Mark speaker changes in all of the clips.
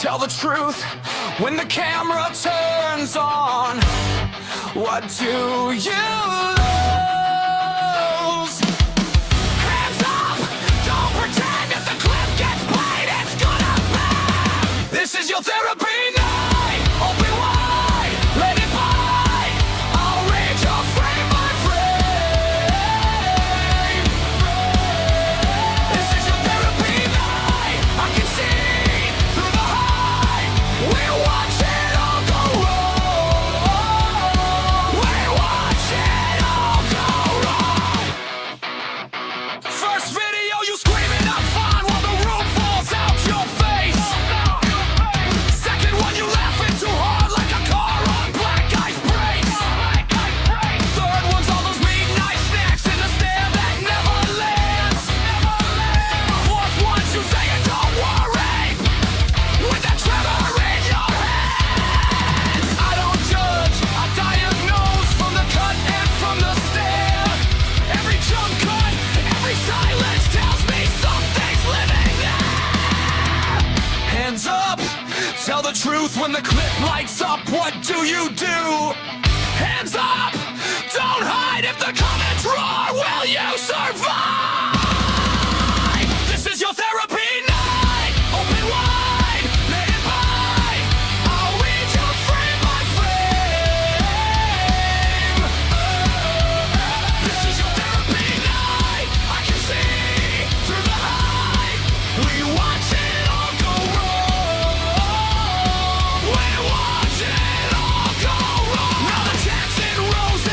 Speaker 1: tell the truth when the camera turns on. What do you lose? Hands up! Don't pretend if the clip gets played, it's gonna bang! This is your therapy night! Open wide, let it bite! I'll read your frame by frame! This is your therapy night! I can see through the hype! We watch it all go wrong! We watch it all go wrong! First video, you screaming I'm fine while the room falls out your face! Second one, you laughing too hard like a car on black ice brakes! Third one's all those midnight snacks in the stare that never lands! Fourth one's you saying don't worry with that tremor in your hands! I don't judge, I diagnose from the cut and from the stare. Every jump cut, every silence tells me something's living there. Hands up, tell the truth when the clip lights up. What do you do? Hands up, don't hide if the comments roar. Will you survive? This is your therapy night. Open wide, let it bite. I'll read your frame by frame. This is your therapy night. I can see through the hype. We watch it all go wrong. We watch it all go wrong. Now the chats in rows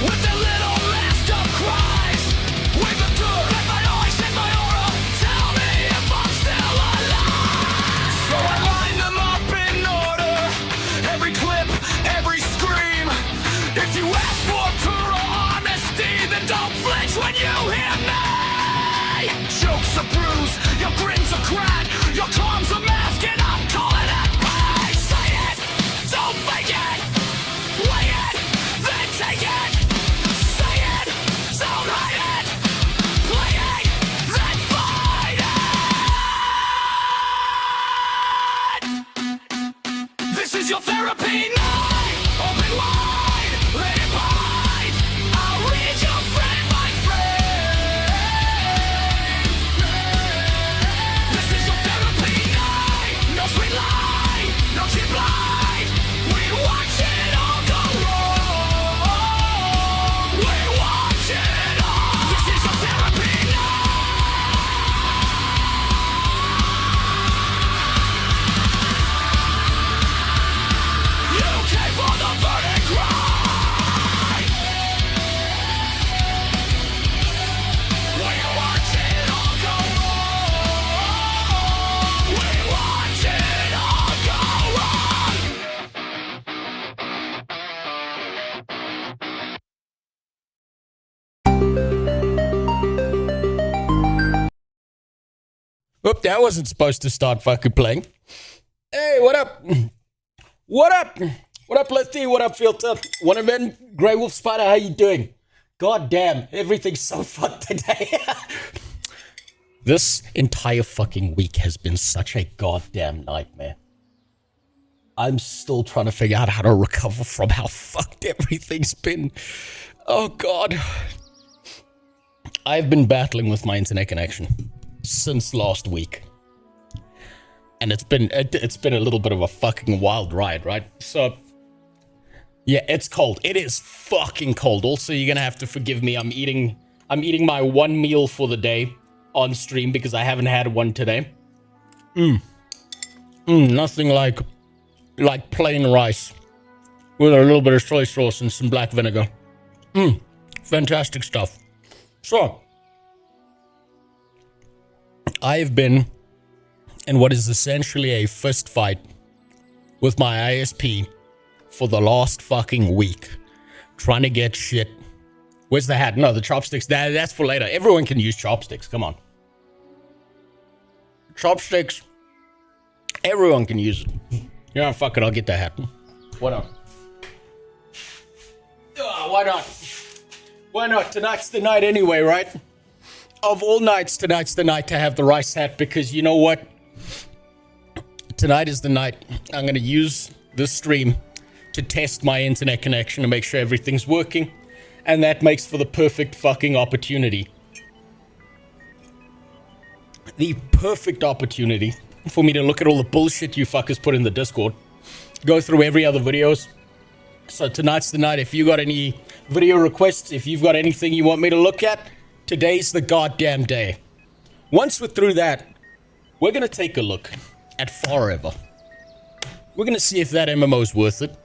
Speaker 1: with their little last up cries. Wave the dirt at my eyes and my aura. Tell me if I'm still alive. So I line them up in order. Every clip, every scream. If you ask for pure honesty, then don't flinch when you hear me. Jokes are bruised, your grin's a crack, your calm's a mask, and I'm calling it back. Say it, don't fake it. Lay it, then take it. Say it, don't hide it. Play it, then fight it. This is your therapy night. Open wide, let it bite. I'll read your frame by frame. This is your therapy night. No sweet lie, no cheap light. We watch it all go wrong. We watch it all. This is your therapy night. You came for the verdict right. We watch it all go wrong. We watch it all go wrong.
Speaker 2: Oop, that wasn't supposed to start fucking playing. Hey, what up? What up? What up, Letty? What up, Filter? Wonderman, Grey Wolf Spider, how you doing? God damn, everything's so fucked today. This entire fucking week has been such a goddamn nightmare. I'm still trying to figure out how to recover from how fucked everything's been. Oh god. I've been battling with my internet connection since last week. And it's been a little bit of a fucking wild ride, right? So yeah, it's cold. It is fucking cold. Also, you're gonna have to forgive me. I'm eating my one meal for the day on stream because I haven't had one today. Nothing like plain rice with a little bit of soy sauce and some black vinegar. Fantastic stuff. So I've been in what is essentially a fist fight with my ISP for the last fucking week, trying to get shit. Where's the hat? No, the chopsticks. That's for later. Everyone can use chopsticks. Come on. Chopsticks. Everyone can use it. Yeah, fuck it. I'll get the hat. Why not? Why not? Why not? Tonight's the night anyway, right? Of all nights, tonight's the night to have the rice hat because you know what? tonight is the night I'm going to use this stream to test my internet connection to make sure everything's working. And that makes for the perfect fucking opportunity. The perfect opportunity for me to look at all the bullshit you fuckers put in the Discord. Go through every other videos. So tonight's the night. If you got any video requests, if you've got anything you want me to look at, today's the goddamn day. Once we're through that, we're going to take a look at FAREVER. We're going to see if that MMO's worth it,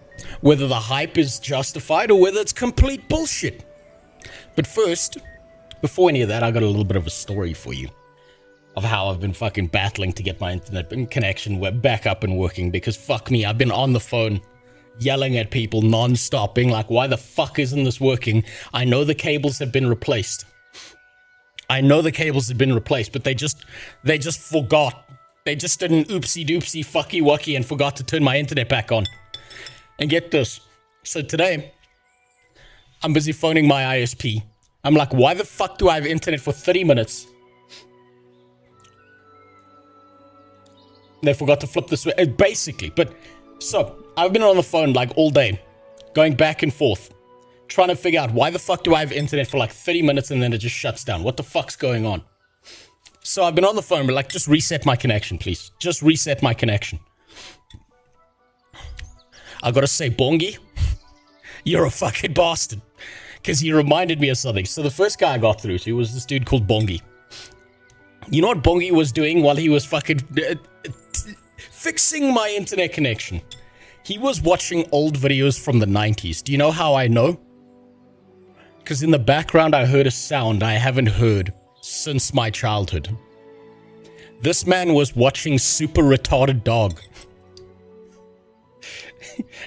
Speaker 2: whether the hype is justified or whether it's complete bullshit. But first, before any of that, I got a little bit of a story for you of how I've been fucking battling to get my internet connection back up and working, because fuck me, I've been on the phone yelling at people non-stop, being like, why the fuck isn't this working? I know the cables have been replaced. I know the cables have been replaced, but they just forgot. They just did an oopsie doopsie fucky wucky and forgot to turn my internet back on. And get this. So today, I'm busy phoning my ISP. I'm like, why the fuck do I have internet for 30 minutes? They forgot to flip this way. Basically, but so I've been on the phone like all day, going back and forth, trying to figure out why the fuck do I have internet for like 30 minutes and then it just shuts down. What the fuck's going on? So I've been on the phone, but like, just reset my connection, please. Just reset my connection. I gotta say, Bongi, you're a fucking bastard. Because he reminded me of something. So the first guy I got through to was this dude called Bongi. You know what Bongi was doing while he was fucking fixing my internet connection? He was watching old videos from the 90s. Do you know how I know? Because in the background I heard a sound I haven't heard since my childhood. This man was watching Super Retarded Dog.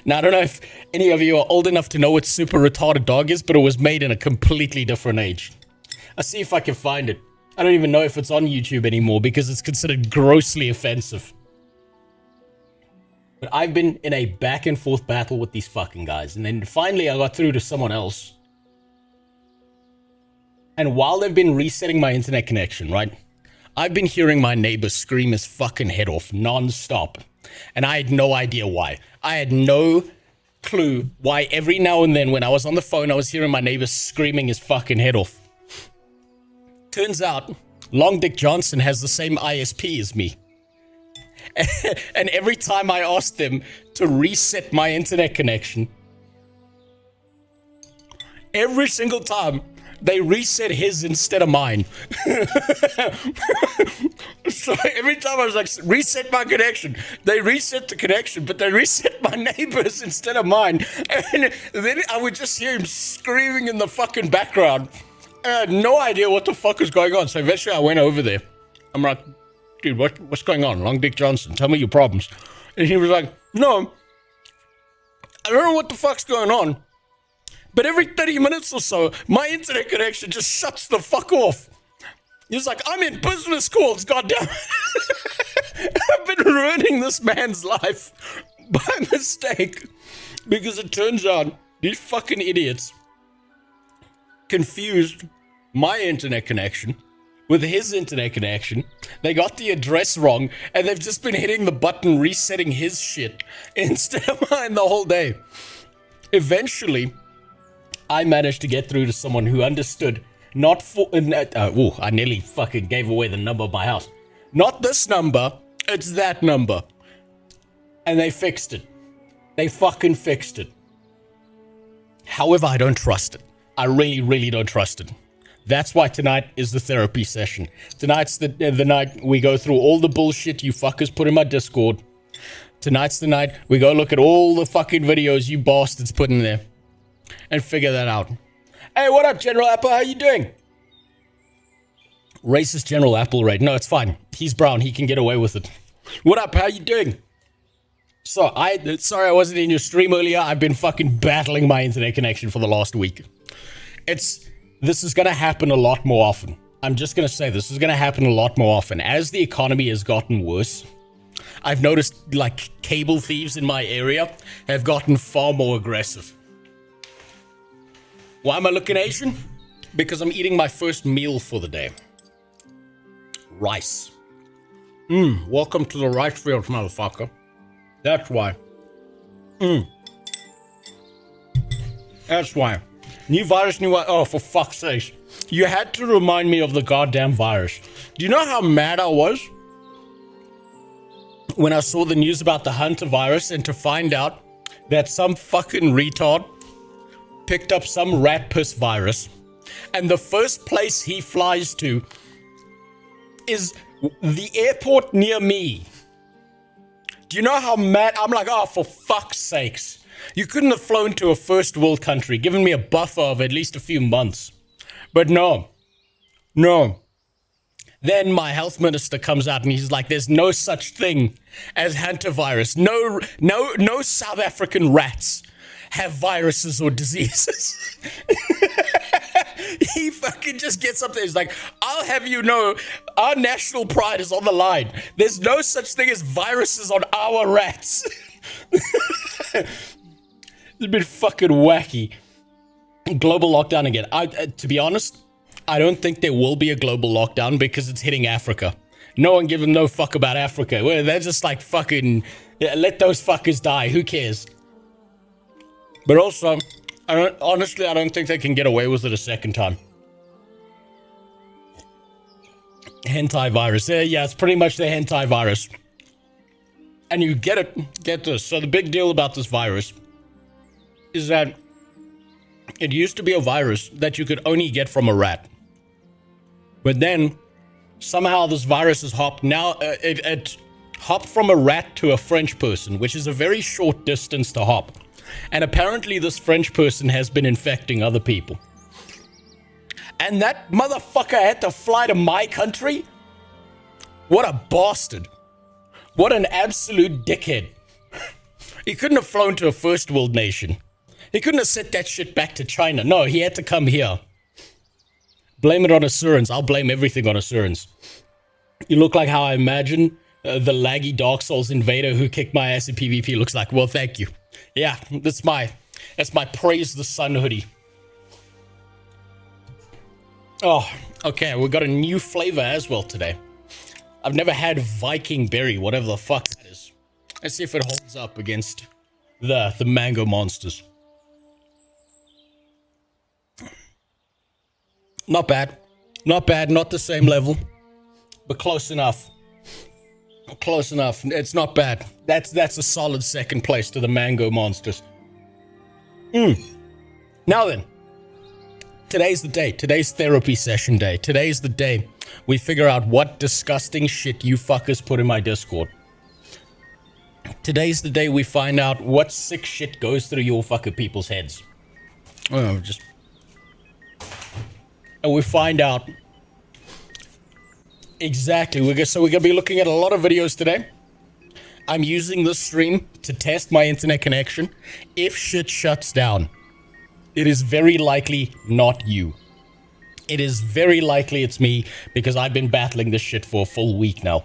Speaker 2: Now, I don't know if any of you are old enough to know what Super Retarded Dog is, but it was made in a completely different age. I'll see if I can find it. I don't even know if it's on YouTube anymore because it's considered grossly offensive. But I've been in a back and forth battle with these fucking guys. And then finally I got through to someone else. And while they've been resetting my internet connection, right? I've been hearing my neighbor scream his fucking head off non-stop. And I had no idea why. I had no clue why every now and then when I was on the phone, I was hearing my neighbor screaming his fucking head off. Turns out, Long Dick Johnson has the same ISP as me. And every time I asked them to reset my internet connection, every single time, they reset his instead of mine. So every time I was like, reset my connection, they reset the connection, but they reset my neighbors instead of mine. And then I would just hear him screaming in the fucking background. I had no idea what the fuck was going on. So eventually I went over there. I'm like, dude, what's going on? Long Dick Johnson, tell me your problems. And he was like, no, I don't know what the fuck's going on. But every 30 minutes or so, my internet connection just shuts the fuck off. He was like, I'm in business calls, goddamn. I've been ruining this man's life by mistake. Because it turns out these fucking idiots confused my internet connection with his internet connection. They got the address wrong, and they've just been hitting the button resetting his shit instead of mine the whole day. Eventually, I managed to get through to someone who understood not for... I nearly fucking gave away the number of my house. Not this number, it's that number. And they fixed it. They fucking fixed it. However, I don't trust it. I really, really don't trust it. That's why tonight is the therapy session. Tonight's the night we go through all the bullshit you fuckers put in my Discord. Tonight's the night we go look at all the fucking videos you bastards put in there. And figure that out. Hey, what up, General Apple? How you doing? Racist General Apple, right? No, it's fine. He's brown. He can get away with it. What up? How you doing? So, sorry I wasn't in your stream earlier. I've been fucking battling my internet connection for the last week. This is going to happen a lot more often. I'm just going to say this is going to happen a lot more often. As the economy has gotten worse, I've noticed, like, cable thieves in my area have gotten far more aggressive. Why am I looking Asian? Because I'm eating my first meal for the day. Rice. Welcome to the rice fields, motherfucker. That's why. That's why. New virus, oh, for fuck's sake. You had to remind me of the goddamn virus. Do you know how mad I was when I saw the news about the Hunter virus and to find out that some fucking retard picked up some rat piss virus and the first place he flies to is the airport near me? Do you know how mad? I'm like, oh, for fuck's sakes. You couldn't have flown to a first world country, given me a buffer of at least a few months. But no. Then my health minister comes out and he's like, there's no such thing as hantavirus. No South African rats have viruses or diseases. He fucking just gets up there. He's like, I'll have you know, our national pride is on the line. There's no such thing as viruses on our rats. It's a bit fucking wacky. Global lockdown again. To be honest, I don't think there will be a global lockdown because it's hitting Africa. No one gives no fuck about Africa. Well, they're just like fucking, let those fuckers die. Who cares? But also, I don't think they can get away with it a second time. Hentai virus. Yeah, it's pretty much the hentai virus. And you get this. So the big deal about this virus is that it used to be a virus that you could only get from a rat. But then somehow this virus has hopped. Now it hopped from a rat to a French person, which is a very short distance to hop. And apparently this French person has been infecting other people. And that motherfucker had to fly to my country? What a bastard. What an absolute dickhead. He couldn't have flown to a first world nation. He couldn't have sent that shit back to China. No, he had to come here. Blame it on Assurance. I'll blame everything on Assurance. You look like how I imagine the laggy Dark Souls invader who kicked my ass in PvP looks like. Well, thank you. Yeah, that's my praise the sun hoodie. Oh, okay, we got a new flavor as well today. I've never had Viking berry, whatever the fuck that is. Let's see if it holds up against the mango monsters. Not bad. Not bad, not the same level, but close enough. Close enough. It's not bad. That's a solid second place to the mango monsters. Now then, today's the day. Today's therapy session day. Today's the day we figure out what disgusting shit you fuckers put in my Discord. Today's the day we find out what sick shit goes through your fucking people's heads. And we find out exactly. We're going to be looking at a lot of videos today. I'm using this stream to test my internet connection. If shit shuts down, it is very likely not you. It is very likely it's me because I've been battling this shit for a full week now.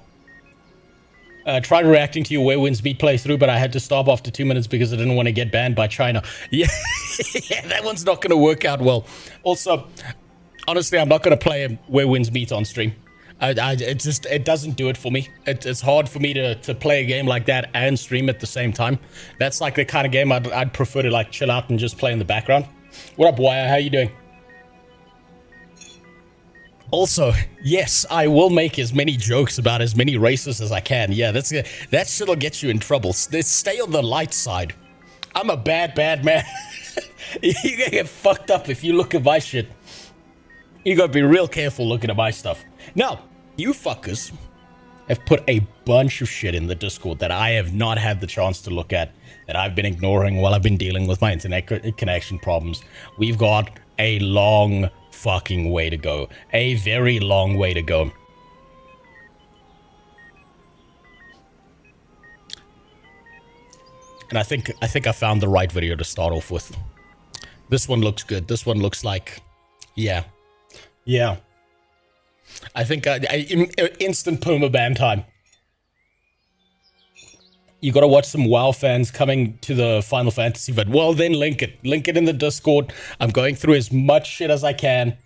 Speaker 2: Tried reacting to your Where Winds Beat playthrough, but I had to stop after 2 minutes because I didn't want to get banned by China. Yeah, that one's not going to work out well. Also, honestly, I'm not going to play Where Winds Meet on stream. It doesn't do it for me. It's hard for me to play a game like that and stream at the same time. That's like the kind of game I'd prefer to like chill out and just play in the background. What up, Wire? How you doing? Also, yes, I will make as many jokes about as many races as I can. Yeah, that shit'll get you in trouble. Stay on the light side. I'm a bad man. You're gonna get fucked up if you look at my shit. You gotta be real careful looking at my stuff. Now, you fuckers have put a bunch of shit in the Discord that I have not had the chance to look at, that I've been ignoring while I've been dealing with my internet connection problems. We've got a long fucking way to go. A very long way to go. And I think I found the right video to start off with. This one looks good. This one looks like, yeah. I think instant permaban time. You gotta watch some WoW fans coming to the Final Fantasy vid. Well, then link it in the Discord. I'm going through as much shit as I can.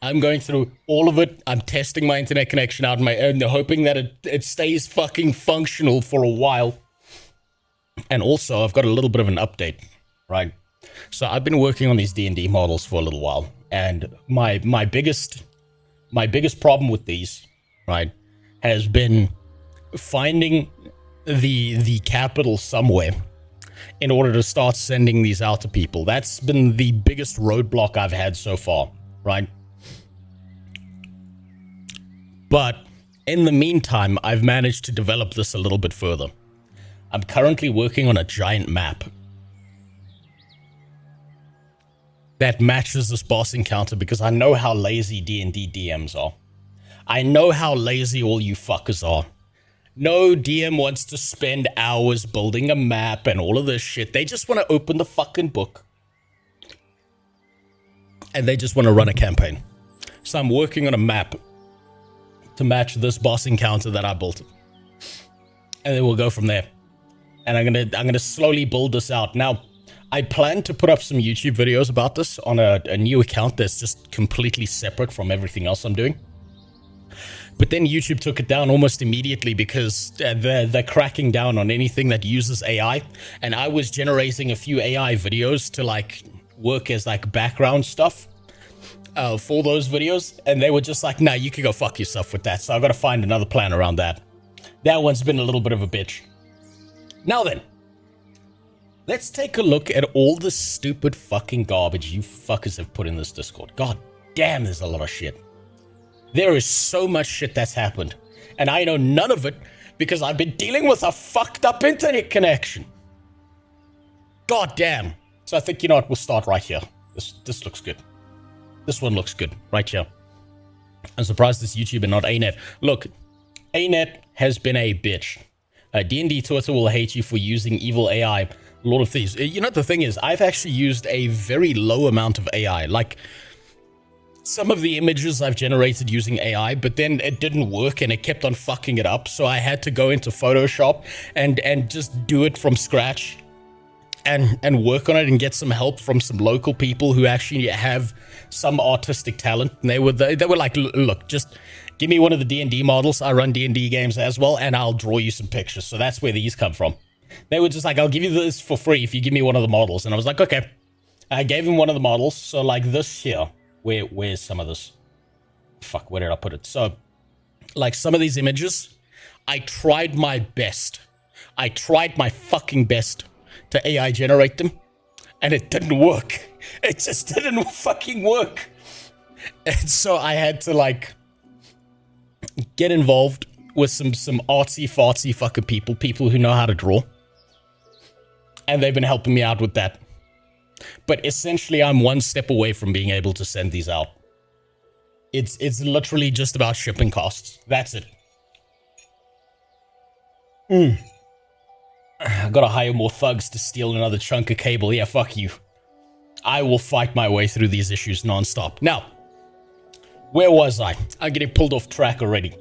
Speaker 2: I'm going through all of it. I'm testing my internet connection out and hoping that it stays fucking functional for a while. And also, I've got a little bit of an update, right? So I've been working on these D&D models for a little while, and my biggest problem with these, right, has been finding the capital somewhere in order to start sending these out to people. That's been the biggest roadblock I've had so far, right? But in the meantime, I've managed to develop this a little bit further. I'm currently working on a giant map that matches this boss encounter because I know how lazy D&D DMs are. I know how lazy all you fuckers are. No DM wants to spend hours building a map and all of this shit. They just want to open the fucking book. And they just want to run a campaign. So I'm working on a map to match this boss encounter that I built. And then we'll go from there. And I'm gonna slowly build this out. Now, I plan to put up some YouTube videos about this on a new account that's just completely separate from everything else I'm doing. But then YouTube took it down almost immediately because they're cracking down on anything that uses AI. And I was generating a few AI videos to like work as like background stuff for those videos. And they were just like, nah, you can go fuck yourself with that. So I've got to find another plan around that. That one's been a little bit of a bitch. Now then, let's take a look at all the stupid fucking garbage you fuckers have put in this Discord. God damn, there's a lot of shit. There is so much shit that's happened. And I know none of it because I've been dealing with a fucked up internet connection. God damn. So I think, you know what, we'll start right here. This looks good. This one looks good, right here. I'm surprised it's YouTube and not ANET. Look, ANET has been a bitch. D&D Twitter will hate you for using evil AI. A lot of things. You know, the thing is, I've actually used a very low amount of AI. Like, some of the images I've generated using AI, but then it didn't work and it kept on fucking it up. So I had to go into Photoshop and just do it from scratch and work on it and get some help from some local people who actually have some artistic talent. And they were like, look, just give me one of the D&D models. I run D&D games as well, and I'll draw you some pictures. So that's where these come from. They were just like, I'll give you this for free if you give me one of the models. And I was like, okay. I gave him one of the models. So like this here, where's some of this? Fuck, where did I put it? So like some of these images, I tried my best. I tried my fucking best to AI generate them, and it didn't work. It just didn't fucking work. And so I had to like get involved with some artsy-fartsy fucking people who know how to draw. And they've been helping me out with that. But essentially, I'm one step away from being able to send these out. It's literally just about shipping costs. That's it. I gotta hire more thugs to steal another chunk of cable. Yeah, fuck you. I will fight my way through these issues non-stop. Now, where was I? I'm getting pulled off track already.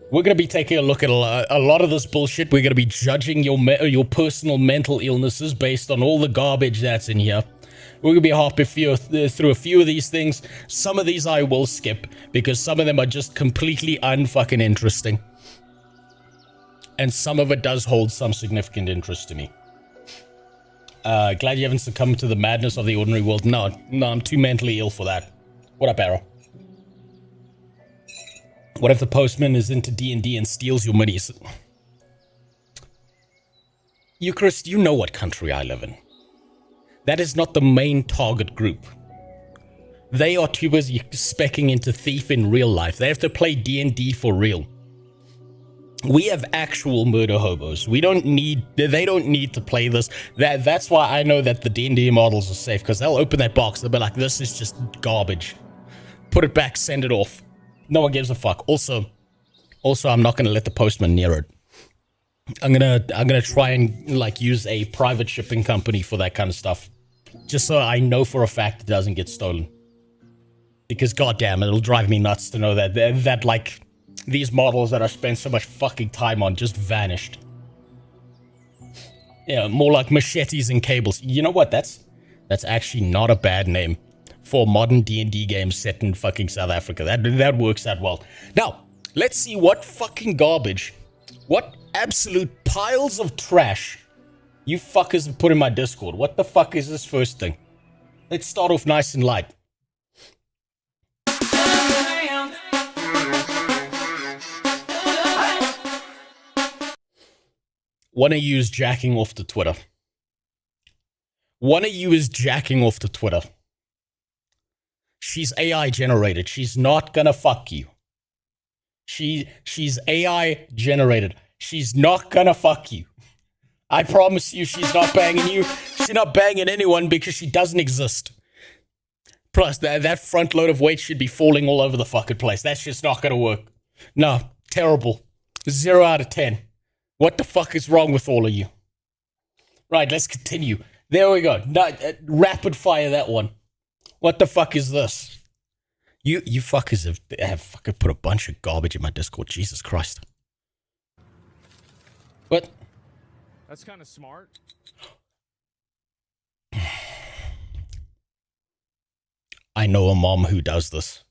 Speaker 2: We're going to be taking a look at a lot of this bullshit. We're going to be judging your personal mental illnesses based on all the garbage that's in here. We're going to be hopping through a few of these things. Some of these I will skip because some of them are just completely unfucking interesting. And some of it does hold some significant interest to me. Glad you haven't succumbed to the madness of the ordinary world. No, I'm too mentally ill for that. What up, Arrow? What if the postman is into D&D and steals your monies? Eucharist, you know what country I live in. That is not the main target group. They are too busy speccing into thief in real life. They have to play D&D for real. We have actual murder hobos. They don't need to play this. That's why I know that the D&D models are safe, because they'll open that box, they'll be like, this is just garbage. Put it back, send it off. No one gives a fuck. Also, I'm not gonna let the postman near it. I'm gonna try and like use a private shipping company for that kind of stuff, just so I know for a fact it doesn't get stolen. Because goddamn, it'll drive me nuts to know that like these models that I spent so much fucking time on just vanished. Yeah, more like machetes and cables. You know what? That's actually not a bad name for modern D&D games set in fucking South Africa. That works out well. Now, let's see what fucking garbage, what absolute piles of trash you fuckers have put in my Discord. What the fuck is this first thing? Let's start off nice and light. One of you is jacking off to Twitter. One of you is jacking off to Twitter. She's AI generated. She's not gonna fuck you. She's AI generated. She's not gonna fuck you. I promise you she's not banging you. She's not banging anyone because she doesn't exist. Plus, that front load of weight should be falling all over the fucking place. That's just not gonna work. No, terrible. 0 out of 10. What the fuck is wrong with all of you? Right, let's continue. There we go. No, rapid fire that one. What the fuck is this? You fuckers have fucking put a bunch of garbage in my Discord. Jesus Christ. What?
Speaker 3: That's kind of smart.
Speaker 2: I know a mom who does this.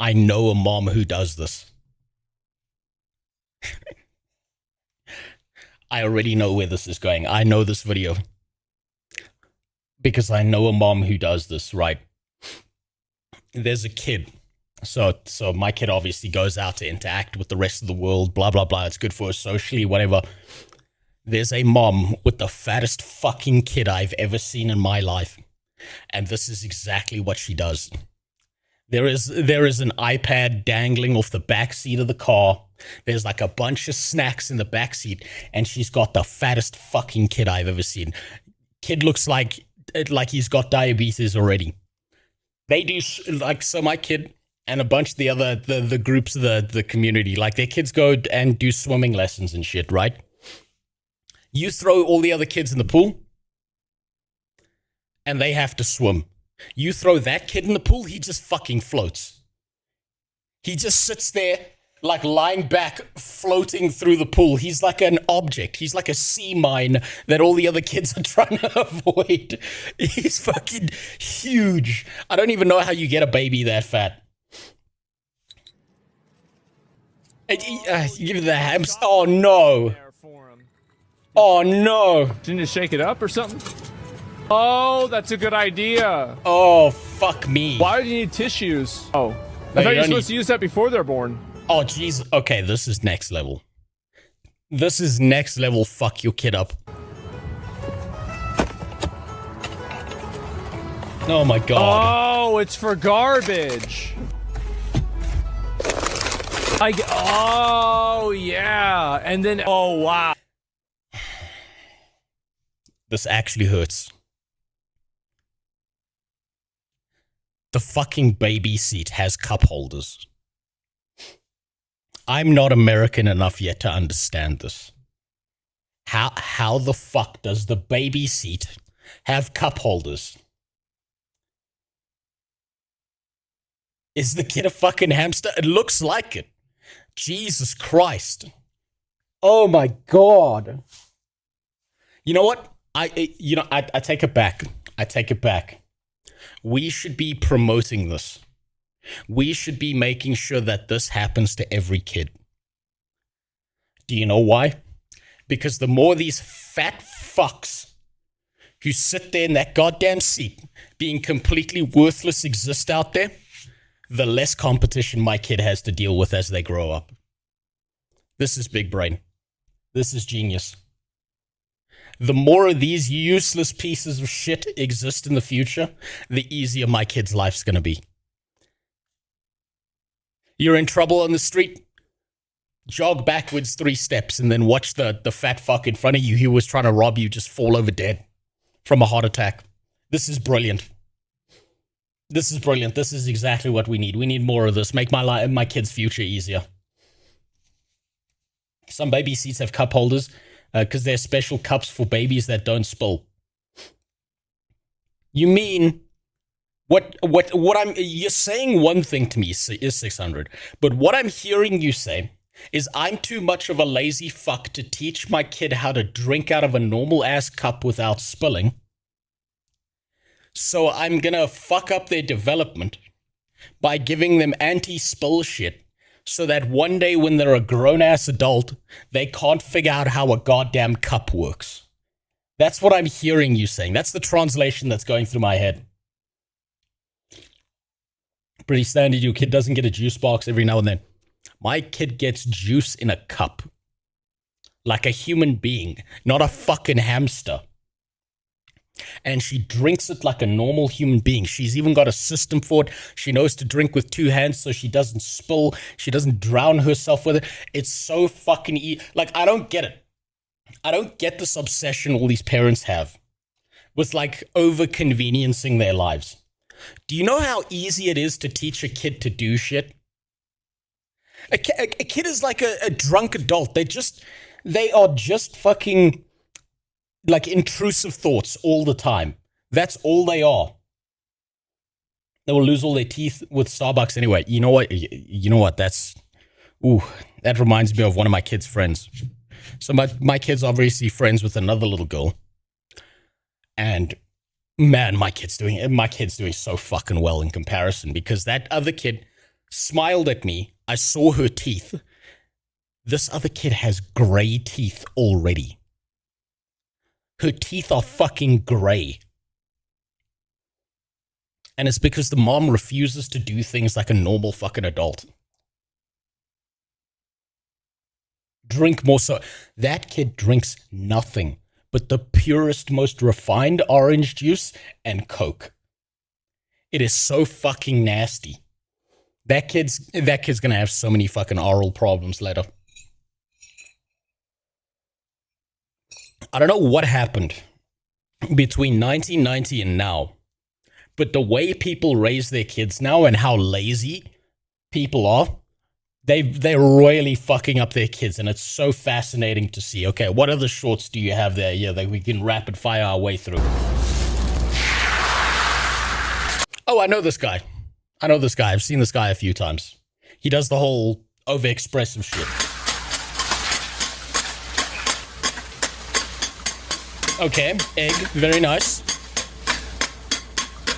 Speaker 2: I know a mom who does this. I already know where this is going. I know this video. Because I know a mom who does this, right? There's a kid. So my kid obviously goes out to interact with the rest of the world, blah, blah, blah. It's good for her socially, whatever. There's a mom with the fattest fucking kid I've ever seen in my life. And this is exactly what she does. There is an iPad dangling off the back seat of the car. There's like a bunch of snacks in the back seat, and she's got the fattest fucking kid I've ever seen. Kid looks like he's got diabetes already. They do so my kid and a bunch of the other the groups of the community, like their kids go and do swimming lessons and shit, right? You throw all the other kids in the pool, and they have to swim. You throw that kid in the pool, he just fucking floats. He just sits there, like lying back, floating through the pool. He's like an object. He's like a sea mine that all the other kids are trying to avoid. He's fucking huge. I don't even know how you get a baby that fat. You give it the hamster. Oh, no. Oh, no.
Speaker 3: Didn't you shake it up or something? Oh, that's a good idea.
Speaker 2: Oh, fuck me.
Speaker 3: Why do you need tissues? Oh,
Speaker 2: No,
Speaker 3: I thought you were
Speaker 2: don't
Speaker 3: supposed to use that before they're born.
Speaker 2: Oh, jeez. Okay, this is next level. This is next level fuck your kid up. Oh, my God.
Speaker 3: Oh, it's for garbage. Oh, yeah. And then, oh, wow.
Speaker 2: This actually hurts. The fucking baby seat has cup holders. I'm not American enough yet to understand this. How the fuck does the baby seat have cup holders? Is the kid a fucking hamster? It looks like it. Jesus Christ. Oh my God. You know what? I take it back. I take it back. We should be promoting this. We should be making sure that this happens to every kid. Do you know why? Because the more these fat fucks who sit there in that goddamn seat being completely worthless exist out there, the less competition my kid has to deal with as they grow up. This is big brain. This is genius. The more of these useless pieces of shit exist in the future, the easier my kid's life's gonna be. You're in trouble on the street? Jog backwards 3 steps and then watch the fat fuck in front of you who was trying to rob you just fall over dead from a heart attack. This is brilliant. This is brilliant. This is exactly what we need. We need more of this. Make my kid's future easier. Some baby seats have cup holders because they're special cups for babies that don't spill. You mean you're saying one thing to me is 600, but what I'm hearing you say is I'm too much of a lazy fuck to teach my kid how to drink out of a normal ass cup without spilling. So I'm gonna fuck up their development by giving them anti-spill shit so that one day when they're a grown-ass adult, they can't figure out how a goddamn cup works. That's what I'm hearing you saying. That's the translation that's going through my head. Pretty standard, your kid doesn't get a juice box every now and then. My kid gets juice in a cup. Like a human being, not a fucking hamster. And she drinks it like a normal human being. She's even got a system for it. She knows to drink with 2 hands so she doesn't spill. She doesn't drown herself with it. It's so fucking like, I don't get it. I don't get this obsession all these parents have with like over-conveniencing their lives. Do you know how easy it is to teach a kid to do shit? A kid is like a drunk adult. They are just fucking like intrusive thoughts all the time. That's all they are. They will lose all their teeth with Starbucks anyway. You know what? That reminds me of one of my kids' friends. So my kid's obviously friends with another little girl. And man, my kid's doing so fucking well in comparison, because that other kid smiled at me. I saw her teeth. This other kid has gray teeth already. Her teeth are fucking gray. And it's because the mom refuses to do things like a normal fucking adult. Drink more so. That kid drinks nothing but the purest, most refined orange juice and Coke. It is so fucking nasty. That kid's gonna have so many fucking oral problems later. I don't know what happened between 1990 and now, but the way people raise their kids now and how lazy people are, they're royally fucking up their kids, and it's so fascinating to see. Okay, what other shorts do you have there? Yeah, that we can rapid fire our way through. Oh, I know this guy. I've seen this guy a few times. He does the whole over-expressive shit. Okay, egg, very nice.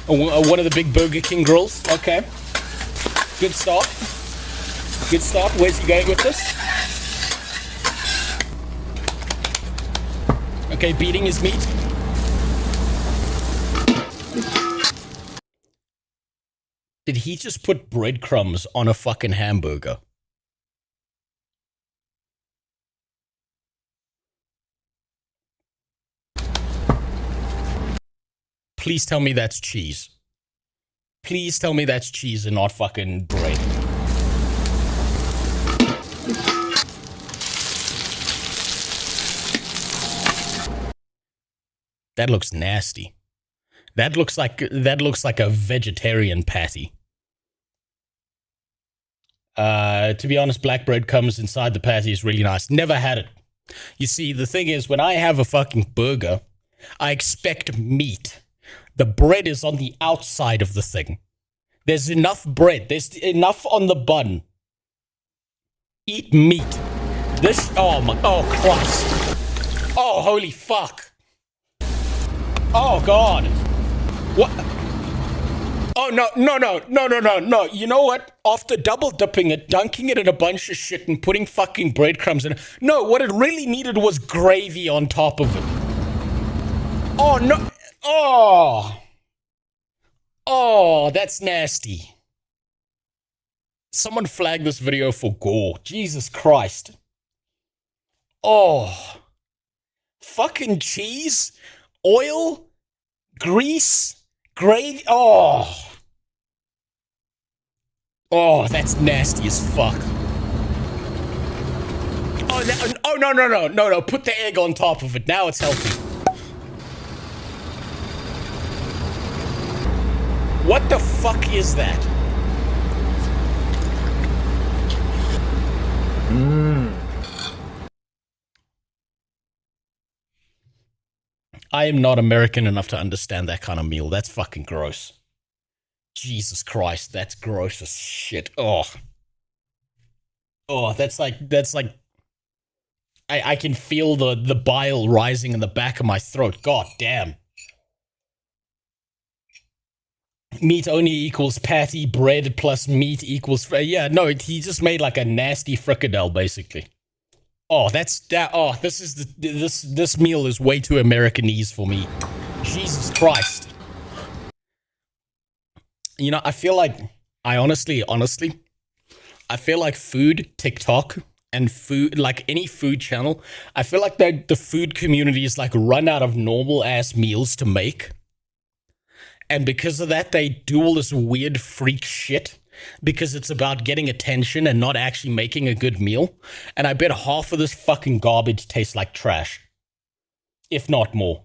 Speaker 2: One of the big Burger King grills. Okay, good start. Good start. Where's he going with this? Okay, beating his meat. Did he just put breadcrumbs on a fucking hamburger? Please tell me that's cheese. Please tell me that's cheese and not fucking bread. That looks nasty. That looks like a vegetarian patty. To be honest, black bread comes inside the patty is really nice. Never had it. You see, the thing is, when I have a fucking burger, I expect meat. The bread is on the outside of the thing. There's enough bread. There's enough on the bun. Eat meat. Oh Christ. Oh, holy fuck. Oh, God. What? Oh, no. You know what? After double dipping it, dunking it in a bunch of shit and putting fucking breadcrumbs in it. No, what it really needed was gravy on top of it. Oh, no. Oh, that's nasty. Someone flagged this video for gore. Jesus Christ. Oh. Fucking cheese, oil, grease, gravy. Oh, that's nasty as fuck. Oh, no. Put the egg on top of it. Now it's healthy. What the fuck is that? I am not American enough to understand that kind of meal. That's fucking gross. Jesus Christ, that's gross as shit. Oh, that's like I can feel the bile rising in the back of my throat. God damn. Meat only equals patty, bread plus meat equals... Yeah, no, he just made like a nasty fricadelle, basically. Oh, that's that. Oh, this meal is way too Americanese for me. Jesus Christ. You know, I feel like, honestly, I feel like food TikTok and food, like any food channel, I feel like the food community is like run out of normal ass meals to make. And because of that, they do all this weird freak shit because it's about getting attention and not actually making a good meal. And I bet half of this fucking garbage tastes like trash, if not more.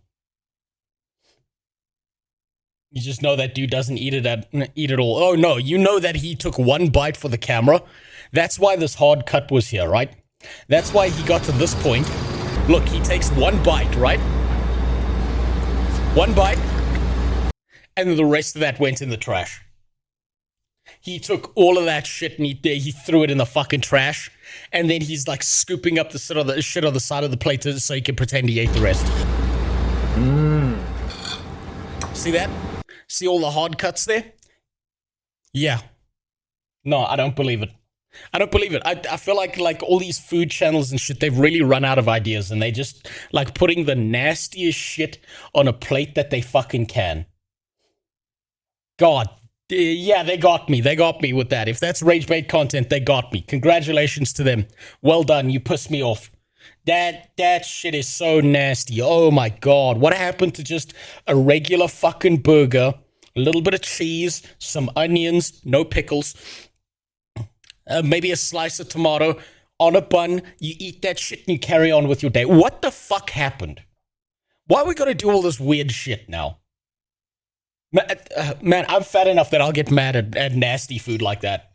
Speaker 2: You just know that dude doesn't eat it all. Oh no, you know that he took one bite for the camera. That's why this hard cut was here, right? That's why he got to this point. Look, he takes one bite, right? One bite. And the rest of that went in the trash. He took all of that shit and he threw it in the fucking trash. And then he's like scooping up the shit on the side of the plate so he can pretend he ate the rest. See that? See all the hard cuts there? Yeah. No, I don't believe it. I don't believe it. I feel like all these food channels and shit, they've really run out of ideas and they just like putting the nastiest shit on a plate that they fucking can. God, yeah, they got me. They got me with that. If that's rage bait content, they got me. Congratulations to them. Well done. You pissed me off. That shit is so nasty. Oh my God. What happened to just a regular fucking burger, a little bit of cheese, some onions, no pickles, maybe a slice of tomato on a bun. You eat that shit and you carry on with your day. What the fuck happened? Why are we gonna do all this weird shit now? Man, I'm fat enough that I'll get mad at nasty food like that.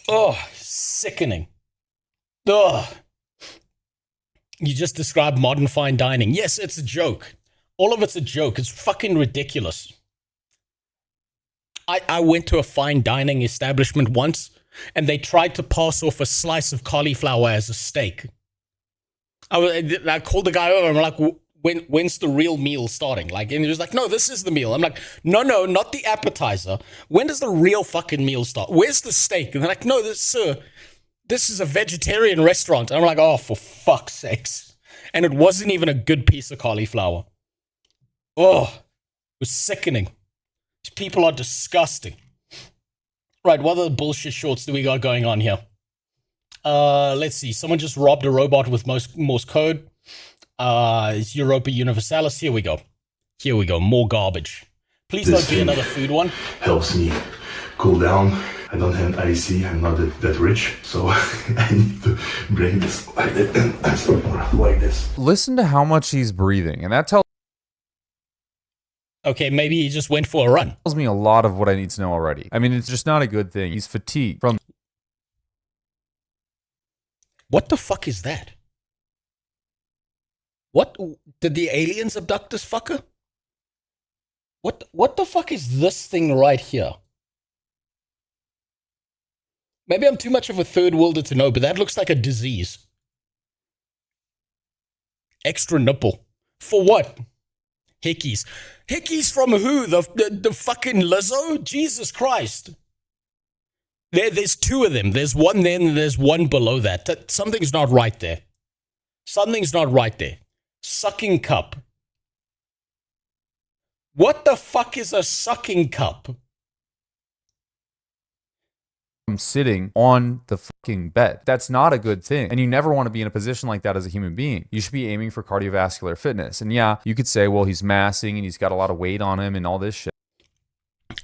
Speaker 2: Oh, sickening. Ugh. You just described modern fine dining. Yes, it's a joke. All of it's a joke. It's fucking ridiculous. I went to a fine dining establishment once, and they tried to pass off a slice of cauliflower as a steak. I called the guy over, and I'm like, when's the real meal starting? Like, and he was like, no, this is the meal. I'm like, no, not the appetizer. When does the real fucking meal start? Where's the steak? And they're like, no, sir, this is a vegetarian restaurant. And I'm like, oh, for fuck's sakes. And it wasn't even a good piece of cauliflower. Oh, it was sickening. These people are disgusting. Right, what other bullshit shorts do we got going on here? Let's see. Someone just robbed a robot with Morse code. It's Europa Universalis. Here we go. More garbage. Please don't be another food one.
Speaker 4: Helps me cool down. I don't have an IC. I'm not that rich. So I need to bring this like that and like this.
Speaker 5: Listen to how much he's breathing. And that tells
Speaker 2: Okay, maybe he just went for a run.
Speaker 5: me a lot of what I need to know already. I mean, it's just not a good thing. He's fatigued from...
Speaker 2: What the fuck is that? What? Did the aliens abduct this fucker? What the fuck is this thing right here? Maybe I'm too much of a third worlder to know, but that looks like a disease. Extra nipple. For what? Hickeys. Hickeys from who? The fucking Lizzo? Jesus Christ. There's two of them. There's one there and there's one below that. Something's not right there. Something's not right there. Sucking cup. What the fuck is a sucking cup?
Speaker 5: sitting on the fucking bed. That's not a good thing. And you never want to be in a position like that as a human being. You should be aiming for cardiovascular fitness. And yeah, you could say, well, he's massing and he's got a lot of weight on him and all this shit.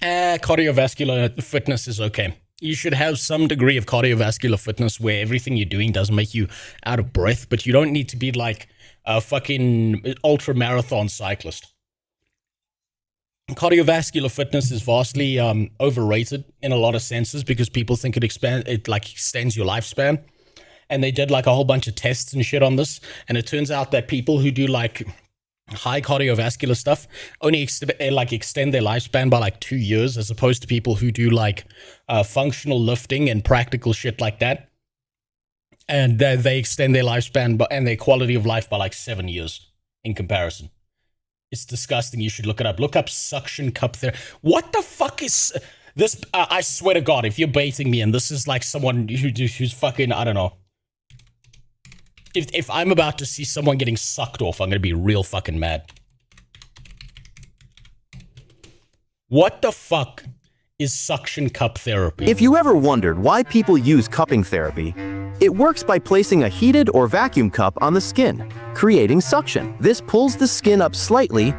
Speaker 2: Cardiovascular fitness is okay. You should have some degree of cardiovascular fitness where everything you're doing doesn't make you out of breath, but you don't need to be like a fucking ultra marathon cyclist. Cardiovascular fitness is vastly overrated in a lot of senses because people think it extends your lifespan. And they did like a whole bunch of tests and shit on this. And it turns out that people who do like high cardiovascular stuff only extend their lifespan by like 2 years, as opposed to people who do like functional lifting and practical shit like that. And they extend their lifespan and their quality of life by like 7 years in comparison. It's disgusting. You should look it up. Look up suction cup therapy. What the fuck is this? I swear to God, if you're baiting me and this is like someone who's fucking, I don't know. If I'm about to see someone getting sucked off, I'm going to be real fucking mad. What the fuck is suction cup therapy?
Speaker 6: If you ever wondered why people use cupping therapy, it works by placing a heated or vacuum cup on the skin, creating suction. This pulls the skin up slightly,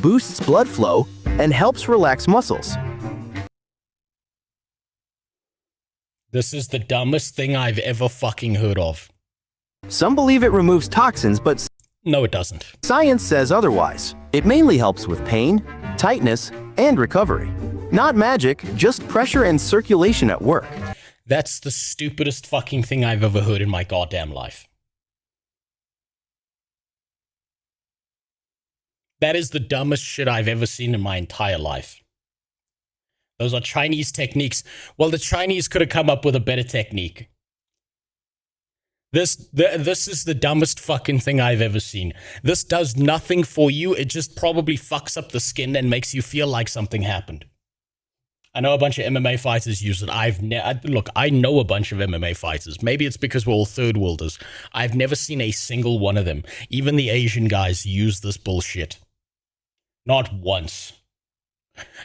Speaker 6: boosts blood flow, and helps relax muscles.
Speaker 2: This is the dumbest thing I've ever fucking heard of.
Speaker 6: Some believe it removes toxins, but
Speaker 2: No, it doesn't.
Speaker 6: science says otherwise. It mainly helps with pain, tightness, and recovery. Not magic, just pressure and circulation at work.
Speaker 2: That's the stupidest fucking thing I've ever heard in my goddamn life. That is the dumbest shit I've ever seen in my entire life. Those are Chinese techniques. Well, the Chinese could have come up with a better technique. This is the dumbest fucking thing I've ever seen. This does nothing for you. It just probably fucks up the skin and makes you feel like something happened. I know a bunch of MMA fighters use it. Look, I know a bunch of MMA fighters. Maybe it's because we're all third worlders. I've never seen a single one of them. Even the Asian guys use this bullshit. Not once.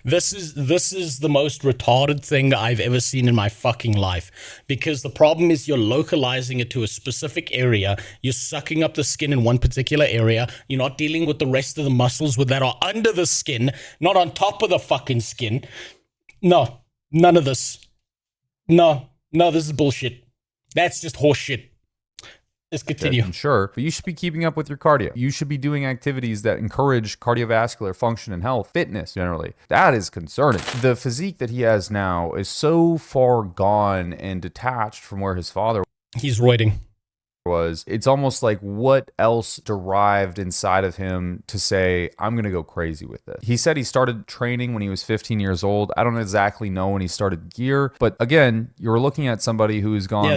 Speaker 2: This is the most retarded thing I've ever seen in my fucking life. Because the problem is you're localizing it to a specific area. You're sucking up the skin in one particular area. You're not dealing with the rest of the muscles that are under the skin, not on top of the fucking skin. No, none of this. No, this is bullshit. That's just horse shit. Let's continue.
Speaker 5: Sure, but you should be keeping up with your cardio. You should be doing activities that encourage cardiovascular function and health, fitness generally. That is concerning. The physique that he has now is so far gone and detached from where his father
Speaker 2: He's roiding.
Speaker 5: was. It's almost like what else derived inside of him to say, I'm going to go crazy with it. He said he started training when he was 15 years old. I don't exactly know when he started gear, but again, you're looking at somebody who has gone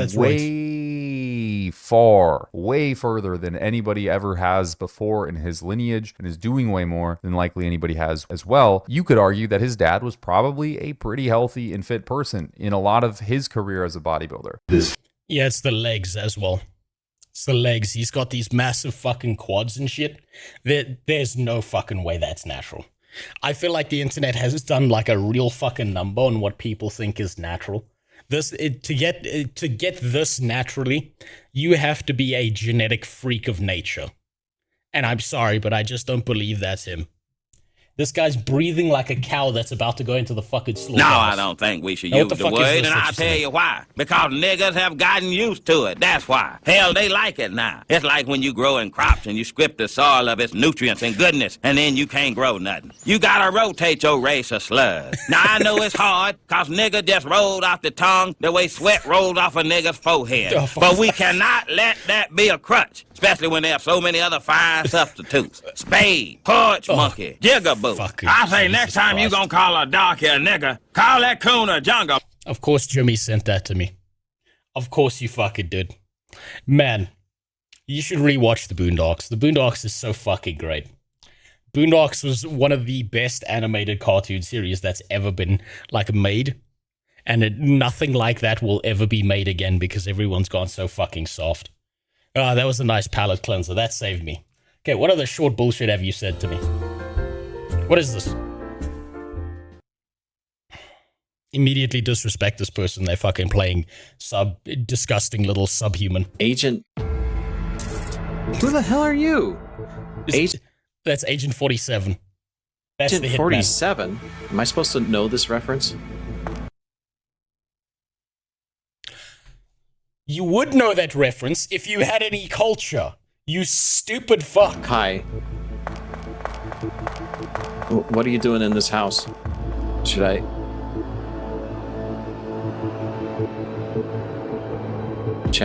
Speaker 5: way further than anybody ever has before in his lineage and is doing way more than likely anybody has as well. You could argue that his dad was probably a pretty healthy and fit person in a lot of his career as a bodybuilder.
Speaker 2: Yeah, it's the legs as well. It's the legs. He's got these massive fucking quads and shit. There's no fucking way that's natural. I feel like the internet has done like a real fucking number on what people think is natural. To get this naturally, you have to be a genetic freak of nature. And I'm sorry, but I just don't believe that's him. This guy's breathing like a cow that's about to go into the fucking slaughterhouse.
Speaker 7: No, I don't think we should use the word, and I'll tell you why. Because niggas have gotten used to it, that's why. Hell, they like it now. It's like when you growing crops and you strip the soil of its nutrients and goodness, and then you can't grow nothing. You gotta rotate your race of sludge. Now, I know it's hard, cause nigga just rolled off the tongue the way sweat rolls off a nigga's forehead. But we cannot let that be a crutch. Especially when there are so many other fine substitutes. Spade, porch monkey, jigaboo. I say next time you gonna call a darky a nigga, call that coon a jungle.
Speaker 2: Of course Jimmy sent that to me. Of course you fucking did. Man, you should rewatch The Boondocks. The Boondocks is so fucking great. Boondocks was one of the best animated cartoon series that's ever been like made. And nothing like that will ever be made again because everyone's gone so fucking soft. Ah, that was a nice palate cleanser. That saved me. Okay, what other short bullshit have you said to me? What is this? Immediately disrespect this person. They're fucking playing disgusting little subhuman.
Speaker 8: Agent. Who the hell are you?
Speaker 2: That's Agent 47. That's
Speaker 8: Agent
Speaker 2: the hitman.
Speaker 8: 47? Am I supposed to know this reference?
Speaker 2: You would know that reference if you had any culture. You stupid fuck.
Speaker 8: Hi. What are you doing in this house? Should I...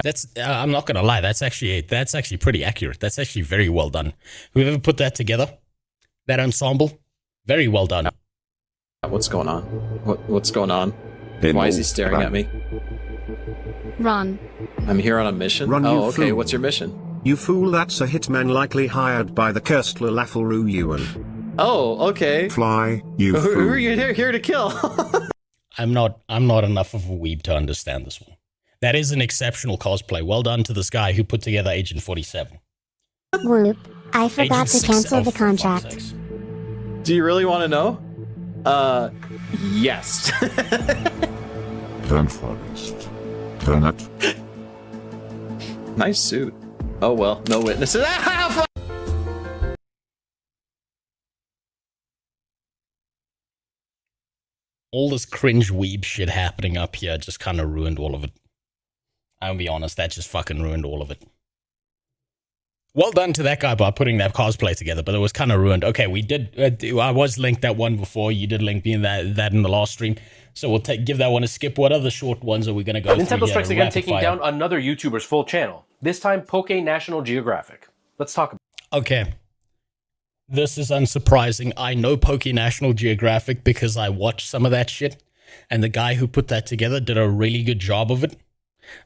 Speaker 2: That's I'm not gonna lie. That's actually pretty accurate. That's actually very well done. Whoever put that together, that ensemble, very well done.
Speaker 8: What's going on? What's going on? Why is he staring at me?
Speaker 9: Run.
Speaker 8: I'm here on a mission.
Speaker 10: Run,
Speaker 8: oh,
Speaker 10: you
Speaker 8: okay.
Speaker 10: fool.
Speaker 8: What's your mission?
Speaker 9: You fool, that's a hitman likely hired by the cursed Lalafel Yuan.
Speaker 8: Oh, okay.
Speaker 9: Fly, you
Speaker 8: Who
Speaker 9: fool.
Speaker 8: are you here to kill?
Speaker 2: I'm not enough of a weeb to understand this one. That is an exceptional cosplay. Well done to this guy who put together Agent 47.
Speaker 10: Whoop. I forgot to cancel the
Speaker 2: for fuck's
Speaker 10: contract.
Speaker 2: sakes.
Speaker 8: Do you really want to know? Yes.
Speaker 9: Turn forest. Turn it.
Speaker 8: Nice suit. Oh well, no witnesses.
Speaker 2: All this cringe weeb shit happening up here just kind of ruined all of it. I'll be honest, that just fucking ruined all of it. Well done to that guy by putting that cosplay together, but it was kind of ruined. Okay, we did. I was linked that one before. You did link me in that in the last stream, so we'll give that one a skip. What other short ones are we gonna go through?
Speaker 11: Nintendo strikes again, taking
Speaker 2: fire?
Speaker 11: down another YouTuber's full channel. This time, Poke National Geographic. Let's talk about.
Speaker 2: Okay. This is unsurprising. I know Poke National Geographic because I watched some of that shit, and the guy who put that together did a really good job of it.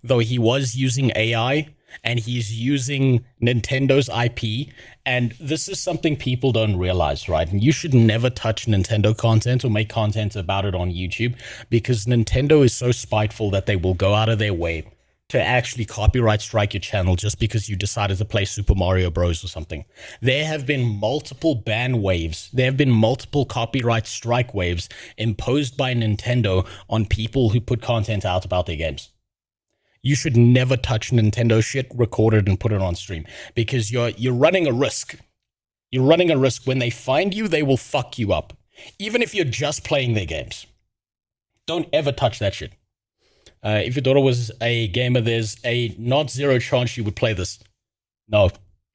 Speaker 2: Though he was using AI, and he's using Nintendo's IP, and this is something people don't realize, right? And you should never touch Nintendo content or make content about it on YouTube, because Nintendo is so spiteful that they will go out of their way to actually copyright strike your channel just because you decided to play Super Mario Bros. Or something. There have been multiple ban waves. There have been multiple copyright strike waves imposed by Nintendo on people who put content out about their games. You should never touch Nintendo shit, record it, and put it on stream, because you're running a risk. You're running a risk. When they find you, they will fuck you up, even if you're just playing their games. Don't ever touch that shit. If your daughter was a gamer, there's a not zero chance she would play this. No,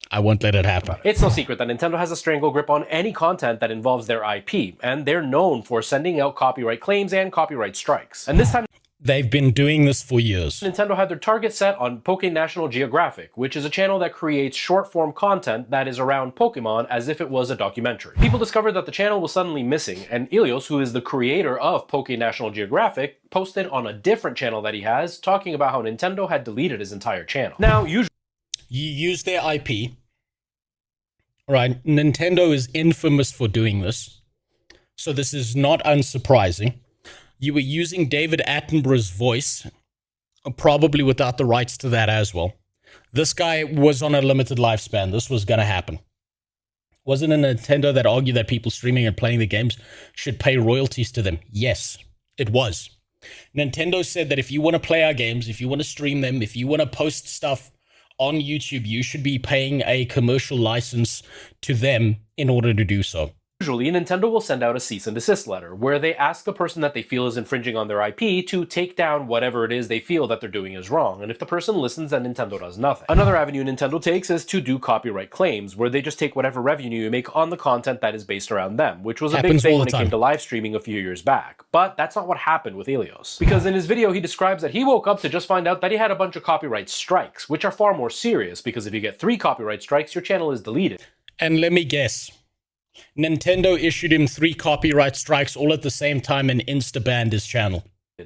Speaker 2: I won't let it happen.
Speaker 11: It's no secret that Nintendo has a strangle grip on any content that involves their IP, and they're known for sending out copyright claims and copyright strikes. And this time,
Speaker 2: they've been doing this for years.
Speaker 11: Nintendo had their target set on Poke National Geographic, which is a channel that creates short-form content that is around Pokemon as if it was a documentary. People discovered that the channel was suddenly missing, and Ilios, who is the creator of Poke National Geographic, posted on a different channel that he has, talking about how Nintendo had deleted his entire channel. Now, usually
Speaker 2: you use their IP, right? Nintendo is infamous for doing this, so this is not unsurprising. You were using David Attenborough's voice, probably without the rights to that as well. This guy was on a limited lifespan. This was going to happen. Wasn't it Nintendo that argued that people streaming and playing the games should pay royalties to them? Yes, it was. Nintendo said that if you want to play our games, if you want to stream them, if you want to post stuff on YouTube, you should be paying a commercial license to them in order to do so.
Speaker 11: Usually, Nintendo will send out a cease and desist letter, where they ask the person that they feel is infringing on their IP to take down whatever it is they feel that they're doing is wrong, and if the person listens, then Nintendo does nothing. Another avenue Nintendo takes is to do copyright claims, where they just take whatever revenue you make on the content that is based around them, which was a big thing when it came to live streaming a few years back. But that's not what happened with Ilios. Because in his video, he describes that he woke up to just find out that he had a bunch of copyright strikes, which are far more serious, because if you get 3 copyright strikes, your channel is deleted.
Speaker 2: And let me guess. Nintendo issued him 3 copyright strikes all at the same time and insta-banned his channel.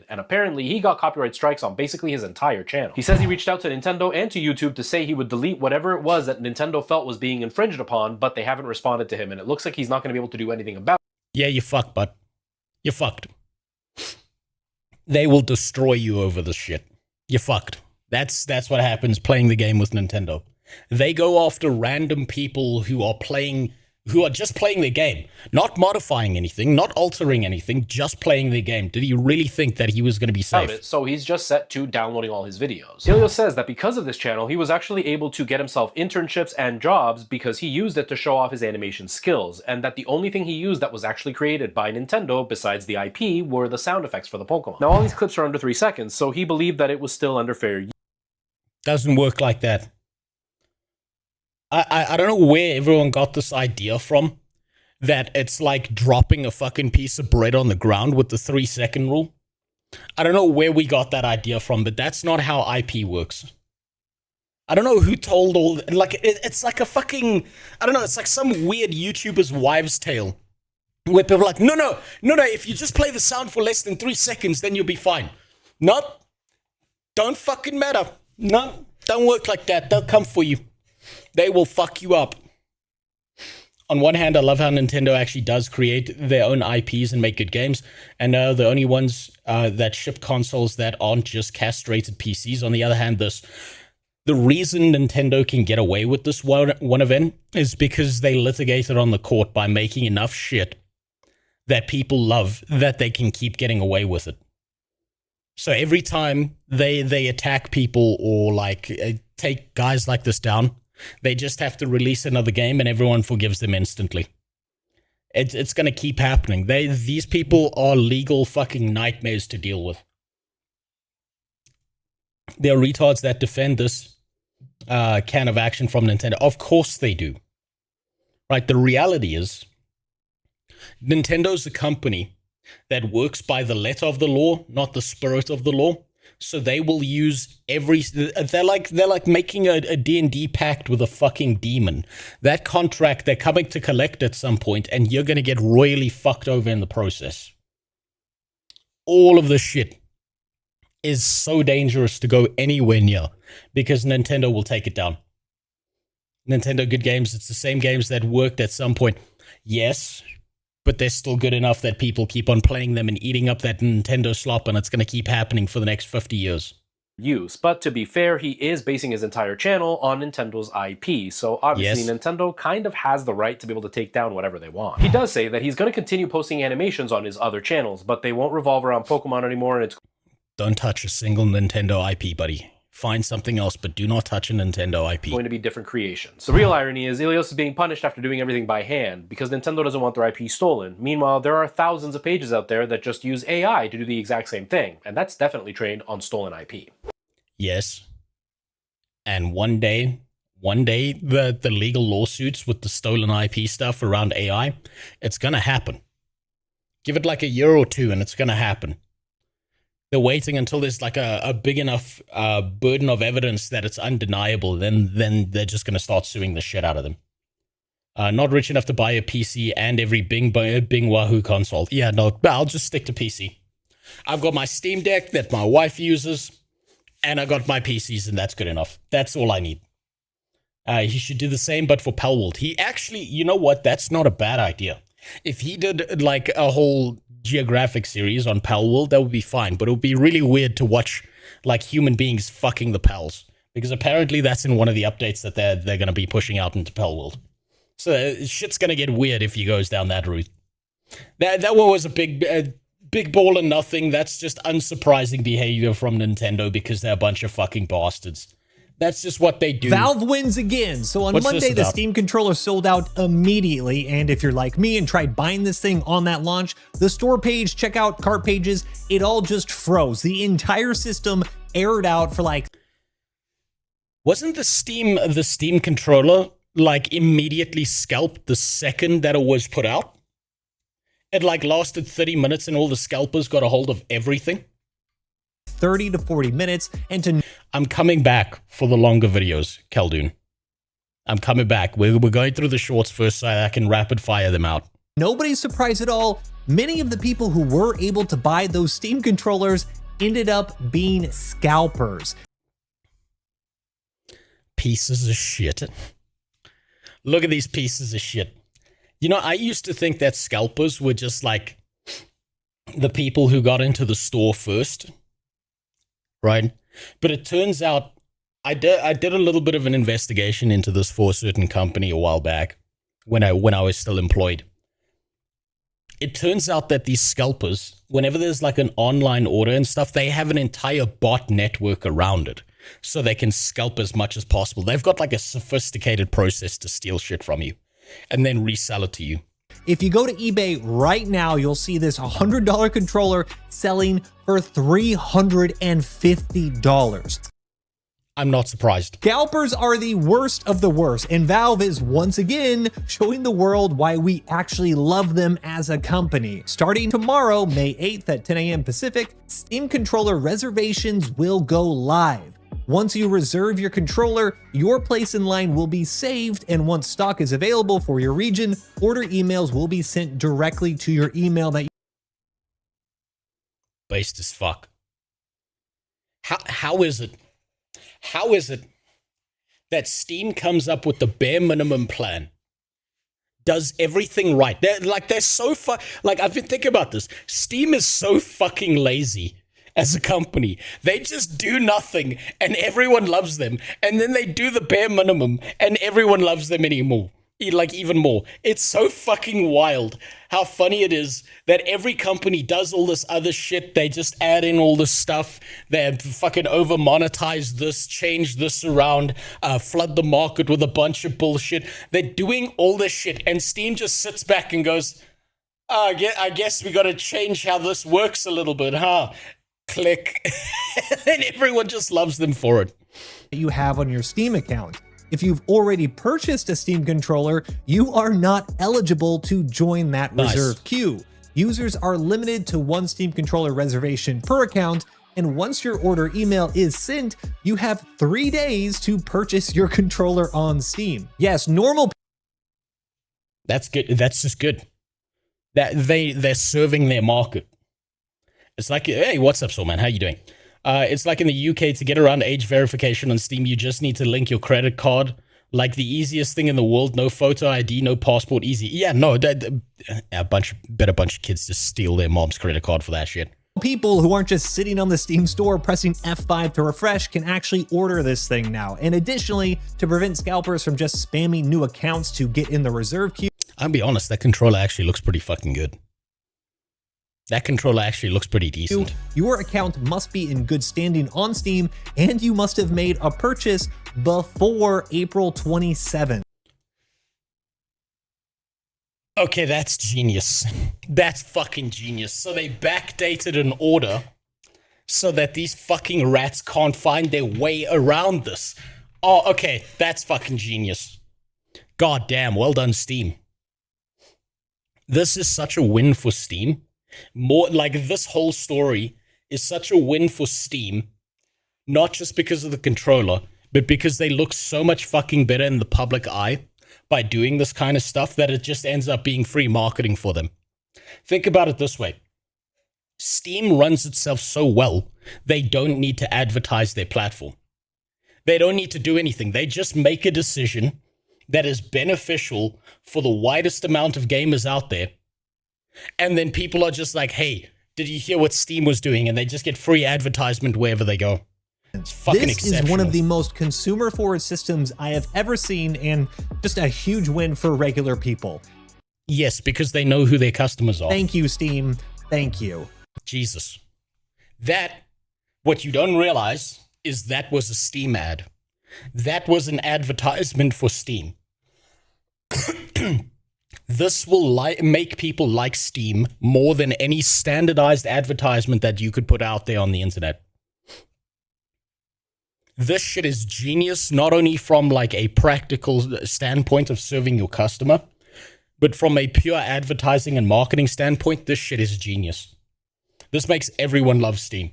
Speaker 11: And apparently he got copyright strikes on basically his entire channel. He says he reached out to Nintendo and to YouTube to say he would delete whatever it was that Nintendo felt was being infringed upon, but they haven't responded to him, and it looks like he's not going to be able to do anything about it.
Speaker 2: Yeah, you fucked, bud. You fucked. They will destroy you over this shit. You fucked. That's what happens playing the game with Nintendo. They go after random people who are just playing their game, not modifying anything, not altering anything, just playing their game. Did he really think that he was going to be safe?
Speaker 11: So he's just set to downloading all his videos. Ilios says that because of this channel, he was actually able to get himself internships and jobs because he used it to show off his animation skills, and that the only thing he used that was actually created by Nintendo, besides the IP, were the sound effects for the Pokemon. Now all these clips are under 3 seconds, so he believed that it was still under fair use.
Speaker 2: Doesn't work like that. I don't know where everyone got this idea from, that it's like dropping a fucking piece of bread on the ground with the 3-second rule. I don't know where we got that idea from, but that's not how IP works. I don't know who told it's like a fucking, I don't know, it's like some weird YouTuber's wives' tale, where people are like, no, if you just play the sound for less than 3 seconds, then you'll be fine. No, don't fucking matter. No, don't work like that. They'll come for you. They will fuck you up. On one hand, I love how Nintendo actually does create their own IPs and make good games, and the only ones that ship consoles that aren't just castrated PCs. On the other hand, the reason Nintendo can get away with this one event is because they litigated on the court by making enough shit that people love that they can keep getting away with it. So every time they attack people or like take guys like this down, they just have to release another game and everyone forgives them instantly. It's going to keep happening. These people are legal fucking nightmares to deal with. There are retards that defend this can of action from Nintendo. Of course they do. Right? The reality is, Nintendo's a company that works by the letter of the law, not the spirit of the law. So they will use they're like making a D&D pact with a fucking demon. That contract, they're coming to collect at some point, and you're going to get royally fucked over in the process. All of this shit is so dangerous to go anywhere near, because Nintendo will take it down. Nintendo good games, it's the same games that worked at some point. Yes, but they're still good enough that people keep on playing them and eating up that Nintendo slop, and it's going to keep happening for the next 50 years.
Speaker 11: Use. But to be fair, he is basing his entire channel on Nintendo's IP, so obviously Nintendo kind of has the right to be able to take down whatever they want. He does say that he's going to continue posting animations on his other channels, but they won't revolve around Pokemon anymore, and it's...
Speaker 2: Don't touch a single Nintendo IP, buddy. Find something else, but do not touch a Nintendo IP.
Speaker 11: Going to be different creations. The real irony is Ilios is being punished after doing everything by hand because Nintendo doesn't want their IP stolen. Meanwhile, there are thousands of pages out there that just use AI to do the exact same thing, and that's definitely trained on stolen IP.
Speaker 2: Yes. And one day, the legal lawsuits with the stolen IP stuff around AI, it's going to happen. Give it like a year or two and it's going to happen. They're waiting until there's like a big enough burden of evidence that it's undeniable. Then they're just going to start suing the shit out of them. Not rich enough to buy a PC and every Bing Wahoo console. Yeah, no, I'll just stick to PC. I've got my Steam Deck that my wife uses, and I got my PCs, and that's good enough. That's all I need. He should do the same, but for Palworld. He actually, you know what? That's not a bad idea. If he did like a whole geographic series on Palworld, that would be fine, but it would be really weird to watch like human beings fucking the pals, because apparently that's in one of the updates that they're going to be pushing out into Palworld. So shit's going to get weird if he goes down that route. That one was a big ball and nothing. That's just unsurprising behavior from Nintendo because they're a bunch of fucking bastards. That's just what they do.
Speaker 12: Valve wins again. So on Monday, the Steam controller sold out immediately. And if you're like me and tried buying this thing on that launch, the store page, checkout, cart pages, it all just froze. The entire system aired out for like...
Speaker 2: Wasn't the Steam controller like immediately scalped the second that it was put out? It like lasted 30 minutes and all the scalpers got a hold of everything.
Speaker 12: 30 to 40 minutes, and to...
Speaker 2: I'm coming back for the longer videos, Khaldun. I'm coming back. We're going through the shorts first so I can rapid fire them out.
Speaker 12: Nobody's surprised at all. Many of the people who were able to buy those Steam controllers ended up being scalpers.
Speaker 2: Pieces of shit. Look at these pieces of shit. You know, I used to think that scalpers were just like the people who got into the store first. Right? But it turns out I did a little bit of an investigation into this for a certain company a while back when I was still employed. It turns out that these scalpers, whenever there's like an online order and stuff, they have an entire bot network around it so they can scalp as much as possible. They've got like a sophisticated process to steal shit from you and then resell it to you.
Speaker 12: If you go to eBay right now, you'll see this $100 controller selling for $350.
Speaker 2: I'm not surprised.
Speaker 12: Scalpers are the worst of the worst, and Valve is once again showing the world why we actually love them as a company. Starting tomorrow, May 8th at 10 a.m. Pacific, Steam controller reservations will go live. Once you reserve your controller, your place in line will be saved, and once stock is available for your region, order emails will be sent directly to your email that you...
Speaker 2: Based as fuck. How is it that Steam comes up with the bare minimum plan, does everything right. They're so like, I've been thinking about this. Steam is so fucking lazy as a company. They just do nothing and everyone loves them. And then they do the bare minimum and everyone loves them anymore. Like, even more. It's so fucking wild how funny it is that every company does all this other shit. They just add in all this stuff. They fucking over monetize this, change this around, flood the market with a bunch of bullshit. They're doing all this shit, and Steam just sits back and goes, I guess we gotta change how this works a little bit, huh? Click. And everyone just loves them for it.
Speaker 12: You have on your Steam account. If you've already purchased a Steam controller, you are not eligible to join that reserve queue. Users are limited to one Steam controller reservation per account, and once your order email is sent, you have 3 days to purchase your controller on Steam. Yes, normal.
Speaker 2: That's good. That's just good. That they're serving their market. It's like, hey, what's up, soul man? How you doing? It's like in the UK, to get around age verification on Steam, you just need to link your credit card. Like the easiest thing in the world, no photo ID, no passport, easy. Yeah, no, a bunch of kids just steal their mom's credit card for that shit.
Speaker 12: People who aren't just sitting on the Steam store pressing F5 to refresh can actually order this thing now. And additionally, to prevent scalpers from just spamming new accounts to get in the reserve queue.
Speaker 2: I'll be honest, that controller actually looks pretty fucking good. That controller actually looks pretty decent.
Speaker 12: Your account must be in good standing on Steam, and you must have made a purchase before April 27th.
Speaker 2: Okay, that's genius. That's fucking genius. So they backdated an order so that these fucking rats can't find their way around this. Oh, okay, that's fucking genius. God damn, well done, Steam. This is such a win for Steam. More like, this whole story is such a win for Steam, not just because of the controller, but because they look so much fucking better in the public eye by doing this kind of stuff that it just ends up being free marketing for them. Think about it this way. Steam runs itself so well, they don't need to advertise their platform. They don't need to do anything. They just make a decision that is beneficial for the widest amount of gamers out there. And then people are just like, hey, did you hear what Steam was doing? And they just get free advertisement wherever they go. It's fucking exceptional.
Speaker 12: This is one of the most consumer-forward systems I have ever seen, and just a huge win for regular people.
Speaker 2: Yes, because they know who their customers are.
Speaker 12: Thank you, Steam. Thank you.
Speaker 2: Jesus. What you don't realize is that was a Steam ad. That was an advertisement for Steam. This will make people like Steam more than any standardized advertisement that you could put out there on the internet. This shit is genius, not only from like a practical standpoint of serving your customer, but from a pure advertising and marketing standpoint, this shit is genius. This makes everyone love Steam.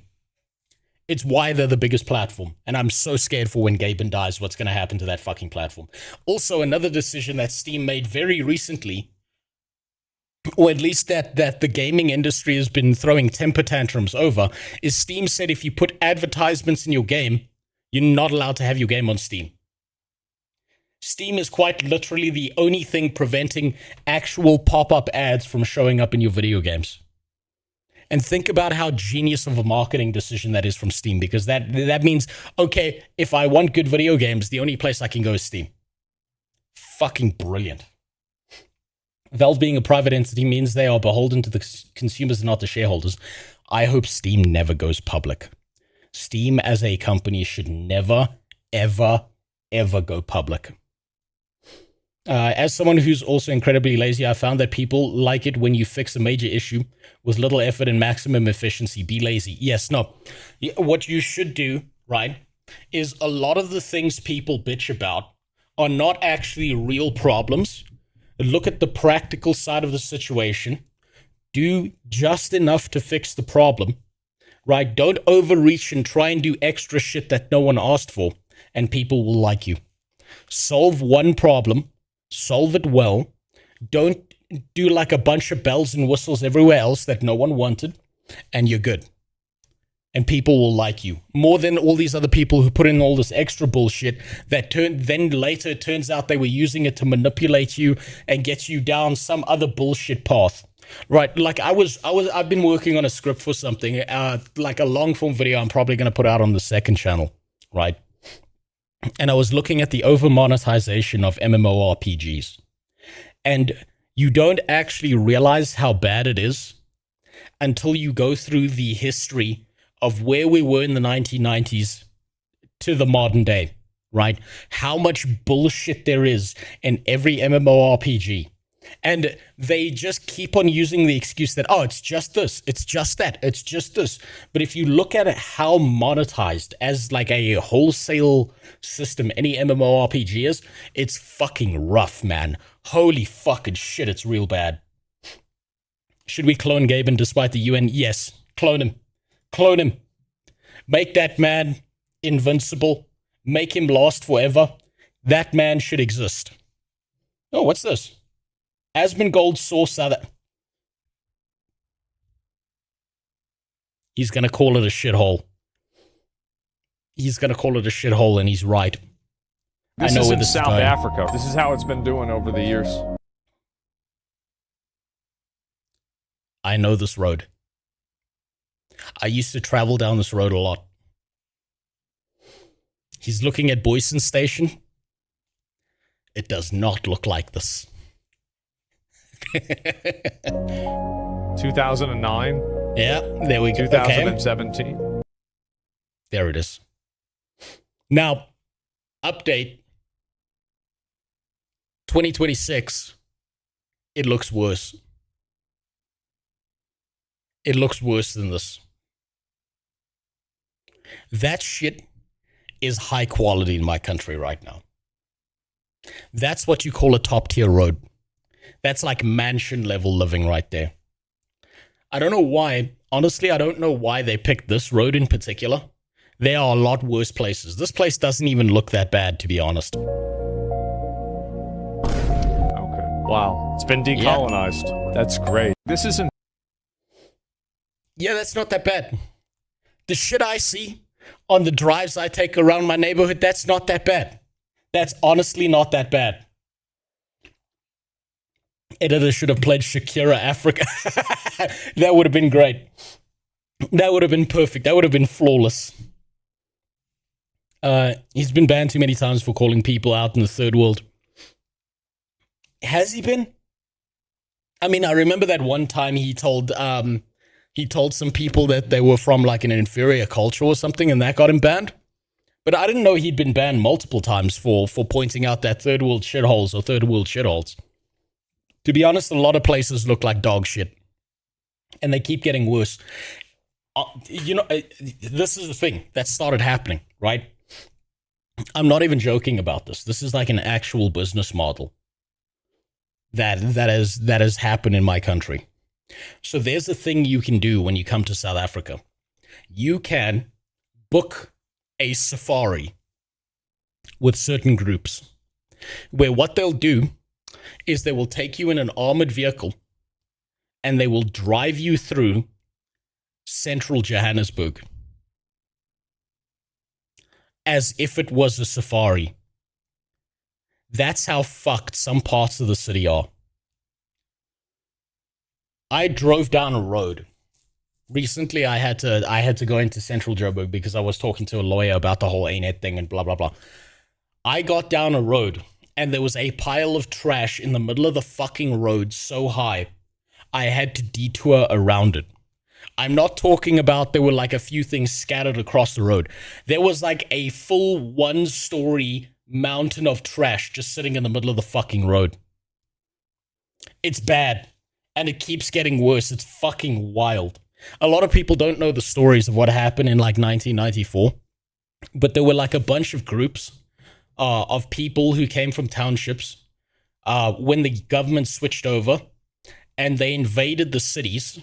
Speaker 2: It's why they're the biggest platform. And I'm so scared for when Gaben dies, what's going to happen to that fucking platform. Also, another decision that Steam made very recently, or at least that the gaming industry has been throwing temper tantrums over, is Steam said if you put advertisements in your game, you're not allowed to have your game on Steam. Steam is quite literally the only thing preventing actual pop-up ads from showing up in your video games. And think about how genius of a marketing decision that is from Steam, because that means, okay, if I want good video games, the only place I can go is Steam. Fucking brilliant. Valve being a private entity means they are beholden to the consumers and not the shareholders. I hope Steam never goes public. Steam as a company should never, ever, ever go public. As someone who's also incredibly lazy, I found that people like it when you fix a major issue with little effort and maximum efficiency. Be lazy. Yes, no. What you should do, right, is a lot of the things people bitch about are not actually real problems. Look at the practical side of the situation. Do just enough to fix the problem, right? Don't overreach and try and do extra shit that no one asked for, and people will like you. Solve one problem. Solve it well. Don't do like a bunch of bells and whistles everywhere else that no one wanted, and you're good. and people will like you more than all these other people who put in all this extra bullshit that then later it turns out they were using it to manipulate you and get you down some other bullshit path. Right, like I've been working on a script for something, like a long form video I'm probably going to put out on the second channel, right? And I was looking at the over monetization of MMORPGs, and you don't actually realize how bad it is until you go through the history of where we were in the 1990s to the modern day, right? How much bullshit there is in every MMORPG. And they just keep on using the excuse that, oh, it's just this, it's just that, it's just this. But if you look at it, how monetized as like a wholesale system any MMORPG is, it's fucking rough, man. Holy fucking shit, it's real bad. Should we clone Gaben despite the UN? Yes, clone him. Clone him. Make that man invincible. Make him last forever. That man should exist. Oh, what's this? Asmongold source other. He's going to call it a shithole. He's going to call it a shithole, and he's right.
Speaker 3: This
Speaker 2: I know
Speaker 3: is
Speaker 2: where
Speaker 3: in
Speaker 2: this
Speaker 3: South
Speaker 2: is going.
Speaker 3: Africa. This is how it's been doing over the years.
Speaker 2: I know this road. I used to travel down this road a lot. He's looking at Boyson Station. It does not look like this.
Speaker 3: 2009.
Speaker 2: Yeah, there we go.
Speaker 3: 2017.
Speaker 2: Okay. There it is. Now, update 2026. It looks worse. It looks worse than this. That shit is high quality in my country right now. That's what you call a top tier road. That's like mansion level living right there. I don't know why. Honestly, I don't know why they picked this road in particular. There are a lot worse places. This place doesn't even look that bad, to be honest.
Speaker 3: Okay. Wow. It's been decolonized. Yeah. That's great. This isn't.
Speaker 2: Yeah, that's not that bad. The shit I see on the drives I take around my neighborhood, that's not that bad. That's honestly not that bad. Editor should have played Shakira Africa. That would have been great. That would have been perfect. That would have been flawless. He's been banned too many times for calling people out in the third world. Has he been? I mean, I remember that one time he told some people that they were from like an inferior culture or something, and that got him banned. But I didn't know he'd been banned multiple times for pointing out that third world shitholes or third world shitholes. To be honest, a lot of places look like dog shit. And they keep getting worse. This is the thing that started happening, right? I'm not even joking about this. This is like an actual business model that has happened in my country. So there's a thing you can do when you come to South Africa. You can book a safari with certain groups where what they'll do is they will take you in an armored vehicle and they will drive you through central Johannesburg as if it was a safari. That's how fucked some parts of the city are. I drove down a road. Recently, I had to go into central Joburg because I was talking to a lawyer about the whole ANET thing and blah, blah, blah. I got down a road and there was a pile of trash in the middle of the fucking road so high, I had to detour around it. I'm not talking about there were like a few things scattered across the road. There was like a full 1-story mountain of trash just sitting in the middle of the fucking road. It's bad. And it keeps getting worse. It's fucking wild. A lot of people don't know the stories of what happened in like 1994. But there were like a bunch of groups of people who came from townships when the government switched over, and they invaded the cities,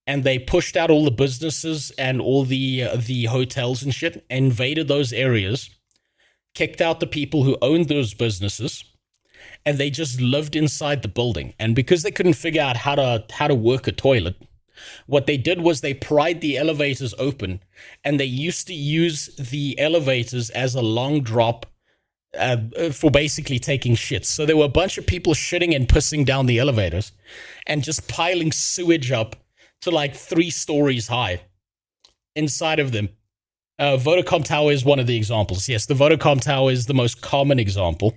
Speaker 2: and they pushed out all the businesses and all the hotels and shit, invaded those areas, kicked out the people who owned those businesses, and they just lived inside the building. And because they couldn't figure out how to work a toilet, What they did was they pried the elevators open, and they used to use the elevators as a long drop for basically taking shits. So there were a bunch of people shitting and pissing down the elevators and just piling sewage up to like 3 stories high inside of them. Vodacom Tower is one of the examples. Yes, the Vodacom Tower is the most common example.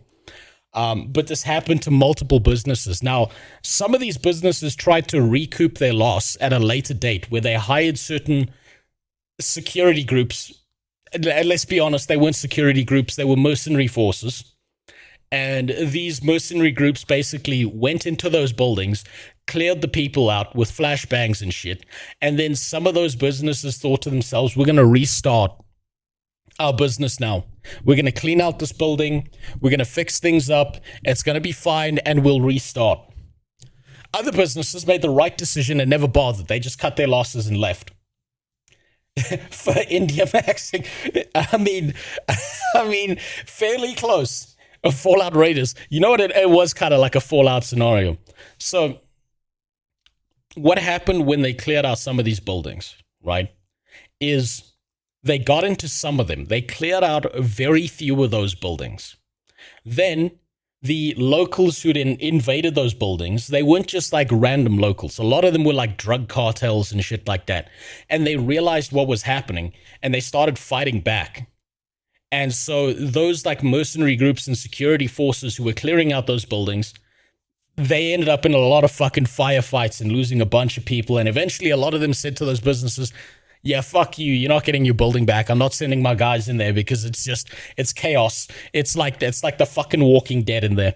Speaker 2: But this happened to multiple businesses. Now, some of these businesses tried to recoup their loss at a later date where they hired certain security groups. Let's be honest, they weren't security groups, they were mercenary forces. And these mercenary groups basically went into those buildings, cleared the people out with flashbangs and shit. And then some of those businesses thought to themselves, we're going to restart our business now. We're going to clean out this building. We're going to fix things up. It's going to be fine, and we'll restart. Other businesses made the right decision and never bothered. They just cut their losses and left. For India maxing, I mean, fairly close. Fallout Raiders. You know what? It was kind of like a Fallout scenario. So, what happened when they cleared out some of these buildings, right, is they got into some of them. They cleared out very few of those buildings. Then, the locals who'd invaded those buildings, they weren't just like random locals. A lot of them were like drug cartels and shit like that. And they realized what was happening, and they started fighting back. And so those like mercenary groups and security forces who were clearing out those buildings, they ended up in a lot of fucking firefights and losing a bunch of people. And eventually a lot of them said to those businesses, yeah, fuck you. You're not getting your building back. I'm not sending my guys in there because it's chaos. It's like the fucking Walking Dead in there.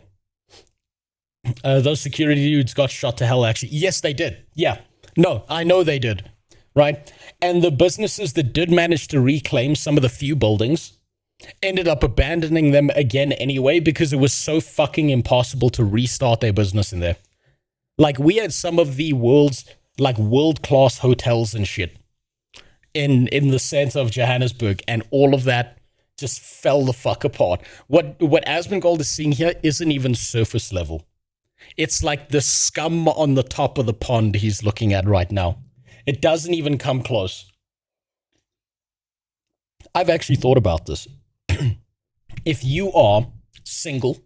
Speaker 2: Those security dudes got shot to hell, actually. Yes, they did. Yeah. No, I know they did. Right? And the businesses that did manage to reclaim some of the few buildings ended up abandoning them again anyway because it was so fucking impossible to restart their business in there. Like, we had some of the world's, like, world-class hotels and shit in the center of Johannesburg, and all of that just fell the fuck apart. What Asmongold is seeing here isn't even surface level. It's like the scum on the top of the pond he's looking at right now. It doesn't even come close. I've actually thought about this. If you are single,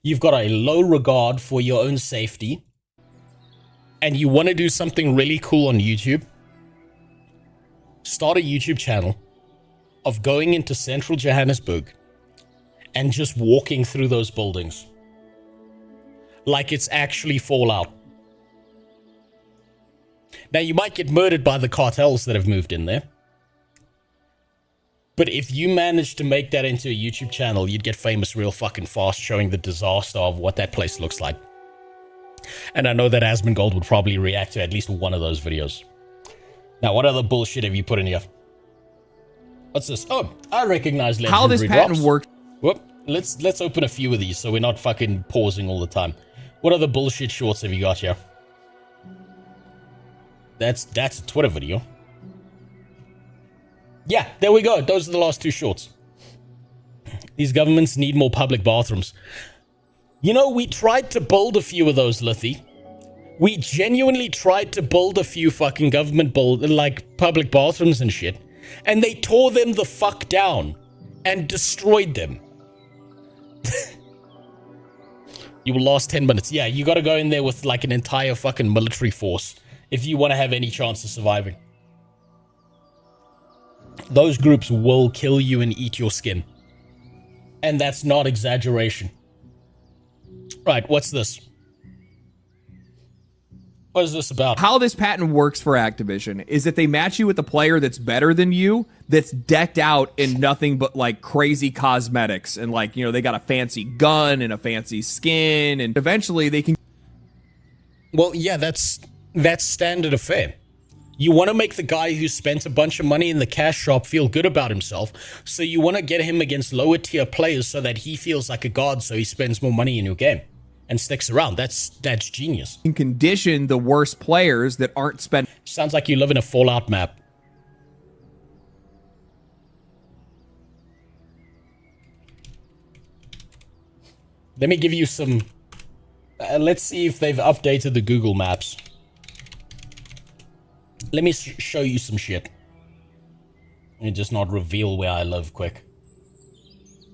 Speaker 2: you've got a low regard for your own safety, and you want to do something really cool on YouTube, start a YouTube channel of going into central Johannesburg and just walking through those buildings like it's actually Fallout. Now, you might get murdered by the cartels that have moved in there. But if you manage to make that into a YouTube channel, you'd get famous real fucking fast, showing the disaster of what that place looks like. And I know that Asmongold would probably react to at least one of those videos. Now, what other bullshit have you put in here? What's this? Oh, I recognize legendary
Speaker 13: how this patent
Speaker 2: drops.
Speaker 13: works.
Speaker 2: Whoop. Let's open a few of these so we're not fucking pausing all the time. What other bullshit shorts have you got here? That's a Twitter video. Yeah, there we go. Those are the last 2 shorts. These governments need more public bathrooms. You know, we tried to build a few of those, Lithy. We genuinely tried to build a few fucking government public bathrooms and shit. And they tore them the fuck down and destroyed them. You will last 10 minutes. Yeah, you gotta go in there with like an entire fucking military force if you want to have any chance of surviving. Those groups will kill you and eat your skin. And that's not exaggeration. Right, what's this? What is this about?
Speaker 13: How this patent works for Activision is that they match you with a player that's better than you, that's decked out in nothing but like crazy cosmetics, and like, you know, they got a fancy gun and a fancy skin, and eventually they can...
Speaker 2: Well, yeah, that's standard affair. You want to make the guy who spent a bunch of money in the cash shop feel good about himself, so you want to get him against lower tier players so that he feels like a god, so he spends more money in your game and sticks around. That's genius.
Speaker 13: Can condition the worst players that aren't spent...
Speaker 2: Sounds like you live in a Fallout map. Let me give you some... let's see if they've updated the Google Maps. Let me show you some shit. Let me just not reveal where I live quick.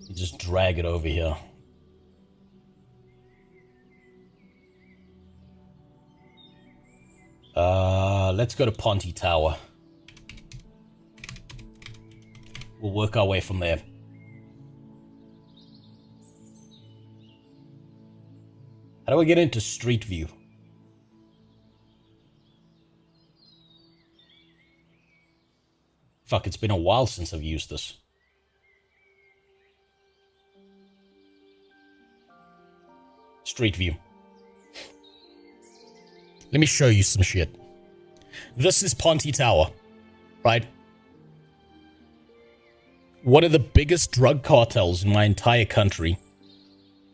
Speaker 2: You just drag it over here. Let's go to Ponte Tower. We'll work our way from there. How do I get into Street View? Fuck, it's been a while since I've used this. Street View. Let me show you some shit. This is Ponte Tower, right? One of the biggest drug cartels in my entire country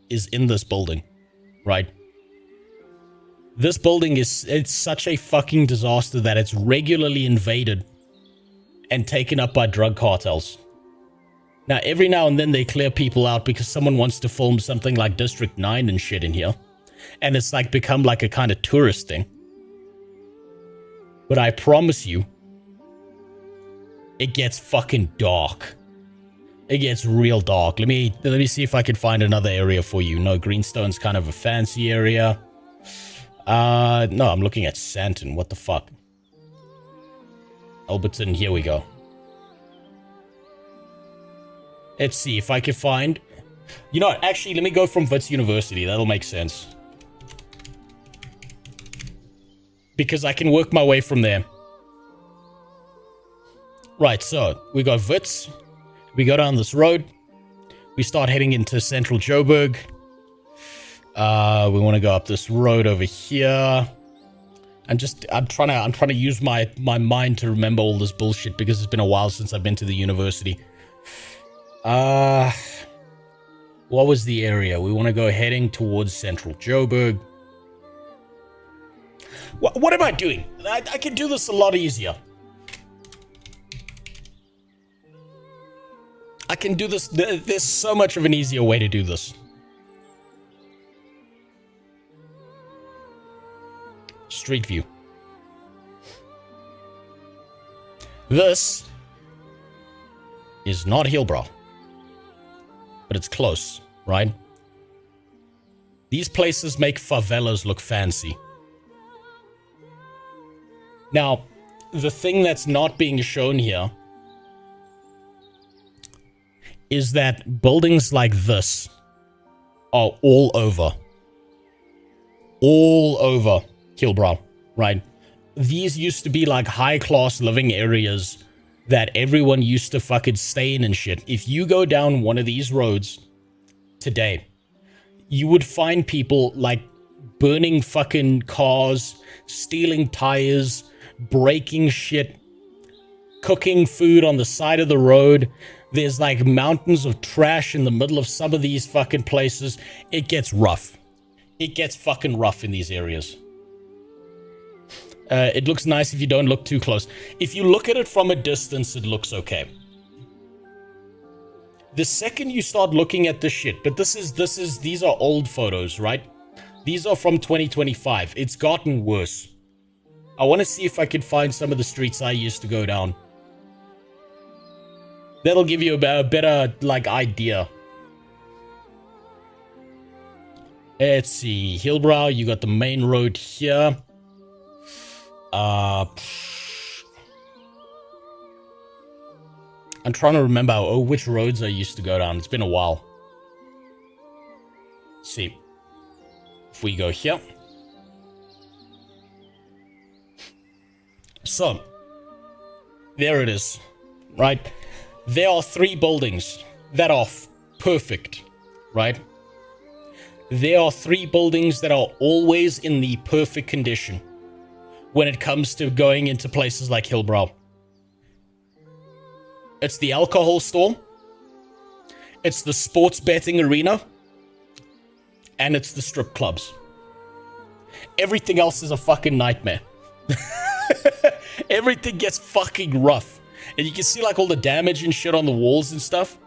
Speaker 2: is in this building, right? This building it's such a fucking disaster that it's regularly invaded and taken up by drug cartels. Now, every now and then they clear people out because someone wants to film something like District 9 and shit in here. And it's like become like a kind of tourist thing. But I promise you, it gets fucking dark. It gets real dark. Let me see if I can find another area for you. No, Greenstone's kind of a fancy area. No, I'm looking at Santon. What the fuck? Alberton, here we go. Let's see if I can find... You know what? Actually, let me go from Wits University. That'll make sense. Because I can work my way from there. Right, so we got Wits. We go down this road. We start heading into central Joburg. We want to go up this road over here. I'm trying to use my mind to remember all this bullshit because it's been a while since I've been to the university. What was the area? We want to go heading towards central Joburg. What am I doing? I can do this a lot easier. I can do this. There's so much of an easier way to do this. Street View. This is not Hillbrow, but it's close, right? These places make favelas look fancy. Now, the thing that's not being shown here is that buildings like this are all over Hillbrow, right? These used to be like high-class living areas that everyone used to fucking stay in and shit. If you go down one of these roads today, you would find people like burning fucking cars, stealing tires, breaking shit, cooking food on the side of the road. There's like mountains of trash in the middle of some of these fucking places. It gets rough. It gets fucking rough in these areas. It looks nice if you don't look too close. If you look at it from a distance, it looks okay. The second you start looking at this shit, but these are old photos, right? These are from 2025. It's gotten worse. I want to see if I can find some of the streets I used to go down. That'll give you a better, like, idea. Let's see. Hillbrow, you got the main road here. I'm trying to remember which roads I used to go down. It's been a while. Let's see. If we go here. So, there it is, right? There are 3 buildings that are perfect, right? There are 3 buildings that are always in the perfect condition when it comes to going into places like Hillbrow. It's the alcohol store, it's the sports betting arena, and it's the strip clubs. Everything else is a fucking nightmare. Everything gets fucking rough. And you can see like all the damage and shit on the walls and stuff.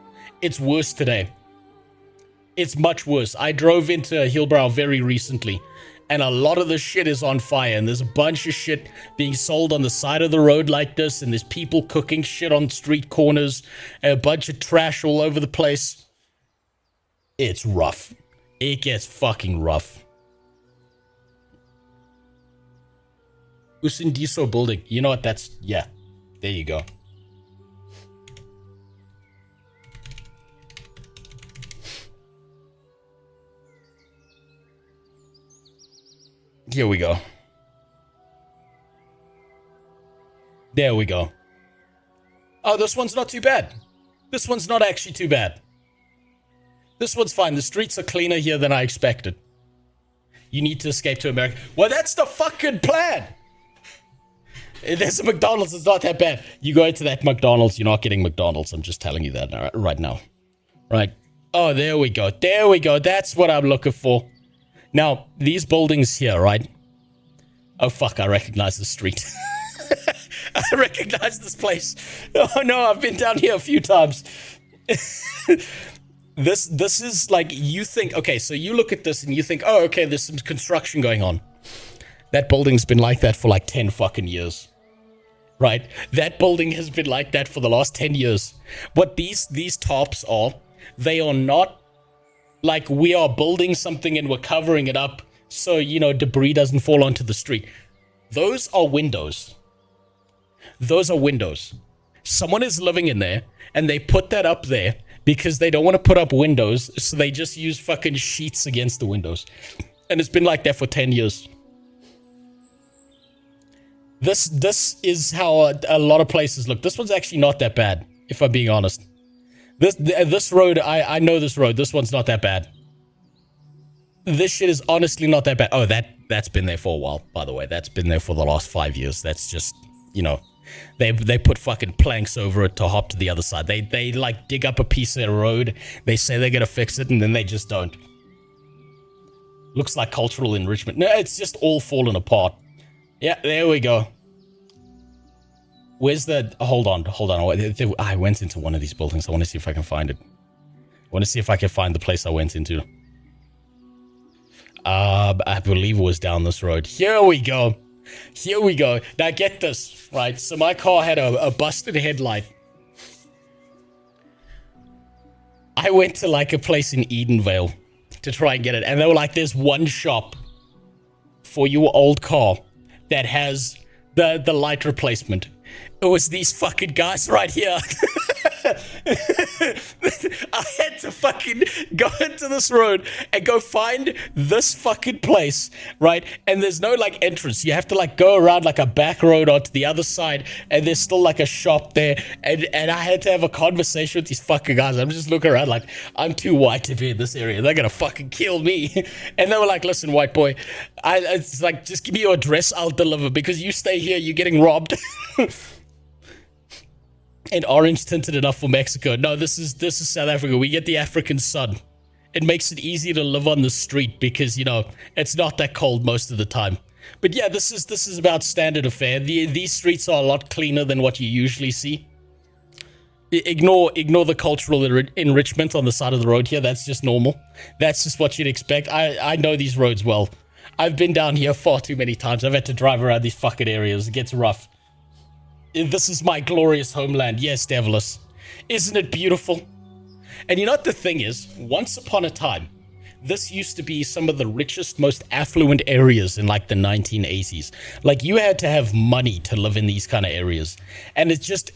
Speaker 2: It's worse today. It's much worse. I drove into Hillbrow very recently. And a lot of the shit is on fire. And there's a bunch of shit being sold on the side of the road like this. And there's people cooking shit on street corners. And a bunch of trash all over the place. It's rough. It gets fucking rough. Usindiso building. You know what? That's... Yeah. There you go. Here we go. There we go. Oh, this one's not too bad. This one's not actually too bad. This one's fine. The streets are cleaner here than I expected. You need to escape to America. Well, that's the fucking plan. There's a McDonald's. It's not that bad. You go into that McDonald's. You're not getting McDonald's. I'm just telling you that right now. Right. Oh, there we go. There we go. That's what I'm looking for. Now, these buildings here, right? Oh, fuck, I recognize the street. I recognize this place. Oh, no, I've been down here a few times. This is like, you think, okay, so you look at this and you think, oh, okay, there's some construction going on. That building's been like that for like 10 fucking years. Right? That building has been like that for the last 10 years. What these tops are, they are not like we are building something and we're covering it up so, you know, debris doesn't fall onto the street. Those are windows. Those are windows. Someone is living in there and they put that up there because they don't want to put up windows, so they just use fucking sheets against the windows. And it's been like that for 10 years. This is how a lot of places look. This one's actually not that bad, if I'm being honest. This road, I know this road. This one's not that bad. This shit is honestly not that bad. Oh, that's been there for a while, by the way. That's been there for the last 5 years. That's just, you know, they put fucking planks over it to hop to the other side. They like dig up a piece of the road. They say they're gonna fix it, and then they just don't. Looks like cultural enrichment. No, it's just all fallen apart. Yeah, there we go. Where's the... Hold on. I went into one of these buildings. I want to see if I can find it. I want to see if I can find the place I went into. I believe it was down this road. Here we go. Here we go. Now get this, right? So my car had a busted headlight. I went to like a place in Edenvale to try and get it. And they were like, there's one shop for your old car that has the light replacement. It was these fucking guys right here. I had to fucking go into this road and go find this fucking place, right? And there's no like entrance. You have to like go around like a back road onto the other side, and there's still like a shop there. And I had to have a conversation with these fucking guys. I'm just looking around like, I'm too white to be in this area. They're gonna fucking kill me. And they were like, listen, white boy, it's like, just give me your address, I'll deliver, because you stay here, you're getting robbed. And orange tinted enough for Mexico. No, this is South Africa. We get the African sun. It makes it easy to live on the street because, you know, it's not that cold most of the time. But yeah, this is about standard affair. These streets are a lot cleaner than what you usually see. Ignore the cultural enrichment on the side of the road here. That's just normal. That's just what you'd expect. I know these roads well. I've been down here far too many times. I've had to drive around these fucking areas. It gets rough. This is my glorious homeland. Yes, Devilus. Isn't it beautiful? And you know what the thing is? Once upon a time, this used to be some of the richest, most affluent areas in like the 1980s. Like, you had to have money to live in these kind of areas. And it's just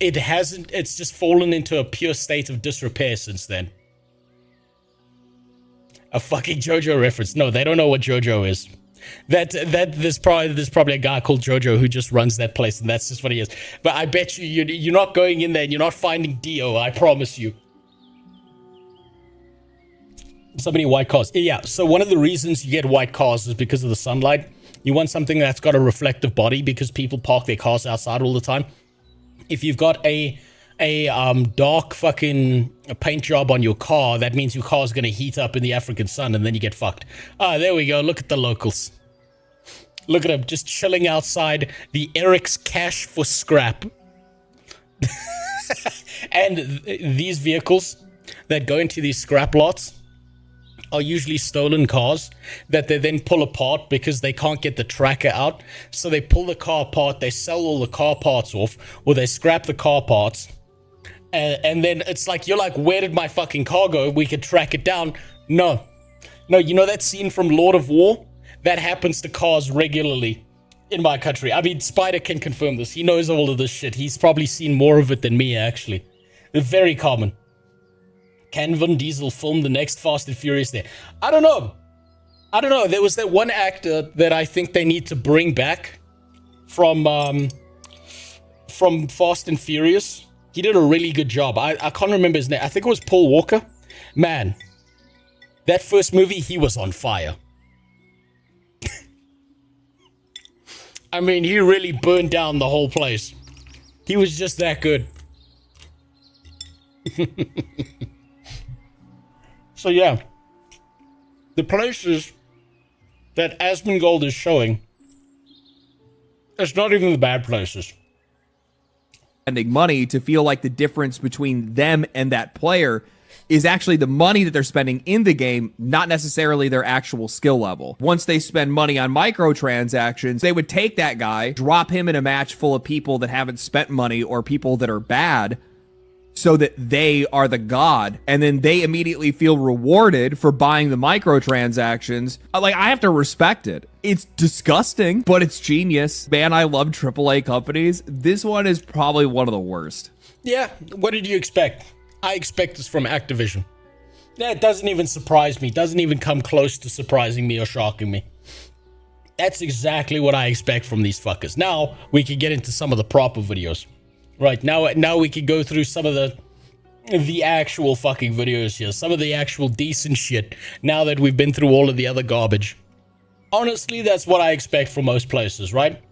Speaker 2: fallen into a pure state of disrepair since then. A fucking JoJo reference. No, they don't know what JoJo is. There's probably a guy called JoJo who just runs that place, and that's just what he is. But I bet you're not going in there and you're not finding Dio, I promise you. So many white cars. Yeah, so one of the reasons you get white cars is because of the sunlight. You want something that's got a reflective body because people park their cars outside all the time. If you've got a dark fucking paint job on your car, that means your car's going to heat up in the African sun, and then you get fucked. Ah, there we go. Look at the locals. Look at them just chilling outside the Eric's cash for scrap. And these vehicles that go into these scrap lots are usually stolen cars that they then pull apart because they can't get the tracker out. So they pull the car apart, they sell all the car parts off, or they scrap the car parts. And then it's like, you're like, where did my fucking car go? We could track it down. No, you know that scene from Lord of War? That happens to cars regularly in my country. I mean, Spider can confirm this. He knows all of this shit. He's probably seen more of it than me, actually. It's very common. Can Vin Diesel film the next Fast and Furious there? I don't know. There was that one actor that I think they need to bring back from Fast and Furious. He did a really good job. I can't remember his name. I think it was Paul Walker. Man, that first movie, he was on fire. I mean, he really burned down the whole place. He was just that good. So yeah, the places that Asmongold is showing, it's not even the bad places.
Speaker 13: Spending money to feel like the difference between them and that player is actually the money that they're spending in the game, not necessarily their actual skill level. Once they spend money on microtransactions, they would take that guy, drop him in a match full of people that haven't spent money or people that are bad, so that they are the god, and then they immediately feel rewarded for buying the microtransactions. Like, I have to respect it. It's disgusting, but it's genius. Man, I love AAA companies. This one is probably one of the worst.
Speaker 2: Yeah, what did you expect? I expect this from Activision. Yeah, it doesn't even surprise me. Doesn't even come close to surprising me or shocking me. That's exactly what I expect from these fuckers. Now, we can get into some of the proper videos. Right, now we can go through some of the actual fucking videos here. Some of the actual decent shit, now that we've been through all of the other garbage. Honestly, that's what I expect from most places, right?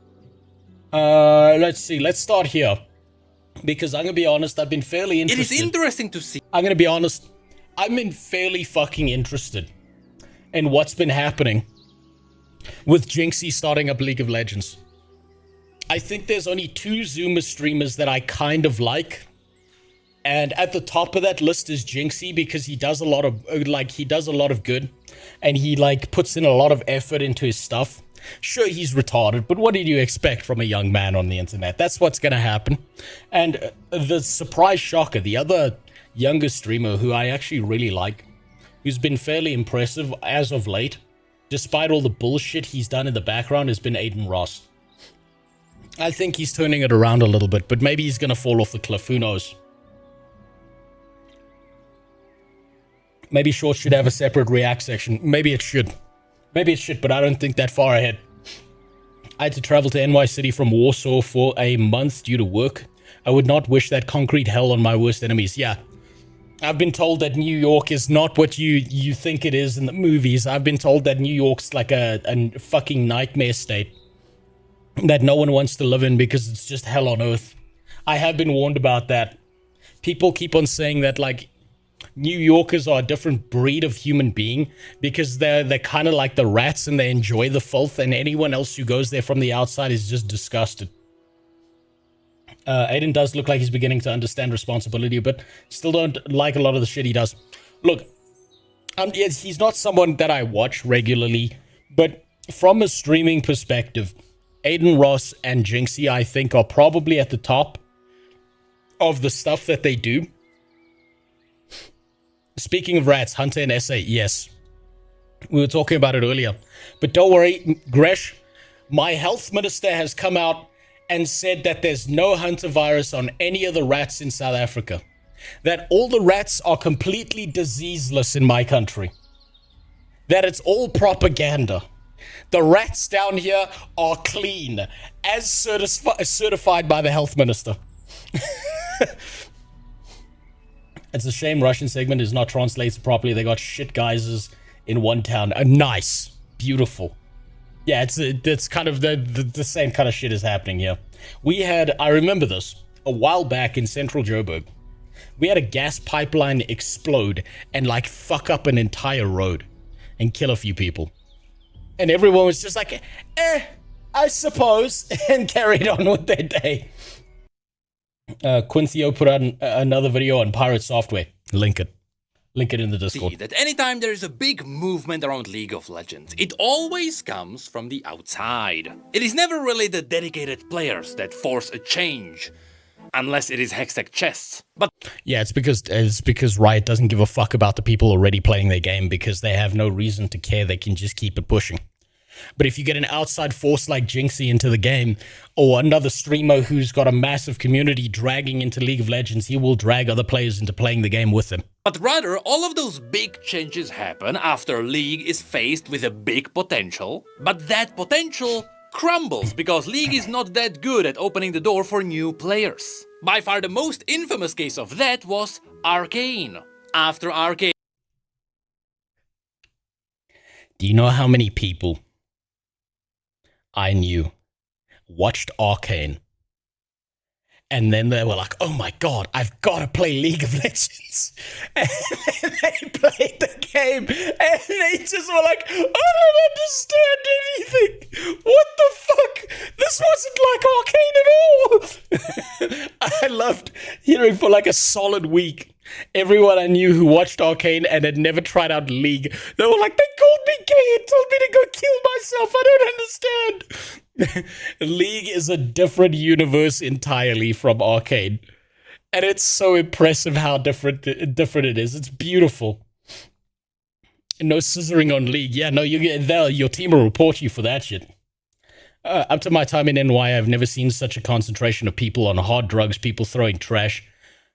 Speaker 2: Let's see. Let's start here. Because I'm gonna be honest, I've been fairly interested.
Speaker 14: It is interesting to see.
Speaker 2: I'm gonna be honest. I've been fairly fucking interested in what's been happening with Jinxie starting up League of Legends. I think there's only 2 Zoomer streamers that I kind of like. And at the top of that list is Jinxie, because he does a lot of good, and he like puts in a lot of effort into his stuff. Sure, he's retarded, but what did you expect from a young man on the internet? That's what's gonna happen. And the surprise shocker, the other younger streamer who I actually really like, who's been fairly impressive as of late, despite all the bullshit he's done in the background, has been Aiden Ross. I think he's turning it around a little bit, but maybe he's gonna fall off the cliff, who knows? Maybe Shorts should have a separate React section. Maybe it should, but I don't think that far ahead. I had to travel to NY City from Warsaw for a month due to work. I would not wish that concrete hell on my worst enemies. Yeah, I've been told that New York is not what you think it is in the movies. I've been told that New York's like a fucking nightmare state that no one wants to live in because it's just hell on earth. I have been warned about that. People keep on saying that like New Yorkers are a different breed of human being because they're kind of like the rats and they enjoy the filth, and anyone else who goes there from the outside is just disgusted. Aiden does look like he's beginning to understand responsibility, but still don't like a lot of the shit he does. Look, yes, he's not someone that I watch regularly, but from a streaming perspective, Aiden Ross and Jinxie, I think, are probably at the top of the stuff that they do. Speaking of rats, Hunter and SA, yes. We were talking about it earlier. But don't worry, Gresh, my health minister has come out and said that there's no Hunter virus on any of the rats in South Africa. That all the rats are completely diseaseless in my country. That it's all propaganda. The rats down here are clean, as certified by the health minister. It's a shame Russian segment is not translated properly. They got shit geysers in one town. Nice. Beautiful. Yeah, it's kind of the same kind of shit is happening here. We had, I remember this, a while back in central Joburg. We had a gas pipeline explode and like fuck up an entire road and kill a few people. And everyone was just like, I suppose, and carried on with their day. Quincio put out another video on pirate software. Link it. Link it in the Discord.
Speaker 14: See that anytime there is a big movement around League of Legends, it always comes from the outside. It is never really the dedicated players that force a change, unless it is Hextech chests. But
Speaker 2: yeah, it's because Riot doesn't give a fuck about the people already playing their game because they have no reason to care. They can just keep it pushing. But if you get an outside force like Jinxie into the game, or another streamer who's got a massive community dragging into League of Legends, he will drag other players into playing the game with him.
Speaker 14: But rather, all of those big changes happen after League is faced with a big potential, but that potential crumbles because League is not that good at opening the door for new players. By far the most infamous case of that was Arcane. After Arcane...
Speaker 2: Do you know how many people I knew watched Arcane and then they were like, oh my god, I've got to play League of Legends, and then they played the game and they just were like, I don't understand anything, what the fuck, this wasn't like Arcane at all. I loved hearing for like a solid week everyone I knew who watched Arcane and had never tried out League, they were like, they called me gay and told me to go kill myself, I don't understand. League is a different universe entirely from Arcane, and it's so impressive how different it is. It's beautiful. No scissoring on League. Yeah, no, you get there. Your team will report you for that shit. Up to my time in NY, I've never seen such a concentration of people on hard drugs, people throwing trash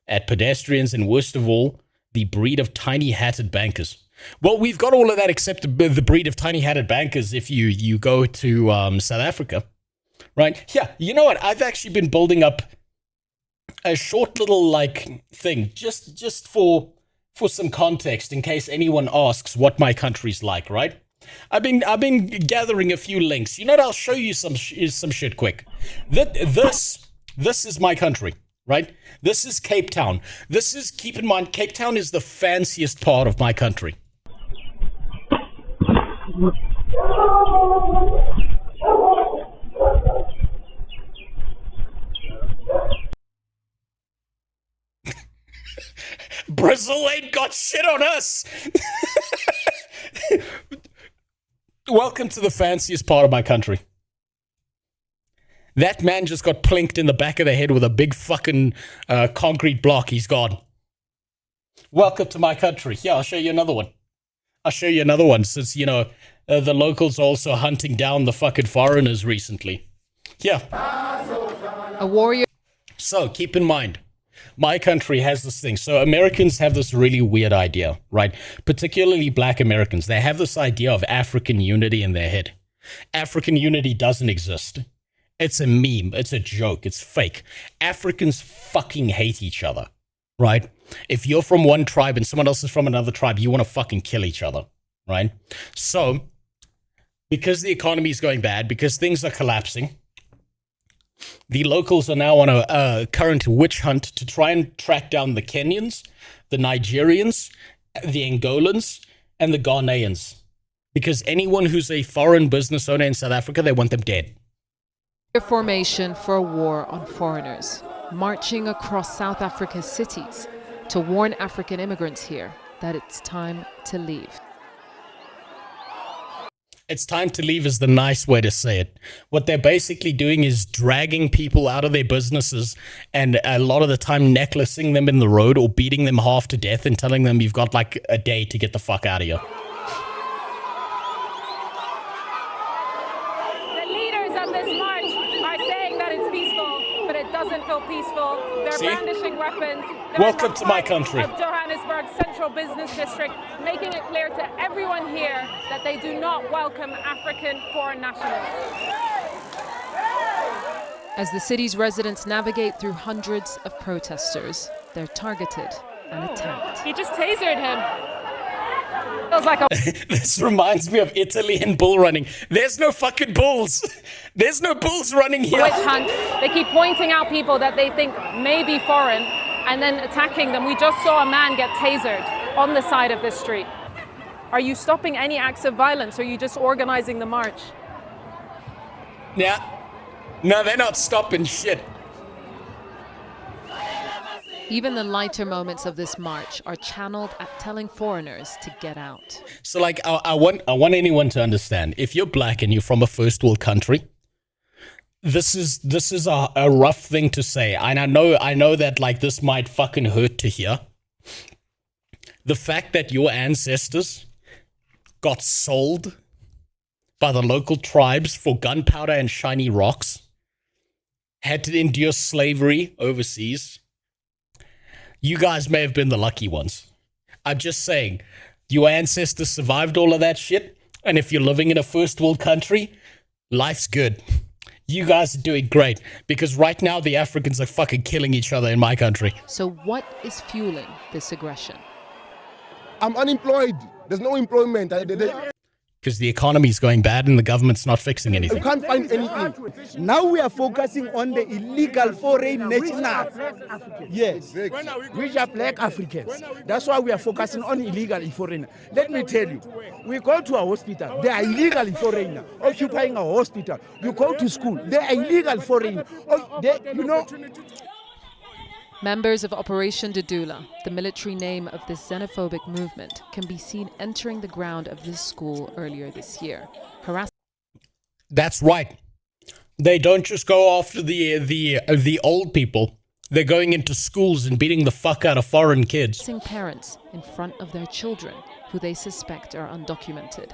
Speaker 2: at pedestrians, and worst of all, the breed of tiny hatted bankers. Well, we've got all of that except the breed of tiny-hatted bankers if you go to South Africa, right? Yeah, you know what? I've actually been building up a short little, like, thing just for some context in case anyone asks what my country's like, right? I've been gathering a few links. You know what? I'll show you some shit quick. This is my country, right? This is Cape Town. Keep in mind, Cape Town is the fanciest part of my country. Brazil ain't got shit on us. Welcome to the fanciest part of my country. That man just got plinked in the back of the head with a big fucking concrete block. He's gone. Welcome to my country. Yeah, I'll show you another one. Since, you know, the locals are also hunting down the fucking foreigners recently. Yeah.
Speaker 15: A warrior.
Speaker 2: So, keep in mind, my country has this thing. So, Americans have this really weird idea, right? Particularly black Americans. They have this idea of African unity in their head. African unity doesn't exist. It's a meme. It's a joke. It's fake. Africans fucking hate each other, right? If you're from one tribe and someone else is from another tribe, you want to fucking kill each other, right? So, because the economy is going bad, because things are collapsing, the locals are now on a current witch hunt to try and track down the Kenyans, the Nigerians, the Angolans, and the Ghanaians. Because anyone who's a foreign business owner in South Africa, they want them dead.
Speaker 15: Formation for a war on foreigners, marching across South Africa's cities to warn African immigrants here that it's time to leave.
Speaker 2: It's time to leave is the nice way to say it. What they're basically doing is dragging people out of their businesses and a lot of the time necklacing them in the road or beating them half to death and telling them you've got like a day to get the fuck out of here.
Speaker 16: The leaders of this march are saying that it's peaceful, but it doesn't feel peaceful. They're brandishing weapons.
Speaker 2: Welcome to my country.
Speaker 16: Of Johannesburg's central business district, making it clear to everyone here that they do not welcome African foreign nationals.
Speaker 15: As the city's residents navigate through hundreds of protesters, they're targeted and attacked.
Speaker 16: He just tasered him. Feels like a
Speaker 2: This reminds me of Italy and bull running. There's no fucking bulls. There's no bulls running here.
Speaker 16: witch hunt. They keep pointing out people that they think may be foreign and then attacking them. We just saw a man get tasered on the side of this street. Are you stopping any acts of violence? Or are you just organizing the march?
Speaker 2: Yeah. No, they're not stopping shit.
Speaker 15: Even the lighter moments of this march are channeled at telling foreigners to get out.
Speaker 2: So, like, I want anyone to understand, if you're black and you're from a first world country, this is a rough thing to say. And I know that, like, this might fucking hurt to hear. The fact that your ancestors got sold by the local tribes for gunpowder and shiny rocks, had to endure slavery overseas. You guys may have been the lucky ones. I'm just saying, your ancestors survived all of that shit, and if you're living in a first world country, life's good. You guys are doing great, because right now the Africans are fucking killing each other in my country.
Speaker 15: So what is fueling this aggression?
Speaker 17: I'm unemployed. There's no employment.
Speaker 2: Because the economy is going bad and the government's not fixing anything.
Speaker 17: You can't find anything. Now we are focusing on the illegal foreign nationals. Yes, which are black Africans. That's why we are focusing on illegal foreign. Let me tell you, we go to a hospital, they are illegal foreigner occupying a hospital. You go to school, they are illegal foreigner.
Speaker 15: Members of Operation Dedula, the military name of this xenophobic movement, can be seen entering the ground of this school earlier this year.
Speaker 2: That's right. They don't just go after the old people. They're going into schools and beating the fuck out of foreign kids.
Speaker 15: Parents in front of their children, who they suspect are undocumented.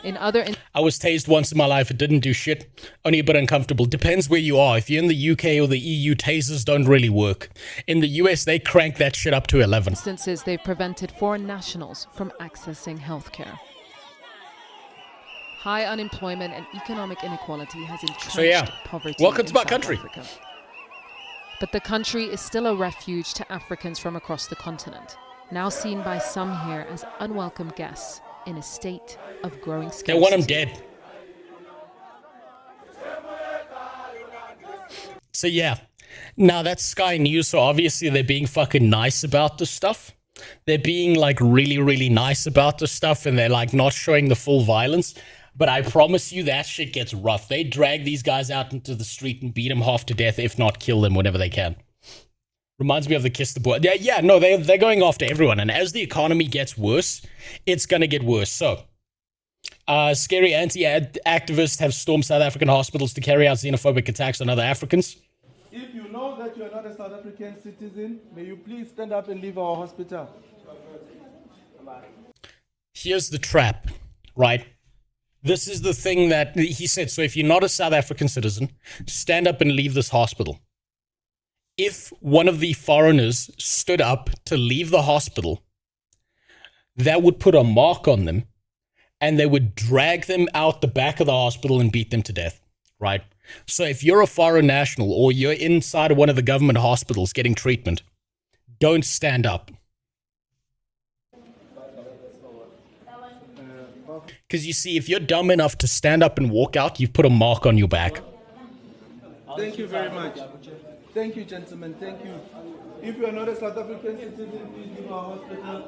Speaker 2: I was tased once in my life. It didn't do shit. Only a bit uncomfortable. Depends where you are. If you're in the UK or the EU, tasers don't really work. In the US, they crank that shit up to 11.
Speaker 15: Instances, they've prevented foreign nationals from accessing healthcare. High unemployment and economic inequality has entrenched poverty.
Speaker 2: Welcome to my
Speaker 15: South
Speaker 2: country.
Speaker 15: Africa. But the country is still a refuge to Africans from across the continent, now seen by some here as unwelcome guests in a state of growing scarcity.
Speaker 2: They want him dead. So yeah, now that's Sky News, so obviously they're being fucking nice about this stuff. They're being like really, really nice about this stuff, and they're like not showing the full violence. But I promise you that shit gets rough. They drag these guys out into the street and beat them half to death, if not kill them whenever they can. Reminds me of the Kiss the Boy. Yeah, no, they're going after everyone. And as the economy gets worse, it's going to get worse. So, scary anti-activists have stormed South African hospitals to carry out xenophobic attacks on other Africans.
Speaker 18: If you know that you are not a South African citizen, may you please stand up and leave our hospital.
Speaker 2: Here's the trap, right? This is the thing that he said. So if you're not a South African citizen, stand up and leave this hospital. If one of the foreigners stood up to leave the hospital, that would put a mark on them, and they would drag them out the back of the hospital and beat them to death, right? So if you're a foreign national or you're inside of one of the government hospitals getting treatment, don't stand up. Because you see, if you're dumb enough to stand up and walk out, you've put a mark on your back.
Speaker 18: Thank you very much. Thank you, gentlemen. Thank you. If you are not a South African citizen, please leave our hospital.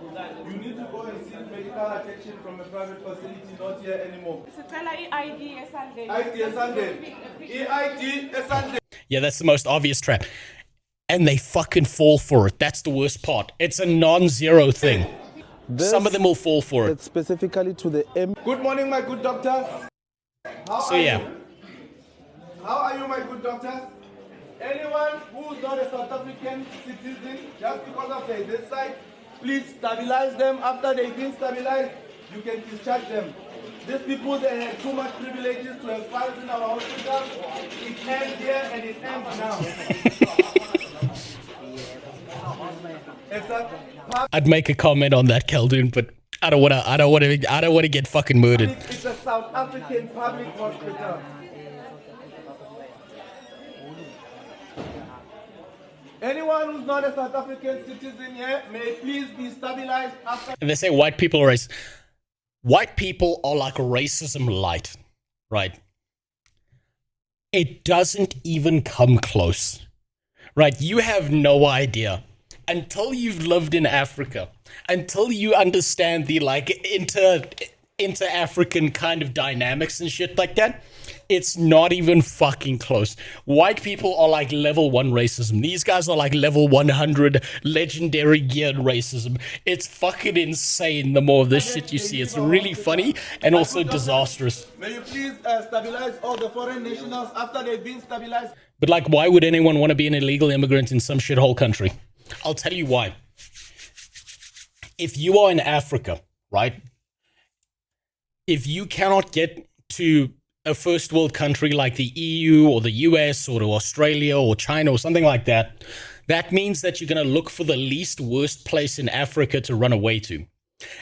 Speaker 18: You need to go and seek medical attention from a private facility, not here anymore.
Speaker 2: Yeah, that's the most obvious trap. And they fucking fall for it. That's the worst part. It's a non-zero thing. Some of them will fall for it.
Speaker 18: Specifically to the M. Good morning, my good doctors. How are you, my good doctors? Anyone who is not a South African citizen, just because of their this side, please stabilize them. After they've been stabilized, you can discharge them. These people, they have too much privileges to have files in our hospital. It ends here and it ends now.
Speaker 2: I'd make a comment on that, Khaldun, but I don't want to get fucking murdered.
Speaker 18: It's a South African public hospital. Anyone who's not a South African citizen here may please be stabilized after.
Speaker 2: And they say white people are racist. White people are like racism light, right? It doesn't even come close, right? You have no idea until you've lived in Africa, until you understand the like inter-African kind of dynamics and shit like that. It's not even fucking close. White people are like level 1 racism. These guys are like level 100 legendary geared racism. It's fucking insane the more of this shit you see. It's really funny and also disastrous.
Speaker 18: May you please stabilize all the foreign nationals after they've been stabilized?
Speaker 2: But like, why would anyone want to be an illegal immigrant in some shithole country? I'll tell you why. If you are in Africa, right? If you cannot get to a first world country like the EU or the US or to Australia or China or something like that, that means that you're going to look for the least worst place in Africa to run away to.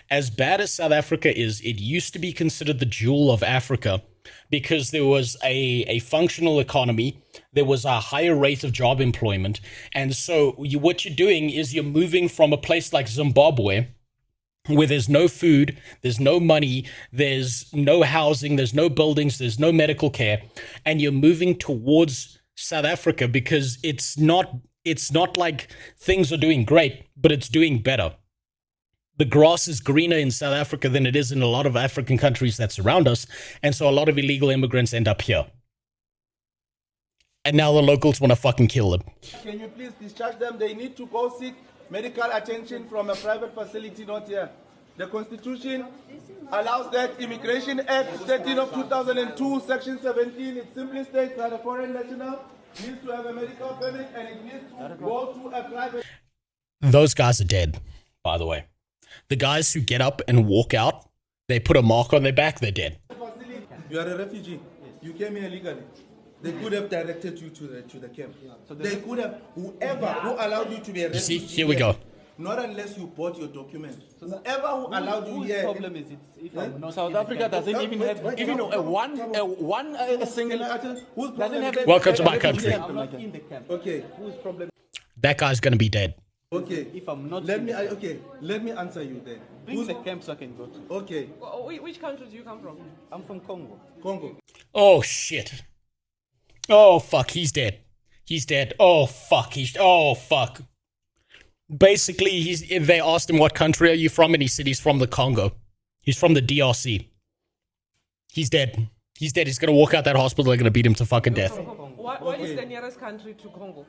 Speaker 2: As bad as South Africa is, it used to be considered the jewel of Africa because there was a functional economy, there was a higher rate of job employment, and so what you're doing is you're moving from a place like Zimbabwe, where there's no food, there's no money, there's no housing, there's no buildings, there's no medical care, and you're moving towards South Africa because it's not like things are doing great, but it's doing better. The grass is greener in South Africa than it is in a lot of African countries that surround us, and so a lot of illegal immigrants end up here. And now the locals want to fucking kill them.
Speaker 18: Can you please discharge them? They need to go seek medical attention from a private facility, not here. The Constitution allows that. Immigration Act 13 of 2002, Section 17, it simply states that a foreign national needs to have a medical permit and it needs to go to a private...
Speaker 2: Those guys are dead, by the way. The guys who get up and walk out, they put a mark on their back, they're dead.
Speaker 18: You are a refugee. You came here legally. They could have directed you to the camp. So they could have, whoever who allowed you to be a refugee.
Speaker 2: You see, here we go.
Speaker 18: Not unless you bought your documents. Whoever who allowed you here.
Speaker 19: Problem is it? South Africa doesn't even have a single. Doesn't have.
Speaker 2: Welcome to my country.
Speaker 19: I'm not in the camp.
Speaker 18: Okay.
Speaker 19: Whose problem?
Speaker 2: That guy's gonna be dead.
Speaker 18: Okay.
Speaker 19: If I'm not.
Speaker 18: Let me answer you then.
Speaker 19: Who's the camp so I can go to?
Speaker 18: Okay.
Speaker 19: Which country do you come from? I'm from Congo.
Speaker 18: Congo.
Speaker 2: Oh shit. Oh fuck, he's dead. He's dead. Oh fuck, oh fuck. Basically, they asked him what country are you from, and he said he's from the Congo. He's from the DRC. He's dead. He's dead. He's gonna walk out that hospital. They're gonna beat him to fucking death.
Speaker 20: What is the nearest country to Congo?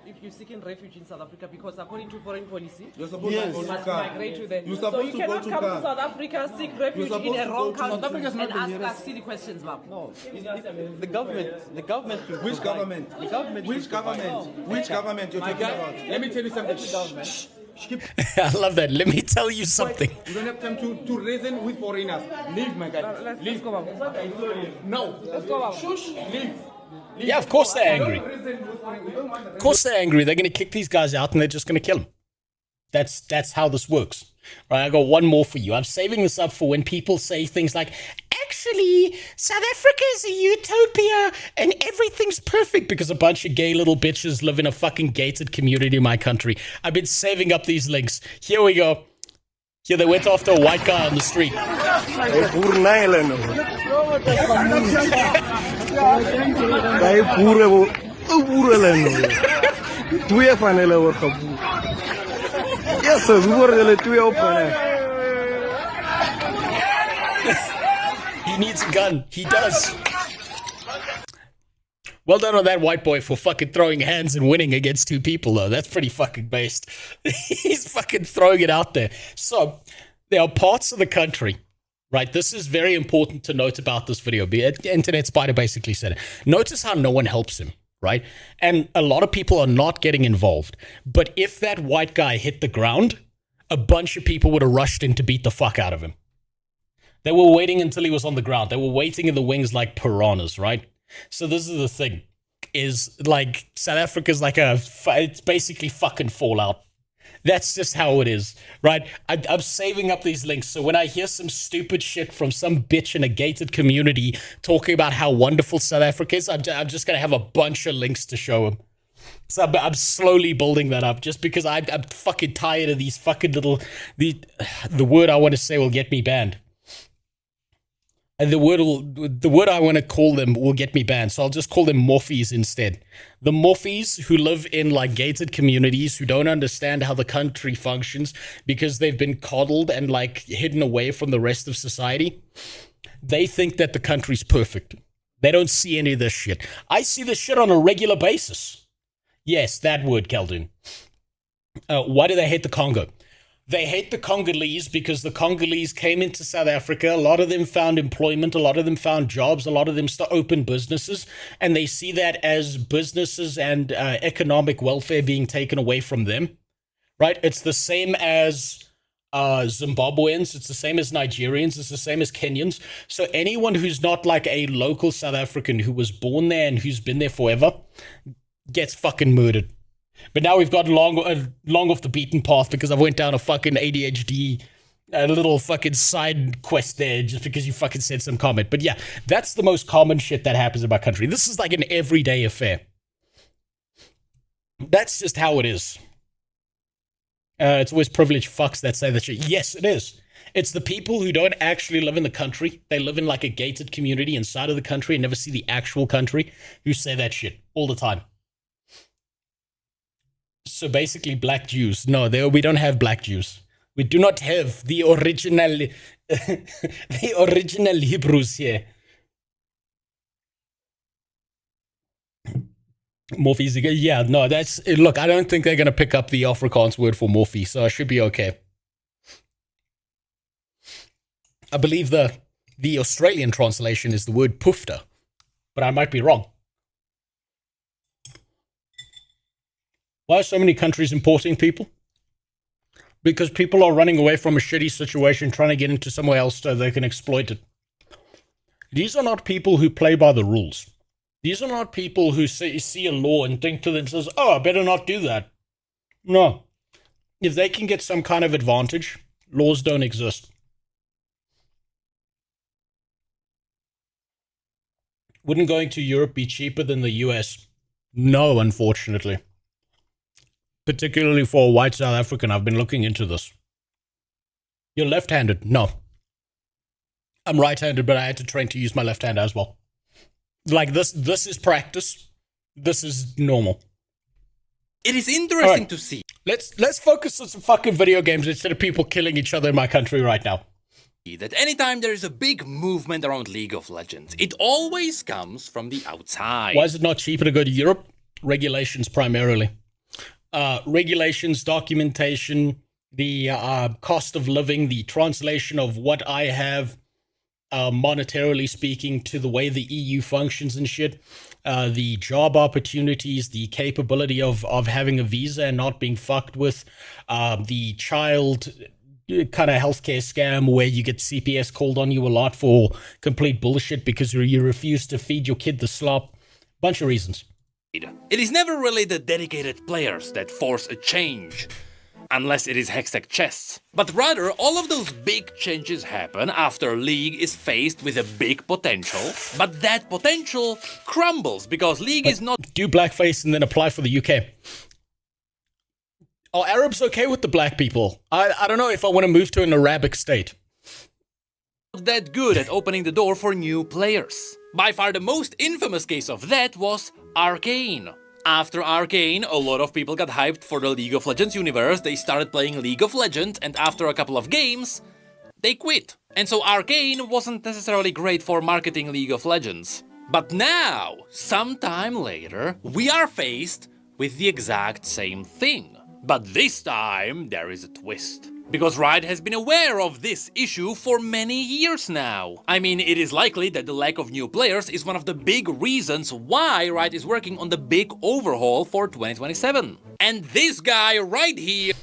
Speaker 20: If you're seeking refuge in South Africa, because according to foreign policy,
Speaker 18: you're supposed to go to
Speaker 20: must
Speaker 18: Ghana.
Speaker 20: migrate to there.
Speaker 18: You're
Speaker 20: So
Speaker 18: supposed
Speaker 20: you
Speaker 18: to
Speaker 20: cannot
Speaker 18: go to
Speaker 20: come to
Speaker 18: Ghana.
Speaker 20: South Africa, seek refuge in a wrong country,
Speaker 19: South Africa's not
Speaker 20: and
Speaker 19: the
Speaker 20: ask
Speaker 19: nearest.
Speaker 20: us silly questions, Bob.
Speaker 19: No, the government. The government.
Speaker 18: Which government?
Speaker 19: The government.
Speaker 18: Which government? Which government you're talking about?
Speaker 19: Let me tell you something.
Speaker 2: I love that. Let me tell you something.
Speaker 19: You don't have time to reason with foreigners. Leave, my guy.
Speaker 20: Let's go, Bob.
Speaker 19: No.
Speaker 20: Let's go, Bob.
Speaker 19: Shush. Leave.
Speaker 2: Yeah, of course they're angry. Of course they're angry. They're going to kick these guys out and they're just going to kill them. That's how this works. Right, I got one more for you. I'm saving this up for when people say things like, actually, South Africa is a utopia and everything's perfect because a bunch of gay little bitches live in a fucking gated community in my country. I've been saving up these links. Here we go. Here they went after a white guy on the street. He needs a gun. He does. Well done on that white boy for fucking throwing hands and winning against two people, though. That's pretty fucking based. He's fucking throwing it out there. So, there are parts of the country, right? This is very important to note about this video. Internet Spider basically said it. Notice how no one helps him, right? And a lot of people are not getting involved. But if that white guy hit the ground, a bunch of people would have rushed in to beat the fuck out of him. They were waiting until he was on the ground. They were waiting in the wings like piranhas, right? So this is the thing, is like South Africa's like it's basically fucking Fallout. That's just how it is, right? I'm saving up these links, so when I hear some stupid shit from some bitch in a gated community talking about how wonderful South Africa is, I'm just going to have a bunch of links to show them. So I'm slowly building that up just because I'm fucking tired of these fucking little... The word I want to say will get me banned. And the word I want to call them will get me banned, so I'll just call them morphies instead. The morphies who live in like gated communities who don't understand how the country functions because they've been coddled and like hidden away from the rest of society. They think that the country's perfect, They don't see any of this shit. I see this shit on a regular basis. Yes, that word, Keldun. Why do they hate the Congo? They hate the Congolese because the Congolese came into South Africa. A lot of them found employment. A lot of them found jobs. A lot of them opened businesses. And they see that as businesses and economic welfare being taken away from them. Right? It's the same as Zimbabweans. It's the same as Nigerians. It's the same as Kenyans. So anyone who's not like a local South African who was born there and who's been there forever gets fucking murdered. But now we've got long off the beaten path because I went down a fucking ADHD, a little fucking side quest there just because you fucking said some comment. But yeah, that's the most common shit that happens in my country. This is like an everyday affair. That's just how it is. It's always privileged fucks that say that shit. Yes, it is. It's the people who don't actually live in the country. They live in like a gated community inside of the country and never see the actual country who say that shit all the time. So basically black Jews. No, we don't have black Jews. We do not have the original Hebrews here. Morphe's, yeah, no, look, I don't think they're going to pick up the Afrikaans word for Morphe, so I should be okay. I believe the Australian translation is the word poofter, but I might be wrong. Why are so many countries importing people? Because people are running away from a shitty situation, trying to get into somewhere else so they can exploit it. These are not people who play by the rules. These are not people who see a law and think to themselves, oh, I better not do that. No. If they can get some kind of advantage, laws don't exist. Wouldn't going to Europe be cheaper than the US? No, unfortunately. Particularly for a white South African, I've been looking into this. You're left-handed? No. I'm right-handed, but I had to train to use my left hand as well. Like this is practice. This is normal.
Speaker 14: It is interesting to see.
Speaker 2: Let's focus on some fucking video games instead of people killing each other in my country right now.
Speaker 14: That anytime there is a big movement around League of Legends, it always comes from the outside.
Speaker 2: Why is it not cheaper to go to Europe? Regulations primarily. Regulations, documentation, the cost of living, the translation of what I have monetarily speaking to the way the EU functions and shit, the job opportunities, the capability of having a visa and not being fucked with, the child kind of healthcare scam where you get CPS called on you a lot for complete bullshit because you refuse to feed your kid the slop. Bunch of reasons.
Speaker 14: It is never really the dedicated players that force a change, unless it is Hextech chests. But rather, all of those big changes happen after League is faced with a big potential, but that potential crumbles because League is not...
Speaker 2: Do blackface and then apply for the UK. Are Arabs okay with the black people? I don't know if I want to move to an Arabic state.
Speaker 14: That good at opening the door for new players. By far the most infamous case of that was Arcane. After Arcane, a lot of people got hyped for the League of Legends universe, they started playing League of Legends, and after a couple of games, they quit. And so Arcane wasn't necessarily great for marketing League of Legends. But now, sometime later, we are faced with the exact same thing. But this time, there is a twist. Because Riot has been aware of this issue for many years now. I mean, it is likely that the lack of new players is one of the big reasons why Riot is working on the big overhaul for 2027. And this guy right here...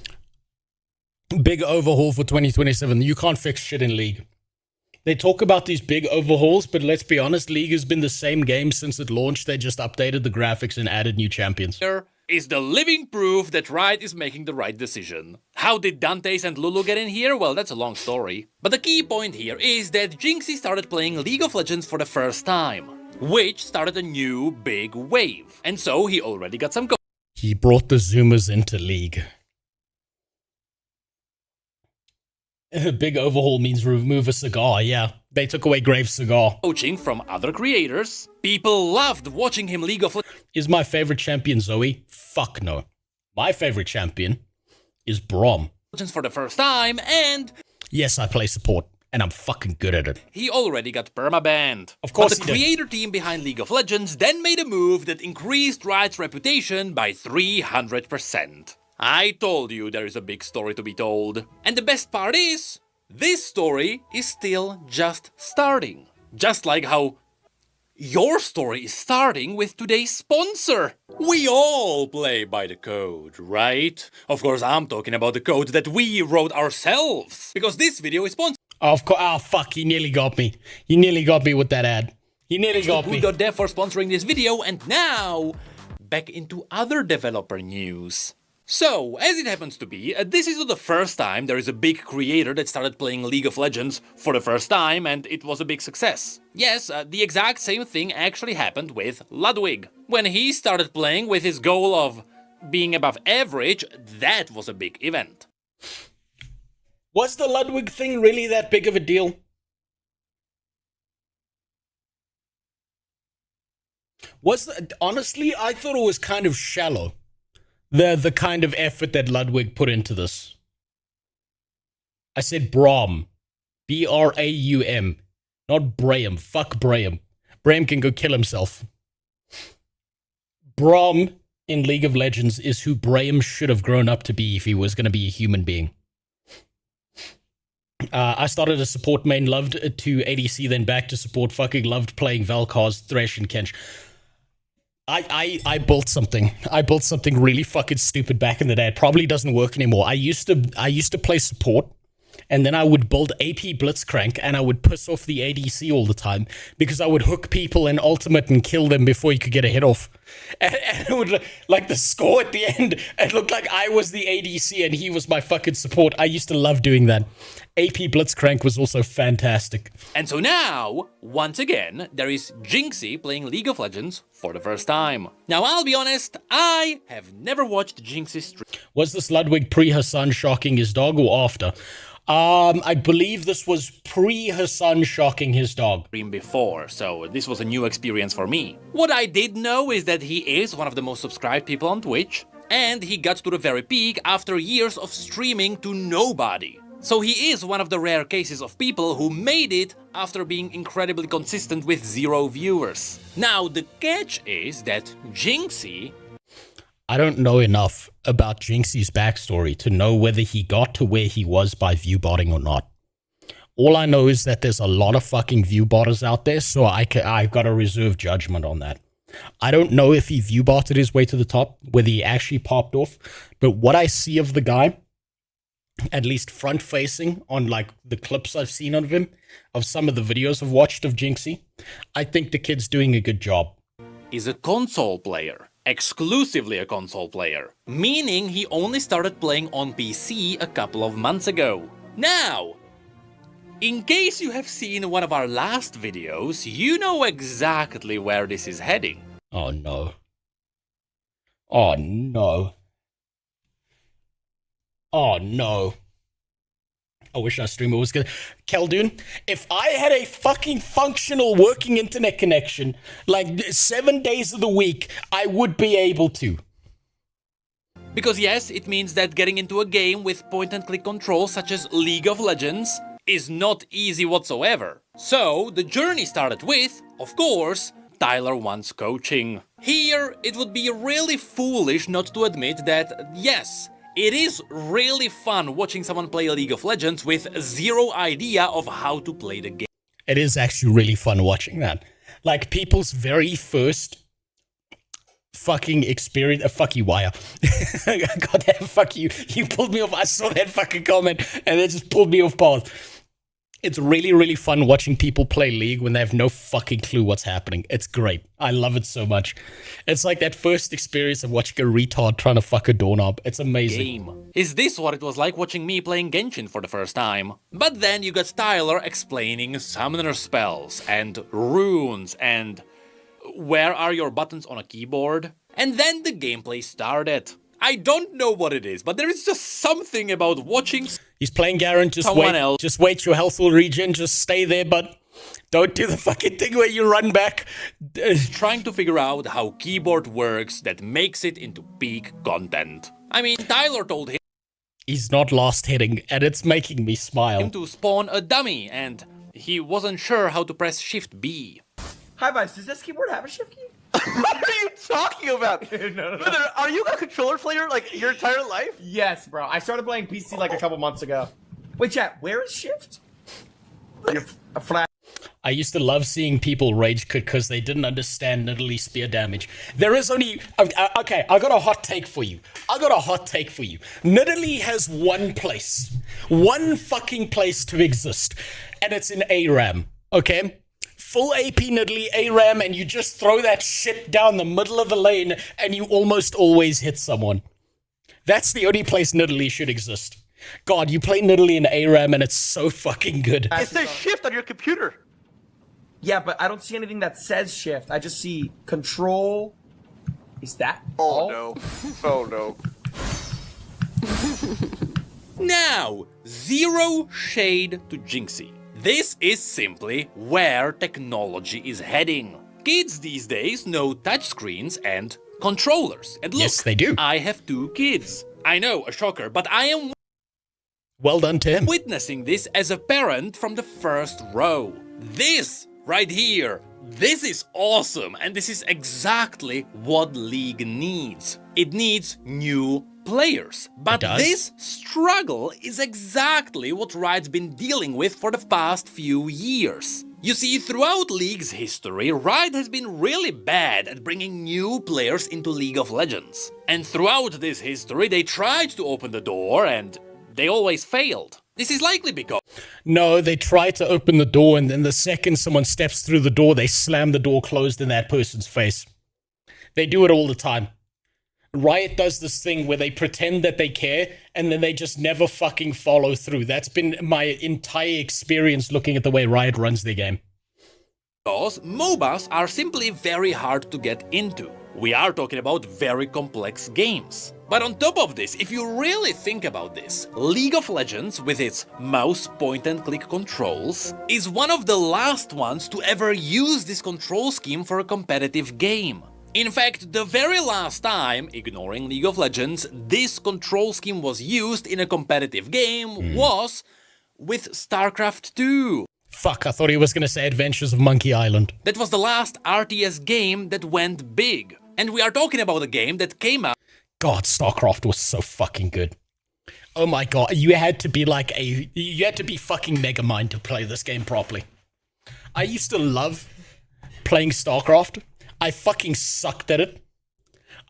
Speaker 2: Big overhaul for 2027. You can't fix shit in League. They talk about these big overhauls, but let's be honest, League has been the same game since it launched. They just updated the graphics and added new champions.
Speaker 14: Is the living proof that Riot is making the right decision. How did Dantes and Lulu get in here? Well, that's a long story. But the key point here is that Jinxie started playing League of Legends for the first time, which started a new big wave. And so he already got some...
Speaker 2: He brought the Zoomers into League. Big overhaul means remove a cigar, yeah. They took away Graves' cigar.
Speaker 14: Coaching from other creators. People loved watching him League of Legends.
Speaker 2: Is my favorite champion Zoe? Fuck no. My favorite champion is Braum.
Speaker 14: For the first time, and...
Speaker 2: Yes, I play support. and I'm fucking good at it.
Speaker 14: he already got permabanned.
Speaker 2: Of course
Speaker 14: but the creator team behind League of Legends then made a move that increased Riot's reputation by 300%. I told you there is a big story to be told. And the best part is, this story is still just starting. Just like how your story is starting with today's sponsor. We all play by the code, right? Of course, I'm talking about the code that we wrote ourselves, because this video is sponsored.
Speaker 2: Of course. Oh, fuck. He nearly got me. He nearly got me with that ad. He nearly got me.
Speaker 14: Dev for sponsoring this video, and now back into other developer news. So, as it happens to be, this is not the first time there is a big creator that started playing League of Legends for the first time, and it was a big success. Yes, the exact same thing actually happened with Ludwig. When he started playing with his goal of being above average, that was a big event.
Speaker 2: Was the Ludwig thing really that big of a deal? Honestly, I thought it was kind of shallow. The kind of effort that Ludwig put into this. I said Braum. B-R-A-U-M. Not Braham. Fuck Braham. Braham can go kill himself. Braum in League of Legends is who Braham should have grown up to be if he was going to be a human being. I started a support main, loved to ADC, then back to support, fucking loved playing Valkars, Thresh, and Kench. I built something. I built something really fucking stupid back in the day. It probably doesn't work anymore. I used to play support, and then I would build AP Blitzcrank, and I would piss off the ADC all the time because I would hook people in ultimate and kill them before you could get a hit off. And it would, like, the score at the end, it looked like I was the ADC and he was my fucking support. I used to love doing that. AP Blitzcrank was also fantastic.
Speaker 14: And so now, once again, there is Jinxie playing League of Legends for the first time. Now, I'll be honest, I have never watched Jinxie stream.
Speaker 2: Was this Ludwig pre-Hassan shocking his dog or after? I believe this was pre-Hassan shocking his dog.
Speaker 14: Before, so this was a new experience for me. What I did know is that he is one of the most subscribed people on Twitch, and he got to the very peak after years of streaming to nobody. So he is one of the rare cases of people who made it after being incredibly consistent with 0 viewers. Now, the catch is that Jinxie...
Speaker 2: I don't know enough about Jinxie's backstory to know whether he got to where he was by viewbotting or not. All I know is that there's a lot of fucking viewbotters out there, so I've got to reserve judgment on that. I don't know if he viewbotted his way to the top, whether he actually popped off, but what I see of the guy, at least front-facing on like the clips I've seen of him, of some of the videos I've watched of Jinxie, I think the kid's doing a good job.
Speaker 14: Is a console player. Exclusively a console player. Meaning he only started playing on PC a couple of months ago. Now, in case you have seen one of our last videos, you know exactly where this is heading.
Speaker 2: Oh no. Oh no. Oh no. I wish our streamer was good. Khaldun, if I had a fucking functional working internet connection, like 7 days of the week, I would be able to.
Speaker 14: Because yes, it means that getting into a game with point-and-click controls such as League of Legends is not easy whatsoever. So, the journey started with, of course, Tyler wants coaching. Here, it would be really foolish not to admit that, yes, it is really fun watching someone play League of Legends with 0 idea of how to play the game.
Speaker 2: It is actually really fun watching that. Like, people's very first fucking experience... fuck you, Wire. Goddamn, fuck you. You pulled me off. I saw that fucking comment, and it just pulled me off path. It's really, really fun watching people play League when they have no fucking clue what's happening. It's great. I love it so much. It's like that first experience of watching a retard trying to fuck a doorknob. It's amazing.
Speaker 14: Is this what it was like watching me playing Genshin for the first time? But then you got Tyler explaining summoner spells and runes and where are your buttons on a keyboard? And then the gameplay started. I don't know what it is, but there is just something about watching...
Speaker 2: He's playing Garen, just wait, your health will regen, just stay there, but don't do the fucking thing where you run back.
Speaker 14: Trying to figure out how keyboard works that makes it into peak content. I mean, Tyler told him...
Speaker 2: he's not last hitting, and it's making me smile.
Speaker 14: To spawn a dummy, and he wasn't sure how to press Shift B.
Speaker 21: Hi, Vice. Does this keyboard have a shift key? What are you talking about? No. Brother, are you a controller player like your entire life? Yes, bro. I started playing PC like a couple months ago. Wait, chat. Where is shift? You're a flat.
Speaker 2: I used to love seeing people rage quit because they didn't understand Nidalee spear damage. There is only... Okay, I got a hot take for you. Nidalee has one place. One fucking place to exist. And it's in ARAM. Okay? Full AP Nidalee ARAM, and you just throw that shit down the middle of the lane and you almost always hit someone. That's the only place Nidalee should exist. God, you play Nidalee in ARAM and it's so fucking good.
Speaker 21: It says shift on your computer. Yeah, but I don't see anything that says shift. I just see control. Is that?
Speaker 14: Oh no. Oh no. Now, zero shade to Jinxie. This is simply where technology is heading. Kids these days know touchscreens and controllers. And look,
Speaker 2: yes, they do.
Speaker 14: I have 2 kids. I know, a shocker, but I am
Speaker 2: well done, Tim.
Speaker 14: Witnessing this as a parent from the first row. This right here, this is awesome, and this is exactly what League needs. It needs new players. But this struggle is exactly what Riot's been dealing with for the past few years. You see, throughout League's history, Riot has been really bad at bringing new players into League of Legends. And throughout this history, they tried to open the door and they always failed. This is likely because...
Speaker 2: No, they try to open the door, and then the second someone steps through the door, they slam the door closed in that person's face. They do it all the time. Riot does this thing where they pretend that they care, and then they just never fucking follow through. That's been my entire experience looking at the way Riot runs their game.
Speaker 14: Because MOBAs are simply very hard to get into. We are talking about very complex games. But on top of this, if you really think about this, League of Legends, with its mouse point-and-click controls, is one of the last ones to ever use this control scheme for a competitive game. In fact, the very last time, ignoring League of Legends, this control scheme was used in a competitive game was with StarCraft 2.
Speaker 2: Fuck, I thought he was going to say Adventures of Monkey Island.
Speaker 14: That was the last RTS game that went big. And we are talking about a game that came out...
Speaker 2: God, StarCraft was so fucking good. Oh my god, you had to be like you had to be fucking Megamind to play this game properly. I used to love playing StarCraft. I fucking sucked at it.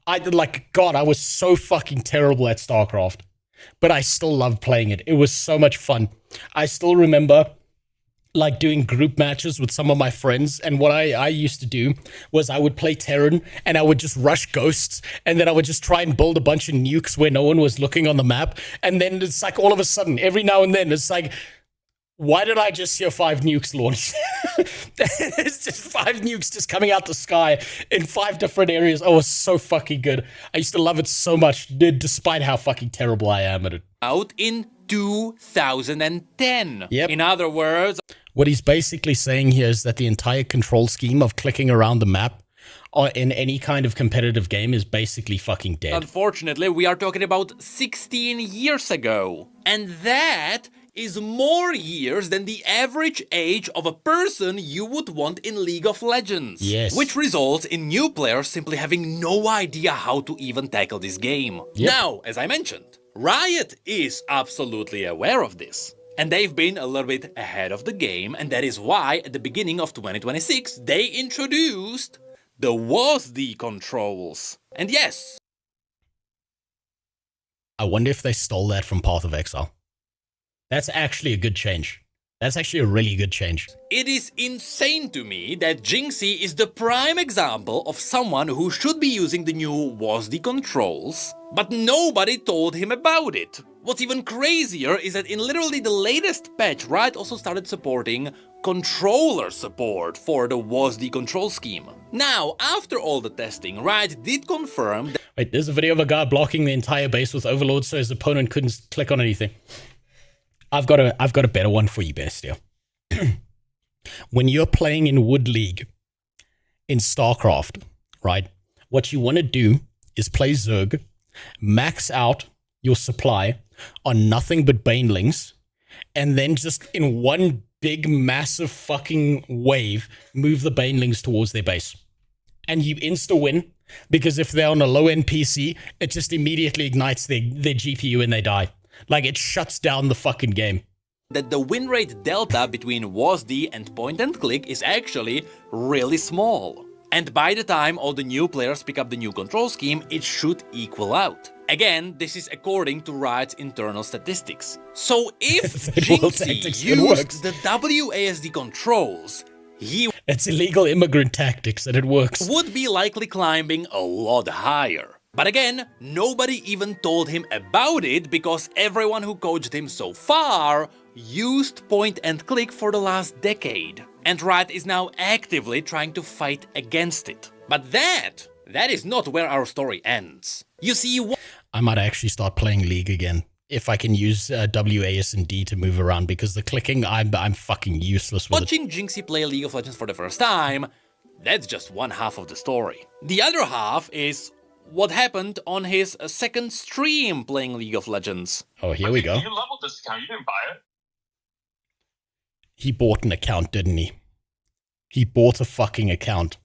Speaker 2: I was so fucking terrible at StarCraft. But I still loved playing it. It was so much fun. I still remember like doing group matches with some of my friends, and what I used to do was I would play Terran and I would just rush ghosts, and then I would just try and build a bunch of nukes where no one was looking on the map, and then it's like all of a sudden, every now and then, it's like, why did I just hear 5 nukes launch? It's just 5 nukes just coming out the sky in 5 different areas. Oh, it was so fucking good. I used to love it so much, despite how fucking terrible I am at it.
Speaker 14: Out in 2010.
Speaker 2: Yep.
Speaker 14: In other words...
Speaker 2: What he's basically saying here is that the entire control scheme of clicking around the map or in any kind of competitive game is basically fucking dead.
Speaker 14: Unfortunately, we are talking about 16 years ago. And that is more years than the average age of a person you would want in League of Legends.
Speaker 2: Yes.
Speaker 14: Which results in new players simply having no idea how to even tackle this game.
Speaker 2: Yep.
Speaker 14: Now, as I mentioned, Riot is absolutely aware of this. And they've been a little bit ahead of the game, and that is why at the beginning of 2026 they introduced the WASD controls. And yes,
Speaker 2: I wonder if they stole that from Path of Exile. That's actually a good change. That's actually a really good change.
Speaker 14: It is insane to me that Jinxie is the prime example of someone who should be using the new WASD controls, but nobody told him about it. What's even crazier is that in literally the latest patch, Riot also started supporting controller support for the WASD control scheme. Now, after all the testing, Riot did confirm that...
Speaker 2: Wait, there's a video of a guy blocking the entire base with Overlord so his opponent couldn't click on anything. I've got a better one for you, Bestia. When you're playing in Wood League, in StarCraft, right, what you want to do is play Zerg, max out your supply on nothing but banelings, and then just in one big, massive fucking wave, move the banelings towards their base. And you insta-win, because if they're on a low-end PC, it just immediately ignites their GPU and they die. Like, it shuts down the fucking game.
Speaker 14: That the win rate delta between WASD and point and click is actually really small. And by the time all the new players pick up the new control scheme, it should equal out. Again, this is according to Riot's internal statistics. So if Jinxie used the WASD controls,
Speaker 2: it's illegal immigrant tactics and it works.
Speaker 14: Would be likely climbing a lot higher. But again, nobody even told him about it because everyone who coached him so far used point and click for the last decade. And Riot is now actively trying to fight against it. But that is not where our story ends. You see,
Speaker 2: I might actually start playing League again if I can use WASD to move around, because the clicking, I'm fucking useless with
Speaker 14: watching Jinxie play League of Legends for the first time, that's just one half of the story. The other half is what happened on his second stream playing League of Legends.
Speaker 2: Oh, here we go.
Speaker 1: You leveled this account, you didn't buy it.
Speaker 2: He bought an account, didn't he? He bought a fucking account.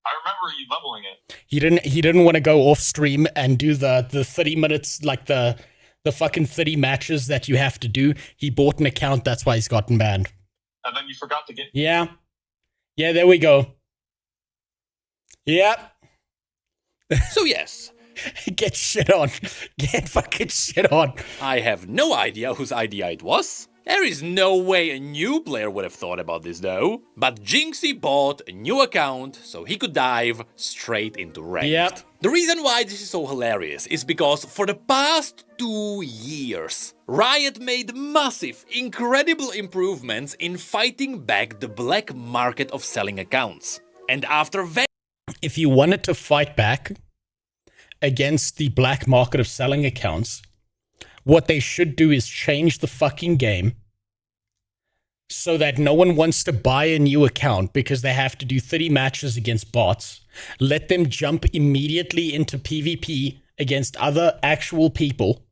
Speaker 1: I remember you leveling it.
Speaker 2: He didn't want to go off stream and do the 30 minutes, like the fucking 30 matches that you have to do. He bought an account, that's why he's gotten banned.
Speaker 1: And then you forgot to get...
Speaker 2: Yeah. Yeah, there we go. Yeah.
Speaker 14: So yes.
Speaker 2: Get shit on. Get fucking shit on.
Speaker 14: I have no idea whose idea it was. There is no way a new player would have thought about this though. But Jinxie bought a new account so he could dive straight into ranked.
Speaker 2: Yep.
Speaker 14: The reason why this is so hilarious is because for the past 2 years, Riot made massive, incredible improvements in fighting back the black market of selling accounts. And after
Speaker 2: if you wanted to fight back against the black market of selling accounts, what they should do is change the fucking game so that no one wants to buy a new account because they have to do 30 matches against bots. Let them jump immediately into PvP against other actual people,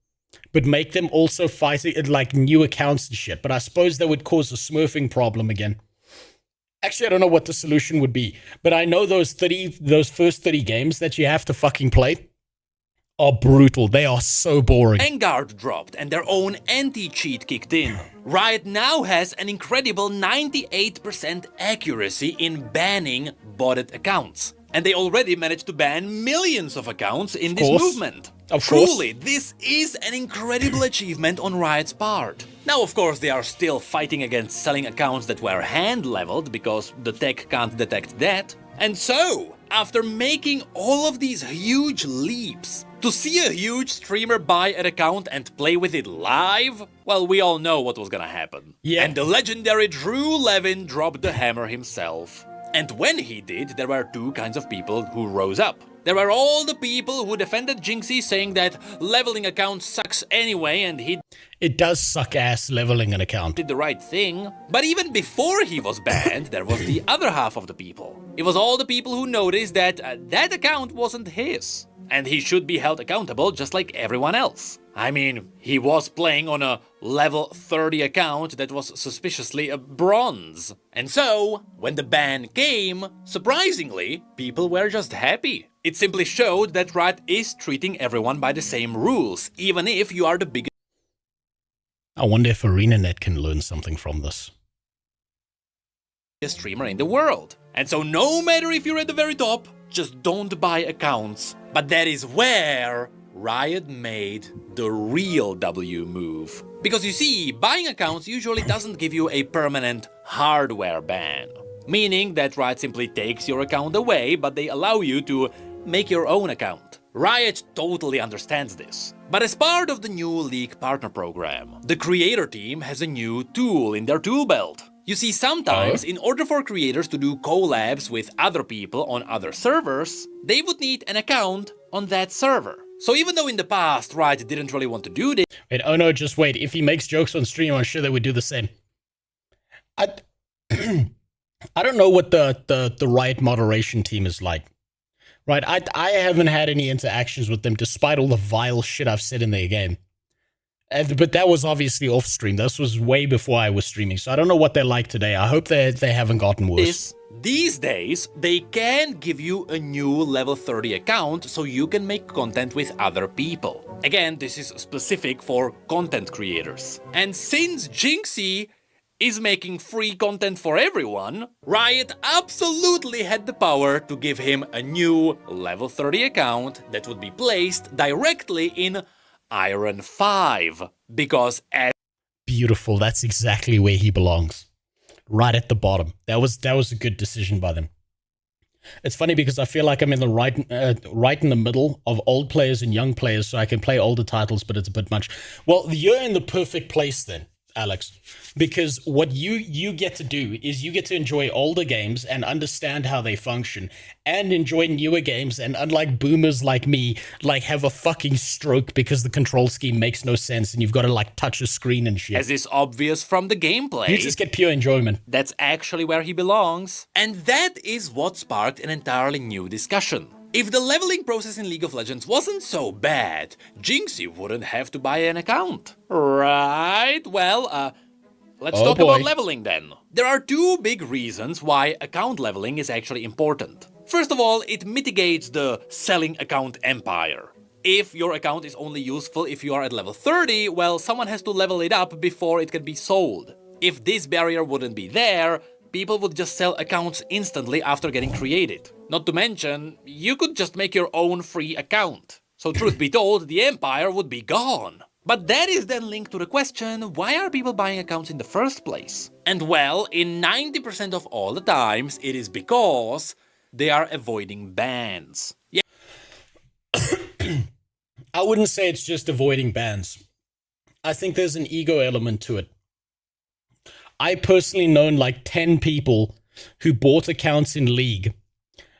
Speaker 2: but make them also fight like new accounts and shit. But I suppose that would cause a smurfing problem again. Actually, I don't know what the solution would be, but I know those first 30 games that you have to fucking play are brutal. They are so boring.
Speaker 14: Vanguard dropped and their own anti-cheat kicked in. Riot now has an incredible 98% accuracy in banning botted accounts. And they already managed to ban millions of accounts in this movement. Truly, this is an incredible achievement on Riot's part. Now, of course, they are still fighting against selling accounts that were hand-leveled because the tech can't detect that. And so, after making all of these huge leaps, to see a huge streamer buy an account and play with it live, well, we all know what was gonna happen.
Speaker 2: Yeah.
Speaker 14: And the legendary Drew Levin dropped the hammer himself. And when he did, there were two kinds of people who rose up. There were all the people who defended Jinxie, saying that leveling accounts sucks anyway, and
Speaker 2: it does suck ass leveling an account.
Speaker 14: Did the right thing. But even before he was banned, there was the other half of the people. It was all the people who noticed that that account wasn't his. And he should be held accountable just like everyone else. I mean, he was playing on a level 30 account that was suspiciously a bronze. And so, when the ban came, surprisingly, people were just happy. It simply showed that Riot is treating everyone by the same rules, even if you are the biggest.
Speaker 2: I wonder if ArenaNet can learn something from this.
Speaker 14: Streamer in the world. And so no matter if you're at the very top, just don't buy accounts. But that is where Riot made the real W move. Because you see, buying accounts usually doesn't give you a permanent hardware ban. Meaning that Riot simply takes your account away, but they allow you to make your own account. Riot totally understands this. But as part of the new League partner program, the creator team has a new tool in their tool belt. You see, sometimes, in order for creators to do collabs with other people on other servers, they would need an account on that server. So even though in the past Riot didn't really want to do this...
Speaker 2: Wait, oh no, just wait. If he makes jokes on stream, I'm sure they would do the same. I don't know what the Riot moderation team is like. right? I haven't had any interactions with them despite all the vile shit I've said in their game. But that was obviously off stream. This was way before I was streaming, so I don't know what they're like today. I hope they haven't gotten worse.
Speaker 14: These days, they can give you a new level 30 account so you can make content with other people. Again, this is specific for content creators. And since Jinxie is making free content for everyone, Riot absolutely had the power to give him a new level 30 account that would be placed directly in Iron 5, because as
Speaker 2: beautiful, that's exactly where he belongs. Right at the bottom. That was a good decision by them. It's funny because I feel like I'm in the right in the middle of old players and young players, so I can play older titles, but it's a bit much. Well, you're in the perfect place then, Alex, because what you get to do is you get to enjoy older games and understand how they function, and enjoy newer games, and unlike boomers like me, like have a fucking stroke because the control scheme makes no sense and you've got to like touch a screen and shit.
Speaker 14: As is obvious from the gameplay,
Speaker 2: You just get pure enjoyment.
Speaker 14: That's actually where he belongs. And that is what sparked an entirely new discussion. If the leveling process in League of Legends wasn't so bad, Jinxie wouldn't have to buy an account. Right? Well, let's talk about leveling then. There are two big reasons why account leveling is actually important. First of all, it mitigates the selling account empire. If your account is only useful if you are at level 30, well, someone has to level it up before it can be sold. If this barrier wouldn't be there, people would just sell accounts instantly after getting created. Not to mention, you could just make your own free account. So truth be told, the empire would be gone. But that is then linked to the question, why are people buying accounts in the first place? And well, in 90% of all the times, it is because they are avoiding bans. Yeah.
Speaker 2: I wouldn't say it's just avoiding bans. I think there's an ego element to it. I personally known like 10 people who bought accounts in League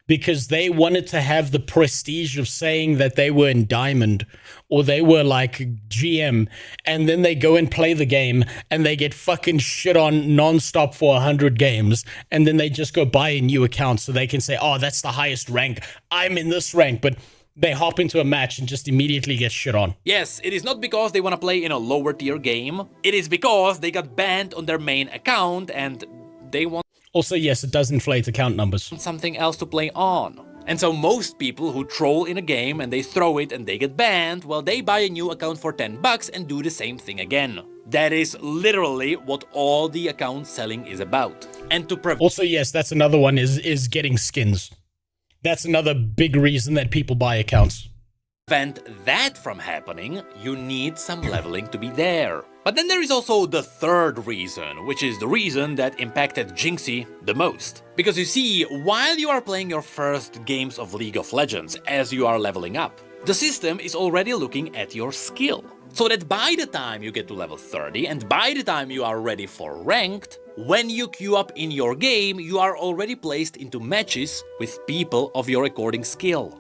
Speaker 2: because they wanted to have the prestige of saying that they were in Diamond or they were like GM, and then they go and play the game and they get fucking shit on non-stop for 100 games, and then they just go buy a new account so they can say, oh, that's the highest rank, I'm in this rank, but they hop into a match and just immediately get shit on.
Speaker 14: Yes, it is not because they want to play in a lower tier game, it is because they got banned on their main account and they want
Speaker 2: also, yes, it does inflate account numbers.
Speaker 14: Something else to play on. And so most people who troll in a game and they throw it and they get banned, well, they buy a new account for $10 and do the same thing again. That is literally what all the account selling is about. And to
Speaker 2: also, yes, that's another one is getting skins. That's another big reason that people buy accounts.
Speaker 14: Prevent that from happening, you need some leveling to be there. But then there is also the third reason, which is the reason that impacted Jinxie the most. Because you see, while you are playing your first games of League of Legends as you are leveling up, the system is already looking at your skill. So that by the time you get to level 30 and by the time you are ready for ranked, when you queue up in your game, you are already placed into matches with people of your according skill.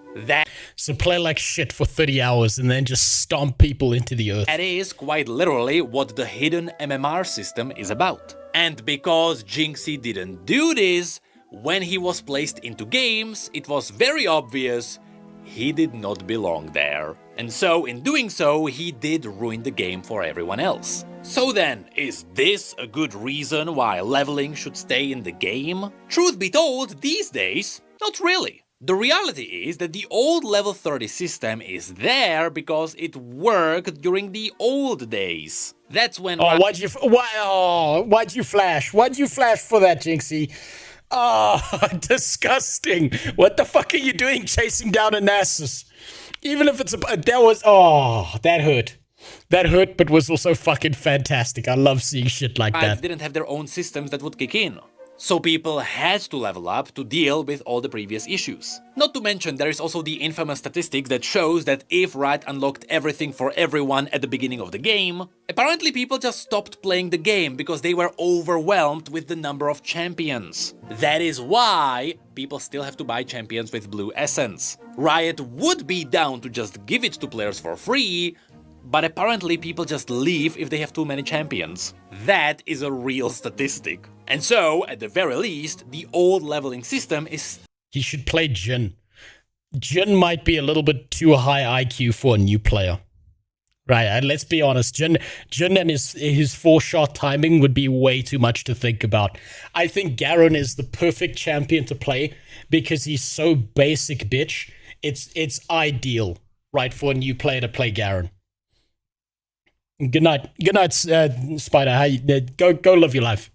Speaker 2: So play like shit for 30 hours and then just stomp people into the earth.
Speaker 14: That is quite literally what the hidden MMR system is about. And because Jinxie didn't do this, when he was placed into games, it was very obvious he did not belong there. And so, in doing so, he did ruin the game for everyone else. So then, is this a good reason why leveling should stay in the game? Truth be told, these days, not really. The reality is that the old level 30 system is there because it worked during the old days. That's when...
Speaker 2: Oh, why'd you flash? Why'd you flash for that, Jinxie? Oh, disgusting. What the fuck are you doing chasing down a Nasus? Even if it's that hurt. That hurt, but was also fucking fantastic. I love seeing shit like that.
Speaker 14: Didn't have their own systems that would kick in. So people had to level up to deal with all the previous issues. Not to mention, there is also the infamous statistic that shows that if Riot unlocked everything for everyone at the beginning of the game, apparently people just stopped playing the game because they were overwhelmed with the number of champions. That is why people still have to buy champions with blue essence. Riot would be down to just give it to players for free, but apparently people just leave if they have too many champions. That is a real statistic. And so, at the very least, the old leveling system is...
Speaker 2: He should play Jhin. Jin might be a little bit too high IQ for a new player. Right, and let's be honest, Jin and his 4-shot timing would be way too much to think about. I think Garen is the perfect champion to play because he's so basic bitch. It's ideal, right, for a new player to play Garen. Good night, Spider. How you, go live your life.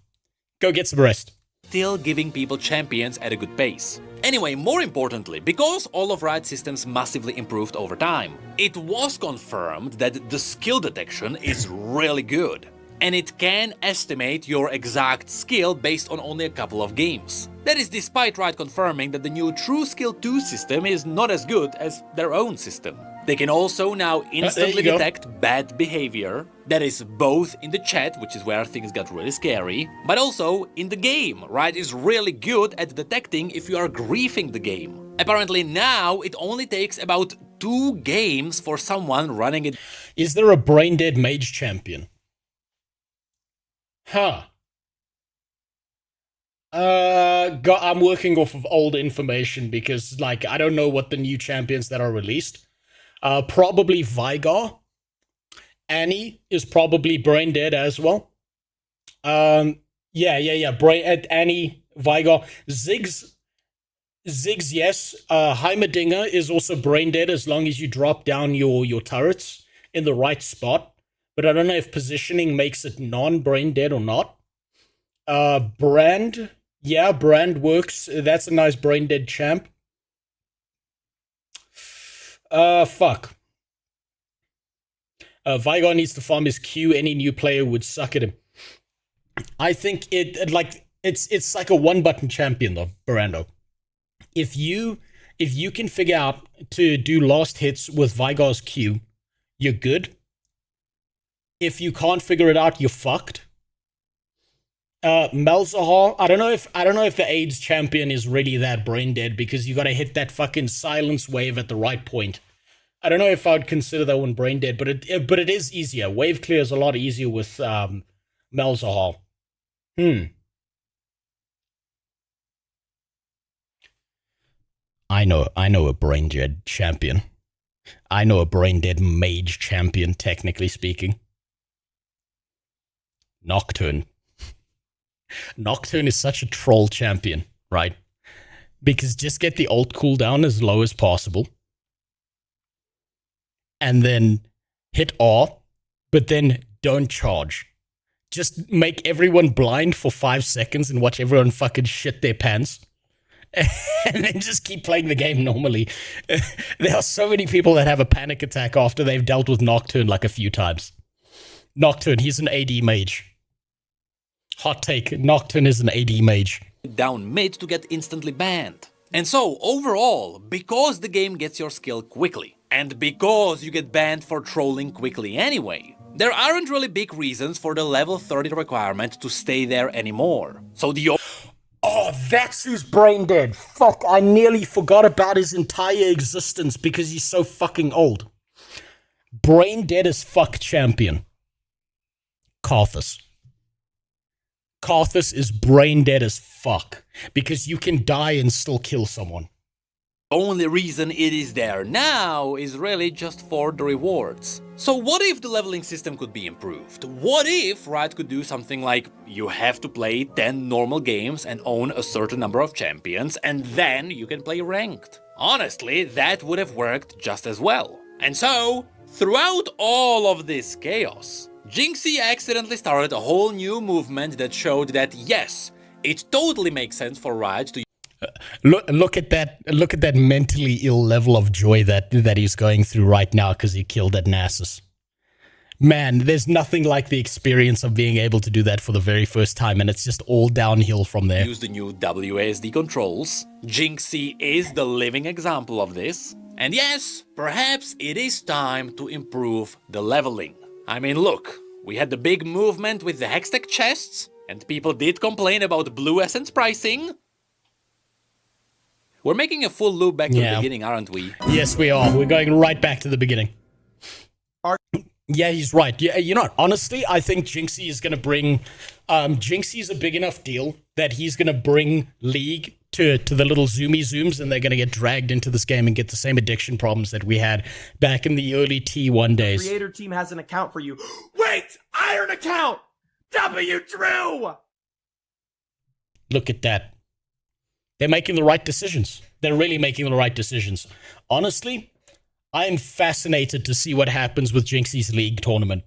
Speaker 2: Go get some rest.
Speaker 14: Still giving people champions at a good pace. Anyway, more importantly, because all of Riot systems massively improved over time, it was confirmed that the skill detection is really good. And it can estimate your exact skill based on only a couple of games. That is despite Riot confirming that the new True Skill 2 system is not as good as their own system. They can also now instantly detect bad behavior, that is both in the chat, which is where things got really scary, but also in the game. Riot is really good at detecting if you are griefing the game. Apparently now it only takes about 2 games for someone running it.
Speaker 2: Is there a brain dead mage champion? Huh. I'm working off of old information because, like, I don't know what the new champions that are released. Probably Vigar. Annie is probably brain dead as well. Yeah. Annie, Vigar, Ziggs, yes. Heimerdinger is also brain dead as long as you drop down your turrets in the right spot. But I don't know if positioning makes it non-brain dead or not. Brand, yeah, Brand works. That's a nice brain dead champ. Fuck. Vigar needs to farm his Q. Any new player would suck at him. I think it's like a one-button champion though, Barando. If you can figure out to do last hits with Vigar's Q, you're good. If you can't figure it out, you're fucked. Malzahar, I don't know if the AIDS champion is really that brain dead because you gotta hit that fucking silence wave at the right point. I don't know if I would consider that one brain dead, but it is easier. Wave clear is a lot easier with Malzahar. I know a brain dead champion. I know a brain dead mage champion, technically speaking. Nocturne. Nocturne is such a troll champion, right? Because just get the ult cooldown as low as possible. And then hit R, but then don't charge. Just make everyone blind for 5 seconds and watch everyone fucking shit their pants. And then just keep playing the game normally. There are so many people that have a panic attack after they've dealt with Nocturne like a few times. Nocturne, he's an AD mage. Hot take, Nocturne is an AD mage.
Speaker 14: Down mid to get instantly banned. And so, overall, because the game gets your skill quickly, and because you get banned for trolling quickly anyway, there aren't really big reasons for the level 30 requirement to stay there anymore. So
Speaker 2: Oh, that's who's brain dead. Fuck, I nearly forgot about his entire existence because he's so fucking old. Brain dead as fuck champion. Karthus. Karthus is brain dead as fuck because you can die and still kill someone.
Speaker 14: The only reason it is there now is really just for the rewards. So what if the leveling system could be improved? What if Riot could do something like you have to play 10 normal games and own a certain number of champions and then you can play ranked? Honestly, that would have worked just as well. And so, throughout all of this chaos, Jinxie accidentally started a whole new movement that showed that yes, it totally makes sense for Riot to
Speaker 2: look at that mentally ill level of joy that he's going through right now because he killed that Nasus. Man, there's nothing like the experience of being able to do that for the very first time, and it's just all downhill from there.
Speaker 14: Use the new WASD controls. Jinxie is the living example of this. And yes, perhaps it is time to improve the leveling. I mean, look, we had the big movement with the Hextech chests, and people did complain about blue essence pricing. We're making a full loop back to the beginning, aren't we?
Speaker 2: Yes, we are. We're going right back to the beginning. Yeah, he's right. Yeah, you know what? Honestly, I think Jinxie is going to bring... Jinxie is a big enough deal that he's going to bring League to the little zooms, and they're going to get dragged into this game and get the same addiction problems that we had back in the early T1 days.
Speaker 21: Creator team has an account for you. Wait! Iron account! W. Drew!
Speaker 2: Look at that. They're making the right decisions. They're really making the right decisions. Honestly, I am fascinated to see what happens with Jinxie's League tournament.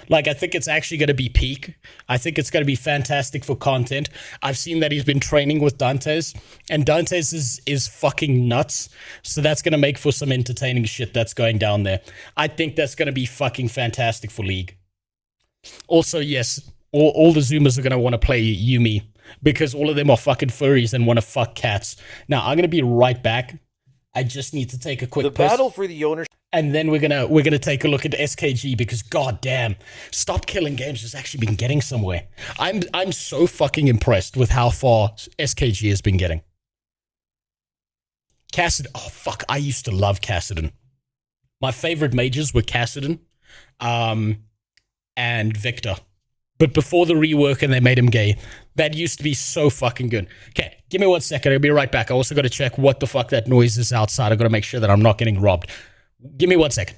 Speaker 2: Like, I think it's actually going to be peak. I think it's going to be fantastic for content. I've seen that he's been training with Dantes, and Dantes is fucking nuts. So that's going to make for some entertaining shit that's going down there. I think that's going to be fucking fantastic for League. Also, yes, all the Zoomers are going to want to play Yumi, because all of them are fucking furries and want to fuck cats. Now, I'm going to be right back. I just need to take a quick piss.
Speaker 4: Battle for the ownership.
Speaker 2: And then we're gonna take a look at SKG, because goddamn, Stop Killing Games has actually been getting somewhere. I'm so fucking impressed with how far SKG has been getting. Cassidy, oh fuck, I used to love Cassidy. My favorite mages were Cassidy, and Victor. But before the rework and they made him gay, that used to be so fucking good. Okay, give me 1 second. I'll be right back. I also got to check what the fuck that noise is outside. I got to make sure that I'm not getting robbed. Give me 1 second.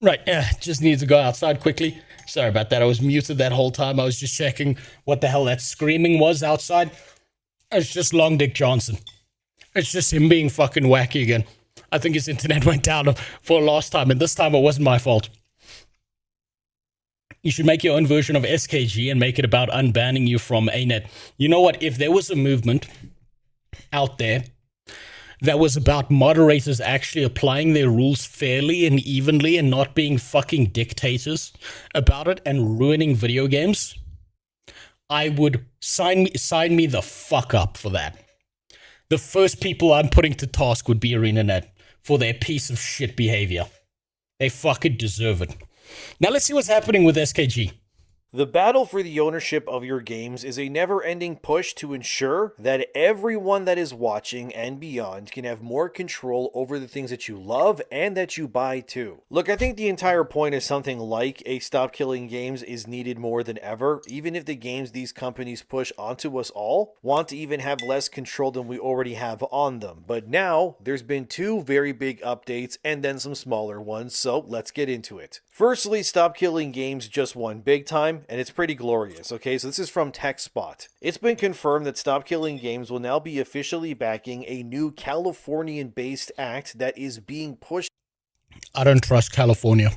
Speaker 2: Right, just need to go outside quickly. Sorry about that. I was muted that whole time. I was just checking what the hell that screaming was outside. It's just Long Dick Johnson. It's just him being fucking wacky again. I think his internet went down for last time, and this time it wasn't my fault. You should make your own version of SKG and make it about unbanning you from ANET. You know what? If there was a movement out there that was about moderators actually applying their rules fairly and evenly and not being fucking dictators about it and ruining video games, I would sign me the fuck up for that. The first people I'm putting to task would be ArenaNet for their piece of shit behavior. They fucking deserve it. Now let's see what's happening with SKG.
Speaker 4: The battle for the ownership of your games is a never-ending push to ensure that everyone that is watching and beyond can have more control over the things that you love and that you buy too. Look, I think the entire point of something like a Stop Killing Games is needed more than ever, even if the games these companies push onto us all want to even have less control than we already have on them. But now, there's been two very big updates and then some smaller ones, so let's get into it. Firstly, Stop Killing Games just won big time, and it's pretty glorious, okay? So this is from TechSpot. It's been confirmed that Stop Killing Games will now be officially backing a new Californian-based act that is being pushed.
Speaker 2: I don't trust California.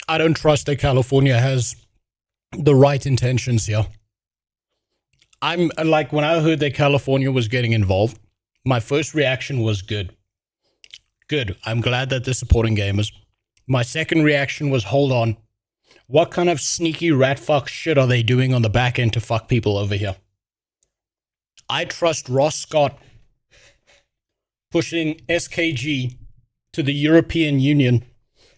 Speaker 2: I don't trust that California has the right intentions here. I'm like, when I heard that California was getting involved, my first reaction was good. Good. I'm glad that they're supporting gamers. My second reaction was, hold on. What kind of sneaky rat fuck shit are they doing on the back end to fuck people over here? I trust Ross Scott pushing SKG to the European Union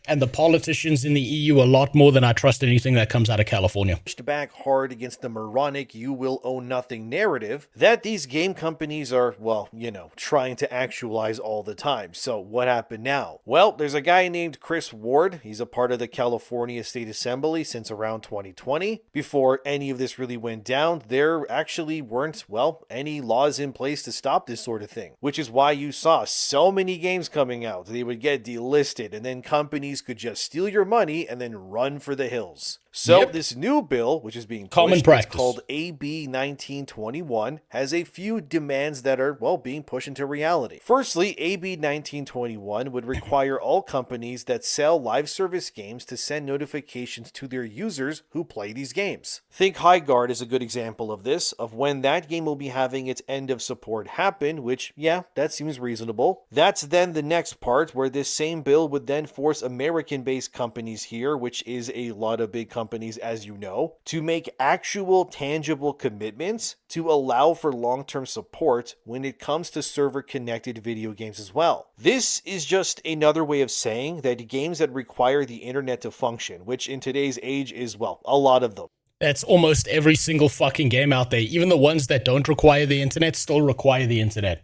Speaker 2: and the politicians in the EU a lot more than I trust anything that comes out of California.
Speaker 4: Pushed back hard against the moronic "you will own nothing" narrative that these game companies are, well, you know, trying to actualize all the time. So what happened now? Well, there's a guy named Chris Ward. He's a part of the California State Assembly since around 2020. Before any of this really went down, there actually weren't, well, any laws in place to stop this sort of thing, which is why you saw so many games coming out. They would get delisted, and then companies could just steal your money and then run for the hills. So this new bill, which is being
Speaker 2: common
Speaker 4: pushed,
Speaker 2: practice,
Speaker 4: called AB 1921, has a few demands that are, well, being pushed into reality. Firstly, AB 1921 would require all companies that sell live service games to send notifications to their users who play these games. Think Highguard is a good example of this, of when that game will be having its end of support happen, which, yeah, that seems reasonable. That's then the next part, where this same bill would then force American-based companies here, which is a lot of big companies, as you know, to make actual tangible commitments to allow for long-term support when it comes to server-connected video games as well. This is just another way of saying that games that require the internet to function, which in today's age is, well, a lot of them.
Speaker 2: That's almost every single fucking game out there. Even the ones that don't require the internet still require the internet,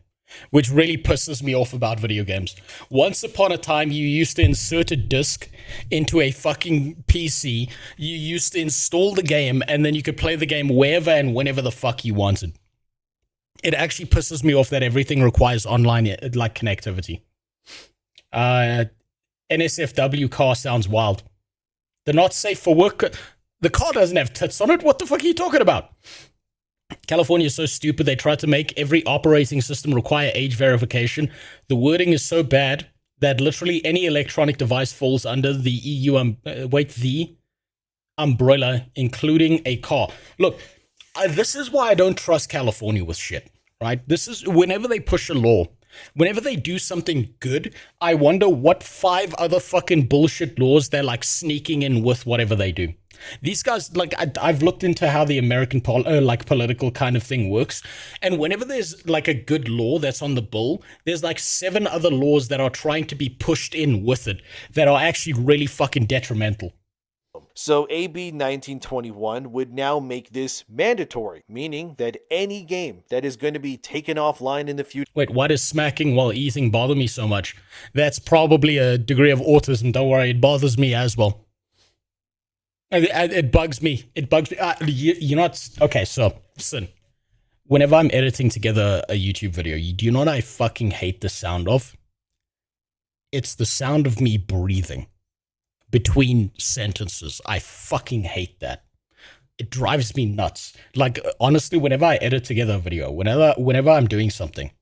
Speaker 2: which really pisses me off about video games. Once upon a time, you used to insert a disc into a fucking PC, you used to install the game, and then you could play the game wherever and whenever the fuck you wanted. It actually pisses me off that everything requires online, like, connectivity. NSFW car sounds wild. They're not safe for work. The car doesn't have tits on it. What the fuck are you talking about? California is so stupid, they tried to make every operating system require age verification. The wording is so bad that literally any electronic device falls under the EU, the umbrella, including a car. Look, this is why I don't trust California with shit, right? This is whenever they push a law, whenever they do something good, I wonder what 5 other fucking bullshit laws they're like sneaking in with whatever they do. These guys, like, I've looked into how the American political kind of thing works, and whenever there's like a good law that's on the bill, there's like 7 other laws that are trying to be pushed in with it that are actually really fucking detrimental.
Speaker 4: So AB 1921 would now make this mandatory, meaning that any game that is going to be taken offline in the future...
Speaker 2: Wait, why does smacking while eating bother me so much? That's probably a degree of autism, don't worry, it bothers me as well. It bugs me. It bugs me. You're not... Okay, so, listen. Whenever I'm editing together a YouTube video, do you know what I fucking hate the sound of? It's the sound of me breathing between sentences. I fucking hate that. It drives me nuts. Like, honestly, whenever I edit together a video, whenever I'm doing something,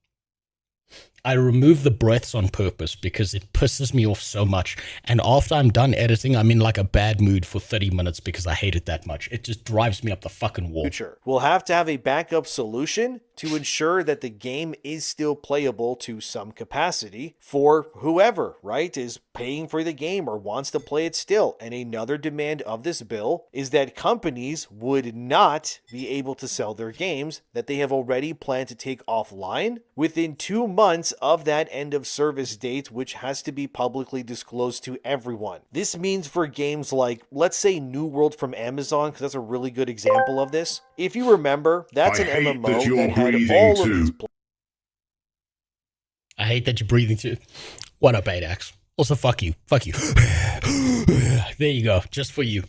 Speaker 2: I remove the breaths on purpose because it pisses me off so much. And after I'm done editing, I'm in like a bad mood for 30 minutes because I hate it that much. It just drives me up the fucking wall.
Speaker 4: We'll have to have a backup solution to ensure that the game is still playable to some capacity for whoever, right, is paying for the game or wants to play it still. And another demand of this bill is that companies would not be able to sell their games that they have already planned to take offline within 2 months of that end of service date, which has to be publicly disclosed to everyone. This means for games like, let's say, New World from Amazon, because that's a really good example of this. If you remember, that's an MMO that had all of these...
Speaker 2: I hate that you're breathing too. What up, 8X? Also, fuck you. Fuck you. There you go. Just for you.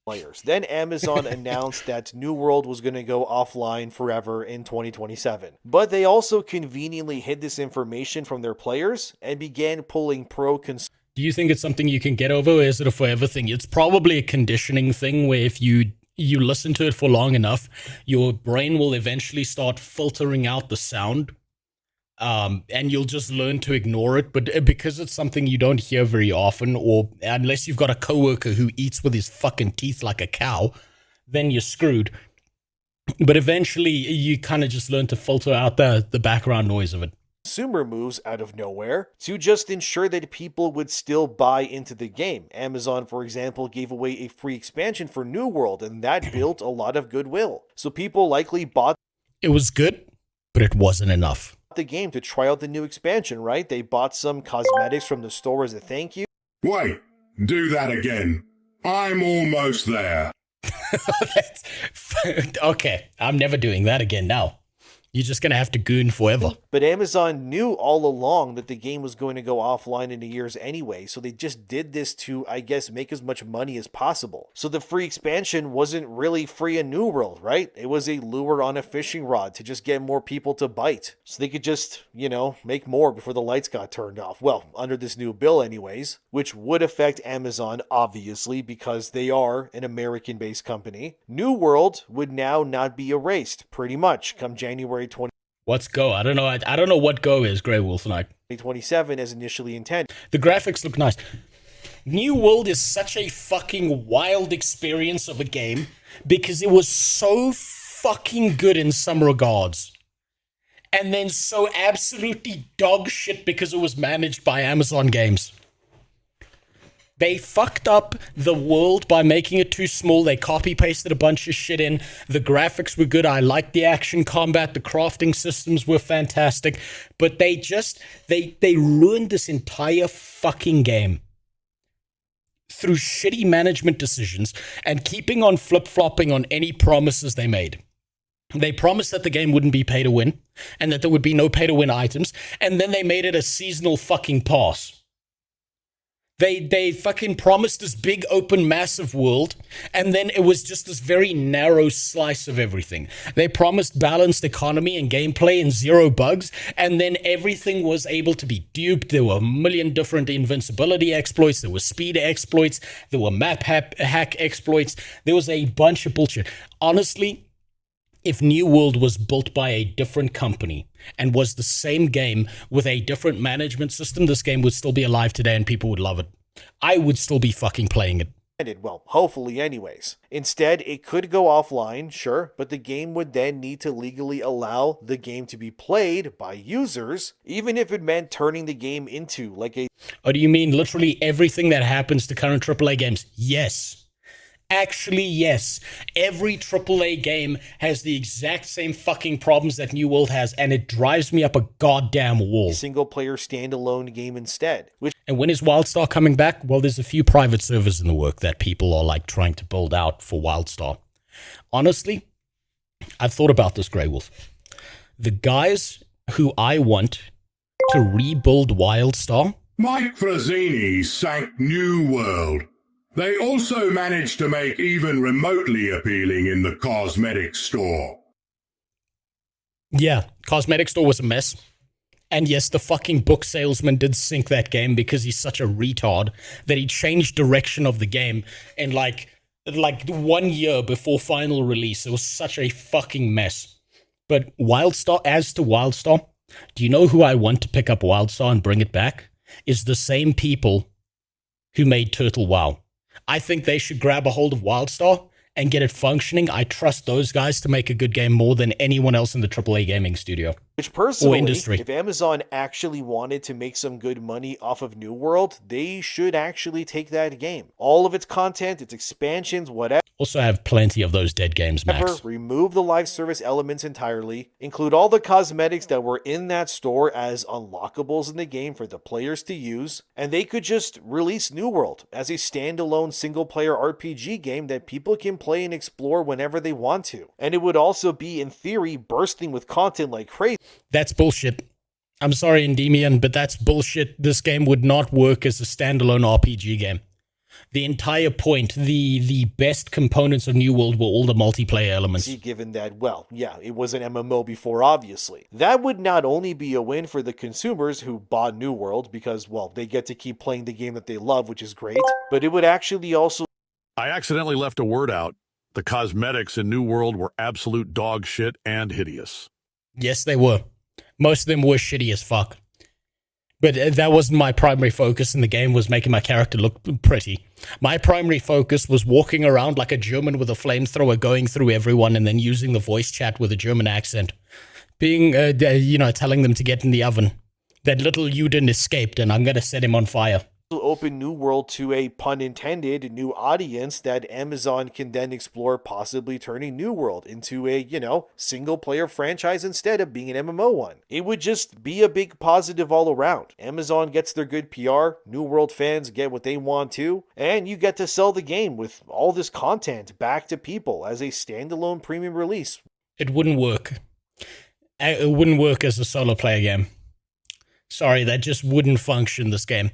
Speaker 4: Players. Then Amazon announced that New World was going to go offline forever in 2027. But they also conveniently hid this information from their players and began pulling pro-consumer.
Speaker 2: Do you think it's something you can get over, or is it a forever thing? It's probably a conditioning thing where if you listen to it for long enough, your brain will eventually start filtering out the sound. And you'll just learn to ignore it, but because it's something you don't hear very often, or unless you've got a coworker who eats with his fucking teeth like a cow, then you're screwed. But eventually you kind of just learn to filter out the background noise of it.
Speaker 4: Consumer moves out of nowhere to just ensure that people would still buy into the game. Amazon, for example, gave away a free expansion for New World, and that built a lot of goodwill. So people likely bought...
Speaker 2: It was good, but it wasn't enough.
Speaker 4: The game to try out the new expansion, right? They bought some cosmetics from the store as a thank you.
Speaker 6: Wait, Do that again. I'm almost there.
Speaker 2: Okay, I'm never doing that again now. You're just going to have to goon forever.
Speaker 4: But Amazon knew all along that the game was going to go offline in years anyway, so they just did this to, I guess, make as much money as possible. So the free expansion wasn't really free in New World, right? It was a lure on a fishing rod to just get more people to bite. So they could just, you know, make more before the lights got turned off. Well, under this new bill anyways, which would affect Amazon, obviously, because they are an American-based company. New World would now not be erased, pretty much, come January 20.
Speaker 2: What's Go? I don't know. I don't know what Go is, Grey Wolf Knight.
Speaker 4: 2027 as initially intended.
Speaker 2: The graphics look nice. New World is such a fucking wild experience of a game because it was so fucking good in some regards. And then so absolutely dog shit because it was managed by Amazon Games. They fucked up the world by making it too small. They copy-pasted a bunch of shit in. The graphics were good. I liked the action combat. The crafting systems were fantastic. But they just, they ruined this entire fucking game through shitty management decisions and keeping on flip-flopping on any promises they made. They promised that the game wouldn't be pay to win and that there would be no pay to win items. And then they made it a seasonal fucking pass. They fucking promised this big, open, massive world, and then it was just this very narrow slice of everything. They promised balanced economy and gameplay and zero bugs, and then everything was able to be duped. There were a million different invincibility exploits. There were speed exploits. There were map hack exploits. There was a bunch of bullshit. Honestly, if New World was built by a different company and was the same game with a different management system, this game would still be alive today and people would love it. I would still be fucking playing it.
Speaker 4: Well, hopefully anyways. Instead, it could go offline, sure, but the game would then need to legally allow the game to be played by users, even if it meant turning the game into like a...
Speaker 2: Oh, do you mean literally everything that happens to current AAA games? Yes. Actually, yes. Every AAA game has the exact same fucking problems that New World has, and it drives me up a goddamn wall.
Speaker 4: Single-player standalone game instead.
Speaker 2: And when is WildStar coming back? Well, there's a few private servers in the work that people are like trying to build out for WildStar. Honestly, I've thought about this, Grey Wolf. The guys who I want to rebuild WildStar...
Speaker 6: Mike Frazzini sank New World. They also managed to make even remotely appealing in the cosmetics store.
Speaker 2: Yeah, cosmetics store was a mess. And yes, the fucking book salesman did sink that game because he's such a retard that he changed direction of the game in like 1 year before final release. It was such a fucking mess. But WildStar, as to WildStar, do you know who I want to pick up WildStar and bring it back? Is the same people who made Turtle WoW. I think they should grab a hold of WildStar and get it functioning. I trust those guys to make a good game more than anyone else in the AAA gaming studio.
Speaker 4: Which personally,
Speaker 2: or industry.
Speaker 4: If Amazon actually wanted to make some good money off of New World, they should actually take that game. All of its content, its expansions, whatever.
Speaker 2: Also have plenty of those dead games, Max.
Speaker 4: Remove the live service elements entirely. Include all the cosmetics that were in that store as unlockables in the game for the players to use. And they could just release New World as a standalone single-player RPG game that people can play and explore whenever they want to. And it would also be, in theory, bursting with content like crazy.
Speaker 2: That's bullshit. I'm sorry, Endymion, but that's bullshit. This game would not work as a standalone RPG game. The entire point, the best components of New World were all the multiplayer elements.
Speaker 4: Given that, well, yeah, it was an MMO before, obviously. That would not only be a win for the consumers who bought New World, because, well, they get to keep playing the game that they love, which is great, but it would actually also...
Speaker 22: I accidentally left a word out. The cosmetics in New World were absolute dog shit and hideous.
Speaker 2: Yes, they were. Most of them were shitty as fuck. But that wasn't my primary focus in the game, was making my character look pretty. My primary focus was walking around like a German with a flamethrower, going through everyone and then using the voice chat with a German accent. Being, telling them to get in the oven. That little Uden escaped and I'm going to set him on fire.
Speaker 4: open New World to a, pun intended, new audience that Amazon can then explore possibly turning New World into a, single player franchise instead of being an MMO one. It would just be a big positive all around. Amazon gets their good PR, New World fans get what they want too, and you get to sell the game with all this content back to people as a standalone premium release.
Speaker 2: It wouldn't work. It wouldn't work as a solo player game. Sorry, that just wouldn't function, this game.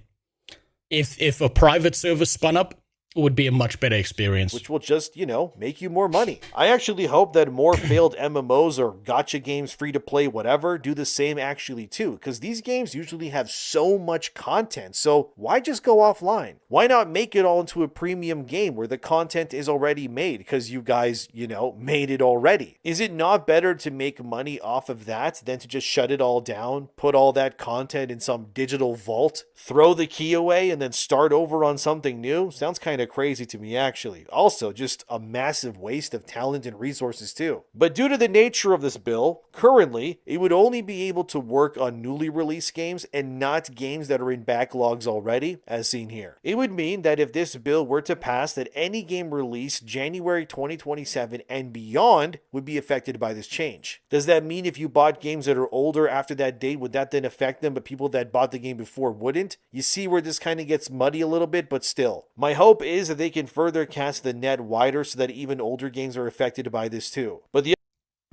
Speaker 2: If a private server spun up, it would be a much better experience.
Speaker 4: Which will just, make you more money. I actually hope that more failed MMOs or gacha games, free to play, whatever, do the same actually too, because these games usually have so much content, so why just go offline? Why not make it all into a premium game where the content is already made, because you guys, made it already? Is it not better to make money off of that than to just shut it all down, put all that content in some digital vault, throw the key away, and then start over on something new? Sounds kind of crazy to me, actually. Also, just a massive waste of talent and resources too. But due to the nature of this bill, currently, it would only be able to work on newly released games and not games that are in backlogs already, as seen here. It would mean that if this bill were to pass, that any game released January 2027 and beyond would be affected by this change. Does that mean if you bought games that are older after that date, would that then affect them, but people that bought the game before wouldn't? You see where this kind of gets muddy a little bit, but still. My hope is that they can further cast the net wider so that even older games are affected by this too. But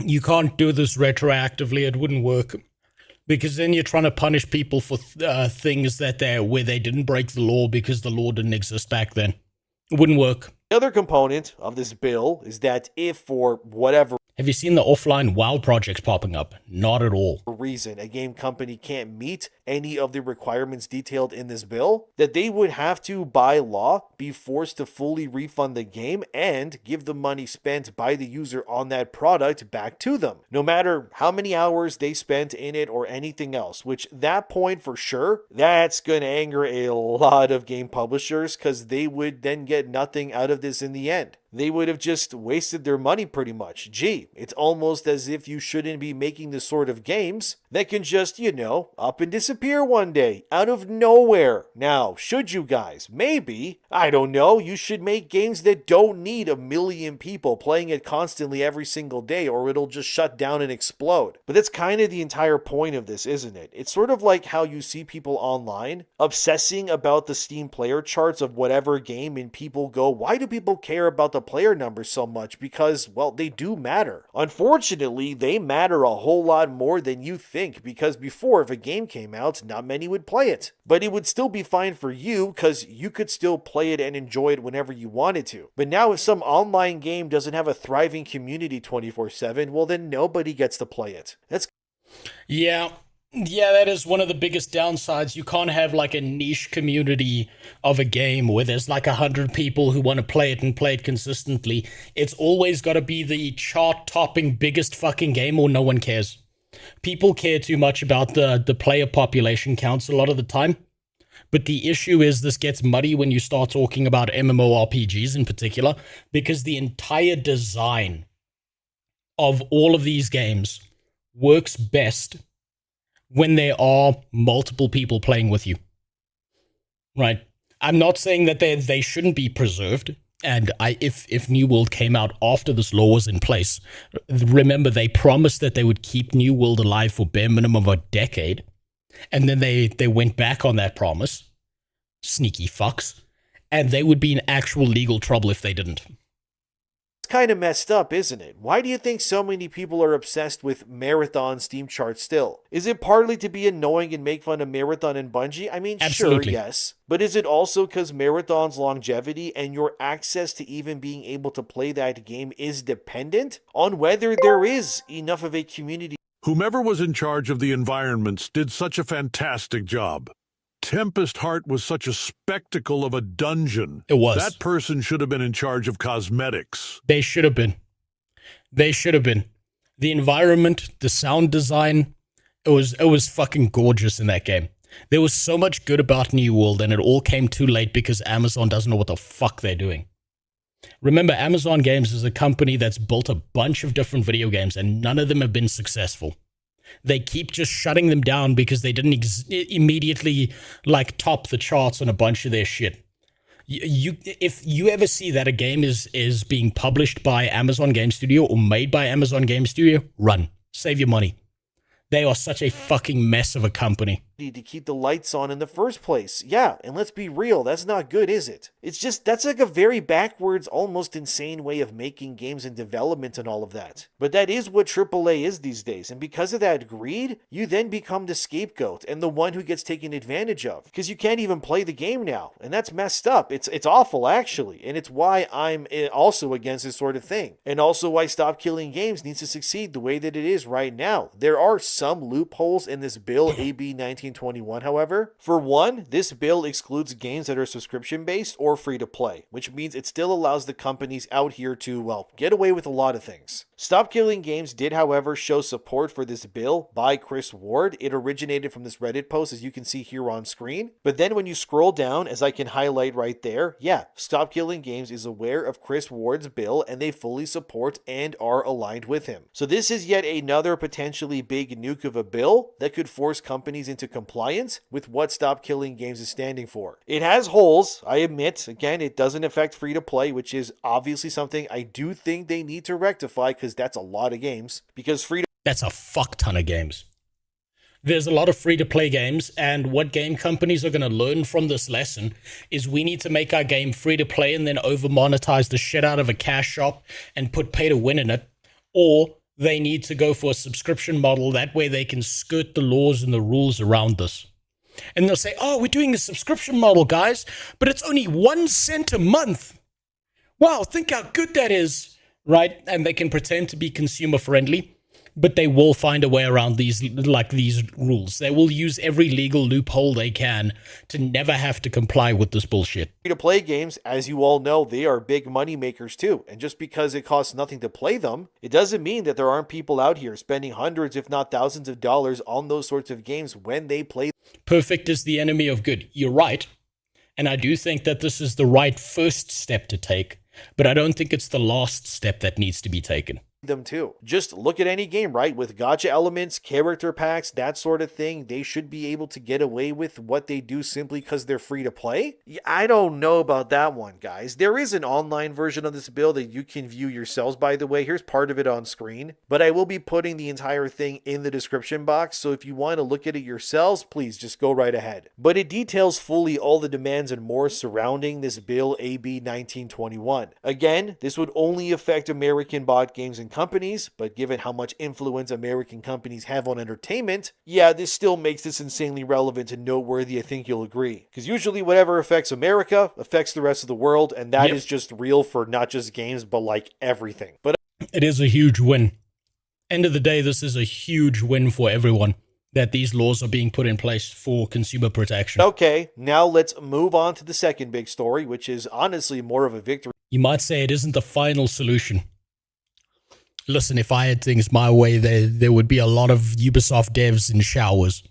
Speaker 2: you can't do this retroactively. It wouldn't work, because then you're trying to punish people for things where they didn't break the law because the law didn't exist back then. It wouldn't work.
Speaker 4: The other component of this bill is that if for whatever
Speaker 2: Have you seen the offline WoW projects popping up? Not at all.
Speaker 4: Reason a game company can't meet any of the requirements detailed in this bill, that they would have to, by law, be forced to fully refund the game and give the money spent by the user on that product back to them, no matter how many hours they spent in it or anything else, which that point for sure, that's going to anger a lot of game publishers, because they would then get nothing out of this in the end. They would have just wasted their money pretty much. Gee, it's almost as if you shouldn't be making the sort of games that can just, up and disappear one day, out of nowhere. Now, should you guys? Maybe. I don't know. You should make games that don't need 1 million people playing it constantly every single day, or it'll just shut down and explode. But that's kind of the entire point of this, isn't it? It's sort of like how you see people online obsessing about the Steam player charts of whatever game, and people go, why do people care about the player numbers so much? Because, well, they do matter. Unfortunately, they matter a whole lot more than you think, because before, if a game came out, not many would play it. But it would still be fine for you, because you could still play it and enjoy it whenever you wanted to. But now if some online game doesn't have a thriving community 24/7, well then nobody gets to play it.
Speaker 2: Yeah, that is one of the biggest downsides. You can't have like a niche community of a game where there's like 100 people who want to play it and play it consistently. It's always got to be the chart-topping biggest fucking game, or no one cares. People care too much about the player population counts a lot of the time. But the issue is this gets muddy when you start talking about MMORPGs in particular, because the entire design of all of these games works best when there are multiple people playing with you. Right? I'm not saying that they shouldn't be preserved. And if New World came out after this law was in place, remember they promised that they would keep New World alive for bare minimum of a decade. And then they went back on that promise. Sneaky fucks. And they would be in actual legal trouble if they didn't.
Speaker 4: It's kind of messed up, isn't it? Why do you think so many people are obsessed with Marathon Steam charts still? Is it partly to be annoying and make fun of Marathon and Bungie? I mean,
Speaker 2: absolutely.
Speaker 4: Sure, yes. But is it also because Marathon's longevity and your access to even being able to play that game is dependent on whether there is enough of a community?
Speaker 22: Whomever was in charge of the environments did such a fantastic job. Tempest Heart was such a spectacle of a dungeon.
Speaker 2: It was.
Speaker 22: That person should have been in charge of cosmetics.
Speaker 2: They should have been. They should have been. The environment, the sound design, it was fucking gorgeous in that game. There was so much good about New World, and it all came too late because Amazon doesn't know what the fuck they're doing. Remember, Amazon Games is a company that's built a bunch of different video games, and none of them have been successful. They keep just shutting them down because they didn't immediately like top the charts on a bunch of their shit. If you ever see that a game is being published by Amazon Game Studio or made by Amazon Game Studio, run. Save your money. They are such a fucking mess of a company.
Speaker 4: To keep the lights on in the first place. Yeah, and let's be real, that's not good, is it? It's just, that's like a very backwards, almost insane way of making games and development and all of that. But that is what AAA is these days, and because of that greed, you then become the scapegoat and the one who gets taken advantage of. Because you can't even play the game now, and that's messed up. It's awful, actually, and it's why I'm also against this sort of thing. And also why Stop Killing Games needs to succeed the way that it is right now. There are some loopholes in this bill, AB 1921, however. For one, this bill excludes games that are subscription-based or free-to-play, which means it still allows the companies out here to, well, get away with a lot of things. Stop Killing Games did, however, show support for this bill by Chris Ward. It originated from this Reddit post, as you can see here on screen. But then when you scroll down, as I can highlight right there, yeah, Stop Killing Games is aware of Chris Ward's bill, and they fully support and are aligned with him. So this is yet another potentially big nuke of a bill that could force companies into compliance with what Stop Killing Games is standing for. It has holes, I admit. Again, it doesn't affect free-to-play, which is obviously something I do think they need to rectify, because that's a lot of games. Because
Speaker 2: That's a fuck ton of games. There's a lot of free-to-play games, and what game companies are going to learn from this lesson is we need to make our game free-to-play and then over-monetize the shit out of a cash shop and put pay-to-win in it, or they need to go for a subscription model. That way they can skirt the laws and the rules around this. And they'll say, oh, we're doing a subscription model, guys, but it's only 1 cent a month. Wow, think how good that is, right? And they can pretend to be consumer friendly, but they will find a way around these rules. They will use every legal loophole they can to never have to comply with this bullshit.
Speaker 4: Free-to-play games, as you all know, they are big money makers too. And just because it costs nothing to play them, it doesn't mean that there aren't people out here spending hundreds, if not thousands of dollars on those sorts of games when they play.
Speaker 2: Perfect is the enemy of good. You're right. And I do think that this is the right first step to take, but I don't think it's the last step that needs to be taken.
Speaker 4: Them too. Just look at any game, right? With gacha elements, character packs, that sort of thing, they should be able to get away with what they do simply because they're free to play. I don't know about that one, guys. There is an online version of this bill that you can view yourselves, by the way. Here's part of it on screen, but I will be putting the entire thing in the description box, so if you want to look at it yourselves, please just go right ahead. But it details fully all the demands and more surrounding this bill, AB 1921. Again, this would only affect American bot games and companies, but given how much influence American companies have on entertainment, yeah, this still makes this insanely relevant and noteworthy. I think you'll agree. Because usually whatever affects America affects the rest of the world, and that is just real for not just games, but like everything. But
Speaker 2: it is a huge win. End of the day, this is a huge win for everyone, that these laws are being put in place for consumer protection.
Speaker 4: Okay, now let's move on to the second big story, which is honestly more of a victory.
Speaker 2: You might say it isn't the final solution. Listen, if I had things my way, there would be a lot of Ubisoft devs in showers.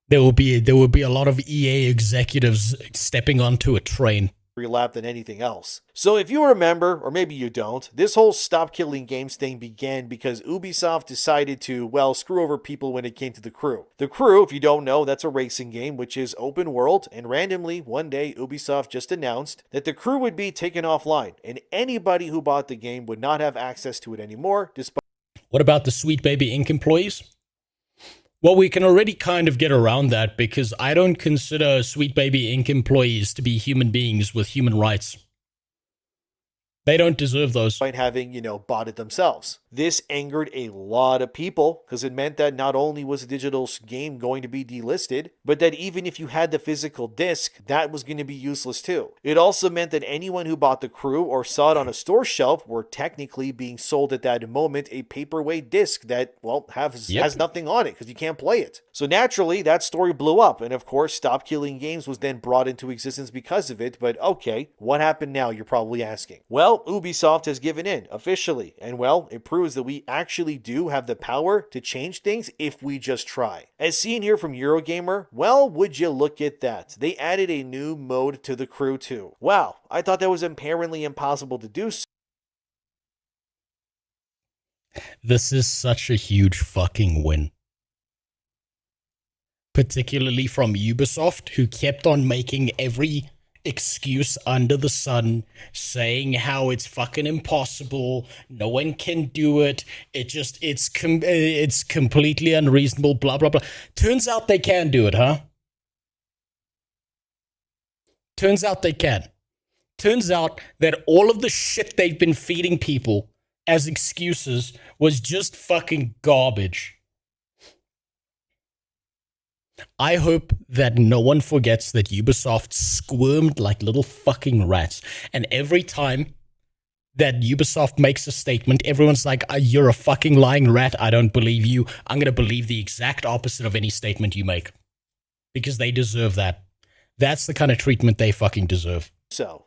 Speaker 2: There would be a lot of EA executives stepping onto a train.
Speaker 4: Lap than anything else. So if you remember, or maybe you don't, this whole Stop Killing Games thing began because Ubisoft decided to, well, screw over people when it came to The Crew. The Crew, if you don't know, that's a racing game which is open world, and randomly one day Ubisoft just announced that The Crew would be taken offline and anybody who bought the game would not have access to it anymore. Despite
Speaker 2: what about the Sweet Baby Inc. employees? Well, we can already kind of get around that because I don't consider Sweet Baby Inc. employees to be human beings with human rights. They don't deserve those.
Speaker 4: By having, bought it themselves. This angered a lot of people because it meant that not only was a digital game going to be delisted, but that even if you had the physical disc, that was going to be useless too. It also meant that anyone who bought The Crew or saw it on a store shelf were technically being sold at that moment a paperweight disc that, well, has nothing on it because you can't play it. So naturally, that story blew up, and of course, Stop Killing Games was then brought into existence because of it, but okay, what happened now, you're probably asking? Well, Ubisoft has given in, officially, and well, it proves that we actually do have the power to change things if we just try. As seen here from Eurogamer, well, would you look at that? They added a new mode to The Crew too. Wow, I thought that was apparently impossible to do.
Speaker 2: This is such a huge fucking win. particularly from Ubisoft, who kept on making every excuse under the sun, saying how it's fucking impossible, no one can do it, it's completely unreasonable, blah blah blah. Turns out they can do it, huh? Turns out they can. Turns out that all of the shit they've been feeding people as excuses was just fucking garbage. I hope that no one forgets that Ubisoft squirmed like little fucking rats. And every time that Ubisoft makes a statement, everyone's like, you're a fucking lying rat. I don't believe you. I'm going to believe the exact opposite of any statement you make. Because they deserve that. That's the kind of treatment they fucking deserve.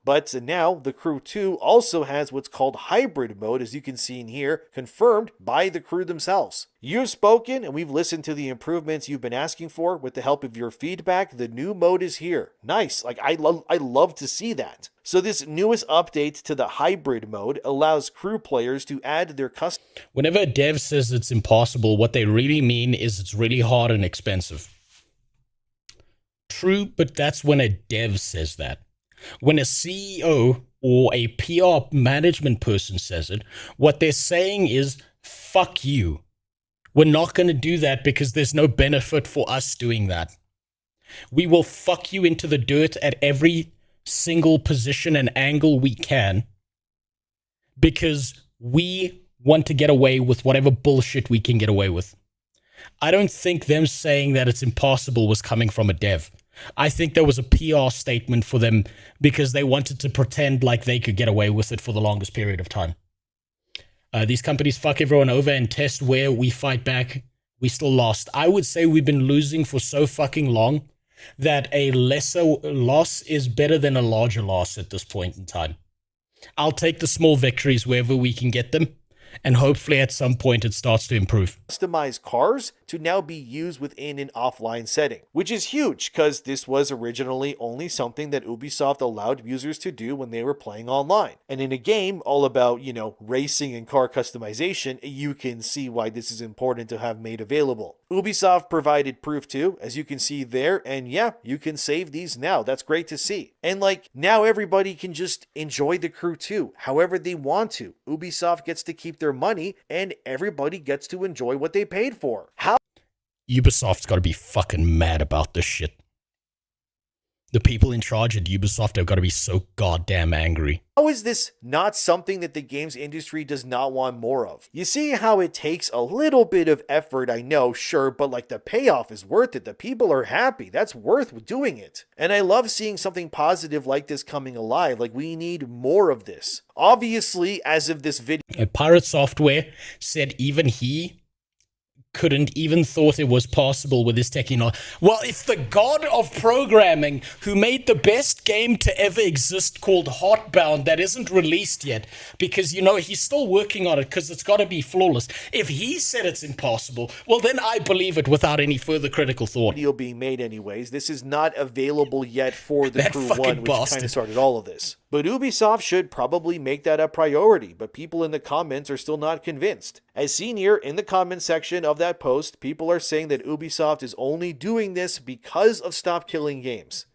Speaker 4: But now the Crew 2 also has what's called hybrid mode, as you can see in here, confirmed by the crew themselves. You've spoken and we've listened to the improvements you've been asking for. With the help of your feedback, the new mode is here. Nice. Like, I love to see that. So this newest update to the hybrid mode allows crew players to add their custom.
Speaker 2: Whenever a dev says it's impossible, what they really mean is it's really hard and expensive. True, but that's when a dev says that. When a CEO or a PR management person says it, what they're saying is, fuck you. We're not going to do that because there's no benefit for us doing that. We will fuck you into the dirt at every single position and angle we can because we want to get away with whatever bullshit we can get away with. I don't think them saying that it's impossible was coming from a dev. I think there was a PR statement for them because they wanted to pretend like they could get away with it for the longest period of time. These companies fuck everyone over and test where we fight back. We still lost. I would say we've been losing for so fucking long that a lesser loss is better than a larger loss at this point in time. I'll take the small victories wherever we can get them. And hopefully at some point it starts to improve.
Speaker 4: Customized cars to now be used within an offline setting, which is huge because this was originally only something that Ubisoft allowed users to do when they were playing online. And in a game all about, racing and car customization, you can see why this is important to have made available. Ubisoft provided proof too, as you can see there, and yeah, you can save these now. That's great to see. And now everybody can just enjoy the Crew 2 however they want to. Ubisoft gets to keep their money and everybody gets to enjoy what they paid for.
Speaker 2: Ubisoft's got to be fucking mad about this shit. The people in charge at Ubisoft have got to be so goddamn angry.
Speaker 4: How is this not something that the games industry does not want more of? You see how it takes a little bit of effort, I know, sure, but the payoff is worth it. The people are happy. That's worth doing it. And I love seeing something positive like this coming alive. We need more of this. Obviously, as of this video...
Speaker 2: Pirate Software said even he couldn't even thought it was possible with his technology. Well, if the god of programming who made the best game to ever exist called Heartbound that isn't released yet because, he's still working on it because it's got to be flawless. If he said it's impossible, well, then I believe it without any further critical thought.
Speaker 4: Video being made anyways. This is not available yet for the Crew 1, which kind of started all of this. But Ubisoft should probably make that a priority, but people in the comments are still not convinced. As seen here in the comment section of that post, people are saying that Ubisoft is only doing this because of Stop Killing Games.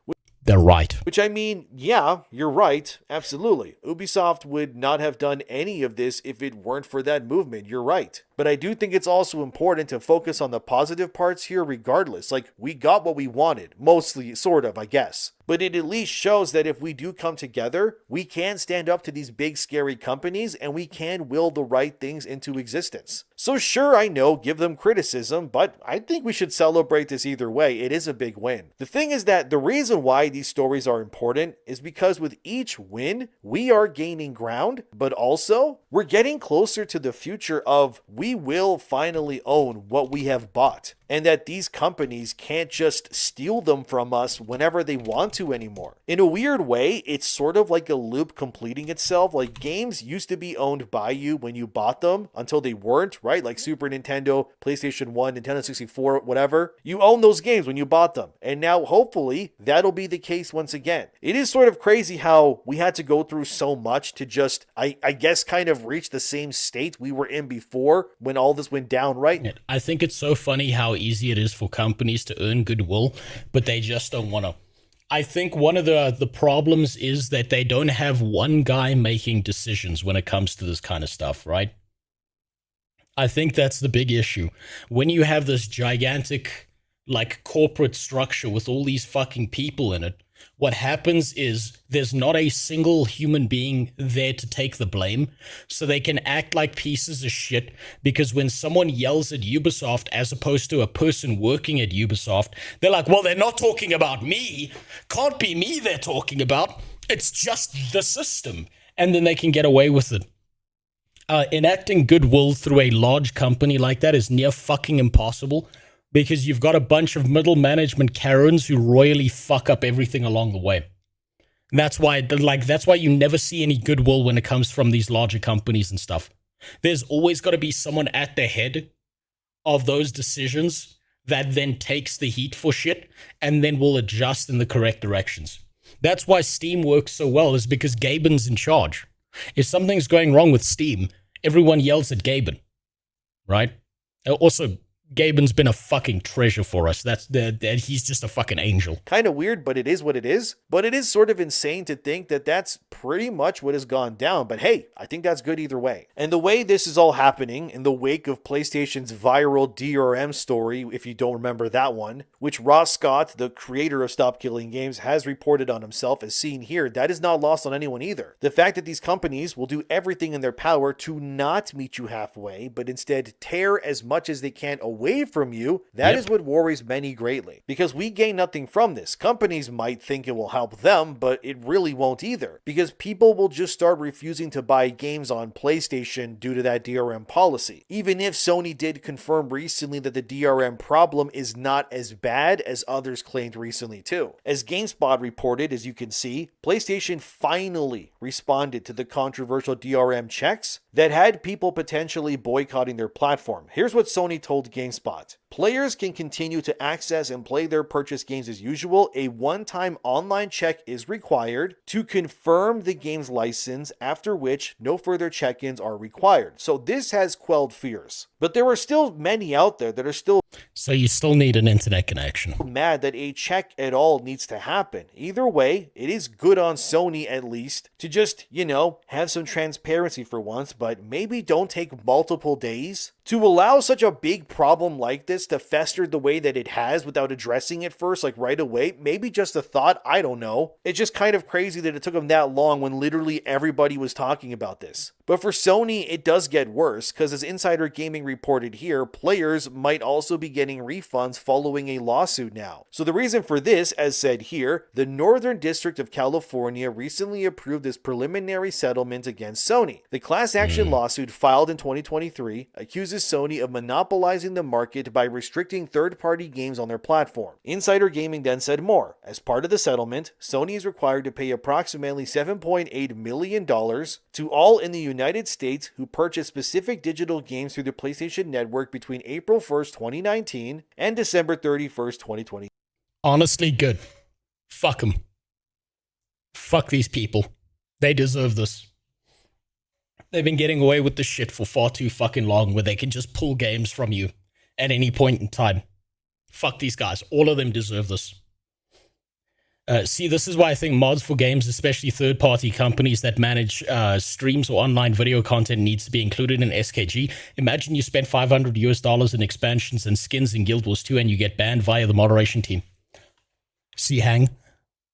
Speaker 2: They're right.
Speaker 4: Which I mean, yeah, you're right. Absolutely. Ubisoft would not have done any of this if it weren't for that movement. You're right. But I do think it's also important to focus on the positive parts here regardless. We got what we wanted. Mostly, sort of, I guess. But it at least shows that if we do come together, we can stand up to these big scary companies and we can will the right things into existence. So sure, I know, give them criticism, but I think we should celebrate this either way. It is a big win. The thing is that the reason why these stories are important is because with each win, we are gaining ground, but also we're getting closer to the future of we will finally own what we have bought. And that these companies can't just steal them from us whenever they want to anymore. In a weird way, it's sort of like a loop completing itself. Games used to be owned by you when you bought them until they weren't, right? Like Super Nintendo, PlayStation 1, Nintendo 64, whatever. You own those games when you bought them. And now, hopefully, that'll be the case once again. It is sort of crazy how we had to go through so much to just, I guess, kind of reach the same state we were in before when all this went down, right?
Speaker 2: I think it's so funny how easy it is for companies to earn goodwill, but they just don't want to. I think one of the problems is that they don't have one guy making decisions when it comes to this kind of stuff, right? I think that's the big issue. When you have this gigantic, like, corporate structure with all these fucking people in it, what happens is there's not a single human being there to take the blame, so they can act like pieces of shit, because when someone yells at Ubisoft as opposed to a person working at Ubisoft, they're like, well, they're not talking about me. Can't be me they're talking about. It's just the system. And then they can get away with it. Enacting goodwill through a large company like that is near fucking impossible, because you've got a bunch of middle management Karens who royally fuck up everything along the way. And that's why you never see any goodwill when it comes from these larger companies and stuff. There's always got to be someone at the head of those decisions that then takes the heat for shit and then will adjust in the correct directions. That's why Steam works so well, is because Gaben's in charge. If something's going wrong with Steam, everyone yells at Gaben, right? Also, Gaben's been a fucking treasure for us. He's just a fucking angel.
Speaker 4: Kind of weird, but it is what it is. But it is sort of insane to think that that's pretty much what has gone down. But hey, I think that's good either way. And the way this is all happening in the wake of PlayStation's viral DRM story, if you don't remember that one, which Ross Scott, the creator of Stop Killing Games, has reported on himself as seen here, that is not lost on anyone either. The fact that these companies will do everything in their power to not meet you halfway, but instead tear as much as they can away from you, that is what worries many greatly. Because we gain nothing from this. Companies might think it will help them, but it really won't either. Because people will just start refusing to buy games on PlayStation due to that DRM policy. Even if Sony did confirm recently that the DRM problem is not as bad as others claimed recently too. As GameSpot reported, as you can see, PlayStation finally responded to the controversial DRM checks that had people potentially boycotting their platform. Here's what Sony told GameSpot. Players can continue to access and play their purchased games as usual. A one-time online check is required to confirm the game's license, after which no further check-ins are required. So this has quelled fears. But there are still many out there that are still...
Speaker 2: So you still need an internet connection.
Speaker 4: ...mad that a check at all needs to happen. Either way, it is good on Sony at least to just, have some transparency for once, but maybe don't take multiple days to allow such a big problem like this to fester the way that it has without addressing it first, like right away. Maybe just a thought, I don't know. It's just kind of crazy that it took them that long when literally everybody was talking about this. But for Sony, it does get worse, because as Insider Gaming reported here, players might also be getting refunds following a lawsuit now. So the reason for this, as said here, the Northern District of California recently approved this preliminary settlement against Sony. The class action lawsuit filed in 2023 accuses Sony of monopolizing the market by restricting third-party games on their platform. Insider Gaming then said more. As part of the settlement, Sony is required to pay approximately $7.8 million to all in the United States who purchased specific digital games through the PlayStation Network between April 1st, 2019 and December 31st, 2020.
Speaker 2: Honestly, good. Fuck them. Fuck these people. They deserve this. They've been getting away with this shit for far too fucking long, where they can just pull games from you at any point in time. Fuck these guys. All of them deserve this. See, this is why I think mods for games, especially third-party companies that manage streams or online video content, needs to be included in SKG. Imagine you spend $500 in expansions and skins in Guild Wars 2 and you get banned via the moderation team. See, Hang,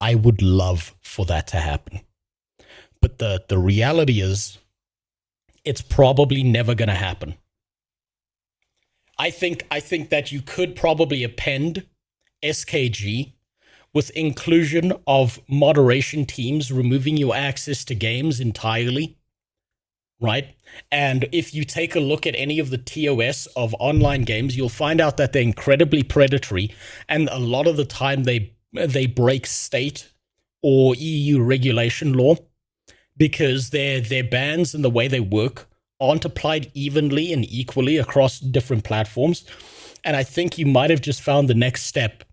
Speaker 2: I would love for that to happen. But the reality is, it's probably never going to happen. I think that you could probably append SKG with inclusion of moderation teams removing your access to games entirely, right? And if you take a look at any of the TOS of online games, you'll find out that they're incredibly predatory, and a lot of the time they break state or EU regulation law, because their bans and the way they work aren't applied evenly and equally across different platforms. And I think you might have just found the next step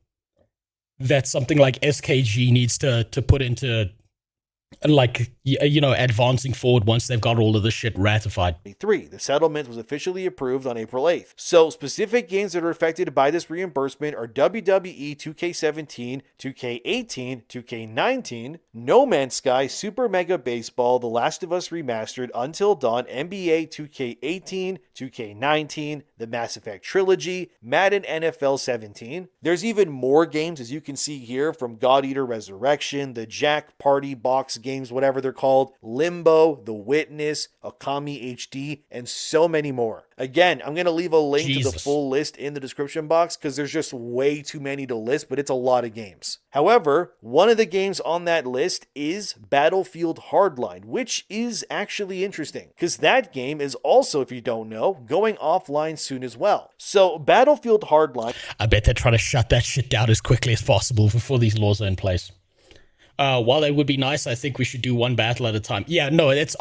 Speaker 2: that something like SKG needs to put into like, you know, advancing forward once they've got all of this shit ratified.
Speaker 4: 3. The settlement was officially approved on April 8th. So specific games that are affected by this reimbursement are WWE 2K17, 2K18, 2K19, No Man's Sky, Super Mega Baseball, The Last of Us Remastered, Until Dawn, NBA 2K18, 2K19, the Mass Effect Trilogy, Madden NFL 17. There's even more games, as you can see here, from God Eater Resurrection, the Jack Party Box games, whatever they're called, Limbo, The Witness, Okami HD, and so many more. Again, I'm going to leave a link to the full list in the description box because there's just way too many to list, but it's a lot of games. However, one of the games on that list is Battlefield Hardline, which is actually interesting because that game is also, if you don't know, going offline soon as well. So Battlefield Hardline...
Speaker 2: I bet they're trying to shut that shit down as quickly as possible before these laws are in place. While it would be nice, I think we should do one battle at a time. Yeah, no, it's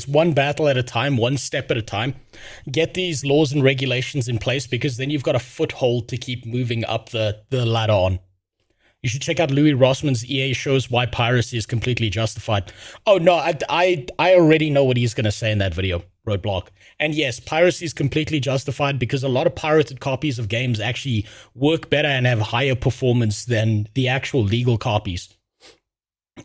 Speaker 2: one battle at a time, one step at a time. Get these laws and regulations in place because then you've got a foothold to keep moving up the ladder on. You should check out Louis Rossman's EA shows why piracy is completely justified. Oh, no, I already know what he's going to say in that video, Roadblock. And yes, piracy is completely justified because a lot of pirated copies of games actually work better and have higher performance than the actual legal copies.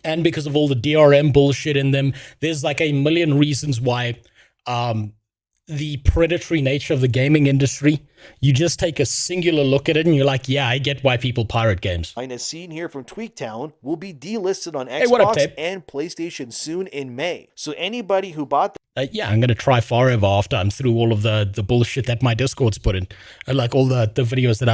Speaker 2: And because of all the DRM bullshit in them, there's like a million reasons why the predatory nature of the gaming industry, you just take a singular look at it and you're like, yeah, I get why people pirate games.
Speaker 4: As seen here from Tweaktown, will be delisted on Xbox and PlayStation soon in May. So anybody who bought
Speaker 2: yeah, I'm going to try FAREVER after I'm through all of the bullshit that my Discord's put in. Like all the videos that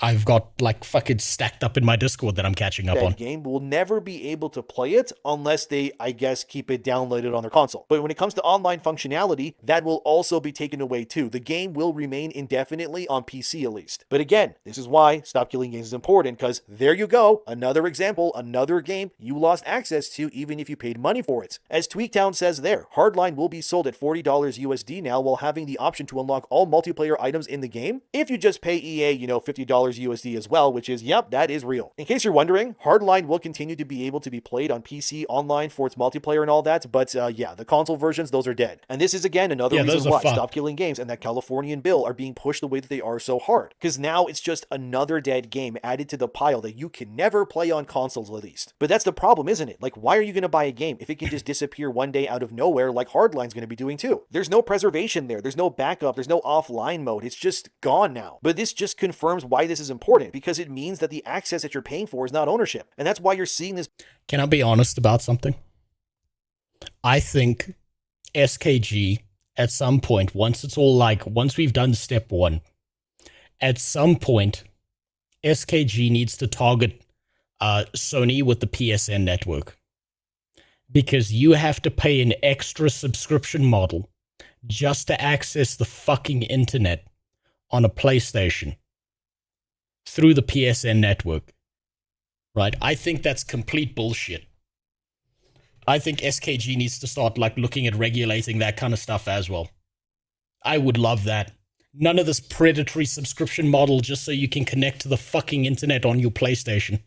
Speaker 2: I've got like fucking stacked up in my Discord that I'm catching up on.
Speaker 4: Game will never be able to play it unless they, I guess, keep it downloaded on their console. But when it comes to online functionality, that will also be taken away too. The game will remain indefinitely on PC at least. But again, this is why Stop Killing Games is important because there you go. Another example, another game you lost access to even if you paid money for it. As Tweaktown says there, Hardline will be sold at $40 USD now while having the option to unlock all multiplayer items in the game if you just pay EA, $50 USD as well, which is, yep, that is real. In case you're wondering, Hardline will continue to be able to be played on PC online for its multiplayer and all that, but yeah, the console versions, those are dead. And this is again another reason why Stop Killing Games and that Californian bill are being pushed the way that they are so hard, because now it's just another dead game added to the pile that you can never play on consoles at least. But that's the problem, isn't it? Like, why are you going to buy a game if it can just disappear one day out of nowhere like Hardline's going to be doing too? There's no preservation there. There's no backup. There's no offline mode. It's just gone now. But this just confirms why this is important because it means that the access that you're paying for is not ownership. And that's why you're seeing this.
Speaker 2: Can I be honest about something? I think SKG at some point, once we've done step one, at some point, SKG needs to target Sony with the PSN network. Because you have to pay an extra subscription model just to access the fucking internet on a PlayStation through the PSN network. Right? I think that's complete bullshit. I think SKG needs to start looking at regulating that kind of stuff as well. I would love that. None of this predatory subscription model just so you can connect to the fucking internet on your PlayStation.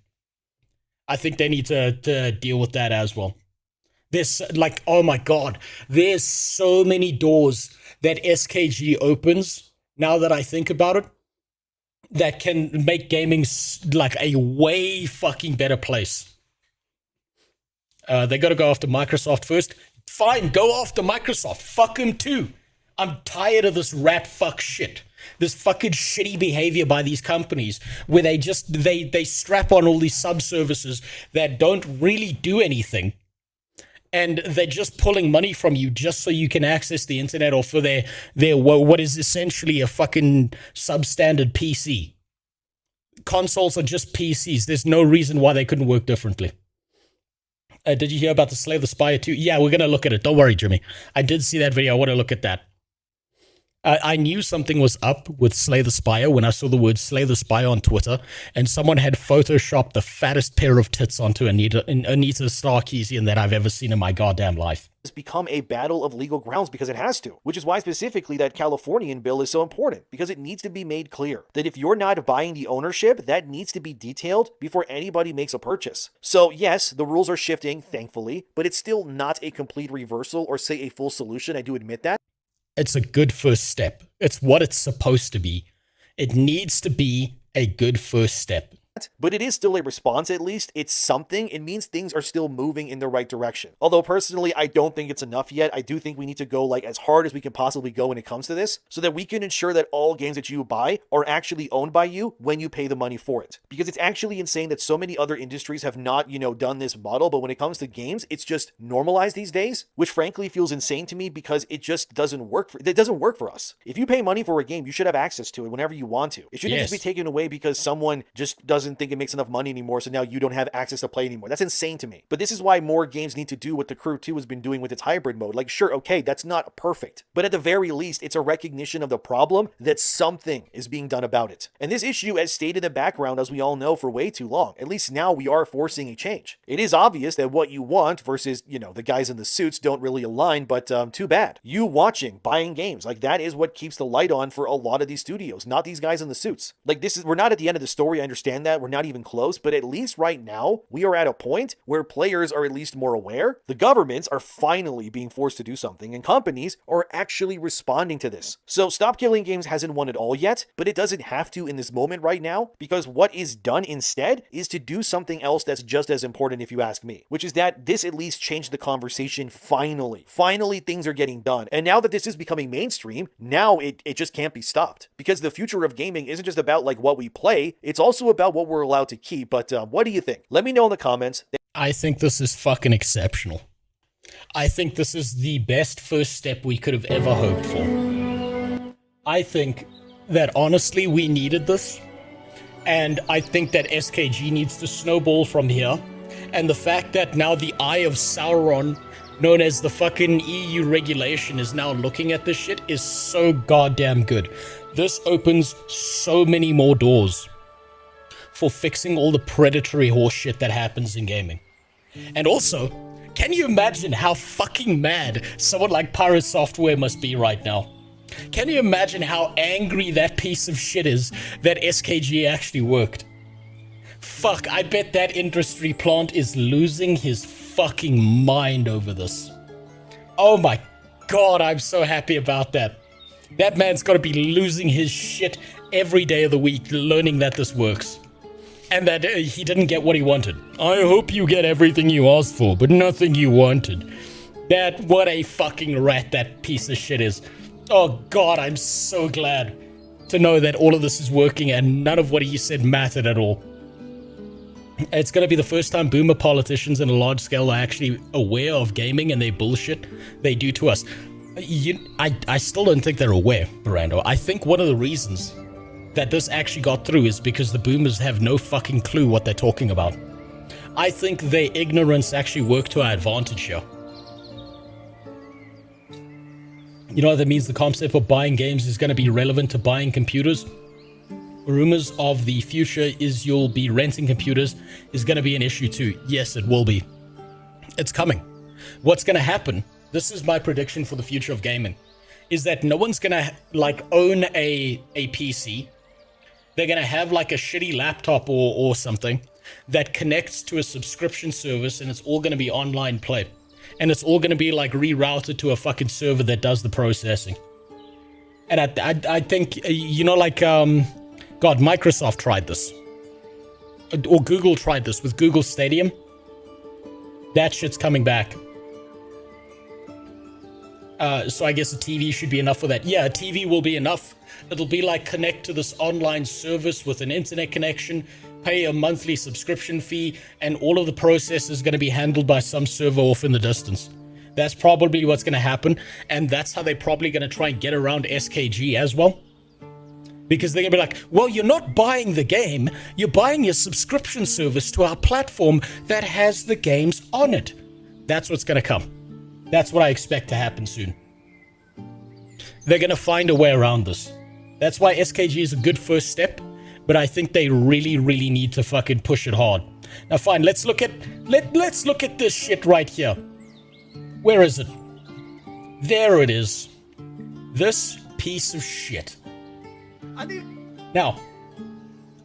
Speaker 2: I think they need to deal with that as well. There's oh my God, there's so many doors that SKG opens, now that I think about it, that can make gaming a way fucking better place. They got to go after Microsoft first. Fine, go after Microsoft. Fuck them too. I'm tired of this rat fuck shit. This fucking shitty behavior by these companies where they strap on all these sub-services that don't really do anything. And they're just pulling money from you just so you can access the internet or for their what is essentially a fucking substandard PC. Consoles are just PCs. There's no reason why they couldn't work differently. Did you hear about the Slay the Spire 2? Yeah, we're going to look at it. Don't worry, Jimmy. I did see that video. I want to look at that. I knew something was up with Slay the Spire when I saw the word Slay the Spire on Twitter, and someone had photoshopped the fattest pair of tits onto Anita Sarkeesian that I've ever seen in my goddamn life.
Speaker 4: Has become a battle of legal grounds because it has to, which is why specifically that Californian bill is so important, because it needs to be made clear that if you're not buying the ownership, that needs to be detailed before anybody makes a purchase. So yes, the rules are shifting, thankfully, but it's still not a complete reversal or say a full solution. I do admit that.
Speaker 2: It's a good first step. It's what it's supposed to be. It needs to be a good first step.
Speaker 4: But it is still a response, at least. It's something. It means things are still moving in the right direction. Although personally, I don't think it's enough yet. I do think we need to go like as hard as we can possibly go when it comes to this, so that we can ensure that all games that you buy are actually owned by you when you pay the money for it. Because it's actually insane that so many other industries have not, done this model, but when it comes to games, it's just normalized these days, which frankly feels insane to me because it just doesn't work. It doesn't work for us. If you pay money for a game, you should have access to it whenever you want to. It shouldn't just be taken away because someone just doesn't think it makes enough money anymore, so now you don't have access to play anymore. That's insane to me. But this is why more games need to do what The Crew 2 has been doing with its hybrid mode. Like, sure, okay, that's not perfect, but at the very least, it's a recognition of the problem that something is being done about it. And this issue has stayed in the background, as we all know, for way too long. At least now we are forcing a change. It is obvious that what you want versus, the guys in the suits don't really align, but too bad. You watching, buying games, like that is what keeps the light on for a lot of these studios, not these guys in the suits. Like we're not at the end of the story, I understand that. We're not even close, but at least right now, we are at a point where players are at least more aware. The governments are finally being forced to do something, and companies are actually responding to this. So Stop Killing Games hasn't won it all yet, but it doesn't have to in this moment right now, because what is done instead is to do something else that's just as important if you ask me, which is that this at least changed the conversation finally. Finally, things are getting done. And now that this is becoming mainstream, now it just can't be stopped. Because the future of gaming isn't just about like what we play, it's also about what we're allowed to keep. But what do you think? Let me know in the comments.
Speaker 2: I think this is fucking exceptional. I think this is the best first step we could have ever hoped for. I think that honestly we needed this, and I think that SKG needs to snowball from here, and the fact that now the Eye of Sauron, known as the fucking EU regulation, is now looking at this shit is so goddamn good. This opens so many more doors for fixing all the predatory horse shit that happens in gaming. And also, can you imagine how fucking mad someone like Pirate Software must be right now? Can you imagine how angry that piece of shit is that SKG actually worked? Fuck, I bet that industry plant is losing his fucking mind over this. Oh my god, I'm so happy about that. That man's gotta be losing his shit every day of the week learning that this works. And that he didn't get what he wanted. I hope you get everything you asked for, but nothing you wanted. What a fucking rat that piece of shit is. Oh god, I'm so glad to know that all of this is working and none of what he said mattered at all. It's going to be the first time boomer politicians in a large scale are actually aware of gaming and their bullshit they do to us. I still don't think they're aware, Brando. I think one of the reasons that this actually got through is because the boomers have no fucking clue what they're talking about. I think their ignorance actually worked to our advantage here. You know, that means the concept of buying games is going to be relevant to buying computers. Rumors of the future is you'll be renting computers is going to be an issue too. Yes, it will be. It's coming. What's going to happen, this is my prediction for the future of gaming, is that no one's going to own a PC. They're going to have like a shitty laptop or something that connects to a subscription service, and it's all going to be online play. And it's all going to be like rerouted to a fucking server that does the processing. And I think, God, Microsoft tried this. Or Google tried this with Google Stadium. That shit's coming back. So I guess a TV should be enough for that. Yeah, a TV will be enough. It'll be like connect to this online service with an internet connection, pay a monthly subscription fee, and all of the process is going to be handled by some server off in the distance. That's probably what's going to happen, and that's how they're probably going to try and get around SKG as well. Because they're going to be like, well, you're not buying the game, you're buying your subscription service to our platform that has the games on it. That's what's going to come. That's what I expect to happen soon. They're going to find a way around this. That's why SKG is a good first step, but I think they really, really need to fucking push it hard. Now fine, let's look at this shit right here. Where is it? There it is. This piece of shit. Now,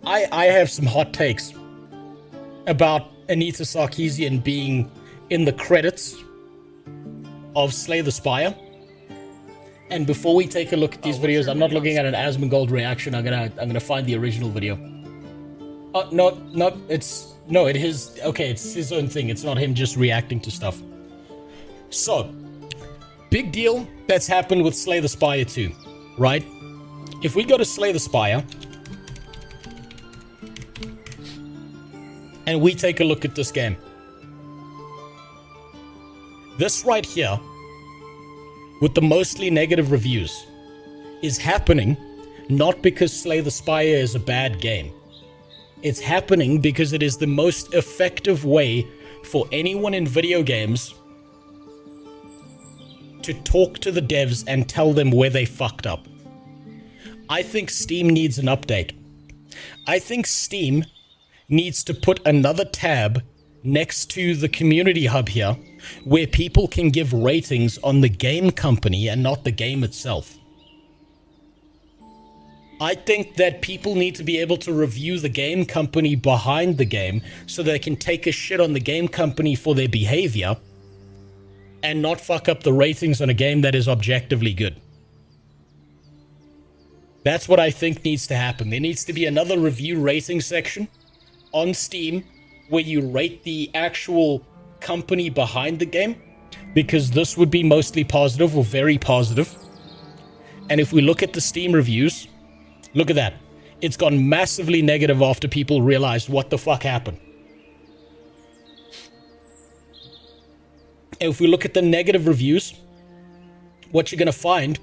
Speaker 2: I have some hot takes about Anita Sarkeesian being in the credits of Slay the Spire. And before we take a look at these videos, I'm not looking at an Asmongold reaction. I'm gonna find the original video. Oh no, it's his own thing. It's not him just reacting to stuff. So, big deal that's happened with Slay the Spire 2, right? If we go to Slay the Spire and we take a look at this game, this right here, with the mostly negative reviews, is happening not because Slay the Spire is a bad game. It's happening because it is the most effective way for anyone in video games to talk to the devs and tell them where they fucked up. I think Steam needs an update. I think Steam needs to put another tab next to the community hub here where people can give ratings on the game company and not the game itself. I think that people need to be able to review the game company behind the game so they can take a shit on the game company for their behavior and not fuck up the ratings on a game that is objectively good. That's what I think needs to happen. There needs to be another review rating section on Steam where you rate the actual company behind the game, because this would be mostly positive or very positive. And if we look at the Steam reviews, look at that. It's gone massively negative after people realized what the fuck happened. And if we look at the negative reviews, what you're going to find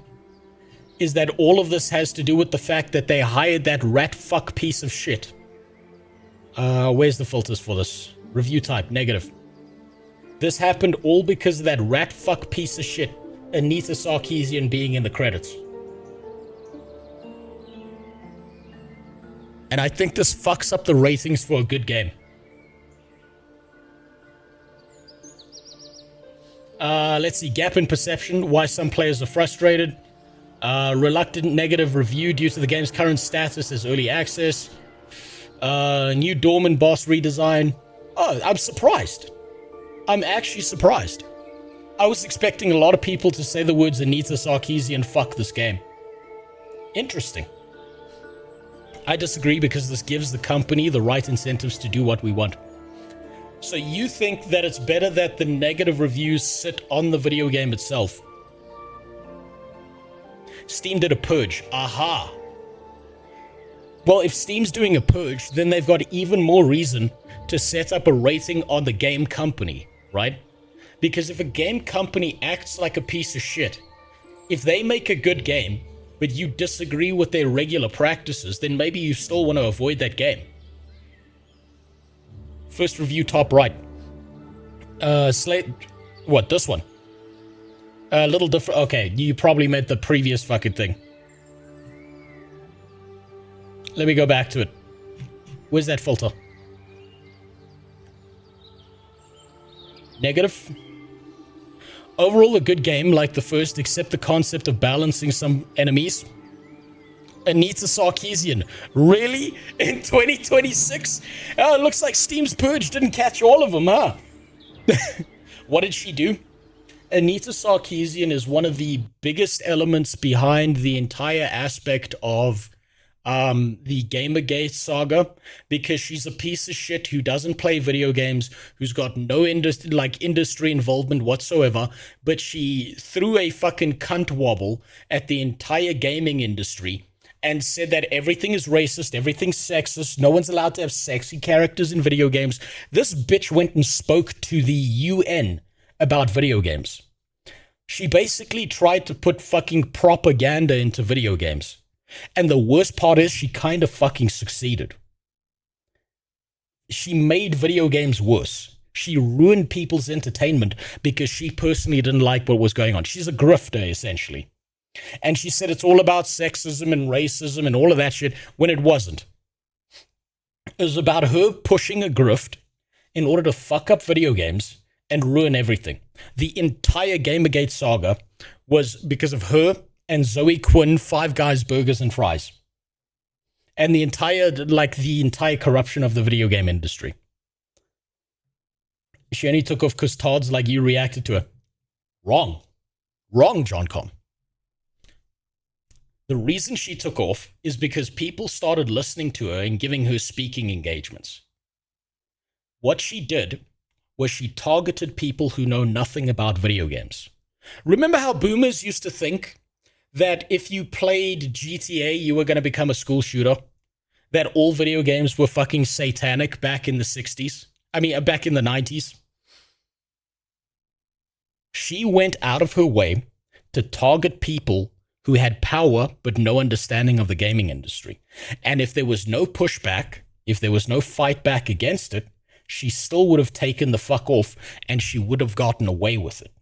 Speaker 2: is that all of this has to do with the fact that they hired that rat fuck piece of shit. Where's the filters for this? Review type, negative. This happened all because of that rat fuck piece of shit, Anita Sarkeesian, being in the credits. And I think this fucks up the ratings for a good game. Let's see, gap in perception, why some players are frustrated. Reluctant negative review due to the game's current status as early access. New Dorman boss redesign. Oh, I'm surprised. I'm actually surprised. I was expecting a lot of people to say the words Anita Sarkeesian fuck this game. Interesting. I disagree because this gives the company the right incentives to do what we want. So you think that it's better that the negative reviews sit on the video game itself? Steam did a purge. Aha. Well, if Steam's doing a purge, then they've got even more reason to set up a rating on the game company, right? Because if a game company acts like a piece of shit, if they make a good game, but you disagree with their regular practices, then maybe you still want to avoid that game. First review, top right. What, this one? A little different. Okay, you probably meant the previous fucking thing. Let me go back to it. Where's that filter? Negative. Overall, a good game like the first, except the concept of balancing some enemies. Anita Sarkeesian. Really? In 2026? Oh, it looks like Steam's purge didn't catch all of them, huh? What did she do? Anita Sarkeesian is one of the biggest elements behind the entire aspect of the Gamergate saga, because she's a piece of shit who doesn't play video games, who's got no industry involvement whatsoever, but she threw a fucking cunt wobble at the entire gaming industry and said that everything is racist, everything's sexist, no one's allowed to have sexy characters in video games. This bitch went and spoke to the UN about video games. She basically tried to put fucking propaganda into video games. And the worst part is she kind of fucking succeeded. She made video games worse. She ruined people's entertainment because she personally didn't like what was going on. She's a grifter, essentially. And she said it's all about sexism and racism and all of that shit, when it wasn't. It was about her pushing a grift in order to fuck up video games and ruin everything. The entire Gamergate saga was because of her and Zoe Quinn, Five Guys Burgers and Fries. And the entire corruption of the video game industry. She only took off because Todd's like you reacted to her. Wrong. Wrong, John Com. The reason she took off is because people started listening to her and giving her speaking engagements. What she did was she targeted people who know nothing about video games. Remember how boomers used to think that if you played GTA, you were going to become a school shooter? That all video games were fucking satanic back in the 60s? I mean, back in the 90s? She went out of her way to target people who had power but no understanding of the gaming industry. And if there was no pushback, if there was no fight back against it, she still would have taken the fuck off and she would have gotten away with it.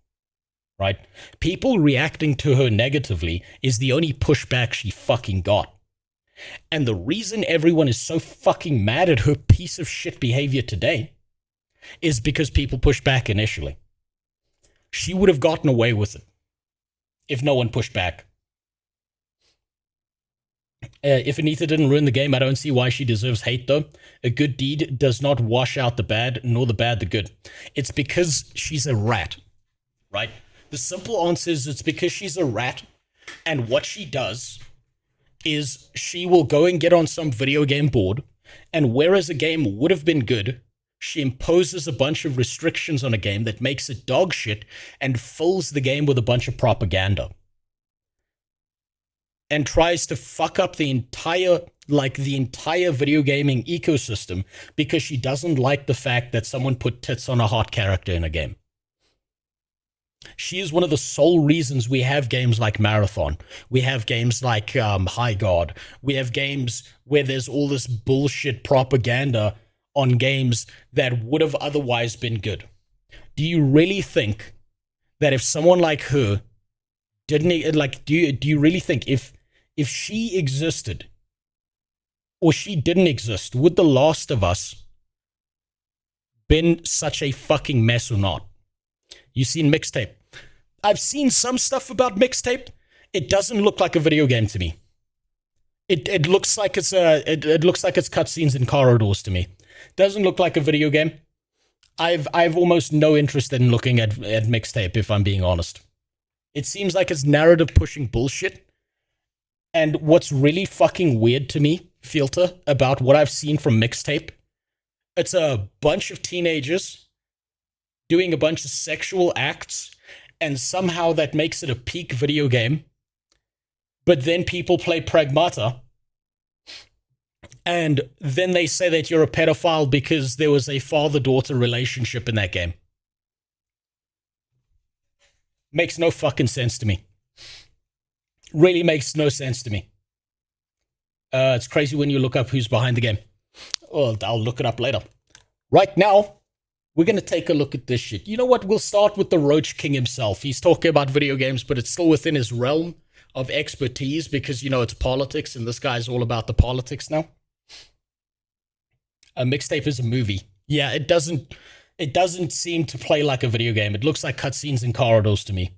Speaker 2: Right? People reacting to her negatively is the only pushback she fucking got. And the reason everyone is so fucking mad at her piece of shit behavior today is because people pushed back initially. She would have gotten away with it if no one pushed back. If Anita didn't ruin the game, I don't see why she deserves hate, though. A good deed does not wash out the bad, nor the bad the good. It's because she's a rat, right? The simple answer is it's because she's a rat, and what she does is she will go and get on some video game board, and whereas a game would have been good, she imposes a bunch of restrictions on a game that makes it dog shit and fills the game with a bunch of propaganda. And tries to fuck up the entire video gaming ecosystem because she doesn't like the fact that someone put tits on a hot character in a game. She is one of the sole reasons we have games like Marathon. We have games like High Guard. We have games where there's all this bullshit propaganda on games that would have otherwise been good. Do you really think that if someone like her didn't, like, do you really think if she existed or she didn't exist, would The Last of Us been such a fucking mess or not? You seen Mixtape? I've seen some stuff about Mixtape. It doesn't look like a video game to me. It looks like it's cutscenes in corridors to me. Doesn't look like a video game. I've almost no interest in looking at Mixtape, if I'm being honest. It seems like it's narrative pushing bullshit. And what's really fucking weird to me, Filter, about what I've seen from Mixtape, it's a bunch of teenagers doing a bunch of sexual acts, and somehow that makes it a peak video game. But then people play Pragmata, and then they say that you're a pedophile because there was a father-daughter relationship in that game. Makes no fucking sense to me. Really makes no sense to me. It's crazy when you look up who's behind the game. Well, I'll look it up later. Right now, we're going to take a look at this shit. You know what? We'll start with the Roach King himself. He's talking about video games, but it's still within his realm of expertise because, you know, it's politics, and this guy's all about the politics now. A Mixtape is a movie. Yeah, it doesn't seem to play like a video game. It looks like cutscenes in corridors to me.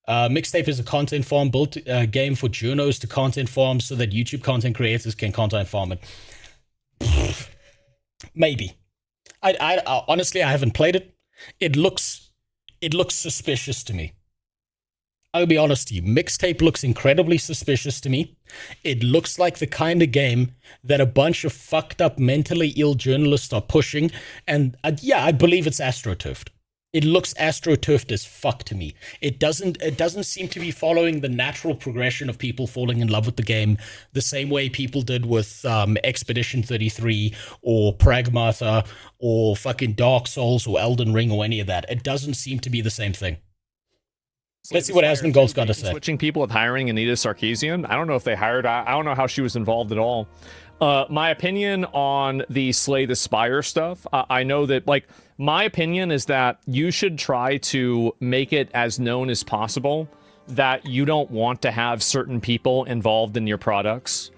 Speaker 2: Mixtape is a content farm built game for journos to content farm so that YouTube content creators can content farm it. Maybe. I honestly, I haven't played it. It looks suspicious to me. I'll be honest to you. Mixtape looks incredibly suspicious to me. It looks like the kind of game that a bunch of fucked up, mentally ill journalists are pushing. And yeah, I believe it's astroturfed. It looks astroturfed as fuck to me. It doesn't seem to be following the natural progression of people falling in love with the game the same way people did with Expedition 33 or Pragmata or fucking Dark Souls or Elden Ring or any of that. It doesn't seem to be the same thing. Let's see what Asmongold's got to say.
Speaker 3: Switching people with hiring Anita Sarkeesian. I don't know if they hired. I don't know how she was involved at all. My opinion on the Slay the Spire stuff. I know that, like, my opinion is that you should try to make it as known as possible that you don't want to have certain people involved in your products.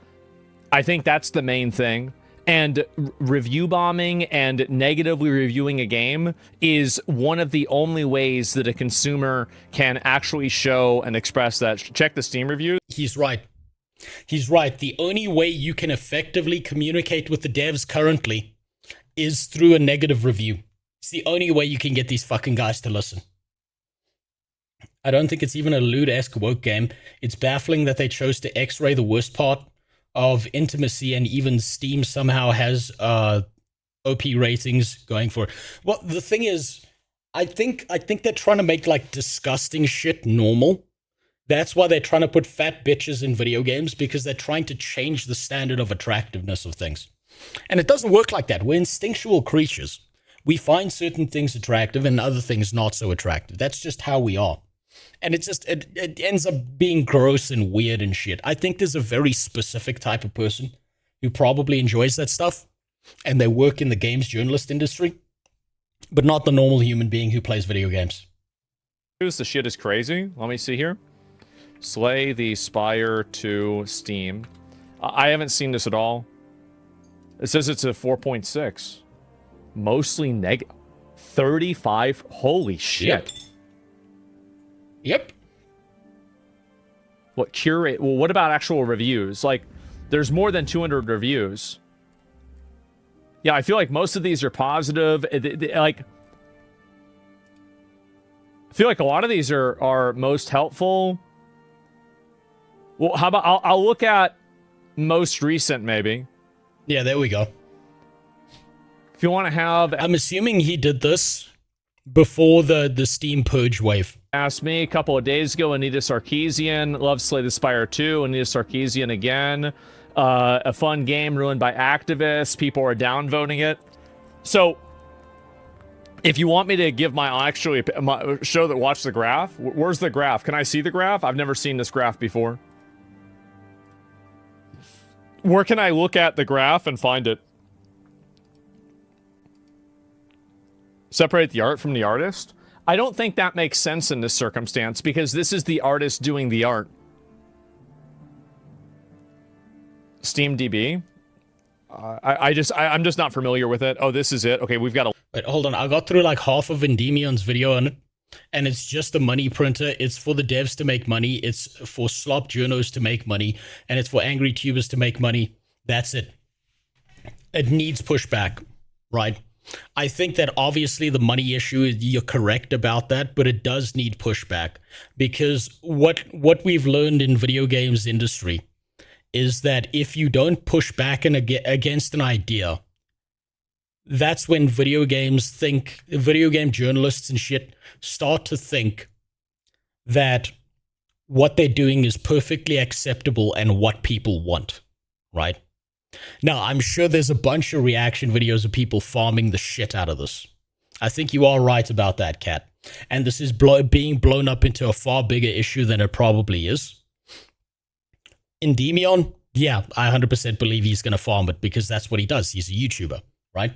Speaker 3: I think that's the main thing. And review bombing and negatively reviewing a game is one of the only ways that a consumer can actually show and express that. Check the Steam review.
Speaker 2: He's right. He's right. The only way you can effectively communicate with the devs currently is through a negative review. It's the only way you can get these fucking guys to listen. I don't think it's even a lewd-esque woke game. It's baffling that they chose to x-ray the worst part of intimacy, and even Steam somehow has OP ratings going for it. Well, the thing is, I think they're trying to make like disgusting shit normal. That's why they're trying to put fat bitches in video games, because they're trying to change the standard of attractiveness of things. And it doesn't work like that. We're instinctual creatures. We find certain things attractive and other things not so attractive. That's just how we are. And it ends up being gross and weird and shit. I think there's a very specific type of person who probably enjoys that stuff, and they work in the games journalist industry, but not the normal human being who plays video games.
Speaker 3: The shit is crazy. Let me see here. Slay the Spire to Steam. I haven't seen this at all. It says it's a 4.6. Mostly negative. 35. Holy shit.
Speaker 2: Yep.
Speaker 3: What curate? Well, what about actual reviews? Like, there's more than 200 reviews. Yeah, I feel like most of these are positive. Like, I feel like a lot of these are most helpful. Well, how about I'll look at most recent, maybe.
Speaker 2: Yeah, there we go.
Speaker 3: If you want to have...
Speaker 2: I'm assuming he did this before the Steam Purge wave.
Speaker 3: Asked me a couple of days ago, Anita Sarkeesian, loves Slay the Spire 2, Anita Sarkeesian again. A fun game ruined by activists. People are downvoting it. So, if you want me to give my show that watch the graph, where's the graph? Can I see the graph? I've never seen this graph before. Where can I look at the graph and find it? Separate the art from the artist? I don't think that makes sense in this circumstance, because this is the artist doing the art. SteamDB? I'm just not familiar with it. Oh, this is it. Okay, we've got a...
Speaker 2: Wait, hold on. I got through like half of Endemion's video on it, and it's just a money printer. It's for the devs to make money. It's for slop journos to make money, and it's for angry tubers to make money. That's it. It needs pushback, right? I think that obviously the money issue, you're correct about that, but it does need pushback, because what we've learned in video games industry is that if you don't push back against an idea, that's when video game journalists and shit start to think that what they're doing is perfectly acceptable and what people want, right? Now, I'm sure there's a bunch of reaction videos of people farming the shit out of this. I think you are right about that, Kat. And this is being blown up into a far bigger issue than it probably is. Endemion, yeah, I 100% believe he's going to farm it, because that's what he does. He's a YouTuber, right?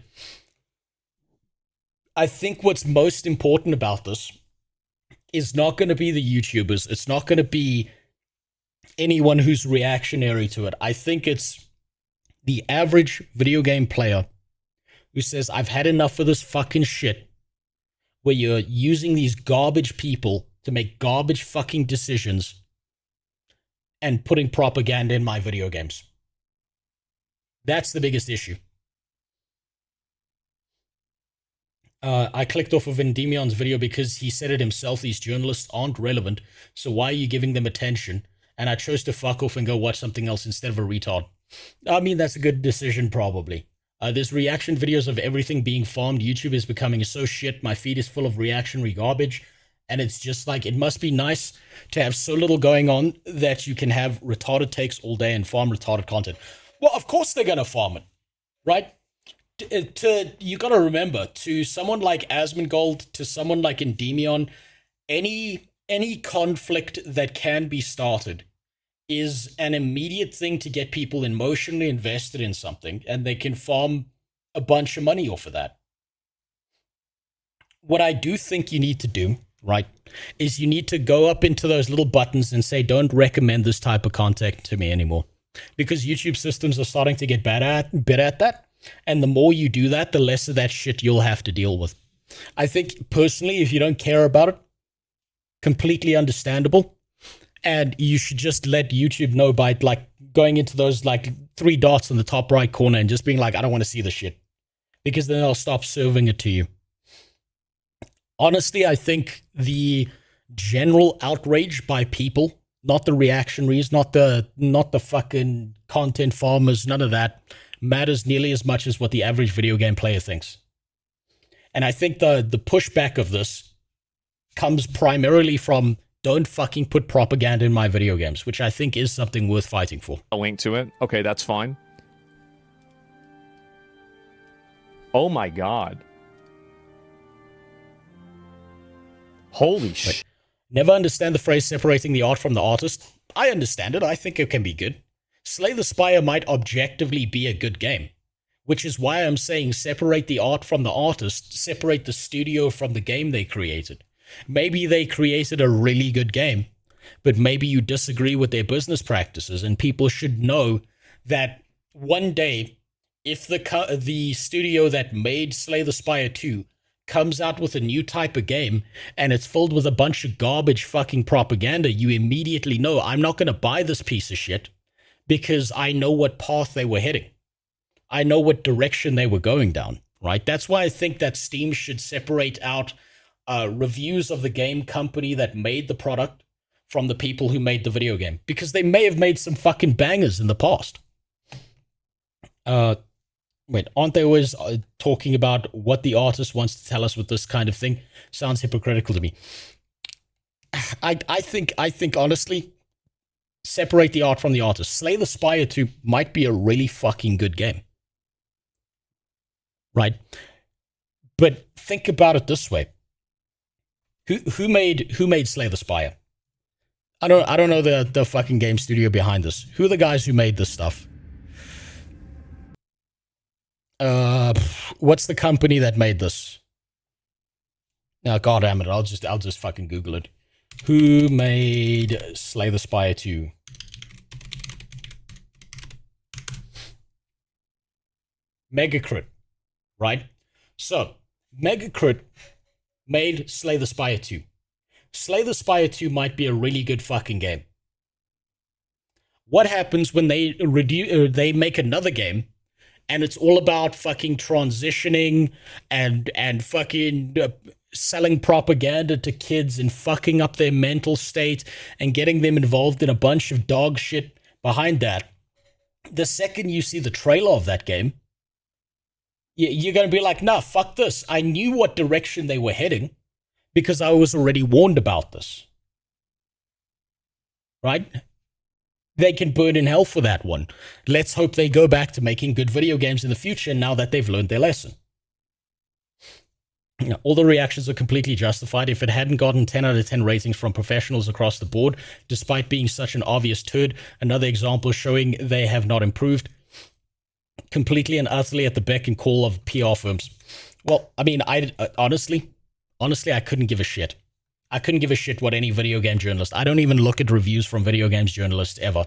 Speaker 2: I think what's most important about this is not going to be the YouTubers. It's not going to be anyone who's reactionary to it. I think it's the average video game player who says, I've had enough of this fucking shit where you're using these garbage people to make garbage fucking decisions and putting propaganda in my video games. That's the biggest issue. I clicked off of Endemion's video because he said it himself, these journalists aren't relevant, so why are you giving them attention? And I chose to fuck off and go watch something else instead of a retard. I mean, that's a good decision, probably. There's reaction videos of everything being farmed. YouTube is becoming so shit. My feed is full of reactionary garbage. And it's just like, it must be nice to have so little going on that you can have retarded takes all day and farm retarded content. Well, of course they're going to farm it, right? You got to remember, to someone like Asmongold, to someone like Endemion, any conflict that can be started is an immediate thing to get people emotionally invested in something, and they can farm a bunch of money off of that. What I do think you need to do right, is you need to go up into those little buttons and say, don't recommend this type of content to me anymore. Because YouTube systems are starting to get better at that. And the more you do that, the less of that shit you'll have to deal with. I think, personally, if you don't care about it, completely understandable. And you should just let YouTube know by, like, going into those, like, 3 dots in the top right corner and just being like, I don't want to see this shit. Because then they'll stop serving it to you. Honestly, I think the general outrage by people, not the reactionaries, not the fucking content farmers, none of that, matters nearly as much as what the average video game player thinks. And I think the pushback of this comes primarily from, don't fucking put propaganda in my video games, which I think is something worth fighting for.
Speaker 3: A link to it. Okay, that's fine. Oh my god. Holy shit.
Speaker 2: Never understand the phrase separating the art from the artist. I understand it. I think it can be good. Slay the Spire might objectively be a good game, which is why I'm saying separate the art from the artist, separate the studio from the game they created. Maybe they created a really good game, but maybe you disagree with their business practices, and people should know that one day, if the studio that made Slay the Spire 2 comes out with a new type of game and it's filled with a bunch of garbage fucking propaganda, you immediately know, I'm not going to buy this piece of shit because I know what path they were heading. I know what direction they were going down, right? That's why I think that Steam should separate out reviews of the game company that made the product from the people who made the video game, because they may have made some fucking bangers in the past. Wait, aren't they always talking about what the artist wants to tell us with this kind of thing? Sounds hypocritical to me. I think honestly, separate the art from the artist. Slay the Spire 2 might be a really fucking good game. Right? But think about it this way. Who made Slay the Spire? I don't know the fucking game studio behind this. Who are the guys who made this stuff? What's the company that made this? Now, god damn it, I'll just fucking Google it. Who made Slay the Spire 2? Megacrit, right? So, Megacrit made Slay the Spire 2. Slay the Spire 2 might be a really good fucking game. What happens when they make another game and it's all about fucking transitioning and fucking selling propaganda to kids and fucking up their mental state and getting them involved in a bunch of dog shit behind that? The second you see the trailer of that game, you're going to be like, nah, fuck this. I knew what direction they were heading because I was already warned about this. Right? They can burn in hell for that one. Let's hope they go back to making good video games in the future now that they've learned their lesson. All the reactions are completely justified. If it hadn't gotten 10 out of 10 ratings from professionals across the board, despite being such an obvious turd, another example showing they have not improved, completely and utterly at the beck and call of PR firms. Well, I mean, honestly, I couldn't give a shit. I couldn't give a shit what any video game journalist. I don't even look at reviews from video games journalists ever,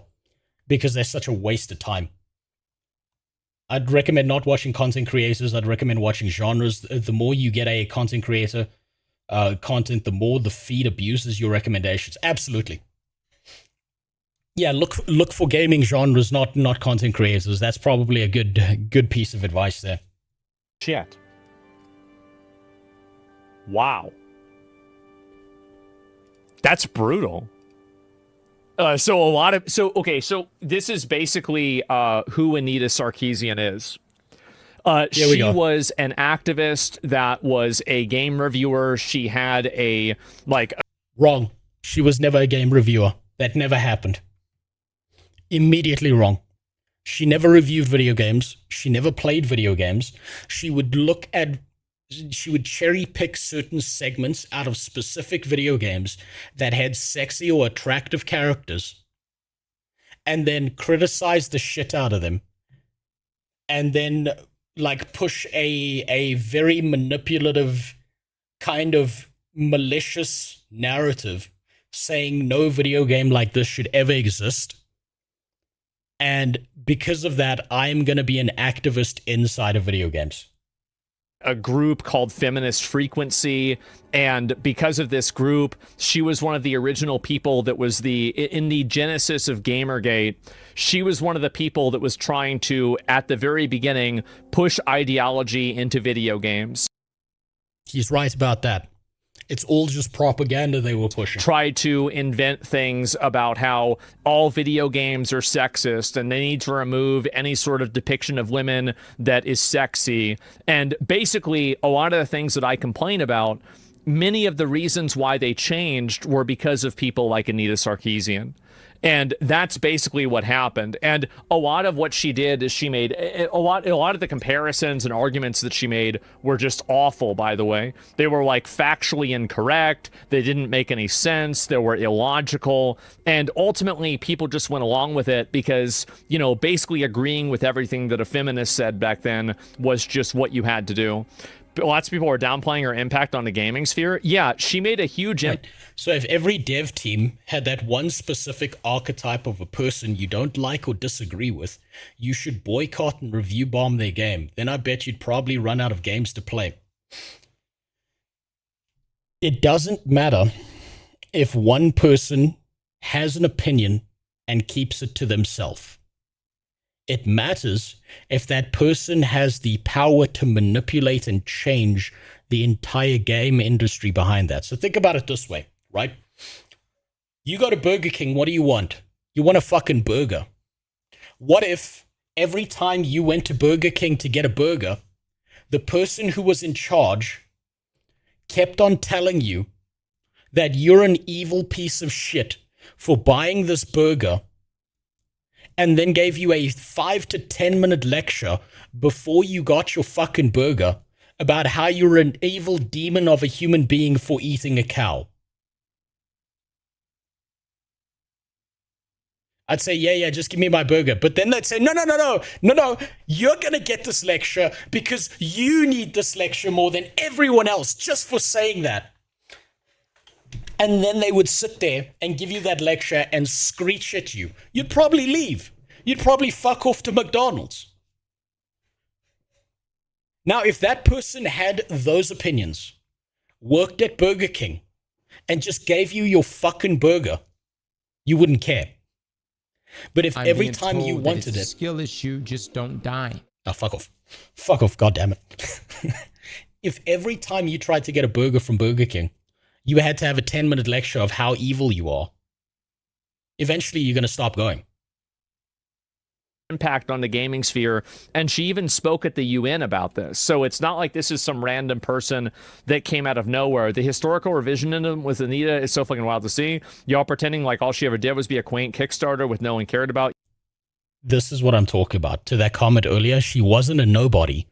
Speaker 2: because they're such a waste of time. I'd recommend not watching content creators. I'd recommend watching genres. The more you get a content creator content, the more the feed abuses your recommendations. Absolutely. Yeah, look for gaming genres, not content creators. That's probably a good piece of advice there.
Speaker 3: Shit. Wow. That's brutal. So this is basically who Anita Sarkeesian is. She was an activist that was a game reviewer. She had
Speaker 2: Wrong. She was never a game reviewer. That never happened. Immediately wrong. She never reviewed video games. She never played video games. She would cherry pick certain segments out of specific video games that had sexy or attractive characters and then criticize the shit out of them and then push a very manipulative kind of malicious narrative saying no video game like this should ever exist. And because of that, I'm going to be an activist inside of video games.
Speaker 3: A group called Feminist Frequency, and because of this group, she was one of the original people that was in the genesis of Gamergate. She was one of the people that was trying to, at the very beginning, push ideology into video games.
Speaker 2: He's right about that. It's all just propaganda they were pushing.
Speaker 3: Tried to invent things about how all video games are sexist and they need to remove any sort of depiction of women that is sexy. And basically, a lot of the things that I complain about, many of the reasons why they changed were because of people like Anita Sarkeesian. And that's basically what happened. And a lot of what she did is she made a lot of the comparisons and arguments that she made were just awful, by the way. They were like factually incorrect. They didn't make any sense. They were illogical. And ultimately, people just went along with it because, you know, basically agreeing with everything that a feminist said back then was just what you had to do. Lots of people are downplaying her impact on the gaming sphere. Yeah, she made a huge impact.
Speaker 2: So if every dev team had that one specific archetype of a person you don't like or disagree with, you should boycott and review bomb their game. Then I bet you'd probably run out of games to play. It doesn't matter if one person has an opinion and keeps it to themselves. It matters if that person has the power to manipulate and change the entire game industry behind that. So think about it this way, right? You go to Burger King, what do you want? You want a fucking burger. What if every time you went to Burger King to get a burger, the person who was in charge kept on telling you that you're an evil piece of shit for buying this burger, and then gave you a 5 to 10 minute lecture before you got your fucking burger about how you're an evil demon of a human being for eating a cow? I'd say, yeah, just give me my burger. But then they'd say, no, you're going to get this lecture because you need this lecture more than everyone else just for saying that. And then they would sit there and give you that lecture and screech at you. You'd probably leave. You'd probably fuck off to McDonald's. Now, if that person had those opinions, worked at Burger King, and just gave you your fucking burger, you wouldn't care. But if every time you wanted it...
Speaker 5: skill issue, just don't die.
Speaker 2: Oh, fuck off. Fuck off, goddammit. If every time you tried to get a burger from Burger King, you had to have a 10-minute lecture of how evil you are, eventually you're going to stop going.
Speaker 3: Impact on the gaming sphere, and she even spoke at the UN about this. So it's not like this is some random person that came out of nowhere. The historical revisionism with Anita is so fucking wild to see. Y'all pretending like all she ever did was be a quaint Kickstarter with no one cared about.
Speaker 2: This is what I'm talking about. To that comment earlier, she wasn't a nobody.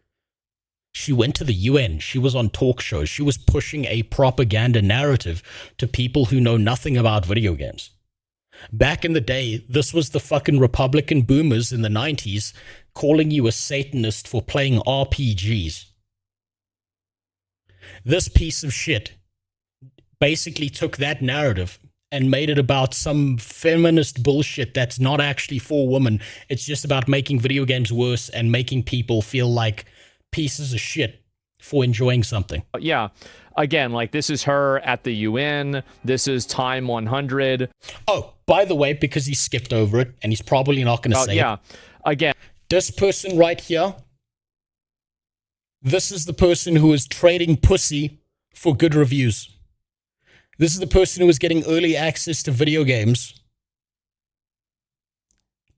Speaker 2: She went to the UN. She was on talk shows. She was pushing a propaganda narrative to people who know nothing about video games. Back in the day, this was the fucking Republican boomers in the 90s calling you a Satanist for playing RPGs. This piece of shit basically took that narrative and made it about some feminist bullshit that's not actually for women. It's just about making video games worse and making people feel like pieces of shit for enjoying something.
Speaker 3: Yeah. Again, like this is her at the UN. This is Time 100.
Speaker 2: Oh, by the way, because he skipped over it and he's probably not going to say
Speaker 3: it. Again.
Speaker 2: This person right here, this is the person who is trading pussy for good reviews. This is the person who is getting early access to video games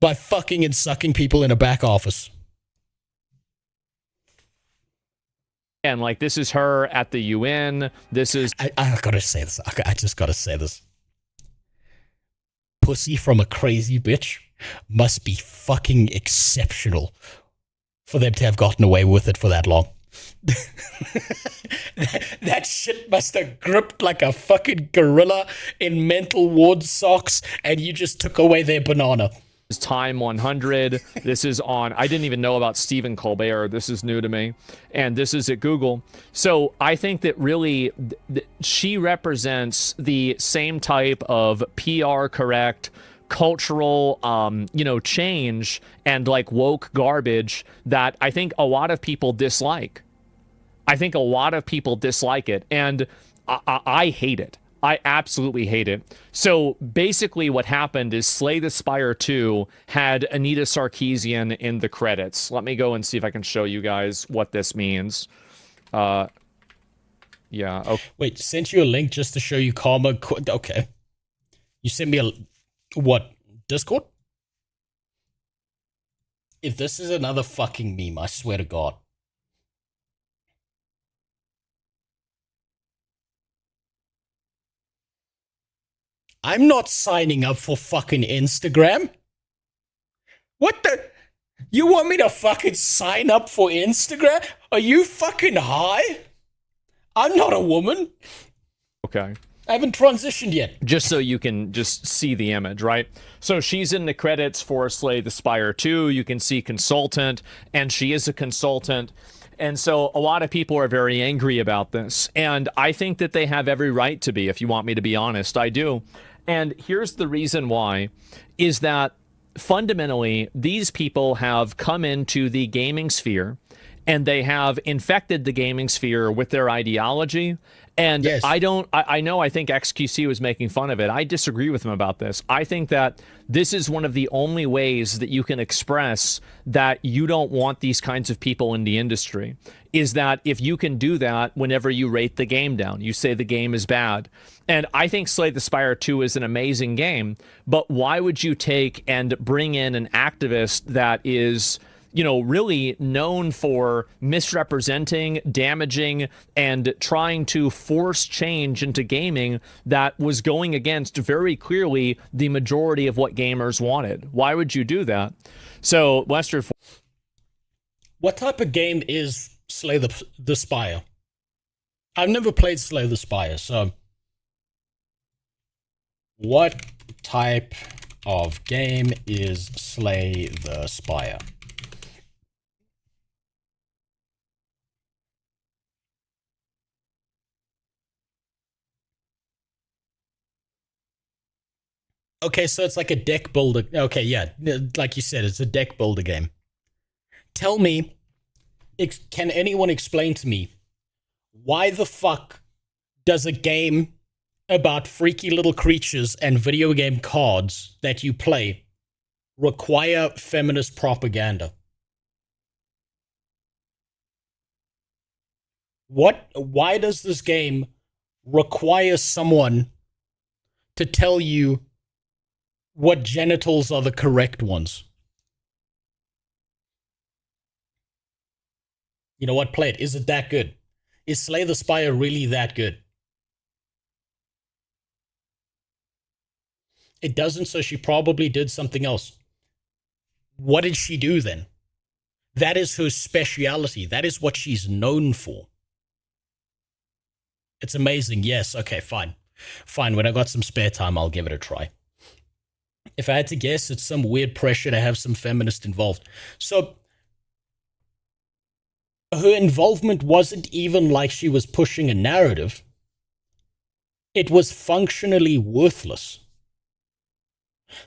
Speaker 2: by fucking and sucking people in a back office.
Speaker 3: And like this is her at the UN. This is
Speaker 2: I gotta say this. I just gotta say this. Pussy from a crazy bitch must be fucking exceptional for them to have gotten away with it for that long. That shit must have gripped like a fucking gorilla in mental ward socks, and you just took away their banana.
Speaker 3: is Time 100. This is on, I didn't even know about Stephen Colbert. This is new to me. And this is at Google. So I think that really she represents the same type of PR correct, cultural, change and like woke garbage that I think a lot of people dislike. I think a lot of people dislike it. And I hate it. I absolutely hate it. So basically what happened is Slay the Spire 2 had Anita Sarkeesian in the credits. Let me go and see if I can show you guys what this means. Yeah. Okay.
Speaker 2: Wait, sent you a link just to show you Karma. Okay. You sent me what? Discord? If this is another fucking meme, I swear to God. I'm not signing up for fucking Instagram. What the? You want me to fucking sign up for Instagram? Are you fucking high? I'm not a woman.
Speaker 3: Okay.
Speaker 2: I haven't transitioned yet.
Speaker 3: Just so you can just see the image, right? So she's in the credits for Slay the Spire 2. You can see consultant, and she is a consultant. And so a lot of people are very angry about this. And I think that they have every right to be, if you want me to be honest. I do. And here's the reason why, is that fundamentally, these people have come into the gaming sphere and they have infected the gaming sphere with their ideology. And yes. I think XQC was making fun of it. I disagree with him about this. I think that this is one of the only ways that you can express that you don't want these kinds of people in the industry, is that if you can do that whenever you rate the game down, you say the game is bad. And I think Slay the Spire 2 is an amazing game, but why would you take and bring in an activist that is, really known for misrepresenting, damaging, and trying to force change into gaming that was going against very clearly the majority of what gamers wanted? Why would you do that? So, Lester,
Speaker 2: what type of game is Slay the Spire? I've never played Slay the Spire, so what type of game is Slay the Spire? Okay, so it's like a deck builder. Okay, yeah, like you said, it's a deck builder game. Tell me, can anyone explain to me why the fuck does a game about freaky little creatures and video game cards that you play require feminist propaganda? Why does this game require someone to tell you what genitals are the correct ones? You know what? Play it. Is it that good? Is Slay the Spire really that good? It doesn't, so she probably did something else. What did she do then? That is her speciality. That is what she's known for. It's amazing. Yes. Okay, fine. Fine. When I got some spare time, I'll give it a try. If I had to guess, it's some weird pressure to have some feminist involved. So her involvement wasn't even like she was pushing a narrative. It was functionally worthless.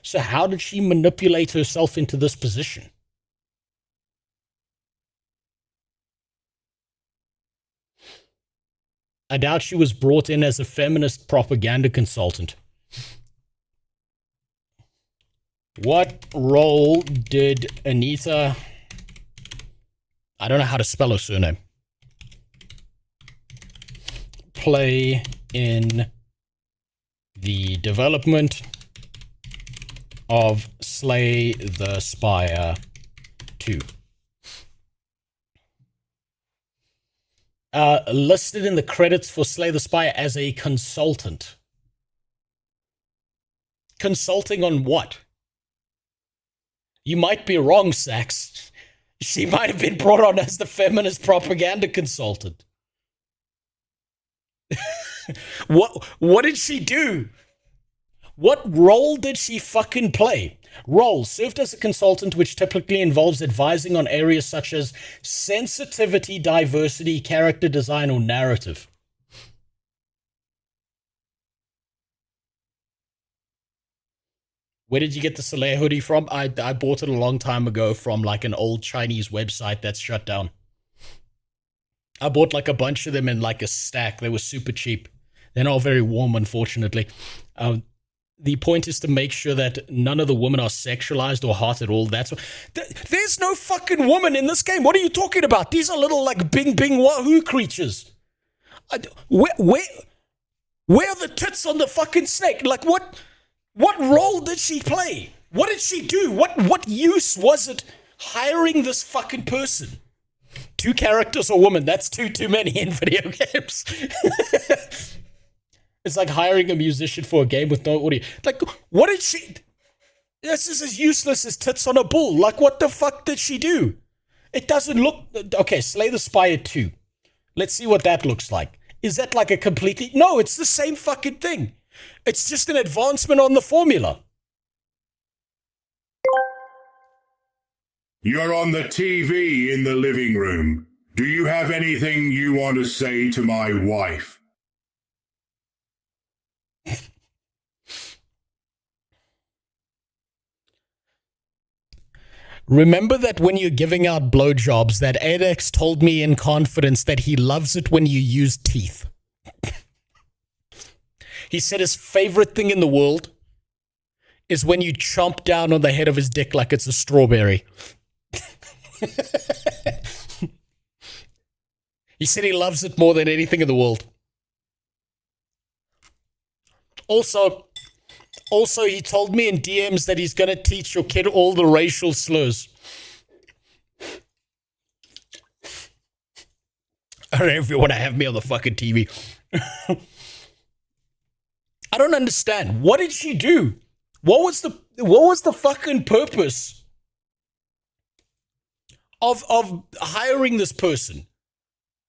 Speaker 2: So how did she manipulate herself into this position? I doubt she was brought in as a feminist propaganda consultant. What role did Anita... I don't know how to spell her surname. Play in the development of Slay the Spire 2. Listed in the credits for Slay the Spire as a consultant. Consulting on what? You might be wrong, Sax. She might have been brought on as the feminist propaganda consultant. What did she do? What role did she fucking play? Role: served as a consultant, which typically involves advising on areas such as sensitivity, diversity, character design, or narrative. Where did you get the Soleil hoodie from? I bought it a long time ago from like an old Chinese website that's shut down. I bought like a bunch of them in like a stack. They were super cheap. They're not very warm, unfortunately. The point is to make sure that none of the women are sexualized or hot at all. That's what, there's no fucking woman in this game. What are you talking about? These are little like bing bing wahoo creatures. Where are the tits on the fucking snake? Like what role did she play? What did she do? What use was it hiring this fucking person? 2 characters or woman, that's too many in video games. It's like hiring a musician for a game with no audio. Like, what did she... This is as useless as tits on a bull. Like, what the fuck did she do? It doesn't look... Okay, Slay the Spire 2. Let's see what that looks like. Is that like a completely... No, it's the same fucking thing. It's just an advancement on the formula.
Speaker 6: You're on the TV in the living room. Do you have anything you want to say to my wife?
Speaker 2: Remember that when you're giving out blowjobs, that Adex told me in confidence that he loves it when you use teeth. He said his favorite thing in the world is when you chomp down on the head of his dick like it's a strawberry. He said he loves it more than anything in the world. Also, he told me in DMs that he's going to teach your kid all the racial slurs. I don't know if you want to have me on the fucking TV. I don't understand. What did she do? What was the fucking purpose of hiring this person?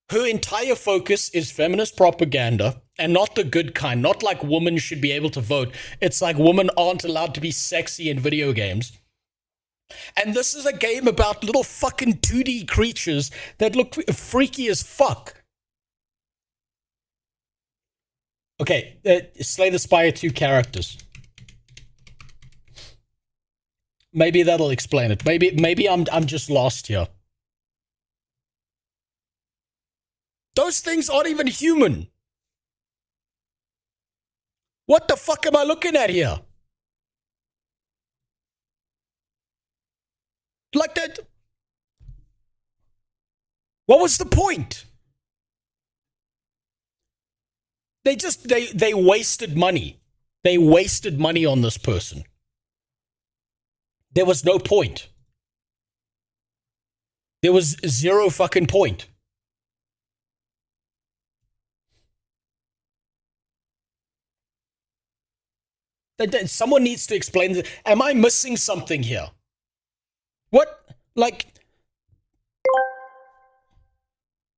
Speaker 2: Her entire focus is feminist propaganda, and not the good kind. Not like women should be able to vote. It's like women aren't allowed to be sexy in video games. And this is a game about little fucking 2D creatures that look freaky as fuck. Okay, Slay the Spire 2 characters. Maybe that'll explain it. Maybe I'm just lost here. Those things aren't even human. What the fuck am I looking at here? Like that. What was the point? They wasted money. They wasted money on this person. There was no point. There was zero fucking point. Someone needs to explain this. Am I missing something here? What? Like...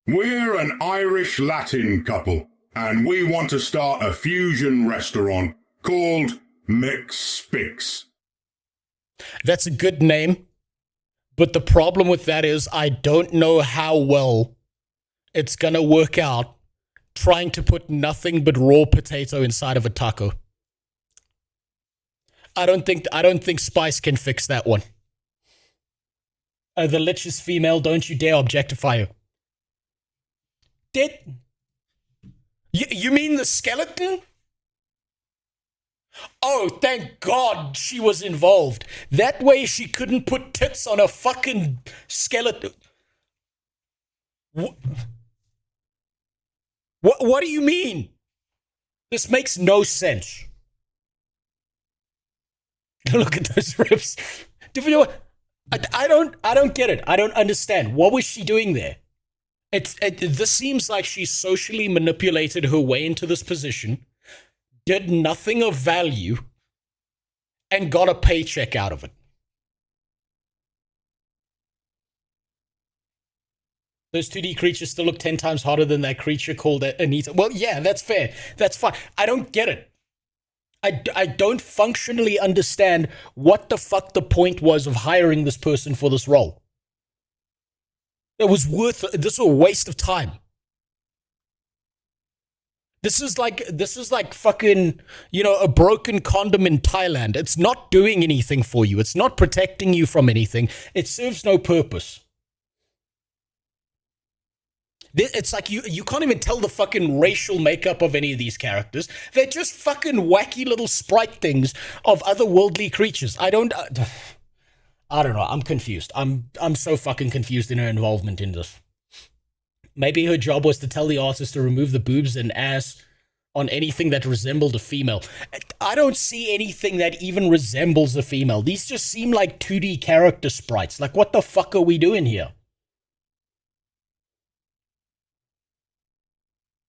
Speaker 6: We're an Irish-Latin couple, and we want to start a fusion restaurant called McSpix.
Speaker 2: That's a good name, but the problem with that is I don't know how well it's gonna work out trying to put nothing but raw potato inside of a taco. I don't think Spice can fix that one. The lich is female, don't you dare objectify her. You mean the skeleton? Oh, thank God she was involved. That way she couldn't put tits on a fucking skeleton. What do you mean? This makes no sense. Look at those ribs. I don't get it. I don't understand. What was she doing there? This seems like she socially manipulated her way into this position, did nothing of value, and got a paycheck out of it. Those 2D creatures still look 10 times hotter than that creature called Anita. Well, yeah, that's fair. That's fine. I don't get it. I don't functionally understand what the fuck the point was of hiring this person for this role. This was a waste of time. This is like fucking, a broken condom in Thailand. It's not doing anything for you. It's not protecting you from anything. It serves no purpose. It's like you can't even tell the fucking racial makeup of any of these characters. They're just fucking wacky little sprite things of otherworldly creatures. I don't know. I'm confused. I'm so fucking confused in her involvement in this. Maybe her job was to tell the artist to remove the boobs and ass on anything that resembled a female. I don't see anything that even resembles a female. These just seem like 2D character sprites. Like, what the fuck are we doing here?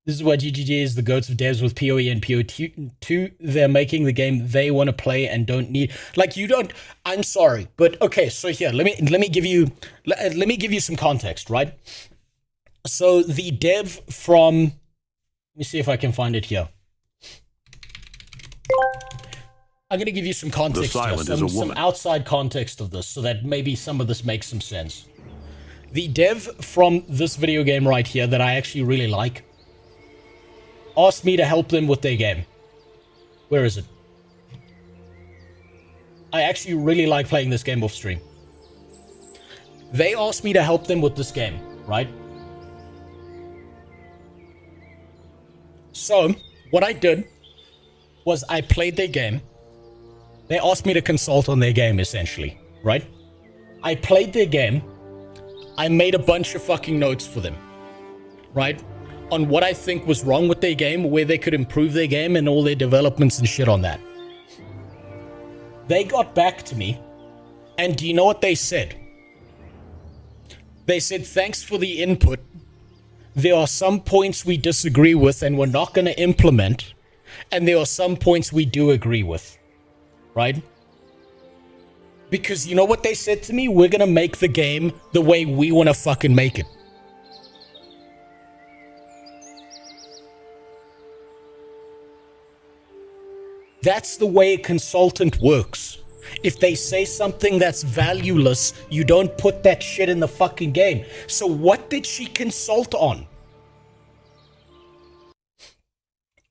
Speaker 2: This is why GGG is the goats of devs with PoE and PO2. They're making the game they want to play and don't need. Like, you don't. I'm sorry, but okay. So here, let me give you some context, right? So the dev from, let me see if I can find it here. I'm gonna give you some context, here, some outside context of this, so that maybe some of this makes some sense. The dev from this video game right here that I actually really like asked me to help them with their game. Where is it? I actually really like playing this game off stream. They asked me to help them with this game, right? So, what I did was I played their game. They asked me to consult on their game, essentially, right? I played their game. I made a bunch of fucking notes for them, right? On what I think was wrong with their game, where they could improve their game, and all their developments and shit on that. They got back to me, and do you know what they said? They said, thanks for the input. There are some points we disagree with and we're not going to implement, and there are some points we do agree with, right? Because you know what they said to me? We're going to make the game the way we want to fucking make it. That's the way a consultant works. If they say something that's valueless, you don't put that shit in the fucking game. So what did she consult on?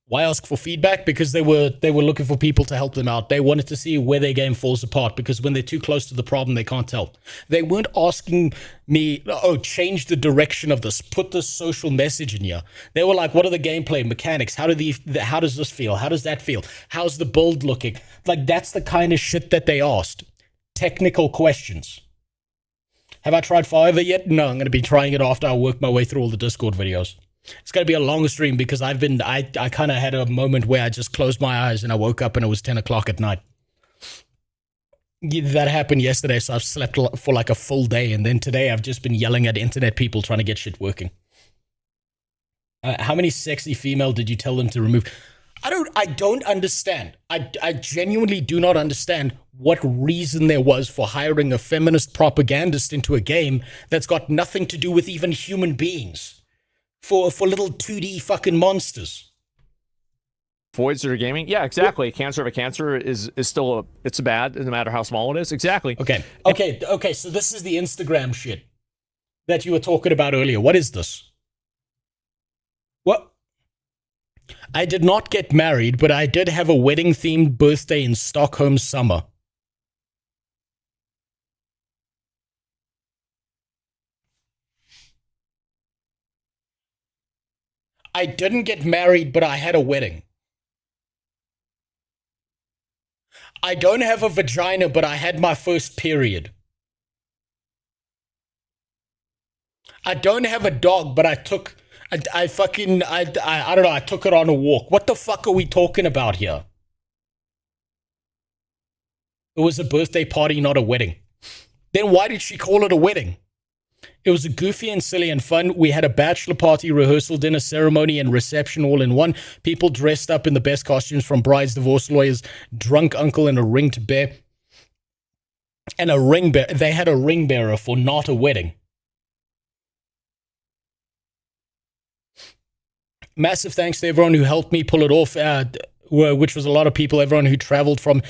Speaker 2: Why ask for feedback? Because they were looking for people to help them out. They wanted to see where their game falls apart, because when they're too close to the problem, they can't tell. They weren't asking me, oh, change the direction of this, put this social message in here. They were like, what are the gameplay mechanics? How does this feel? How does that feel? How's the build looking? Like, that's the kind of shit that they asked. Technical questions. Have I tried FAREVER yet? No, I'm going to be trying it after I work my way through all the Discord videos. It's going to be a long stream because I kind of had a moment where I just closed my eyes and I woke up and it was 10 o'clock at night. That happened yesterday, so I've slept for like a full day, and then today I've just been yelling at internet people trying to get shit working. How many sexy female did you tell them to remove? I don't understand. I genuinely do not understand what reason there was for hiring a feminist propagandist into a game that's got nothing to do with even human beings. For little 2D fucking monsters.
Speaker 3: Voids are gaming? Yeah, exactly. Cancer of a cancer is still it's bad, no matter how small it is. Exactly.
Speaker 2: Okay, so this is the Instagram shit that you were talking about earlier. What is this? What? I did not get married, but I did have a wedding-themed birthday in Stockholm summer. I didn't get married, but I had a wedding. I don't have a vagina, but I had my first period. I don't have a dog, but I took it on a walk. What the fuck are we talking about here? It was a birthday party, not a wedding. Then why did she call it a wedding? It was a goofy and silly and fun. We had a bachelor party, rehearsal, dinner, ceremony, and reception all in one. People dressed up in the best costumes, from brides, divorce lawyers, drunk uncle, and a ringed bear. And a ring bearer. They had a ring bearer for not a wedding. Massive thanks to everyone who helped me pull it off. which was a lot of people, everyone who traveled from.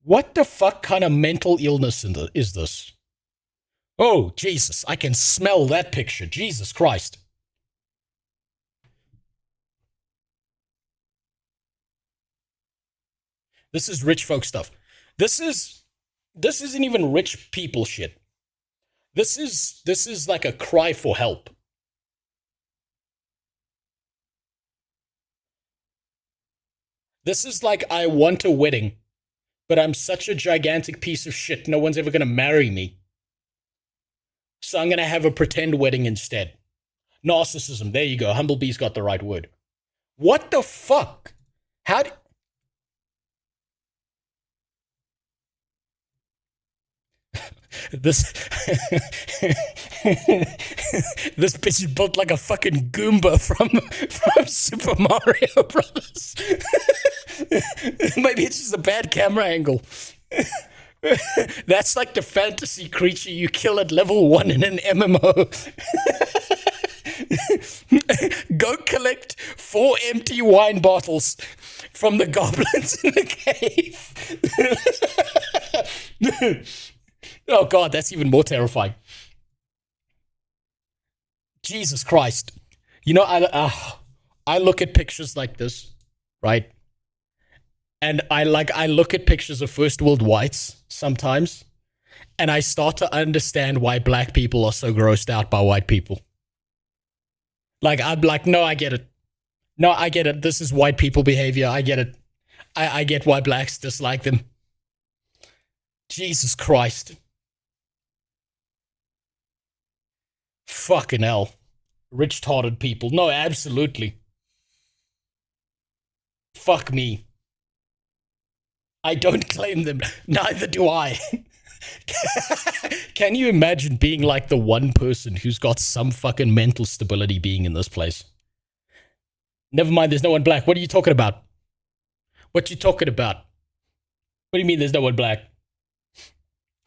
Speaker 2: What the fuck kind of mental illness is this? Oh, Jesus, I can smell that picture. Jesus Christ. This is rich folk stuff. This isn't even rich people shit. This is like a cry for help. This is like, I want a wedding, but I'm such a gigantic piece of shit, no one's ever gonna marry me. So I'm gonna have a pretend wedding instead. Narcissism, there you go. Humblebee's got the right word. What the fuck? How do... This this bitch is built like a fucking Goomba from Super Mario Brothers. Maybe it's just a bad camera angle. That's like the fantasy creature you kill at level 1 in an MMO. Go collect 4 empty wine bottles from the goblins in the cave. Oh god, that's even more terrifying. Jesus Christ. You know, I look at pictures like this, right? And I look at pictures of first world whites sometimes, and I start to understand why black people are so grossed out by white people. Like, I'm like, no, I get it. No, I get it. This is white people behavior. I get it. I get why blacks dislike them. Jesus Christ. Fucking hell. Rich-tarded people. No, absolutely. Fuck me. I don't claim them. Neither do I. Can you imagine being like the one person who's got some fucking mental stability being in this place? Never mind, there's no one black. What are you talking about? What you talking about? What do you mean there's no one black?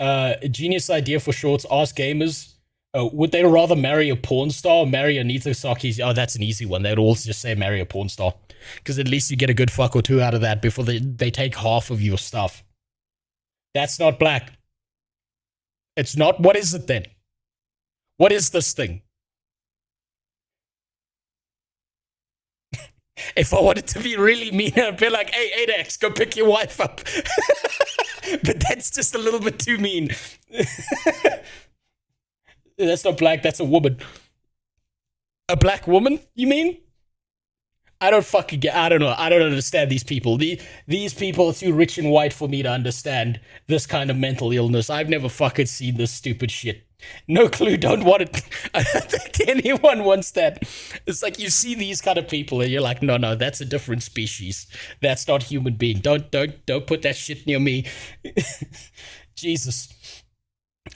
Speaker 2: A genius idea for shorts. Ask gamers, would they rather marry a porn star or marry Anita Sarkeesian? Oh, that's an easy one. They'd all just say marry a porn star. Because at least you get a good fuck or two out of that before they take half of your stuff. That's not black. It's not. What is it then? What is this thing? If I wanted to be really mean, I'd be like, hey, 8X, go pick your wife up. But that's just a little bit too mean. That's not black, that's a woman. A black woman, you mean? I don't fucking get, I don't know. I don't understand these people. These people are too rich and white for me to understand this kind of mental illness. I've never fucking seen this stupid shit. No clue, don't want it. I don't think anyone wants that. It's like you see these kind of people and you're like, no, that's a different species. That's not human being. Don't put that shit near me. Jesus.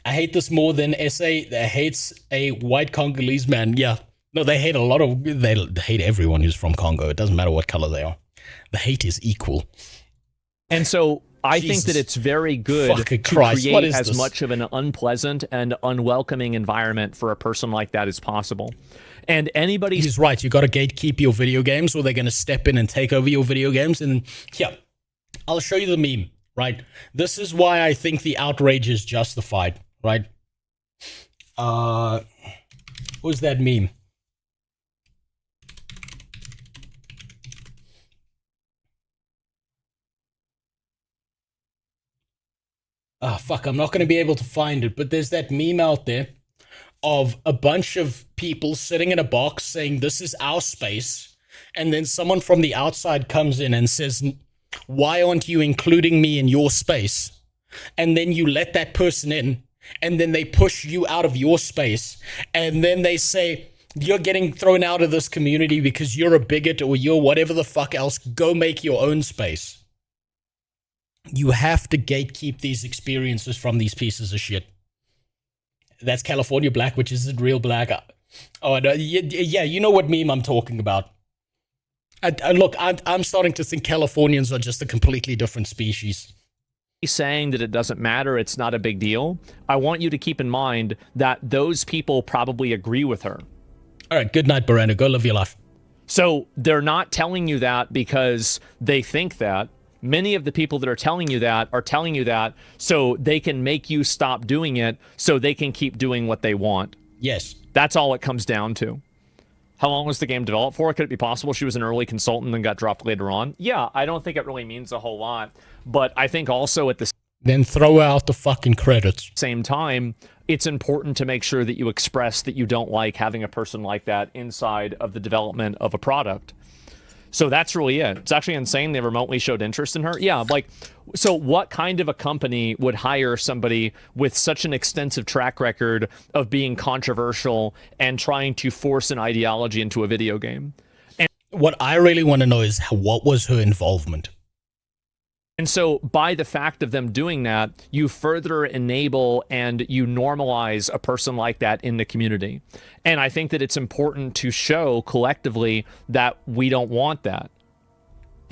Speaker 2: I hate this more than SA that hates a white Congolese man. Yeah. No, they hate they hate everyone who's from Congo. It doesn't matter what color they are. The hate is equal.
Speaker 3: And so I think that it's very good to create as much of an unpleasant and unwelcoming environment for a person like that as possible. And anybody...
Speaker 2: He's right. You got to gatekeep your video games or they're going to step in and take over your video games. And yeah, I'll show you the meme, right? This is why I think the outrage is justified, right? What was that meme? Oh, fuck, I'm not going to be able to find it, but there's that meme out there of a bunch of people sitting in a box saying, this is our space, and then someone from the outside comes in and says, why aren't you including me in your space? And then you let that person in, and then they push you out of your space, and then they say, you're getting thrown out of this community because you're a bigot or you're whatever the fuck else, go make your own space. You have to gatekeep these experiences from these pieces of shit. That's California black, which isn't real black. Oh, no, yeah, you know what meme I'm talking about. Look, I'm starting to think Californians are just a completely different species.
Speaker 3: Saying that it doesn't matter, it's not a big deal. I want you to keep in mind that those people probably agree with her.
Speaker 2: All right, good night, Miranda. Go live your life.
Speaker 3: So they're not telling you that because they think that. Many of the people that are telling you that are telling you that so they can make you stop doing it so they can keep doing what they want.
Speaker 2: Yes.
Speaker 3: That's all it comes down to. How long was the game developed for? Could it be possible she was an early consultant and got dropped later on? Yeah, I don't think it really means a whole lot. But I think also at the
Speaker 2: Then throw out the fucking credits.
Speaker 3: same time, it's important to make sure that you express that you don't like having a person like that inside of the development of a product. So that's really it. It's actually insane they remotely showed interest in her. Yeah, like, so what kind of a company would hire somebody with such an extensive track record of being controversial and trying to force an ideology into a video game? And
Speaker 2: what I really want to know is what was her involvement?
Speaker 3: And so by the fact of them doing that, you further enable and you normalize a person like that in the community. And I think that it's important to show collectively that we don't want that.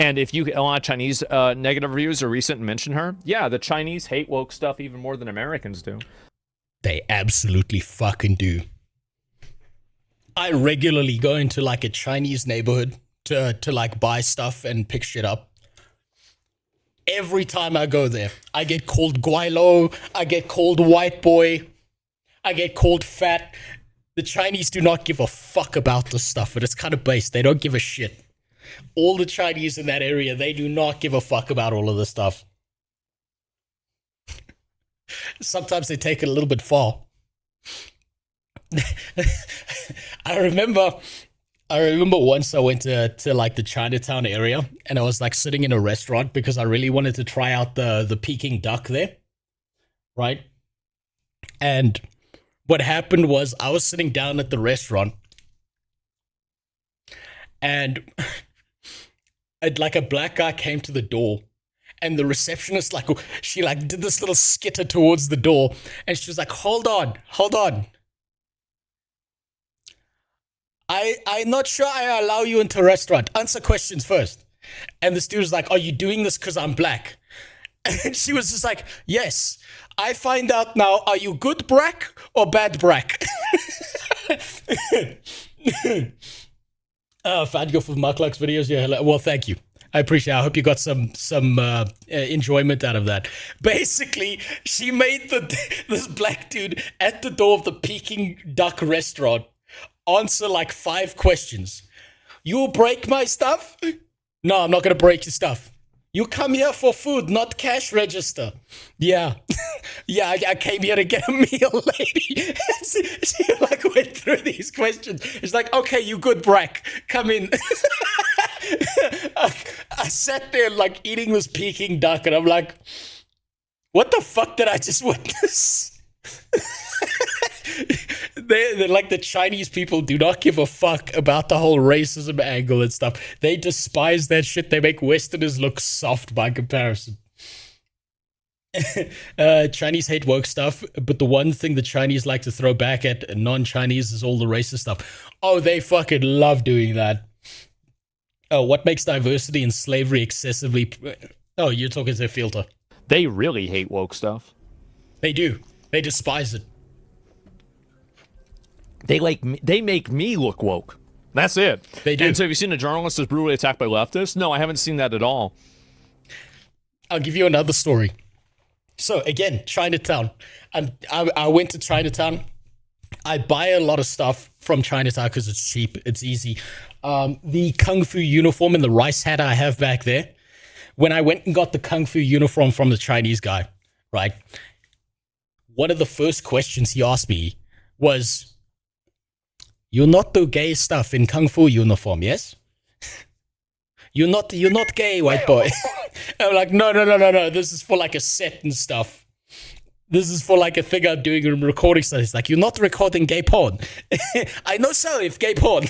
Speaker 3: And if you, a lot of Chinese negative reviews are recent and mention her, yeah, the Chinese hate woke stuff even more than Americans do.
Speaker 2: They absolutely fucking do. I regularly go into like a Chinese neighborhood to like buy stuff and pick shit up. Every time I go there, I get called guaylo, I get called white boy, I get called fat. The Chinese do not give a fuck about this stuff, but it's kind of based. They don't give a shit. All the Chinese in that area, they do not give a fuck about all of this stuff. Sometimes they take it a little bit far. I remember once I went to like the Chinatown area and I was like sitting in a restaurant because I really wanted to try out the Peking duck there, right? And what happened was I was sitting down at the restaurant and like a black guy came to the door and the receptionist she did this little skitter towards the door and she was like, hold on. I'm not sure I allow you into a restaurant. Answer questions first. And the dude was like, are you doing this because I'm black? And she was just like, yes. I find out now, are you good brack or bad brack? Fan you for Mark Luck's videos. Yeah, well, thank you. I appreciate it. I hope you got some enjoyment out of that. Basically, she made this black dude at the door of the Peking duck restaurant answer like 5 questions. You'll break my stuff? No, I'm not going to break your stuff. You come here for food, not cash register. Yeah. Yeah, I came here to get a meal, lady. She like went through these questions. It's like, okay, you good brack. Come in. I sat there like eating this Peking duck and I'm like, what the fuck did I just witness? They're like the Chinese people do not give a fuck about the whole racism angle and stuff. They despise that shit. They make Westerners look soft by comparison. Chinese hate woke stuff, but the one thing the Chinese like to throw back at non-Chinese is all the racist stuff. Oh, they fucking love doing that. Oh, what makes diversity and slavery excessively... Oh, you're talking to Filter.
Speaker 3: They really hate woke stuff.
Speaker 2: They do. They despise it.
Speaker 3: They make me look woke. That's it.
Speaker 2: They do.
Speaker 3: And so have you seen a journalist that's brutally attacked by leftists? No, I haven't seen that at all.
Speaker 2: I'll give you another story. So again, Chinatown. I went to Chinatown. I buy a lot of stuff from Chinatown because it's cheap. It's easy. The Kung Fu uniform and the rice hat I have back there. When I went and got the Kung Fu uniform from the Chinese guy, right? One of the first questions he asked me was, "You not do gay stuff in Kung Fu uniform, yes? You're not gay, white boy." I'm like, no. This is for like a set and stuff. This is for like a thing I'm doing and recording stuff. It's like, you're not recording gay porn. I know so, if gay porn.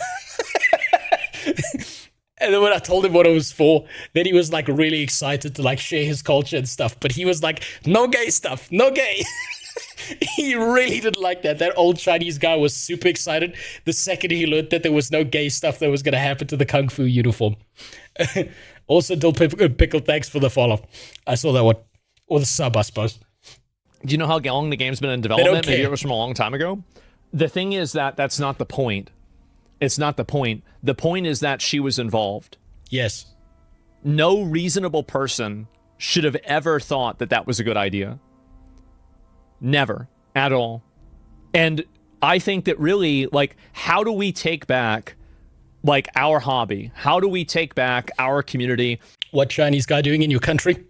Speaker 2: And then when I told him what it was for, then he was like really excited to like share his culture and stuff. But he was like, no gay stuff, no gay. He really didn't like that. That old Chinese guy was super excited the second he learned that there was no gay stuff that was going to happen to the Kung Fu uniform. Also, Dill Pickle, thanks for the follow. I saw that one. Or the sub, I suppose.
Speaker 3: Do you know how long the game's been in development? Maybe it was from a long time ago. The thing is that that's not the point. It's not the point. The point is that she was involved.
Speaker 2: Yes.
Speaker 3: No reasonable person should have ever thought that that was a good idea. Never. At all. And I think that really, like, how do we take back, like, our hobby? How do we take back our community?
Speaker 2: What Chinese guy doing in your country?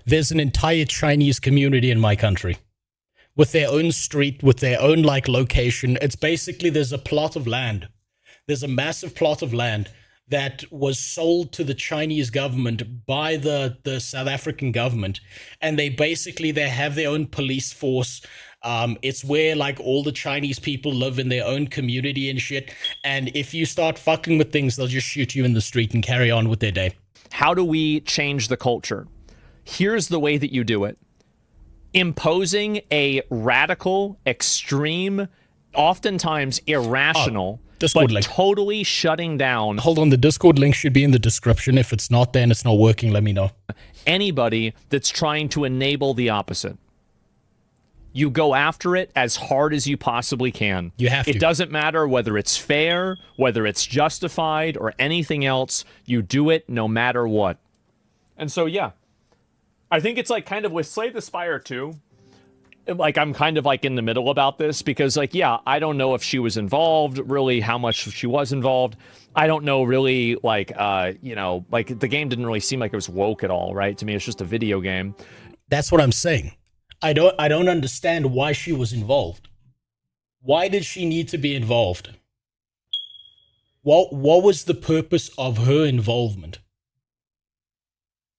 Speaker 2: There's an entire Chinese community in my country. With their own street, with their own, like, location. It's basically, there's a plot of land. There's a massive plot of land that was sold to the Chinese government by the South African government. And they have their own police force. It's where, like, all the Chinese people live in their own community and shit. And if you start fucking with things, they'll just shoot you in the street and carry on with their day.
Speaker 3: How do we change the culture? Here's the way that you do it. Imposing a radical, extreme, oftentimes irrational,
Speaker 2: Discord
Speaker 3: but
Speaker 2: link.
Speaker 3: totally shutting down.
Speaker 2: Hold on, the Discord link should be in the description. If it's not there and it's not working, let me know.
Speaker 3: Anybody that's trying to enable the opposite. You go after it as hard as you possibly can.
Speaker 2: You have to.
Speaker 3: It doesn't matter whether it's fair, whether it's justified, or anything else. You do it no matter what. And so, yeah. I think it's like kind of with Slay the Spire 2, like I'm kind of like in the middle about this because, like, yeah, I don't know if she was involved, really how much she was involved. I don't know really, like, you know, like the game didn't really seem like it was woke at all, right? To me, it's just a video game.
Speaker 2: That's what I'm saying. I don't understand why she was involved. Why did she need to be involved? What was the purpose of her involvement?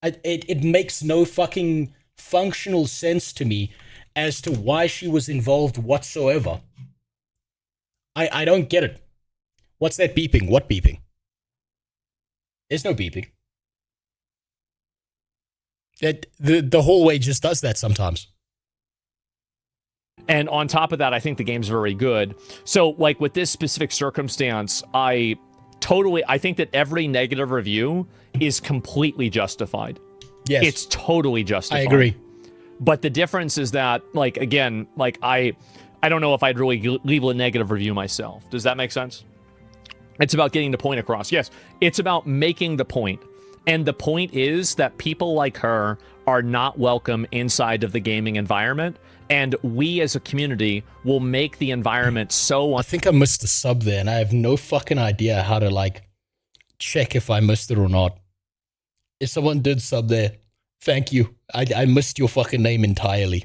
Speaker 2: It makes no fucking functional sense to me as to why she was involved whatsoever. I don't get it. What's that beeping? What beeping? There's no beeping. The hallway just does that sometimes.
Speaker 3: And on top of that, I think the game's very good. So, like, with this specific circumstance, I think that every negative review is completely justified.
Speaker 2: Yes.
Speaker 3: It's totally justified.
Speaker 2: I agree.
Speaker 3: But the difference is that, like, again, like, I don't know if I'd really leave a negative review myself. Does that make sense? It's about getting the point across. Yes, it's about making the point. And the point is that people like her are not welcome inside of the gaming environment. And we as a community will make the environment so...
Speaker 2: I think I missed a sub there, and I have no fucking idea how to, like, check if I missed it or not. If someone did sub there, thank you. I missed your fucking name entirely.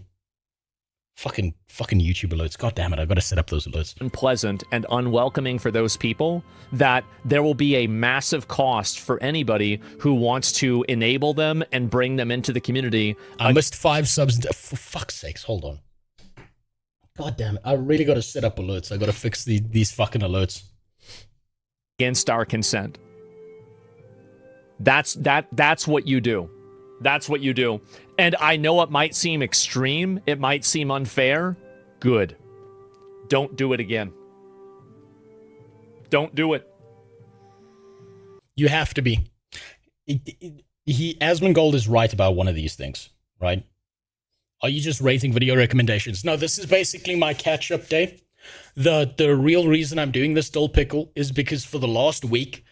Speaker 2: Fucking YouTube alerts. God damn it, I've got to set up those alerts.
Speaker 3: Unpleasant and unwelcoming for those people that there will be a massive cost for anybody who wants to enable them and bring them into the community.
Speaker 2: I missed 5 subs. For fuck's sakes, hold on. God damn it, I really got to set up alerts. I got to fix these fucking alerts.
Speaker 3: Against our consent. That's what you do. That's what you do. And I know it might seem extreme. It might seem unfair. Good. Don't do it again. Don't do it.
Speaker 2: You have to be. Asmongold is right about one of these things, right? Are you just rating video recommendations? No, this is basically my catch-up day. The real reason I'm doing this, Dull Pickle, is because for the last week,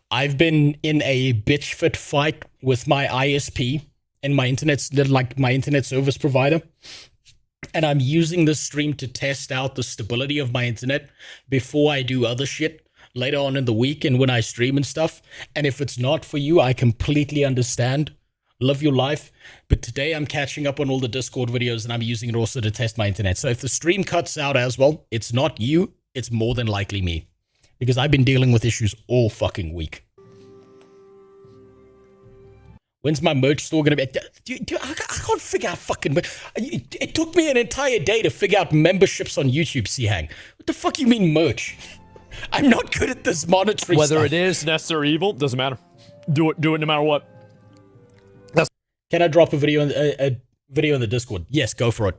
Speaker 2: I've been in a bitch fit fight with my ISP and my internet service provider. And I'm using this stream to test out the stability of my internet before I do other shit later on in the week and when I stream and stuff. And if it's not for you, I completely understand. Live your life. But today I'm catching up on all the Discord videos and I'm using it also to test my internet. So if the stream cuts out as well, it's not you, it's more than likely me. Because I've been dealing with issues all fucking week. When's my merch store going to be? I can't figure out fucking... It took me an entire day to figure out memberships on YouTube, Seahang. What the fuck you mean merch? I'm not good at this monitoring
Speaker 3: Whether
Speaker 2: stuff.
Speaker 3: it is necessary or evil, doesn't matter. Do it no matter what.
Speaker 2: Can I drop a video in the Discord? Yes, go for it.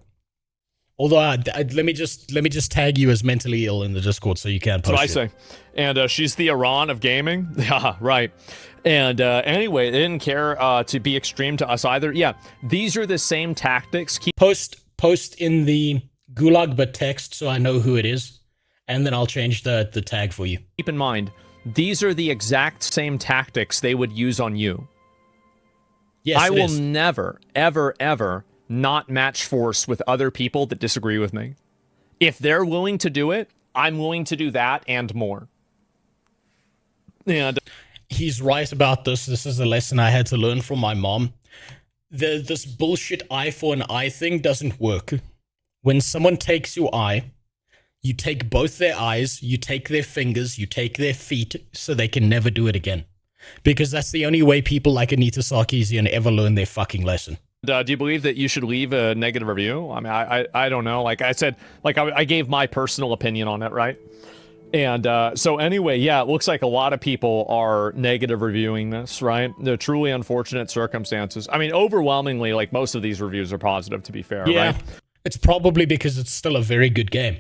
Speaker 2: Although, let me just tag you as mentally ill in the Discord so you can post
Speaker 3: That's what I say. And she's the Iran of gaming. Yeah, right. And anyway, they didn't care to be extreme to us either. Yeah, these are the same tactics.
Speaker 2: Post in the Gulag but text so I know who it is. and then I'll change the tag for you.
Speaker 3: Keep in mind, these are the exact same tactics they would use on you.
Speaker 2: Yes,
Speaker 3: I
Speaker 2: it
Speaker 3: will
Speaker 2: is.
Speaker 3: never, ever, ever not match force with other people that disagree with me. If they're willing to do it, I'm willing to do that and more. And
Speaker 2: he's right about this. This is a lesson I had to learn from my mom. This bullshit eye for an eye thing doesn't work. When someone takes your eye, you take both their eyes, you take their fingers, you take their feet, so they can never do it again. Because that's the only way people like Anita Sarkeesian ever learn their fucking lesson.
Speaker 3: do you believe that you should leave a negative review? I mean, I don't know. Like I said, like I gave my personal opinion on it, right? And so anyway, yeah, it looks like a lot of people are negative reviewing this, right? They're truly unfortunate circumstances. I mean, overwhelmingly, like most of these reviews are positive, to be fair,
Speaker 2: Yeah,
Speaker 3: right?
Speaker 2: it's probably because it's still a very good game,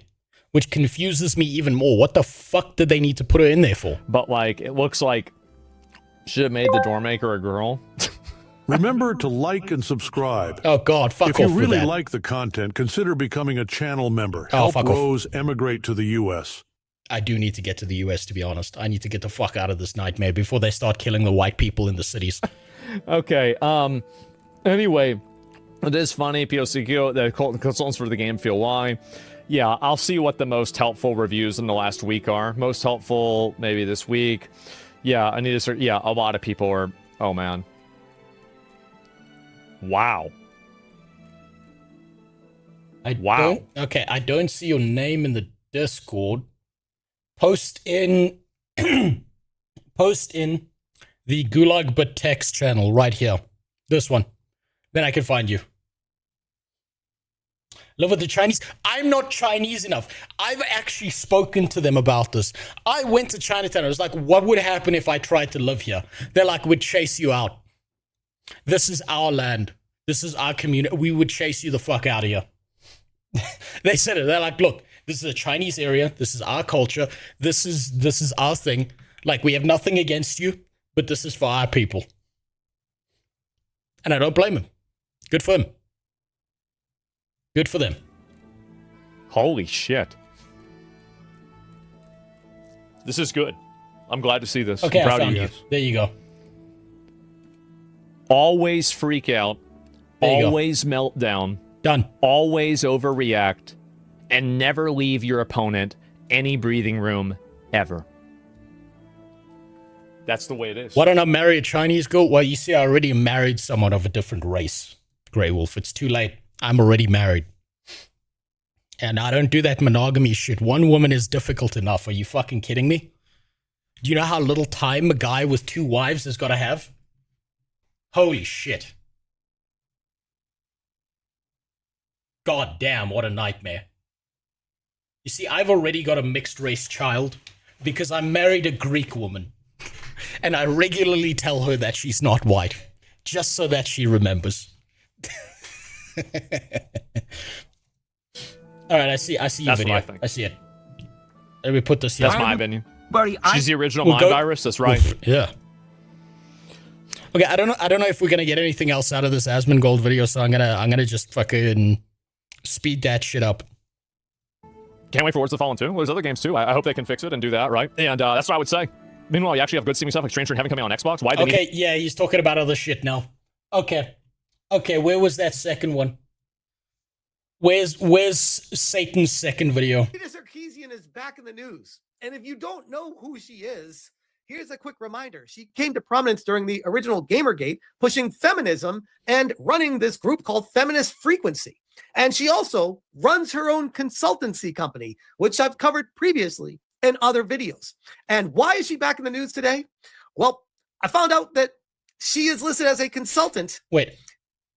Speaker 2: which confuses me even more. What the fuck did they need to put it in there for?
Speaker 3: But like, it looks like should have made the door maker a girl.
Speaker 22: Remember to like and subscribe.
Speaker 2: Oh God, fuck
Speaker 22: If you
Speaker 2: off with
Speaker 22: really
Speaker 2: that.
Speaker 22: like the content, consider becoming a channel member.
Speaker 2: Oh,
Speaker 22: Help
Speaker 2: fuck off.
Speaker 22: Rose emigrate to the U.S.
Speaker 2: I do need to get to the US, to be honest. I need to get the fuck out of this nightmare before they start killing the white people in the cities.
Speaker 3: Okay, anyway, it is funny, POCQ, the consultants for the game feel why. Yeah, I'll see what the most helpful reviews in the last week are. Most helpful, maybe this week. Yeah, I need to start, yeah, a lot of people are, oh man. Wow. Wow.
Speaker 2: Okay, I don't see your name in the Discord. Post in the Gulag but text channel right here. This one. Then I can find you. Live with the Chinese. I'm not Chinese enough. I've actually spoken to them about this. I went to Chinatown. I was like, what would happen if I tried to live here? They're like, we'd chase you out. This is our land. This is our community. We would chase you the fuck out of here. They said it. They're like, look, this is a Chinese area. This is our culture. This is our thing. Like, we have nothing against you, but this is for our people. And I don't blame him. Good for him. Good for them.
Speaker 3: Holy shit. This is good. I'm glad to see this.
Speaker 2: Okay,
Speaker 3: I'm proud
Speaker 2: I
Speaker 3: of
Speaker 2: found
Speaker 3: you
Speaker 2: you.
Speaker 3: guys.
Speaker 2: There you go.
Speaker 3: Always freak out.
Speaker 2: There you go.
Speaker 3: Always melt down.
Speaker 2: Done.
Speaker 3: Always overreact. And never leave your opponent any breathing room ever. That's the way it is.
Speaker 2: Why don't I marry a Chinese girl? Well, you see, I already married someone of a different race. Grey Wolf, it's too late. I'm already married. And I don't do that monogamy shit. One woman is difficult enough. Are you fucking kidding me? Do you know how little time a guy with 2 wives has got to have? Holy shit. God damn, what a nightmare. You see, I've already got a mixed race child because I married a Greek woman. And I regularly tell her that she's not white, just so that she remembers. Alright, I see your
Speaker 3: That's what
Speaker 2: video.
Speaker 3: I think.
Speaker 2: I see it. Let me put this here.
Speaker 3: That's my opinion.
Speaker 2: Buddy,
Speaker 3: She's the original mind virus. That's right.
Speaker 2: Oof, yeah. Okay, I don't know if we're gonna get anything else out of this Asmongold video, so I'm gonna just fucking speed that shit up.
Speaker 3: Can't wait for Words of the Fallen 2. Well, there's other games too. I hope they can fix it and do that, right? And that's what I would say. Meanwhile, you actually have good streaming stuff like Stranger in Heaven coming out on Xbox. Why?
Speaker 2: Okay, yeah, he's talking about other shit now. Okay, where was that second one? Where's Satan's second video?
Speaker 7: Anita Sarkeesian is back in the news. And if you don't know who she is, here's a quick reminder. She came to prominence during the original Gamergate, pushing feminism and running this group called Feminist Frequency. And she also runs her own consultancy company, which I've covered previously in other videos. And why is she back in the news today? Well, I found out that she is listed as a consultant.
Speaker 2: Wait,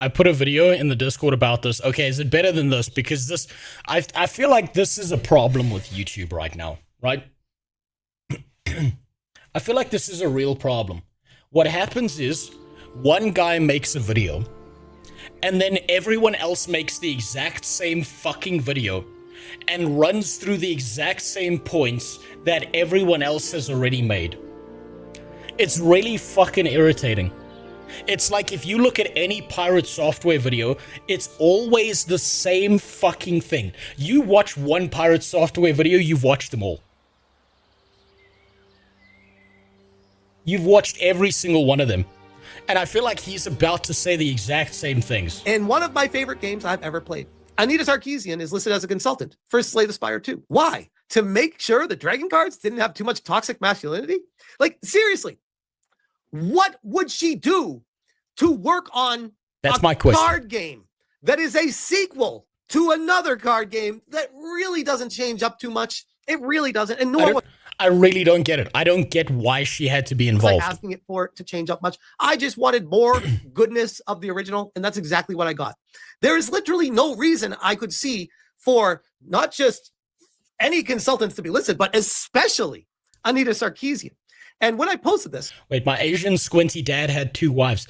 Speaker 2: I put a video in the Discord about this. Okay, is it better than this? Because this, I feel like this is a problem with YouTube right now, right? I feel like this is a real problem. What happens is, one guy makes a video, and then everyone else makes the exact same fucking video, and runs through the exact same points that everyone else has already made. It's really fucking irritating. It's like if you look at any pirate software video, it's always the same fucking thing. You watch one pirate software video, you've watched them all. You've watched every single one of them. And I feel like he's about to say the exact same things.
Speaker 7: In one of my favorite games I've ever played, Anita Sarkeesian is listed as a consultant for Slay the Spire 2. Why? To make sure the dragon cards didn't have too much toxic masculinity? Like, seriously, what would she do to work on
Speaker 2: my question.
Speaker 7: Card game that is a sequel to another card game that really doesn't change up too much? It really doesn't. And nor
Speaker 2: I really don't get it. I don't get why she had to be involved.
Speaker 7: like asking it for it to change up much. I just wanted more goodness of the original, and that's exactly what I got. There is literally no reason I could see for not just any consultants to be listed, but especially Anita Sarkeesian. And when I posted this...
Speaker 2: Wait, my Asian squinty dad had 2 wives.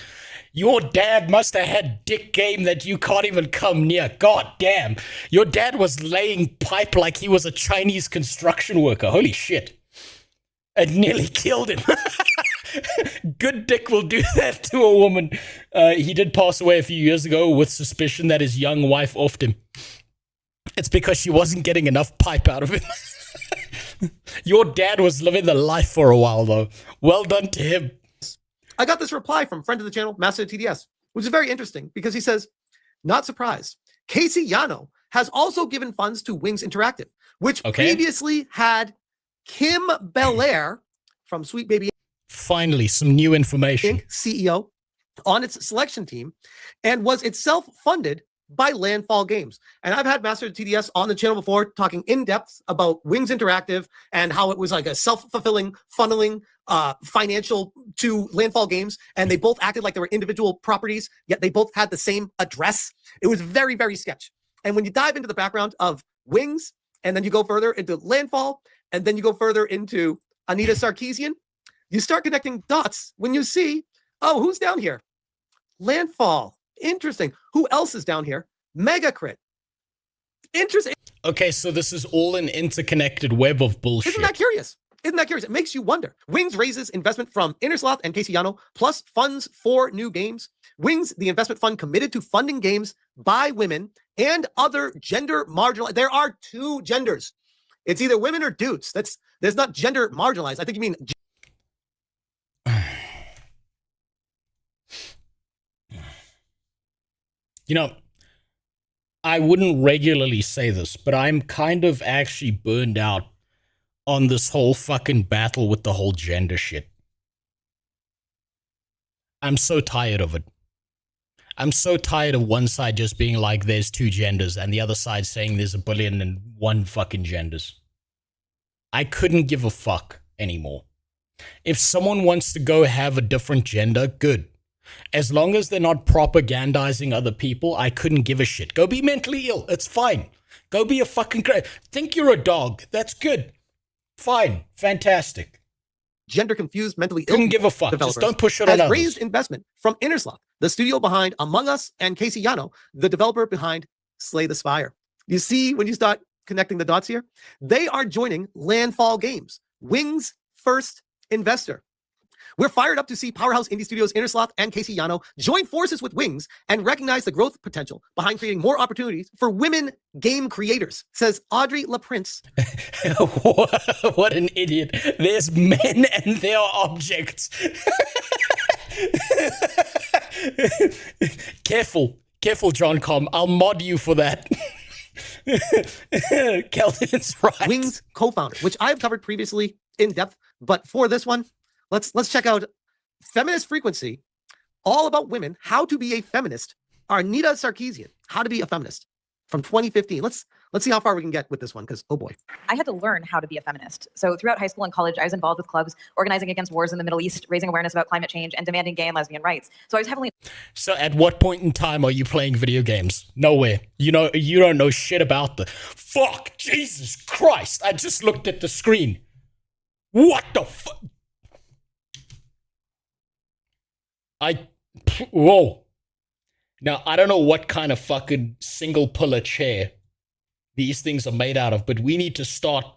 Speaker 2: Your dad must have had dick game that you can't even come near. God damn. Your dad was laying pipe like he was a Chinese construction worker. Holy shit. It nearly killed him. Good dick will do that to a woman. He did pass away a few years ago with suspicion that his young wife offed him. It's because she wasn't getting enough pipe out of him. Your dad was living the life for a while, though. Well done to him.
Speaker 7: I got this reply from friend of the channel, Master TDS, which is very interesting because he says, not surprised. Casey Yano has also given funds to Wings Interactive, which previously had Kim Belair from Sweet Baby.
Speaker 2: Finally, some new information.
Speaker 7: CEO on its selection team and was itself funded by Landfall Games. And I've had Master TDS on the channel before talking in depth about Wings Interactive and how it was like a self-fulfilling funneling financial to Landfall Games. And they both acted like they were individual properties, yet they both had the same address. It was very, very sketch. And when you dive into the background of Wings, and then you go further into Landfall, and then you go further into Anita Sarkeesian, you start connecting dots when you see, oh, who's down here? Landfall. Interesting. Who else is down here? Mega Crit. Interesting.
Speaker 2: Okay, so this is all an interconnected web of bullshit.
Speaker 7: Isn't that curious? Isn't that curious? It makes you wonder. Wings raises investment from Innersloth and Casey Yano, plus funds 4 new games. Wings, the investment fund committed to funding games by women and other gender marginalized. There are 2 genders. It's either women or dudes. There's not gender marginalized. I think you mean...
Speaker 2: You know, I wouldn't regularly say this, but I'm kind of actually burned out on this whole fucking battle with the whole gender shit. I'm so tired of it. I'm so tired of one side just being like, there's 2 genders, and the other side saying there's 1,000,001 fucking genders. I couldn't give a fuck anymore. If someone wants to go have a different gender, good. As long as they're not propagandizing other people, I couldn't give a shit. Go be mentally ill. It's fine. Go be a fucking think you're a dog. That's good. Fine. Fantastic.
Speaker 7: Gender confused, mentally ill.
Speaker 2: Couldn't give a fuck. Just don't push it on
Speaker 7: has
Speaker 2: others.
Speaker 7: Raised investment from Innersloth, the studio behind Among Us, and Casey Yano, the developer behind Slay the Spire. You see, when you start connecting the dots here, they are joining Landfall Games, Wings' first investor. We're fired up to see powerhouse indie studios Innersloth and Casey Yano join forces with Wings and recognize the growth potential behind creating more opportunities for women game creators, says Audrey LaPrince.
Speaker 2: What an idiot. There's men and there are objects. Careful, John Com. I'll mod you for that. Kelvin's right.
Speaker 7: Wings co-founder, which I've covered previously in depth, but for this one, let's check out Feminist Frequency, all about women, how to be a feminist. Anita Sarkeesian, how to be a feminist, from 2015. Let's see how far we can get with this one, because oh boy.
Speaker 9: I had to learn how to be a feminist. So throughout high school and college, I was involved with clubs, organizing against wars in the Middle East, raising awareness about climate change, and demanding gay and lesbian rights. So I was heavily...
Speaker 2: So at what point in time are you playing video games? Nowhere. You don't know shit about the... Fuck! Jesus Christ! I just looked at the screen. What the fuck? Whoa. Now, I don't know what kind of fucking single pillar chair these things are made out of, but we need to start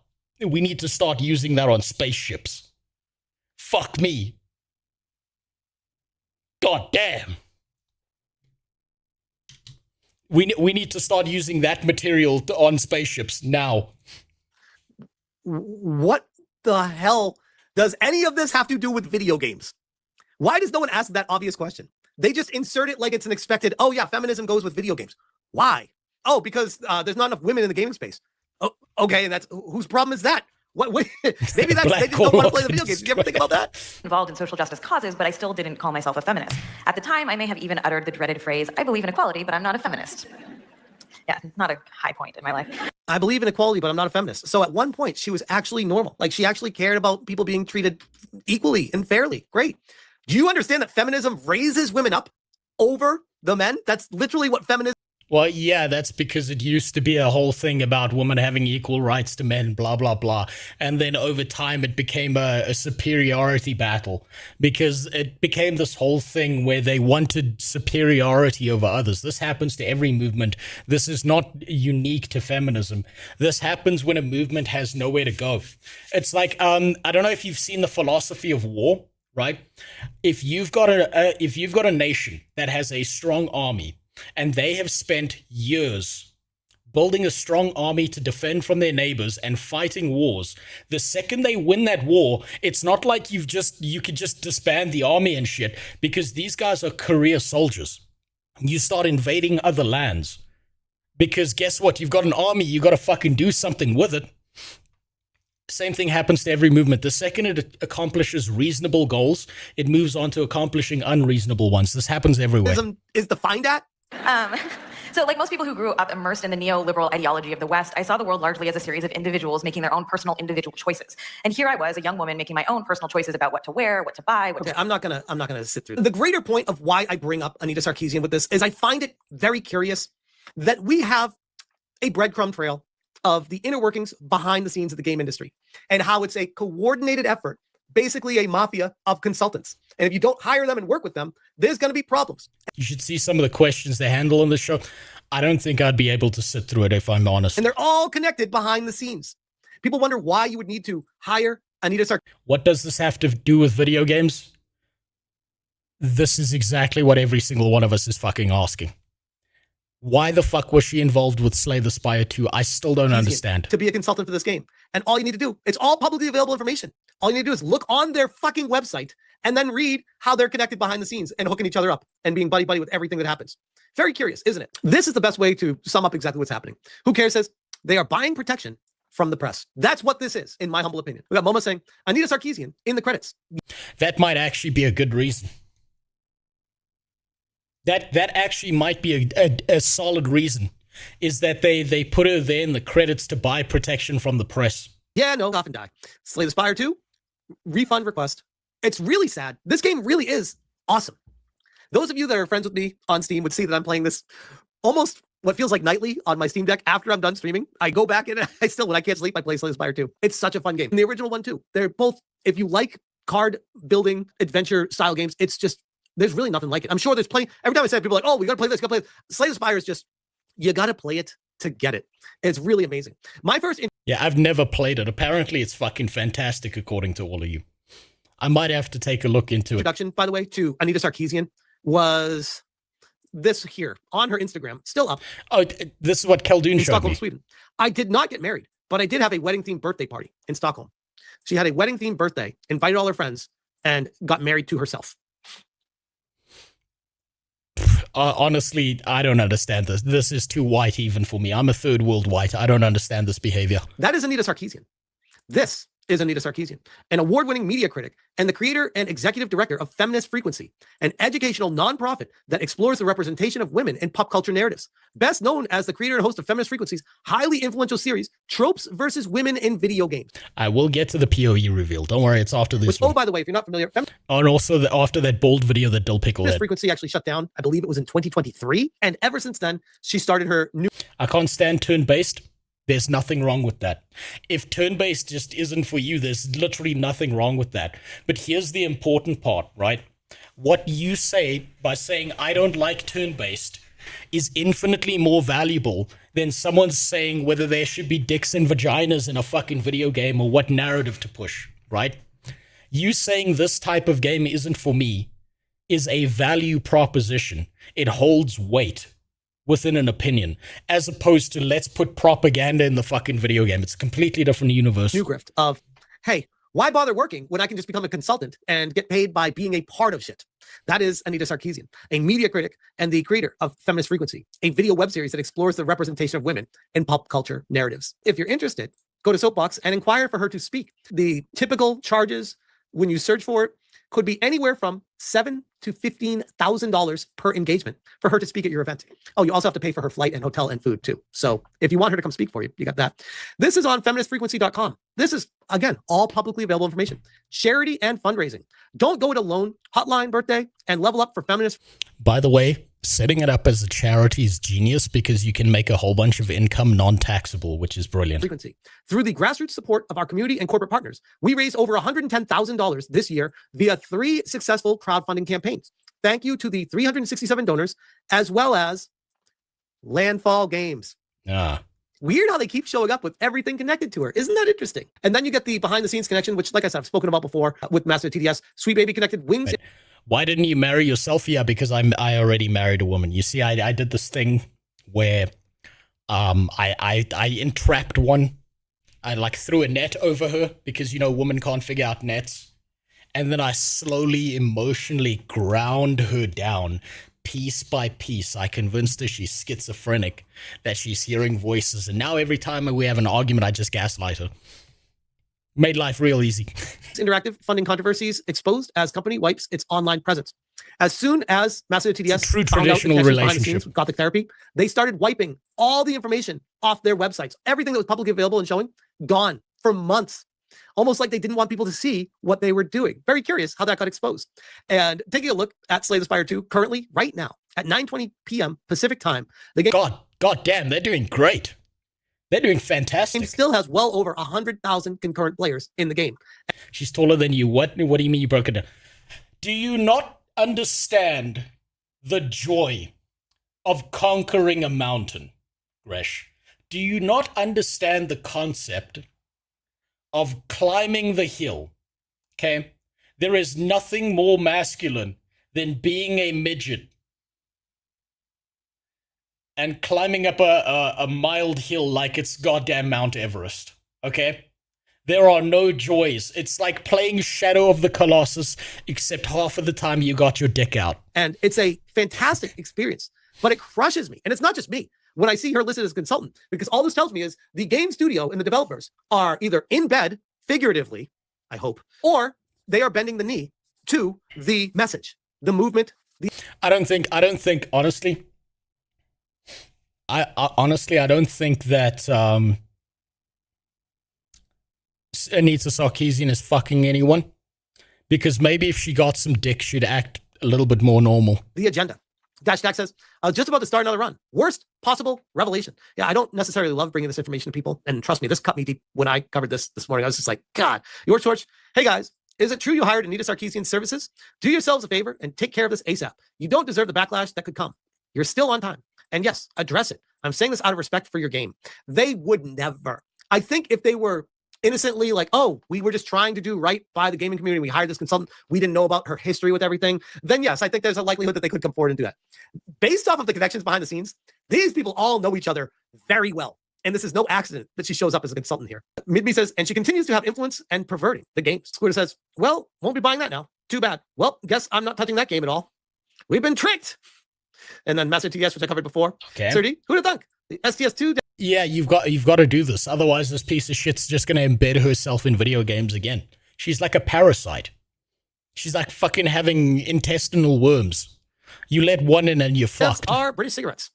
Speaker 2: using that on spaceships. Fuck me. God damn. We need to start using that material on spaceships now.
Speaker 7: What the hell does any of this have to do with video games? Why does no one ask that obvious question? They just insert it like it's an expected, oh yeah, feminism goes with video games. Why? Oh, because there's not enough women in the gaming space. Oh, okay, and that's whose problem is that? What? Maybe that's they just don't want to play the video games. Did you ever think about that?
Speaker 9: Involved in social justice causes, but I still didn't call myself a feminist. At the time, I may have even uttered the dreaded phrase, I believe in equality, but I'm not a feminist. Yeah, not a high point in my life.
Speaker 7: I believe in equality, but I'm not a feminist. So at one point, she was actually normal. Like, she actually cared about people being treated equally and fairly. Great. Do you understand that feminism raises women up over the men? That's literally what feminism...
Speaker 2: Well, yeah, that's because it used to be a whole thing about women having equal rights to men, blah, blah, blah. And then over time, it became a superiority battle because it became this whole thing where they wanted superiority over others. This happens to every movement. This is not unique to feminism. This happens when a movement has nowhere to go. It's like, I don't know if you've seen The Philosophy of War, right? If you've got a nation that has a strong army, and they have spent years building a strong army to defend from their neighbors and fighting wars. The second they win that war, it's not like you could just disband the army and shit, because these guys are career soldiers. You start invading other lands. Because guess what? You've got an army, you got to fucking do something with it. Same thing happens to every movement. The second it accomplishes reasonable goals, it moves on to accomplishing unreasonable ones. This happens everywhere.
Speaker 7: Is defined at?
Speaker 9: So like most people who grew up immersed in the neoliberal ideology of the West, I saw the world largely as a series of individuals making their own personal individual choices. And here I was, a young woman making my own personal choices about what to wear, what to buy.
Speaker 7: I'm not gonna sit through. The greater point of why I bring up Anita Sarkeesian with this is I find it very curious that we have a breadcrumb trail of the inner workings behind the scenes of the game industry and how it's a coordinated effort, basically a mafia of consultants. And if you don't hire them and work with them, there's going to be problems.
Speaker 2: You should see some of the questions they handle on the show. I don't think I'd be able to sit through it if I'm honest.
Speaker 7: And they're all connected behind the scenes. People wonder why you would need to hire Anita Sarkeesian.
Speaker 2: What does this have to do with video games? This is exactly what every single one of us is fucking asking. Why the fuck was she involved with Slay the Spire 2? I still don't understand.
Speaker 7: To be a consultant for this game. And all you need to do, it's all publicly available information. All you need to do is look on their fucking website and then read how they're connected behind the scenes and hooking each other up and being buddy-buddy with everything that happens. Very curious, isn't it? This is the best way to sum up exactly what's happening. Who cares says they are buying protection from the press. That's what this is, in my humble opinion. We got Momo saying, Anita Sarkeesian in the credits.
Speaker 2: That might actually be a good reason. That actually might be a solid reason, is that they put her there in the credits to buy protection from the press.
Speaker 7: Yeah, no, off and die. Slay the Spire 2, refund request. It's really sad. This game really is awesome. Those of you that are friends with me on Steam would see that I'm playing this almost what feels like nightly on my Steam Deck after I'm done streaming. I go back in and I still, when I can't sleep, I play Slay the Spire 2. It's such a fun game. And the original one too. They're both, if you like card building adventure style games, it's just, there's really nothing like it. I'm sure there's plenty. Every time I say it, people are like, oh, we got to play this, got to play this. Slay the Spire is just, you got to play it to get it. It's really amazing. My first...
Speaker 2: Yeah, I've never played it. Apparently, it's fucking fantastic, according to all of you. I might have to take a look into it.
Speaker 7: Introduction, by the way, to Anita Sarkeesian was this here on her Instagram, still up.
Speaker 2: Oh, this is what Khaldun showed
Speaker 7: Stockholm,
Speaker 2: me.
Speaker 7: Sweden. I did not get married, but I did have a wedding-themed birthday party in Stockholm. She had a wedding-themed birthday, invited all her friends, and got married to herself.
Speaker 2: Honestly, I don't understand this. This is too white even for me. I'm a third world white. I don't understand this behavior.
Speaker 7: That is Anita Sarkeesian. This is Anita Sarkeesian, an award-winning media critic and the creator and executive director of Feminist Frequency, an educational nonprofit that explores the representation of women in pop culture narratives. Best known as the creator and host of Feminist Frequency's highly influential series, Tropes versus Women in Video Games.
Speaker 2: I will get to the POE reveal. Don't worry, it's after this one.
Speaker 7: Oh, by the way, if you're not familiar...
Speaker 2: and also after that bold video that Dill Pickle
Speaker 7: Feminist
Speaker 2: had.
Speaker 7: Frequency actually shut down, I believe it was in 2023, and ever since then, she started her new...
Speaker 2: I can't stand turn-based. There's nothing wrong with that. If turn-based just isn't for you, there's literally nothing wrong with that. But here's the important part, right? What you say by saying, I don't like turn-based, is infinitely more valuable than someone saying whether there should be dicks and vaginas in a fucking video game or what narrative to push, right? You saying this type of game isn't for me is a value proposition. It holds weight within an opinion, as opposed to let's put propaganda in the fucking video game. It's a completely different universe.
Speaker 7: New grift of, hey, why bother working when I can just become a consultant and get paid by being a part of shit? That is Anita Sarkeesian, a media critic and the creator of Feminist Frequency, a video web series that explores the representation of women in pop culture narratives. If you're interested, go to Soapbox and inquire for her to speak. The typical charges when you search for it could be anywhere from $7,000 to $15,000 per engagement for her to speak at your event. Oh, you also have to pay for her flight and hotel and food too. So if you want her to come speak for you, you got that. This is on feministfrequency.com. This is, again, all publicly available information. Charity and fundraising. Don't go it alone. Hotline birthday and level up for feminist.
Speaker 2: By the way, setting it up as a charity is genius because you can make a whole bunch of income non-taxable, which is brilliant.
Speaker 7: Frequency. Through the grassroots support of our community and corporate partners, we raised over $110,000 this year via 3 successful crowdfunding campaigns. Thank you to the 367 donors, as well as Landfall Games. Weird how they keep showing up with everything connected to her. Isn't that interesting? And then you get the behind-the-scenes connection, which, like I said, I've spoken about before with Master TDS. Sweet Baby connected wings.
Speaker 2: Wait, why didn't you marry yourself? Yeah, because I already married a woman. You see, I did this thing where I entrapped one. I like threw a net over her because, you know, women can't figure out nets. And then I slowly, emotionally ground her down piece by piece. I convinced her she's schizophrenic, that she's hearing voices. And now every time we have an argument, I just gaslight her. Made life real easy.
Speaker 7: Interactive funding controversies exposed as company wipes its online presence. As soon as Master TDS
Speaker 2: true traditional relationship
Speaker 7: with Gothic Therapy, they started wiping all the information off their websites. Everything that was publicly available and showing, gone for months. Almost like they didn't want people to see what they were doing. Very curious how that got exposed. And taking a look at Slay the Spire 2 currently, right now, at 9:20 p.m. Pacific time, the game.
Speaker 2: God damn, they're doing great. They're doing fantastic.
Speaker 7: It still has well over 100,000 concurrent players in the game.
Speaker 2: She's taller than you. What do you mean you broke it down? Do you not understand the joy of conquering a mountain, Gresh? Do you not understand the concept of climbing the hill? Okay? There is nothing more masculine than being a midget and climbing up a mild hill like it's goddamn Mount Everest. Okay? There are no joys. It's like playing Shadow of the Colossus, except half of the time you got your dick out.
Speaker 7: And it's a fantastic experience, but it crushes me. And it's not just me. When I see her listed as a consultant, because all this tells me is the game studio and the developers are either in bed, figuratively, I hope, or they are bending the knee to the message, the movement.
Speaker 2: I don't think, honestly, I don't think that Anita Sarkeesian is fucking anyone, because maybe if she got some dick, she'd act a little bit more normal.
Speaker 7: The agenda. Dash Dax says, just about to start another run. Worst possible revelation. Yeah, I don't necessarily love bringing this information to people. And trust me, this cut me deep when I covered this morning. I was just like, God, George Torch. Hey guys, is it true you hired Anita Sarkeesian's services? Do yourselves a favor and take care of this ASAP. You don't deserve the backlash that could come. You're still on time. And yes, address it. I'm saying this out of respect for your game. They would never. I think if they were innocently like, oh, we were just trying to do right by the gaming community, we hired this consultant, we didn't know about her history with everything, then yes, I think there's a likelihood that they could come forward and do that. Based off of the connections behind the scenes, these people all know each other very well. And this is no accident that she shows up as a consultant here. Midby says, and she continues to have influence and perverting the game. Squirter says, well, won't be buying that now. Too bad. Well, guess I'm not touching that game at all. We've been tricked. And then Master TS, which I covered before.
Speaker 2: Okay.
Speaker 7: Serdi, who'd have thunk? The STS2.
Speaker 2: Yeah, you've got to do this. Otherwise, this piece of shit's just going to embed herself in video games again. She's like a parasite. She's like fucking having intestinal worms. You let one in and you're fucked.
Speaker 7: Are British cigarettes.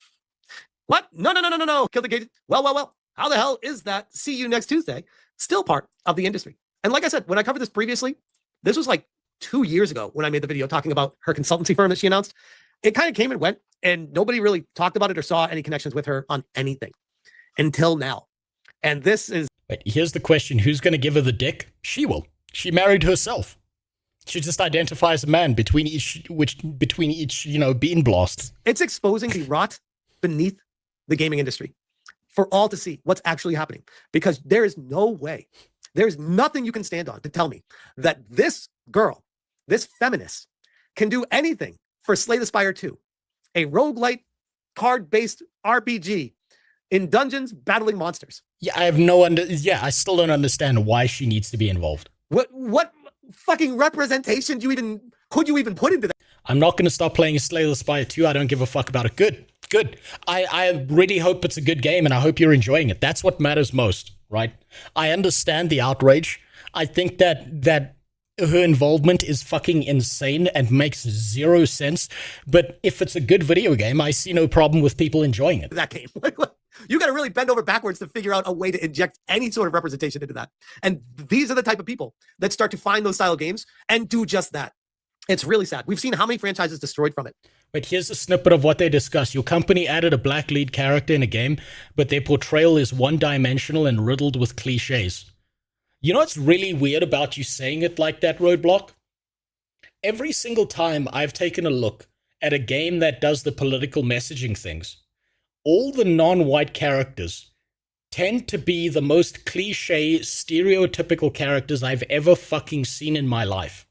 Speaker 7: What? No. Kill the gate. Well. How the hell is that? See you next Tuesday. Still part of the industry. And like I said, when I covered this previously, this was like 2 years ago when I made the video talking about her consultancy firm that she announced. It kind of came and went, and nobody really talked about it or saw any connections with her on anything until now. And this is...
Speaker 2: Wait, here's the question. Who's going to give her the dick? She will. She married herself. She just identifies a man between each, bean blasts.
Speaker 7: It's exposing the rot beneath the gaming industry for all to see what's actually happening. Because there is no way, there's nothing you can stand on to tell me that this girl, this feminist, can do anything for Slay the Spire 2, a roguelite card-based RPG in dungeons battling monsters.
Speaker 2: Yeah, I have I still don't understand why she needs to be involved.
Speaker 7: What fucking representation could you even put into that?
Speaker 2: I'm not going to stop playing Slay the Spire 2. I don't give a fuck about it. Good. I really hope it's a good game, and I hope you're enjoying it. That's what matters most, right? I understand the outrage. I think that her involvement is fucking insane and makes zero sense. But if it's a good video game, I see no problem with people enjoying it.
Speaker 7: That game. You got to really bend over backwards to figure out a way to inject any sort of representation into that. And these are the type of people that start to find those style games and do just that. It's really sad. We've seen how many franchises destroyed from it.
Speaker 2: But here's a snippet of what they discuss. Your company added a black lead character in a game, but their portrayal is one-dimensional and riddled with cliches. You know what's really weird about you saying it like that, Roadblock? Every single time I've taken a look at a game that does the political messaging things, all the non-white characters tend to be the most cliche, stereotypical characters I've ever fucking seen in my life.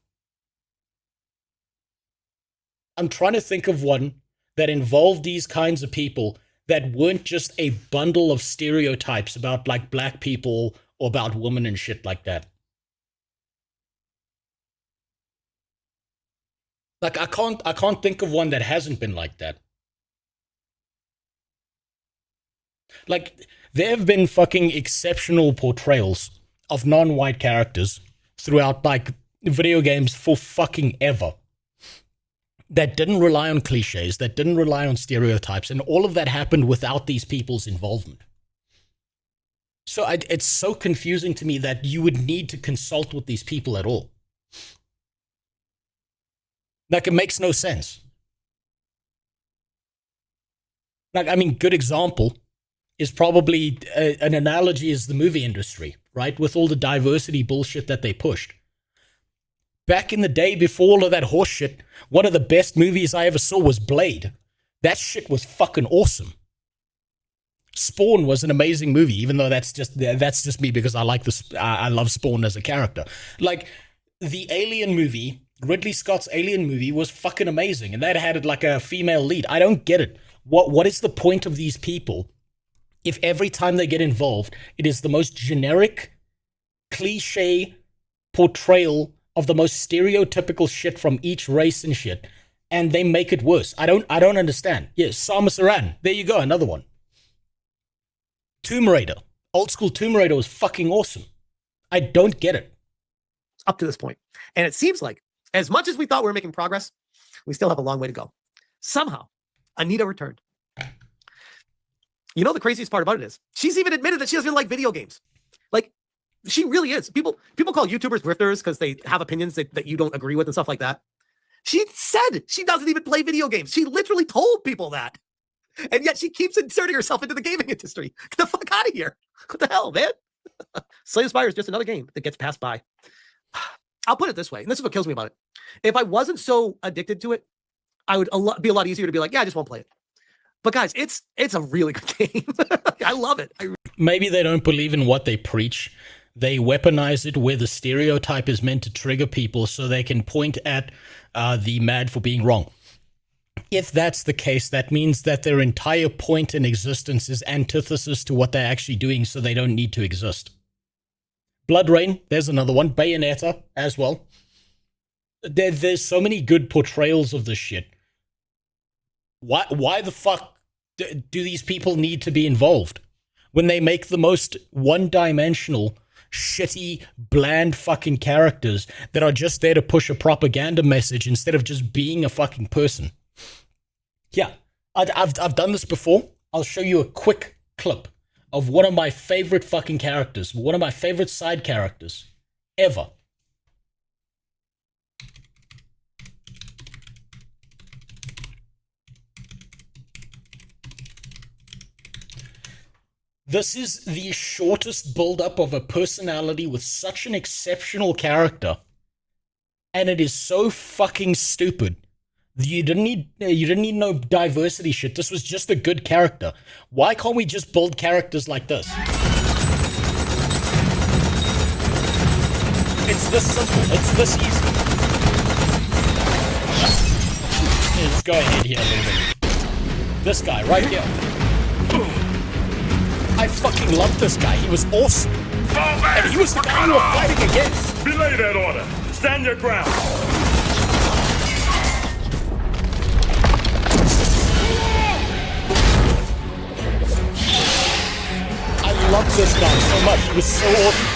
Speaker 2: I'm trying to think of one that involved these kinds of people that weren't just a bundle of stereotypes about like black people or about women and shit like that. Like I can't think of one that hasn't been like that. Like there have been fucking exceptional portrayals of non-white characters throughout like video games for fucking ever. That didn't rely on cliches, that didn't rely on stereotypes, and all of that happened without these people's involvement. So it's so confusing to me that you would need to consult with these people at all. Like, it makes no sense. Like, I mean, good example is probably an analogy is the movie industry, right? With all the diversity bullshit that they pushed. Back in the day, before all of that horse shit, one of the best movies I ever saw was Blade. That shit was fucking awesome. Spawn was an amazing movie, even though that's just me because I like this. I love Spawn as a character. Like the Alien movie, Ridley Scott's Alien movie was fucking amazing, and that had like a female lead. I don't get it. What is the point of these people if every time they get involved, it is the most generic, cliche portrayal of the most stereotypical shit from each race and shit, and they make it worse? I don't understand. Yes, Samus Aran. There you go, another one. Tomb Raider. Old school Tomb Raider was fucking awesome. I don't get it.
Speaker 7: Up to this point. And it seems like, as much as we thought we were making progress, we still have a long way to go. Somehow, Anita returned. You know the craziest part about it is, she's even admitted that she doesn't like video games. Like, she really is. People call YouTubers grifters because they have opinions that you don't agree with and stuff like that. She said she doesn't even play video games. She literally told people that. And yet she keeps inserting herself into the gaming industry. Get the fuck out of here. What the hell, man? Slay the Spire is just another game that gets passed by. I'll put it this way, and this is what kills me about it. If I wasn't so addicted to it, I would be a lot easier to be like, yeah, I just won't play it. But guys, it's a really good game. I love it.
Speaker 2: Maybe they don't believe in what they preach. They weaponize it where the stereotype is meant to trigger people so they can point at the mad for being wrong. If that's the case, that means that their entire point in existence is antithesis to what they're actually doing, so they don't need to exist. Blood Rain, there's another one. Bayonetta as well. There's so many good portrayals of this shit. Why the fuck do these people need to be involved when they make the most one-dimensional, shitty, bland fucking characters that are just there to push a propaganda message instead of just being a fucking person? Yeah, I've done this before. I'll show you a quick clip of one of my favorite fucking characters, one of my favorite side characters ever. This is the shortest build-up of a personality with such an exceptional character, and it is so fucking stupid. You didn't need no diversity shit. This was just a good character. Why can't we just build characters like this? It's this simple. It's this easy. just go ahead here a little bit. This guy right here. I fucking loved this guy. He was awesome. And he was the guy we were fighting against.
Speaker 8: Belay that order. Stand your ground.
Speaker 2: I loved this guy so much. He was so awesome.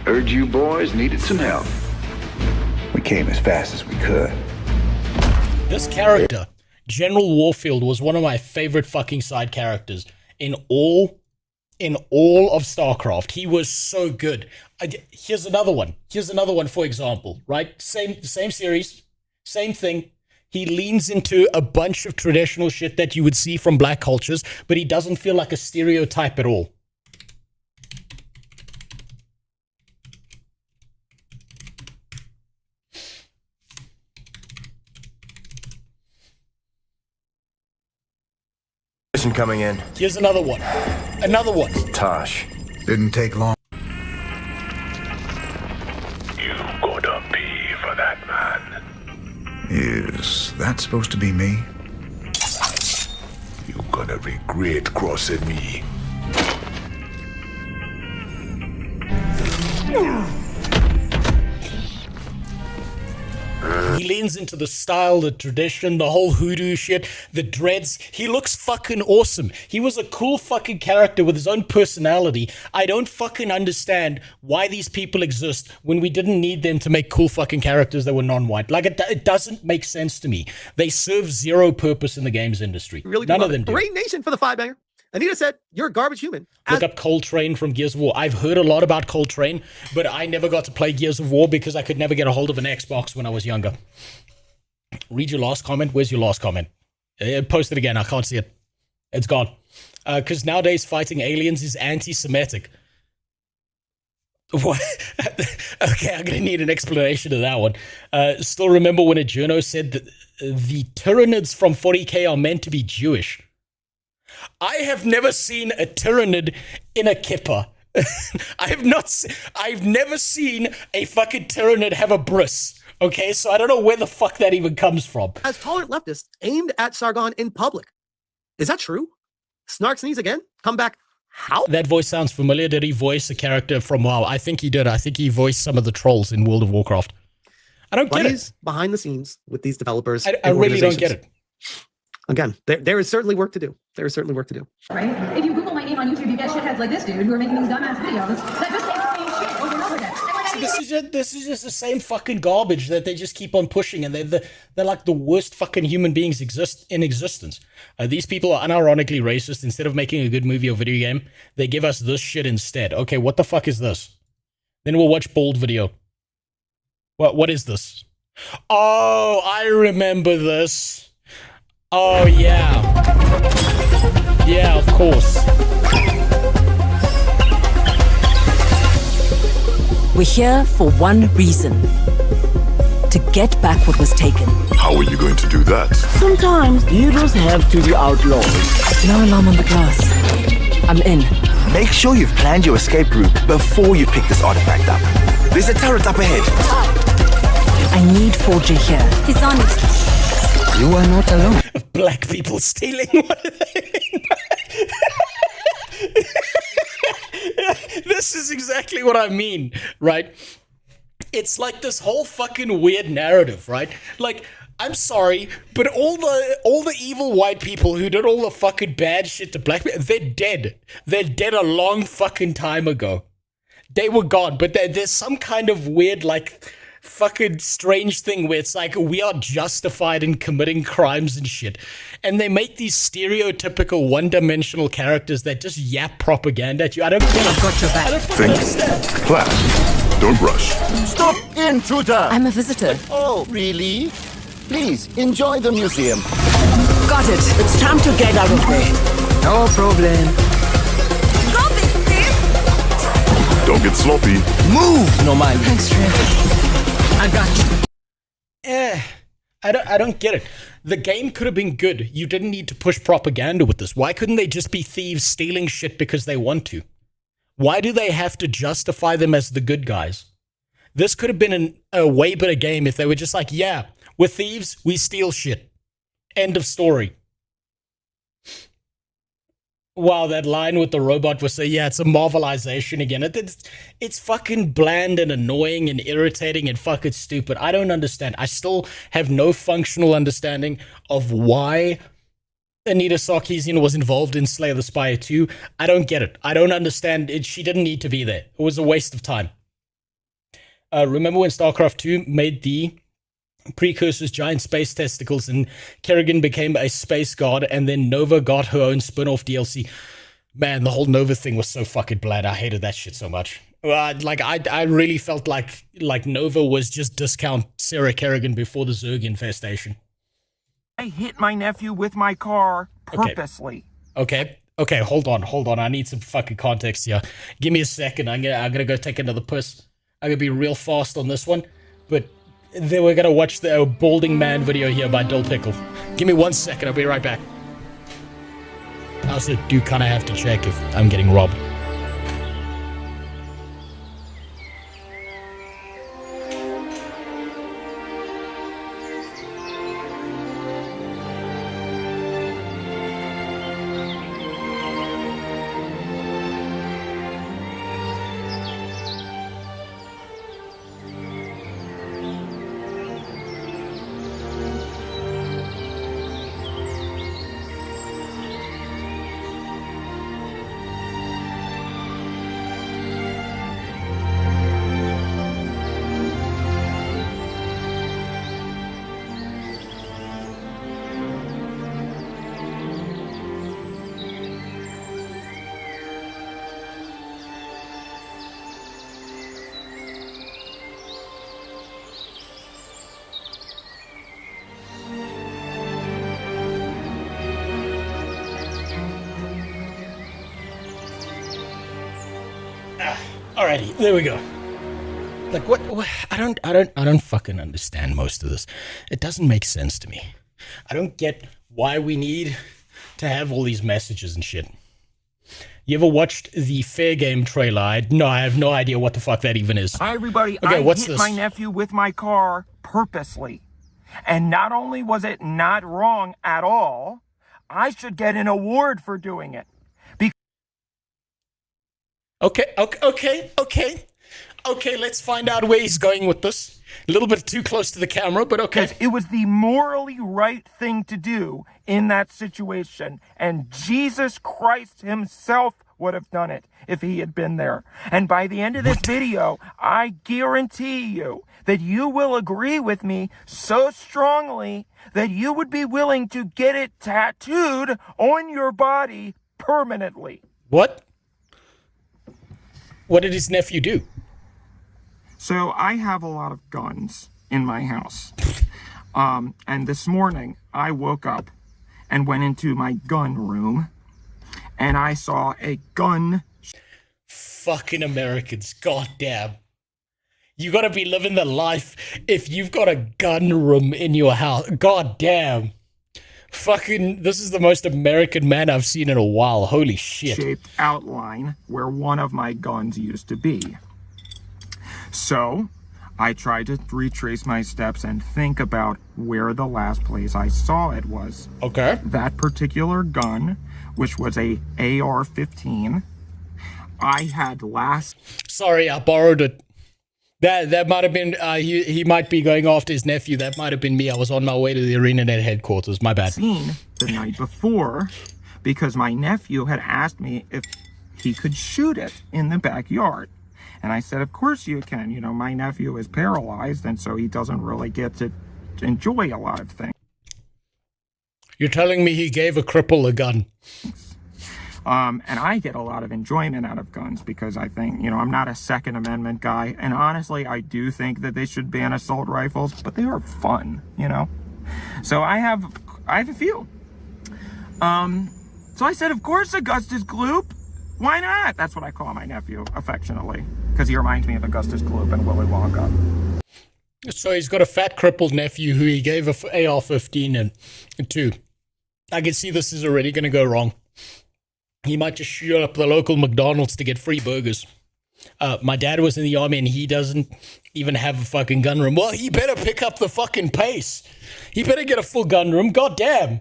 Speaker 10: Heard you boys needed some help. We came as fast as we could.
Speaker 2: This character, General Warfield, was one of my favorite fucking side characters in all of StarCraft. He was so good. Here's another one. For example, right? Same series, same thing. He leans into a bunch of traditional shit that you would see from black cultures, but he doesn't feel like a stereotype at all.
Speaker 23: Coming in.
Speaker 2: Here's another one.
Speaker 23: Tosh.
Speaker 10: Didn't take long.
Speaker 8: You gotta pay for that, man.
Speaker 10: Is that supposed to be me?
Speaker 8: You gonna regret crossing me.
Speaker 2: He leans into the style, the tradition, the whole hoodoo shit, the dreads. He looks fucking awesome. He was a cool fucking character with his own personality. I don't fucking understand why these people exist when we didn't need them to make cool fucking characters that were non-white. Like, it doesn't make sense to me. They serve zero purpose in the games industry.
Speaker 7: Really,
Speaker 2: none of them do.
Speaker 7: Great nation for the 5-banger. Anita said, "You're a garbage human."
Speaker 2: Look up Coltrane from Gears of War. I've heard a lot about Coltrane, but I never got to play Gears of War because I could never get a hold of an Xbox when I was younger. Read your last comment. Where's your last comment? Post it again. I can't see it. It's gone. Because nowadays fighting aliens is anti-Semitic. What? Okay, I'm going to need an explanation of that one. Still remember when a journo said that the Tyranids from 40K are meant to be Jewish. I have never seen a Tyranid in a kippa. I've never seen a fucking Tyranid have a bris. Okay, so I don't know where the fuck that even comes from.
Speaker 7: As tolerant leftists aimed at Sargon in public. Is that true? Snark sneeze again? Come back. How?
Speaker 2: That voice sounds familiar. Did he voice a character from WoW? I think he did. I think he voiced some of the trolls in World of Warcraft. I don't get it.
Speaker 7: Behind the scenes with these developers.
Speaker 2: I really don't get it.
Speaker 7: Again, there is certainly work to do. There is certainly work to do.
Speaker 24: Right? If you Google my name on YouTube, you get shitheads like this dude who are making these dumbass videos that just say the same shit over and over again.
Speaker 2: This is just the same fucking garbage that they just keep on pushing, and they're like the worst fucking human beings in existence. These people are unironically racist. Instead of making a good movie or video game, they give us this shit instead. Okay, what the fuck is this? Then we'll watch Bold video. What is this? Oh, I remember this. Oh, yeah. Yeah, of course.
Speaker 25: We're here for one reason. To get back what was taken.
Speaker 8: How are you going to do that?
Speaker 25: Sometimes heroes have to be outlawed. No alarm on the glass. I'm in.
Speaker 26: Make sure you've planned your escape route before you pick this artifact up. There's a turret up ahead.
Speaker 25: I need Forger here. He's on it.
Speaker 26: You are not alone.
Speaker 2: Black people stealing. What do they mean? This is exactly what I mean, right? It's like this whole fucking weird narrative, right? Like, I'm sorry, but all the evil white people who did all the fucking bad shit to black people, they're dead. They're dead a long fucking time ago. They were gone, but there's some kind of weird, like, fucking strange thing where it's like we are justified in committing crimes and shit, and they make these stereotypical one-dimensional characters that just yap propaganda at you. I don't get it. I've got your back. I don't fucking understand.
Speaker 8: Class, don't rush.
Speaker 26: Stop, intruder!
Speaker 25: I'm a visitor.
Speaker 26: Oh, really? Please, enjoy the museum.
Speaker 25: Got it. It's time to get out of there. No problem.
Speaker 11: Go, Big Steve!
Speaker 8: Don't get sloppy.
Speaker 26: Move, normal.
Speaker 25: Thanks, Trev. I got you.
Speaker 2: I don't get it. The game could have been good. You didn't need to push propaganda with this. Why couldn't they just be thieves stealing shit because they want to? Why do they have to justify them as the good guys? This could have been a way better game if they were just like, yeah, we're thieves, we steal shit. End of story. Wow, that line with the robot was yeah, it's a Marvelization again. It's fucking bland and annoying and irritating and fucking stupid. I don't understand. I still have no functional understanding of why Anita Sarkeesian was involved in Slay the Spire 2. I don't get it. I don't understand it. She didn't need to be there. It was a waste of time. Remember when StarCraft 2 made the precursors giant space testicles and Kerrigan became a space god and then Nova got her own spin-off DLC? Man, the whole Nova thing was so fucking bland. I hated that shit so much. I really felt like Nova was just discount Sarah Kerrigan before the Zerg infestation.
Speaker 12: I hit my nephew with my car purposely.
Speaker 2: Okay, hold on. I need some fucking context here. Give me a second. I'm gonna go take another piss. I'm gonna be real fast on this one, but then we're gonna watch the Balding Man video here by Dill Pickle. Give me 1 second, I'll be right back. I also do kind of have to check if I'm getting robbed. Alrighty, there we go. Like what I don't fucking understand most of this. It doesn't make sense to me. I don't get why we need to have all these messages and shit. You ever watched the Fair Game trailer? I have no idea what the fuck that even is.
Speaker 12: Hi everybody,
Speaker 2: okay,
Speaker 12: I
Speaker 2: what's
Speaker 12: hit
Speaker 2: this?
Speaker 12: my nephew with my car purposely. And not only was it not wrong at all, I should get an award for doing it.
Speaker 2: Okay, let's find out where he's going with this. A little bit too close to the camera, but okay.
Speaker 12: It was the morally right thing to do in that situation. And Jesus Christ himself would have done it if he had been there. And by the end of this video, I guarantee you that you will agree with me so strongly that you would be willing to get it tattooed on your body permanently.
Speaker 2: What? What did his nephew do?
Speaker 12: So I have a lot of guns in my house. And this morning I woke up and went into my gun room and I saw a gun.
Speaker 2: Fucking Americans, goddamn. You gotta be living the life if you've got a gun room in your house. Goddamn. Fucking, this is the most American man I've seen in a while. Holy shit.
Speaker 12: Shaped outline where one of my guns used to be. So, I tried to retrace my steps and think about where the last place I saw it was.
Speaker 2: Okay.
Speaker 12: That particular gun, which was a AR-15, I had last...
Speaker 2: Sorry, I borrowed it. That might have been, he might be going after his nephew. That might have been me. I was on my way to the ArenaNet headquarters. My bad.
Speaker 12: Seen the night before because my nephew had asked me if he could shoot it in the backyard. And I said, of course you can. You know, my nephew is paralyzed, and so he doesn't really get to enjoy a lot of things.
Speaker 2: You're telling me he gave a cripple a gun?
Speaker 12: And I get a lot of enjoyment out of guns because I think, you know, I'm not a Second Amendment guy. And honestly, I do think that they should ban assault rifles, but they are fun, you know? So I have a few. So I said, of course, Augustus Gloop. Why not? That's what I call my nephew, affectionately, because he reminds me of Augustus Gloop and Willy Wonka.
Speaker 2: So he's got a fat, crippled nephew who he gave a AR-15 to. I can see this is already going to go wrong. He might just shoot up the local McDonald's to get free burgers. My dad was in the army and he doesn't even have a fucking gun room. Well, he better pick up the fucking pace. He better get a full gun room. God damn.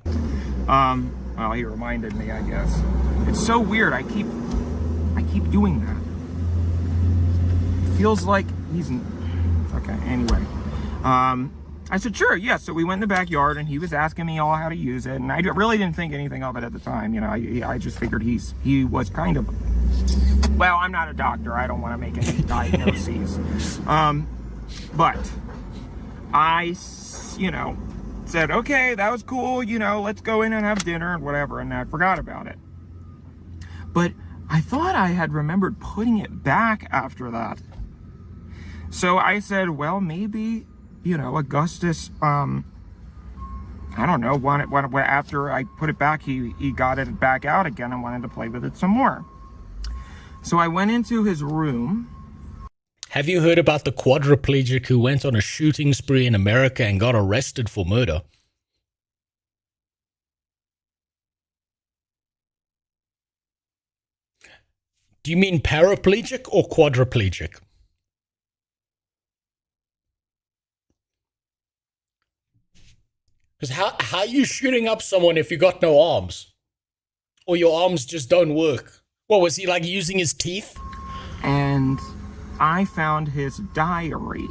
Speaker 12: Well, he reminded me, I guess. It's so weird. I keep doing that. It feels like he's... Okay, anyway. I said, sure, yeah. So we went in the backyard and he was asking me all how to use it. And I really didn't think anything of it at the time. You know, I just figured he was kind of... Well, I'm not a doctor. I don't want to make any diagnoses. But I, said, okay, that was cool. Let's go in and have dinner and whatever. And I forgot about it. But I thought I had remembered putting it back after that. So I said, well, maybe, Augustus, I don't know, after I put it back, he got it back out again and wanted to play with it some more. So I went into his room.
Speaker 2: Have you heard about the quadriplegic who went on a shooting spree in America and got arrested for murder? Do you mean paraplegic or quadriplegic? Because how are you shooting up someone if you got no arms? Or your arms just don't work? What, was he like using his teeth?
Speaker 12: And I found his diary.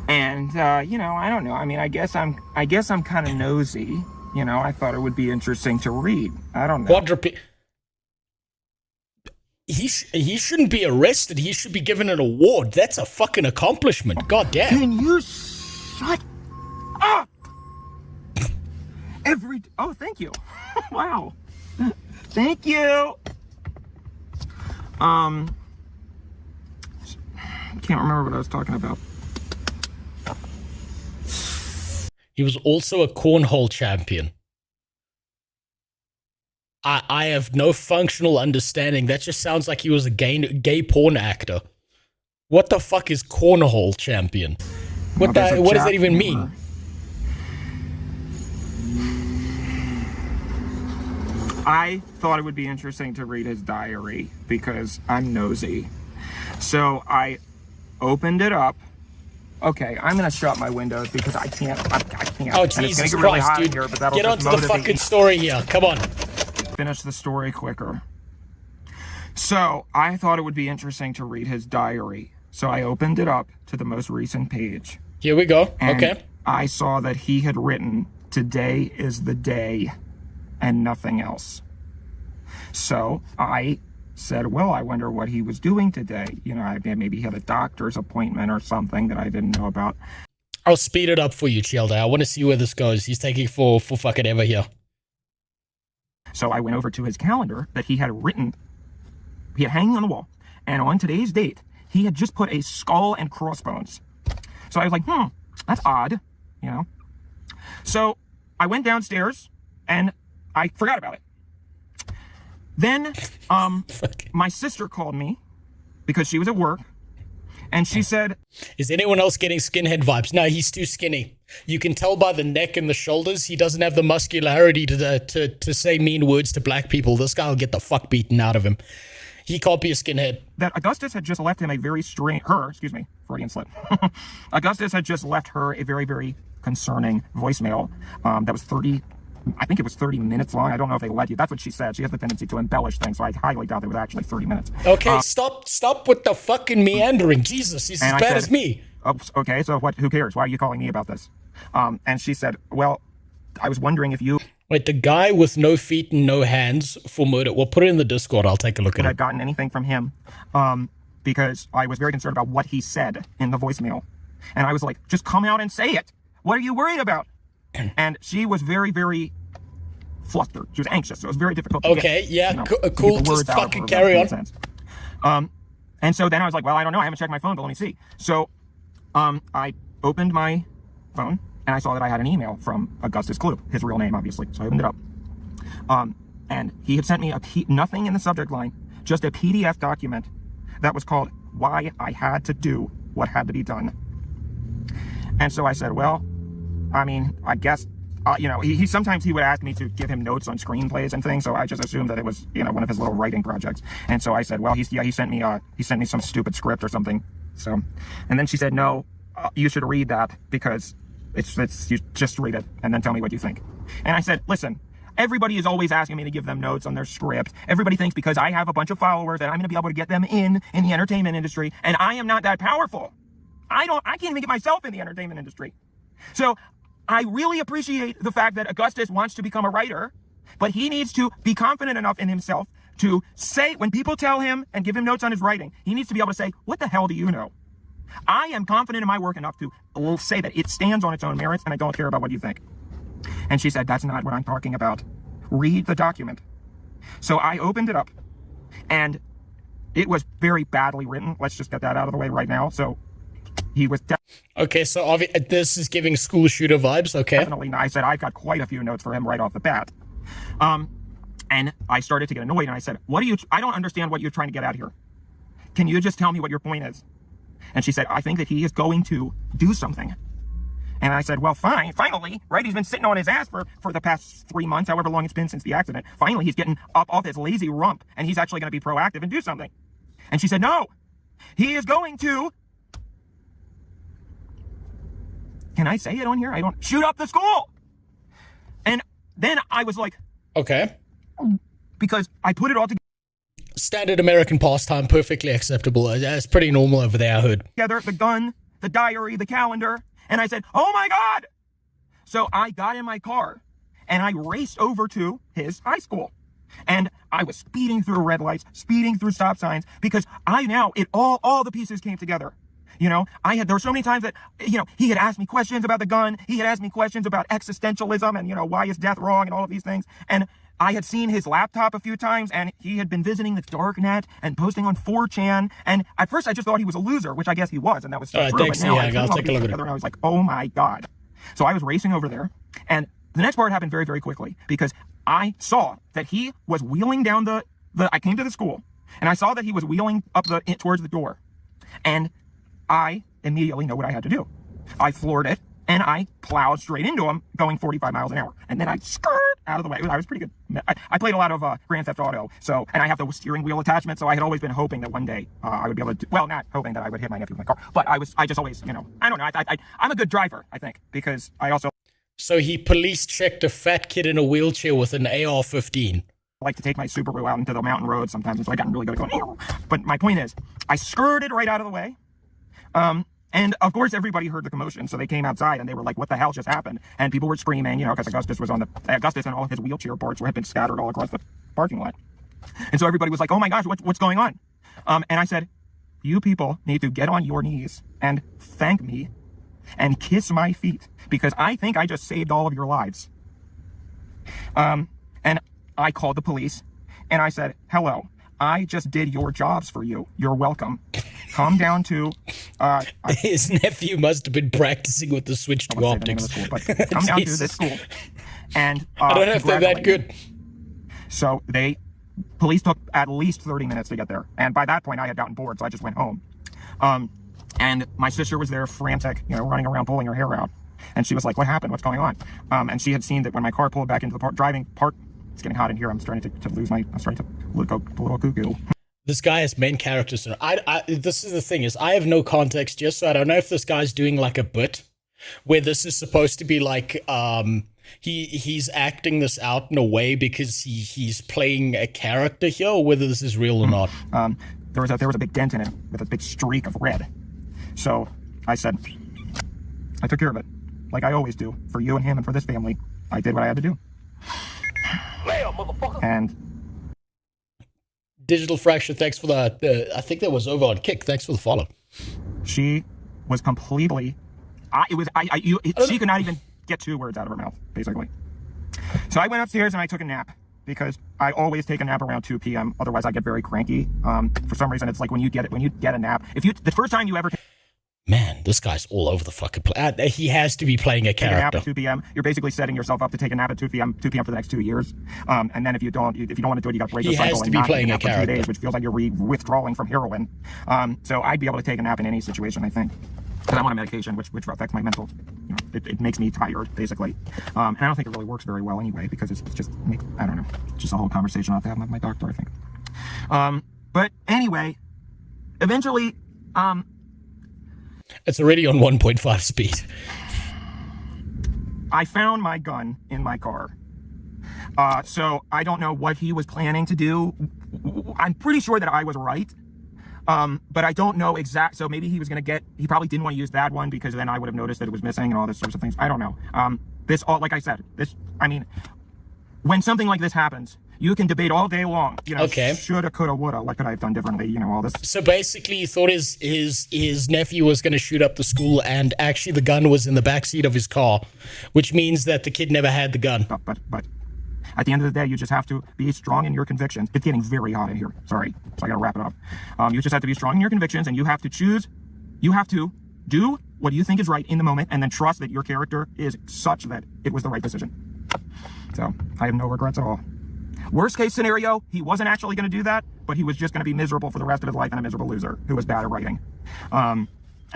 Speaker 12: And, I don't know. I mean, I guess I'm kind of nosy. I thought it would be interesting to read. I don't know.
Speaker 2: He shouldn't be arrested. He should be given an award. That's a fucking accomplishment. God damn.
Speaker 12: Can you shut up? Oh, thank you. Wow. Thank you. I can't remember what I was talking about.
Speaker 2: He was also a cornhole champion. I have no functional understanding. That just sounds like he was a gay porn actor. What the fuck is cornhole champion? What does that even mean?
Speaker 12: I thought it would be interesting to read his diary because I'm nosy. So I opened it up. Okay, I'm gonna shut my windows because I can't.
Speaker 2: Oh, Jesus Christ, dude. Here, but get onto the fucking story here. Come on.
Speaker 12: Finish the story quicker. So I thought it would be interesting to read his diary. So I opened it up to the most recent page.
Speaker 2: Here we go.
Speaker 12: And
Speaker 2: okay.
Speaker 12: I saw that he had written, "Today is the day," and nothing else. So I said, well, I wonder what he was doing today. Maybe he had a doctor's appointment or something that I didn't know about.
Speaker 2: I'll speed it up for you, Childa. I want to see where this goes. He's taking for fucking ever here.
Speaker 12: So I went over to his calendar that he had hanging on the wall. And on today's date, he had just put a skull and crossbones. So I was like, that's odd, So I went downstairs and I forgot about it. Then my sister called me because she was at work. And she said,
Speaker 2: is anyone else getting skinhead vibes? No, he's too skinny. You can tell by the neck and the shoulders. He doesn't have the muscularity to say mean words to black people. This guy will get the fuck beaten out of him. He can't be a skinhead.
Speaker 12: That Augustus had just left him a very Freudian slip. Augustus had just left her a very, very concerning voicemail that was 30 minutes long. I don't know if they let you. That's what she said. She has the tendency to embellish things, so I highly doubt it was actually 30 minutes.
Speaker 2: Okay, stop with the fucking meandering. Jesus, he's as bad as me.
Speaker 12: Oh, okay, so what? Who cares? Why are you calling me about this? And she said, well, I was wondering if you...
Speaker 2: Wait, the guy with no feet and no hands for murder. Well, put it in the Discord. I'll take a look at it.
Speaker 12: I'd gotten anything from him because I was very concerned about what he said in the voicemail. And I was like, just come out and say it. What are you worried about? And she was very, very flustered. She was anxious. So it was very difficult to
Speaker 2: cool. Just fucking carry on.
Speaker 12: And so then I was like, well, I don't know. I haven't checked my phone, but let me see. So I opened my phone, and I saw that I had an email from Augustus Kloop, his real name, obviously. So I opened it up. And he had sent me nothing in the subject line, just a PDF document that was called Why I Had to Do What Had to Be Done. And so I said, well, I mean, I guess, you know, he sometimes he would ask me to give him notes on screenplays and things, so I just assumed that it was, you know, one of his little writing projects. And so I said, well, he sent me some stupid script or something. So, and then she said, no, you should read that because you just read it and then tell me what you think. And I said, listen, everybody is always asking me to give them notes on their script. Everybody thinks because I have a bunch of followers that I'm going to be able to get them in the entertainment industry, and I am not that powerful. I can't even get myself in the entertainment industry. So I really appreciate the fact that Augustus wants to become a writer, but he needs to be confident enough in himself to say, when people tell him and give him notes on his writing, he needs to be able to say, what the hell do you know? I am confident in my work enough to say that it stands on its own merits, and I don't care about what you think. And she said, that's not what I'm talking about. Read the document. So I opened it up, and it was very badly written. Let's just get that out of the way right now. So he was
Speaker 2: okay, so this is giving school shooter vibes, okay?
Speaker 12: Definitely. I said, I've got quite a few notes for him right off the bat. And I started to get annoyed, and I said, I don't understand what you're trying to get at here. Can you just tell me what your point is? And she said, I think that he is going to do something. And I said, well, finally, right? He's been sitting on his ass for the past 3 months, however long it's been since the accident. Finally, he's getting up off his lazy rump, and he's actually going to be proactive and do something. And she said, no, he is going to, can I say it on here? I don't, shoot up the school. And then I was like,
Speaker 2: okay.
Speaker 12: Because I put it all together.
Speaker 2: Standard American pastime, perfectly acceptable. It's pretty normal over there, I heard.
Speaker 12: Together, the gun, the diary, the calendar. And I said, oh my God. So I got in my car and I raced over to his high school. And I was speeding through red lights, speeding through stop signs, because all the pieces came together. You know, there were so many times that, you know, he had asked me questions about the gun. He had asked me questions about existentialism and, you know, why is death wrong and all of these things. And I had seen his laptop a few times, and he had been visiting the darknet and posting on 4chan. And at first I just thought he was a loser, which I guess he was. And that was true.
Speaker 2: Thanks.
Speaker 12: But now
Speaker 2: I'll take a look at it.
Speaker 12: And I was like, oh my God. So I was racing over there. And the next part happened very, very quickly, because I saw that he was wheeling down I came to the school, and I saw that he was wheeling up towards the door. And I immediately know what I had to do. I floored it, and I plowed straight into him, going 45 miles an hour. And then I skirt out of the way. I was pretty good. I played a lot of Grand Theft Auto, and I have the steering wheel attachment, so I had always been hoping that one day I would be able to, well, not hoping that I would hit my nephew with my car, but I just always, you know, I don't know. I'm a good driver, I think, because I also...
Speaker 2: So he police checked a fat kid in a wheelchair with an AR-15.
Speaker 12: I like to take my Subaru out into the mountain road sometimes, and so I got really good at going, but my point is, I skirted right out of the way. And of course everybody heard the commotion, so they came outside and they were like, what the hell just happened? And people were screaming, you know, because Augustus and all of his wheelchair parts had been scattered all across the parking lot. And so everybody was like, oh my gosh, what's going on? And I said, you people need to get on your knees and thank me and kiss my feet, because I think I just saved all of your lives. And I called the police and I said, hello, I just did your jobs for you. You're welcome. Come down to...
Speaker 2: His nephew must have been practicing with the switch to optics.
Speaker 12: Come down to this school. And
Speaker 2: I don't know if they're that good.
Speaker 12: So police took at least 30 minutes to get there. And by that point, I had gotten bored, so I just went home. And my sister was there frantic, you know, running around pulling her hair out. And she was like, what happened? What's going on? And she had seen that when my car pulled back into the driving part, it's getting hot in here. I'm starting to look a little cuckoo.
Speaker 2: This guy has main characters. This is the thing, is I have no context yet, so I don't know if this guy's doing like a bit where this is supposed to be like he's acting this out in a way because he's playing a character here, or whether this is real or not.
Speaker 12: There was a big dent in it with a big streak of red. So I said, I took care of it, like I always do, for you and him and for this family. I did what I had to do. And
Speaker 2: Digital Fracture, thanks for the I think that was over on Kick. Thanks for the follow.
Speaker 12: She was completely... she could not even get 2 words out of her mouth, basically. So I went upstairs and I took a nap, because I always take a nap around 2 p.m. Otherwise, I get very cranky. For some reason, it's like when you get a nap. The first time you ever...
Speaker 2: Man, this guy's all over the fucking place. He has to be playing a
Speaker 12: Take a nap
Speaker 2: character.
Speaker 12: at 2 p.m. You're basically setting yourself up to take a nap at 2 p.m. for the next 2 years. And then if you don't want to do it, you got to break the cycle and not take a nap for 2 days, which feels like you're withdrawing from heroin. So I'd be able to take a nap in any situation, I think. Because I'm on a medication, which affects my mental. It makes me tired, basically. And I don't think it really works very well anyway, because it's just, I don't know, just a whole conversation I'll have to have with my doctor, I think. But anyway, eventually,
Speaker 2: it's already on 1.5 speed.
Speaker 12: I found my gun in my car. So I don't know what he was planning to do. I'm pretty sure that I was right. But I don't know so maybe he was going to he probably didn't want to use that one because then I would have noticed that it was missing and all this sorts of things. I don't know. Like I said, when something like this happens, you can debate all day long, shoulda, coulda, woulda, what could I have done differently, all this.
Speaker 2: So basically he thought his nephew was going to shoot up the school and actually the gun was in the backseat of his car, which means that the kid never had the gun.
Speaker 12: But at the end of the day, you just have to be strong in your convictions. It's getting very hot in here. Sorry. So I got to wrap it up. You just have to be strong in your convictions and you have to do what you think is right in the moment and then trust that your character is such that it was the right decision. So I have no regrets at all. Worst case scenario, he wasn't actually going to do that, but he was just going to be miserable for the rest of his life and a miserable loser who was bad at writing. And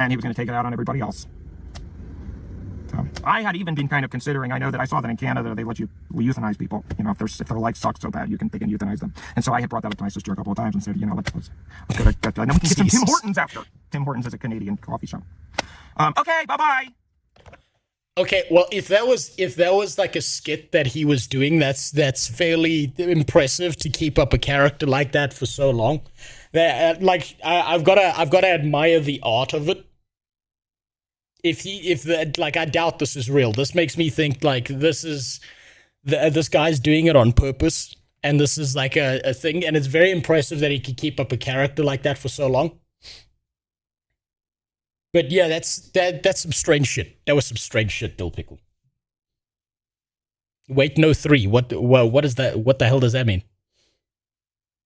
Speaker 12: he was going to take it out on everybody else. So I had even been kind of considering, I know that I saw that in Canada, they let you euthanize people. If their life sucks so bad, they can euthanize them. And so I had brought that up to my sister a couple of times and said, let's get and then we can get some Tim Hortons after. Tim Hortons is a Canadian coffee shop. Okay, bye-bye.
Speaker 2: Okay, well, if that was like a skit that he was doing, that's fairly impressive to keep up a character like that for so long. I've got to admire the art of it. I doubt this is real. This makes me think like this guy's doing it on purpose, and this is like a thing, and it's very impressive that he could keep up a character like that for so long. But yeah, that's some strange shit. That was some strange shit, Dill Pickle. Wait, no 3. What is that? What the hell does that mean?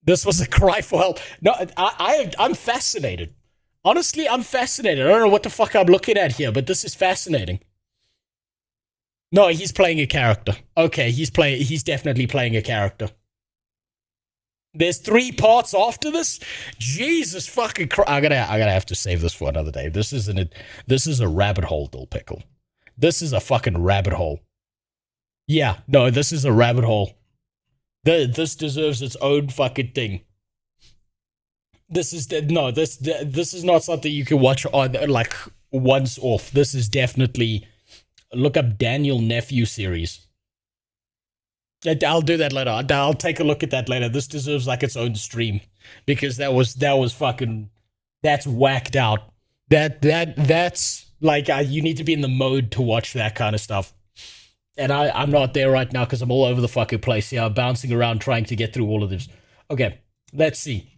Speaker 2: This was a cry for help. No, I'm fascinated. Honestly, I'm fascinated. I don't know what the fuck I'm looking at here, but this is fascinating. No, he's playing a character. Okay, he's definitely playing a character. There's 3 parts after this? Jesus fucking Christ. I gotta have to save this for another day. This is a rabbit hole, Dill Pickle. This is a fucking rabbit hole. Yeah, no, this is a rabbit hole. This deserves its own fucking thing. This is not something you can watch on like once off. This is definitely, look up Daniel Nephew series. I'll do that later. I'll take a look at that later. This deserves like its own stream because that was fucking, that's whacked out. That's like you need to be in the mode to watch that kind of stuff. And I'm not there right now because I'm all over the fucking place. Yeah, I'm bouncing around trying to get through all of this. Okay, let's see.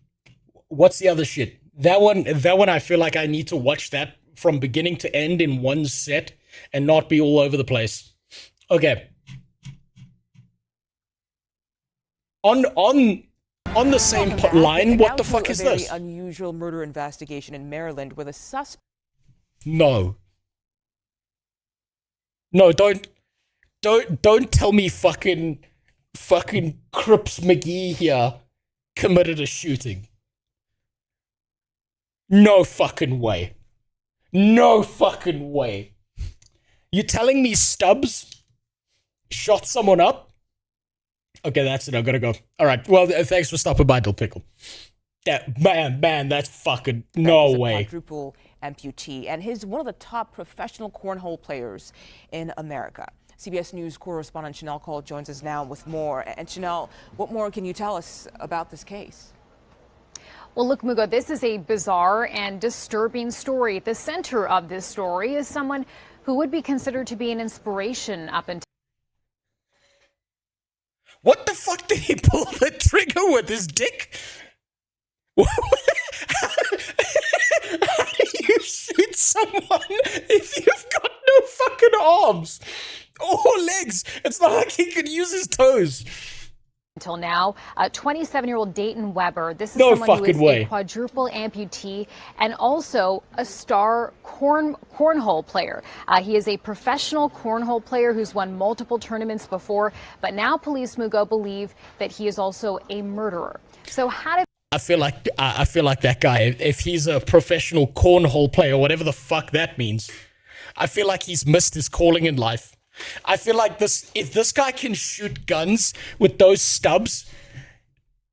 Speaker 2: What's the other shit? That one I feel like I need to watch that from beginning to end in one set and not be all over the place. Okay. On the same line, what the fuck is this?
Speaker 13: A very unusual murder investigation in Maryland with a suspect.
Speaker 2: No, don't tell me fucking Crips McGee here committed a shooting. No fucking way. No fucking way. You telling me Stubbs shot someone up? Okay, that's it. I gotta go. All right. Well, thanks for stopping by, Dill Pickle. That man, that's fucking no way.
Speaker 13: Quadruple amputee, and he's one of the top professional cornhole players in America. CBS News correspondent Chanel Cole joins us now with more. And Chanel, what more can you tell us about this case?
Speaker 15: Well, look, Mugo, this is a bizarre and disturbing story. At the center of this story is someone who would be considered to be an inspiration up until.
Speaker 2: What the fuck did he pull the trigger with his dick? How do you shoot someone if you've got no fucking arms or legs? It's not like he can use his toes.
Speaker 15: Until now, 27-year-old Dayton Weber. This is
Speaker 2: No
Speaker 15: someone who is
Speaker 2: fucking way.
Speaker 15: a quadruple amputee and also a star cornhole player. He is a professional cornhole player who's won multiple tournaments before, but now police, Mugo, believe that he is also a murderer. So how did
Speaker 2: I feel like that guy, if he's a professional cornhole player, whatever the fuck that means, I feel like he's missed his calling in life. I feel like if this guy can shoot guns with those stubs,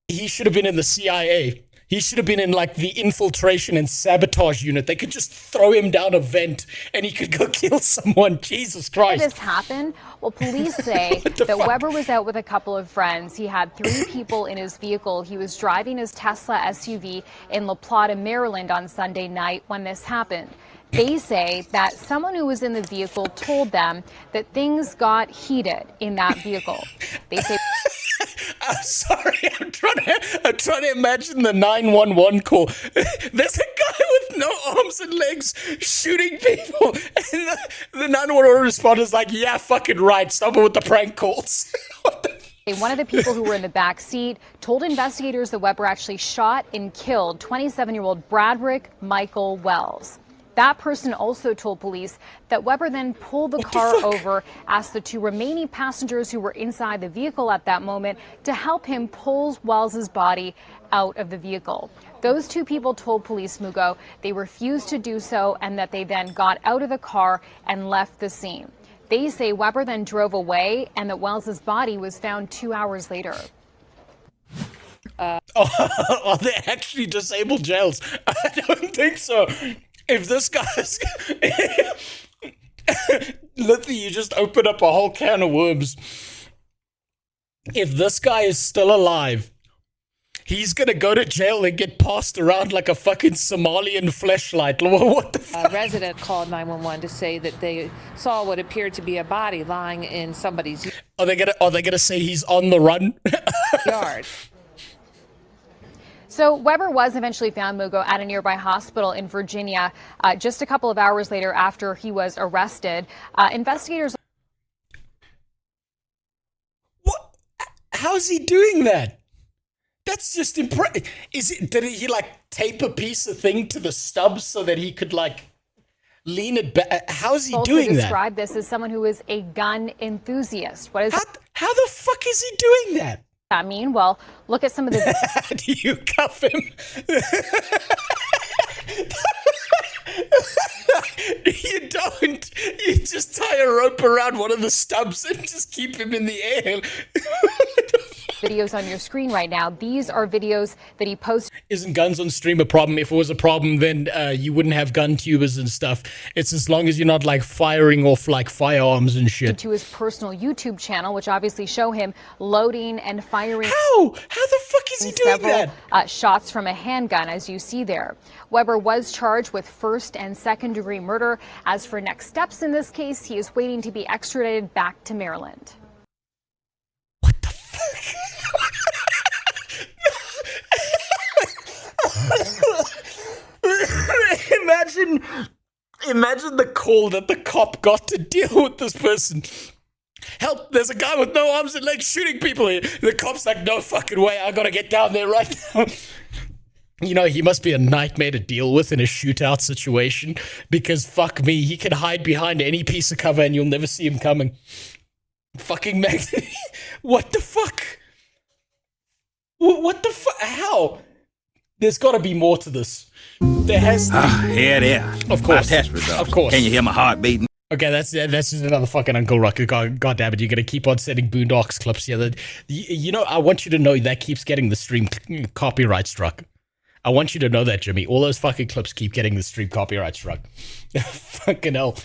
Speaker 2: he should have been in the CIA. He should have been in like the infiltration and sabotage unit. They could just throw him down a vent and he could go kill someone. Jesus Christ.
Speaker 15: this happen? Well, police say that Weber was out with a couple of friends. He had 3 people in his vehicle. He was driving his Tesla SUV in La Plata, Maryland on Sunday night when this happened. They say that someone who was in the vehicle told them that things got heated in that vehicle. They say...
Speaker 2: I'm sorry, I'm trying to imagine the 911 call. There's a guy with no arms and legs shooting people. And the 911 responder's like, yeah, fucking right, stop it with the prank calls.
Speaker 15: One of the people who were in the back seat told investigators that Weber actually shot and killed 27-year-old Bradrick Michael Wells. That person also told police that Weber then pulled the car over, asked the 2 remaining passengers who were inside the vehicle at that moment to help him pull Wells's body out of the vehicle. Those 2 people told police, Mugo, they refused to do so and that they then got out of the car and left the scene. They say Weber then drove away and that Wells's body was found 2 hours later.
Speaker 2: Are they actually disabled jails? I don't think so. If this guy's... Literally, you just open up a whole can of worms. If this guy is still alive, he's gonna go to jail and get passed around like a fucking Somalian fleshlight. What the fuck?
Speaker 1: A resident called 911 to say that they saw what appeared to be a body lying in somebody's
Speaker 2: Are they gonna say he's on the run?
Speaker 1: yard.
Speaker 15: So Weber was eventually found, Mugo, at a nearby hospital in Virginia just a couple of hours later after he was arrested. Investigators...
Speaker 2: What? How's he doing that? That's just impressive. Did he like tape a piece of thing to the stubs so that he could like lean it back? How's he doing that?
Speaker 15: Describe this as someone who is a gun enthusiast. What is
Speaker 2: how the fuck is he doing that?
Speaker 15: I mean, well, look at some of the...
Speaker 2: Do you cuff him? You don't. You just tie a rope around one of the stubs and just keep him in the air.
Speaker 15: Videos on your screen right now. These are videos that he posted.
Speaker 2: Isn't guns on stream a problem? If it was a problem, then you wouldn't have gun tubers and stuff. It's as long as you're not like firing off like firearms and shit.
Speaker 15: To his personal YouTube channel, which obviously show him loading and firing.
Speaker 2: How the fuck is he doing
Speaker 15: that? Shots from a handgun, as you see there. Weber was charged with 1st and 2nd degree murder. As for next steps in this case, he is waiting to be extradited back to Maryland.
Speaker 2: Imagine the call that the cop got to deal with this person. Help, there's a guy with no arms and legs shooting people here. The cop's like, no fucking way, I gotta get down there right now. You know, he must be a nightmare to deal with in a shootout situation because fuck me, he can hide behind any piece of cover and you'll never see him coming. Fucking Magnet. What the fuck? What the fuck? How? There's gotta be more to this. There has to be.
Speaker 16: Here it is.
Speaker 2: Of course.
Speaker 16: My test results.
Speaker 2: Of course.
Speaker 16: Can you hear my heart beating?
Speaker 2: Okay, that's just another fucking Uncle Rucker. God damn it, you're gonna keep on sending Boondocks clips here. You know, I want you to know that keeps getting the stream copyright struck. I want you to know that, Jimmy. All those fucking clips keep getting the stream copyright struck. Fucking hell.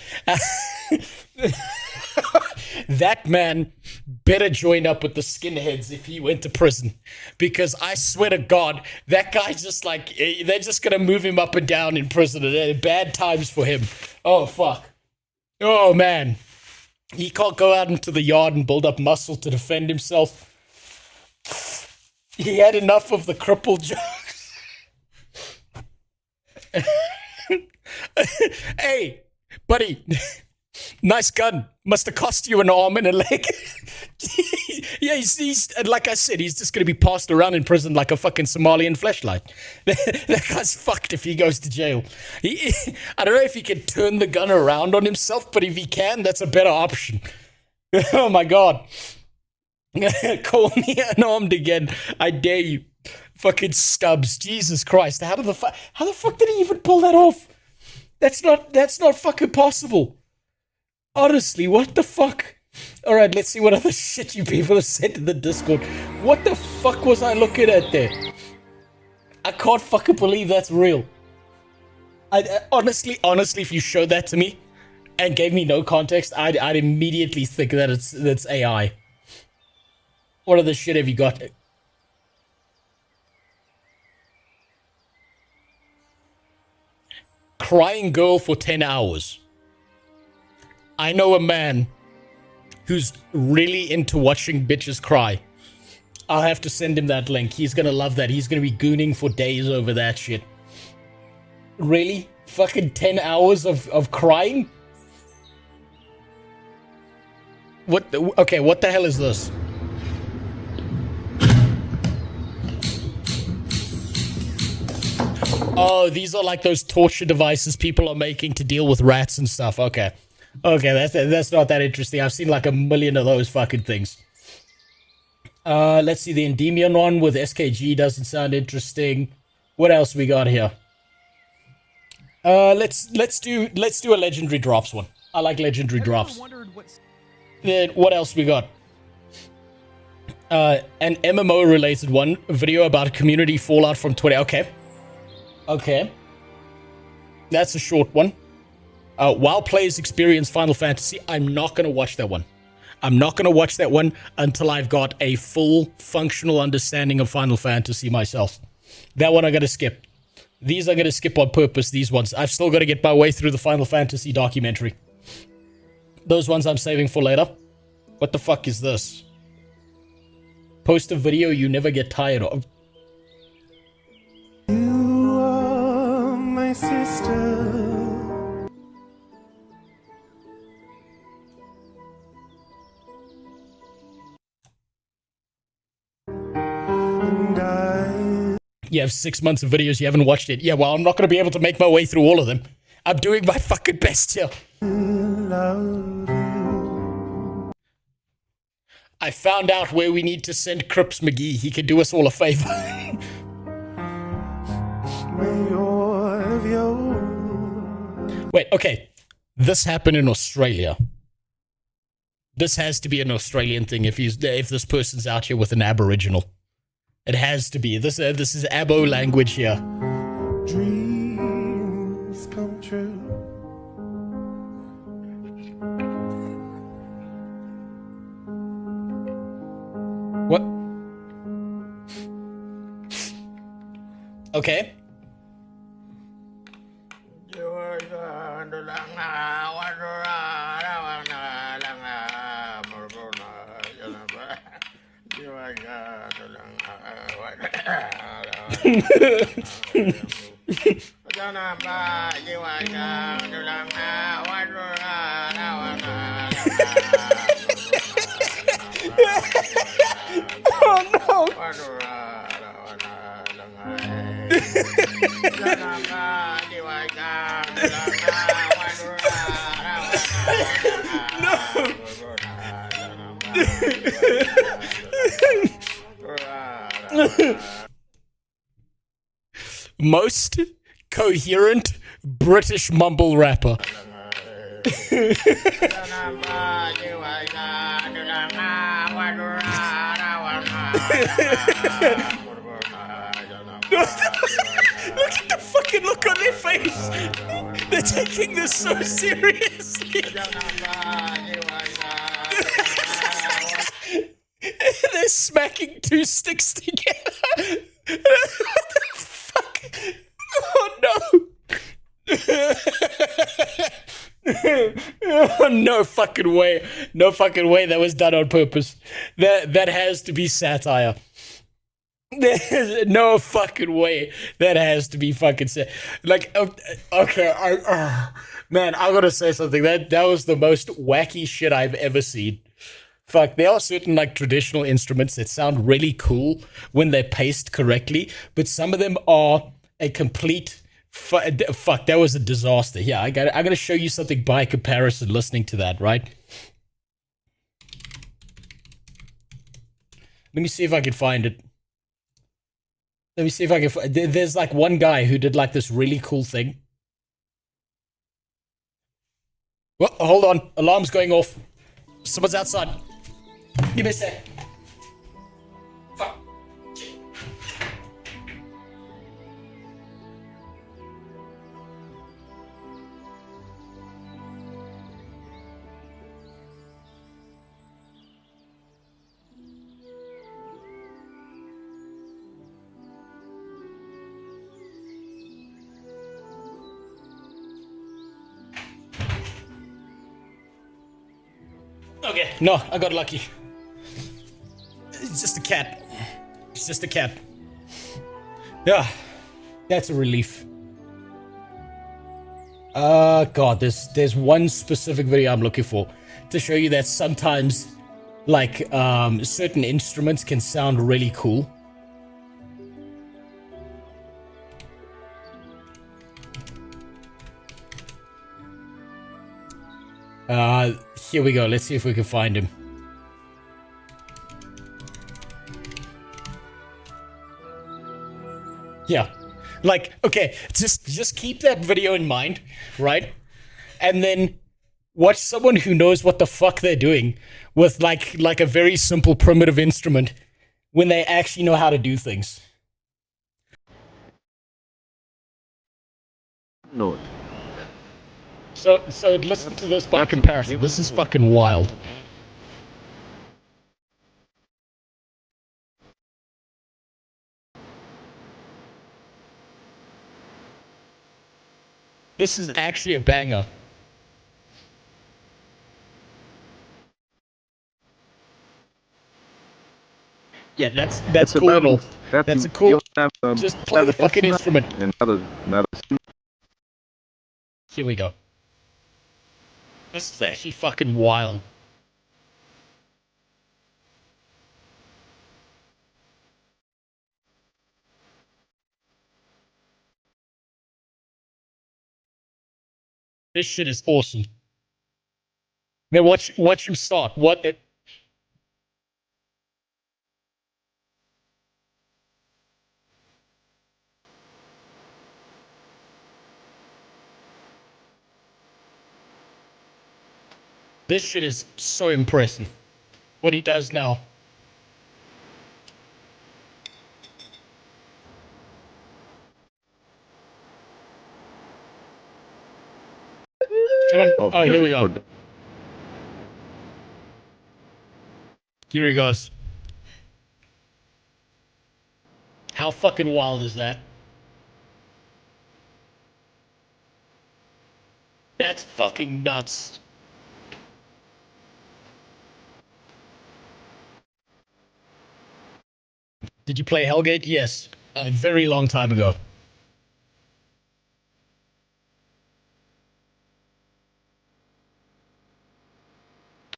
Speaker 2: That man better join up with the skinheads if he went to prison. Because I swear to God, that guy's just like, they're just gonna move him up and down in prison. And bad times for him. Oh, fuck. Oh, man. He can't go out into the yard and build up muscle to defend himself. He had enough of the crippled jokes. Hey, buddy. Nice gun. Must have cost you an arm and a leg. Yeah, he's and like I said, he's just going to be passed around in prison like a fucking Somalian fleshlight. That guy's fucked if he goes to jail. I don't know if he can turn the gun around on himself, but if he can, that's a better option. Oh my god. Call me unarmed again. I dare you. Fucking Stubbs. Jesus Christ. How the fuck did he even pull that off? That's not fucking possible. Honestly, what the fuck? Alright, let's see what other shit you people have said in the Discord. What the fuck was I looking at there? I can't fucking believe that's real. I honestly, if you showed that to me and gave me no context, I'd immediately think that that's AI. What other shit have you got? Crying girl for 10 hours. I know a man who's really into watching bitches cry. I'll have to send him that link. He's gonna love that. He's gonna be gooning for days over that shit. Really? Fucking 10 hours of crying? Okay, what the hell is this? Oh, these are like those torture devices people are making to deal with rats and stuff. Okay. Okay, that's not that interesting. I've seen like a million of those fucking things. Let's see, the Endymion one with SKG doesn't sound interesting. What else we got here? Let's do a legendary drops one. I like legendary drops. Then what else we got? An MMO related one, a video about community fallout from 20. Okay. That's a short one. While players experience Final Fantasy, I'm not going to watch that one. I'm not going to watch that one until I've got a full functional understanding of Final Fantasy myself. That one I'm going to skip. These I'm going to skip on purpose, these ones. I've still got to get my way through the Final Fantasy documentary. Those ones I'm saving for later. What the fuck is this? Post a video you never get tired of.
Speaker 14: You are my sister.
Speaker 2: You have 6 months of videos, you haven't watched it. Yeah, well, I'm not going to be able to make my way through all of them. I'm doing my fucking best here. I found out where we need to send Crips McGee. He can do us all a favor. Wait, okay. This happened in Australia. This has to be an Australian thing if this person's out here with an Aboriginal. It has to be. This is Abo language here.
Speaker 14: Dreams come true.
Speaker 2: What? Okay. Oh no! Most coherent British mumble rapper. Look at the fucking look on their face. They're taking this so seriously. They're smacking two sticks together. What the fuck? Oh no. Oh, no fucking way. No fucking way that was done on purpose. That has to be satire. There's no fucking way that has to be fucking like, okay, man, I gotta say something. That was the most wacky shit I've ever seen. Fuck, there are certain like traditional instruments that sound really cool when they're paced correctly, but some of them are a complete fuck. That was a disaster. Yeah, I gotta show you something by comparison. Listening to that, right? Let me see if I can find it. Let me see if I can. There's like one guy who did like this really cool thing. Well, hold on, alarm's going off. Someone's outside. Give me a sec. Fuck. Okay, no, I got lucky. It's just a cat. It's just a cat. Yeah, that's a relief. God, there's one specific video I'm looking for to show you that sometimes, like, certain instruments can sound really cool. Here we go. Let's see if we can find him. Yeah. Like, okay, just keep that video in mind, right? And then watch someone who knows what the fuck they're doing with like a very simple primitive instrument when they actually know how to do things.
Speaker 16: No.
Speaker 2: So listen to this by comparison. This is fucking wild. This is actually a banger. Yeah, that's cool.
Speaker 16: Battle.
Speaker 2: That's a cool. Just play the fucking instrument. Here we go. This is actually fucking wild. This shit is awesome. Now watch him start. What it. This shit is so impressive. What he does now. Oh, here we go. Here he goes. How fucking wild is that? That's fucking nuts. Did you play Hellgate? Yes. A very long time ago.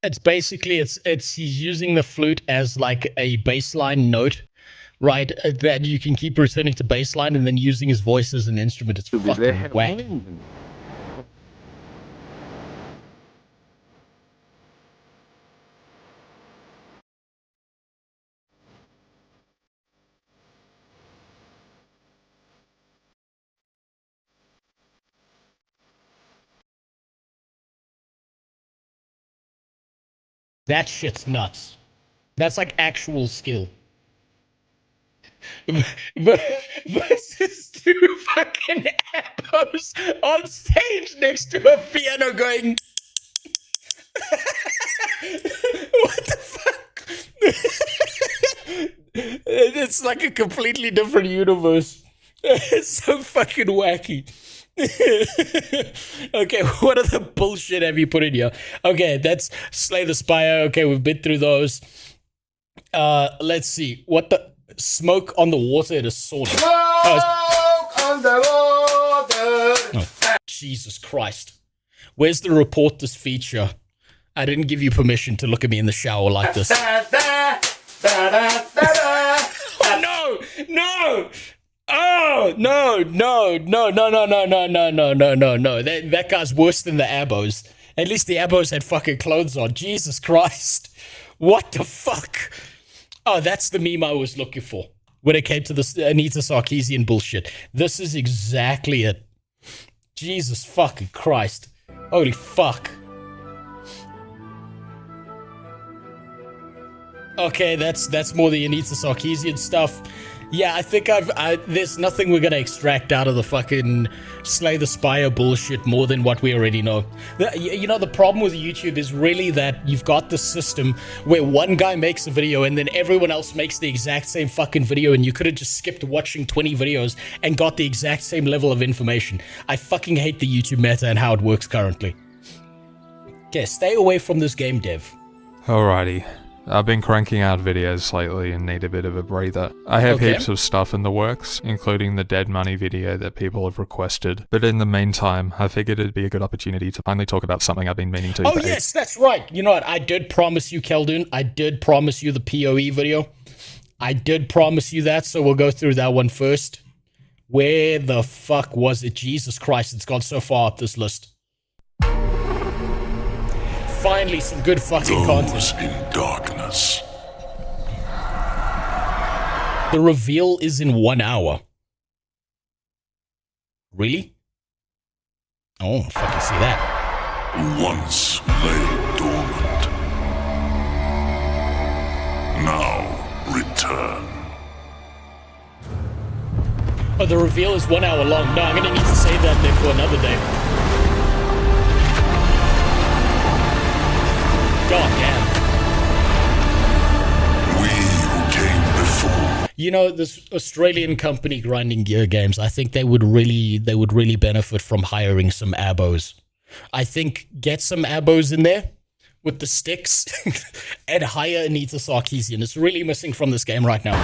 Speaker 2: It's basically, it's he's using the flute as like a baseline note, right? That you can keep returning to baseline and then using his voice as an instrument. It's fucking whack. That shit's nuts. That's like actual skill. Versus two fucking appos on stage next to a piano going. What the fuck? It's like a completely different universe. It's so fucking wacky. Okay, what other bullshit have you put in here? Okay, that's Slay the Spire. Okay, we've been through those. Let's see. What the smoke on the water at a sauna.
Speaker 11: Smoke on the water.
Speaker 2: Oh, Jesus Christ. Where's the report this feature? I didn't give you permission to look at me in the shower like this. Oh, no! No! Oh, no, no, no, no, no, no, no, no, no, no, no, no. That guy's worse than the Abos. At least the Abos had fucking clothes on. Jesus Christ. What the fuck? Oh, that's the meme I was looking for when it came to this Anita Sarkeesian bullshit. This is exactly it. Jesus fucking Christ. Holy fuck. Okay, that's more the Anita Sarkeesian stuff. Yeah, I think there's nothing we're gonna extract out of the fucking Slay the Spire bullshit more than what we already know. You know, the problem with YouTube is really that you've got the system where one guy makes a video and then everyone else makes the exact same fucking video, and you could have just skipped watching 20 videos and got the exact same level of information. I fucking hate the YouTube meta and how it works currently. Okay, stay away from this game, dev.
Speaker 16: Alrighty. I've been cranking out videos lately and need a bit of a breather. I have heaps of stuff in the works, including the Dead Money video that people have requested. But in the meantime, I figured it'd be a good opportunity to finally talk about something I've been meaning to.
Speaker 2: Oh yes, that's right. You know what? I did promise you, Keldun. I did promise you the PoE video. I did promise you that, so we'll go through that one first. Where the fuck was it? Jesus Christ, it's gone so far up this list. Finally, some good fucking content.
Speaker 8: In darkness.
Speaker 2: The reveal is in 1 hour. Really? I won't fucking see that.
Speaker 8: Once lay dormant. Now return.
Speaker 2: Oh, the reveal is 1 hour long. No, I'm gonna need to save that there for another day. God damn.
Speaker 8: We who came before.
Speaker 2: You know, this Australian company Grinding Gear Games, I think they would really benefit from hiring some abos. I think get some abos in there with the sticks and hire Anita Sarkeesian. It's really missing from this game right now.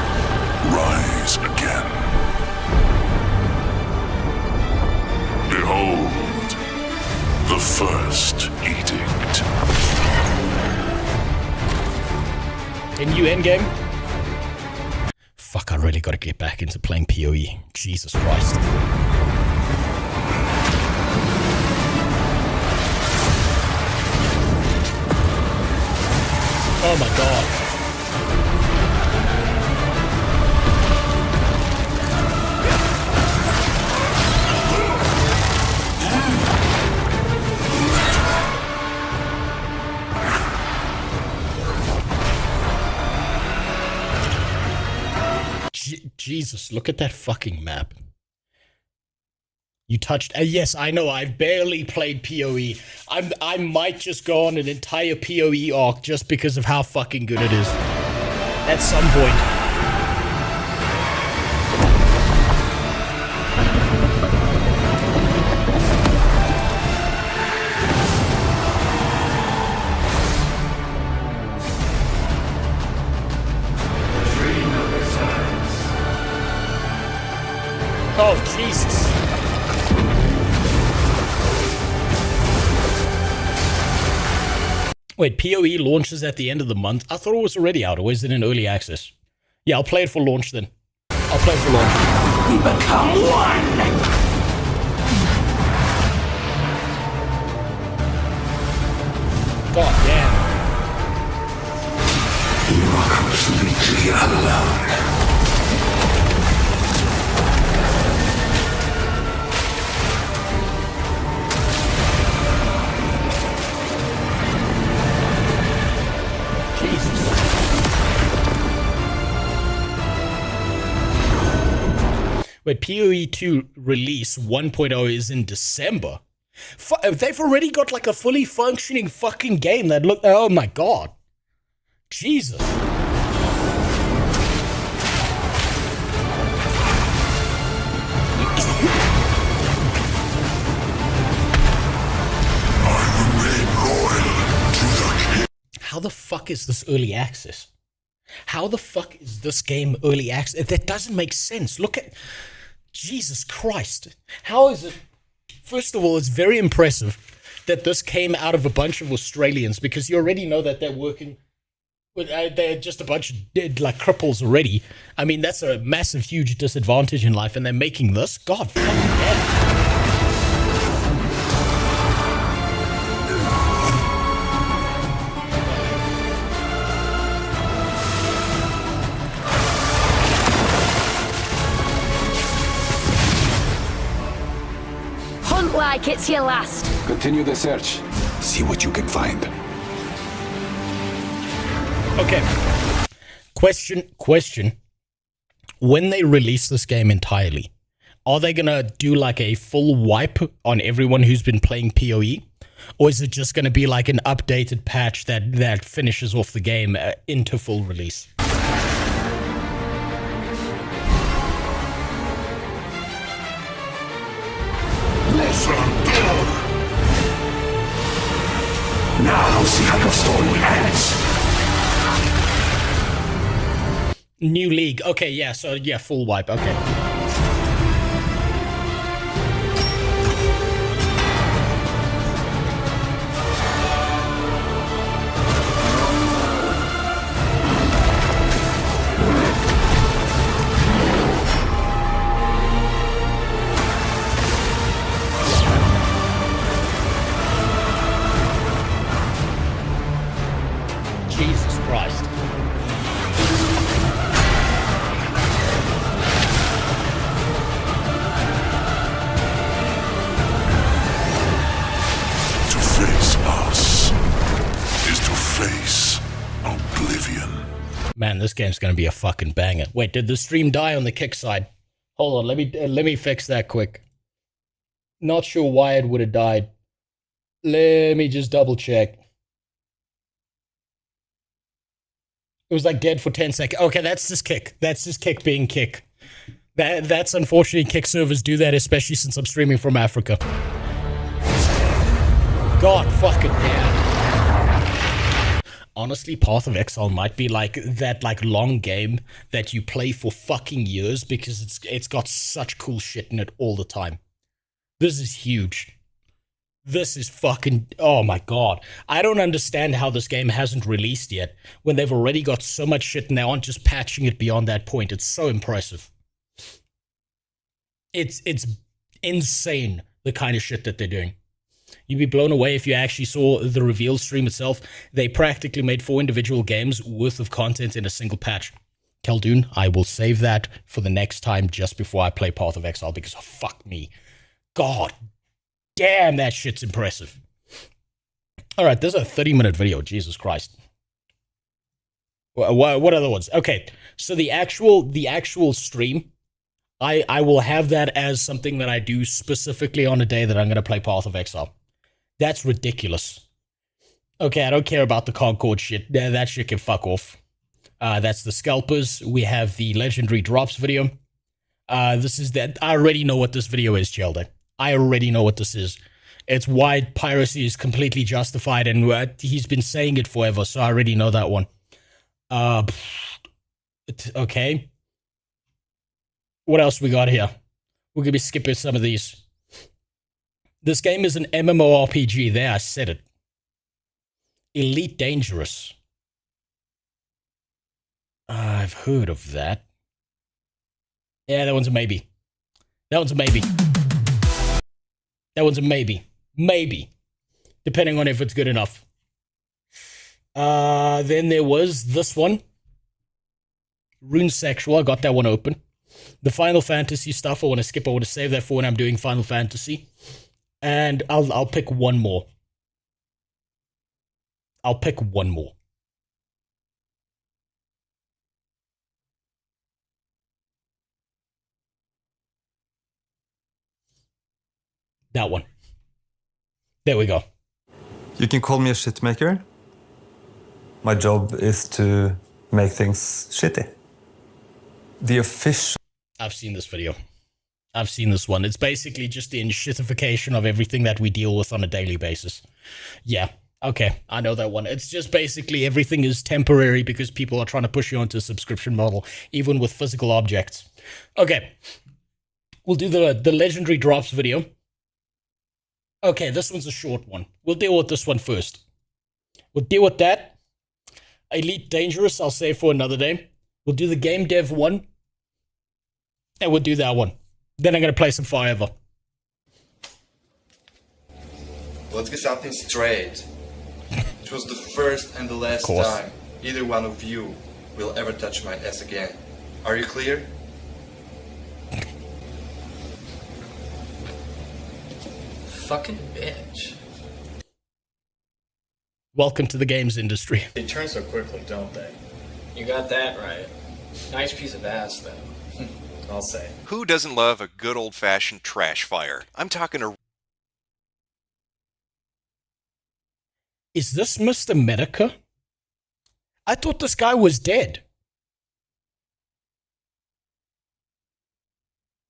Speaker 8: Rise again. Behold, the first edict.
Speaker 2: Can you endgame? Fuck, I really gotta get back into playing PoE. Jesus Christ. Oh my god. Jesus, look at that fucking map. You touched... yes, I know, I've barely played PoE. I might just go on an entire PoE arc just because of how fucking good it is. At some point. Oh, Jesus. Wait, PoE launches at the end of the month? I thought it was already out, or is it in early access? Yeah, I'll play it for launch then. I'll play it for launch.
Speaker 11: We become one!
Speaker 2: God damn.
Speaker 11: You are completely alone.
Speaker 2: Wait, PoE 2 release 1.0 is in December. They've already got like a fully functioning fucking game that look... Oh my god. Jesus. How the fuck is this early access? How the fuck is this game early access? That doesn't make sense. Look at... Jesus Christ. How is it... First of all, it's very impressive that this came out of a bunch of Australians, because you already know that they're working with, they're just a bunch of dead, like, cripples already. I mean, that's a massive, huge disadvantage in life, and they're making this? God fucking damn.
Speaker 25: Hunt like it's your last.
Speaker 11: Continue the search. See what you can find.
Speaker 2: Okay. Question. When they release this game entirely, are they gonna do like a full wipe on everyone who's been playing PoE? Or is it just gonna be like an updated patch that finishes off the game into full release?
Speaker 11: Now see how your story ends.
Speaker 2: New league. Okay, yeah, so yeah, full wipe. Okay. Jesus Christ.
Speaker 8: To face us is to face oblivion.
Speaker 2: Man, this game's gonna be a fucking banger. Wait, did the stream die on the kick side? Hold on, let me fix that quick. Not sure why it would have died. Let me just double check. It was like dead for 10 seconds. Okay, that's just kick. That's just kick being kick. That's unfortunately, kick servers do that, especially since I'm streaming from Africa. God fucking damn. Honestly, Path of Exile might be like that long game that you play for fucking years because it's got such cool shit in it all the time. This is huge. This is fucking... Oh my god. I don't understand how this game hasn't released yet when they've already got so much shit and they aren't just patching it beyond that point. It's so impressive. It's insane, the kind of shit that they're doing. You'd be blown away if you actually saw the reveal stream itself. They practically made 4 individual games worth of content in a single patch. Khaldun, I will save that for the next time just before I play Path of Exile because, oh, fuck me. God damn, that shit's impressive. All right, there's a 30-minute video. Jesus Christ. What other ones? Okay, so the actual stream, I will have that as something that I do specifically on a day that I'm going to play Path of Exile. That's ridiculous. Okay, I don't care about the Concord shit. That shit can fuck off. That's the Scalpers. We have the Legendary Drops video. This is that. I already know what this video is, Chelda. I already know what this is. It's why piracy is completely justified, and he's been saying it forever, so I already know that one. Okay. What else we got here? We're going to be skipping some of these. This game is an MMORPG. There, I said it. Elite Dangerous. I've heard of that. Yeah, that one's a maybe. That one's a maybe. That one's a maybe. Maybe. Depending on if it's good enough. Then there was this one. Rune Sexual. I got that one open. The Final Fantasy stuff I want to skip. I want to save that for when I'm doing Final Fantasy. And I'll pick one more. I'll pick one more. That one. There we go.
Speaker 4: You can call me a shitmaker. My job is to make things shitty. The official...
Speaker 2: I've seen this video. I've seen this one. It's basically just the shitification of everything that we deal with on a daily basis. Yeah. Okay. I know that one. It's just basically everything is temporary because people are trying to push you onto a subscription model, even with physical objects. Okay. We'll do the Legendary Drops video. Okay, this one's a short one. We'll deal with this one first. We'll deal with that. Elite Dangerous, I'll save for another day. We'll do the game dev one. And we'll do that one. Then I'm going to play some FAREVER.
Speaker 5: Let's get something straight. It was the first and the last time either one of you will ever touch my ass again. Are you clear?
Speaker 17: Fucking bitch.
Speaker 2: Welcome to the games industry.
Speaker 17: They turn so quickly, don't they? You got that right. Nice piece of ass, though. I'll say.
Speaker 18: Who doesn't love a good old-fashioned trash fire? I'm talking a...
Speaker 2: Is this Mr. Medica? I thought this guy was dead.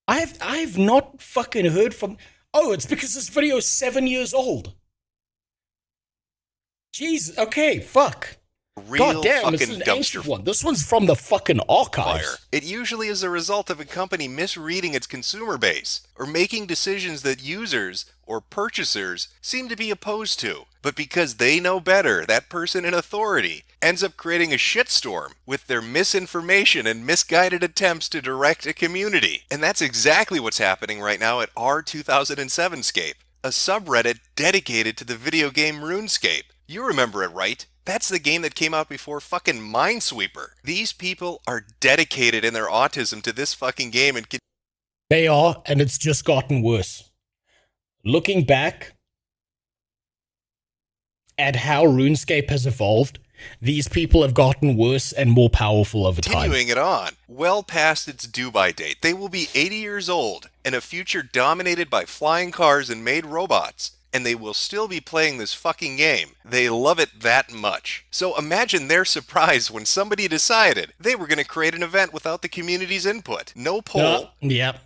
Speaker 2: I've not fucking heard from... Oh, it's because this video is 7 years old. Jeez, okay, fuck.
Speaker 18: Real
Speaker 2: God damn,
Speaker 18: fucking
Speaker 2: this is an
Speaker 18: dumpster
Speaker 2: ancient one. This one's from the fucking archives.
Speaker 18: fire. It usually is a result of a company misreading its consumer base, or making decisions that users, or purchasers, seem to be opposed to. But because they know better, that person in authority ends up creating a shitstorm with their misinformation and misguided attempts to direct a community. And that's exactly what's happening right now at R2007scape, a subreddit dedicated to the video game RuneScape. You remember it, right? That's the game that came out before fucking Minesweeper. These people are dedicated in their autism to this fucking game and
Speaker 2: They are, and it's just gotten worse. Looking back at how RuneScape has evolved, these people have gotten worse and more powerful over time.
Speaker 18: continuing it on. Well past its due-by date, they will be 80 years old in a future dominated by flying cars and made robots. And they will still be playing this fucking game. They love it that much. So imagine their surprise when somebody decided they were going to create an event without the community's input. No poll.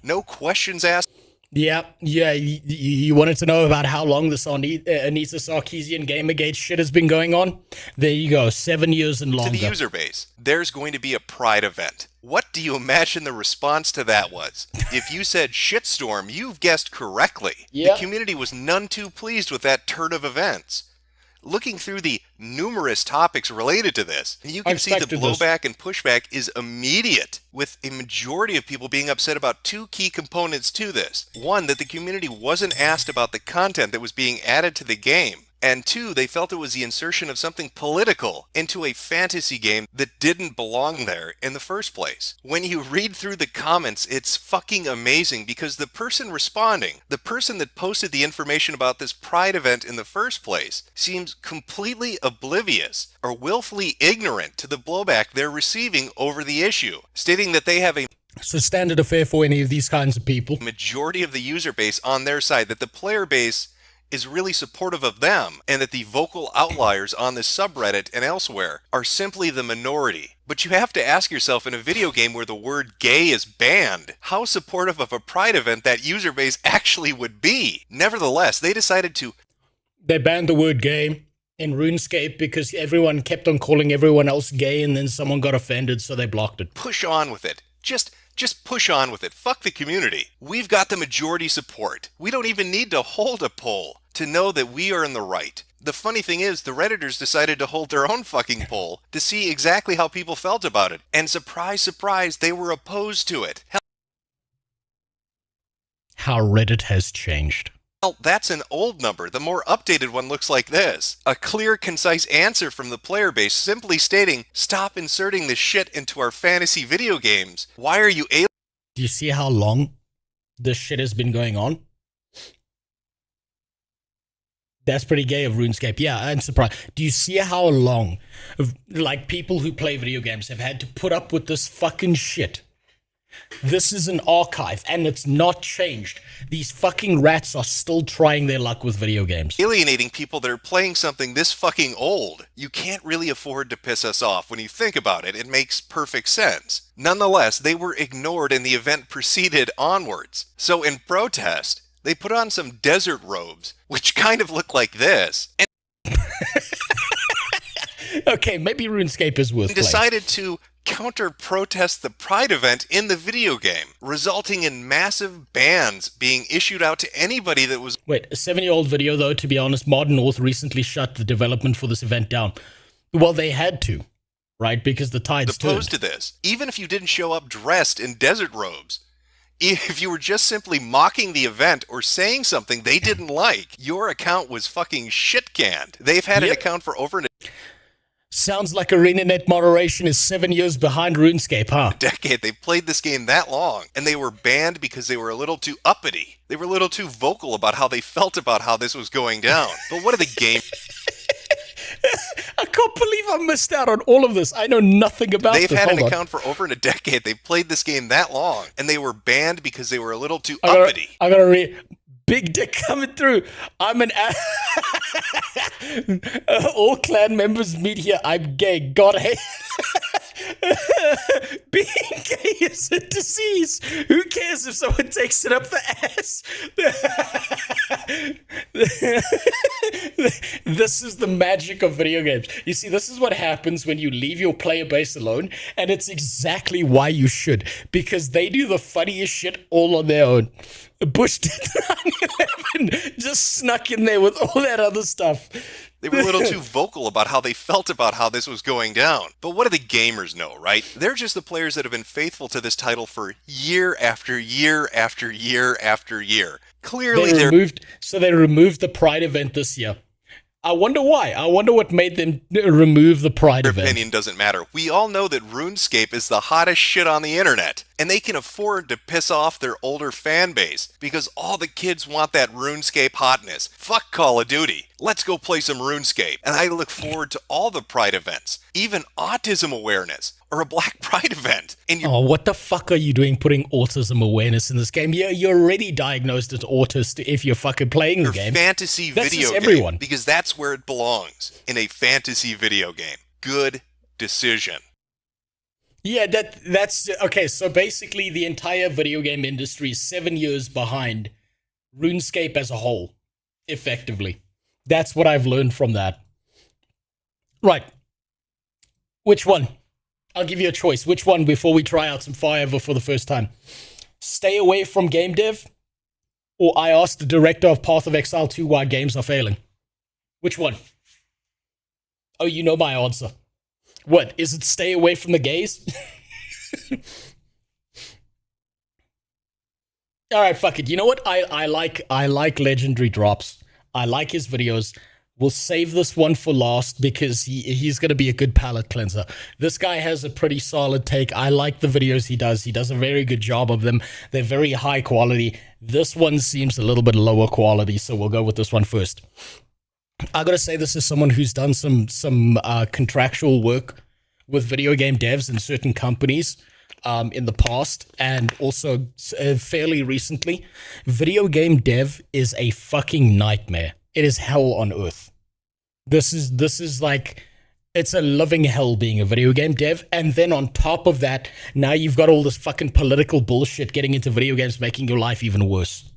Speaker 18: No questions asked.
Speaker 2: Yeah. You wanted to know about how long this Anita Sarkeesian Gamergate shit has been going on? There you go, 7 years and longer.
Speaker 18: To the user base, there's going to be a Pride event. What do you imagine the response to that was? If you said shitstorm, you've guessed correctly.
Speaker 2: Yeah.
Speaker 18: The community was none too pleased with that turn of events. Looking through the numerous topics related to this, you can see the blowback and pushback is immediate, with a majority of people being upset about two key components to this. One, that the community wasn't asked about the content that was being added to the game. And two, they felt it was the insertion of something political into a fantasy game that didn't belong there in the first place. When you read through the comments, it's fucking amazing because the person responding, the person that posted the information about this Pride event in the first place, seems completely oblivious or willfully ignorant to the blowback they're receiving over the issue, stating that they have a
Speaker 2: So standard affair for any of these kinds of people.
Speaker 18: majority of the user base on their side, that the player base is really supportive of them, and that the vocal outliers on this subreddit and elsewhere are simply the minority. But you have to ask yourself, in a video game where the word gay is banned, how supportive of a Pride event that user base actually would be. Nevertheless, they decided to...
Speaker 2: They banned the word gay in RuneScape because everyone kept on calling everyone else gay, and then someone got offended, so they blocked it.
Speaker 18: push on with it. Just push on with it. Fuck the community. We've got the majority support. We don't even need to hold a poll to know that we are in the right. The funny thing is, the Redditors decided to hold their own fucking poll to see exactly how people felt about it. And surprise, surprise, they were opposed to it.
Speaker 2: How Reddit has changed.
Speaker 18: Hell, that's an old number. The more updated one looks like this. A clear, concise answer from the player base simply stating, stop inserting this shit into our fantasy video games. Why are you able...
Speaker 2: Do you see how long this shit has been going on? That's pretty gay of RuneScape. Yeah, I'm surprised. Do you see how long, like, people who play video games have had to put up with this fucking shit? This is an archive, and it's not changed. These fucking rats are still trying their luck with video games.
Speaker 18: Alienating people that are playing something this fucking old. You can't really afford to piss us off. When you think about it, it makes perfect sense. Nonetheless, they were ignored and the event proceeded onwards. So in protest, they put on some desert robes, which kind of look like this. And
Speaker 2: Okay, maybe RuneScape is worth playing.
Speaker 18: decided to counter-protest the Pride event in the video game, resulting in massive bans being issued out to anybody that was...
Speaker 2: Wait, a 7-year-old video, though, to be honest, Modern North recently shut the development for this event down. Well, they had to, right? Because the tides turned.
Speaker 18: Opposed to this, even if you didn't show up dressed in desert robes, if you were just simply mocking the event or saying something they didn't like, your account was fucking shit-canned. They've had an account for over
Speaker 2: Sounds like ArenaNet moderation is 7 years behind RuneScape, huh?
Speaker 18: a decade. They've played this game that long, and they were banned because they were a little too uppity. They were a little too vocal about how they felt about how this was going down. But what are the game...
Speaker 2: I can't believe I missed out on all of this. I know nothing about this.
Speaker 18: They've had
Speaker 2: Hold
Speaker 18: an
Speaker 2: on.
Speaker 18: account for over a decade. They've played this game that long, and they were banned because they were a little too uppity.
Speaker 2: I gotta read. Big dick coming through. I'm an all clan members meet here. I'm gay. God hate. Being gay is a disease. Who cares if someone takes it up the ass? This is the magic of video games. You see, this is what happens when you leave your player base alone, and it's exactly why you should, because they do the funniest shit all on their own. Bush did 9/11, just snuck in there with all that other stuff.
Speaker 18: They were a little too vocal about how they felt about how this was going down. But what do the gamers know, right? They're just the players that have been faithful to this title for year after year after year after year. Clearly
Speaker 2: they removed the Pride event this year. I wonder why. I wonder what made them remove the Pride event.
Speaker 18: Their opinion doesn't matter. We all know that RuneScape is the hottest shit on the internet, and they can afford to piss off their older fan base because all the kids want that RuneScape hotness. Fuck Call of Duty. Let's go play some RuneScape. And I look forward to all the Pride events, even autism awareness or a Black Pride event. And
Speaker 2: oh, what the fuck are you doing putting autism awareness in this game? You're already diagnosed as autist if you're fucking playing the game.
Speaker 18: Fantasy
Speaker 2: That's
Speaker 18: video
Speaker 2: just everyone.
Speaker 18: game, because that's where it belongs, in a fantasy video game. Good decision.
Speaker 2: Yeah, that's okay. So basically, the entire video game industry is 7 years behind RuneScape as a whole, effectively. That's what I've learned from that. Right. Which one? I'll give you a choice. Which one before we try out some FAREVER for the first time? Stay away from game dev, or I asked the director of Path of Exile 2 why games are failing. Which one? Oh, you know my answer. What? Is it stay away from the gays? All right, fuck it. You know what? I like legendary drops. I like his videos. We'll save this one for last because he's going to be a good palate cleanser. This guy has a pretty solid take. I like the videos he does. He does a very good job of them. They're very high quality. This one seems a little bit lower quality, so we'll go with this one first. I gotta say, this is someone who's done some contractual work with video game devs in certain companies in the past, and also fairly recently. Video game dev is a fucking nightmare. It is hell on earth. This is like, it's a living hell being a video game dev, and then on top of that, now you've got all this fucking political bullshit getting into video games, making your life even worse.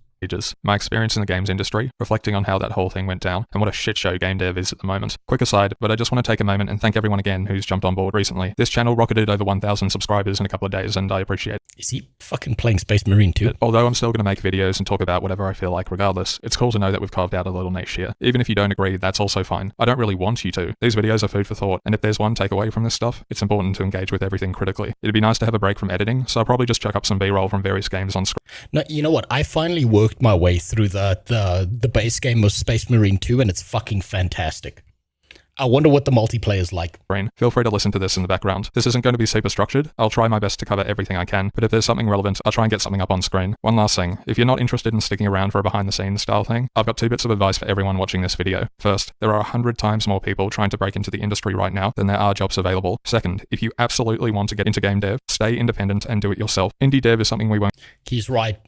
Speaker 16: My experience in the games industry, reflecting on how that whole thing went down, and what a shit show game dev is at the moment. Quick aside, but I just want to take a moment and thank everyone again who's jumped on board recently. This channel rocketed over 1,000 subscribers in a couple of days, and I appreciate it.
Speaker 2: Is he fucking playing Space Marine 2?
Speaker 16: Although I'm still going to make videos and talk about whatever I feel like regardless, it's cool to know that we've carved out a little niche here. Even if you don't agree, that's also fine. I don't really want you to. These videos are food for thought, and if there's one takeaway from this stuff, it's important to engage with everything critically. It'd be nice to have a break from editing, so I'll probably just chuck up some B-roll from various games on screen.
Speaker 2: No, you know what? I finally worked my way through the base game of Space Marine 2, and it's fucking fantastic. I wonder what the multiplayer is like.
Speaker 16: Feel free to listen to this in the background. This isn't going to be super structured. I'll try my best to cover everything I can, but if there's something relevant, I'll try and get something up on screen. One last thing, if you're not interested in sticking around for a behind-the-scenes style thing, I've got 2 bits of advice for everyone watching this video. First, there are 100 times more people trying to break into the industry right now than there are jobs available. Second, if you absolutely want to get into game dev, stay independent and do it yourself. Indie dev is something we won't...
Speaker 2: He's right.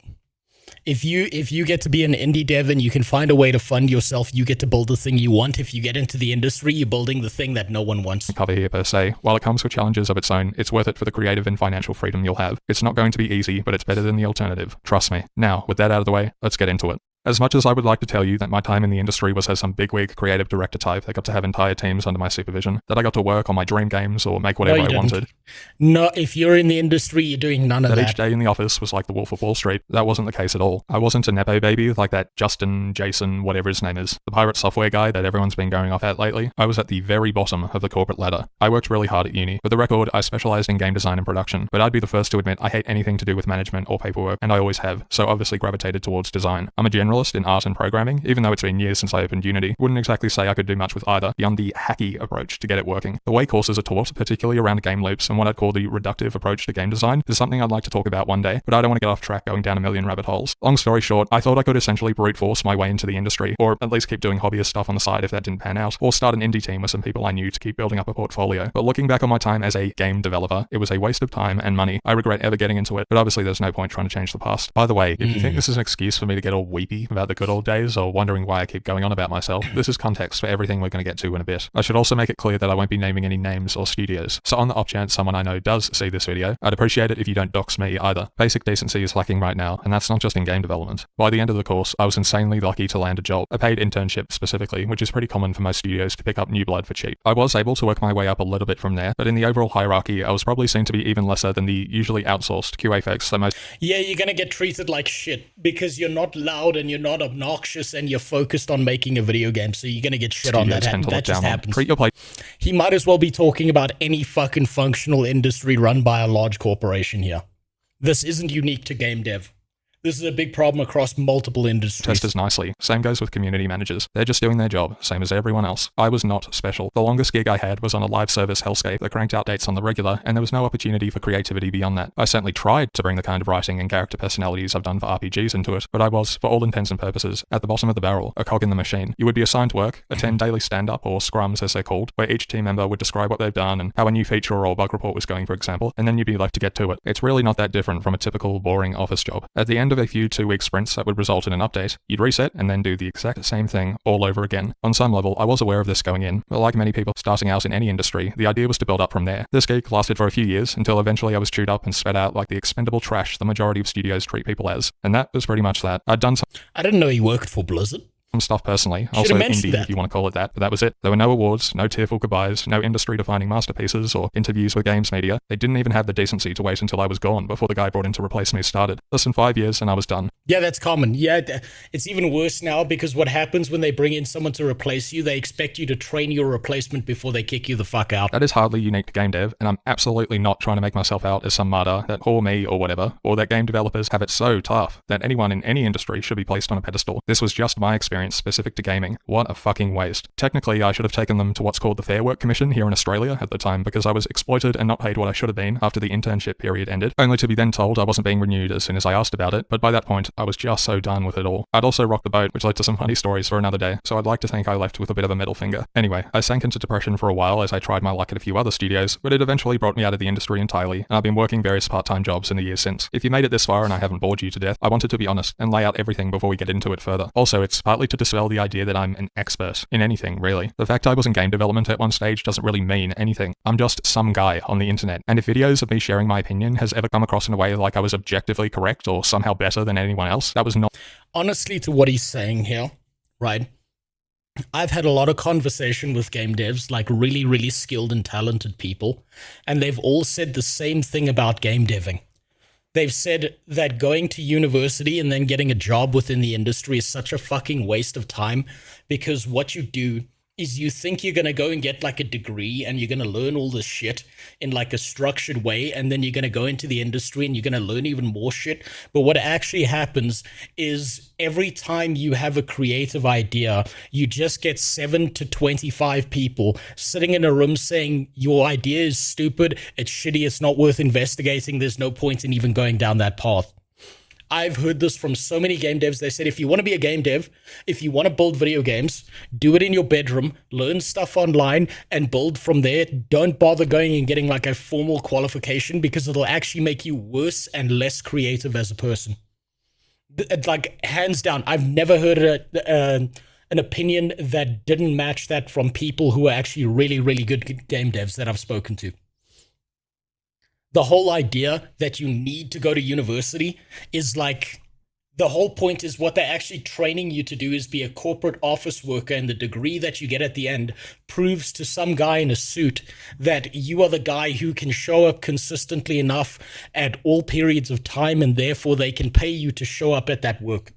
Speaker 2: If you get to be an indie dev and you can find a way to fund yourself, you get to build the thing you want. If you get into the industry, you're building the thing that no one wants.
Speaker 16: Cover here per se. While it comes with challenges of its own, it's worth it for the creative and financial freedom you'll have. It's not going to be easy, but it's better than the alternative. Trust me. Now, with that out of the way, let's get into it. As much as I would like to tell you that my time in the industry was as some bigwig creative director type that got to have entire teams under my supervision, that I got to work on my dream games or make whatever I wanted.
Speaker 2: No, if you're in the industry, you're doing none of that.
Speaker 16: That each day in the office was like the Wolf of Wall Street. That wasn't the case at all. I wasn't a nepo baby like that Justin, Jason, whatever his name is, the pirate software guy that everyone's been going off at lately. I was at the very bottom of the corporate ladder. I worked really hard at uni. For the record, I specialized in game design and production, but I'd be the first to admit I hate anything to do with management or paperwork, and I always have, so obviously gravitated towards design. I'm a generalist in art and programming, even though it's been years since I opened Unity. Wouldn't exactly say I could do much with either, beyond the hacky approach to get it working. The way courses are taught, particularly around game loops and what I'd call the reductive approach to game design, is something I'd like to talk about one day, but I don't want to get off track going down a million rabbit holes. Long story short, I thought I could essentially brute force my way into the industry, or at least keep doing hobbyist stuff on the side if that didn't pan out, or start an indie team with some people I knew to keep building up a portfolio. But looking back on my time as a game developer, it was a waste of time and money. I regret ever getting into it, but obviously there's no point trying to change the past. By the way, if you think this is an excuse for me to get all weepy about the good old days, or wondering why I keep going on about myself, this is context for everything we're going to get to in a bit. I should also make it clear that I won't be naming any names or studios, so on the off chance someone I know does see this video, I'd appreciate it if you don't dox me either. Basic decency is lacking right now, and that's not just in game development. By the end of the course, I was insanely lucky to land a job, a paid internship specifically, which is pretty common for most studios to pick up new blood for cheap. I was able to work my way up a little bit from there, but in the overall hierarchy, I was probably seen to be even lesser than the usually outsourced QA folks that most—
Speaker 2: Yeah, you're gonna get treated like shit because you're not loud and you're not obnoxious and you're focused on making a video game, so you're gonna get shit on that. That just happens.
Speaker 16: Treat your plate.
Speaker 2: He might as well be talking about any fucking functional industry run by a large corporation here. This isn't unique to game dev. This is a big problem across multiple industries.
Speaker 16: Testers nicely. Same goes with community managers. They're just doing their job, same as everyone else. I was not special. The longest gig I had was on a live service hellscape that cranked out dates on the regular, and there was no opportunity for creativity beyond that. I certainly tried to bring the kind of writing and character personalities I've done for RPGs into it, but I was, for all intents and purposes, at the bottom of the barrel, a cog in the machine. You would be assigned work, attend daily stand-up, or scrums as they're called, where each team member would describe what they've done and how a new feature or bug report was going, for example, and then you'd be left to get to it. It's really not that different from a typical boring office job. At the end of a few 2-week sprints that would result in an update, you'd reset and then do the exact same thing all over again. On some level, I was aware of this going in, but like many people starting out in any industry, the idea was to build up from there. This gig lasted for a few years until eventually I was chewed up and spat out like the expendable trash the majority of studios treat people as. And that was pretty much that. I'd done some—
Speaker 2: I didn't know he worked for Blizzard.
Speaker 16: Stuff personally, also indie if you want to call it that, but that was it. There were no awards, no tearful goodbyes, no industry-defining masterpieces or interviews with games media. They didn't even have the decency to wait until I was gone before the guy brought in to replace me started. Less than 5 years and I was done.
Speaker 2: Yeah, that's common. Yeah, it's even worse now because what happens when they bring in someone to replace you, they expect you to train your replacement before they kick you the fuck out.
Speaker 16: That is hardly unique to game dev, and I'm absolutely not trying to make myself out as some martyr that or me or whatever, or that game developers have it so tough that anyone in any industry should be placed on a pedestal. This was just my experience specific to gaming. What a fucking waste. Technically, I should have taken them to what's called the Fair Work Commission here in Australia at the time because I was exploited and not paid what I should have been after the internship period ended, only to be then told I wasn't being renewed as soon as I asked about it, but by that point, I was just so done with it all. I'd also rocked the boat, which led to some funny stories for another day, so I'd like to think I left with a bit of a middle finger. Anyway, I sank into depression for a while as I tried my luck at a few other studios, but it eventually brought me out of the industry entirely, and I've been working various part-time jobs in the years since. If you made it this far and I haven't bored you to death, I wanted to be honest and lay out everything before we get into it further. Also, it's partly to dispel the idea that I'm an expert in anything, really. The fact I was in game development at one stage doesn't really mean anything. I'm just some guy on the internet, and if videos of me sharing my opinion has ever come across in a way like I was objectively correct or somehow better than anyone else, that was not—
Speaker 2: Honestly, to what he's saying here, right? I've had a lot of conversation with game devs, like really, really skilled and talented people, and they've all said the same thing about game deving. They've said that going to university and then getting a job within the industry is such a fucking waste of time because what you do is you think you're going to go and get like a degree and you're going to learn all this shit in like a structured way, and then you're going to go into the industry and you're going to learn even more shit. But what actually happens is every time you have a creative idea, you just get 7 to 25 people sitting in a room saying your idea is stupid, it's shitty, it's not worth investigating, there's no point in even going down that path. I've heard this from so many game devs. They said, if you want to be a game dev, if you want to build video games, do it in your bedroom, learn stuff online and build from there. Don't bother going and getting like a formal qualification because it'll actually make you worse and less creative as a person. Like, hands down, I've never heard an opinion that didn't match that from people who are actually really, really good game devs that I've spoken to. The whole idea that you need to go to university is like The whole point is what they're actually training you to do is be a corporate office worker, and the degree that you get at the end proves to some guy in a suit that you are the guy who can show up consistently enough at all periods of time, and therefore they can pay you to show up at that work.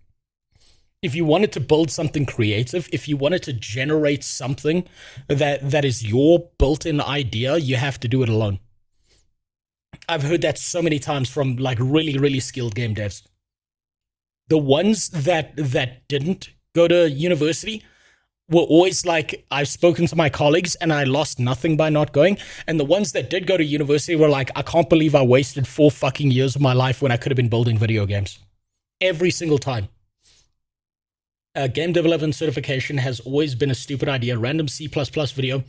Speaker 2: If you wanted to build something creative, if you wanted to generate something that is your built-in idea, you have to do it alone. I've heard that so many times from like really, really skilled game devs. The ones that didn't go to university were always like, I've spoken to my colleagues and I lost nothing by not going. And the ones that did go to university were like, I can't believe I wasted 4 fucking years of my life when I could have been building video games. Every single time. Game development certification has always been a stupid idea. Random C++ video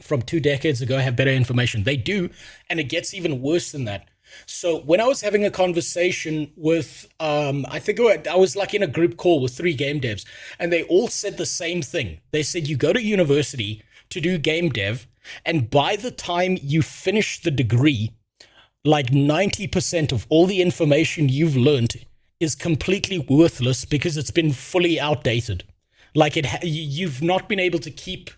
Speaker 2: from 2 decades ago have better information. They do, and it gets even worse than that. So when I was having a conversation with, I think I was like in a group call with 3 game devs, and they all said the same thing. They said, you go to university to do game dev, and by the time you finish the degree, like 90% of all the information you've learned is completely worthless because it's been fully outdated. Like you've not been able to keep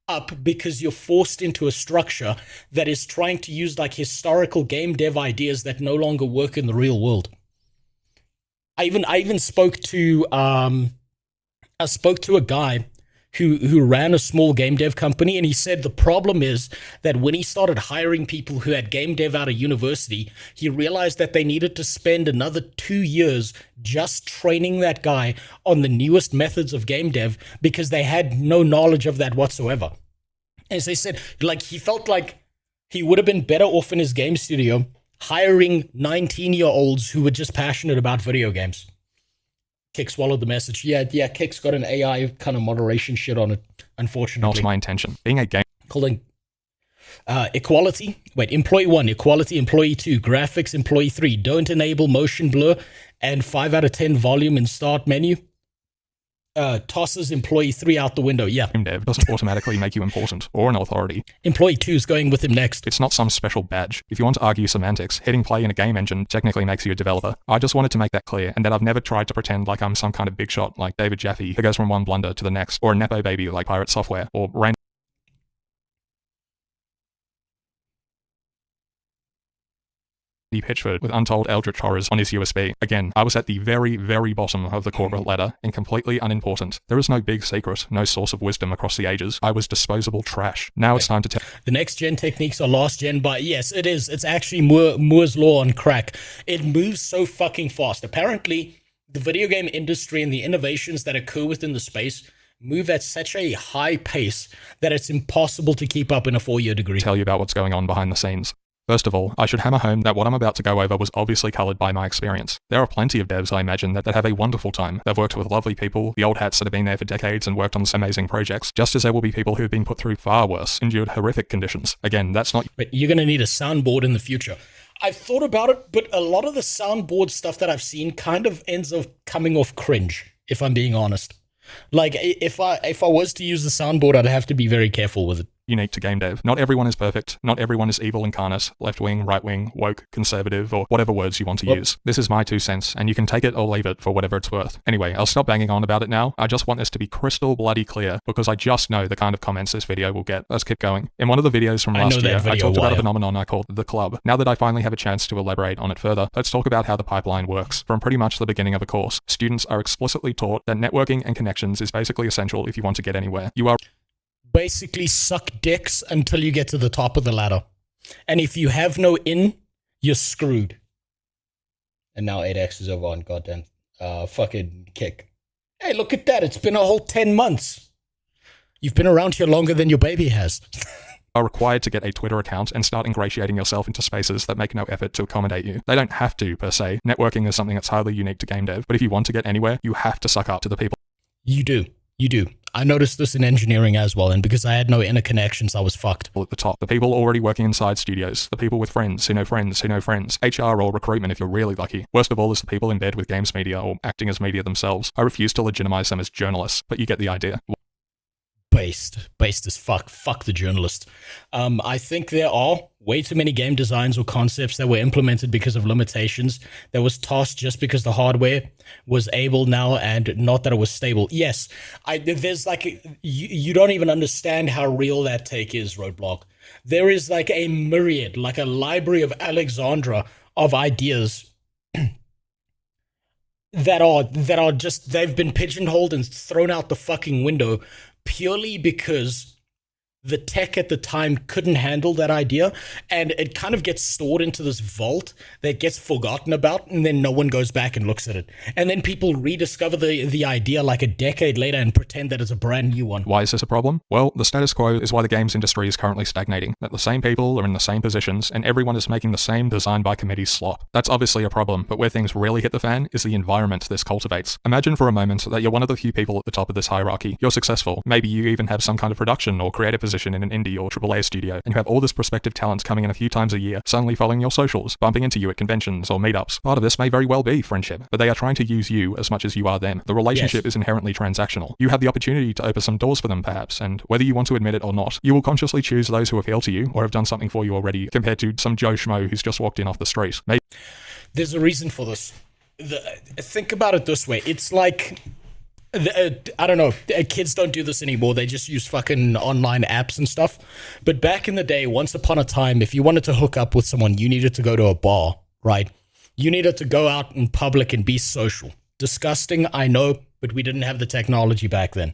Speaker 2: up because you're forced into a structure that is trying to use like historical game dev ideas that no longer work in the real world. I even spoke to a guy who ran a small game dev company, and he said the problem is that when he started hiring people who had game dev out of university, he realized that they needed to spend another 2 years just training that guy on the newest methods of game dev because they had no knowledge of that whatsoever. As they said, like he felt like he would have been better off in his game studio hiring 19-year-olds who were just passionate about video games. Kick swallowed the message. Yeah, Kick's got an AI kind of moderation shit on it, unfortunately.
Speaker 16: Not my intention. Being a game...
Speaker 2: Calling equality. Wait, employee 1, equality, employee 2, graphics, employee 3, don't enable motion blur, and 5 out of 10 volume in start menu. Tosses employee 3 out the window. Yeah.
Speaker 16: Game dev doesn't automatically make you important or an authority.
Speaker 2: Employee 2 is going with him next.
Speaker 16: It's not some special badge. If you want to argue semantics, hitting play in a game engine technically makes you a developer. I just wanted to make that clear, and that I've never tried to pretend like I'm some kind of big shot like David Jaffe who goes from one blunder to the next, or a nepo baby like Pirate Software, or random Pitchford with untold eldritch horrors on his USB. Again, I was at the very, very bottom of the corporate ladder and completely unimportant. There is no big secret, no source of wisdom across the ages. I was disposable trash. Now it's time to tell.
Speaker 2: The next gen techniques are last gen, but yes, it is. It's actually Moore's Law on crack. It moves so fucking fast. Apparently, the video game industry and the innovations that occur within the space move at such a high pace that it's impossible to keep up in a 4-year degree.
Speaker 16: Tell you about what's going on behind the scenes. First of all, I should hammer home that what I'm about to go over was obviously coloured by my experience. There are plenty of devs, I imagine, that have a wonderful time. They've worked with lovely people, the old hats that have been there for decades and worked on some amazing projects, just as there will be people who have been put through far worse, endured horrific conditions. Again, that's not...
Speaker 2: But you're going to need a soundboard in the future. I've thought about it, but a lot of the soundboard stuff that I've seen kind of ends up coming off cringe, if I'm being honest. Like, if I was to use the soundboard, I'd have to be very careful with it.
Speaker 16: Unique to game dev. Not everyone is perfect. Not everyone is evil incarnate, left-wing, right-wing, woke, conservative, or whatever words you want to use. This is my 2 cents, and you can take it or leave it for whatever it's worth. Anyway, I'll stop banging on about it now. I just want this to be crystal bloody clear, because I just know the kind of comments this video will get. Let's keep going. In one of the videos from last year, I talked about a phenomenon I called The Club. Now that I finally have a chance to elaborate on it further, let's talk about how the pipeline works. From pretty much the beginning of a course, students are explicitly taught that networking and connections is basically essential if you want to get anywhere. You are
Speaker 2: basically suck dicks until you get to the top of the ladder. And if you have no in, you're screwed. And now 8x is over on goddamn fucking Kick. Hey, look at that. It's been a whole 10 months. You've been around here longer than your baby has.
Speaker 16: Are required to get a Twitter account and start ingratiating yourself into spaces that make no effort to accommodate you. They don't have to, per se. Networking is something that's highly unique to game dev, but if you want to get anywhere, you have to suck up to the people.
Speaker 2: You do. You do. I noticed this in engineering as well, and because I had no inner connections, I was fucked.
Speaker 16: At the top, the people already working inside studios, the people with friends who know friends who know friends, HR or recruitment if you're really lucky. Worst of all is the people in bed with games media or acting as media themselves. I refuse to legitimize them as journalists, but you get the idea.
Speaker 2: Based as fuck the journalist. I think there are way too many game designs or concepts that were implemented because of limitations that was tossed just because the hardware was able now and not that it was stable. Yes, there's like you don't even understand how real that take is, Roadblock. There is like a myriad, like a library of Alexandra of ideas that are just, they've been pigeonholed and thrown out the fucking window purely because the tech at the time couldn't handle that idea, and it kind of gets stored into this vault that gets forgotten about, and then no one goes back and looks at it. And then people rediscover the idea like a decade later and pretend that it's a brand new one.
Speaker 16: Why is this a problem? Well, the status quo is why the games industry is currently stagnating, that the same people are in the same positions and everyone is making the same design by committee slop. That's obviously a problem, but where things really hit the fan is the environment this cultivates. Imagine for a moment that you're one of the few people at the top of this hierarchy. You're successful. Maybe you even have some kind of production or creative position in an indie or AAA studio, and you have all this prospective talent coming in a few times a year, suddenly following your socials, bumping into you at conventions or meetups. Part of this may very well be friendship, but they are trying to use you as much as you are them. The relationship is inherently transactional. You have the opportunity to open some doors for them perhaps, and whether you want to admit it or not, you will consciously choose those who appeal to you or have done something for you already, compared to some Joe Schmo who's just walked in off the street. Maybe
Speaker 2: there's a reason for this. Think about it this way. It's like, I don't know, kids don't do this anymore. They just use fucking online apps and stuff. But back in the day, once upon a time, if you wanted to hook up with someone, you needed to go to a bar, right? You needed to go out in public and be social. Disgusting, I know, but we didn't have the technology back then.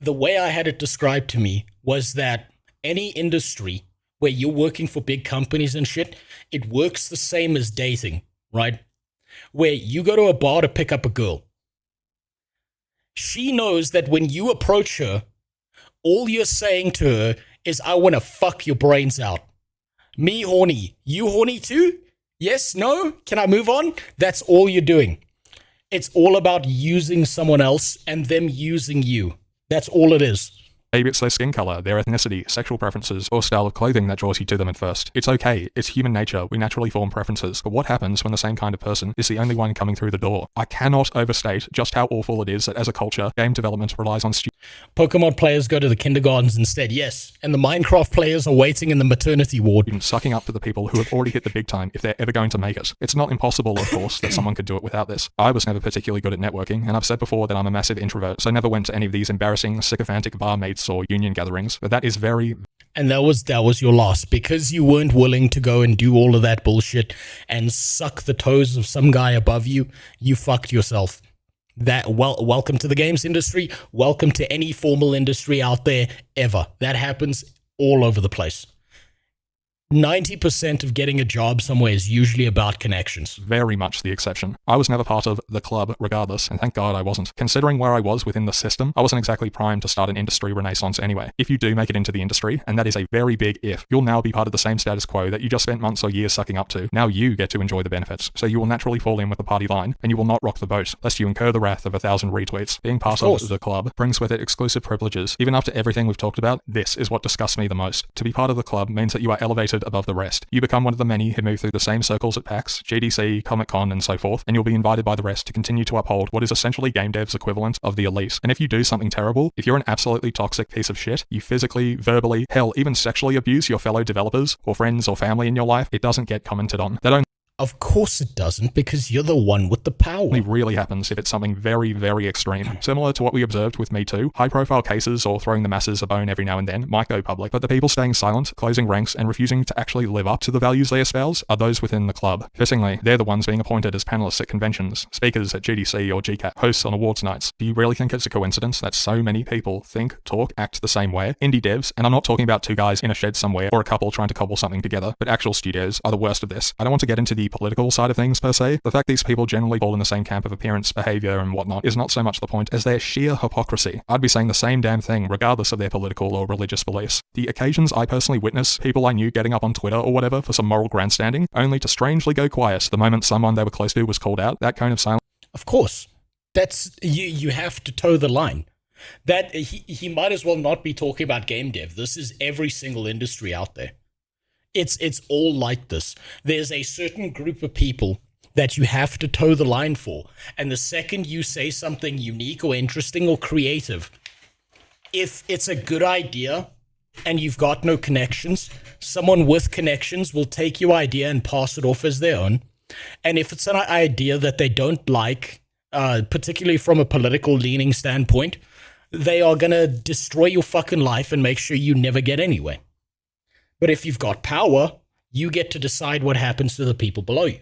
Speaker 2: The way I had it described to me was that any industry where you're working for big companies and shit, it works the same as dating, right? Where you go to a bar to pick up a girl. She knows that when you approach her, all you're saying to her is, I want to fuck your brains out. Me horny. You horny too? Yes? No? Can I move on? That's all you're doing. It's all about using someone else and them using you. That's all it is.
Speaker 16: maybe it's their skin color, their ethnicity, sexual preferences, or style of clothing that draws you to them at first. It's okay, it's human nature, we naturally form preferences, but what happens when the same kind of person is the only one coming through the door? I cannot overstate just how awful it is that as a culture, game development relies on
Speaker 2: Pokemon players go to the kindergartens instead, yes, and the Minecraft players are waiting in the maternity ward.
Speaker 16: Sucking up to the people who have already hit the big time if they're ever going to make it. It's not impossible, of course, that someone could do it without this. I was never particularly good at networking, and I've said before that I'm a massive introvert, so I never went to any of these embarrassing, sycophantic barmaids or union gatherings, but that is very...
Speaker 2: And that was your loss, because you weren't willing to go and do all of that bullshit and suck the toes of some guy above you. You fucked yourself. Welcome to the games industry. Welcome to any formal industry out there ever. That happens all over the place. 90% of getting a job somewhere is usually about connections.
Speaker 16: Very much the exception. I was never part of the club regardless, and thank God I wasn't. Considering where I was within the system, I wasn't exactly primed to start an industry renaissance anyway. If you do make it into the industry, and that is a very big if, you'll now be part of the same status quo that you just spent months or years sucking up to. Now you get to enjoy the benefits, so you will naturally fall in with the party line, and you will not rock the boat, lest you incur the wrath of 1,000 retweets. Being part of the club brings with it exclusive privileges. Even after everything we've talked about, this is what disgusts me the most. To be part of the club means that you are elevated above the rest. You become one of the many who move through the same circles at PAX, GDC, Comic-Con, and so forth, and you'll be invited by the rest to continue to uphold what is essentially game dev's equivalent of the elite. And if you do something terrible, if you're an absolutely toxic piece of shit, you physically, verbally, hell, even sexually abuse your fellow developers, or friends or family in your life, it doesn't get commented on. That only...
Speaker 2: Of course it doesn't, because you're the one with the power.
Speaker 16: It really happens if it's something very, very extreme. Similar to what we observed with Me Too, high-profile cases or throwing the masses a bone every now and then might go public, but the people staying silent, closing ranks, and refusing to actually live up to the values they espouse are those within the club. Fittingly, they're the ones being appointed as panelists at conventions, speakers at GDC or GCAT, hosts on awards nights. Do you really think it's a coincidence that so many people think, talk, act the same way? Indie devs, and I'm not talking about two guys in a shed somewhere or a couple trying to cobble something together, but actual studios are the worst of this. I don't want to get into the political side of things per se. The fact these people generally fall in the same camp of appearance, behavior, and whatnot is not so much the point as their sheer hypocrisy. I'd be saying the same damn thing regardless of their political or religious beliefs. The occasions I personally witness people I knew getting up on Twitter or whatever for some moral grandstanding, only to strangely go quiet the moment someone they were close to was called out, that kind of silence.
Speaker 2: Of course. That's, you have to toe the line. That he might as well not be talking about game dev. This is every single industry out there. It's all like this. There's a certain group of people that you have to toe the line for. And the second you say something unique or interesting or creative, if it's a good idea and you've got no connections, someone with connections will take your idea and pass it off as their own. And if it's an idea that they don't like, particularly from a political leaning standpoint, they are going to destroy your fucking life and make sure you never get anywhere. But if you've got power, you get to decide what happens to the people below you.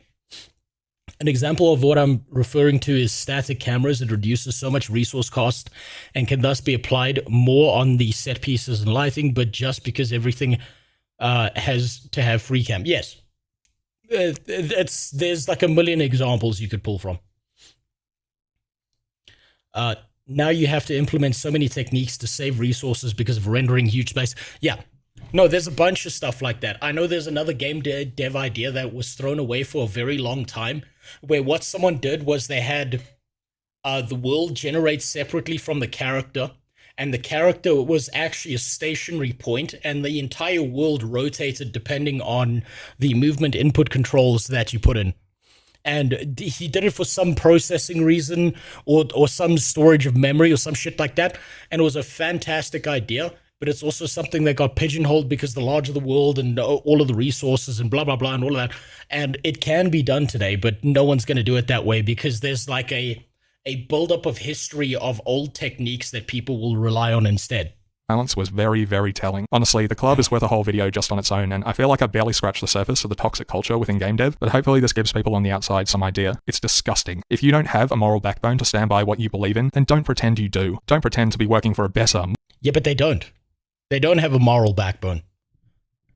Speaker 2: An example of what I'm referring to is static cameras. It reduces so much resource cost and can thus be applied more on the set pieces and lighting, but just because everything has to have free cam. Yes. There's like a million examples you could pull from. Now you have to implement so many techniques to save resources because of rendering huge space. Yeah. No, there's a bunch of stuff like that. I know there's another game dev idea that was thrown away for a very long time, where what someone did was they had the world generate separately from the character, and the character was actually a stationary point, and the entire world rotated depending on the movement input controls that you put in. And he did it for some processing reason or some storage of memory or some shit like that, and it was a fantastic idea. But it's also something that got pigeonholed because the larger the world and all of the resources and blah, blah, blah, and all of that. And it can be done today, but no one's going to do it that way because there's like a buildup of history of old techniques that people will rely on instead.
Speaker 16: Balance was very, very telling. Honestly, the club is worth a whole video just on its own, and I feel like I barely scratched the surface of the toxic culture within game dev, but hopefully this gives people on the outside some idea. It's disgusting. If you don't have a moral backbone to stand by what you believe in, then don't pretend you do. Don't pretend to be working for a better.
Speaker 2: Yeah, but they don't. They don't have a moral backbone.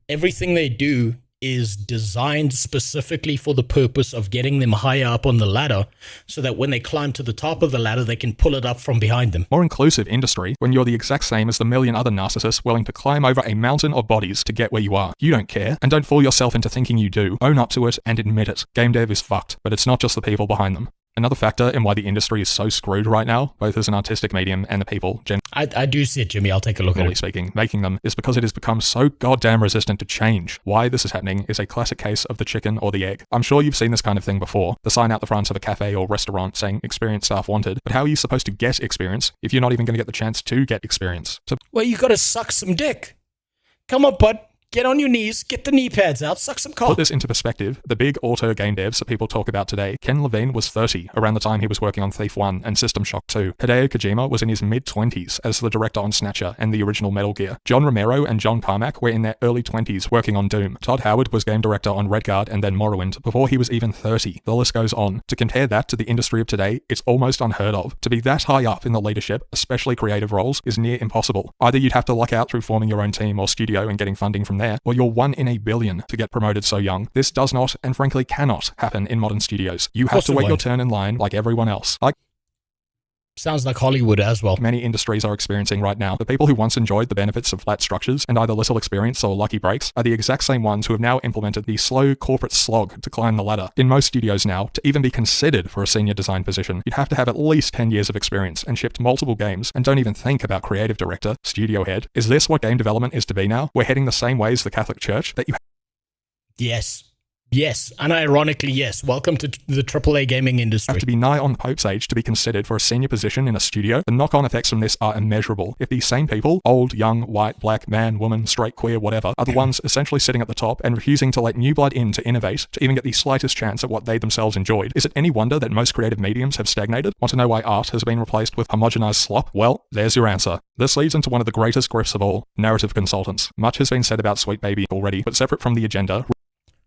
Speaker 2: Everything they do is designed specifically for the purpose of getting them higher up on the ladder so that when they climb to the top of the ladder, they can pull it up from behind them.
Speaker 16: More inclusive industry when you're the exact same as the million other narcissists willing to climb over a mountain of bodies to get where you are. You don't care, and don't fool yourself into thinking you do. Own up to it and admit it. Game dev is fucked, but it's not just the people behind them. Another factor in why the industry is so screwed right now, both as an artistic medium and the people,
Speaker 2: I do see it, Jimmy. I'll take a look at it.
Speaker 16: Speaking, making them, is because it has become so goddamn resistant to change. Why this is happening is a classic case of the chicken or the egg. I'm sure you've seen this kind of thing before. The sign out the front of a cafe or restaurant saying experienced staff wanted. But how are you supposed to get experience if you're not even going to get the chance to get experience?
Speaker 2: Well, you gotta suck some dick. Come on, bud. Get on your knees, get the knee pads out, suck some cock.
Speaker 16: Put this into perspective, the big auto game devs that people talk about today, Ken Levine was 30 around the time he was working on Thief 1 and System Shock 2. Hideo Kojima was in his mid-20s as the director on Snatcher and the original Metal Gear. John Romero and John Carmack were in their early 20s working on Doom. Todd Howard was game director on Redguard and then Morrowind before he was even 30. The list goes on. To compare that to the industry of today, it's almost unheard of. To be that high up in the leadership, especially creative roles, is near impossible. Either you'd have to luck out through forming your own team or studio and getting funding from there, or you're one in a billion to get promoted so young. This does not, and frankly cannot, happen in modern studios. You have to wait your turn in line like everyone else.
Speaker 2: Sounds like Hollywood as well.
Speaker 16: Many industries are experiencing right now. The people who once enjoyed the benefits of flat structures and either little experience or lucky breaks are the exact same ones who have now implemented the slow corporate slog to climb the ladder. In most studios now, to even be considered for a senior design position, you'd have to have at least 10 years of experience and shipped multiple games and don't even think about creative director, studio head. Is this what game development is to be now? We're heading the same way as the Catholic Church that you
Speaker 2: Yes. Yes, unironically, yes. Welcome to the AAA gaming industry.
Speaker 16: Have to be nigh on Pope's age to be considered for a senior position in a studio. The knock-on effects from this are immeasurable. If these same people, old, young, white, black, man, woman, straight, queer, whatever, are the ones essentially sitting at the top and refusing to let new blood in to innovate, to even get the slightest chance at what they themselves enjoyed, is it any wonder that most creative mediums have stagnated? Want to know why art has been replaced with homogenized slop? Well, there's your answer. This leads into one of the greatest grifts of all, narrative consultants. Much has been said about Sweet Baby already, but separate from the agenda,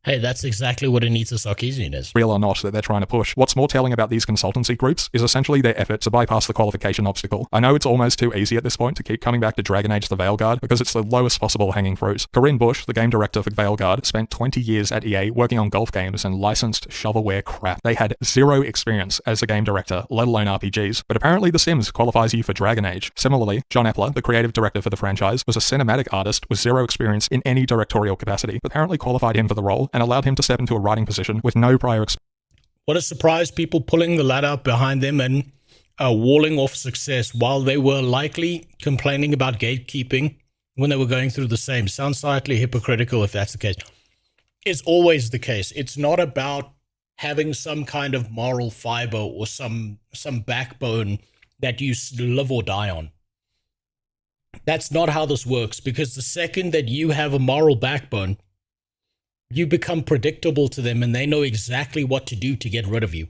Speaker 2: Hey, that's exactly what Anita Sarkeesian is.
Speaker 16: Real or not that they're trying to push. What's more telling about these consultancy groups is essentially their effort to bypass the qualification obstacle. I know it's almost too easy at this point to keep coming back to Dragon Age the Veilguard because it's the lowest possible hanging fruit. Corinne Bush, the game director for Veilguard, spent 20 years at EA working on golf games and licensed shovelware crap. They had zero experience as a game director, let alone RPGs, but apparently The Sims qualifies you for Dragon Age. Similarly, John Epler, the creative director for the franchise, was a cinematic artist with zero experience in any directorial capacity, but apparently qualified him for the role and allowed him to step into a writing position with no prior experience.
Speaker 2: What a surprise, people pulling the ladder up behind them and walling off success while they were likely complaining about gatekeeping when they were going through the same. Sounds slightly hypocritical if that's the case. It's always the case. It's not about having some kind of moral fiber or some backbone that you live or die on. That's not how this works, because the second that you have a moral backbone, you become predictable to them and they know exactly what to do to get rid of you,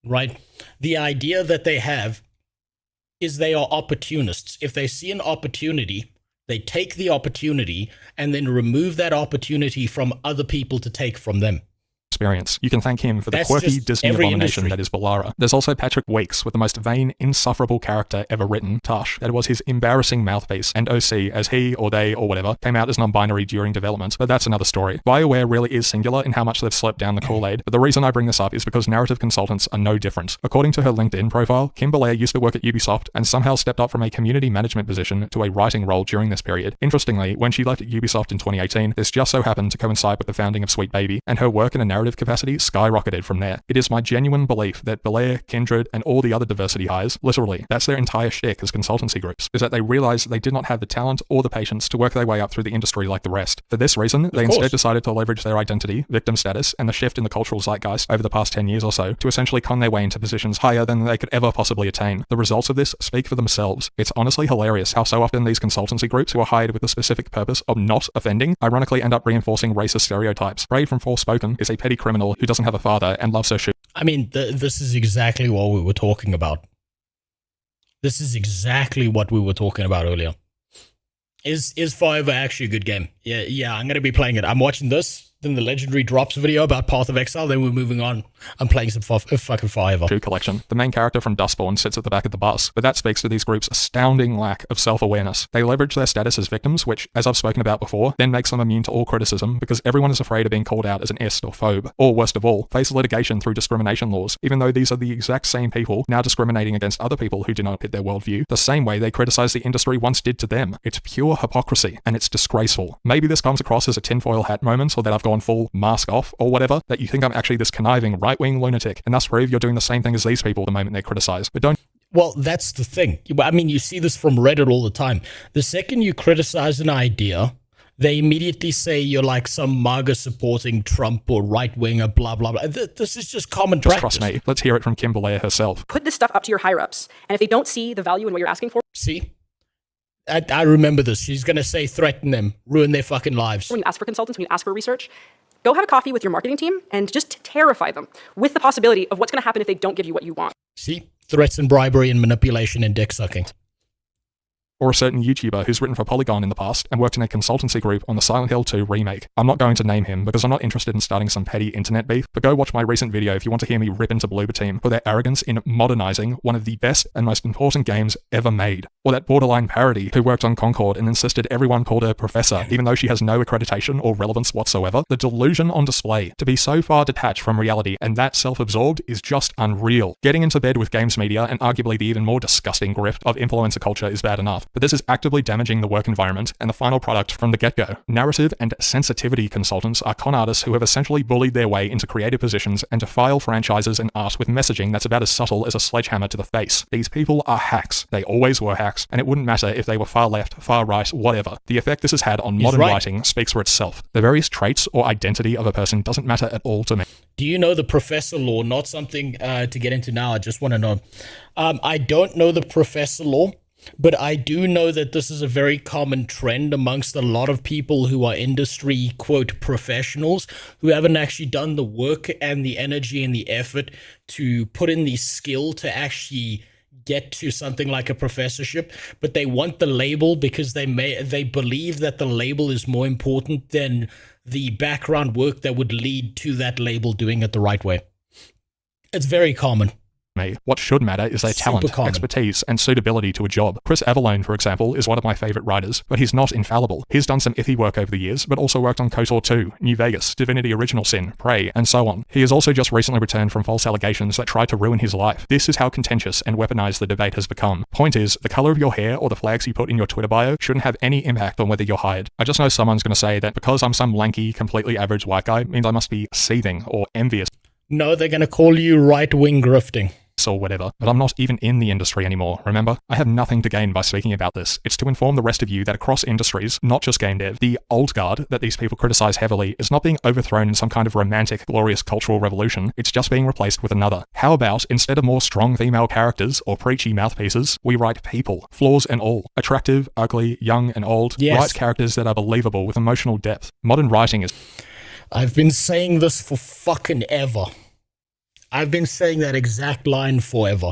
Speaker 2: right? The idea that they have is they are opportunists. If they see an opportunity, they take the opportunity and then remove that opportunity from other people to take from them.
Speaker 16: Experience. You can thank him for the
Speaker 2: That's
Speaker 16: quirky
Speaker 2: just
Speaker 16: Disney
Speaker 2: every
Speaker 16: abomination
Speaker 2: industry.
Speaker 16: that is Balara. There's also Patrick Weeks with the most vain, insufferable character ever written, Tush, that was his embarrassing mouthpiece, and OC, as he or they or whatever, came out as non-binary during development, but that's another story. BioWare really is singular in how much they've slept down the Kool-Aid, but the reason I bring this up is because narrative consultants are no different. According to her LinkedIn profile, Kim Belair used to work at Ubisoft and somehow stepped up from a community management position to a writing role during this period. Interestingly, when she left Ubisoft in 2018, this just so happened to coincide with the founding of Sweet Baby, and her work in a narrative capacity skyrocketed from there. It is my genuine belief that Belair, Kindred, and all the other diversity hires, literally, that's their entire shtick as consultancy groups, is that they realized they did not have the talent or the patience to work their way up through the industry like the rest. For this reason, they instead decided to leverage their identity, victim status, and the shift in the cultural zeitgeist over the past 10 years or so to essentially con their way into positions higher than they could ever possibly attain. The results of this speak for themselves. It's honestly hilarious how so often these consultancy groups who are hired with the specific purpose of not offending, ironically end up reinforcing racist stereotypes. Braid from Forspoken is a petty criminal who doesn't have a father and loves her shoe.
Speaker 2: I mean, this is exactly what we were talking about. This is exactly what we were talking about earlier. Is FAREVER actually a good game? Yeah, I'm going to be playing it. I'm watching this, then the Legendary Drops video about Path of Exile, then we're moving on. I'm playing some fucking FAREVER.
Speaker 16: Collection. The main character from Dustborn sits at the back of the bus, but that speaks to these groups' astounding lack of self-awareness. They leverage their status as victims, which, as I've spoken about before, then makes them immune to all criticism because everyone is afraid of being called out as an ist or phobe, or worst of all, face litigation through discrimination laws, even though these are the exact same people now discriminating against other people who do not fit their worldview, the same way they criticize the industry once did to them. It's pure hypocrisy, and it's disgraceful. Maybe this comes across as a tinfoil hat moment, or that I've gone full mask off, or whatever, that you think I'm actually this conniving right-wing lunatic, and thus prove you're doing the same thing as these people the moment they're criticized. But don't.
Speaker 2: Well, that's the thing. I mean, you see this from Reddit all the time. The second you criticize an idea, they immediately say you're like some MAGA supporting Trump or right-winger, blah, blah, blah. This is just common practice.
Speaker 16: Trust me. Let's hear it from Kim Belair herself.
Speaker 3: Put this stuff up to your higher-ups, and if they don't see the value in what you're asking for...
Speaker 2: See? I remember this. She's going to say threaten them, ruin their fucking lives.
Speaker 3: When you ask for consultants, when you ask for research, go have a coffee with your marketing team and just terrify them with the possibility of what's going to happen if they don't give you what you want.
Speaker 2: See? Threats and bribery and manipulation and dick sucking.
Speaker 16: Or a certain YouTuber who's written for Polygon in the past and worked in a consultancy group on the Silent Hill 2 remake. I'm not going to name him because I'm not interested in starting some petty internet beef, but go watch my recent video if you want to hear me rip into Bloober Team for their arrogance in modernizing one of the best and most important games ever made. Or that borderline parody who worked on Concord and insisted everyone called her Professor, even though she has no accreditation or relevance whatsoever. The delusion on display, to be so far detached from reality and that self-absorbed, is just unreal. Getting into bed with games media and arguably the even more disgusting grift of influencer culture is bad enough, but this is actively damaging the work environment and the final product from the get-go. Narrative and sensitivity consultants are con artists who have essentially bullied their way into creative positions and defile franchises and art with messaging that's about as subtle as a sledgehammer to the face. These people are hacks. They always were hacks, and it wouldn't matter if they were far left, far right, whatever. The effect this has had on modern writing speaks for itself. The various traits or identity of a person doesn't matter at all to me.
Speaker 2: Do you know the professor law? Not something to get into now. I just want to know. I don't know the professor law, but I do know that this is a very common trend amongst a lot of people who are industry, quote, professionals, who haven't actually done the work and the energy and the effort to put in the skill to actually get to something like a professorship, but they want the label because they believe that the label is more important than the background work that would lead to that label doing it the right way. It's very common.
Speaker 16: What should matter is their talent, expertise, and suitability to a job. Chris Avalone, for example, is one of my favorite writers, but he's not infallible. He's done some iffy work over the years, but also worked on KOTOR 2, New Vegas, Divinity Original Sin, Prey, and so on. He has also just recently returned from false allegations that tried to ruin his life. This is how contentious and weaponized the debate has become. Point is, the color of your hair or the flags you put in your Twitter bio shouldn't have any impact on whether you're hired. I just know someone's going to say that because I'm some lanky, completely average white guy means I must be seething or envious.
Speaker 2: No, they're going to call you right-wing grifting.
Speaker 16: or whatever, but I'm not even in the industry anymore, remember? I have nothing to gain by speaking about this. It's to inform the rest of you that across industries, not just game dev, the old guard that these people criticize heavily is not being overthrown in some kind of romantic, glorious cultural revolution, it's just being replaced with another. How about, instead of more strong female characters or preachy mouthpieces, we write people, flaws and all, attractive, ugly, young and old, write characters that are believable with emotional depth. Modern writing is...
Speaker 2: I've been saying this for fucking ever. I've been saying that exact line forever.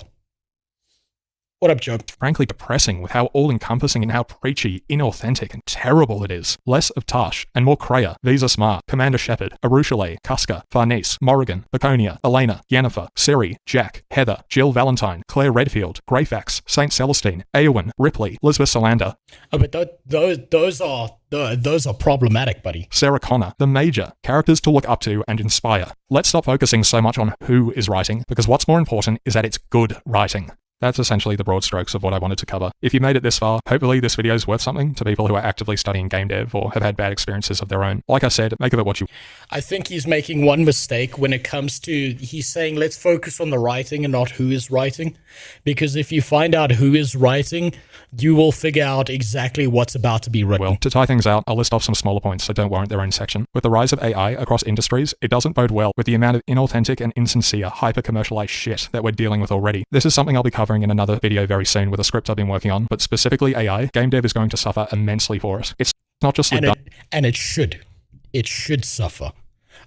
Speaker 2: What up, Joe?
Speaker 16: Frankly depressing with how all-encompassing and how preachy, inauthentic, and terrible it is. Less of Tash, and more Kreia, Visa Smart, Commander Shepard, Arushale, Casca, Farnese, Morrigan, Baconia, Elena, Yennefer, Ciri, Jack, Heather, Jill Valentine, Claire Redfield, Greyfax, Saint Celestine, Eowyn, Ripley, Lisbeth Salander.
Speaker 2: Oh, but those are problematic, buddy.
Speaker 16: Sarah Connor, the Major, characters to look up to and inspire. Let's stop focusing so much on who is writing, because what's more important is that it's good writing. That's essentially the broad strokes of what I wanted to cover. If you made it this far, hopefully this video is worth something to people who are actively studying game dev or have had bad experiences of their own. Like I said, make of it what you...
Speaker 2: I think he's making one mistake when it comes to... He's saying, let's focus on the writing and not who is writing. Because if you find out who is writing, you will figure out exactly what's about to be written.
Speaker 16: Well, to tie things out, I'll list off some smaller points so don't warrant their own section. With the rise of AI across industries, it doesn't bode well with the amount of inauthentic and insincere, hyper-commercialized shit that we're dealing with already. This is something I'll be covering in another video very soon with a script I've been working on, but specifically AI, game dev is going to suffer immensely for it. It's not just
Speaker 2: and it should suffer.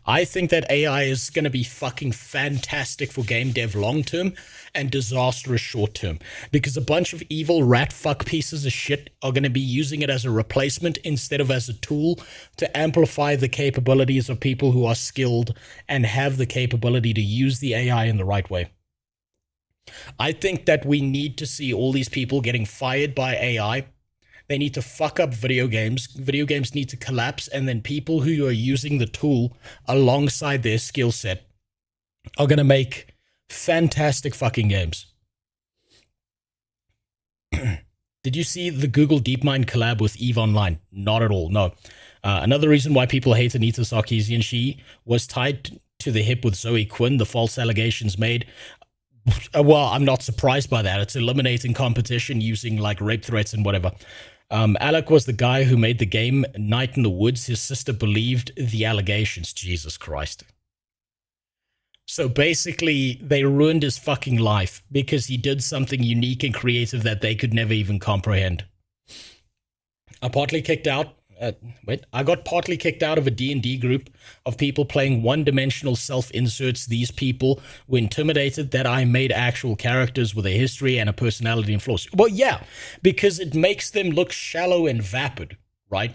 Speaker 2: I think that AI is going to be fucking fantastic for game dev long term and disastrous short term, because a bunch of evil rat fuck pieces of shit are going to be using it as a replacement instead of as a tool to amplify the capabilities of people who are skilled and have the capability to use the AI in the right way. I think that we need to see all these people getting fired by AI. They need to fuck up video games. Video games need to collapse, and then people who are using the tool alongside their skill set are going to make fantastic fucking games. Did you see the Google DeepMind collab with EVE Online? Not at all, no. Another reason why people hate Anita Sarkeesian, she was tied to the hip with Zoe Quinn, the false allegations made. Well, I'm not surprised by that. It's eliminating competition using like rape threats and whatever. Alec was the guy who made the game Night in the Woods. His sister believed the allegations. Jesus Christ. So basically, they ruined his fucking life because he did something unique and creative that they could never even comprehend. I got partly kicked out of a D&D group of people playing one-dimensional self-inserts. These people were intimidated that I made actual characters with a history and a personality and flaws. Well, yeah, because it makes them look shallow and vapid, right?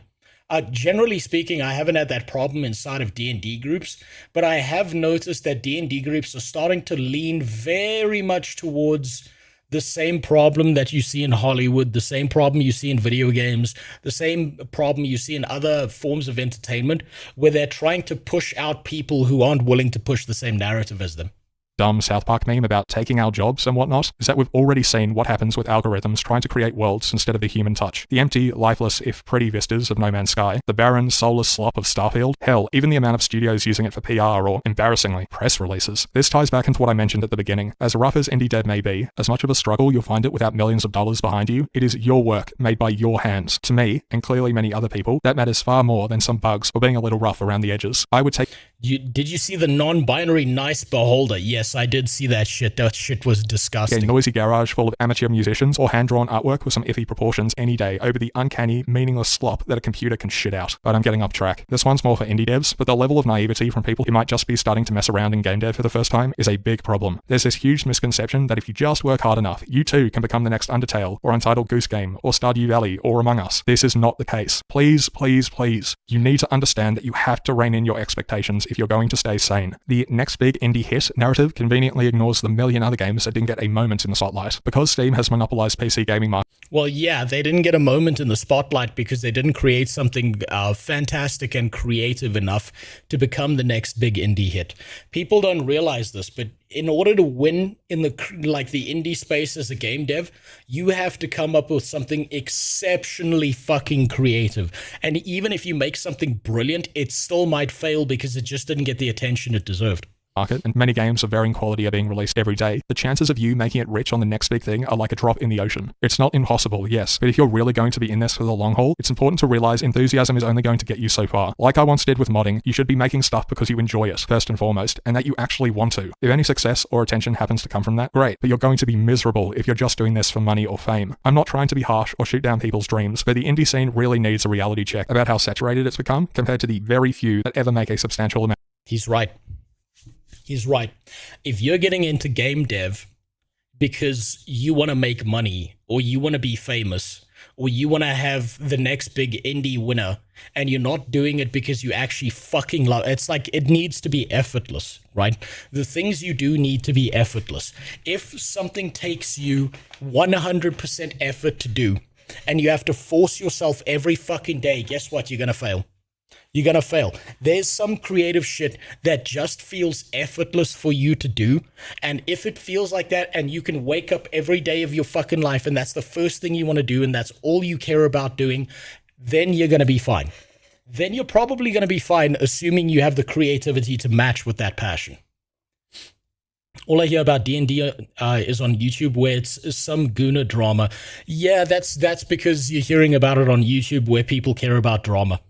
Speaker 2: Generally speaking, I haven't had that problem inside of D&D groups, but I have noticed that D&D groups are starting to lean very much towards the same problem that you see in Hollywood, the same problem you see in video games, the same problem you see in other forms of entertainment, where they're trying to push out people who aren't willing to push the same narrative as them.
Speaker 16: Dumb South Park meme about taking our jobs and whatnot is that we've already seen what happens with algorithms trying to create worlds instead of the human touch. The empty, lifeless, if pretty vistas of No Man's Sky, the barren, soulless slop of Starfield, hell, even the amount of studios using it for PR or, embarrassingly, press releases. This ties back into what I mentioned at the beginning. As rough as indie dev may be, as much of a struggle you'll find it without millions of dollars behind you, it is your work made by your hands. To me, and clearly many other people, that matters far more than some bugs or being a little rough around the edges. I would take...
Speaker 2: Did you see the non-binary nice beholder? Yes, I did see that shit. That shit was disgusting.
Speaker 16: A noisy garage full of amateur musicians or hand-drawn artwork with some iffy proportions any day over the uncanny, meaningless slop that a computer can shit out. But I'm getting off track. This one's more for indie devs, but the level of naivety from people who might just be starting to mess around in game dev for the first time is a big problem. There's this huge misconception that if you just work hard enough, you too can become the next Undertale, or Untitled Goose Game, or Stardew Valley, or Among Us. This is not the case. Please, please, please. You need to understand that you have to rein in your expectations if you're going to stay sane. The next big indie hit narrative conveniently ignores the million other games that didn't get a moment in the spotlight. Because Steam has monopolized PC gaming market.
Speaker 2: Well, yeah, they didn't get a moment in the spotlight because they didn't create something fantastic and creative enough to become the next big indie hit. People don't realize this, but in order to win in the indie space as a game dev, you have to come up with something exceptionally fucking creative. And even if you make something brilliant, it still might fail because it just didn't get the attention it deserved.
Speaker 16: market, and many games of varying quality are being released every day, the chances of you making it rich on the next big thing are like a drop in the ocean. It's not impossible, yes, but if you're really going to be in this for the long haul, it's important to realize enthusiasm is only going to get you so far. Like I once did with modding, you should be making stuff because you enjoy it, first and foremost, and that you actually want to. If any success or attention happens to come from that, great, but you're going to be miserable if you're just doing this for money or fame. I'm not trying to be harsh or shoot down people's dreams, but the indie scene really needs a reality check about how saturated it's become compared to the very few that ever make a substantial amount.
Speaker 2: He's right. He's right. If you're getting into game dev because you want to make money, or you want to be famous, or you want to have the next big indie winner, and you're not doing it because you actually fucking love it, it's like it needs to be effortless, right? The things you do need to be effortless. If something takes you 100% effort to do, and you have to force yourself every fucking day, guess what? You're going to fail. You're going to fail. There's some creative shit that just feels effortless for you to do. And if it feels like that and you can wake up every day of your fucking life and that's the first thing you want to do and that's all you care about doing, then you're going to be fine. Then you're probably going to be fine, assuming you have the creativity to match with that passion. All I hear about D&D is on YouTube where it's some Guna drama. Yeah, that's because you're hearing about it on YouTube where people care about drama.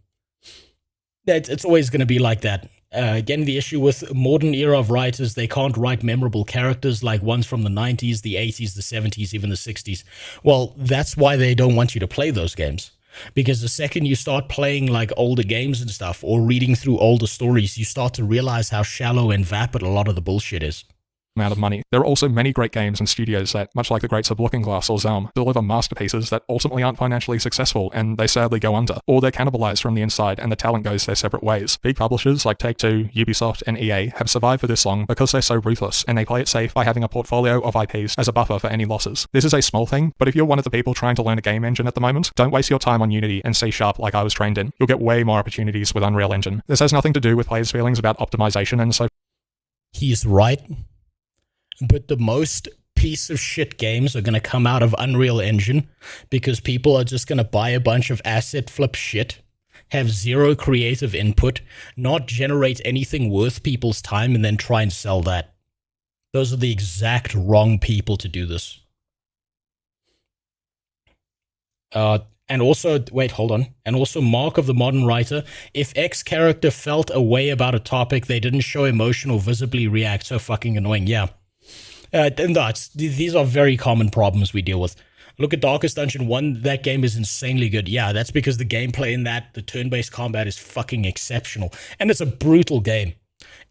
Speaker 2: It's always going to be like that. Again, the issue with modern era of writers, they can't write memorable characters like ones from the 90s, the 80s, the 70s, even the 60s. Well, that's why they don't want you to play those games. Because the second you start playing like older games and stuff, or reading through older stories, you start to realize how shallow and vapid a lot of the bullshit is.
Speaker 16: Amount of money. There are also many great games and studios that, much like the greats of Lookingglass or Zalm, deliver masterpieces that ultimately aren't financially successful and they sadly go under, or they're cannibalized from the inside and the talent goes their separate ways. Big publishers like Take-Two, Ubisoft, and EA have survived for this long because they're so ruthless and they play it safe by having a portfolio of IPs as a buffer for any losses. This is a small thing, but if you're one of the people trying to learn a game engine at the moment, don't waste your time on Unity and C# like I was trained in. You'll get way more opportunities with Unreal Engine. This has nothing to do with players' feelings about optimization and so.
Speaker 2: He's right. But the most piece of shit games are going to come out of Unreal Engine because people are just going to buy a bunch of asset flip shit, have zero creative input, not generate anything worth people's time, and then try and sell that. Those are the exact wrong people to do this. And also, wait, hold on. And also, Mark of the Modern Writer, if X character felt a way about a topic, they didn't show emotion or visibly react, so fucking annoying. Yeah. These are very common problems we deal with. Look at Darkest Dungeon 1, that game is insanely good. Yeah, that's because the gameplay in that, the turn-based combat is fucking exceptional. And it's a brutal game.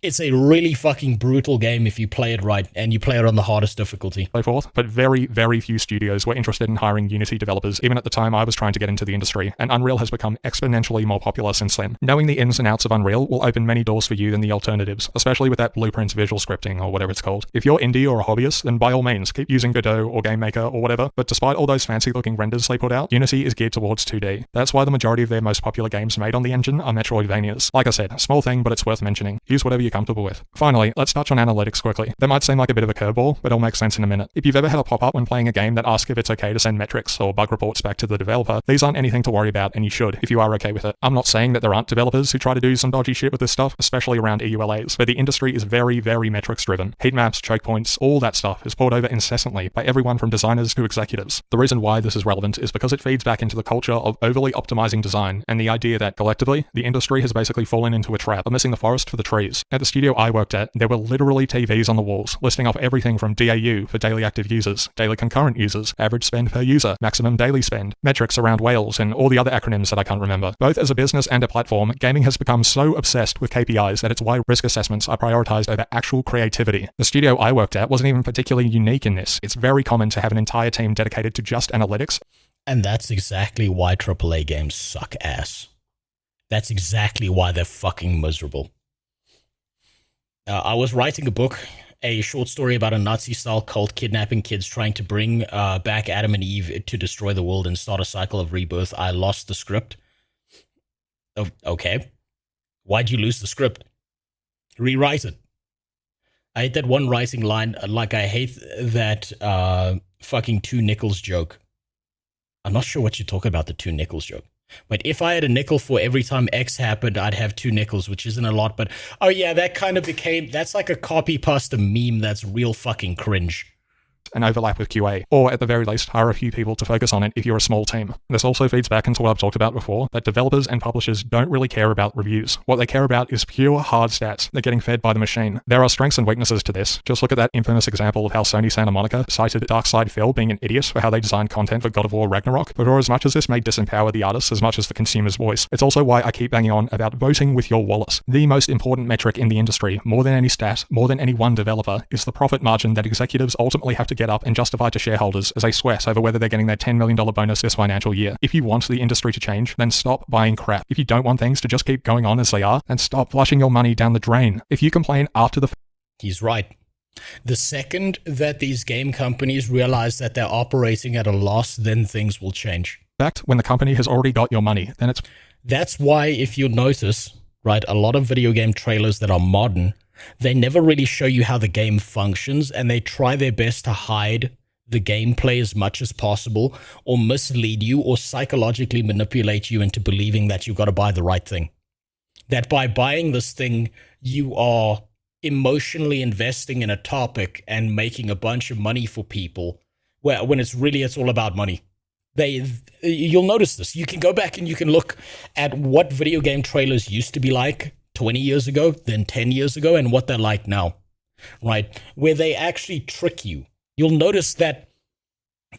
Speaker 2: It's a really fucking brutal game if you play it right, and you play it on the hardest difficulty.
Speaker 16: So forth, but very, very few studios were interested in hiring Unity developers, even at the time I was trying to get into the industry, and Unreal has become exponentially more popular since then. Knowing the ins and outs of Unreal will open many doors for you than the alternatives, especially with that Blueprint visual scripting, or whatever it's called. If you're indie or a hobbyist, then by all means, keep using Godot or GameMaker or whatever, but despite all those fancy-looking renders they put out, Unity is geared towards 2D. That's why the majority of their most popular games made on the engine are Metroidvanias. Like I said, small thing, but it's worth mentioning. Use whatever you're comfortable with. Finally, let's touch on analytics quickly. That might seem like a bit of a curveball, but it'll make sense in a minute. If you've ever had a pop-up when playing a game that asks if it's okay to send metrics or bug reports back to the developer, these aren't anything to worry about, and you should, if you are okay with it. I'm not saying that there aren't developers who try to do some dodgy shit with this stuff, especially around EULAs, but the industry is very, very metrics-driven. Heat maps, choke points, all that stuff is poured over incessantly by everyone from designers to executives. The reason why this is relevant is because it feeds back into the culture of overly optimizing design, and the idea that, collectively, the industry has basically fallen into a trap of missing the forest for the trees. At the studio I worked at, there were literally TVs on the walls, listing off everything from DAU for daily active users, daily concurrent users, average spend per user, maximum daily spend, metrics around whales, and all the other acronyms that I can't remember. Both as a business and a platform, gaming has become so obsessed with KPIs that it's why risk assessments are prioritized over actual creativity. The studio I worked at wasn't even particularly unique in this. It's very common to have an entire team dedicated to just analytics.
Speaker 2: And that's exactly why AAA games suck ass. That's exactly why they're fucking miserable. I was writing a book, a short story about a Nazi-style cult kidnapping kids trying to bring back Adam and Eve to destroy the world and start a cycle of rebirth. I lost the script. Oh, okay. Why'd you lose the script? Rewrite it. I hate that one writing line, like I hate that fucking 2 nickels joke. I'm not sure what you're talking about, the 2 nickels joke. But if I had a nickel for every time X happened, I'd have 2 nickels, which isn't a lot. But, oh yeah, that kind of became, that's like a copy pasta meme that's real fucking cringe.
Speaker 16: And overlap with QA, or at the very least, hire a few people to focus on it if you're a small team. This also feeds back into what I've talked about before, that developers and publishers don't really care about reviews. What they care about is pure hard stats. They're getting fed by the machine. There are strengths and weaknesses to this. Just look at that infamous example of how Sony Santa Monica cited Darkside Phil being an idiot for how they designed content for God of War Ragnarok. But for as much as this may disempower the artists as much as the consumer's voice, it's also why I keep banging on about voting with your wallet. The most important metric in the industry, more than any stat, more than any one developer, is the profit margin that executives ultimately have to get up and justify to shareholders as they sweat over whether they're getting their $10 million bonus this financial year. If you want the industry to change, then stop buying crap. If you don't want things to just keep going on as they are, then stop flushing your money down the drain. If you complain after the...
Speaker 2: He's right. The second that these game companies realize that they're operating at a loss, then things will change.
Speaker 16: fact, when the company has already got your money, then it's...
Speaker 2: That's why, if you'll notice, right, a lot of video game trailers that are modern, they never really show you how the game functions, and they try their best to hide the gameplay as much as possible, or mislead you, or psychologically manipulate you into believing that you've got to buy the right thing. That by buying this thing, you are emotionally investing in a topic and making a bunch of money for people, where when it's all about money. You'll notice this. You can go back and you can look at what video game trailers used to be like 20 years ago, then 10 years ago, and what they're like now, right? Where they actually trick you. You'll notice that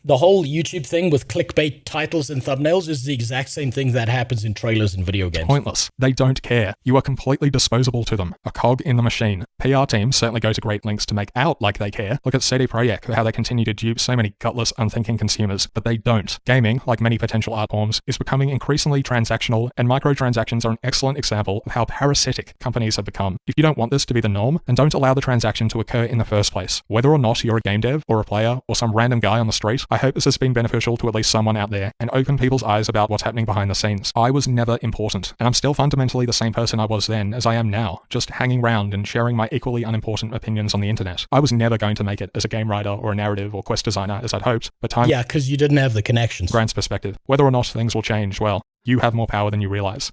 Speaker 2: the whole YouTube thing with clickbait titles and thumbnails is the exact same thing that happens in trailers and video games.
Speaker 16: Pointless. They don't care. You are completely disposable to them. A cog in the machine. PR teams certainly go to great lengths to make out like they care. Look at CD Projekt, how they continue to dupe so many gutless, unthinking consumers, but they don't. Gaming, like many potential art forms, is becoming increasingly transactional, and microtransactions are an excellent example of how parasitic companies have become. If you don't want this to be the norm, then don't allow the transaction to occur in the first place. Whether or not you're a game dev, or a player, or some random guy on the street, I hope this has been beneficial to at least someone out there, and open people's eyes about what's happening behind the scenes. I was never important, and I'm still fundamentally the same person I was then as I am now, just hanging around and sharing my equally unimportant opinions on the internet. I was never going to make it as a game writer or a narrative or quest designer as I'd hoped, but time...
Speaker 2: Yeah, because you didn't have the connections.
Speaker 16: Grant's perspective. Whether or not things will change, well, you have more power than you realize.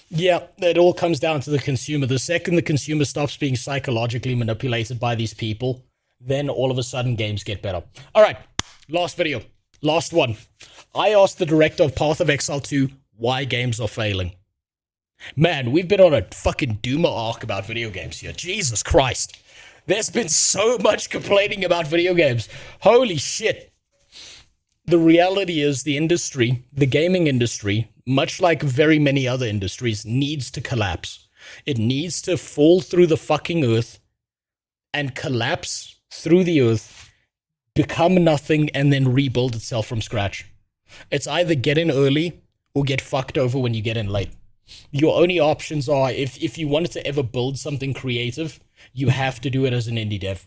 Speaker 2: Yeah, it all comes down to the consumer. The second the consumer stops being psychologically manipulated by these people, then all of a sudden games get better. All right, last video. Last one. I asked the director of Path of Exile 2 why games are failing. Man, we've been on a fucking doomer arc about video games here. Jesus Christ. There's been so much complaining about video games. Holy shit. The reality is the industry, the gaming industry, much like very many other industries, needs to collapse. It needs to fall through the fucking earth and collapse through the earth, become nothing, and then rebuild itself from scratch. It's either get in early or get fucked over when you get in late. Your only options are, if you wanted to ever build something creative, you have to do it as an indie dev.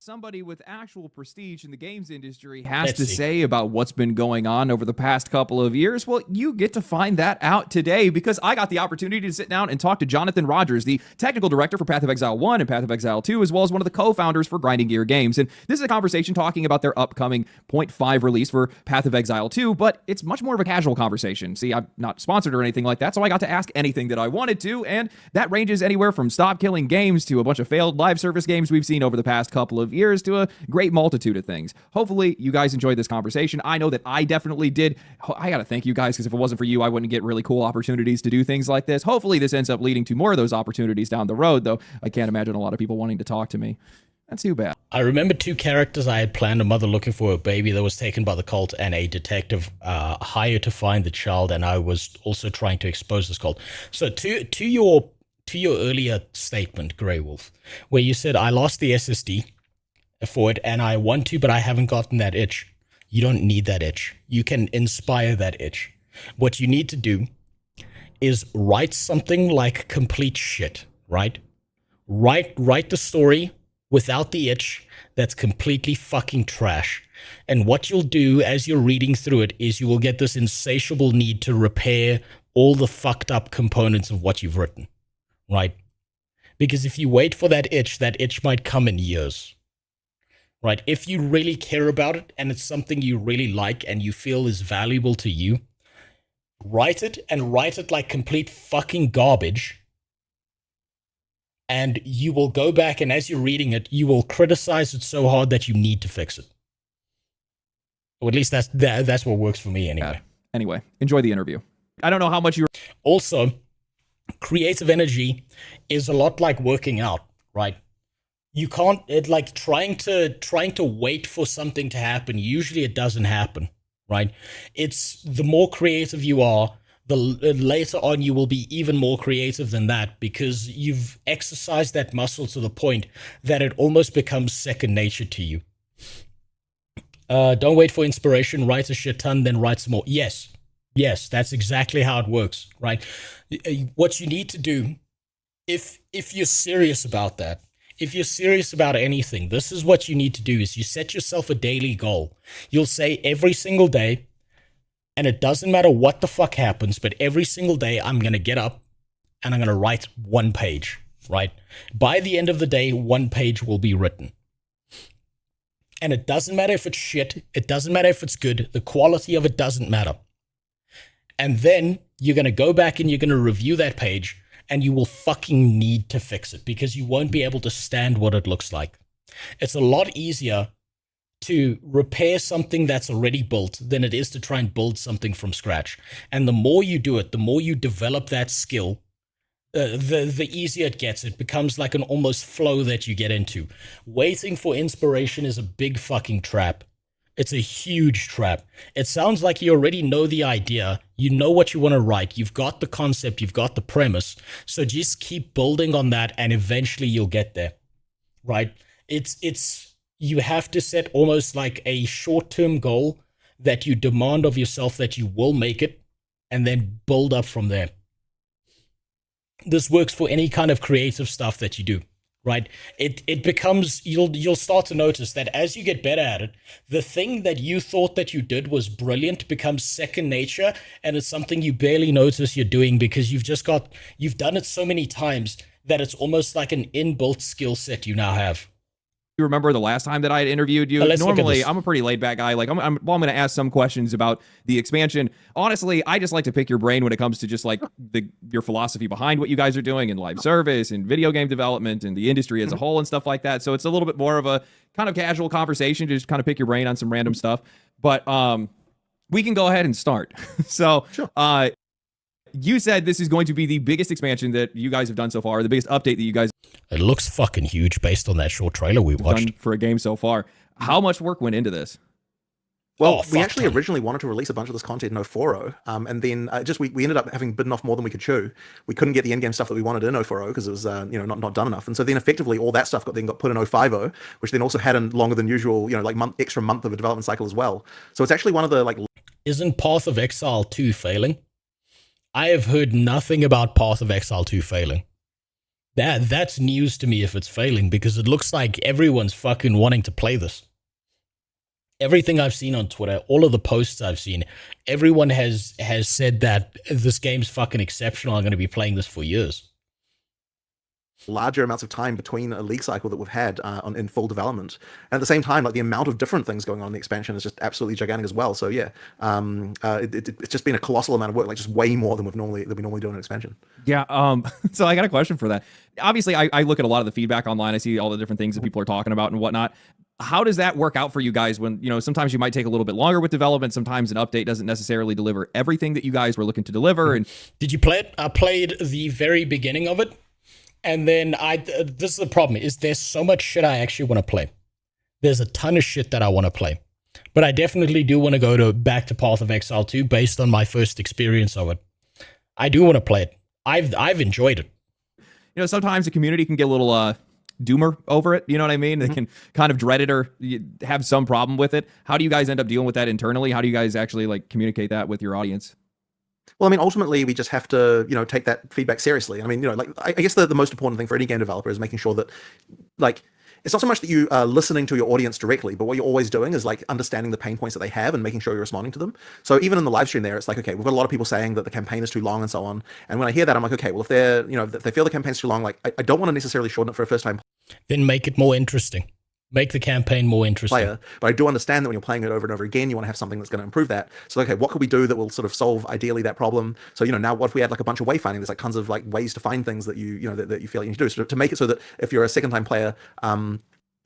Speaker 6: Somebody with actual prestige in the games industry has to say about what's been going on over the past couple of years. Well, you get to find that out today, because I got the opportunity to sit down and talk to Jonathan Rogers, the technical director for Path of Exile 1 and Path of Exile 2, as well as one of the co-founders for Grinding Gear Games. And this is a conversation talking about their upcoming 0.5 release for Path of Exile 2, but it's much more of a casual conversation. See, I'm not sponsored or anything like that, so I got to ask anything that I wanted to, and that ranges anywhere from Stop Killing Games to a bunch of failed live service games we've seen over the past couple of years to a great multitude of things. Hopefully you guys enjoyed this conversation. I know that I definitely did. I gotta thank you guys, because if it wasn't for you, I wouldn't get really cool opportunities to do things like this. Hopefully this ends up leading to more of those opportunities down the road, though I can't imagine a lot of people wanting to talk to me. That's too bad.
Speaker 2: I remember 2 characters I had planned: a mother looking for a baby that was taken by the cult, and a detective hired to find the child, and I was also trying to expose this cult. So to your earlier statement, Grey Wolf, where you said I lost the SSD for it and I want to, but I haven't gotten that itch. You don't need that itch. You can inspire that itch. What you need to do is write something like complete shit, right? Write the story without the itch that's completely fucking trash. And what you'll do as you're reading through it is you will get this insatiable need to repair all the fucked up components of what you've written, right? Because if you wait for that itch might come in years. right? If you really care about it and it's something you really like and you feel is valuable to you, write it and write it like complete fucking garbage. And you will go back and as you're reading it, you will criticize it so hard that you need to fix it. Or at least that's what works for me anyway.
Speaker 6: Anyway, enjoy the interview. I don't know how much you...
Speaker 2: Also, creative energy is a lot like working out, right? You can't, like trying to wait for something to happen. Usually it doesn't happen, right? It's the more creative you are, the later on you will be even more creative than that because you've exercised that muscle to the point that it almost becomes second nature to you. Don't wait for inspiration, write a shit ton, then write some more. Yes, that's exactly how it works, right? What you need to do, if you're serious about that, if you're serious about anything, this is what you need to do is you set yourself a daily goal. You'll say every single day, and it doesn't matter what the fuck happens, but every single day I'm going to get up and I'm going to write one page, right? By the end of the day, one page will be written. And it doesn't matter if it's shit. It doesn't matter if it's good. The quality of it doesn't matter. And then you're going to go back and you're going to review that page and you will fucking need to fix it because you won't be able to stand what it looks like. It's a lot easier to repair something that's already built than it is to try and build something from scratch. And the more you do it, the more you develop that skill, the easier it gets. It becomes like an almost flow that you get into. Waiting for inspiration is a big fucking trap. It's a huge trap. It sounds like you already know the idea. You know what you want to write. You've got the concept. You've got the premise. So just keep building on that and eventually you'll get there, right? You have to set almost like a short-term goal that you demand of yourself that you will make it and then build up from there. This works for any kind of creative stuff that you do, right? It becomes, you'll start to notice that as you get better at it, the thing that you thought that you did was brilliant becomes second nature, and it's something you barely notice you're doing because you've done it so many times that it's almost like an inbuilt skill set you now have.
Speaker 6: You remember the last time that I had interviewed you? Normally, I'm a pretty laid back guy. Like, I'm going to ask some questions about the expansion. Honestly, I just like to pick your brain when it comes to just like your philosophy behind what you guys are doing in live service and video game development and the industry as a whole and stuff like that. So it's a little bit more of a kind of casual conversation to just kind of pick your brain on some random stuff. But we can go ahead and start. So, sure. You said this is going to be the biggest expansion that you guys have done so far, the biggest update that you guys...
Speaker 2: It looks fucking huge based on that short trailer we watched.
Speaker 6: Done for a game so far. How much work went into this?
Speaker 9: Well, we actually originally wanted to release a bunch of this content in 040, and then we ended up having bitten off more than we could chew. We couldn't get the in-game stuff that we wanted in 040 because it was not done enough. And so then effectively all that stuff got put in 050, which then also had a longer than usual, extra month of a development cycle as well. So it's actually one of the
Speaker 2: Isn't Path of Exile 2 failing? I have heard nothing about Path of Exile 2 failing. That's news to me if it's failing, because it looks like everyone's fucking wanting to play this. Everything I've seen on Twitter, all of the posts I've seen, everyone has said that this game's fucking exceptional. I'm going to be playing this for years.
Speaker 9: Larger amounts of time between a league cycle that we've had in full development, and at the same time, like the amount of different things going on in the expansion is just absolutely gigantic as well. So yeah, it's just been a colossal amount of work, like just way more than we normally do in an expansion.
Speaker 6: Yeah. So I got a question for that. Obviously, I look at a lot of the feedback online. I see all the different things that people are talking about and whatnot. How does that work out for you guys when, sometimes you might take a little bit longer with development, sometimes an update doesn't necessarily deliver everything that you guys were looking to deliver? And
Speaker 2: did you play it? I played the very beginning of it. And then this is the problem, is there's so much shit I actually want to play. There's a ton of shit that I want to play. But I definitely do want to go back to Path of Exile 2 based on my first experience of it. I do want to play it. I've enjoyed it.
Speaker 6: Sometimes the community can get a little doomer over it. You know what I mean? They can kind of dread it or have some problem with it. How do you guys end up dealing with that internally? How do you guys actually communicate that with your audience?
Speaker 9: Well, I mean, ultimately, we just have to, take that feedback seriously. I mean, I guess the most important thing for any game developer is making sure that, it's not so much that you are listening to your audience directly, but what you're always doing is understanding the pain points that they have and making sure you're responding to them. So even in the live stream there, it's like, okay, we've got a lot of people saying that the campaign is too long and so on. And when I hear that, I'm like, okay, well, if they're, if they feel the campaign's too long, I don't want to necessarily shorten it for a first time.
Speaker 2: Then make it more interesting. Make the campaign more interesting.
Speaker 9: Player, but I do understand that when you're playing it over and over again, you want to have something that's going to improve that. So, okay, what could we do that will sort of solve ideally that problem? So, now what if we had like a bunch of wayfinding? There's like tons of like ways to find things that that you feel you need to do. So to make it so that if you're a second-time player,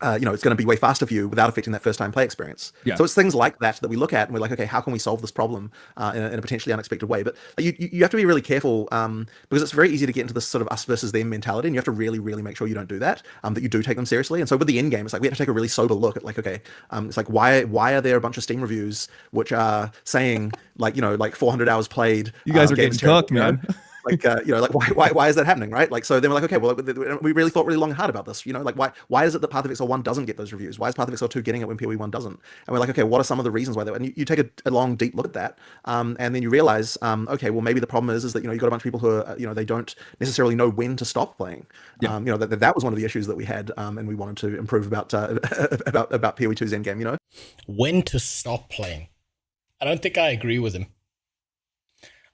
Speaker 9: it's going to be way faster for you without affecting that first-time play experience.
Speaker 6: Yeah.
Speaker 9: So it's things like that that we look at and we're like, okay, how can we solve this problem in a potentially unexpected way? But you have to be really careful because it's very easy to get into this sort of us versus them mentality, and you have to really, really make sure you don't do that. That you do take them seriously. And so with the end game, it's like we have to take a really sober look at like, okay, it's like why are there a bunch of Steam reviews which are saying like 400 hours played?
Speaker 6: You guys are getting cooked, man.
Speaker 9: Why is that happening, right? Like, so then we're like, okay, well, we really thought really long and hard about this, like why is it that Path of Exile 1 doesn't get those reviews? Why is Path of Exile 2 getting it when PoE 1 doesn't? And we're like, okay, what are some of the reasons why that? And you take a long, deep look at that, and then you realize, okay, well, maybe the problem is that, you've got a bunch of people who are, they don't necessarily know when to stop playing.
Speaker 6: Yeah.
Speaker 9: That was one of the issues that we had, and we wanted to improve about PoE 2's endgame,
Speaker 2: When to stop playing. I don't think I agree with him.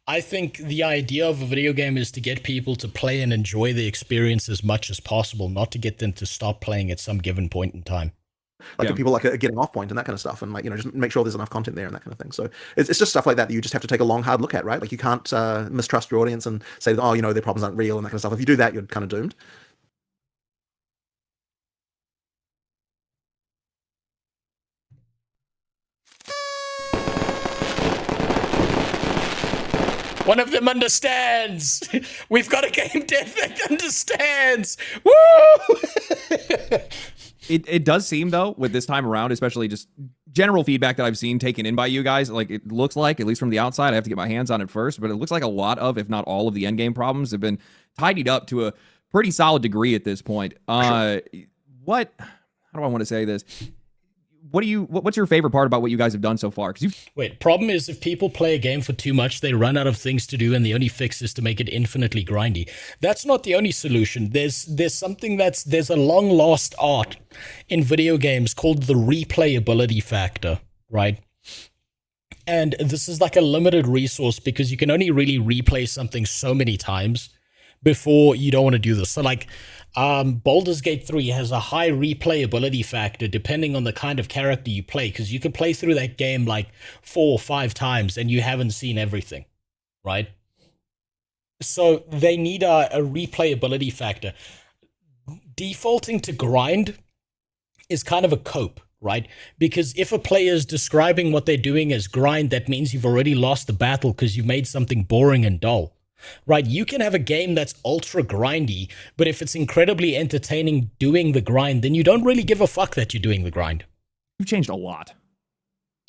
Speaker 2: I think the idea of a video game is to get people to play and enjoy the experience as much as possible, not to get them to stop playing at some given point in time.
Speaker 9: Like people like a getting off point and that kind of stuff, and just make sure there's enough content there and that kind of thing. So it's just stuff like that you just have to take a long, hard look at, right? Like you can't mistrust your audience and say, oh, their problems aren't real and that kind of stuff. If you do that, you're kind of doomed.
Speaker 2: One of them understands. We've got a game dev that understands. Woo!
Speaker 6: It does seem, though, with this time around, especially just general feedback that I've seen taken in by you guys, like it looks like, at least from the outside, I have to get my hands on it first, but it looks like a lot of, if not all of the endgame problems have been tidied up to a pretty solid degree at this point. How do I want to say this? What's your favorite part about what you guys have done so far?
Speaker 2: Wait, problem is if people play a game for too much, they run out of things to do, and the only fix is to make it infinitely grindy. That's not the only solution. There's a long lost art in video games called the replayability factor, right? And this is like a limited resource because you can only really replay something so many times before you don't want to do this. So like Baldur's Gate 3 has a high replayability factor depending on the kind of character you play, because you can play through that game like 4 or 5 times and you haven't seen everything, right? So they need a replayability factor. Defaulting to grind is kind of a cope, right? Because if a player is describing what they're doing as grind, that means you've already lost the battle because you've made something boring and dull. Right, you can have a game that's ultra grindy, but if it's incredibly entertaining doing the grind, then you don't really give a fuck that you're doing the grind.
Speaker 6: You've changed a lot.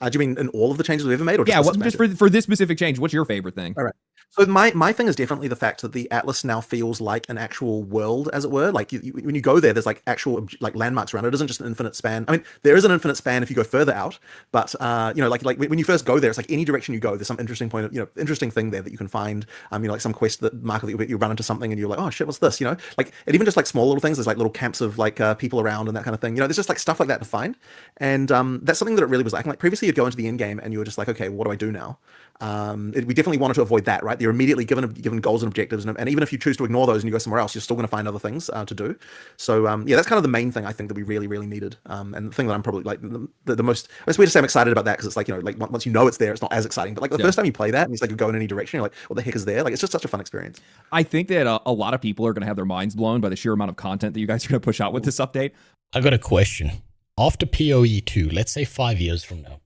Speaker 9: Do you mean in all of the changes we've ever made? Or
Speaker 6: just for this specific change, what's your favorite thing?
Speaker 9: All right. So my thing is definitely the fact that the Atlas now feels like an actual world, as it were. Like when you go there, there's like actual like landmarks around it. It isn't just an infinite span. I mean, there is an infinite span if you go further out, but like when you first go there, it's like any direction you go, there's some interesting point, interesting thing there that you can find. Like some quest that marker that you run into something and you're like, oh shit, what's this? Like and even just like small little things. There's like little camps of like people around and that kind of thing. There's just like stuff like that to find, and that's something that it really was lacking. Like previously, you'd go into the end game and you were just like, okay, what do I do now? We definitely wanted to avoid that, right? You're immediately given goals and objectives, and even if you choose to ignore those and you go somewhere else, you're still going to find other things to do. So that's kind of the main thing I think that we really, really needed, and the thing that I'm probably like the most. It's weird to say I'm excited about that because it's like like once you know it's there, it's not as exciting. But like the first time you play that and it's like you go in any direction, you're like, what the heck is there? Like it's just such a fun experience.
Speaker 6: I think that a lot of people are going to have their minds blown by the sheer amount of content that you guys are going to push out with this update.
Speaker 2: I got a question. After PoE 2, let's say 5 years from now,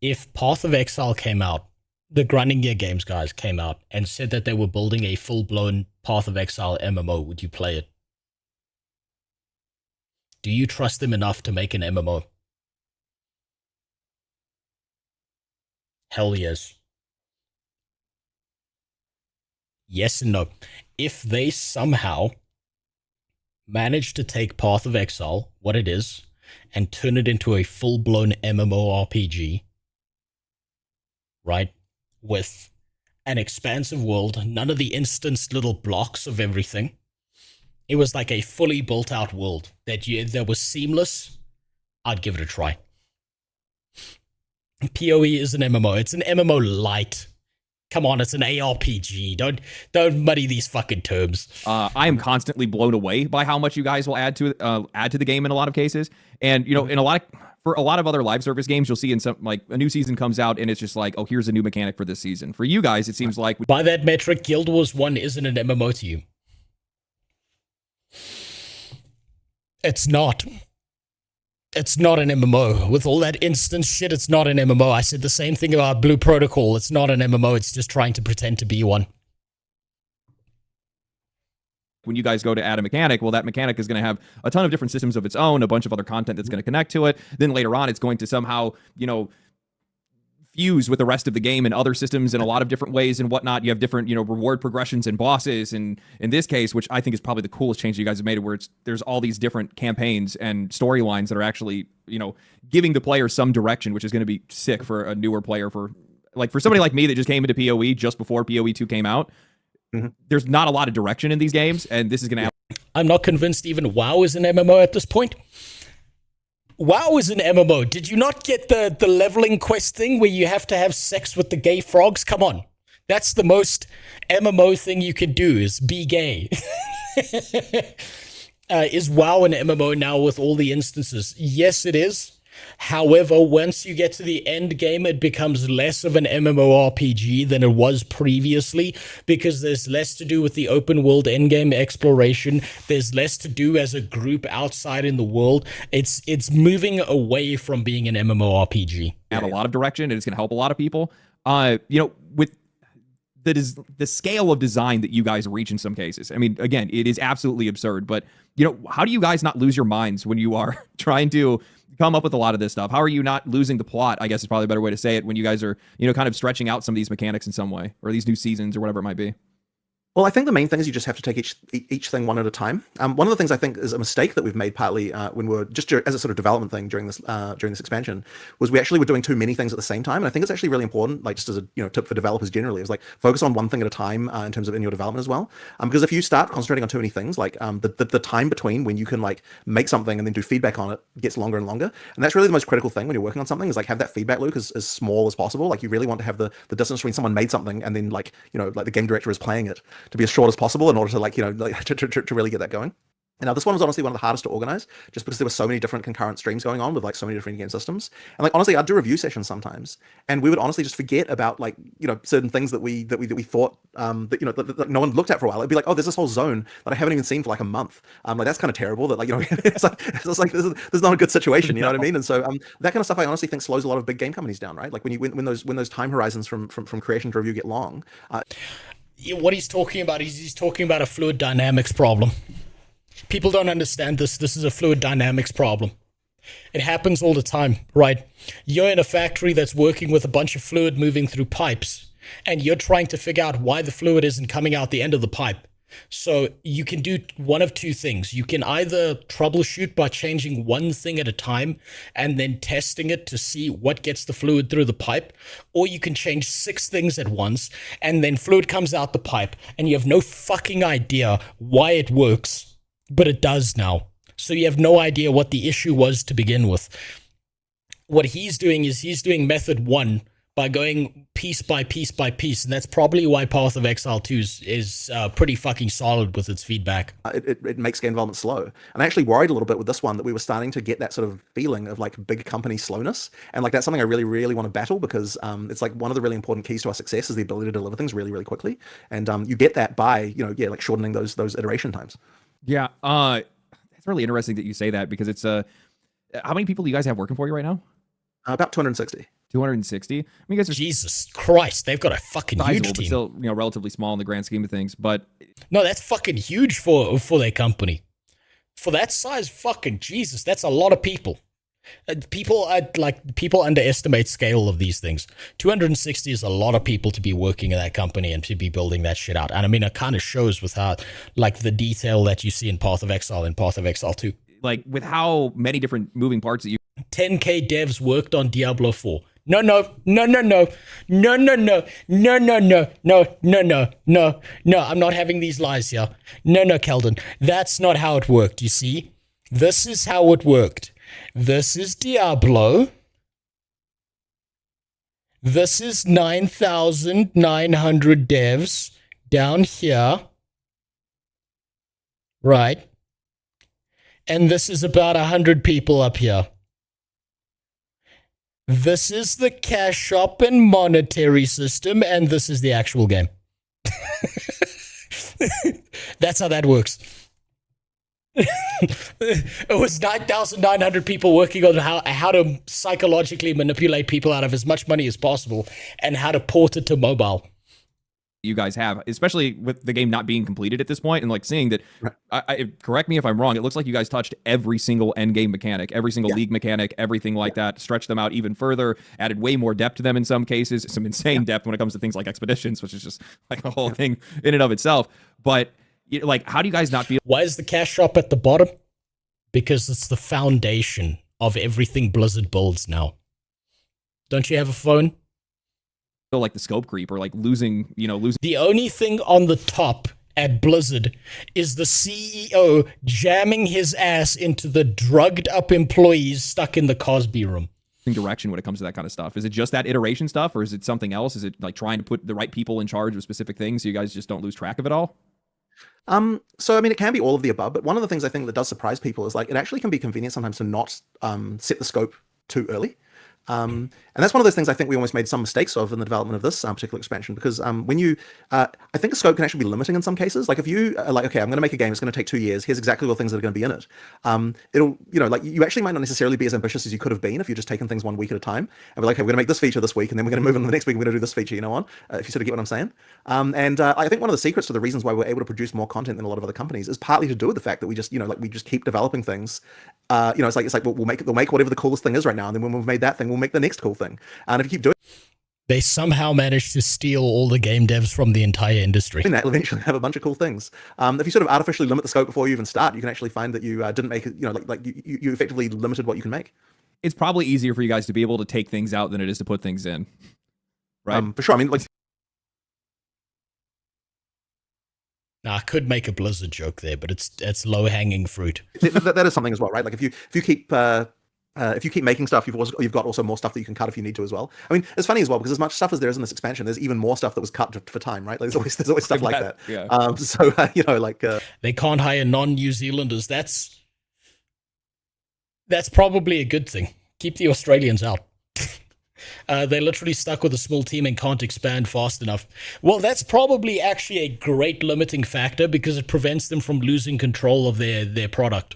Speaker 2: if Path of Exile came out, the Grinding Gear Games guys came out and said that they were building a full-blown Path of Exile MMO, would you play it? Do you trust them enough to make an MMO? Hell yes. Yes and no. If they somehow manage to take Path of Exile, what it is, and turn it into a full-blown MMORPG, right, with an expansive world, none of the instanced little blocks of everything. It was like a fully built out world that was seamless. I'd give it a try. PoE is an MMO. It's an MMO light. Come on, it's an ARPG. Don't muddy these fucking terms.
Speaker 6: I am constantly blown away by how much you guys will add to the game in a lot of cases. And you know, for a lot of other live service games, you'll see in some, like, a new season comes out and it's just like, oh, here's a new mechanic for this season. For you guys, it seems like
Speaker 2: by that metric, Guild Wars 1 isn't an MMO to you. It's not. It's not an MMO. With all that instance shit, it's not an MMO. I said the same thing about Blue Protocol. It's not an MMO. It's just trying to pretend to be one.
Speaker 6: when you guys go to add a mechanic, well, that mechanic is going to have a ton of different systems of its own, a bunch of other content that's going to connect to it. Then later on, it's going to somehow, you know, fuse with the rest of the game and other systems in a lot of different ways and whatnot. You have different, you know, reward progressions and bosses. And in this case, which I think is probably the coolest change you guys have made, where there's all these different campaigns and storylines that are actually, you know, giving the player some direction, which is going to be sick for a newer player. For somebody like me that just came into PoE just before PoE 2 came out, there's not a lot of direction in these games, and this is going to happen.
Speaker 2: I'm not convinced even WoW is an MMO at this point. WoW is an MMO. Did you not get the leveling quest thing where you have to have sex with the gay frogs? Come on. That's the most MMO thing you can do, is be gay. Is WoW an MMO now with all the instances? Yes, it is. However, once you get to the end game, it becomes less of an MMORPG than it was previously, because there's less to do with the open world endgame exploration. There's less to do as a group outside in the world. It's moving away from being an MMORPG.
Speaker 6: Have a lot of direction, and it's going to help a lot of people. You know, with the scale of design that you guys reach in some cases. I mean, again, it is absolutely absurd, but, you know, how do you guys not lose your minds when you are trying to come up with a lot of this stuff? How are you not losing the plot, I guess is probably a better way to say it, when you guys are, you know, kind of stretching out some of these mechanics in some way, or these new seasons or whatever it might be?
Speaker 9: Well, I think the main thing is you just have to take each thing one at a time. One of the things I think is a mistake that we've made partly when we're just as a sort of development thing during this expansion, was we actually were doing too many things at the same time. And I think it's actually really important, like just as a tip for developers generally, is like focus on one thing at a time in terms of in your development as well. Because if you start concentrating on too many things, like the time between when you can like make something and then do feedback on it gets longer and longer. And that's really the most critical thing when you're working on something, is like have that feedback loop as small as possible. Like you really want to have the distance between someone made something and then like the game director is playing it to be as short as possible, in order to to really get that going. And now this one was honestly one of the hardest to organize, just because there were so many different concurrent streams going on with like so many different game systems. And like honestly, I'd do review sessions sometimes, and we would honestly just forget about like certain things that we thought that no one looked at for a while. It'd be like, oh, there's this whole zone that I haven't even seen for like a month. Like that's kind of terrible. That like it's like this is not a good situation. You know what I mean? And so that kind of stuff I honestly think slows a lot of big game companies down, right? Like when those time horizons from creation to review get long.
Speaker 2: What he's talking about is he's talking about a fluid dynamics problem. People don't understand this. This is a fluid dynamics problem. It happens all the time, right? You're in a factory that's working with a bunch of fluid moving through pipes, and you're trying to figure out why the fluid isn't coming out the end of the pipe. So you can do one of two things. You can either troubleshoot by changing one thing at a time and then testing it to see what gets the fluid through the pipe, or you can change 6 things at once and then fluid comes out the pipe and you have no fucking idea why it works, but it does now. So you have no idea what the issue was to begin with. What he's doing is he's doing method 1 by going piece by piece by piece, and that's probably why Path of Exile 2 is pretty fucking solid with its feedback.
Speaker 9: It makes game development slow. And I actually worried a little bit with this one that we were starting to get that sort of feeling of like big company slowness, and like that's something I really, really want to battle, because it's like one of the really important keys to our success is the ability to deliver things really, really quickly, and you get that by like shortening those iteration times.
Speaker 6: Yeah, it's really interesting that you say that, because it's how many people do you guys have working for you right now?
Speaker 9: About 260.
Speaker 6: 260. I mean, you guys are
Speaker 2: Jesus Christ, they've got a fucking huge team.
Speaker 6: But still, relatively small in the grand scheme of things. But
Speaker 2: no, that's fucking huge for their company. For that size, fucking Jesus, that's a lot of people. People underestimate scale of these things. 260 is a lot of people to be working in that company and to be building that shit out. And I mean, it kind of shows with how, like, the detail that you see in Path of Exile and Path of Exile 2.
Speaker 6: Like, with how many different moving parts that you...
Speaker 2: 10K devs worked on Diablo 4. No, I'm not having these lies here. No, Keldon, that's not how it worked, you see? This is how it worked. This is Diablo. This is 9,900 devs down here. Right. And this is about 100 people up here. This is the cash shop and monetary system, and this is the actual game. That's how that works. It was 9,900 people working on how to psychologically manipulate people out of as much money as possible and how to port it to mobile.
Speaker 6: You guys have, especially with the game not being completed at this point, and like seeing that, correct me if I'm wrong, it looks like you guys touched every single end game mechanic, every single league mechanic, everything like that, stretched them out even further, added way more depth to them in some cases, some insane depth when it comes to things like expeditions, which is just like a whole thing in and of itself. But like, how do you guys not feel?
Speaker 2: Why is the cash shop at the bottom? Because it's the foundation of everything Blizzard builds now. Don't you have a phone?
Speaker 6: Like the scope creep or like losing.
Speaker 2: The only thing on the top at Blizzard is the CEO jamming his ass into the drugged up employees stuck in the Cosby room.
Speaker 6: Direction when it comes to that kind of stuff. Is it just that iteration stuff, or is it something else? Is it like trying to put the right people in charge of specific things so you guys just don't lose track of it all?
Speaker 9: So I mean, it can be all of the above, but one of the things I think that does surprise people is like it actually can be convenient sometimes to not set the scope too early. And that's one of those things I think we almost made some mistakes of in the development of this particular expansion, because when you, I think a scope can actually be limiting in some cases. Like if you are like, okay, I'm going to make a game, it's going to take 2 years, here's exactly all the things that are going to be in it. It'll, like you actually might not necessarily be as ambitious as you could have been if you're just taking things 1 week at a time. And we're like, okay, we're going to make this feature this week, and then we're going to move on to the next week, we're going to do this feature, if you sort of get what I'm saying. I think one of the secrets to the reasons why we're able to produce more content than a lot of other companies is partly to do with the fact that we just, we just keep developing things. It's like we'll make whatever the coolest thing is right now, and then when we've made that thing, we'll make the next cool thing. And if you keep doing,
Speaker 2: they somehow managed to steal all the game devs from the entire industry.
Speaker 9: That will eventually have a bunch of cool things. If you sort of artificially limit the scope before you even start, you can actually find that you didn't make it. You effectively limited what you can make.
Speaker 6: It's probably easier for you guys to be able to take things out than it is to put things in, right?
Speaker 9: For sure. I mean, like.
Speaker 2: Now, I could make a Blizzard joke there, but it's low hanging fruit.
Speaker 9: That is something as well, right? Like if you keep making stuff, you've got also more stuff that you can cut if you need to as well. I mean, it's funny as well because as much stuff as there is in this expansion, there's even more stuff that was cut for time, right? Like, there's always stuff like that.
Speaker 6: Yeah.
Speaker 2: They can't hire non-New Zealanders. That's probably a good thing. Keep the Australians out. They're literally stuck with a small team and can't expand fast enough. Well, that's probably actually a great limiting factor because it prevents them from losing control of their product.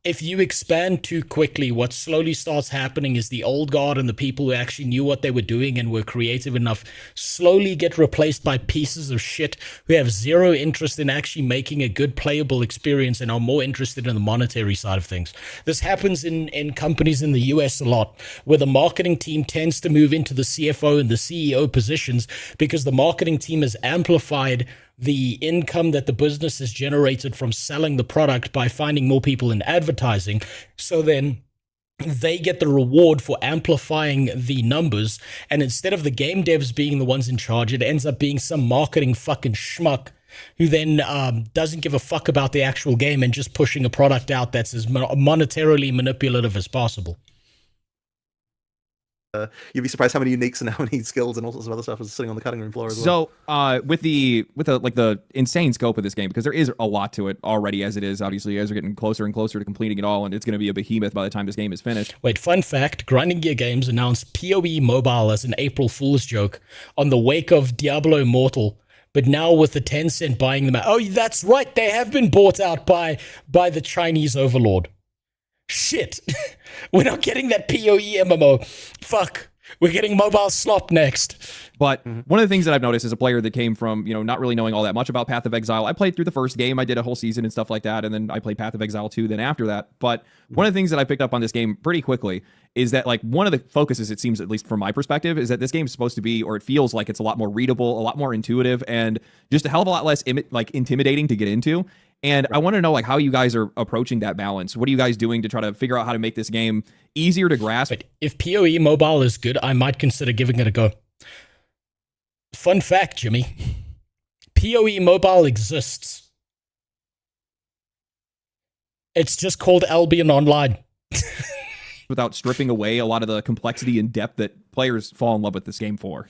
Speaker 2: If you expand too quickly, what slowly starts happening is the old guard and the people who actually knew what they were doing and were creative enough slowly get replaced by pieces of shit who have zero interest in actually making a good playable experience and are more interested in the monetary side of things. This happens in companies in the US a lot, where the marketing team tends to move into the CFO and the CEO positions because the marketing team has amplified the income that the business has generated from selling the product by finding more people in advertising. So then they get the reward for amplifying the numbers. And instead of the game devs being the ones in charge, it ends up being some marketing fucking schmuck who then doesn't give a fuck about the actual game and just pushing a product out that's as monetarily manipulative as possible.
Speaker 9: You'd be surprised how many uniques and how many skills and all sorts of other stuff is sitting on the cutting room floor as well.
Speaker 6: So, with the insane scope of this game, because there is a lot to it already as it is. Obviously, you guys are getting closer and closer to completing it all, and it's going to be a behemoth by the time this game is finished.
Speaker 2: Wait, fun fact: Grinding Gear Games announced PoE Mobile as an April Fool's joke on the wake of Diablo Immortal. But now with the Tencent buying them out, oh, that's right, they have been bought out by the Chinese overlord. Shit, we're not getting that PoE MMO. Fuck, we're getting mobile slop next.
Speaker 6: But one of the things that I've noticed as a player that came from, not really knowing all that much about Path of Exile, I played through the first game, I did a whole season and stuff like that, and then I played Path of Exile 2 then after that. But one of the things that I picked up on this game pretty quickly is that, like, one of the focuses, it seems, at least from my perspective, is that this game is supposed to be, or it feels like it's a lot more readable, a lot more intuitive, and just a hell of a lot less intimidating to get into. And I want to know, like, how you guys are approaching that balance. What are you guys doing to try to figure out how to make this game easier to grasp?
Speaker 2: But if PoE Mobile is good, I might consider giving it a go. Fun fact, Jimmy. PoE Mobile exists. It's just called Albion Online.
Speaker 6: without stripping away a lot of the complexity and depth that players fall in love with this game for?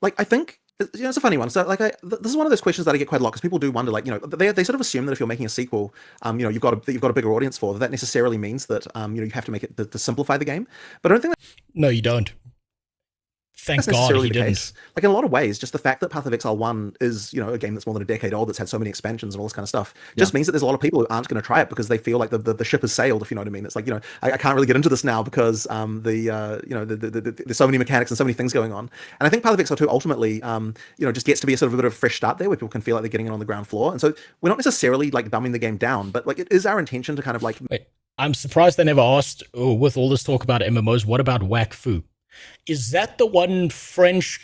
Speaker 9: Like, I think, you know, it's a funny one. So, like, this is one of those questions that I get quite a lot, because people do wonder, like, you know, they sort of assume that if you're making a sequel, you know, you've got a bigger audience for that necessarily means that, you know, you have to make it to simplify the game. But I don't think that.
Speaker 2: No, you don't. Thank God he didn't.
Speaker 9: Case. Like, in a lot of ways, just the fact that Path of Exile 1 is, you know, a game that's more than a decade old, that's had so many expansions and all this kind of stuff, just means that there's a lot of people who aren't going to try it because they feel like the ship has sailed, if you know what I mean. It's like, you know, I can't really get into this now because you know, there's so many mechanics and so many things going on. And I think Path of Exile 2 ultimately, you know, just gets to be a sort of a bit of a fresh start there, where people can feel like they're getting it on the ground floor. And so we're not necessarily like dumbing the game down, but like, it is our intention to kind of like.
Speaker 2: Wait, I'm surprised they never asked, with all this talk about MMOs, what about Wakfu? Is that the one French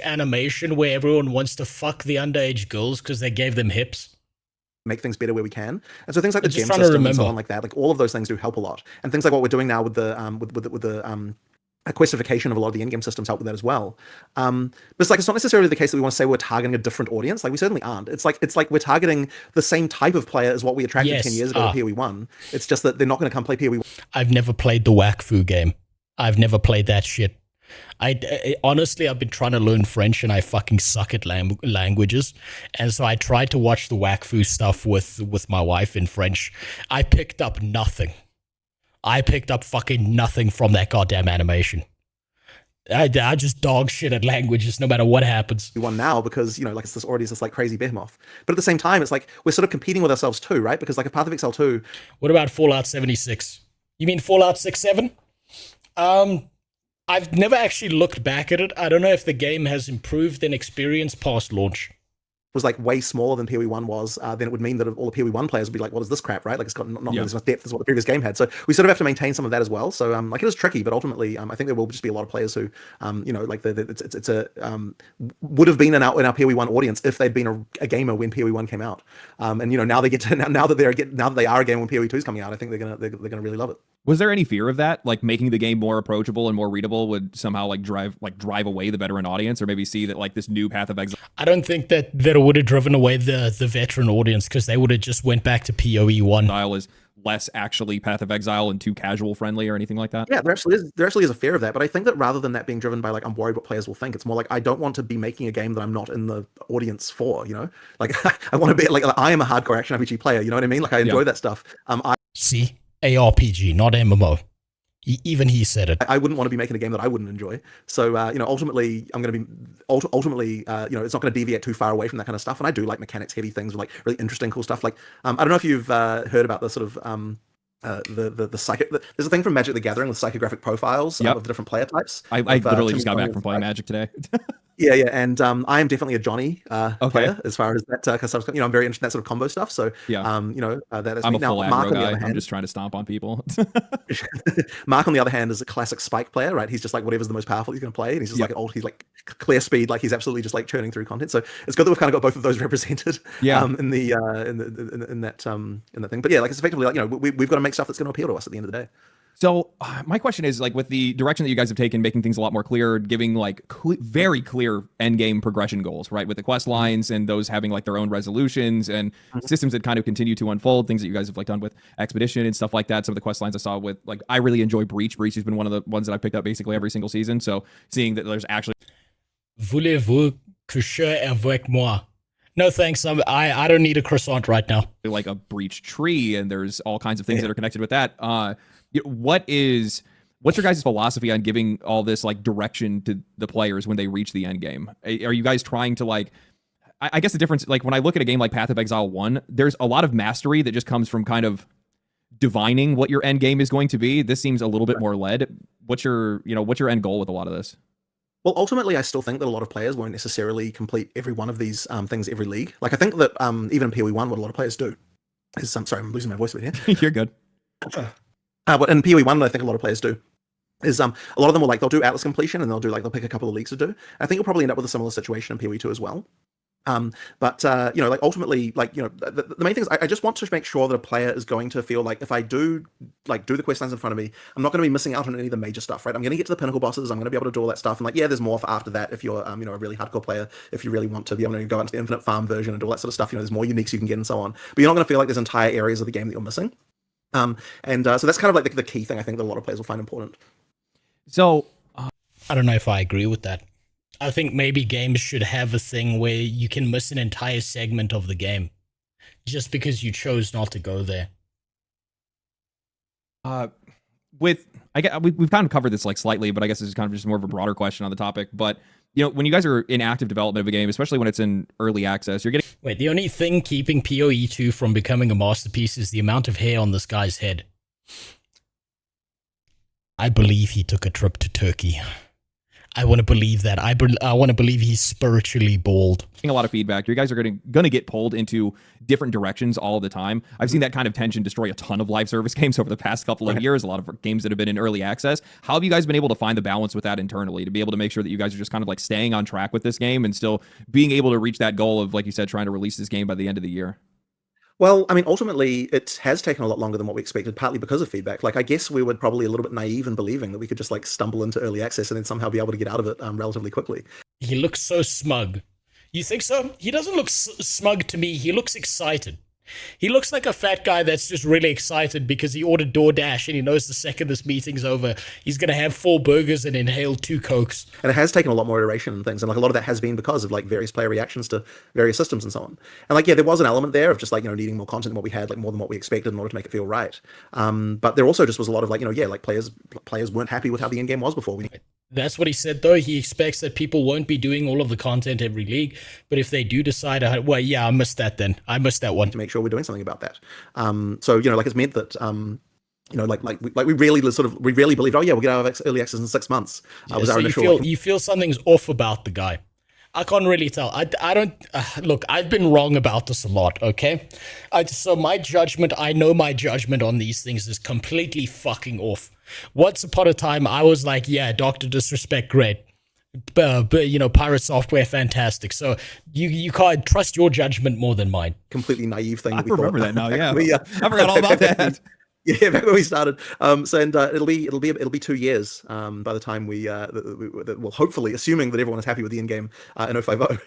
Speaker 2: animation where everyone wants to fuck the underage girls because they gave them hips?
Speaker 9: Make things better where we can, and so things like the gem system and so on like that, like all of those things do help a lot, and things like what we're doing now with the questification of a lot of the in-game systems help with that as well. But it's like, it's not necessarily the case that we want to say we're targeting a different audience. Like, we certainly aren't. It's like we're targeting the same type of player as what we attracted 10 years ago with PoE1. It's just that they're not going to come play PoE1.
Speaker 2: I've never played the Wakfu game. I've never played that shit. Honestly, I've been trying to learn French and I fucking suck at languages. And so I tried to watch the Wakfu stuff with my wife in French. I picked up nothing. I picked up fucking nothing from that goddamn animation. I just dog shit at languages no matter what happens.
Speaker 9: We won now because, you know, like, it's this like crazy behemoth. But at the same time, it's like we're sort of competing with ourselves too, right? Because like a Path of Exile 2.
Speaker 2: What about Fallout 76? You mean Fallout 6-7? I've never actually looked back at it. I don't know if the game has improved in experience past launch.
Speaker 9: Was like way smaller than PoE1 was, then it would mean that all the PoE1 players would be like, what is this crap, right? Like, it's got not as much depth as what the previous game had. So we sort of have to maintain some of that as well. So like, it is tricky, but ultimately, I think there will just be a lot of players who, you know, like it's would have been in our PoE1 audience if they'd been a gamer when PoE1 came out. And you know, now they get to now that they are a gamer when PoE2 is coming out, I think they're gonna really love it.
Speaker 6: Was there any fear of that, like making the game more approachable and more readable would somehow like drive away the veteran audience, or maybe see that like this new Path of Exile?
Speaker 2: I don't think that would have driven away the veteran audience, because they would have just went back to PoE1.
Speaker 6: Style is less actually Path of Exile and too casual friendly or anything like that.
Speaker 9: Yeah, there actually is a fear of that, but I think that rather than that being driven by like, I'm worried what players will think, it's more like, I don't want to be making a game that I'm not in the audience for, you know? Like, I want to be like, I am a hardcore action RPG player, you know what I mean? Like, I enjoy that stuff.
Speaker 2: See, ARPG, not MMO. Even he said it.
Speaker 9: I wouldn't want to be making a game that I wouldn't enjoy. So, you know, ultimately, I'm going to be ultimately, you know, it's not going to deviate too far away from that kind of stuff. And I do like mechanics heavy things, with like really interesting, cool stuff. Like, I don't know if you've heard about the sort of there's a thing from Magic the Gathering with psychographic profiles of the different player types.
Speaker 6: I literally just got back from playing Magic today.
Speaker 9: Yeah, and I am definitely a Johnny player as far as that, because you know, I'm very interested in that sort of combo stuff. So you know, that is
Speaker 6: I'm
Speaker 9: me.
Speaker 6: a full
Speaker 9: Now, Mark,
Speaker 6: aggro
Speaker 9: on the other
Speaker 6: guy.
Speaker 9: hand,
Speaker 6: I'm just trying to stomp on people.
Speaker 9: Mark, on the other hand, is a classic Spike player, right? He's just like, whatever's the most powerful he's going to play, and he's just he's like clear speed, like he's absolutely just like churning through content. So it's good that we've kind of got both of those represented. In that thing. But yeah, like, it's effectively like, you know, we've got to make stuff that's going to appeal to us at the end of the day.
Speaker 6: So my question is, like, with the direction that you guys have taken, making things a lot more clear, giving like very clear end game progression goals, right? With the quest lines and those having like their own resolutions and systems that kind of continue to unfold, things that you guys have like done with Expedition and stuff like that. Some of the quest lines I saw with, like, I really enjoy Breach. Breach has been one of the ones that I've picked up basically every single season. So seeing that there's actually.
Speaker 2: Voulez-vous coucher avec moi? No thanks, I don't need a croissant right now.
Speaker 6: Like a Breach tree, and there's all kinds of things that are connected with that. What's your guys' philosophy on giving all this like direction to the players when they reach the end game? Are you guys trying to like, I guess the difference, like when I look at a game like Path of Exile 1, there's a lot of mastery that just comes from kind of divining what your end game is going to be. This seems a little bit more led. What's your end goal with a lot of this?
Speaker 9: Well, ultimately, I still think that a lot of players won't necessarily complete every one of these things every league. Like, I think that even in PoE1, what a lot of players do is, sorry, I'm losing my voice a bit here.
Speaker 6: You're good.
Speaker 9: But in PoE1, I think a lot of players do is a lot of them will like, they'll do Atlas completion, and they'll pick a couple of leagues to do. I think you'll probably end up with a similar situation in PoE2 as well. But you know, like, ultimately, like, you know, the main thing is I just want to make sure that a player is going to feel like, if I do the quest lines in front of me, I'm not going to be missing out on any of the major stuff, right? I'm going to get to the pinnacle bosses. I'm going to be able to do all that stuff, and like, yeah, there's more for after that if you're you know, a really hardcore player. If you really want to be able to go into the infinite farm version and do all that sort of stuff, you know, there's more uniques you can get and so on. But you're not going to feel like there's entire areas of the game that you're missing. So that's kind of like the key thing I think that a lot of players will find important.
Speaker 6: So
Speaker 2: I don't know if I agree with that. I think maybe games should have a thing where you can miss an entire segment of the game just because you chose not to go there.
Speaker 6: We've kind of covered this like slightly, but I guess this is kind of just more of a broader question on the topic. But when you guys are in active development of a game, especially when it's in early access, you're getting
Speaker 2: the only thing keeping PoE2 from becoming a masterpiece is the amount of hair on this guy's head. I believe he took a trip to Turkey. I want to believe that. I want to believe he's spiritually bald.
Speaker 6: A lot of feedback. You guys are going to get pulled into different directions all the time. I've seen that kind of tension destroy a ton of live service games over the past couple of years. A lot of games that have been in early access. How have you guys been able to find the balance with that internally to be able to make sure that you guys are just kind of like staying on track with this game and still being able to reach that goal of, like you said, trying to release this game by the end of the year?
Speaker 9: Well, I mean, ultimately, it has taken a lot longer than what we expected, partly because of feedback. Like, I guess we were probably a little bit naive in believing that we could just, like, stumble into early access and then somehow be able to get out of it relatively quickly.
Speaker 2: He looks so smug. You think so? He doesn't look smug to me. He looks excited. He looks like a fat guy that's just really excited because he ordered DoorDash and he knows the second this meeting's over, he's going to have 4 burgers and inhale 2 Cokes.
Speaker 9: And it has taken a lot more iteration and things. And like a lot of that has been because of like various player reactions to various systems and so on. And like, yeah, there was an element there of just like, needing more content than what we had, like more than what we expected in order to make it feel right. But there also just was a lot of like, like players weren't happy with how the end game was before.
Speaker 2: That's what he said, though. He expects that people won't be doing all of the content every league. But if they do decide, well, yeah, I missed that then. I missed that one.
Speaker 9: To make sure we're doing something about that. So, like it's meant that, we really believed, oh yeah, we'll get out of early access in 6 months. Was our initial.
Speaker 2: You feel something's off about the guy. I can't really tell. I don't look. I've been wrong about this a lot. Okay, so my judgment. I know my judgment on these things is completely fucking off. Once upon a time, I was like, yeah, Dr. Disrespect, great. But Pirate Software, fantastic. So you can't trust your judgment more than mine.
Speaker 9: Completely naive thing.
Speaker 6: I remember that now. Yeah, I forgot all about that.
Speaker 9: Yeah, back when we started. It'll be 2 years by the time we well, hopefully, assuming that everyone is happy with the end game in 050.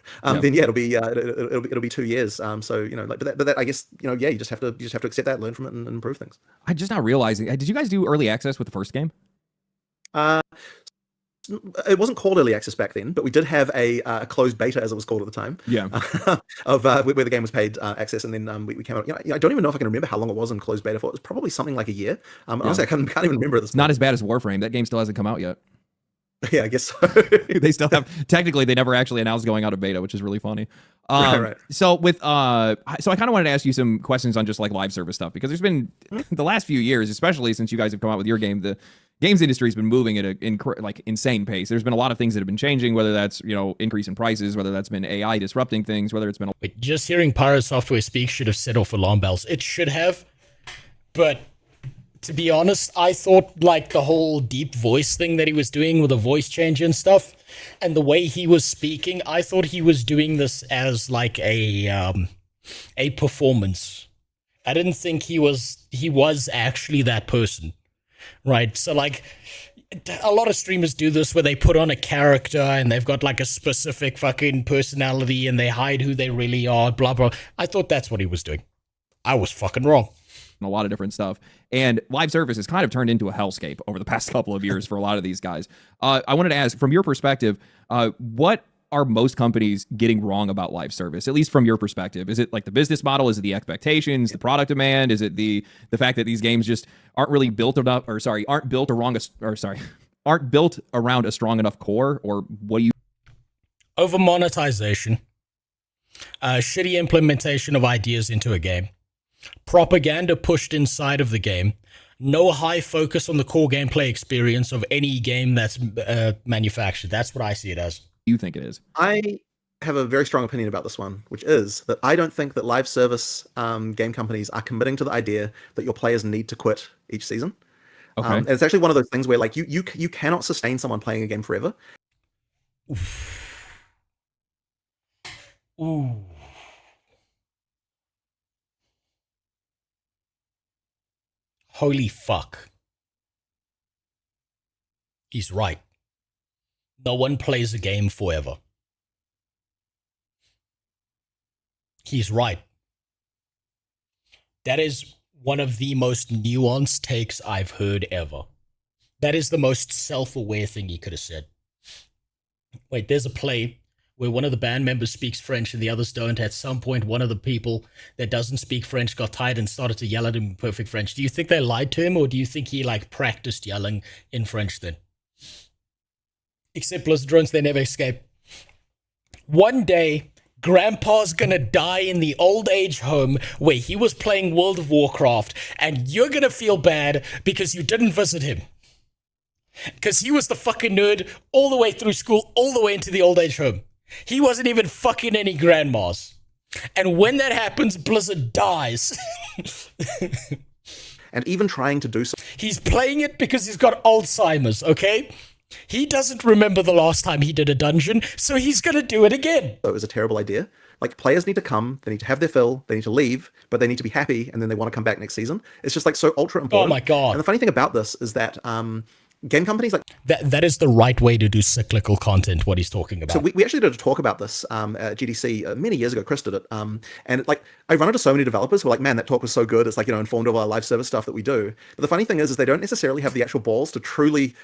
Speaker 9: Then yeah, it'll be 2 years. So but that I guess yeah, you just have to accept that, learn from it, and improve things.
Speaker 6: I'm just not realizing. Did you guys do early access with the first game?
Speaker 9: It wasn't called early access back then, but we did have a closed beta, as it was called at the time.
Speaker 6: Yeah.
Speaker 9: Of where the game was paid access, and then we came out. I don't even know if I can remember how long it was in closed beta for. It was probably something like a year. Honestly, I can't even remember at this point.
Speaker 6: Not as bad as Warframe. That game still hasn't come out yet.
Speaker 9: Yeah, I guess so.
Speaker 6: They still have. Technically, they never actually announced going out of beta, which is really funny.
Speaker 9: Right.
Speaker 6: So with so I kind of wanted to ask you some questions on just like live service stuff, because there's been the last few years, especially since you guys have come out with your game, the games industry has been moving at an insane pace. There's been a lot of things that have been changing, whether that's increase in prices, whether that's been AI disrupting things, whether it's been.
Speaker 2: Just hearing Pirate Software speak should have set off alarm bells. It should have, but. To be honest, I thought like the whole deep voice thing that he was doing with the voice change and stuff, and the way he was speaking, I thought he was doing this as like a performance. I didn't think he was actually that person, right? So like a lot of streamers do this where they put on a character and they've got like a specific fucking personality and they hide who they really are, blah, blah. I thought that's what he was doing. I was fucking wrong.
Speaker 6: A lot of different stuff, and live service has kind of turned into a hellscape over the past couple of years for a lot of these guys. I wanted to ask, from your perspective, what are most companies getting wrong about live service, at least from your perspective? Is it like the business model? Is it the expectations, the product demand? Is it the fact that these games just aren't really built enough, or sorry, aren't built around a strong enough core? Or what do you?
Speaker 2: Over monetization, shitty implementation of ideas into a game. Propaganda pushed inside of the game. No high focus on the core gameplay experience of any game that's manufactured. That's what I see it as.
Speaker 6: You think it is?
Speaker 9: I have a very strong opinion about this one, which is that I don't think that live service game companies are committing to the idea that your players need to quit each season.
Speaker 6: Okay.
Speaker 9: And it's actually one of those things where like you cannot sustain someone playing a game forever.
Speaker 2: Ooh. Holy fuck. He's right. No one plays a game forever. He's right. That is one of the most nuanced takes I've heard ever. That is the most self-aware thing he could have said. Wait, there's a play where one of the band members speaks French and the others don't. At some point, one of the people that doesn't speak French got tired and started to yell at him in perfect French. Do you think they lied to him, or do you think he, like, practiced yelling in French then? Except Blizzard drones, they never escape. One day, Grandpa's gonna die in the old age home where he was playing World of Warcraft, and you're gonna feel bad because you didn't visit him. Because he was the fucking nerd all the way through school, all the way into the old age home. He wasn't even fucking any grandmas. And when that happens, Blizzard dies.
Speaker 9: And even trying to do so.
Speaker 2: He's playing it because he's got Alzheimer's, okay? He doesn't remember the last time he did a dungeon, so he's gonna do it again.
Speaker 9: So it was a terrible idea. Like, players need to come, they need to have their fill, they need to leave, but they need to be happy, and then they want to come back next season. It's just, like, so ultra important.
Speaker 2: Oh my God.
Speaker 9: And the funny thing about this is that game companies like
Speaker 2: that is the right way to do cyclical content, what he's talking about.
Speaker 9: So we actually did a talk about this at GDC many years ago. Chris did it, and like I run into so many developers who are like, man, that talk was so good, it's like, you know, informed of our live service stuff that we do. But the funny thing is they don't necessarily have the actual balls to truly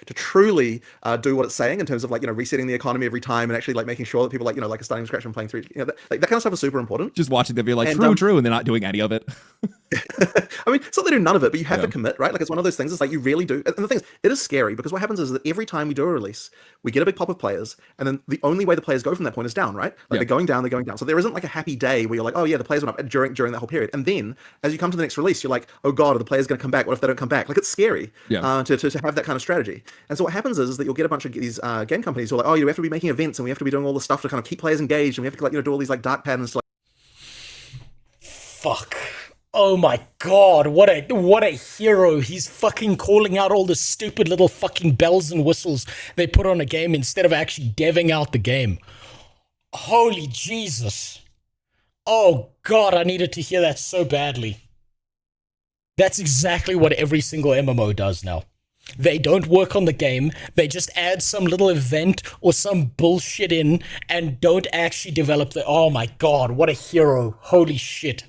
Speaker 9: do what it's saying in terms of, like, you know, resetting the economy every time and actually, like, making sure that people, like, you know, like, are starting from scratch and playing through, you know, that kind of stuff is super important.
Speaker 6: Just watching them be like,
Speaker 9: and,
Speaker 6: true, and they're not doing any of it.
Speaker 9: I mean, it's not that they do none of it, but you have to commit, right? Like, it's one of those things. It's like you really do. And the thing is, it is scary because what happens is that every time we do a release, we get a big pop of players, and then the only way the players go from that point is down, right? Like, they're going down. So there isn't like a happy day where you're like, oh yeah, the players went up during that whole period. And then as you come to the next release, you're like, oh God, are the players going to come back? What if they don't come back? Like, it's scary to have that kind of strategy. And so what happens is that you'll get a bunch of these game companies who are like, oh, you have to be making events and we have to be doing all this stuff to kind of keep players engaged, and we have to, like, you know, do all these like dark patterns to, like.
Speaker 2: Fuck. Oh my God, what a hero. He's fucking calling out all the stupid little fucking bells and whistles they put on a game instead of actually deving out the game. Holy Jesus. Oh God, I needed to hear that so badly. That's exactly what every single MMO does now. They don't work on the game, they just add some little event or some bullshit in and don't actually develop the... Oh my God, what a hero. Holy shit.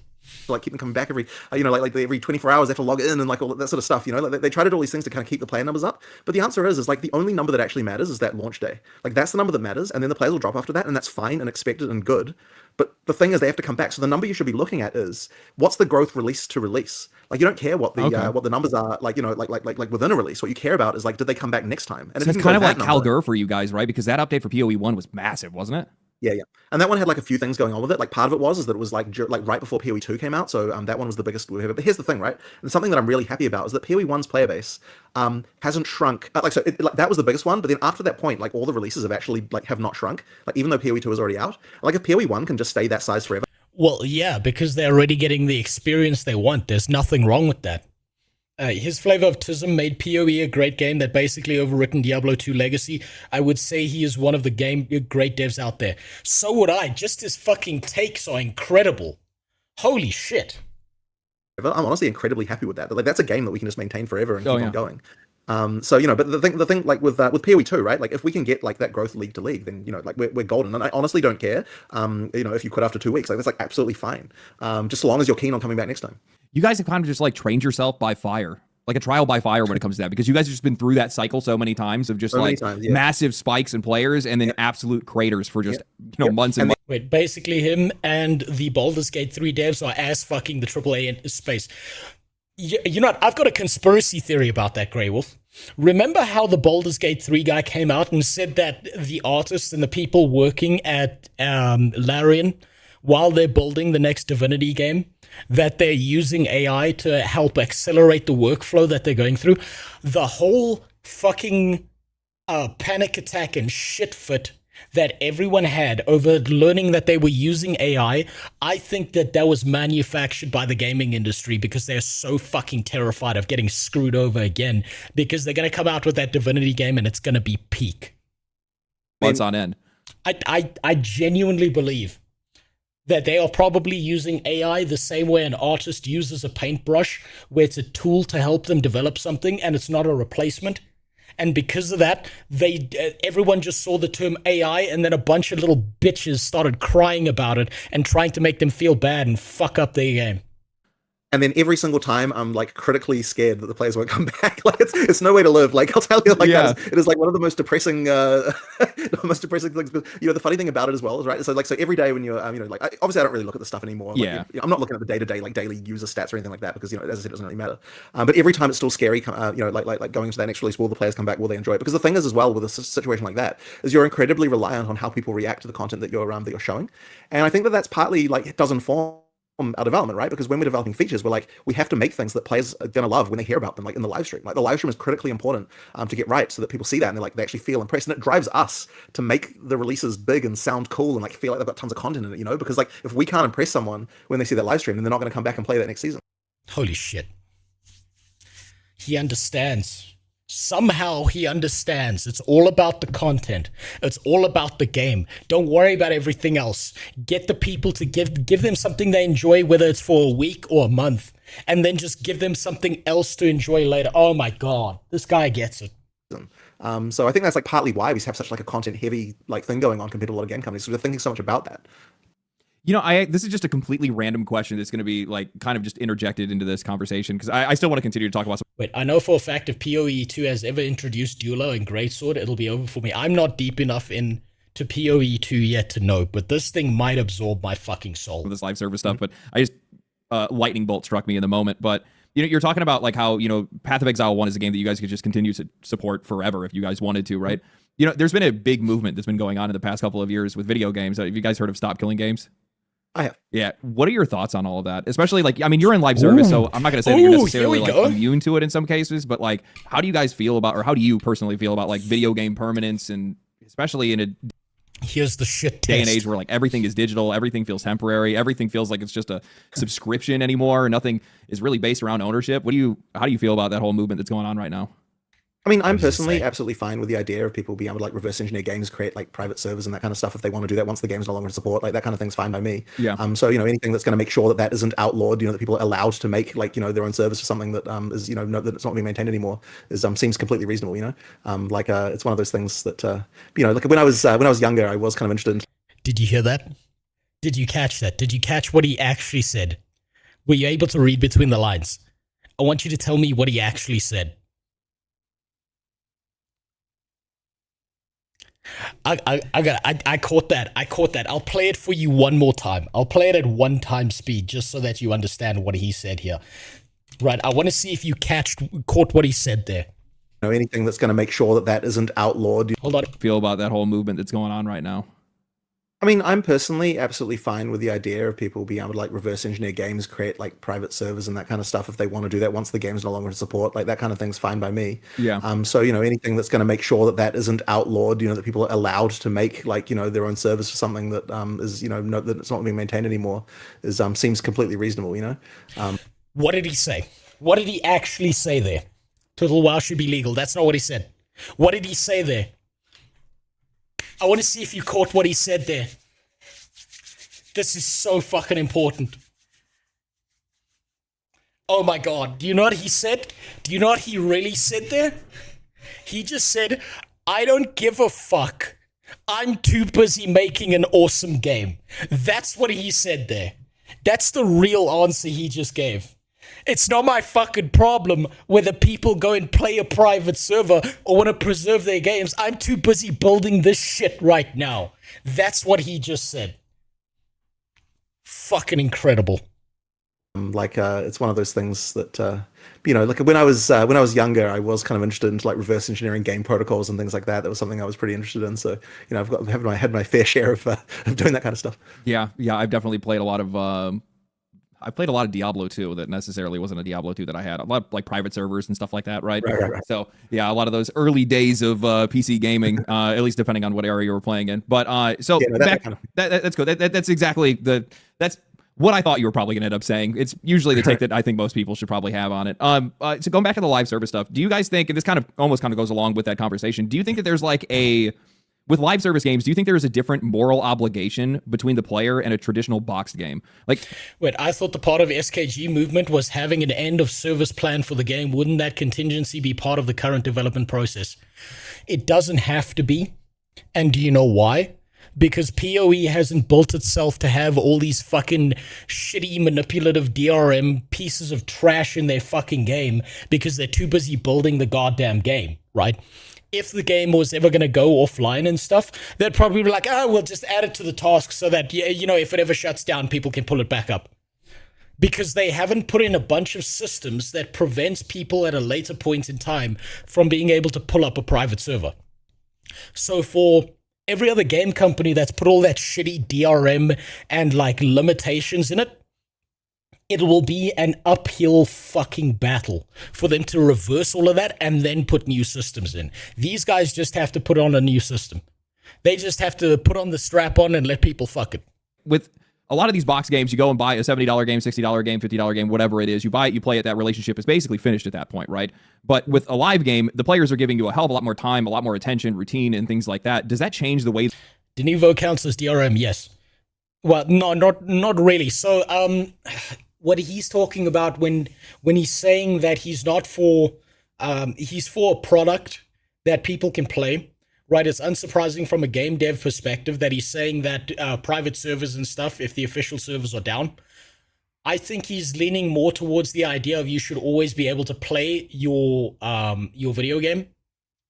Speaker 9: Like, keep them coming back every, you know, like every 24 hours they have to log in and like all that sort of stuff, you know, like they try to do all these things to kind of keep the player numbers up. But the answer is like the only number that actually matters is that launch day. Like, that's the number that matters, and then the players will drop after that, and that's fine and expected and good. But the thing is, they have to come back. So the number you should be looking at is what's the growth release to release. Like, you don't care what the numbers are, like, you know, like within a release. What you care about is like, did they come back next time? And
Speaker 6: so it's kind of like Calgur for you guys, right? Because that update for PoE 1 was massive, wasn't it?
Speaker 9: Yeah. And that one had like a few things going on with it. Like, part of it was that it was like right before PoE 2 came out. So that one was the biggest we ever. But here's the thing, right? And something that I'm really happy about is that PoE 1's player base hasn't shrunk. That was the biggest one. But then after that point, like, all the releases have actually have not shrunk. Like, even though PoE 2 is already out. Like, if PoE 1 can just stay that size forever.
Speaker 2: Well, yeah, because they're already getting the experience they want. There's nothing wrong with that. His Flavor of Tism made PoE a great game that basically overwritten Diablo 2 Legacy. I would say he is one of the great devs out there. So would I. Just his fucking takes are incredible. Holy shit.
Speaker 9: I'm honestly incredibly happy with that. Like, that's a game that we can just maintain forever and keep on going. So, you know, but the thing, like with PoE 2, right? Like, if we can get like that growth league to league, then, you know, like we're golden. And I honestly don't care. You know, if you quit after 2 weeks, like, that's like absolutely fine. Just so long as you're keen on coming back next time.
Speaker 6: You guys have kind of just like trained yourself by fire, like a trial by fire when it comes to that, because you guys have just been through that cycle so many times of just massive spikes in players and then absolute craters for just months and months.
Speaker 2: Wait, basically him and the Baldur's Gate 3 devs are ass fucking the AAA in space. You know what? I've got a conspiracy theory about that, Grey Wolf. Remember how the Baldur's Gate 3 guy came out and said that the artists and the people working at Larian, while they're building the next Divinity game, that they're using AI to help accelerate the workflow that they're going through? The whole fucking panic attack and shit fit that everyone had over learning that they were using AI, I think that was manufactured by the gaming industry because they're so fucking terrified of getting screwed over again, because they're going to come out with that Divinity game and it's going to be peak.
Speaker 6: Months on end.
Speaker 2: I genuinely believe that they are probably using AI the same way an artist uses a paintbrush, where it's a tool to help them develop something and it's not a replacement. And because of that, everyone just saw the term AI, and then a bunch of little bitches started crying about it and trying to make them feel bad and fuck up their game.
Speaker 9: And then every single time, I'm like critically scared that the players won't come back. Like it's no way to live. Like I'll tell you, like it is like one of the most depressing, things. But, the funny thing about it as well is right. So every day when you're, like obviously I don't really look at the stuff anymore. Like, I'm not looking at the day-to-day like daily user stats or anything like that because as I said, it doesn't really matter. But every time it's still scary. Like going to that next release, will the players come back? Will they enjoy it? Because the thing is as well with a situation like that is you're incredibly reliant on how people react to the content that you're showing, and I think that's partly like it does inform our development, right? Because when we're developing features, we have to make things that players are going to love when they hear about them, like in the live stream. Like the live stream is critically important to get right so that people see that and they actually feel impressed, and it drives us to make the releases big and sound cool and like feel like they've got tons of content in it, because like if we can't impress someone when they see that live stream, then they're not going to come back and play that next season.
Speaker 2: Holy shit. He understands. Somehow he understands. It's all about the content. It's all about the game. Don't worry about everything else. Get the people to give them something they enjoy, whether it's for a week or a month, and then just give them something else to enjoy later. Oh my God, this guy gets it.
Speaker 9: So I think that's like partly why we have such like a content heavy like thing going on compared to a lot of game companies. So we're thinking so much about that.
Speaker 6: This is just a completely random question that's going to be like kind of just interjected into this conversation because I still want to continue to talk about.
Speaker 2: Wait, I know for a fact if PoE2 has ever introduced Duelo and Greatsword, it'll be over for me. I'm not deep enough into PoE2 yet to know, but this thing might absorb my fucking soul.
Speaker 6: This live service stuff, but I just lightning bolt struck me in the moment. But you're talking about like how Path of Exile 1 is a game that you guys could just continue to support forever if you guys wanted to, right? There's been a big movement that's been going on in the past couple of years with video games. Have you guys heard of Stop Killing Games?
Speaker 9: I have.
Speaker 6: Yeah. What are your thoughts on all of that? Especially like, you're in live service, so I'm not going to say that you're necessarily like immune to it in some cases, but like, how do you guys feel about, or how do you personally feel about like video game permanence, and especially in a
Speaker 2: here's the shit
Speaker 6: day and age where like everything is digital, everything feels temporary, everything feels like it's just a subscription anymore, nothing is really based around ownership. How do you feel about that whole movement that's going on right now?
Speaker 9: I mean, I'm personally absolutely fine with the idea of people being able to like reverse engineer games, create like private servers and that kind of stuff if they want to do that once the game's no longer in support. Like that kind of thing's fine by me.
Speaker 6: Yeah.
Speaker 9: So anything that's going to make sure that isn't outlawed, that people are allowed to make like their own servers for something that is that it's not being maintained anymore is seems completely reasonable. It's one of those things that like when I was younger, I was kind of interested in.
Speaker 2: Did you hear that? Did you catch that? Did you catch what he actually said? Were you able to read between the lines? I want you to tell me what he actually said. I caught that. I'll play it for you one more time. I'll play it at 1x speed just so that you understand what he said here. Right. I want to see if you caught what he said there.
Speaker 9: Anything that's going to make sure that isn't outlawed.
Speaker 2: Hold on.
Speaker 6: Feel about that whole movement that's going on right now?
Speaker 9: I mean, I'm personally absolutely fine with the idea of people being able to like reverse engineer games, create like private servers and that kind of stuff if they want to do that once the game's no longer in support. Like that kind of thing's fine by me.
Speaker 6: Yeah.
Speaker 9: So anything that's going to make sure that isn't outlawed, that people are allowed to make like their own servers for something that is that it's not being maintained anymore is seems completely reasonable.
Speaker 2: What did he say? What did he actually say there? Total WoW should be legal. That's not what he said. What did he say there? I want to see if you caught what he said there. This is so fucking important. Oh my God. Do you know what he said? Do you know what he really said there? He just said, I don't give a fuck. I'm too busy making an awesome game. That's what he said there. That's the real answer he just gave. It's not my fucking problem whether people go and play a private server or want to preserve their games. I'm too busy building this shit right now. That's what he just said. Fucking incredible.
Speaker 9: It's one of those things that like when I was younger, I was kind of interested into like reverse engineering game protocols and things like that. That was something I was pretty interested in. So I've had my fair share of doing that kind of stuff.
Speaker 6: Yeah, I've definitely played a lot of. I played a lot of Diablo 2 that necessarily wasn't a Diablo 2 that I had. A lot of like private servers and stuff like that, right?
Speaker 9: Right.
Speaker 6: So yeah, a lot of those early days of PC gaming, at least depending on what area you were playing in. But that's good. That's exactly that's what I thought you were probably going to end up saying. It's usually the take that I think most people should probably have on it. So going back to the live service stuff, do you guys think, and this kind of goes along with that conversation, do you think that there's like with live service games, do you think there is a different moral obligation between the player and a traditional boxed game? Like,
Speaker 2: wait, I thought the part of SKG movement was having an end of service plan for the game. Wouldn't that contingency be part of the current development process? It doesn't have to be. And do you know why? because PoE hasn't built itself to have all these fucking shitty manipulative DRM pieces of trash in their fucking game because they're too busy building the goddamn game, right? If the game was ever going to go offline and stuff, they'd probably be like, oh, we'll just add it to the task so that, you know, if it ever shuts down, people can pull it back up. Because they haven't put in a bunch of systems that prevents people at a later point in time from being able to pull up a private server. So for every other game company that's put all that shitty DRM and like limitations in it, it will be an uphill fucking battle for them to reverse all of that and then put new systems in. These guys just have to put on a new system. They just have to put on the strap on and let people fuck it.
Speaker 6: With a lot of these box games, you go and buy a $70 game, $60 game, $50 game, whatever it is. You buy it, you play it, that relationship is basically finished at that point, right? But with a live game, the players are giving you a hell of a lot more time, a lot more attention, routine, and things like that. Does that change the way...
Speaker 2: Denuvo counts as DRM, yes. Well, no, not really. So, what he's talking about when he's saying that he's not for... he's for a product that people can play, right? It's unsurprising from a game dev perspective that he's saying that private servers and stuff, if the official servers are down, I think he's leaning more towards the idea of you should always be able to play your video game,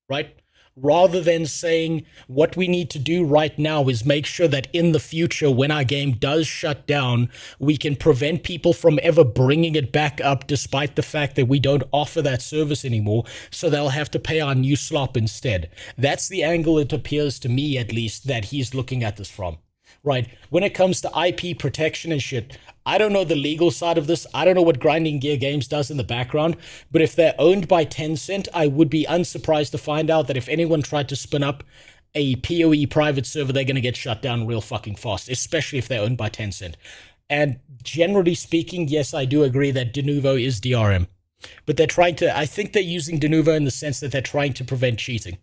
Speaker 2: right? Rather than saying what we need to do right now is make sure that in the future, when our game does shut down, we can prevent people from ever bringing it back up, despite the fact that we don't offer that service anymore, so they'll have to pay our new slop instead. That's the angle, it appears to me at least, that he's looking at this from. Right, when it comes to IP protection and shit, I don't know the legal side of this. I don't know what Grinding Gear Games does in the background, but if they're owned by Tencent, I would be unsurprised to find out that if anyone tried to spin up a PoE private server, they're going to get shut down real fucking fast, especially if they're owned by Tencent. And generally speaking, yes, I do agree that Denuvo is DRM, but they're trying to, I think they're using Denuvo in the sense that they're trying to prevent cheating.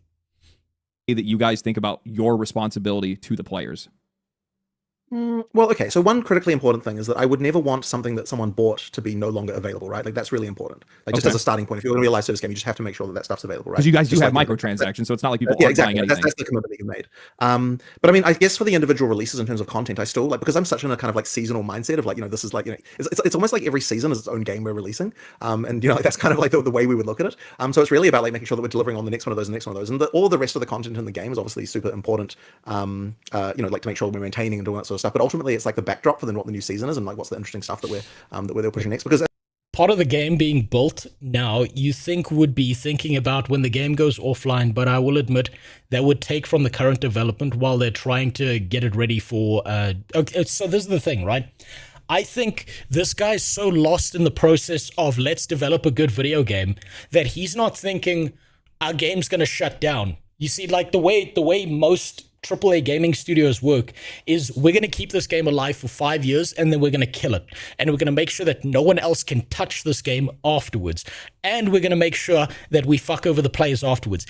Speaker 6: That you guys think about your responsibility to the players.
Speaker 9: Well, okay, so one critically important thing is that I would never want something that someone bought to be no longer available, right? Like, that's really important. Like, just as a starting point, if you're going to be a live service game, you just have to make sure that that stuff's available, right?
Speaker 6: Because you guys do
Speaker 9: just
Speaker 6: have
Speaker 9: like
Speaker 6: microtransactions, so it's not like people
Speaker 9: yeah,
Speaker 6: aren't
Speaker 9: exactly.
Speaker 6: buying anything.
Speaker 9: That's the commitment that you've made. But I mean, I guess for the individual releases in terms of content, I still, like, because I'm such in a kind of like seasonal mindset of like, you know, this is like, you know, it's almost like every season is its own game we're releasing. And, you know, like, that's kind of like the way we would look at it. So it's really about like making sure that we're delivering on the next one of those and the next one of those. And all of the rest of the content in the game is obviously super important, you know, like to make sure we're maintaining and doing that sort of stuff. But ultimately, it's like the backdrop for then what the new season is and like what's the interesting stuff that we're pushing next. Because
Speaker 2: part of the game being built now, you think would be thinking about when the game goes offline, but I will admit that would take from the current development while they're trying to get it ready for okay, so this is the thing, right? I think this guy's so lost in the process of let's develop a good video game that he's not thinking our game's gonna shut down. You see, like the way most AAA gaming studios work is we're going to keep this game alive for 5 years and then we're going to kill it. And we're going to make sure that no one else can touch this game afterwards. And we're going to make sure that we fuck over the players afterwards.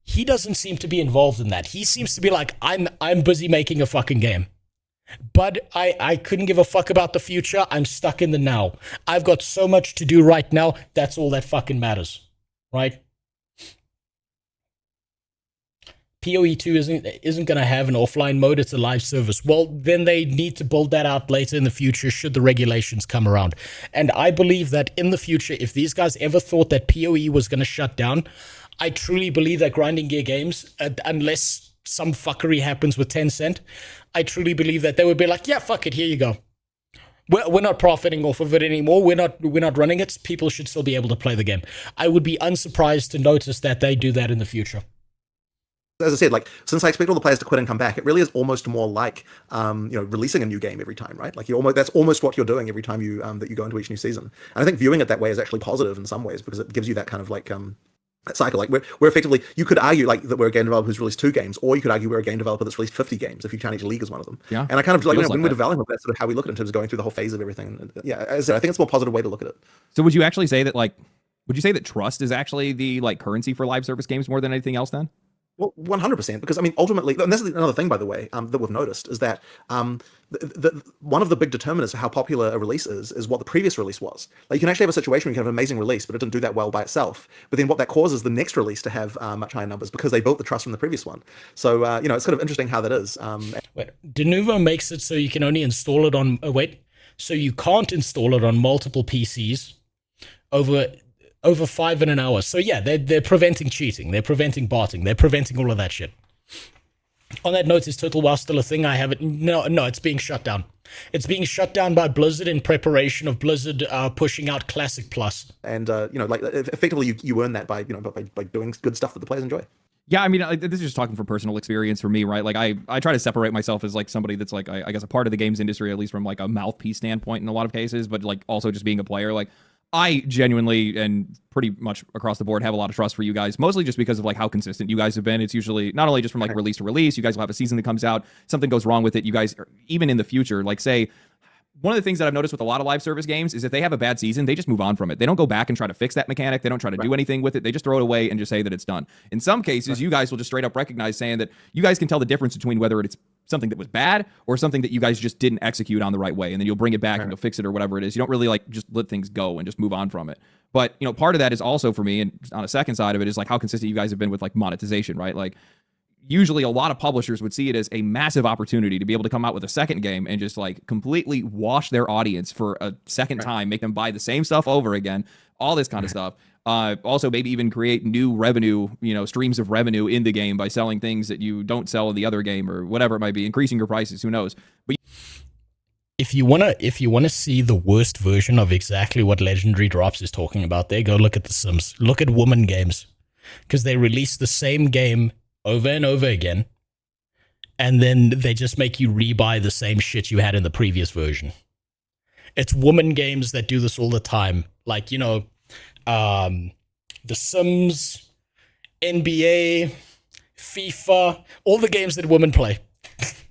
Speaker 2: He doesn't seem to be involved in that. He seems to be like, I'm busy making a fucking game. But I couldn't give a fuck about the future. I'm stuck in the now. I've got so much to do right now. That's all that fucking matters. Right? PoE 2 isn't going to have an offline mode. It's a live service. Well, then they need to build that out later in the future should the regulations come around. And I believe that in the future, if these guys ever thought that PoE was going to shut down, I truly believe that Grinding Gear Games, unless some fuckery happens with Tencent, I truly believe that they would be like, yeah, fuck it, here you go. We're not profiting off of it anymore. We're not running it. People should still be able to play the game. I would be unsurprised to notice that they do that in the future.
Speaker 9: As I said, like, since I expect all the players to quit and come back, it really is almost more like, you know, releasing a new game every time, right? Like, that's almost what you're doing every time you that you go into each new season. And I think viewing it that way is actually positive in some ways because it gives you that kind of like that cycle. Like, we're effectively, you could argue like that we're a game developer who's released 2 games, or you could argue we're a game developer that's released 50 games if you count each league as one of them.
Speaker 6: Yeah.
Speaker 9: And I kind of like, you know,
Speaker 6: like
Speaker 9: when we're developing, that's sort of how we look at it in terms of going through the whole phase of everything. And, yeah, as I said, I think it's a more positive way to look at it.
Speaker 6: So would you actually say that, like, would you say that trust is actually the like currency for live service games more than anything else then?
Speaker 9: Well, 100%, because I mean, ultimately, and this is another thing, by the way, that we've noticed is that one of the big determinants of how popular a release is what the previous release was. Like, you can actually have a situation where you can have an amazing release, but it didn't do that well by itself. But then what that causes the next release to have much higher numbers because they built the trust from the previous one. So, it's sort of interesting how that is.
Speaker 2: Wait, Denuvo makes it so you can only install it on. So you can't install it on multiple PCs over 5 in an hour. So yeah, they're preventing cheating, they're preventing botting, they're preventing all of that shit. On that note, is Total WoW still a thing? I haven't. No, it's being shut down. It's being shut down by Blizzard in preparation of Blizzard pushing out Classic Plus.
Speaker 9: And effectively, you earn that by by doing good stuff that the players enjoy.
Speaker 6: Yeah, I mean, this is just talking from personal experience for me, right? Like, I try to separate myself as, like, somebody that's, like, I guess a part of the games industry, at least from, like, a mouthpiece standpoint in a lot of cases, but, like, also just being a player. Like, I genuinely and pretty much across the board have a lot of trust for you guys, mostly just because of, like, how consistent you guys have been. It's usually not only just from, like, release to release, you guys will have a season that comes out, something goes wrong with it, you guys, even in the future, like, say, one of the things that I've noticed with a lot of live service games is if they have a bad season, they just move on from it. They don't go back and try to fix that mechanic. They don't try to do anything with it. They just throw it away and just say that it's done. In some cases, you guys will just straight up recognize saying that you guys can tell the difference between whether it's something that was bad or something that you guys just didn't execute on the right way. And then you'll bring it back and you'll fix it or whatever it is. You don't really like just let things go and just move on from it. But, part of that is also for me, and on a second side of it is like how consistent you guys have been with like monetization, right? Like, usually a lot of publishers would see it as a massive opportunity to be able to come out with a second game and just like completely wash their audience for a second time, make them buy the same stuff over again, all this kind of stuff. Also maybe even create new revenue, streams of revenue in the game by selling things that you don't sell in the other game or whatever it might be, increasing your prices, who knows. But
Speaker 2: if you wanna see the worst version of exactly what Legendary Drops is talking about there, go look at The Sims. Look at woman games. Because they release the same game over and over again, and then they just make you rebuy the same shit you had in the previous version. It's woman games that do this all the time. Like, The Sims, NBA, FIFA, all the games that women play.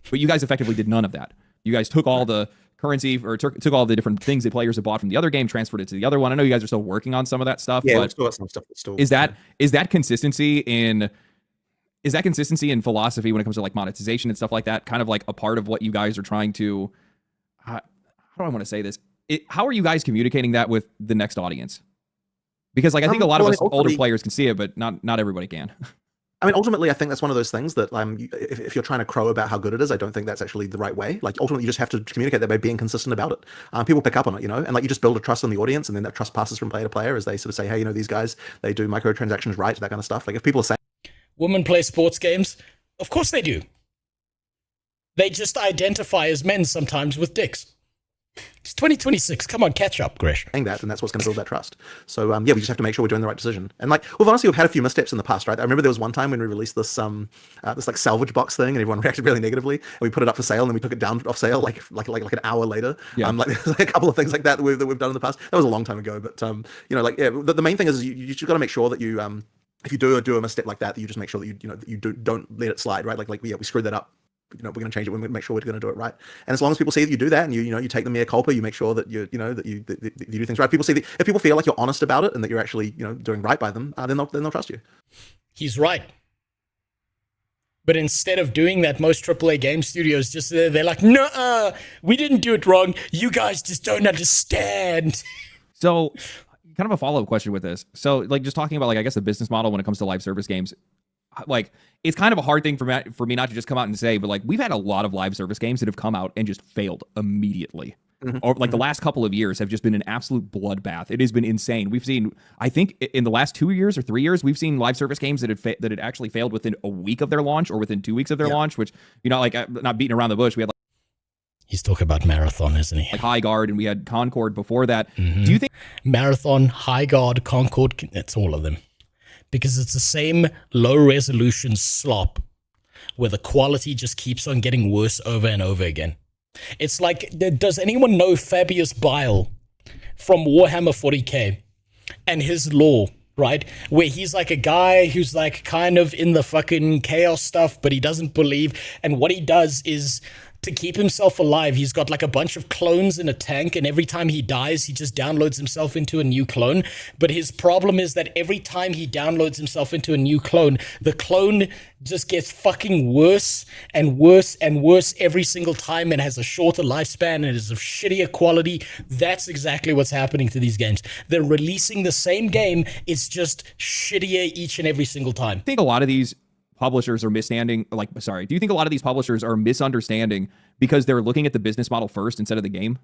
Speaker 6: But you guys effectively did none of that. You guys took all the currency or took all the different things that players have bought from the other game, transferred it to the other one. I know you guys are still working on some of that stuff.
Speaker 9: Yeah,
Speaker 6: but
Speaker 9: still got some stuff that's still.
Speaker 6: Is that consistency in philosophy when it comes to like monetization and stuff like that, kind of like a part of what you guys are trying to, how do I want to say this? How are you guys communicating that with the next audience? Because like, I think a lot of us older players can see it, but not everybody can.
Speaker 9: I mean, ultimately, I think that's one of those things that if you're trying to crow about how good it is, I don't think that's actually the right way. Like, ultimately, you just have to communicate that by being consistent about it. People pick up on it, and like you just build a trust in the audience, and then that trust passes from player to player as they sort of say, hey, these guys, they do microtransactions right, that kind of stuff. Like, if people are saying
Speaker 2: women play sports games, of course they do. They just identify as men sometimes with dicks. It's 2026. Come on, catch up, Gresh.
Speaker 9: Saying that, and that's what's going to build that trust. So we just have to make sure we're doing the right decision. And like, we've had a few missteps in the past, right? I remember there was one time when we released this this like salvage box thing, and everyone reacted really negatively. And we put it up for sale, and then we took it down off sale like an hour later.
Speaker 6: Yeah.
Speaker 9: There's like a couple of things like that we've done in the past. That was a long time ago, but the main thing is you just got to make sure that you if you do a misstep like that, you just make sure that you don't let it slide, right? We screwed that up. We're going to change it. We're going to make sure we're going to do it right. And as long as people see that you do that, and you take the mea culpa, you make sure that you do things right. People see that if people feel like you're honest about it and that you're actually doing right by them, then they'll trust you.
Speaker 2: He's right. But instead of doing that, most AAA game studios they're like, no, we didn't do it wrong. You guys just don't understand.
Speaker 6: So, kind of a follow-up question with this. So, like, just talking about like I guess the business model when it comes to live service games. Like, it's kind of a hard thing for me not to just come out and say, but like, we've had a lot of live service games that have come out and just failed immediately. Or like the last couple of years have just been an absolute bloodbath. It has been insane. We've seen, I think in the last 2 years or 3 years, we've seen live service games that had actually failed within a week of their launch or within 2 weeks of their launch, which, like, not beating around the bush. We had
Speaker 2: he's talking about Marathon, isn't he?
Speaker 6: Like High Guard, and we had Concord before that.
Speaker 2: Mm-hmm.
Speaker 6: Do you think
Speaker 2: Marathon, High Guard, Concord, it's all of them. Because it's the same low-resolution slop where the quality just keeps on getting worse over and over again. It's like, does anyone know Fabius Bile from Warhammer 40k and his lore, right? Where he's like a guy who's like kind of in the fucking chaos stuff, but he doesn't believe. And what he does is to keep himself alive, he's got like a bunch of clones in a tank, and every time he dies, he just downloads himself into a new clone. But his problem is that every time he downloads himself into a new clone, the clone just gets fucking worse and worse and worse every single time and has a shorter lifespan and is of shittier quality. That's exactly what's happening to these games. They're releasing the same game, it's just shittier each and every single time.
Speaker 6: I think a lot of these publishers are do you think a lot of these publishers are misunderstanding because they're looking at the business model first instead of the game?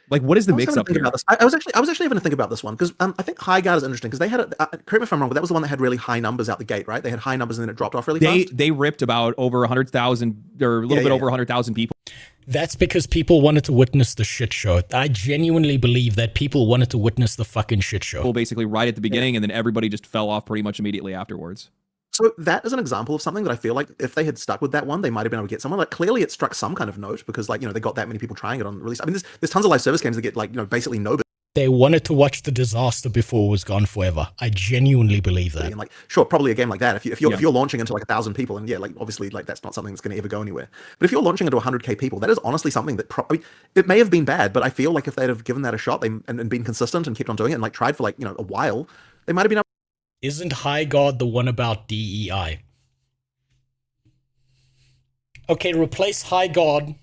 Speaker 6: Like, what is the mix up here?
Speaker 9: I was actually having to think about this one because I think High Guard is interesting because they had correct me if I'm wrong, but that was the one that had really high numbers out the gate, right? They had high numbers and then it dropped off really fast.
Speaker 6: They ripped about over 100,000 or a little bit over 100,000 people.
Speaker 2: That's because people wanted to witness the shit show. I genuinely believe that people wanted to witness the fucking shit show.
Speaker 6: Well, basically right at the beginning, and then everybody just fell off pretty much immediately afterwards.
Speaker 9: So that is an example of something that I feel like if they had stuck with that one, they might have been able to get someone. Like clearly it struck some kind of note because they got that many people trying it on release. I mean, there's tons of live service games that get basically no.
Speaker 2: They wanted to watch the disaster before it was gone forever. I genuinely believe that.
Speaker 9: And sure, probably a game like that. If you're launching into 1,000 people, and obviously that's not something that's going to ever go anywhere. But if you're launching into 100K people, that is honestly something that it may have been bad, but I feel like if they'd have given that a shot and been consistent and kept on doing it and tried for a while, they might have been able.
Speaker 2: Isn't High Guard the one about DEI? Okay, replace High Guard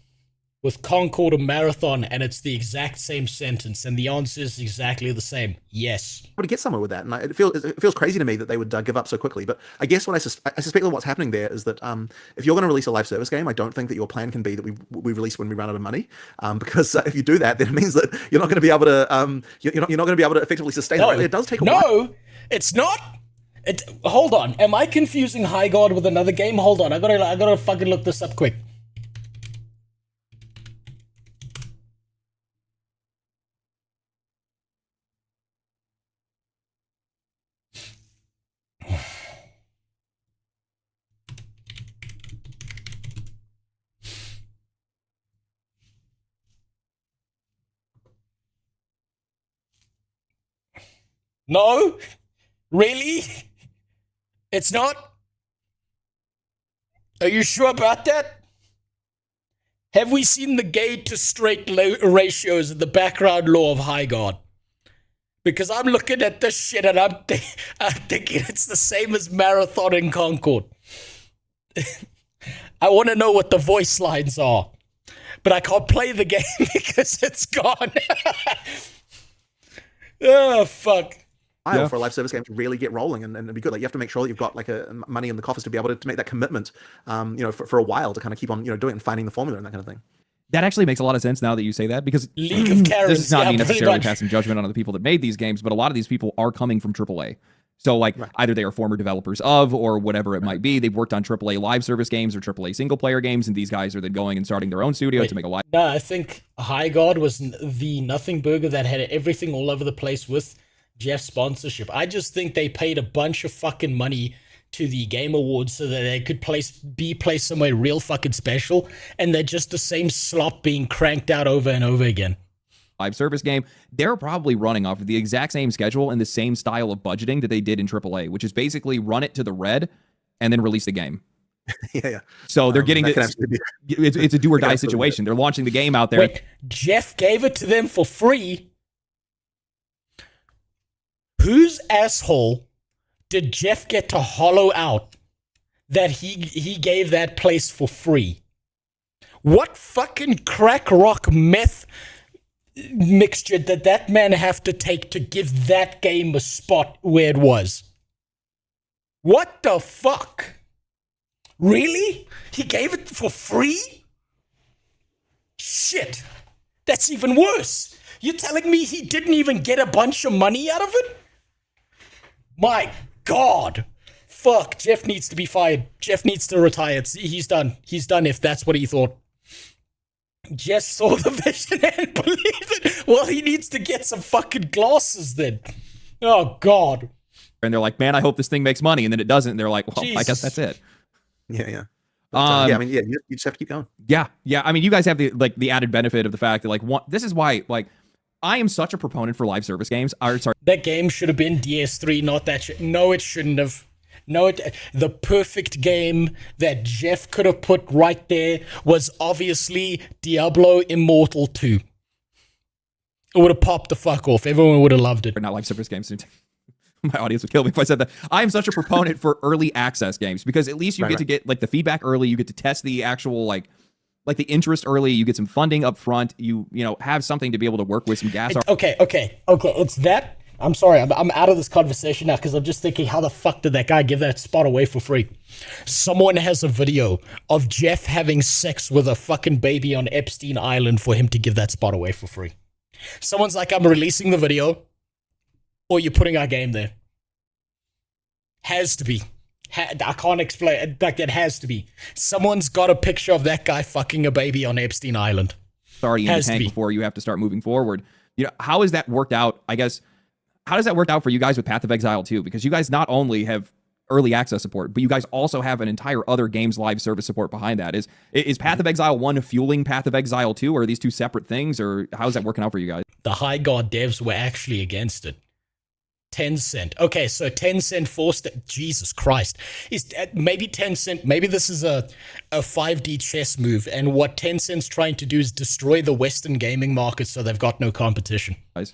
Speaker 2: with Concord or Marathon, and it's the exact same sentence, and the answer is exactly the same. Yes.
Speaker 9: To get somewhere with that, and it feels crazy to me that they would give up so quickly. But I guess what I suspect that what's happening there is that if you're going to release a live service game, I don't think that your plan can be that we release when we run out of money, because if you do that, then it means that you're not going to be able to you're not going to be able to effectively sustain it. It does take a while.
Speaker 2: No, it's not. Hold on. Am I confusing High Guard with another game? Hold on. I gotta fucking look this up quick. No? Really? It's not? Are you sure about that? Have we seen the gay to straight ratios in the background lore of High Guard? Because I'm looking at this shit and I'm thinking it's the same as Marathon and Concord. I want to know what the voice lines are. But I can't play the game because it's gone. Oh, fuck.
Speaker 9: For a live service game to really get rolling and be good. You have to make sure that you've got money in the coffers to be able to make that commitment, for a while to kind of keep on, doing it and finding the formula and that kind of thing.
Speaker 6: That actually makes a lot of sense now that you say that, because
Speaker 2: League of Karens,
Speaker 6: this is not me necessarily passing judgment on the people that made these games, but a lot of these people are coming from AAA. So either they are former developers of, or whatever it might be. They've worked on AAA live service games or AAA single player games, and these guys are then going and starting their own studio to make a live.
Speaker 2: No, I think High Guard was the Nothing Burger that had everything all over the place with Jeff's sponsorship. I just think they paid a bunch of fucking money to the Game Awards so that they could be placed somewhere real fucking special, and they're just the same slop being cranked out over and over again.
Speaker 6: Live service game, they're probably running off of the exact same schedule and the same style of budgeting that they did in AAA, which is basically run it to the red and then release the game.
Speaker 9: Yeah.
Speaker 6: So they're getting it's a do or die situation. They're launching the game out there.
Speaker 2: Wait, Jeff gave it to them for free. Whose asshole did Jeff get to hollow out that he gave that place for free? What fucking crack rock meth mixture did that man have to take to give that game a spot where it was? What the fuck? Really? He gave it for free? Shit. That's even worse. You're telling me he didn't even get a bunch of money out of it? My God. Fuck, Jeff needs to be fired. Jeff needs to retire. He's done. He's done if that's what he thought. Jeff saw the vision and believed it. Well, he needs to get some fucking glasses then. Oh, God.
Speaker 6: And they're like, man, I hope this thing makes money. And then it doesn't. And they're like, well,
Speaker 2: Jesus.
Speaker 6: I guess that's it.
Speaker 9: Yeah. You just have to keep going.
Speaker 6: Yeah. I mean, you guys have the added benefit of the fact that this is why I am such a proponent for live service games.
Speaker 2: That game should have been DS3, not that shit. No, it shouldn't have. The perfect game that Jeff could have put right there was obviously Diablo Immortal 2. It would have popped the fuck off. Everyone would have loved it.
Speaker 6: Not live service games. My audience would kill me if I said that. I am such a proponent for early access games because at least you get to get like the feedback early. You get to test the actual like the interest early. You get some funding up front. You know, have something to be able to work with, some gas.
Speaker 2: Okay. It's that. I'm sorry. I'm out of this conversation now because I'm just thinking, how the fuck did that guy give that spot away for free? Someone has a video of Jeff having sex with a fucking baby on Epstein Island for him to give that spot away for free. Someone's like, I'm releasing the video, or you're putting our game there. Has to be. I can't explain. Like, it has to be. Someone's got a picture of that guy fucking a baby on Epstein Island.
Speaker 6: It's already in the tank before you have to start moving forward. You know, how has that worked out? I guess, how does that work out for you guys with Path of Exile 2? Because you guys not only have early access support, but you guys also have an entire other games live service support behind that. Is Path of Exile 1 fueling Path of Exile 2, or are these two separate things, or how's that working out for you guys?
Speaker 2: The High God devs were actually against it. Tencent. Okay, so Tencent forced it. Jesus Christ. Maybe Tencent, maybe this is a 5D chess move, and what Tencent's trying to do is destroy the Western gaming market so they've got no competition.
Speaker 6: Guys.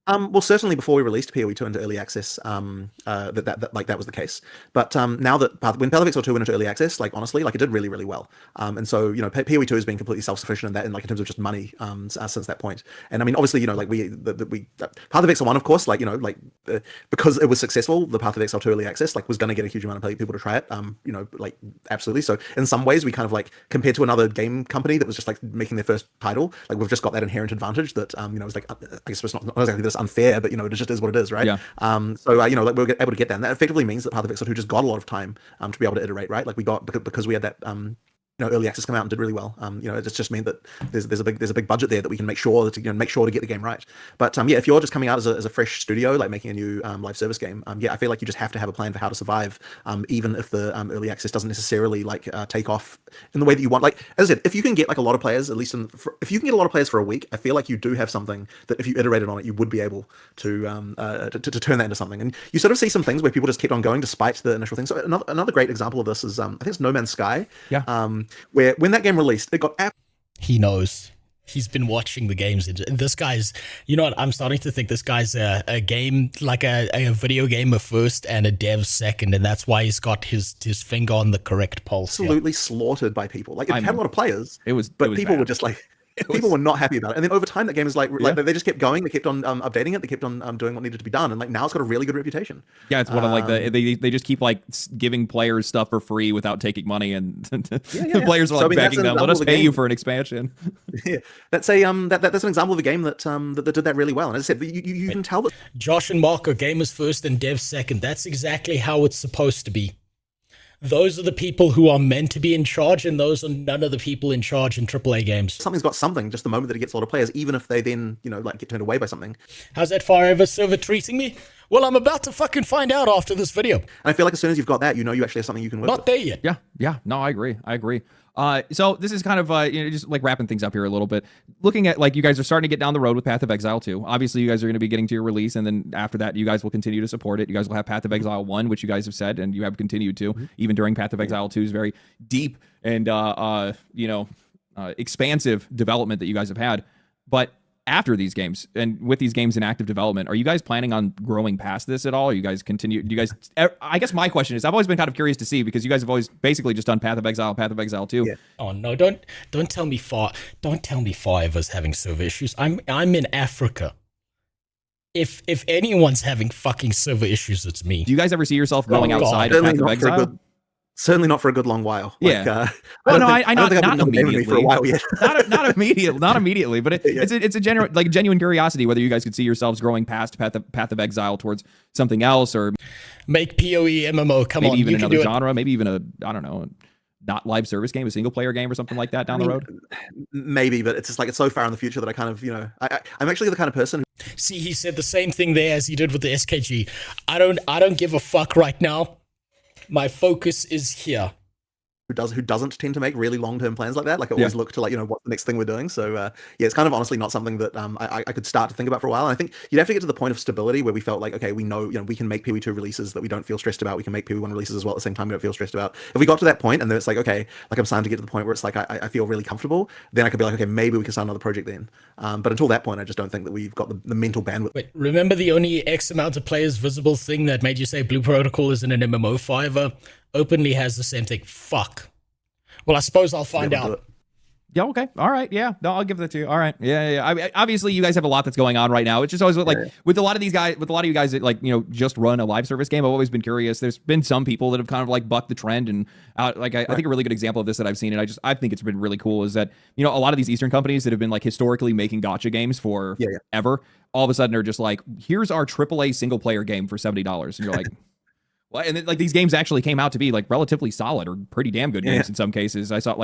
Speaker 9: Well, certainly before we released PoE2 into early access, that was the case. But now that when Path of Exile 2 went into early access, like honestly, like it did really, really well. And so you know, PoE2 has been completely self-sufficient in that, in terms of just money, since that point. And I mean, obviously, you know, like Path of Exile 1, of course, like you know, like because it was successful, the Path of Exile 2 early access like was going to get a huge amount of people to try it. You know, like absolutely. So in some ways, we kind of like compared to another game company that was just like making their first title, like we've just got that inherent advantage that you know, it's like I guess it's not exactly this unfair, but you know, it just is what it is, right?
Speaker 6: Yeah.
Speaker 9: So you know, like we're able to get that, and that effectively means that Path of Exile 2 just got a lot of time to be able to iterate, right? Like we got because we had that you know, early access come out and did really well. You know, it just means that there's a big budget there that we can make sure to get the game right. But yeah, if you're just coming out as a fresh studio, like making a new live service game, yeah, I feel like you just have to have a plan for how to survive, even if the early access doesn't necessarily like take off in the way that you want. Like as I said, if you can get like a lot of players, at least if you can get a lot of players for a week, I feel like you do have something that if you iterated on it, you would be able to turn that into something. And you sort of see some things where people just kept on going despite the initial thing. So another great example of this is I think it's No Man's Sky.
Speaker 6: Yeah.
Speaker 9: Where when that game released, it got
Speaker 2: he knows. He's been watching the games. This guy's, you know what, I'm starting to think this guy's a game, like a video gamer first and a dev second, and that's why he's got his finger on the correct pulse.
Speaker 9: Absolutely slaughtered by people. Like it had a lot of players, but people
Speaker 6: bad.
Speaker 9: Were just like, people were not happy about it. And then over time, that game is like they just kept going. They kept on updating it. They kept on doing what needed to be done. And like now it's got a really good reputation.
Speaker 6: Yeah, it's one of like they just keep like giving players stuff for free without taking money, and the players are like begging them, "Let us pay you for an expansion."
Speaker 9: Yeah, that's an example of a game that that did that really well. And as I said, you can tell that
Speaker 2: Josh and Mark are gamers first and devs second. That's exactly how it's supposed to be. Those are the people who are meant to be in charge, and those are none of the people in charge in AAA games.
Speaker 9: Something's got something just the moment that it gets a lot of players, even if they then, you know, like get turned away by something.
Speaker 2: How's that FAREVER server treating me? Well, I'm about to fucking find out after this video. And
Speaker 9: I feel like as soon as you've got that, you know you actually have something you can work with.
Speaker 2: Not there yet.
Speaker 6: Yeah. No, I agree. So this is kind of you know, just like wrapping things up here a little bit. Looking at like you guys are starting to get down the road with Path of Exile 2. Obviously, you guys are going to be getting to your release, and then after that, you guys will continue to support it. You guys will have Path of Exile 1, which you guys have said, and you have continued to, even during Path of Exile 2's very deep and you know, expansive development that you guys have had. But after these games and with these games in active development, are you guys planning on growing past this at all? You guys continue? Do you guys? I guess my question is, I've always been kind of curious to see, because you guys have always basically just done Path of Exile 2.
Speaker 2: Yeah. Oh no! Don't tell me FAREVER's having server issues. I'm in Africa. If anyone's having fucking server issues, it's me.
Speaker 6: Do you guys ever see yourself going outside of Path of Exile?
Speaker 9: Certainly not for a good long while.
Speaker 6: Yeah. Well, no, I don't think not immediately.
Speaker 9: For a while yet.
Speaker 6: not immediately, but it's a genuine curiosity whether you guys could see yourselves growing past Path of Exile towards something else, or
Speaker 2: make PoE MMO. Come
Speaker 6: maybe
Speaker 2: on,
Speaker 6: even another genre, maybe even a not live service game, a single player game or something like that down the road.
Speaker 9: Maybe, but it's just like it's so far in the future that I kind of, you know, I'm actually the kind of person who...
Speaker 2: See, he said the same thing there as he did with the SKG. I don't give a fuck right now. My focus is here.
Speaker 9: who doesn't tend to make really long-term plans like that. Like I always look to like, what's the next thing we're doing. So yeah, it's kind of honestly not something that I could start to think about for a while. And I think you'd have to get to the point of stability where we felt like, okay, we know, we can make PoE2 releases that we don't feel stressed about. We can make PoE1 releases as well at the same time we don't feel stressed about. If we got to that point and then it's like, okay, like I'm starting to get to the point where it's like I feel really comfortable, then I could be like, okay, maybe we can start another project then. But until that point, I just don't think that we've got the mental bandwidth.
Speaker 2: Wait, remember the only X amount of players visible thing that made you say Blue Protocol is in an MMO? FAREVER openly has the same thing. Fuck. Well, I suppose I'll find out.
Speaker 6: Yeah, okay. All right. Yeah. No, I'll give that to you. All right. Yeah. Obviously, you guys have a lot that's going on right now. It's just always with a lot of these guys, with a lot of you guys that just run a live service game, I've always been curious. There's been some people that have kind of bucked the trend, and I think a really good example of this that I've seen, and I think it's been really cool, is that a lot of these Eastern companies that have been historically making gacha games for ever, all of a sudden are just like, here's our AAA single player game for $70, and you're like. And then, these games actually came out to be relatively solid or pretty damn good games in some cases. I saw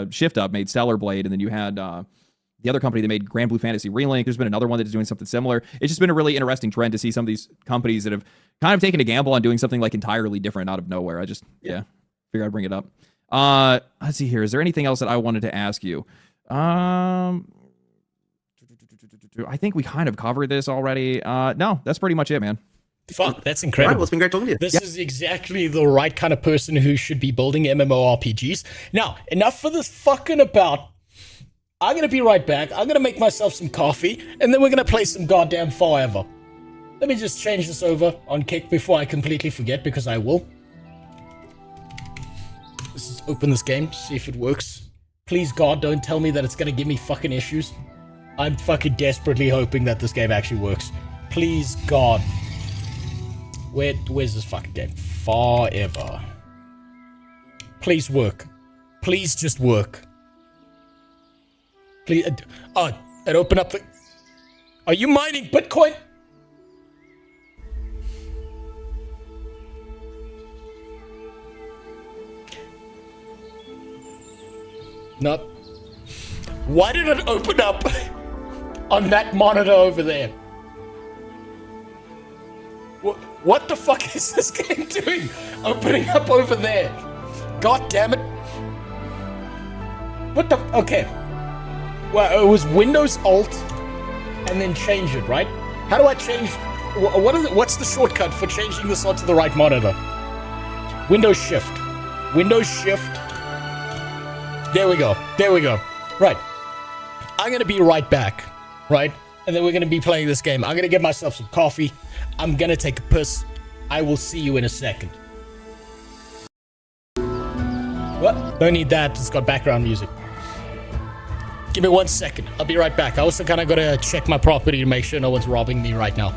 Speaker 6: Shift Up made Stellar Blade, and then you had the other company that made Grand Blue Fantasy Relink. There's been another one that is doing something similar. It's just been a really interesting trend to see some of these companies that have kind of taken a gamble on doing something entirely different out of nowhere. I just figured I'd bring it up. Let's see here. Is there anything else that I wanted to ask you? I think we kind of covered this already. No, that's pretty much it, man.
Speaker 2: Fuck, that's incredible.
Speaker 9: Well, it's been great talking to you.
Speaker 2: This is exactly the right kind of person who should be building MMORPGs. Now, enough for this fucking about. I'm going to be right back. I'm going to make myself some coffee, and then we're going to play some goddamn FAREVER. Let me just change this over on Kick before I completely forget, because I will. Let's just open this game, see if it works. Please, God, don't tell me that it's going to give me fucking issues. I'm fucking desperately hoping that this game actually works. Please, God. Where's this fucking game? FAREVER. Please work. Please just work. Please. And open up the... Are you mining Bitcoin? No. Why did it open up on that monitor over there? What the fuck is this game doing? Opening up over there. God damn it. What the... Okay. Well, it was Windows Alt and then change it, right? How do I change... What's the shortcut for changing this onto the right monitor? Windows Shift. Windows Shift. There we go. There we go. Right. I'm going to be right back, right? And then we're going to be playing this game. I'm going to get myself some coffee. I'm going to take a piss. I will see you in a second. What? Don't need that. It's got background music. Give me 1 second. I'll be right back. I also kind of got to check my property to make sure no one's robbing me right now.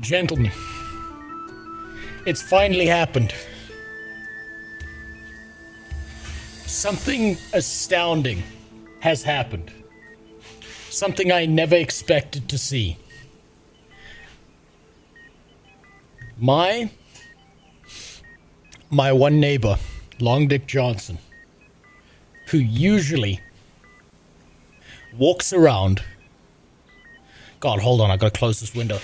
Speaker 2: Gentlemen, it's finally happened. Something astounding has happened. Something I never expected to see. My one neighbor, Long Dick Johnson, who usually walks around. God, hold on, I gotta close this window.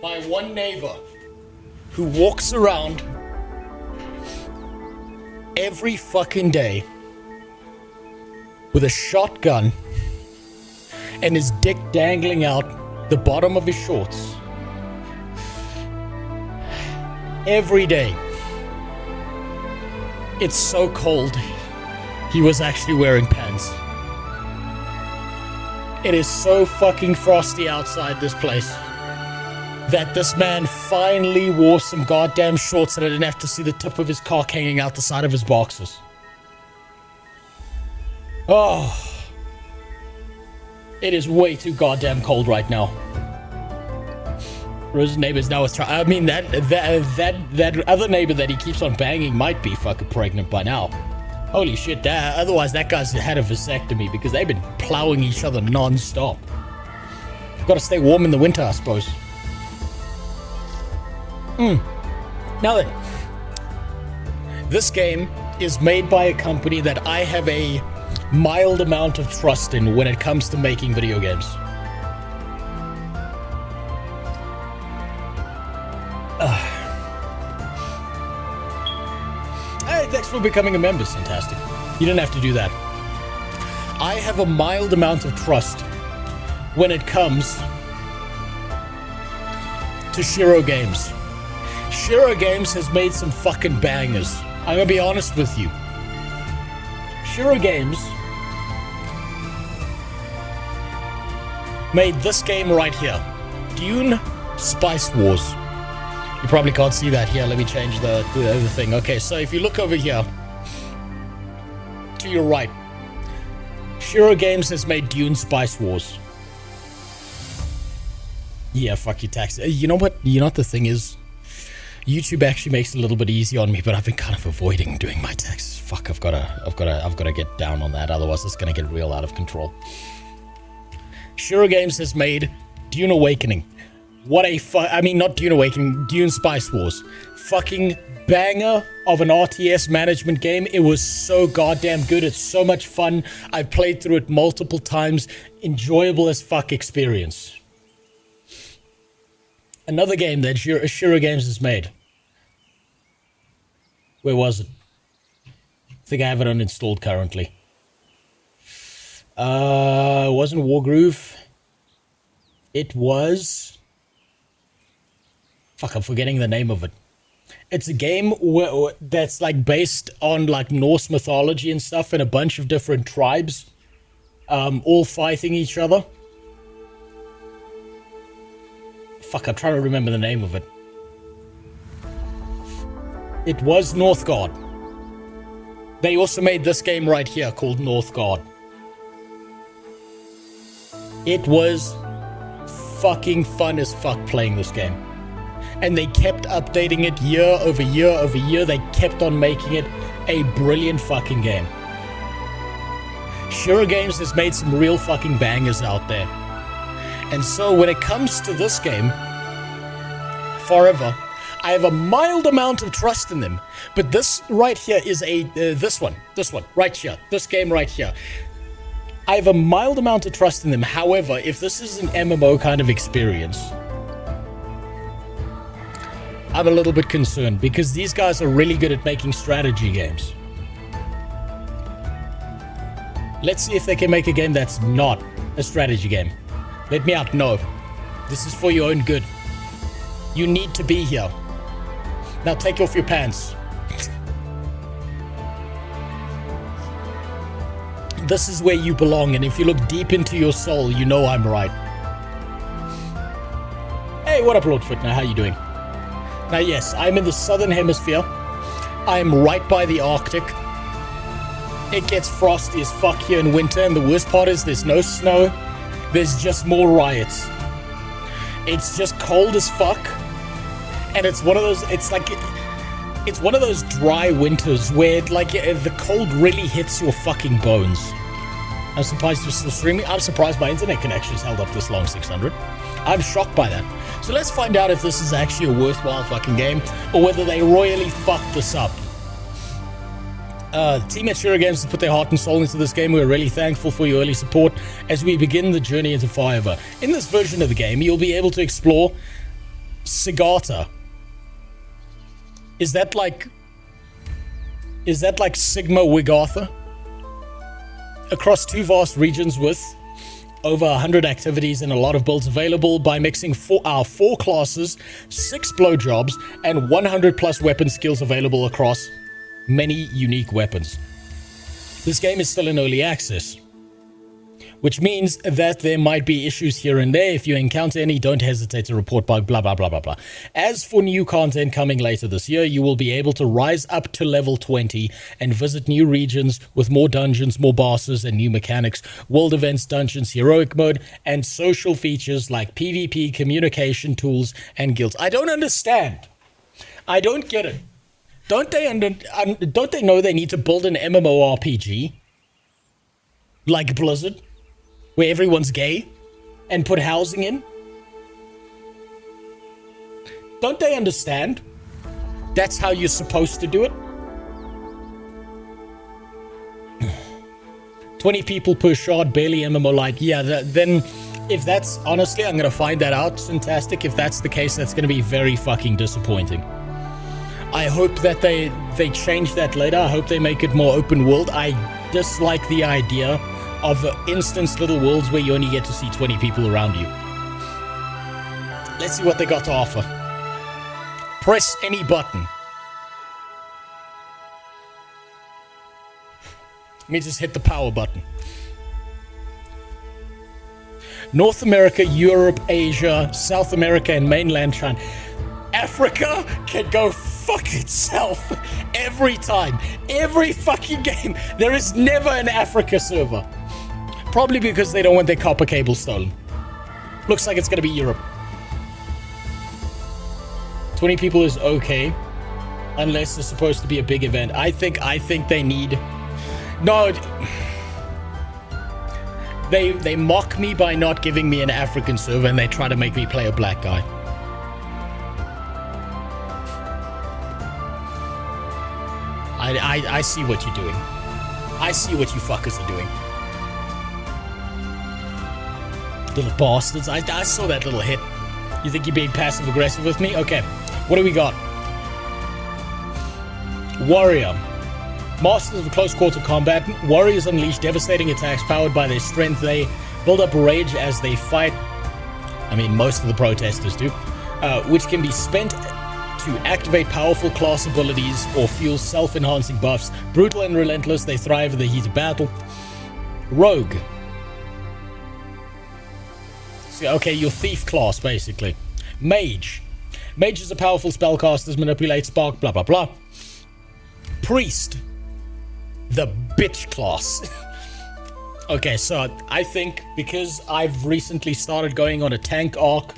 Speaker 2: My one neighbor who walks around every fucking day with a shotgun and his dick dangling out the bottom of his shorts. Every day. It's so cold. He was actually wearing pants. It is so fucking frosty outside this place that this man finally wore some goddamn shorts and I didn't have to see the tip of his cock hanging out the side of his boxers. Oh. It is way too goddamn cold right now. Rose's neighbor's now with I mean, that other neighbor that he keeps on banging might be fucking pregnant by now. Holy shit, otherwise that guy's had a vasectomy because they've been plowing each other non-stop. Gotta stay warm in the winter, I suppose. Now then, this game is made by a company that I have a mild amount of trust in when it comes to making video games. Hey, thanks for becoming a member, Fantastic. You didn't have to do that. I have a mild amount of trust when it comes to Shiro Games. Shiro Games has made some fucking bangers. I'm gonna be honest with you. Shiro Games made this game right here. Dune Spice Wars. You probably can't see that here. Let me change the thing. Okay, so if you look over here, to your right, Shiro Games has made Dune Spice Wars. Yeah, fuck you, tax. You know what? You know what the thing is? YouTube actually makes it a little bit easy on me, but I've been kind of avoiding doing my taxes. Fuck, I've gotta get down on that. Otherwise, it's gonna get real out of control. Shiro Games has made Dune Awakening. What a not Dune Awakening, Dune Spice Wars. Fucking banger of an RTS management game. It was so goddamn good. It's so much fun. I've played through it multiple times. Enjoyable as fuck experience. Another game that Shiro Games has made. Where was it? I think I have it uninstalled currently. It wasn't Wargroove. It was... Fuck, I'm forgetting the name of it. It's a game that's like based on like Norse mythology and stuff, and a bunch of different tribes all fighting each other. Fuck, I'm trying to remember the name of it. It was Northgard. They also made this game right here called Northgard. It was fucking fun as fuck playing this game. And they kept updating it year over year over year. They kept on making it a brilliant fucking game. Shiro Games has made some real fucking bangers out there. And so when it comes to this game, FAREVER, I have a mild amount of trust in them. But this right here is a, this one, right here, this game right here. I have a mild amount of trust in them. However, if this is an MMO kind of experience, I'm a little bit concerned because these guys are really good at making strategy games. Let's see if they can make a game that's not a strategy game. Let me out. No. This is for your own good. You need to be here. Now take off your pants. This is where you belong, and if you look deep into your soul, you know I'm right. Hey, Hey, what up, Lord Footner? How you doing? Now, yes, I'm in the southern hemisphere. I'm right by the Arctic. It gets frosty as fuck here in winter, and the worst part is there's no snow. There's just more riots. It's just cold as fuck. And it's one of those, it's one of those dry winters where, like, the cold really hits your fucking bones. I'm surprised you're still streaming. I'm surprised my internet connection has held up this long, 600. I'm shocked by that. So let's find out if this is actually a worthwhile fucking game, or whether they royally fucked this up. Team at Shira Games has put their heart and soul into this game. We're really thankful for your early support as we begin the journey into FAREVER. In this version of the game, you'll be able to explore Sigata. Is that like Sigma Wigartha? Across 2 vast regions with over 100 activities and a lot of builds available by mixing our 4 classes, 6 blowjobs, and 100 plus weapon skills available across many unique weapons. This game is still in early access, which means that there might be issues here and there. If you encounter any, don't hesitate to report bug, blah, blah, blah, blah, blah. As for new content coming later this year, you will be able to rise up to level 20 and visit new regions with more dungeons, more bosses, and new mechanics, world events, dungeons, heroic mode, and social features like PvP, communication tools, and guilds. I don't understand. I don't get it. Don't they know they need to build an MMORPG like Blizzard, where everyone's gay, and put housing in? Don't they understand that's how you're supposed to do it? 20 people per shot, barely MMO like. Yeah, then if that's, honestly, I'm gonna find that out, Syntastic. If that's the case, that's gonna be very fucking disappointing. I hope that they change that later. I hope they make it more open world. I dislike the idea of instance little worlds where you only get to see 20 people around you. Let's see what they got to offer. Press any button. Let me just hit the power button. North America, Europe, Asia, South America, and mainland China. Africa can go fuck itself every time. Every fucking game. There is never an Africa server. Probably because they don't want their copper cable stolen. Looks like it's gonna be Europe. 20 people is okay. Unless it's supposed to be a big event. I think they need... No. They mock me by not giving me an African server, and they try to make me play a black guy. I see what you're doing. I see what you fuckers are doing. Little bastards. I saw that little hit. You think you're being passive aggressive with me? Okay. What do we got? Warrior. Masters of close quarter combat. Warriors unleash devastating attacks powered by their strength. They build up rage as they fight. I mean, most of the protesters do. Which can be spent to activate powerful class abilities or fuel self-enhancing buffs. Brutal and relentless, they thrive in the heat of battle. Rogue. So, okay, your thief class, basically. Mage. Mage is a powerful spellcaster, manipulate spark, blah, blah, blah. Priest. The bitch class. Okay, so I think because I've recently started going on a tank arc,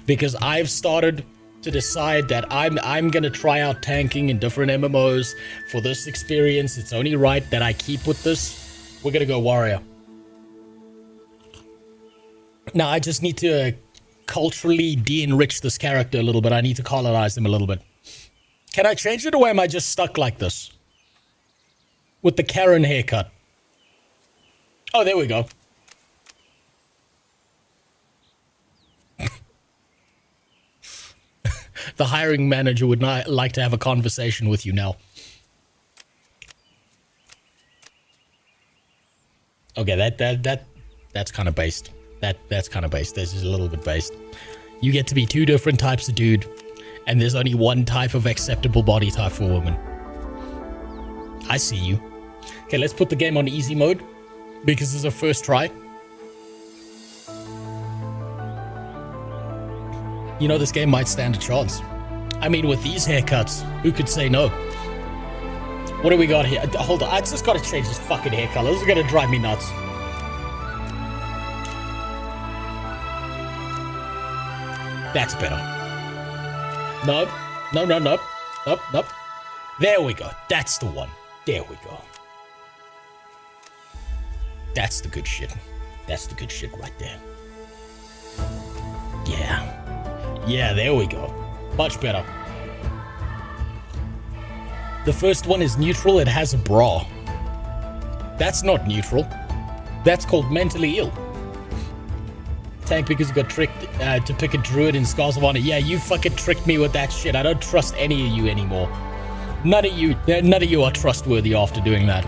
Speaker 2: because I've started to decide that I'm gonna try out tanking in different MMOs for this experience, it's only right that I keep with this. We're gonna go warrior. Now I just need to culturally de-enrich this character a little bit. I need to colonize him a little bit. Can I change it, or am I just stuck like this? With the Karen haircut. Oh, there we go. The hiring manager would not like to have a conversation with you now. Okay, that's kind of based. That's kind of based. This is a little bit based. You get to be 2 different types of dude, and there's only one type of acceptable body type for women. I see you. Okay, let's put the game on easy mode, because it's a first try. you know, this game might stand a chance. I mean, with these haircuts, who could say no? What do we got here? Hold on, I just gotta change this fucking hair color. This is gonna drive me nuts. That's better. Nope. No. Nope. There we go. That's the one. There we go. That's the good shit. That's the good shit right there. Yeah, there we go. Much better. The first one is neutral. It has a bra. That's not neutral. That's called mentally ill. Tank because you got tricked to pick a druid in Scars of Honor. Yeah, you fucking tricked me with that shit. I don't trust any of you anymore. None of you are trustworthy after doing that.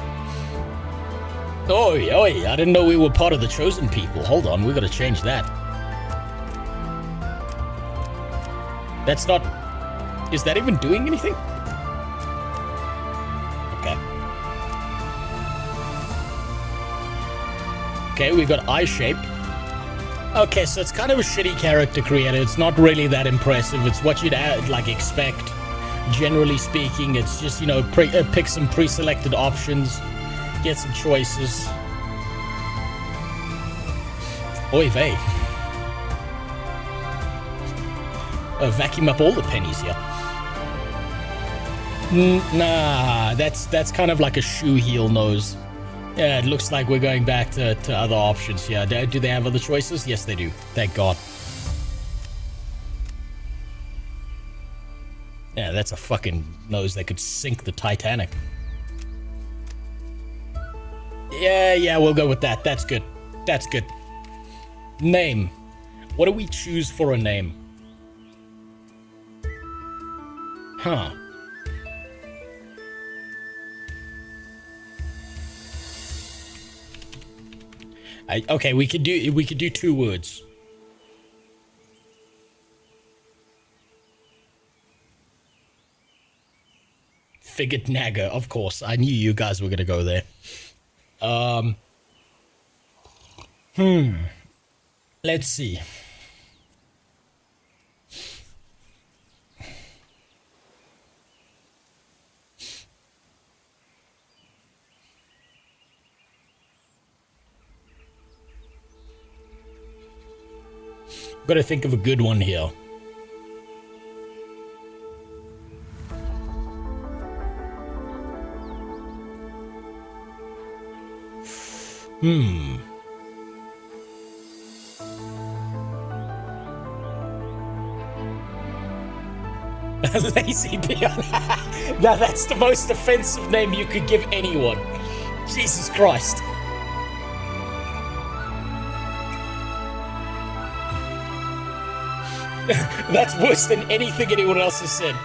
Speaker 2: Oi, I didn't know we were part of the chosen people. Hold on, we gotta change that. That's not... Is that even doing anything? Okay, we got eye shape. Okay, so it's kind of a shitty character creator. It's not really that impressive. It's what you'd expect. Generally speaking, it's just, you know, pick some pre-selected options, get some choices. Oy vey. Vacuum up all the pennies here. Nah, that's kind of like a shoe heel nose. Yeah, it looks like we're going back to other options here. Do they have other choices? Yes, they do. Thank God. Yeah, that's a fucking nose that could sink the Titanic. Yeah, we'll go with that. That's good. That's good. Name. What do we choose for a name? Huh. Okay, we could do 2 words. Figured Naga, of course. I knew you guys were gonna go there. Let's see. Gotta think of a good one here. Lazy Peon. Now that's the most offensive name you could give anyone. Jesus Christ. That's worse than anything anyone else has said.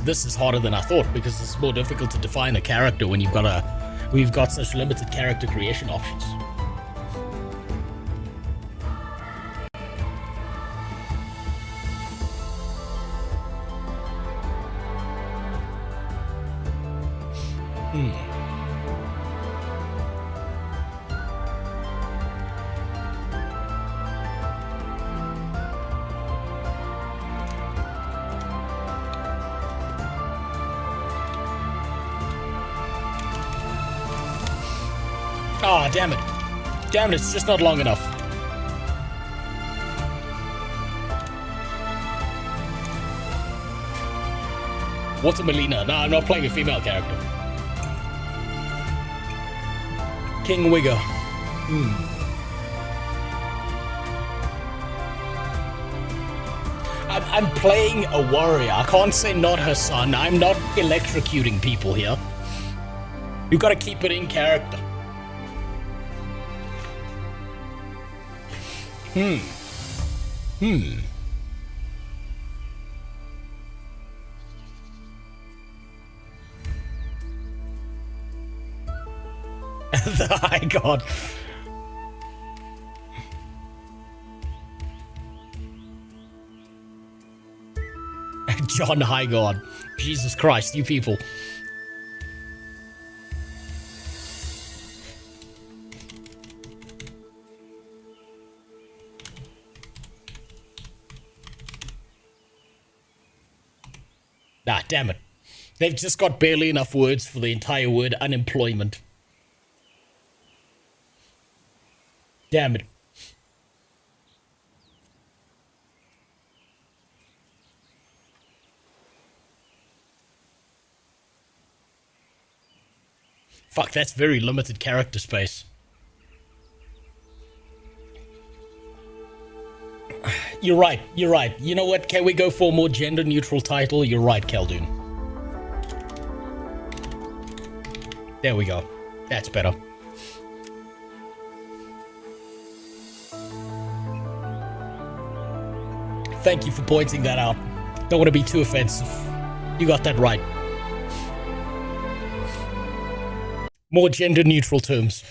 Speaker 2: This is harder than I thought, because it's more difficult to define a character when we've got such limited character creation options. Ah, damn it. Damn it, it's just not long enough. What's a Melina? No, I'm not playing a female character. King Wigger. I'm playing a warrior. I can't say not her son. I'm not electrocuting people here. You gotta keep it in character. The High God. John Highgard. Jesus Christ, you people. Nah, damn it. They've just got barely enough words for the entire word unemployment. Damn it. Fuck, that's very limited character space. You're right, you're right. You know what? Can we go for a more gender-neutral title? You're right, Khaldun. There we go. That's better. Thank you for pointing that out. Don't want to be too offensive. You got that right. More gender-neutral terms.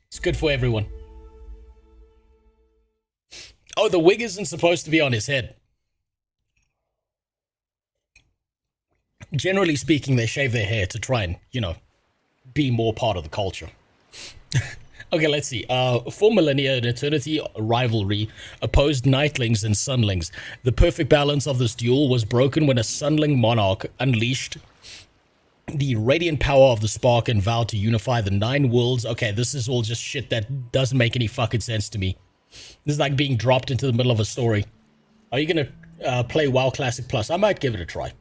Speaker 2: It's good for everyone. Oh, the wig isn't supposed to be on his head. Generally speaking, they shave their hair to try and, you know, be more part of the culture. Okay, let's see. For millennia, an eternity rivalry opposed Nightlings and Sunlings. The perfect balance of this duel was broken when a Sunling monarch unleashed the radiant power of the spark and vowed to unify the 9 worlds. Okay, this is all just shit that doesn't make any fucking sense to me. This is like being dropped into the middle of a story. Are you gonna play WoW Classic Plus? I might give it a try.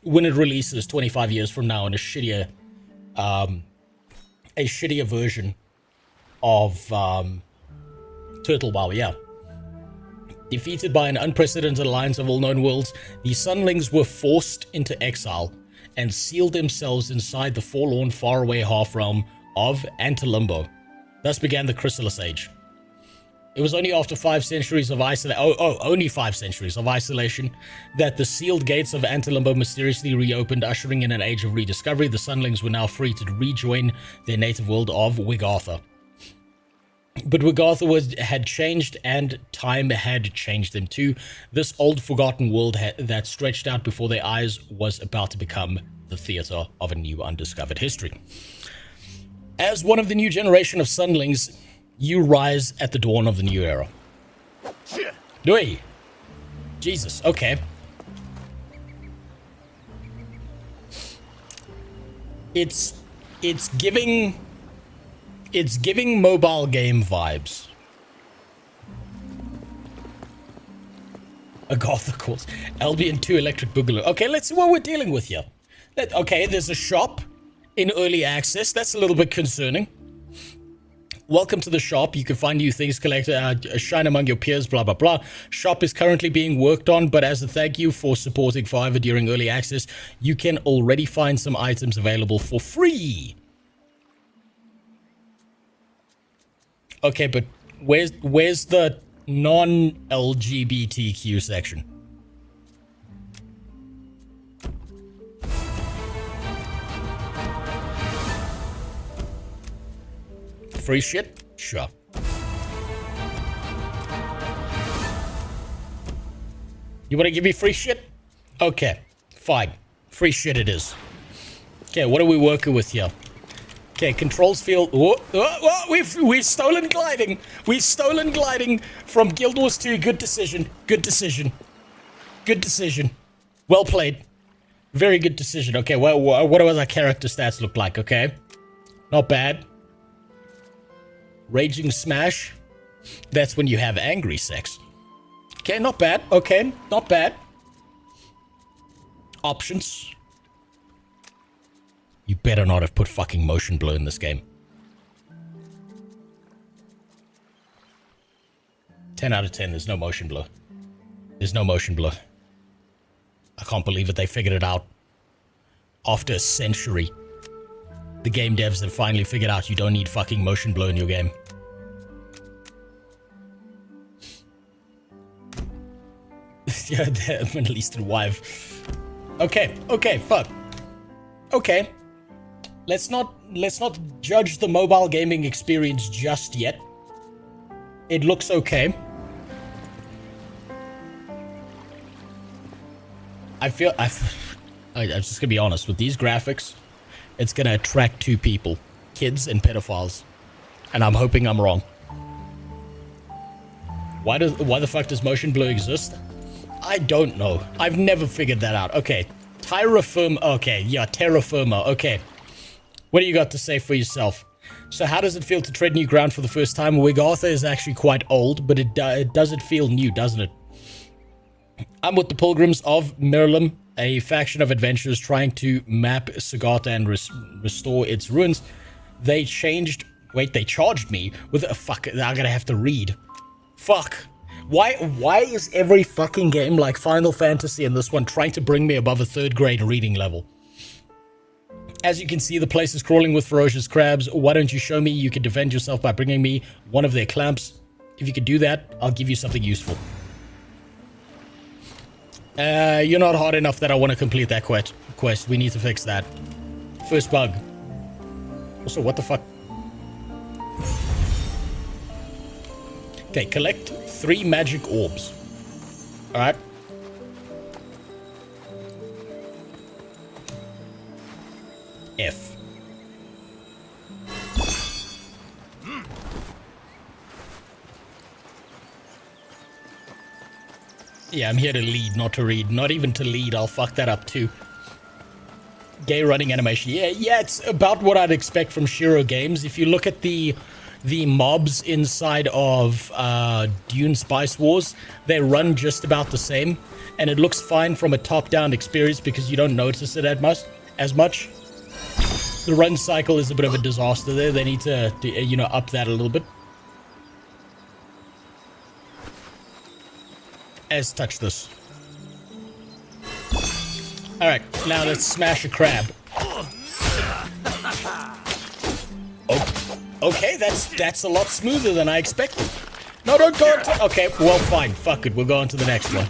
Speaker 2: When it releases 25 years from now in a shittier version of Turtle WoW, yeah. Defeated by an unprecedented alliance of all known worlds, the Sunlings were forced into exile and sealed themselves inside the forlorn faraway half-realm of Antilimbo. Thus began the Chrysalis Age. It was only after 5 centuries of only 5 centuries of isolation that the sealed gates of Antilimbo mysteriously reopened, ushering in an age of rediscovery. The Sunlings were now free to rejoin their native world of Wigartha. But Wigartha had changed, and time had changed them too. This old forgotten world that stretched out before their eyes was about to become the theater of a new undiscovered history. As one of the new generation of Sunlings, you rise at the dawn of the new era. Oi! Jesus, okay. It's giving mobile game vibes. A Goth, of course. Albion 2 Electric Boogaloo. Okay, let's see what we're dealing with here. Okay, there's a shop in early access. That's a little bit concerning. Welcome to the shop. You can find new things, collect, shine among your peers, blah, blah, blah. Shop is currently being worked on, but as a thank you for supporting FAREVER during early access, you can already find some items available for free. Okay, but where's the non-LGBTQ section? Free shit? Sure. You want to give me free shit? Okay, fine. Free shit it is. Okay, what are we working with here? Okay, controls feel... we've stolen gliding. We've stolen gliding from Guild Wars 2. Good decision. Good decision. Good decision. Well played. Very good decision. Okay, well, what do our character stats look like, okay? Not bad. Raging Smash. That's when you have angry sex. Okay, not bad. Okay, not bad. Options. You better not have put fucking motion blur in this game. 10 out of 10, there's no motion blur. There's no motion blur. I can't believe it, they figured it out. After a century, the game devs have finally figured out you don't need fucking motion blur in your game. Yeah, the Middle Eastern wife. Okay, fuck. Okay. Let's not judge the mobile gaming experience just yet. It looks okay. I'm just gonna be honest, with these graphics, it's gonna attract two people, kids and pedophiles. And I'm hoping I'm wrong. Why the fuck does motion blur exist? I don't know. I've never figured that out. Okay. Terra Firma. Okay, yeah, Terra Firma. Okay. What do you got to say for yourself? So how does it feel to tread new ground for the first time? Wigartha is actually quite old, but it doesn't feel new, doesn't it? I'm with the Pilgrims of Mirilim, a faction of adventurers trying to map Sigarta and restore its ruins. They charged me with a fuck. I'm gonna have to read. Fuck. Why is every fucking game like Final Fantasy and this one trying to bring me above a 3rd grade reading level? As you can see, the place is crawling with ferocious crabs. Why don't you show me you can defend yourself by bringing me one of their clamps? If you could do that, I'll give you something useful. You're not hard enough that I want to complete that quest. We need to fix that. First bug. Also, what the fuck? Okay, collect 3 magic orbs. Alright. F. Yeah, I'm here to lead, not to read. Not even to lead, I'll fuck that up too. Gay running animation. Yeah, it's about what I'd expect from Shiro games. If you look at the mobs inside of Dune Spice Wars, they run just about the same. And it looks fine from a top-down experience because you don't notice it as much. The run cycle is a bit of a disaster there. They need to up that a little bit. Touch this. Alright, now let's smash a crab. Oh, okay, that's a lot smoother than I expected. No, don't go into... Okay, well, fine. Fuck it, we'll go on to the next one.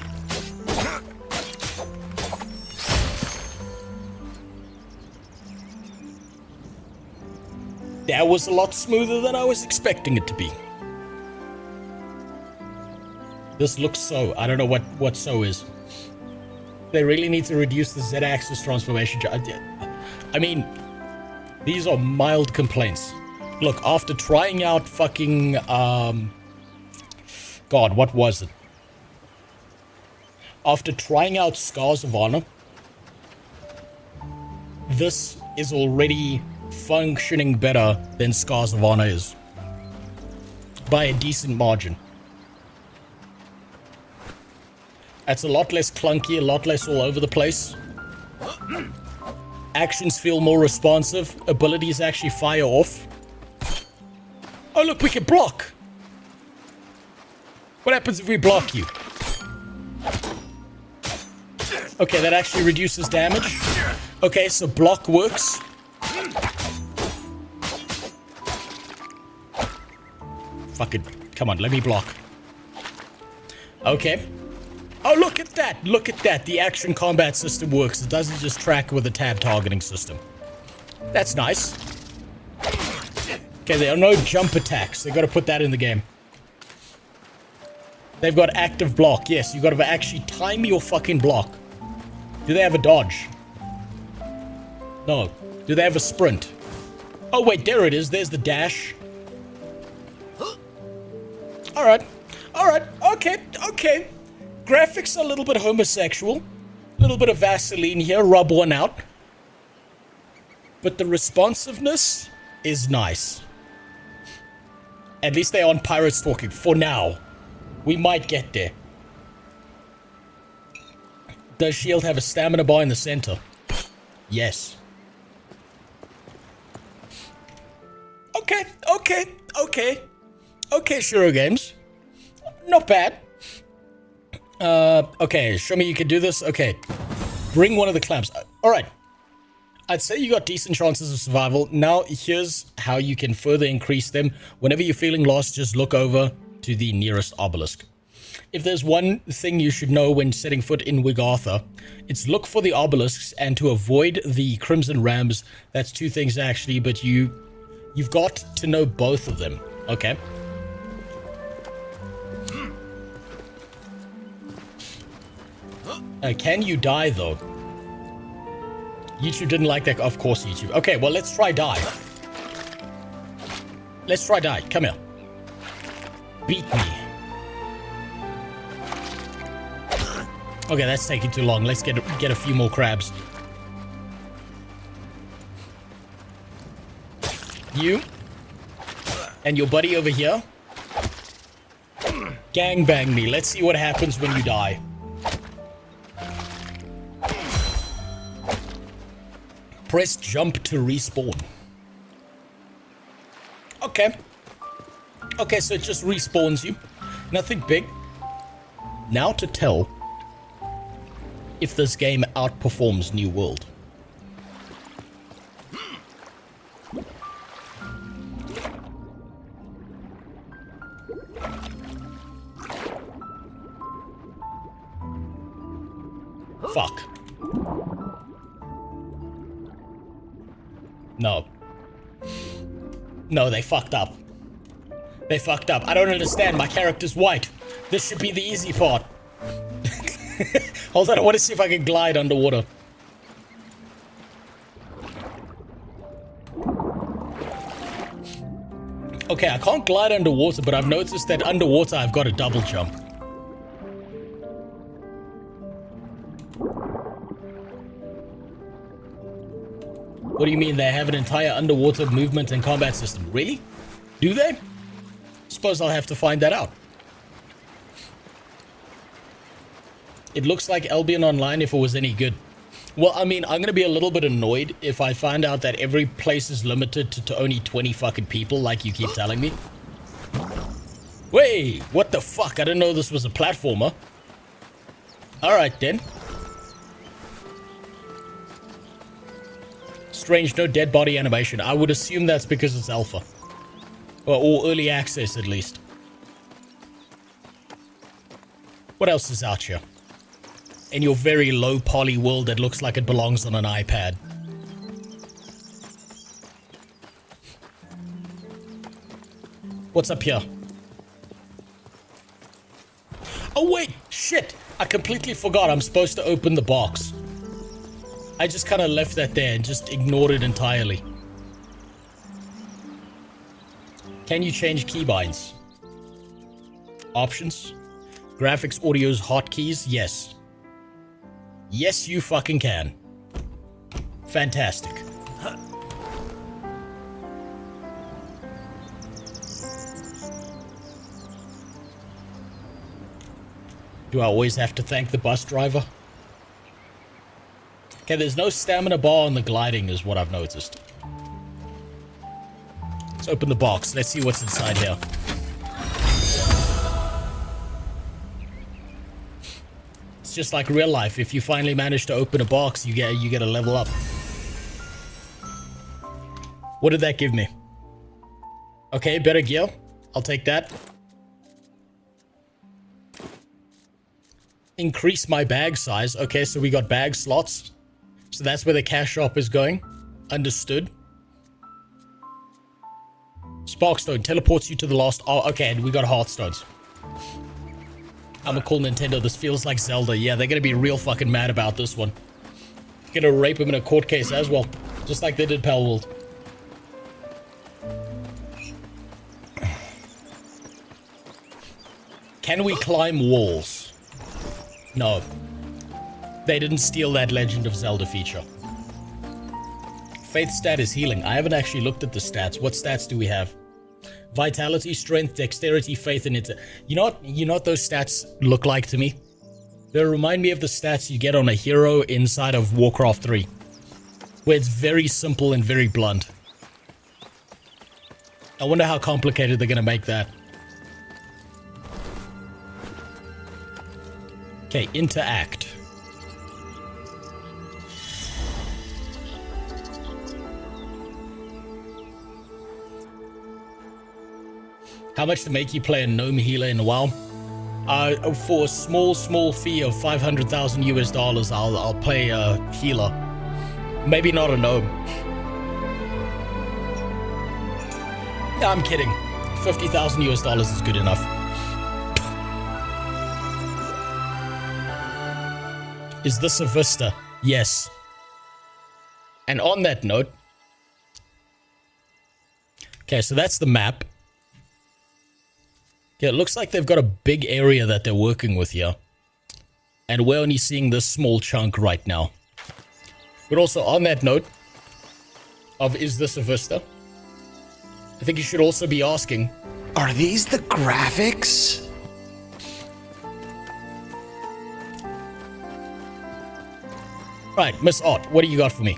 Speaker 2: That was a lot smoother than I was expecting it to be. This looks so... I don't know what so is. They really need to reduce the Z-axis transformation. I mean, these are mild complaints. Look, after trying out fucking... God, what was it? After trying out Scars of Honor, this is already functioning better than Scars of Honor is. By a decent margin. That's a lot less clunky, a lot less all over the place. Actions feel more responsive. Abilities actually fire off. Oh look, we can block! What happens if we block you? Okay, that actually reduces damage. Okay, so block works. Fuck it. Come on, let me block. Okay. Oh, look at that! Look at that! The action combat system works. It doesn't just track with a tab targeting system. That's nice. Okay, there are no jump attacks. They gotta put that in the game. They've got active block. Yes, you gotta actually time your fucking block. Do they have a dodge? No. Do they have a sprint? Oh, wait, there it is. There's the dash. Alright. Alright. Okay. Okay. Graphics are a little bit homosexual. A little bit of Vaseline here. Rub one out. But the responsiveness is nice. At least they aren't pirates talking. For now. We might get there. Does Shield have a stamina bar in the center? Yes. Okay. Okay. Okay. Okay, Shiro Games. Not bad. Okay, show me you can do this. Okay. Bring one of the clamps. Alright. I'd say you got decent chances of survival. Now, here's how you can further increase them. Whenever you're feeling lost, just look over to the nearest obelisk. If there's one thing you should know when setting foot in Wigartha, it's look for the obelisks and to avoid the Crimson Rams. That's two things actually, but you've got to know both of them. Okay. Can you die, though? YouTube didn't like that. Of course, YouTube. Okay, well, let's try die. Let's try die. Come here. Beat me. Okay, that's taking too long. Let's get a few more crabs. You and your buddy over here. Gangbang me. Let's see what happens when you die. Press jump to respawn. Okay. Okay, so it just respawns you. Nothing big. Now to tell if this game outperforms New World. Fuck. No. No, they fucked up. They fucked up. I don't understand. My character's white. This should be the easy part. Hold on, I want to see if I can glide underwater. Okay, I can't glide underwater, but I've noticed that underwater I've got a double jump. What do you mean they have an entire underwater movement and combat system? Really? Do they? Suppose I'll have to find that out. It looks like Albion Online if it was any good. Well, I mean, I'm going to be a little bit annoyed if I find out that every place is limited to only 20 fucking people like you keep telling me. Wait, what the fuck? I didn't know this was a platformer. Alright then. Strange, no dead body animation. I would assume that's because it's alpha. Or early access, at least. What else is out here? In your very low poly world that looks like it belongs on an iPad. What's up here? Oh wait, shit! I completely forgot I'm supposed to open the box. I just kind of left that there and just ignored it entirely. Can you change keybinds? Options? Graphics, audio's, hotkeys? Yes. Yes, you fucking can. Fantastic. Do I always have to thank the bus driver? Okay, there's no stamina bar on the gliding is what I've noticed. Let's open the box. Let's see what's inside here. It's just like real life. If you finally manage to open a box, you get a level up. What did that give me? Okay, better gear. I'll take that. Increase my bag size. Okay, so we got bag slots. So that's where the cash shop is going. Understood. Sparkstone teleports you to the last... Oh, okay, and we got Heartstones. I'ma call Nintendo. This feels like Zelda. Yeah, they're gonna be real fucking mad about this one. Gonna rape him in a court case as well. Just like they did Palworld. Can we climb walls? No. They didn't steal that Legend of Zelda feature. Faith stat is healing. I haven't actually looked at the stats. What stats do we have? Vitality, strength, dexterity, faith, and you know what those stats look like to me? They remind me of the stats you get on a hero inside of Warcraft 3. Where it's very simple and very blunt. I wonder how complicated they're gonna make that. Okay, interact. How much to make you play a gnome healer in a while? For a small fee of 500,000 US dollars, I'll play a healer. Maybe not a gnome. No, I'm kidding. 50,000 US dollars is good enough. Is this a vista? Yes. And on that note... Okay, so that's the map. Okay, it looks like they've got a big area that they're working with here. And we're only seeing this small chunk right now. But also on that note of is this a vista? I think you should also be asking,
Speaker 10: are these the graphics?
Speaker 2: Right, Miss Ott, what do you got for me?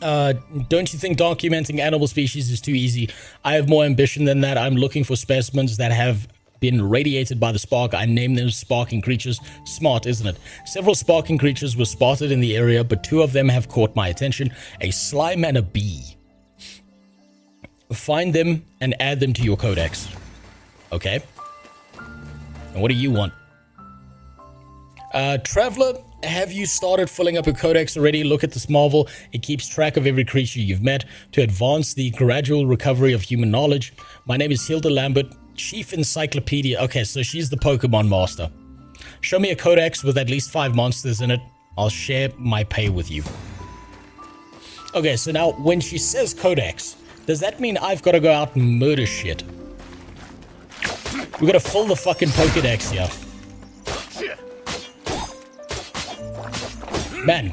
Speaker 2: Don't you think documenting animal species is too easy? I have more ambition than that. I'm looking for specimens that have been radiated by the spark. I named them sparking creatures. Smart, isn't it? Several sparking creatures were spotted in the area, but 2 of them have caught my attention. A slime and a bee. Find them and add them to your codex. Okay. And what do you want? Traveler, have you started filling up your codex already? Look at this marvel. It keeps track of every creature you've met to advance the gradual recovery of human knowledge. My name is Hilda Lambert, Chief Encyclopedia. Okay, so she's the Pokemon Master. Show me a codex with at least 5 monsters in it. I'll share my pay with you. Okay, so now when she says codex, does that mean I've got to go out and murder shit? We gotta fill the fucking Pokedex here. Man,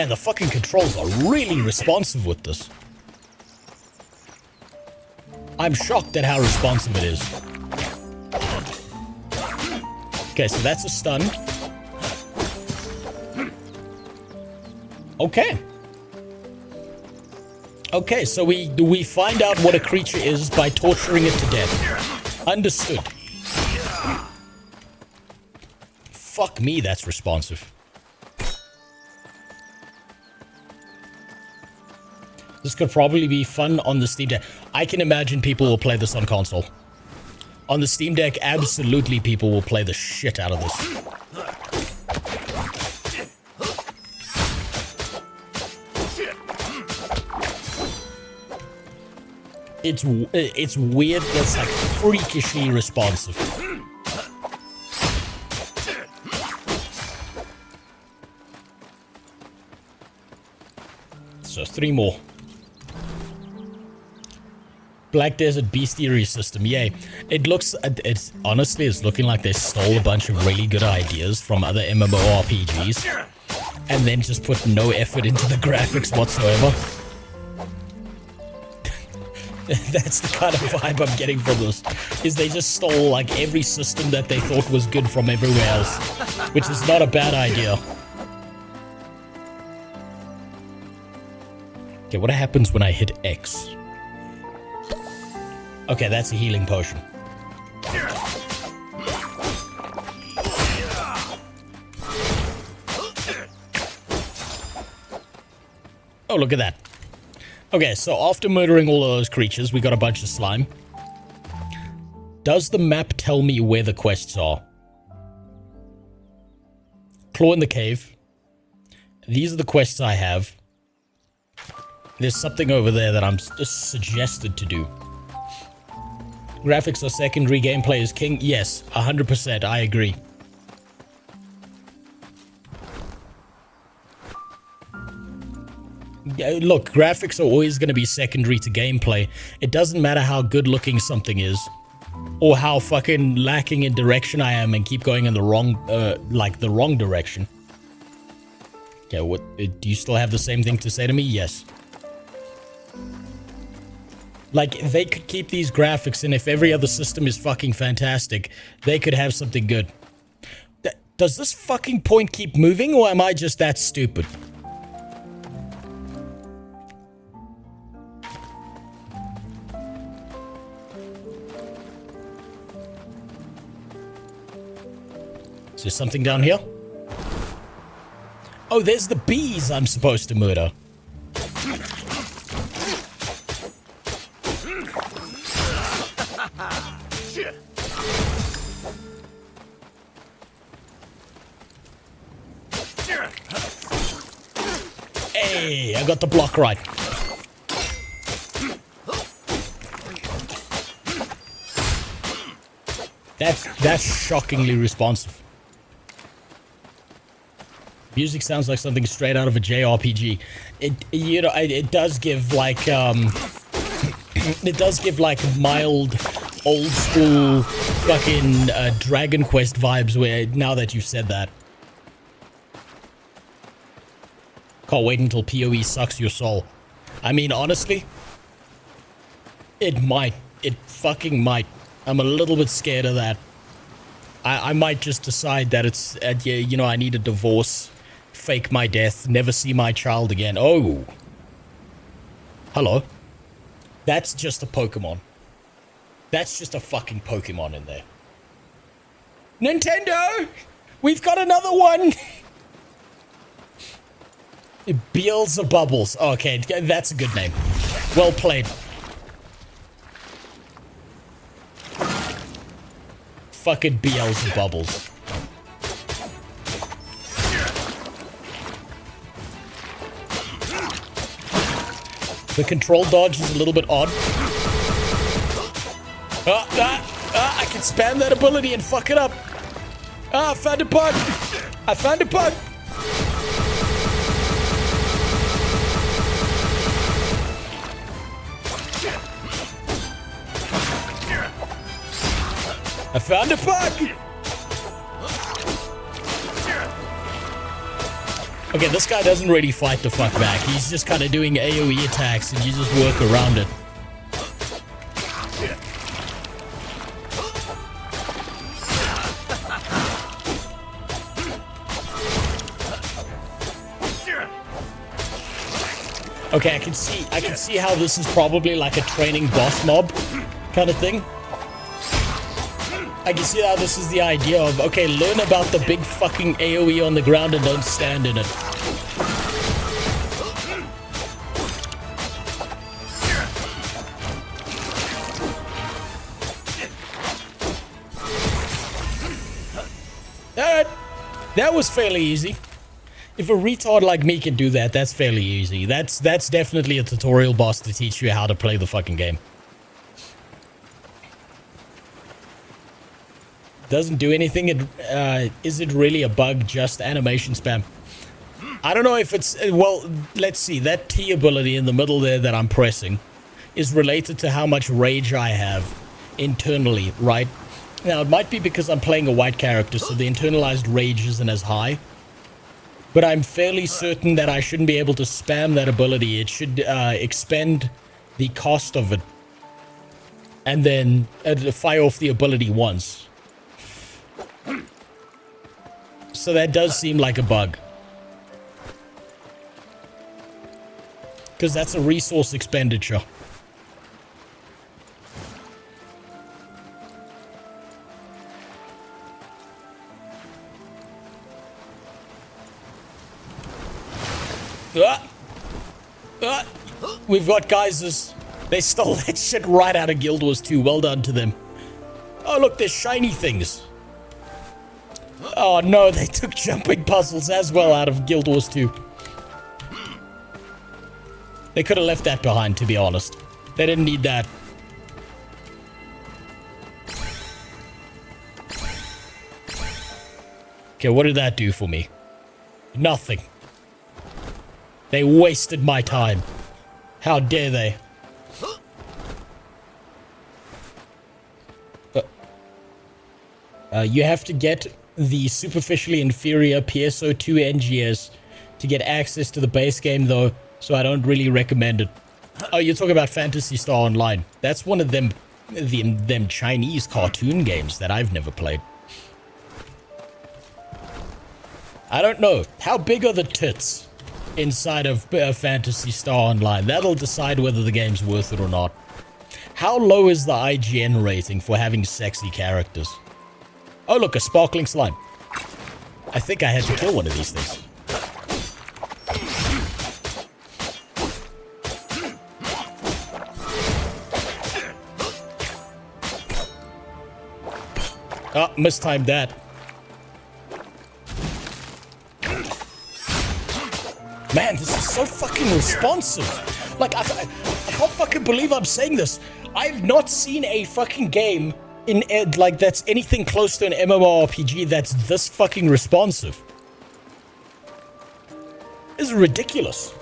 Speaker 2: the fucking controls are really responsive with this. I'm shocked at how responsive it is. Okay, so that's a stun. Okay. Okay, so we find out what a creature is by torturing it to death. Understood. Fuck me, that's responsive. This could probably be fun on the Steam Deck. I can imagine people will play this on console. On the Steam Deck, absolutely people will play the shit out of this. It's weird, it's like freakishly responsive. So 3 more. Black Desert Bestiary System, yay. It looks, honestly, it's looking like they stole a bunch of really good ideas from other MMORPGs and then just put no effort into the graphics whatsoever. That's the kind of vibe I'm getting from this, is they just stole like every system that they thought was good from everywhere else, which is not a bad idea. Okay, what happens when I hit X? Okay, that's a healing potion. Oh, look at that. Okay, so after murdering all of those creatures, we got a bunch of slime. Does the map tell me where the quests are? Claw in the cave. These are the quests I have. There's something over there that I'm just suggested to do. Graphics are secondary, gameplay is king. Yes, 100%, I agree. Look, graphics are always going to be secondary to gameplay. It doesn't matter how good looking something is, or how fucking lacking in direction I am and keep going in the wrong, the wrong direction. Okay, what, do you still have the same thing to say to me? Yes. Like, they could keep these graphics, and if every other system is fucking fantastic, they could have something good. Does this fucking point keep moving, or am I just that stupid? Is there something down here? Oh, there's the bees I'm supposed to murder. Hey, I got the block right. That's shockingly responsive. Music sounds like something straight out of a JRPG. It does give like it does give like mild, old school, fucking Dragon Quest vibes. Where now that you've said that, can't wait until PoE sucks your soul. I mean, honestly, it might. It fucking might. I'm a little bit scared of that. I might just decide that it's, yeah, you know, I need a divorce, fake my death, never see my child again. Oh. Hello. That's just a Pokemon. That's just a fucking Pokemon in there. Nintendo! We've got another one! Beelzebubbles. Okay, that's a good name. Well played. Fucking Beelzebubbles. The control dodge is a little bit odd. I can spam that ability and fuck it up. I found a bug. I found a bug. I found a bug! Okay, this guy doesn't really fight the fuck back. He's just kind of doing AoE attacks and you just work around it. Okay, I can see how this is probably like a training boss mob kind of thing. I can see how this is the idea of, okay, learn about the big fucking AoE on the ground and don't stand in it. Alright, that was fairly easy. If a retard like me can do that, that's fairly easy. That's definitely a tutorial boss to teach you how to play the fucking game. Doesn't do anything. Is it really a bug? Just animation spam? I don't know if it's... Well, let's see. That T ability in the middle there that I'm pressing is related to how much rage I have internally, right? Now, it might be because I'm playing a white character, so the internalized rage isn't as high. But I'm fairly certain that I shouldn't be able to spam that ability. It should expend the cost of it. And then fire off the ability once. So that does seem like a bug. Because that's a resource expenditure. We've got geysers. They stole that shit right out of Guild Wars 2. Well done to them. Oh, look, there's shiny things. Oh, no, they took jumping puzzles as well out of Guild Wars 2. They could have left that behind, to be honest. They didn't need that. Okay, what did that do for me? Nothing. They wasted my time. How dare they? You have to get the superficially inferior PSO2 NGS to get access to the base game, though, so I don't really recommend it. Oh, you're talking about Phantasy Star Online. That's one of them Chinese cartoon games that I've never played. I don't know. How big are the tits inside of Phantasy Star Online? That'll decide whether the game's worth it or not. How low is the IGN rating for having sexy characters? Oh, look, a sparkling slime. I think I had to kill one of these things. Oh, mistimed that. Man, this is so fucking responsive. Like, I can't fucking believe I'm saying this. I've not seen a fucking game like that's anything close to an MMORPG that's this fucking responsive. is ridiculous.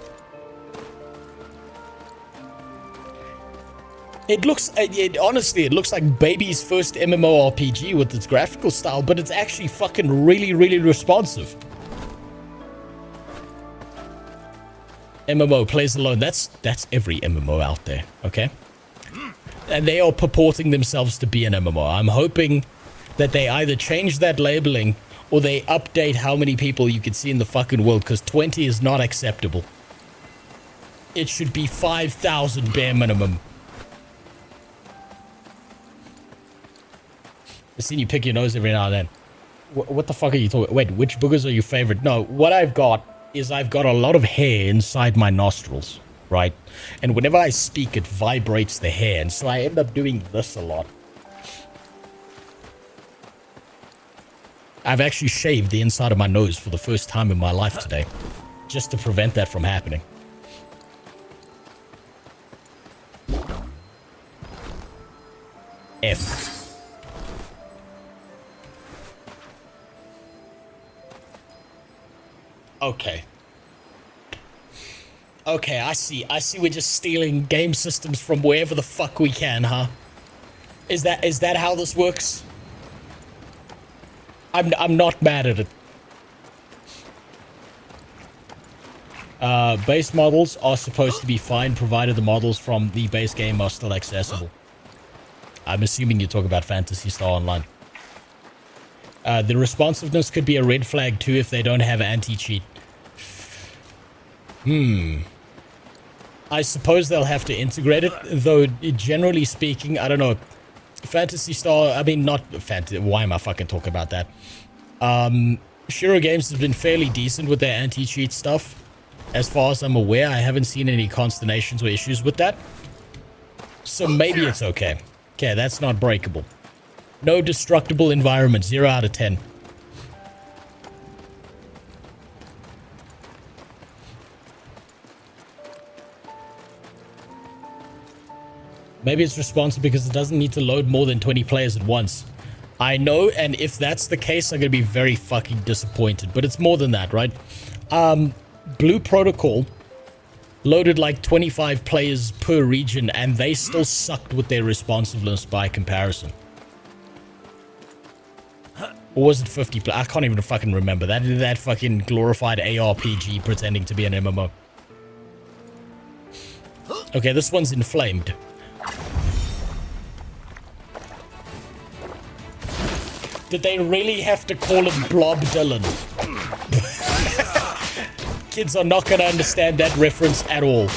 Speaker 2: It looks, honestly, it looks like baby's first MMORPG with its graphical style, but it's actually fucking really, really responsive. MMO plays alone. That's every MMO out there, okay? And they are purporting themselves to be an MMO. I'm hoping that they either change that labeling or they update how many people you can see in the fucking world, because 20 is not acceptable. It should be 5,000 bare minimum. I've seen you pick your nose every now and then. What the fuck are you talking? Wait, which boogers are your favorite? No, what I've got is I've got a lot of hair inside my nostrils, right? And whenever I speak, it vibrates the hair, and so I end up doing this a lot. I've actually shaved the inside of my nose for the first time in my life today, just to prevent that from happening. F. Okay. Okay, I see. I see we're just stealing game systems from wherever the fuck we can, huh? Is that how this works? I'm not mad at it. Base models are supposed to be fine, provided the models from the base game are still accessible. I'm assuming you talk about Phantasy Star Online. The responsiveness could be a red flag too if they don't have anti-cheat. I suppose they'll have to integrate it, though generally speaking, I don't know. Phantasy Star, I mean, not Fantasy, why am I fucking talking about that? Shiro Games has been fairly decent with their anti-cheat stuff. As far as I'm aware, I haven't seen any consternations or issues with that. So maybe it's okay. Okay, that's not breakable. No destructible environment, 0 out of 10. Maybe it's responsive because it doesn't need to load more than 20 players at once. I know, and if that's the case, I'm going to be very fucking disappointed. But it's more than that, right? Blue Protocol loaded like 25 players per region, and they still sucked with their responsiveness by comparison. Or was it 50? I can't even fucking remember. That fucking glorified ARPG pretending to be an MMO. Okay, this one's inflamed. Did they really have to call him Blob Dylan? Kids are not gonna understand that reference at all.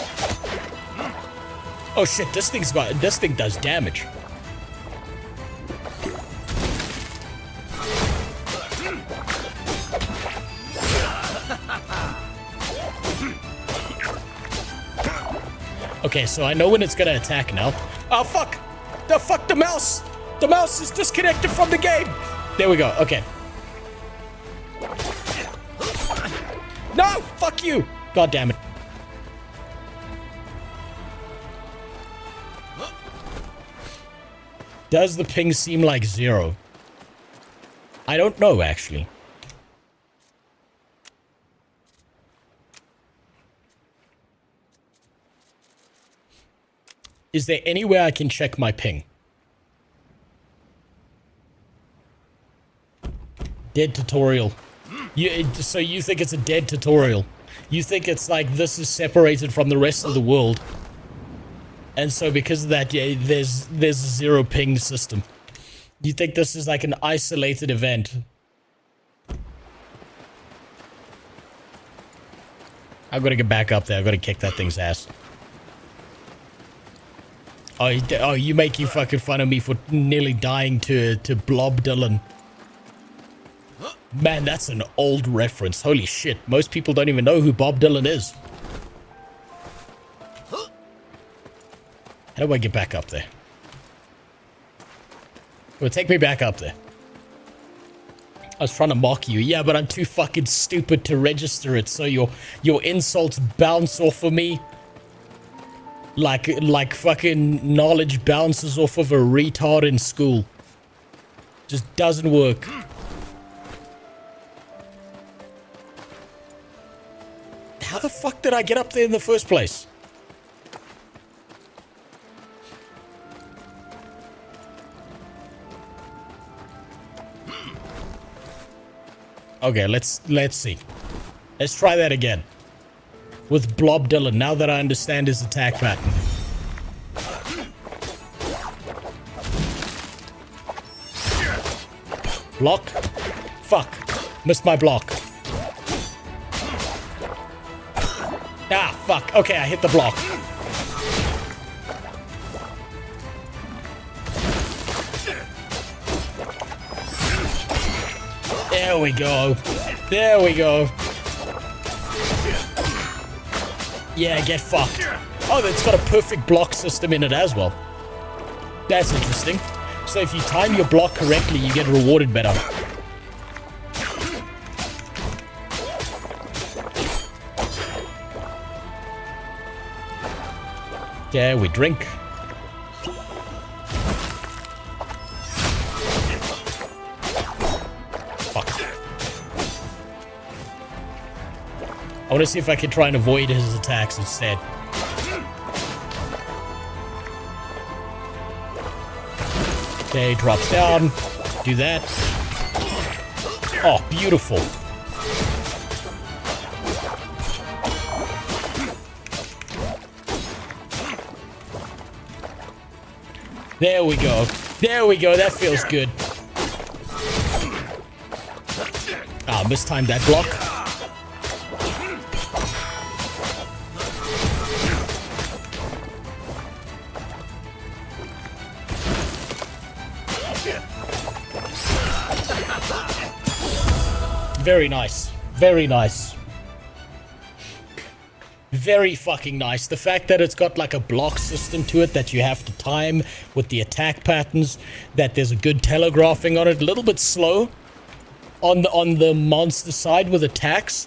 Speaker 2: Oh shit, this thing does damage. Okay, so I know when it's gonna attack now. Oh fuck! The mouse! The mouse is disconnected from the game! There we go, okay. No! Fuck you! God damn it. Does the ping seem like 0? I don't know, actually. Is there any way I can check my ping? Dead tutorial. So you think it's a dead tutorial? You think it's like this is separated from the rest of the world, and so because of that, yeah, there's a 0 ping system. You think this is like an isolated event? I've got to get back up there. I've got to kick that thing's ass. Oh, you making fucking fun of me for nearly dying to Blob Dylan. Man, that's an old reference. Holy shit. Most people don't even know who Bob Dylan is. How do I get back up there? Well, take me back up there. I was trying to mock you. Yeah, but I'm too fucking stupid to register it, so your insults bounce off of me. Like fucking knowledge bounces off of a retard in school. Just doesn't work. How the fuck did I get up there in the first place? Okay, let's see. Let's try that again. With Blob Dylan, now that I understand his attack pattern. Block. Fuck. Missed my block. Ah, fuck. Okay, I hit the block. There we go. There we go. Yeah, get fucked. Oh, it's got a perfect block system in it as well. That's interesting. So if you time your block correctly, you get rewarded better. Okay, we drink. I want to see if I can try and avoid his attacks instead. Okay, drops down. Do that. Oh, beautiful. There we go. There we go. That feels good. Ah, mistimed that block. Very nice. Very nice. Very fucking nice. The fact that it's got like a block system to it that you have to time with the attack patterns, that there's a good telegraphing on it, a little bit slow on the monster side with attacks.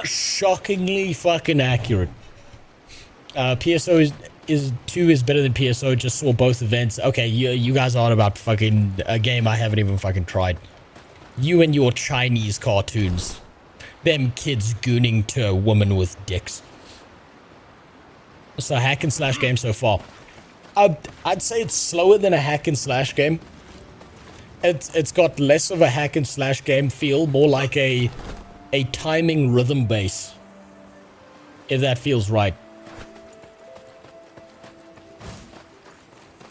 Speaker 2: Shockingly fucking accurate. PSO is 2 is better than PSO. Just saw both events. Okay, you guys are on about fucking a game I haven't even fucking tried. You and your Chinese cartoons. Them kids gooning to a woman with dicks. So hack and slash game so far. I'd say it's slower than a hack and slash game. It's got less of a hack and slash game feel, more like a timing rhythm base. If that feels right.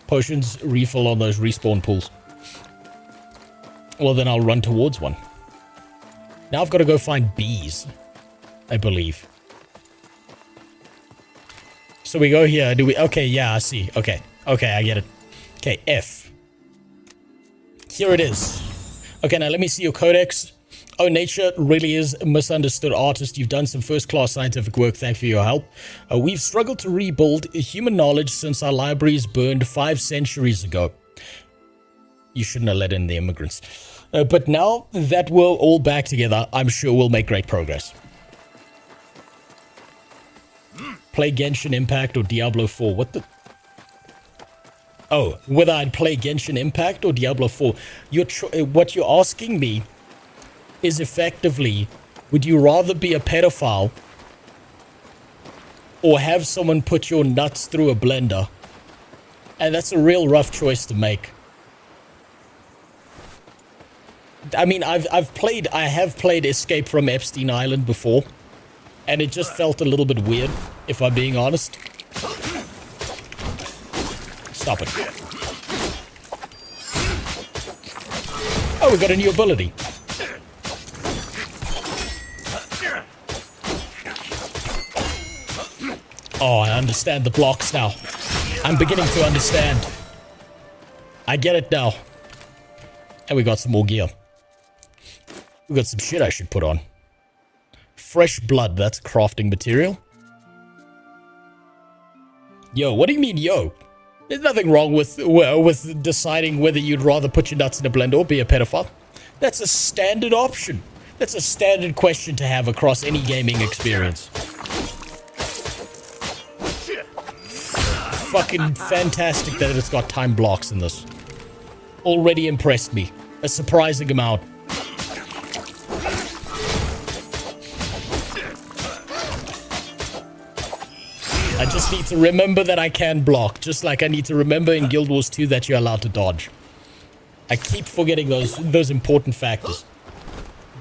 Speaker 2: Potions refill on those respawn pools. Well, then I'll run towards one. Now I've got to go find bees, I believe. So we go here. Do we? Okay, yeah, I see. Okay. Okay, I get it. Okay, F. Here it is. Okay, now let me see your codex. Oh, nature really is a misunderstood artist. You've done some first-class scientific work. Thanks for your help. We've struggled to rebuild human knowledge since our libraries burned 5 centuries ago. You shouldn't have let in the immigrants. But now that we're all back together, I'm sure we'll make great progress. Play Genshin Impact or Diablo 4. What the... Oh, whether I'd play Genshin Impact or Diablo 4. What you're asking me is effectively, would you rather be a pedophile or have someone put your nuts through a blender? And that's a real rough choice to make. I mean, I have played Escape from Epstein Island before, and it just felt a little bit weird, if I'm being honest. Stop it. Oh, we got a new ability. Oh, I understand the blocks now. I'm beginning to understand. I get it now. And we got some more gear. We got some shit I should put on. Fresh blood, that's crafting material. Yo, what do you mean, yo? There's nothing wrong with deciding whether you'd rather put your nuts in a blender or be a pedophile. That's a standard option. That's a standard question to have across any gaming experience. Fucking fantastic that it's got time blocks in this. Already impressed me. A surprising amount. I just need to remember that I can block, just like I need to remember in Guild Wars 2 that you're allowed to dodge. I keep forgetting those important factors.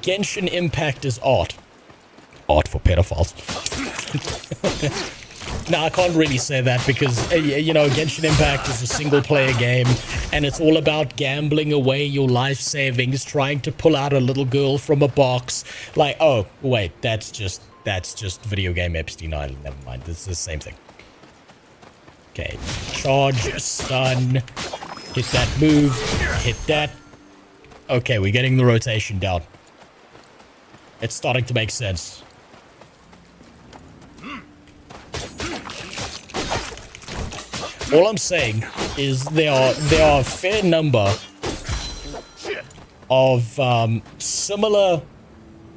Speaker 2: Genshin Impact is art. Art for pedophiles. No, I can't really say that because, you know, Genshin Impact is a single-player game, and it's all about gambling away your life savings, trying to pull out a little girl from a box. Like, oh, wait, that's just video game Epstein Island. Never mind, it's the same thing. Okay, charge, stun, hit that move, hit that. Okay, we're getting the rotation down. It's starting to make sense. All I'm saying is there are a fair number of similar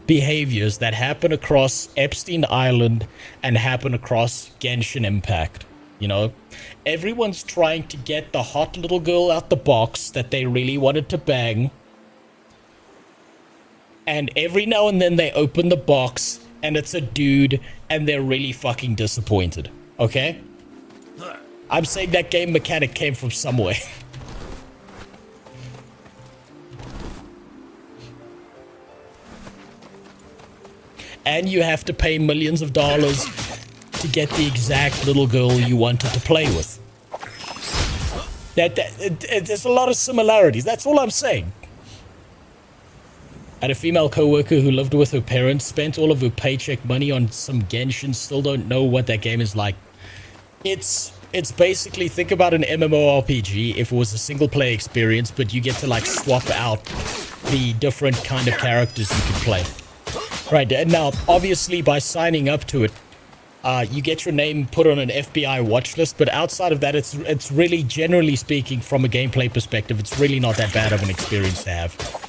Speaker 2: behaviors that happen across Epstein Island and happen across Genshin Impact. You know, everyone's trying to get the hot little girl out the box that they really wanted to bang. And every now and then they open the box and it's a dude and they're really fucking disappointed. Okay? I'm saying that game mechanic came from somewhere. And you have to pay millions of dollars to get the exact little girl you wanted to play with. There's a lot of similarities. That's all I'm saying. I had a female coworker who lived with her parents, spent all of her paycheck money on some Genshin, still don't know what that game is like. It's basically, think about an MMORPG if it was a single player experience, but you get to like swap out the different kind of characters you can play. Right, and now obviously by signing up to it, you get your name put on an FBI watch list, but outside of that, it's really, generally speaking, from a gameplay perspective, it's really not that bad of an experience to have.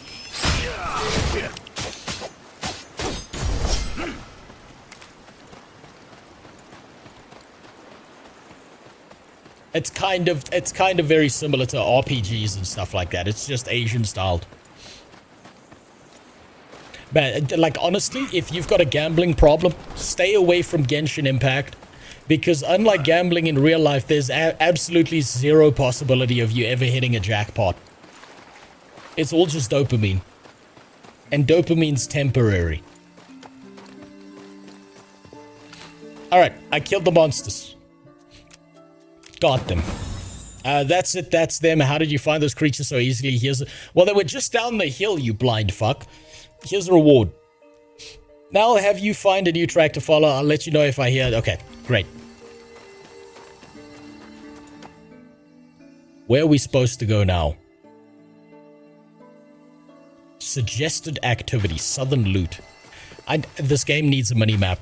Speaker 2: It's kind of very similar to RPGs and stuff like that. It's just Asian styled. But like honestly, if you've got a gambling problem, stay away from Genshin Impact, because unlike gambling in real life, there's absolutely zero possibility of you ever hitting a jackpot. It's all just dopamine. And dopamine's temporary. Alright, I killed the monsters. Got them. That's it, that's them. How did you find those creatures so easily? Well, they were just down the hill, you blind fuck. Here's a reward. Now I'll have you find a new track to follow. I'll let you know if I hear it. Okay, great. Where are we supposed to go now? Suggested activity, southern loot. This game needs a mini-map.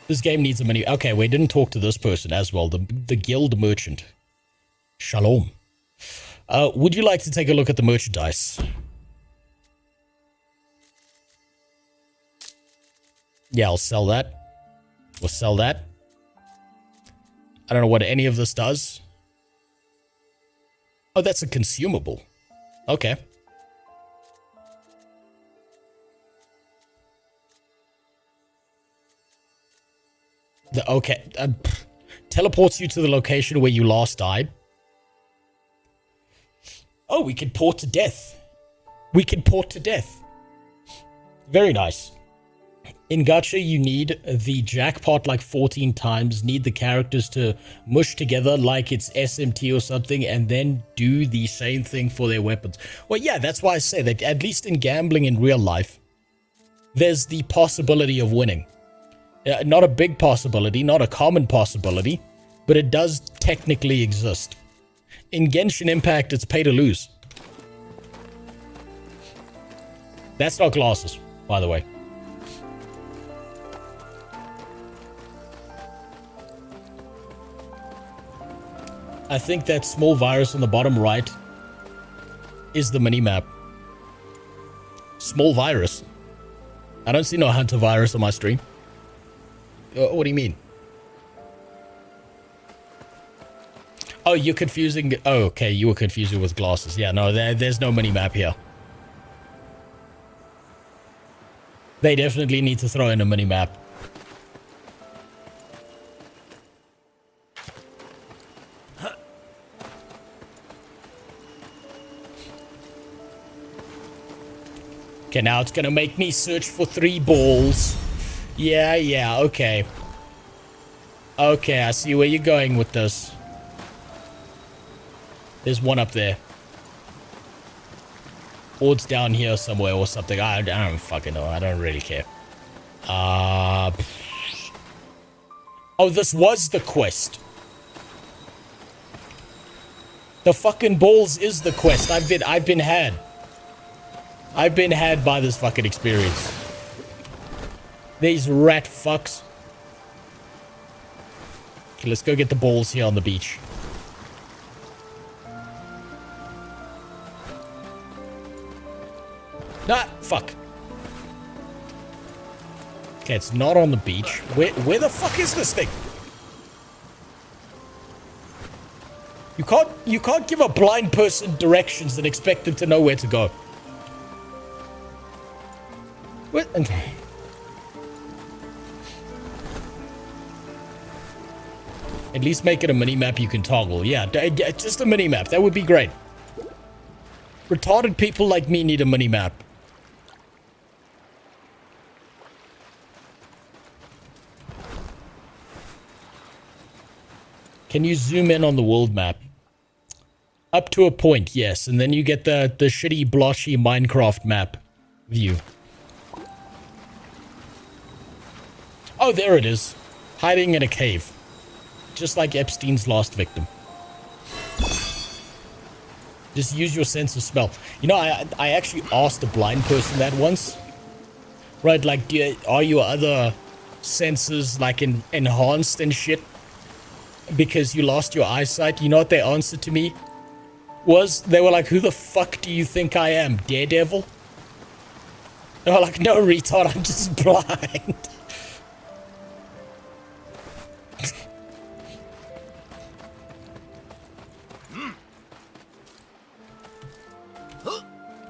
Speaker 2: This game needs a mini... Okay, we didn't talk to this person as well. The guild merchant. Shalom. Would you like to take a look at the merchandise? Yeah, I'll sell that. We'll sell that. I don't know what any of this does. Oh, that's a consumable. Okay. Okay. Teleports you to the location where you last died. Oh, we can port to death. We can port to death. Very nice. In gacha, you need the jackpot like 14 times, need the characters to mush together like it's SMT or something, and then do the same thing for their weapons. Well, yeah, that's why I say that at least in gambling in real life, there's the possibility of winning. Not a big possibility, not a common possibility, but it does technically exist. In Genshin Impact, it's pay to lose. That's not glasses, by the way. I think that small virus on the bottom right is the mini-map. Small virus? I don't see no hunter virus on my stream. What do you mean? Oh, you're confusing... Oh, okay, you were confusing with glasses. Yeah, no, there's no mini-map here. They definitely need to throw in a mini-map. Okay, now it's gonna make me search for 3 balls. Yeah, okay. Okay, I see where you're going with this. There's one up there. Or it's down here somewhere or something. I don't fucking know. I don't really care. Oh, this was the quest. The fucking balls is the quest. I've been had. I've been had by this fucking experience. These rat fucks. Okay, let's go get the balls here on the beach. Nah, fuck. Okay, it's not on the beach. Where the fuck is this thing? You can't give a blind person directions and expect them to know where to go. What? At least make it a mini-map you can toggle. Yeah, just a mini-map. That would be great. Retarded people like me need a mini-map. Can you zoom in on the world map? Up to a point, yes. And then you get the shitty, blotchy Minecraft map view. Oh, there it is. Hiding in a cave. Just like Epstein's last victim. Just use your sense of smell. You know, I actually asked a blind person that once. Right, like, are your other senses, like, enhanced and shit? Because you lost your eyesight? You know what their answer to me was? They were like, who the fuck do you think I am, Daredevil? They were like, no, retard, I'm just blind.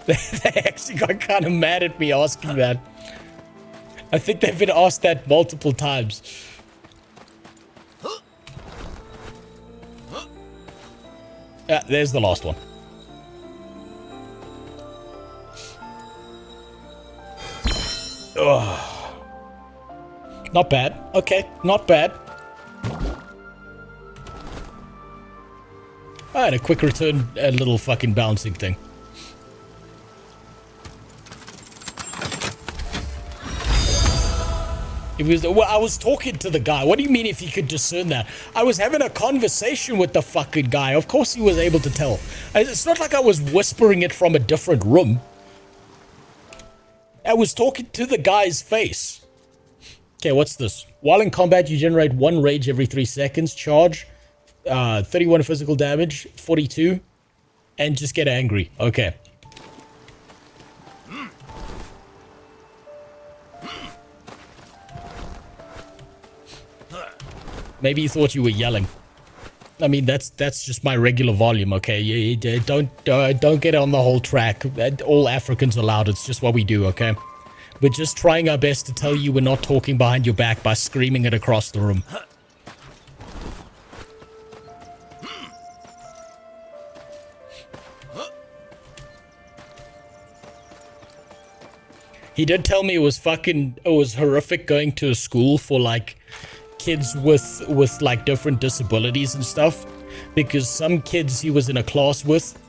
Speaker 2: They actually got kind of mad at me asking that. I think they've been asked that multiple times. There's the last one. Ugh. Not bad. Okay, not bad. And a quick return, a little fucking bouncing thing. It was, well, I was talking to the guy. What do you mean if he could discern that? I was having a conversation with the fucking guy. Of course he was able to tell. It's not like I was whispering it from a different room. I was talking to the guy's face. Okay, what's this? While in combat, you generate 1 rage every 3 seconds. Charge. 31 physical damage. 42. And just get angry. Okay. Maybe you thought you were yelling. I mean, that's just my regular volume, okay? You don't get on the whole track. All Africans are loud. It's just what we do, okay? We're just trying our best to tell you we're not talking behind your back by screaming it across the room. He did tell me it was horrific going to a school for, like, kids with like different disabilities and stuff, because some kids he was in a class with,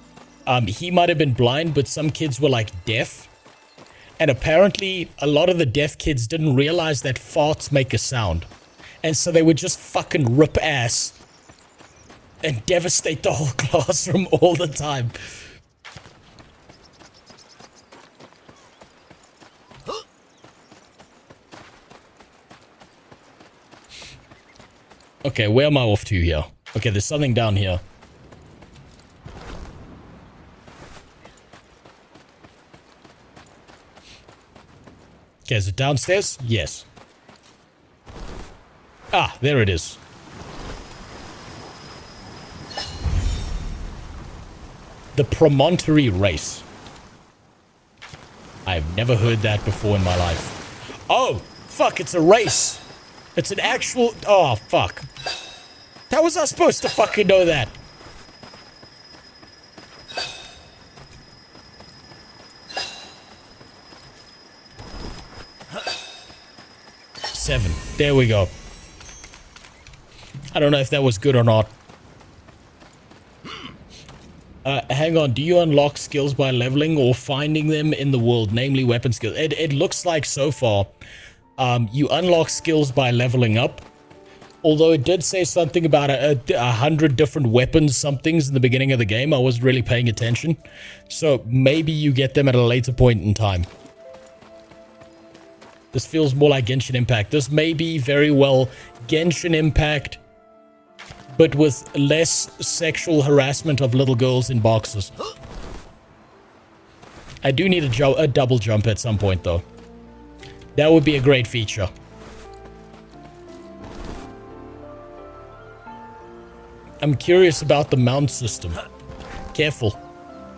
Speaker 2: he might have been blind, but some kids were like deaf, and apparently a lot of the deaf kids didn't realize that farts make a sound, and so they would just fucking rip ass and devastate the whole classroom all the time. Okay, where am I off to here? Okay, there's something down here. Okay, is it downstairs? Yes. Ah, there it is. The Promontory Race. I've never heard that before in my life. Oh, fuck, it's a race. It's an actual... Oh, fuck. How was I supposed to fucking know that? 7. There we go. I don't know if that was good or not. Hang on. Do you unlock skills by leveling or finding them in the world, namely weapon skills? It looks like so far you unlock skills by leveling up. Although it did say something about 100 different weapons, somethings in the beginning of the game. I wasn't really paying attention. So maybe you get them at a later point in time. This feels more like Genshin Impact. This may be very well Genshin Impact, but with less sexual harassment of little girls in boxes. I do need a double jump at some point, though. That would be a great feature. I'm curious about the mount system. Careful.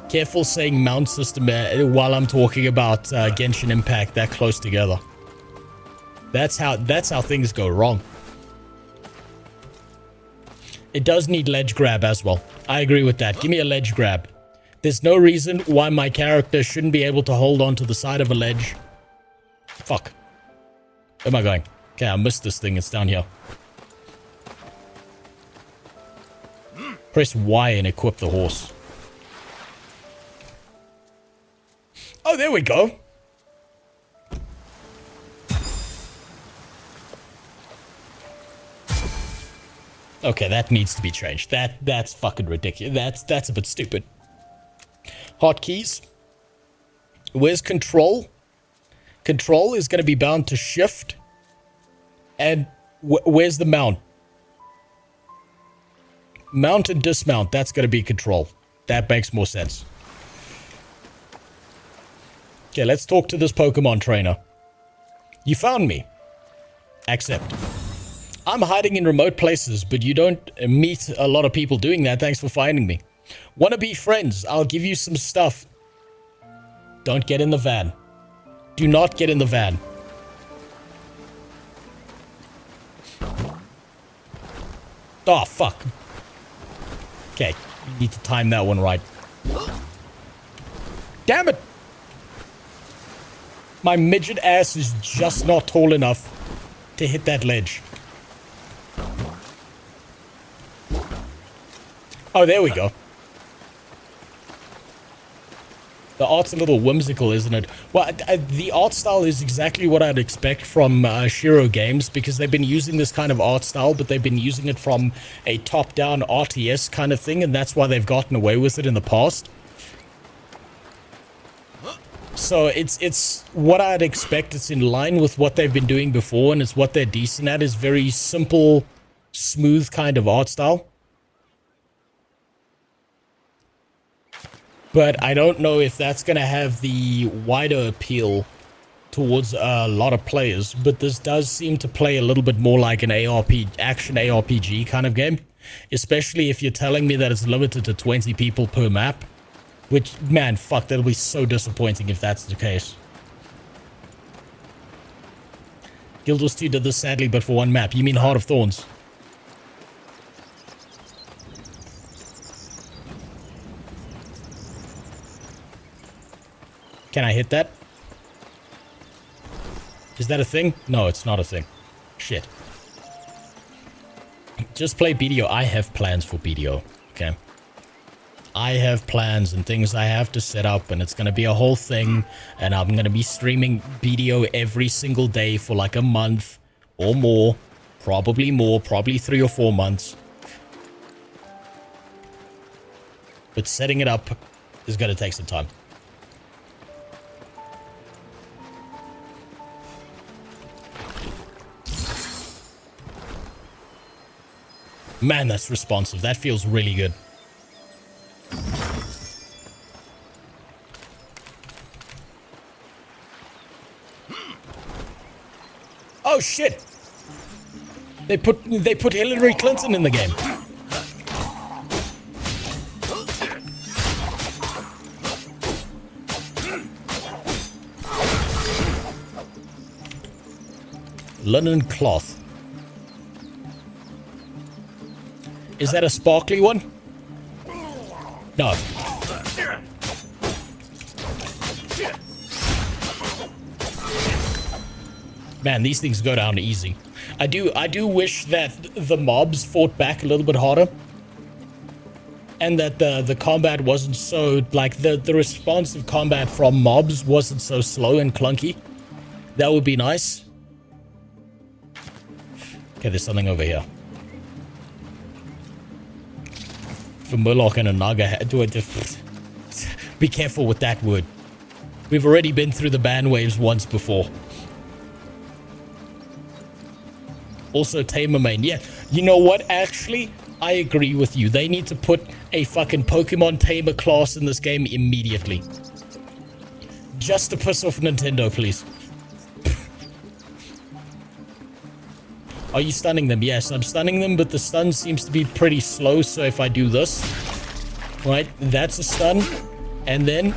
Speaker 2: Careful saying mount system while I'm talking about Genshin Impact that close together. That's how things go wrong. It does need ledge grab as well. I agree with that. Give me a ledge grab. There's no reason why my character shouldn't be able to hold on to the side of a ledge. Fuck. Where am I going? Okay, I missed this thing. It's down here. Press Y and equip the horse. Oh, there we go. Okay, that needs to be changed. That's fucking ridiculous. That's a bit stupid. Hotkeys. Where's control? Control is going to be bound to shift. And where's the mount? Mount and dismount. That's going to be control. That makes more sense. Okay, let's talk to this Pokemon trainer. You found me. Accept. I'm hiding in remote places, but you don't meet a lot of people doing that. Thanks for finding me. Wanna be friends? I'll give you some stuff. Don't get in the van. Do not get in the van. Oh, fuck. Okay, you need to time that one right. Damn it! My midget ass is just not tall enough to hit that ledge. Oh, there we go. The art's a little whimsical, isn't it? Well, the art style is exactly what I'd expect from Shiro games, because they've been using this kind of art style, but they've been using it from a top-down RTS kind of thing, and that's why they've gotten away with it in the past. So it's what I'd expect. It's in line with what they've been doing before, and it's what they're decent at, is very simple, smooth kind of art style. But I don't know if that's going to have the wider appeal towards a lot of players. But this does seem to play a little bit more like an action ARPG kind of game. Especially if you're telling me that it's limited to 20 people per map. Which, man, fuck, that'll be so disappointing if that's the case. Guild Wars 2 did this sadly, but for one map. You mean Heart of Thorns? Can I hit that? Is that a thing? No, it's not a thing. Shit. Just play BDO. I have plans for BDO. Okay. I have plans and things I have to set up, and it's going to be a whole thing. And I'm going to be streaming BDO every single day for like a month or more. Probably more. Probably 3 or 4 months. But setting it up is going to take some time. Man, that's responsive. That feels really good. Oh shit! They put Hillary Clinton in the game. Linen cloth. Is that a sparkly one? No. Man, these things go down easy. I do wish that the mobs fought back a little bit harder. And that the combat wasn't so, like, the responsive combat from mobs wasn't so slow and clunky. That would be nice. Okay, there's something over here. For Murloc and a Naga, be careful with that word. We've already been through the ban waves once before. Also, Tamer main. Yeah, you know what? Actually, I agree with you. They need to put a fucking Pokemon Tamer class in this game immediately. Just to piss off Nintendo, please. Are you stunning them? Yes, I'm stunning them, but the stun seems to be pretty slow, so if I do this... Right, that's a stun. And then...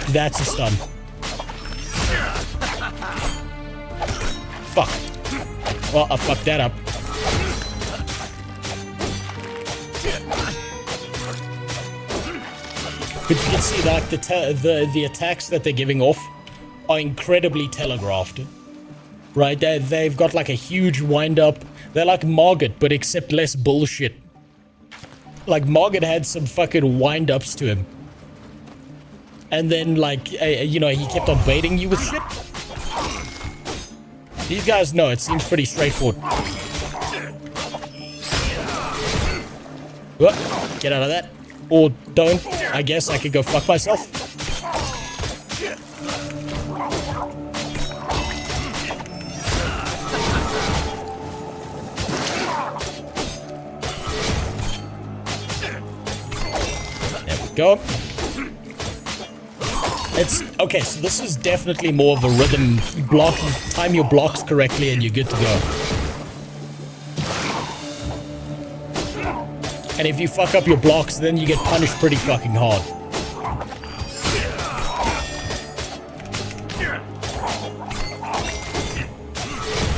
Speaker 2: That's a stun. Fuck. Well, I fucked that up. But you can see, like, the attacks that they're giving off are incredibly telegraphed. Right? They've got, like, a huge wind-up. They're like Margit, but except less bullshit. Like, Margit had some fucking wind-ups to him. And then, like, you know, he kept on baiting you with shit. These guys know, it seems pretty straightforward. What? Get out of that. Or don't. I guess I could go fuck myself. There we go. It's okay, so this is definitely more of a rhythm block. Time your blocks correctly and you're good to go. And if you fuck up your blocks, then you get punished pretty fucking hard.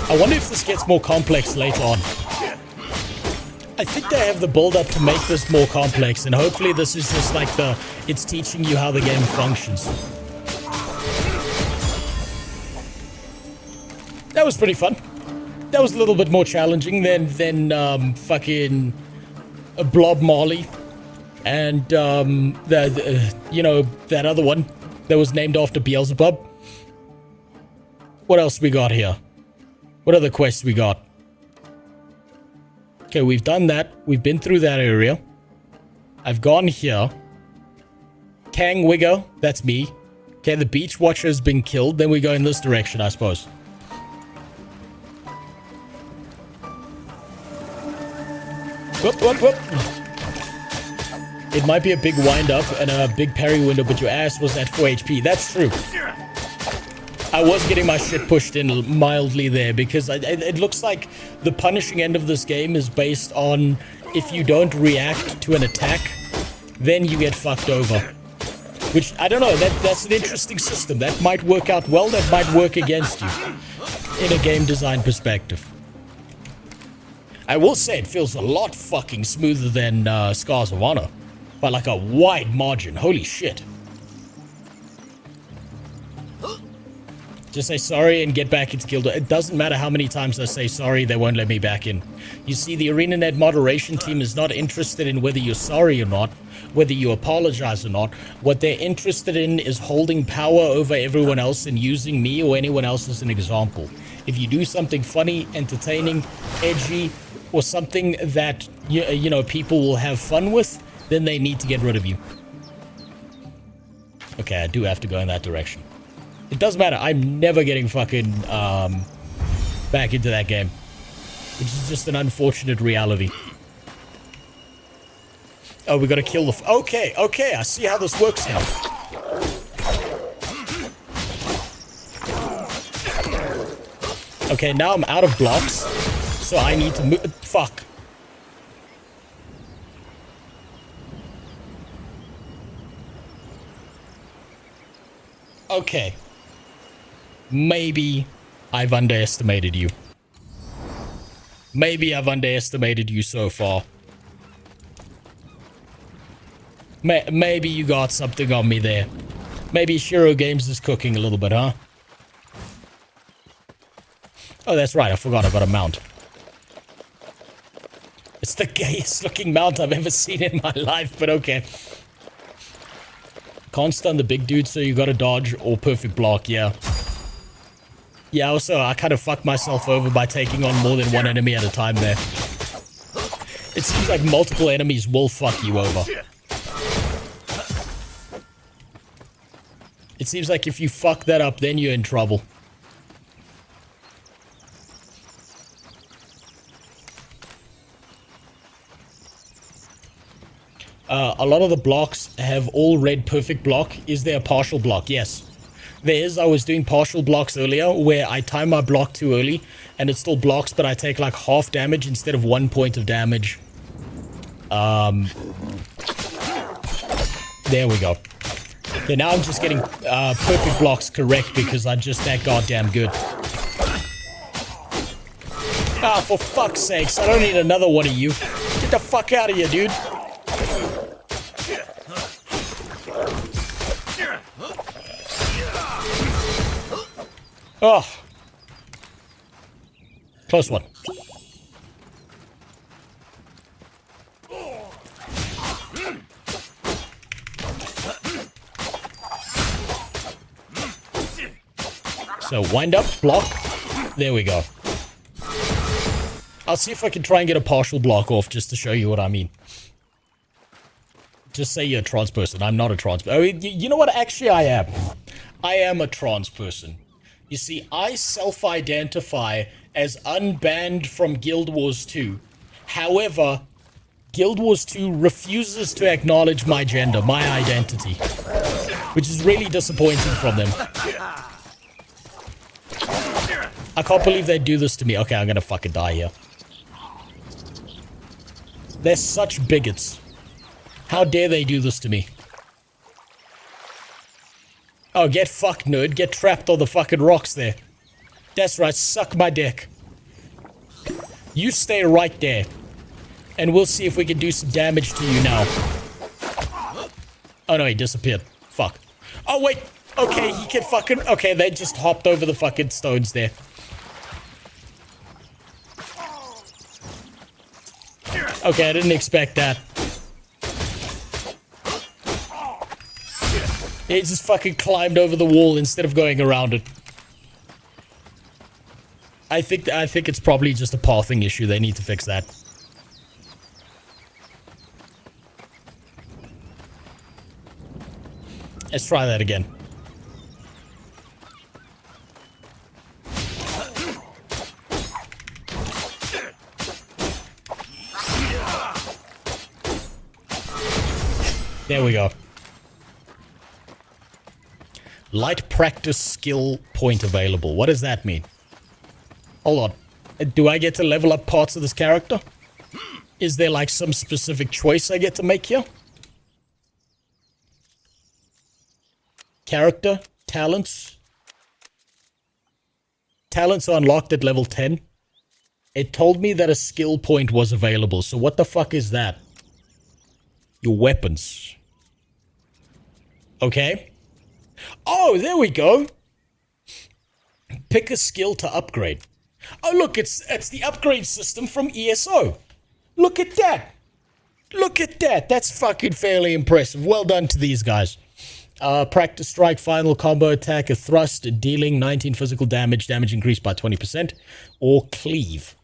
Speaker 2: I wonder if this gets more complex later on. I think they have the build-up to make this more complex, and hopefully this is just like it's teaching you how the game functions. That was pretty fun. That was a little bit more challenging than fucking Blob Marley and you know, that other one that was named after Beelzebub. What else we got here? What other quests we got? Okay, we've done that. We've been through that area. I've gone here. Kang Wiggo, that's me. Okay, the beach watcher has been killed. Then we go in this direction, I suppose. Whoop, whoop, whoop. It might be a big wind-up and a big parry window, but your ass was at 4 HP. That's true. I was getting my shit pushed in mildly there because it looks like the punishing end of this game is based on if you don't react to an attack, then you get fucked over. Which, I don't know, that's an interesting system. That might work out well, that might work against you in a game design perspective. I will say it feels a lot fucking smoother than Scars of Honor. By like a wide margin. Holy shit. Just say sorry and get back into Guild. It doesn't matter how many times I say sorry, they won't let me back in. You see, the ArenaNet moderation team is not interested in whether you're sorry or not, whether you apologize or not. What they're interested in is holding power over everyone else and using me or anyone else as an example. If you do something funny, entertaining, edgy, or something that, you know, people will have fun with, then they need to get rid of you. Okay, I do have to go in that direction. It doesn't matter. I'm never getting fucking back into that game. Which is just an unfortunate reality. Oh, we gotta kill the... Okay, okay, I see how this works now. Okay, now I'm out of blocks. So I need to move... Fuck. Okay. Maybe I've underestimated you. Maybe I've underestimated you so far. Maybe you got something on me there. Maybe Shiro Games is cooking a little bit, huh? Oh, that's right. I forgot I got a mount. It's the gayest looking mount I've ever seen in my life, but okay. Can't stun the big dude, so you gotta dodge or perfect block, yeah. Yeah, also, I kind of fucked myself over by taking on more than one enemy at a time there. It seems like multiple enemies will fuck you over. It seems like if you fuck that up, then you're in trouble. A lot of the blocks have all red perfect block. Is there a partial block? Yes. There is. I was doing partial blocks earlier where I time my block too early and it still blocks, but I take like half damage instead of 1 point of damage. There we go. Yeah, now I'm just getting perfect blocks correct because I'm just that goddamn good. Ah, for fuck's sakes, I don't need another one of you. Get the fuck out of here, dude. Oh. Close one. So, wind up, block. There we go. I'll see if I can try and get a partial block off just to show you what I mean. Just say you're a trans person. I'm not a trans person. Oh, you know what? Actually, I am. I am a trans person. You see, I self-identify as unbanned from Guild Wars 2. However, Guild Wars 2 refuses to acknowledge my gender, my identity. Which is really disappointing from them. I can't believe they do this to me. Okay, I'm gonna fucking die here. They're such bigots. How dare they do this to me? Oh, get fucked, nerd. Get trapped on the fucking rocks there. That's right, suck my dick. You stay right there. And we'll see if we can do some damage to you now. Oh no, he disappeared. Fuck. Oh wait! Okay, he can fucking... Okay, they just hopped over the fucking stones there. Okay, I didn't expect that. He just fucking climbed over the wall instead of going around it. I think it's probably just a pathing issue. They need to fix that. Let's try that again. There we go. Light practice skill point available. What does that mean? Hold on. Do I get to level up parts of this character? Is there like some specific choice I get to make here? Character, talents. Talents are unlocked at level 10. It told me that a skill point was available. So what the fuck is that? Your weapons. Okay. Oh, there we go. Pick a skill to upgrade. Oh, look, it's the upgrade system from ESO. Look at that. Look at that. That's fucking fairly impressive. Well done to these guys. Practice strike, final combo attack, a thrust, dealing 19 physical damage, damage increased by 20%, or cleave.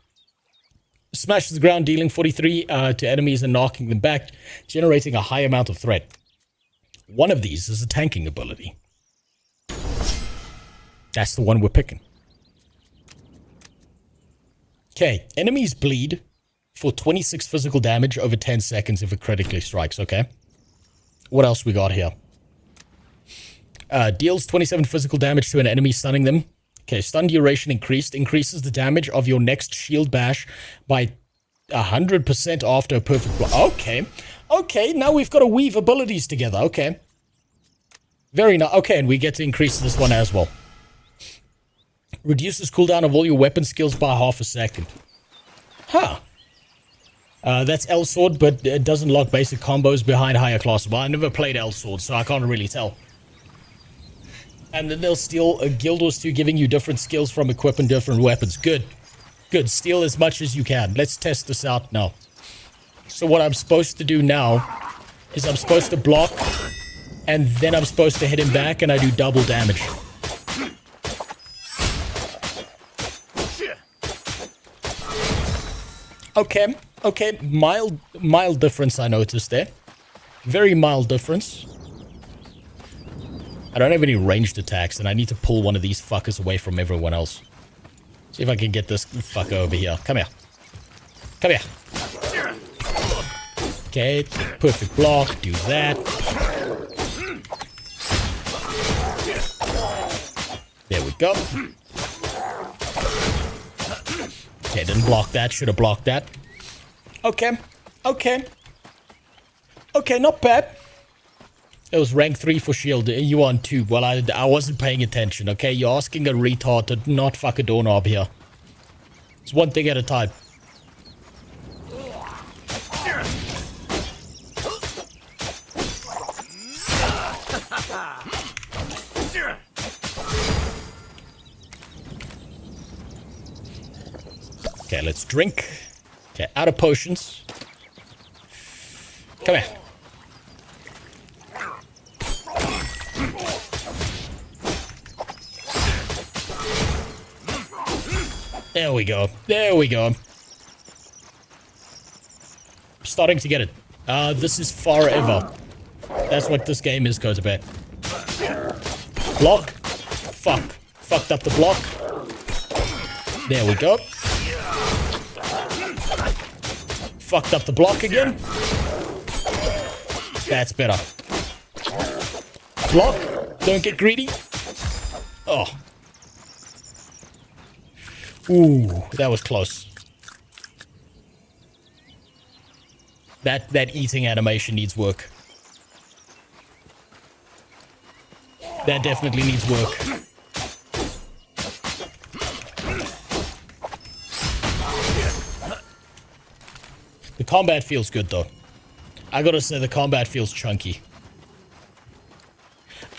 Speaker 2: Smashes the ground, dealing 43 to enemies and knocking them back, generating a high amount of threat. One of these is a tanking ability. That's the one we're picking. Okay, enemies bleed for 26 physical damage over 10 seconds if it critically strikes, okay? What else we got here? Deals 27 physical damage to an enemy, stunning them. Okay, stun duration increased. Increases the damage of your next shield bash by 100% after a perfect block. Okay. Okay, now we've got to weave abilities together. Okay. Very nice. Okay, and we get to increase this one as well. Reduces cooldown of all your weapon skills by half a second. Huh. That's L-Sword, but it doesn't lock basic combos behind higher classes. Well, I never played L-Sword, so I can't really tell. And then they'll steal Guild Wars 2, giving you different skills from equipping different weapons. Good. Good. Steal as much as you can. Let's test this out now. So what I'm supposed to do now is I'm supposed to block, and then I'm supposed to hit him back, and I do double damage. Okay. Okay. Mild difference I noticed there. Very mild difference. I don't have any ranged attacks, and I need to pull one of these fuckers away from everyone else. See if I can get this fucker over here. Come here. Come here. Okay, perfect block. Do that. There we go. Okay, didn't block that. Should have blocked that. Okay. Okay. Okay, not bad. It was rank 3 for shield. You on 2. Well, I wasn't paying attention, okay? You're asking a retard to not fuck a doorknob here. It's one thing at a time. Okay, let's drink. Okay, out of potions. Come here. There we go. There we go. Starting to get it. This is FAREVER. That's what this game is, Kozabet. Block. Fuck. Fucked up the block. There we go. Fucked up the block again. That's better. Block. Don't get greedy. Oh. Ooh, that was close. That eating animation needs work. That definitely needs work. The combat feels good though. I gotta say the combat feels chunky.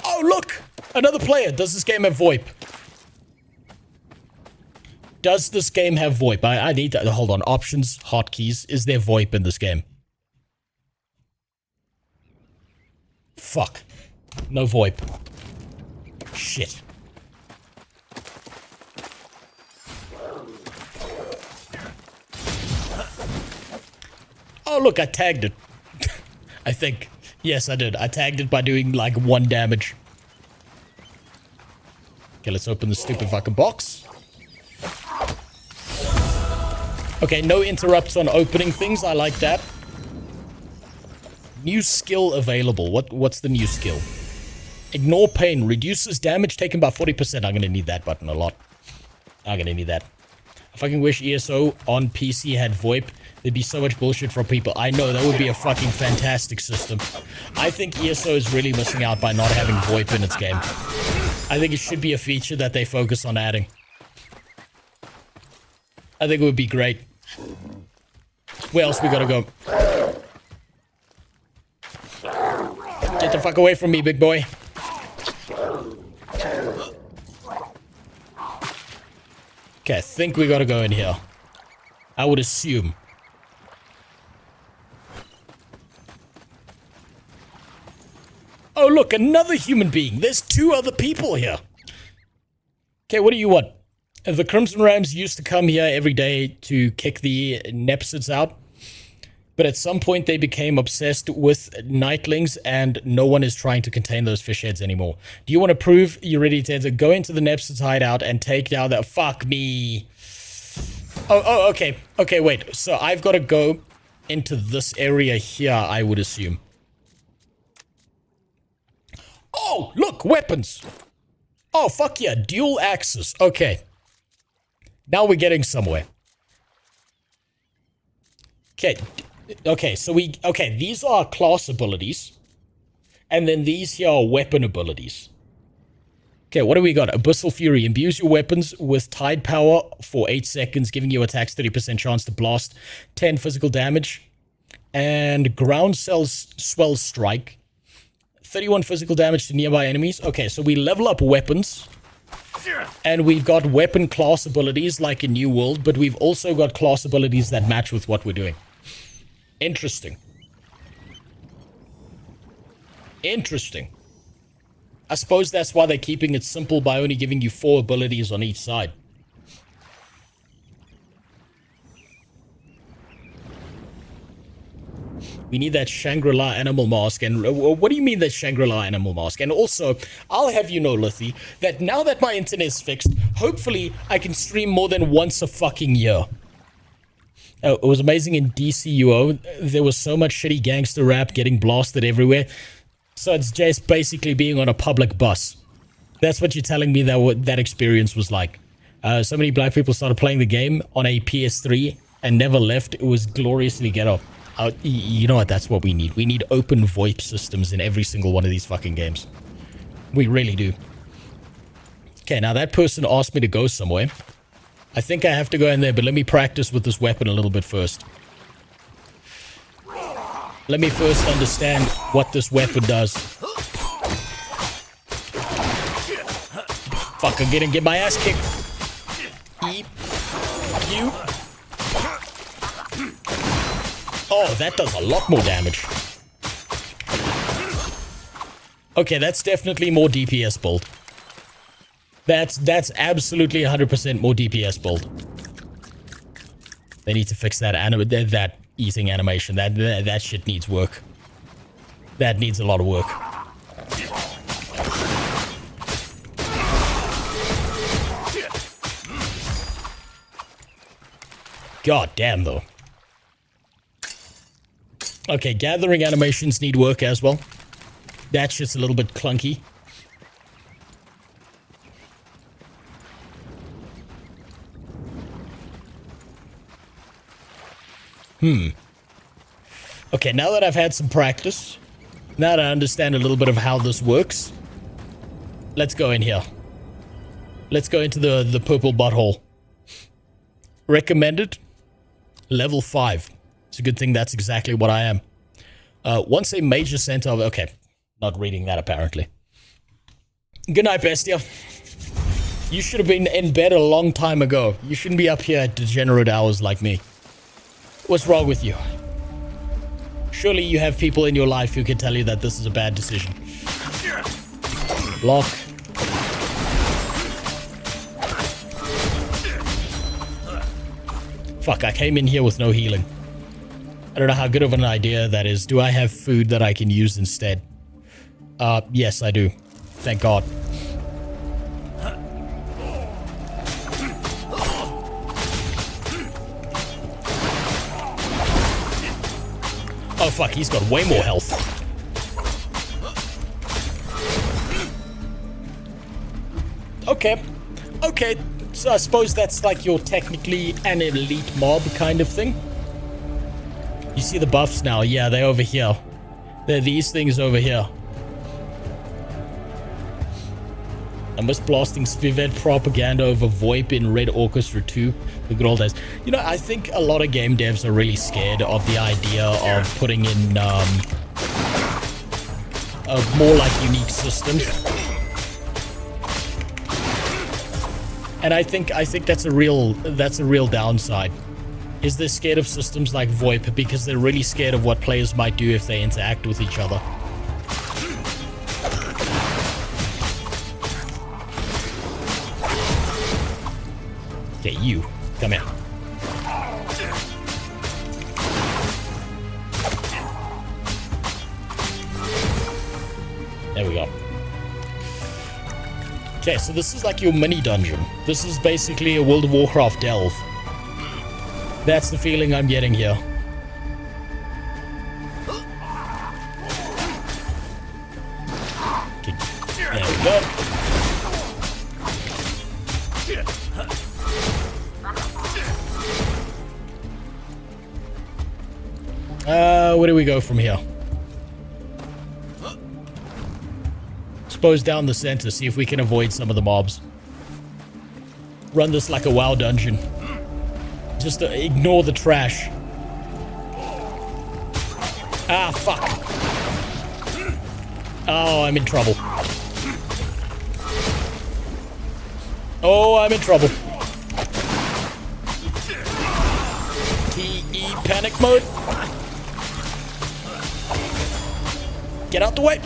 Speaker 2: Oh look! Another player! Does this game have VoIP? Does this game have VoIP? I need to... Hold on. Options, hotkeys. Is there VoIP in this game? Fuck. No VoIP. Shit. Oh, look. I tagged it. I think. Yes, I did. I tagged it by doing, like, 1 damage. Okay, let's open the stupid fucking box. Okay, no interrupts on opening things. I like that. New skill available. What's the new skill? Ignore pain. Reduces damage taken by 40%. I'm gonna need that button a lot. I'm gonna need that. I fucking wish ESO on PC had VoIP. There'd be so much bullshit from people. I know, that would be a fucking fantastic system. I think ESO is really missing out by not having VoIP in its game. I think it should be a feature that they focus on adding. I think it would be great. Where else we gotta go? Get the fuck away from me, big boy. Okay, I think we gotta go in here. I would assume. Oh, look, another human being. There's 2 other people here. Okay, what do you want? The Crimson Rams used to come here every day to kick the Nepsids out. But at some point, they became obsessed with Nightlings, and no one is trying to contain those fish heads anymore. Do you want to prove you're ready to go into the Nepsids hideout and take down that? Fuck me. Oh, okay. Okay, wait. So I've got to go into this area here, I would assume. Oh, look, weapons. Oh, fuck yeah, dual axes. Okay. Now we're getting somewhere. Okay. Okay, so okay, these are class abilities. And then these here are weapon abilities. Okay, what do we got? Abyssal Fury. Imbues your weapons with tide power for 8 seconds, giving you attacks 30% chance to blast, 10 physical damage. And Ground Swell Strike. 31 physical damage to nearby enemies. Okay, so we level up weapons. And we've got weapon class abilities like in New World, but we've also got class abilities that match with what we're doing. Interesting. Interesting. I suppose that's why they're keeping it simple by only giving you 4 abilities on each side. We need that Shangri-La animal mask. And what do you mean that Shangri-La animal mask? And also, I'll have you know, Lithy, that now that my internet is fixed, hopefully I can stream more than once a fucking year. It was amazing in DCUO. There was so much shitty gangster rap getting blasted everywhere. So it's just basically being on a public bus. That's what you're telling me that experience was like. So many black people started playing the game on a PS3 and never left. It was gloriously ghetto. You know what? That's what we need. We need open VoIP systems in every single one of these fucking games. We really do. Okay, now that person asked me to go somewhere. I think I have to go in there, but let me practice with this weapon a little bit first. Let me first understand what this weapon does. Fuck, I'm gonna get my ass kicked. Eep. You. Oh, that does a lot more damage. Okay, that's definitely more DPS build. That's absolutely 100% more DPS build. They need to fix that that eating animation. That shit needs work. That needs a lot of work. God damn, though. Okay, gathering animations need work as well. That shit's a little bit clunky. Okay, now that I've had some practice, now that I understand a little bit of how this works, let's go in here. Let's go into the purple butthole. Recommended, level 5. It's a good thing that's exactly what I am. Once a major center of... Okay, not reading that apparently. Good night, Bestia. You should have been in bed a long time ago. You shouldn't be up here at degenerate hours like me. What's wrong with you? Surely you have people in your life who can tell you that this is a bad decision. Block. Fuck, I came in here with no healing. I don't know how good of an idea that is. Do I have food that I can use instead? Yes, I do. Thank God. Oh, fuck, he's got way more health. Okay. Okay, so I suppose that's like you're technically an elite mob kind of thing. You see the buffs now? Yeah, they're over here. They're these things over here. I miss blasting Spivet propaganda over VoIP in Red Orchestra 2. The good old days. You know, I think a lot of game devs are really scared of the idea of putting in more like unique systems. And I think that's a real downside. Is they're scared of systems like VoIP because they're really scared of what players might do if they interact with each other. Okay, you. Come here. There we go. Okay, so this is like your mini dungeon. This is basically a World of Warcraft delve. That's the feeling I'm getting here. Okay, there we go. Where do we go from here? Suppose down the center, see if we can avoid some of the mobs. Run this like a WoW dungeon. Just ignore the trash. Ah, fuck. Oh, I'm in trouble. Oh, I'm in trouble. TE panic mode. Get out the way.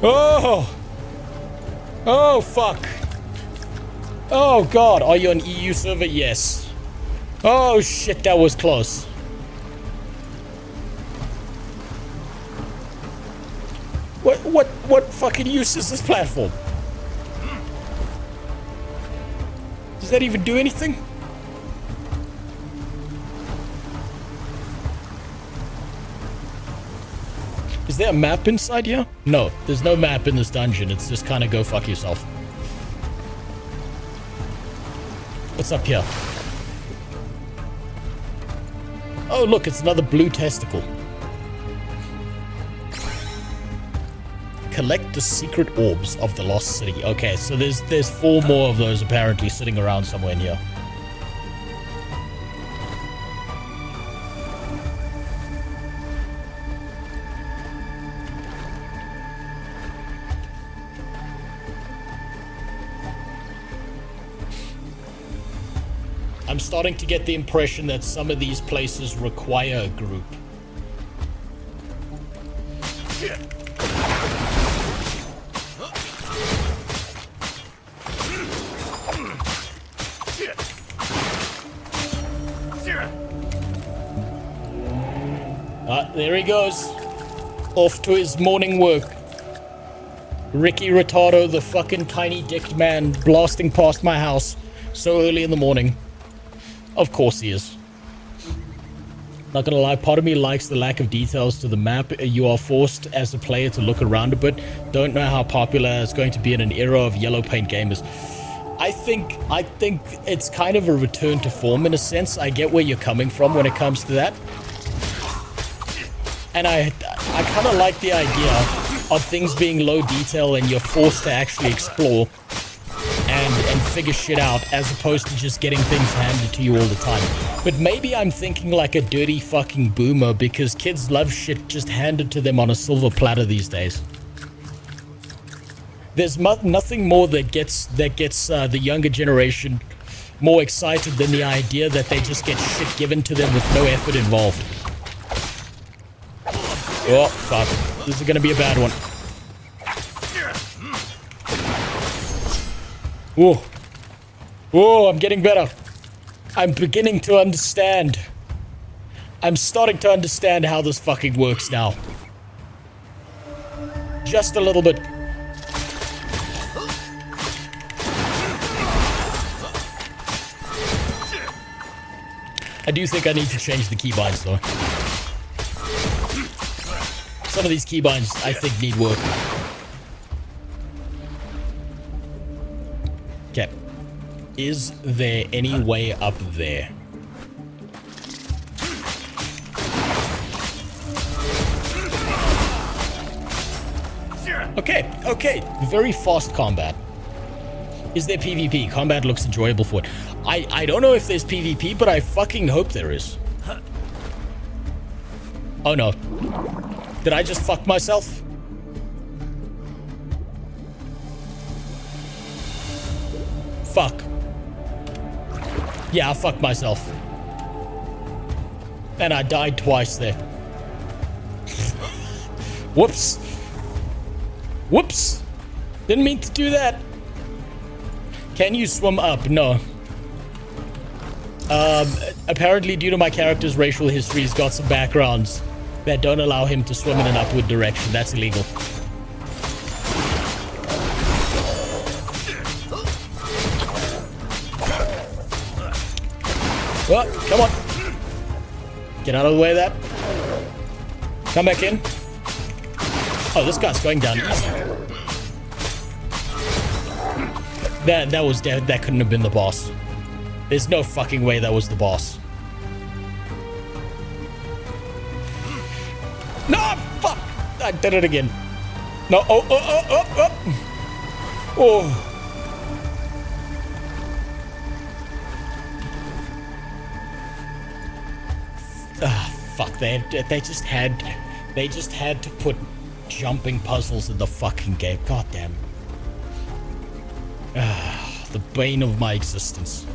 Speaker 2: Oh. Oh, fuck. Oh, God. Are you on EU server? Yes. Oh, shit. That was close. What fucking use is this platform? Does that even do anything? Is there a map inside here? No, there's no map in this dungeon. It's just kind of go fuck yourself. What's up here? Oh, look, it's another blue testicle. Collect the secret orbs of the lost city. Okay, so there's 4 more of those apparently sitting around somewhere in here. I'm starting to get the impression that some of these places require a group. There he goes. Off to his morning work. Ricky Retardo, the fucking tiny-dicked man, blasting past my house so early in the morning. Of course he is. Not gonna lie, part of me likes the lack of details to the map. You are forced as a player to look around a bit. Don't know how popular it's going to be in an era of yellow paint gamers. I think it's kind of a return to form in a sense. I get where you're coming from when it comes to that. And I kind of like the idea of things being low detail and you're forced to actually explore and figure shit out as opposed to just getting things handed to you all the time. But maybe I'm thinking like a dirty fucking boomer because kids love shit just handed to them on a silver platter these days. There's nothing more that gets the younger generation more excited than the idea that they just get shit given to them with no effort involved. Oh, fuck. This is gonna be a bad one. Whoa. Whoa, I'm getting better. I'm beginning to understand. I'm starting to understand how this fucking works now. Just a little bit. I do think I need to change the keybinds though. Some of these keybinds, I think, need work. Okay. Is there any way up there? Okay, okay. Very fast combat. Is there PvP? Combat looks enjoyable for it. I don't know if there's PvP, but I fucking hope there is. Oh no. Did I just fuck myself? Fuck. Yeah, I fucked myself. And I died twice there. Whoops. Whoops. Didn't mean to do that. Can you swim up? No. Apparently due to my character's racial history, he's got some backgrounds that don't allow him to swim in an upward direction. That's illegal. Oh, come on. Get out of the way of that. Come back in. Oh, this guy's going down easy. That was dead. That couldn't have been the boss. There's no fucking way that was the boss. No, fuck! I did it again. No, oh. Ah, fuck, they just had They just had to put jumping puzzles in the fucking game. God damn. The bane of my existence.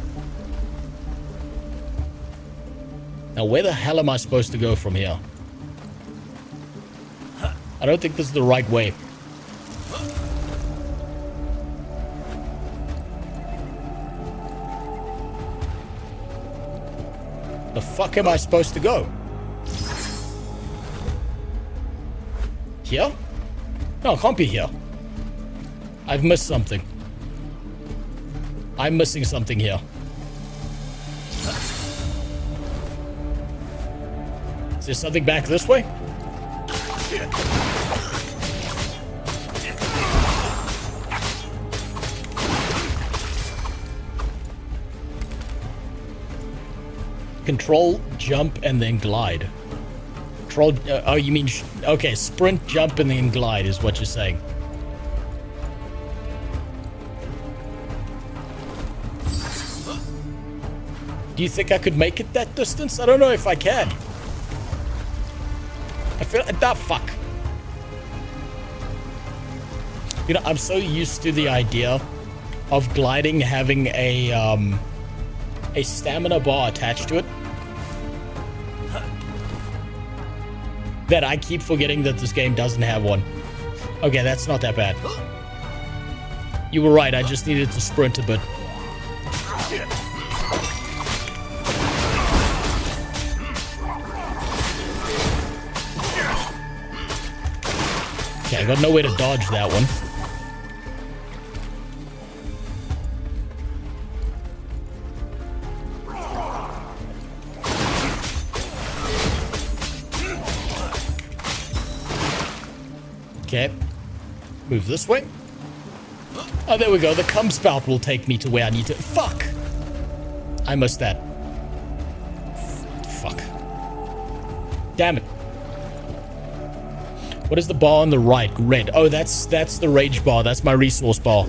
Speaker 2: Now, where the hell am I supposed to go from here? I don't think this is the right way. The fuck am I supposed to go? Here? No, it can't be here. I've missed something. I'm missing something here. Is there something back this way? Control, jump, and then glide. Control, oh, you mean, okay, sprint, jump, and then glide is what you're saying. Do you think I could make it that distance? I don't know if I can. I feel, fuck. You know, I'm so used to the idea of gliding having a stamina bar attached to it that I keep forgetting that this game doesn't have one. Okay, that's not that bad. You were right, I just needed to sprint a bit. Okay, I got nowhere to dodge that one. Okay. Move this way. Oh, there we go. The cum spout will take me to where I need to. Fuck! I missed that. Fuck. Damn it. What is the bar on the right? Red. Oh, that's the rage bar. That's my resource bar.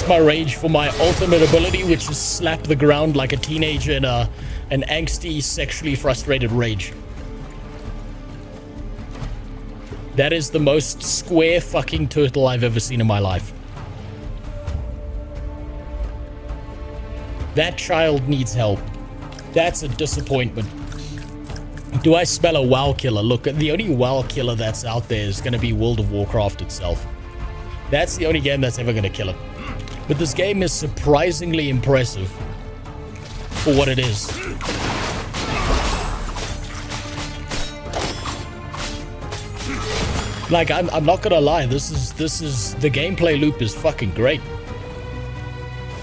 Speaker 2: My rage for my ultimate ability, which is slap the ground like a teenager in an angsty, sexually frustrated rage. That is the most square fucking turtle I've ever seen in my life. That child needs help. That's a disappointment. Do I smell a WoW killer? Look, the only WoW killer that's out there is going to be World of Warcraft itself. That's the only game that's ever going to kill it. But this game is surprisingly impressive for what it is. Like, I'm not gonna lie, this is the gameplay loop is fucking great.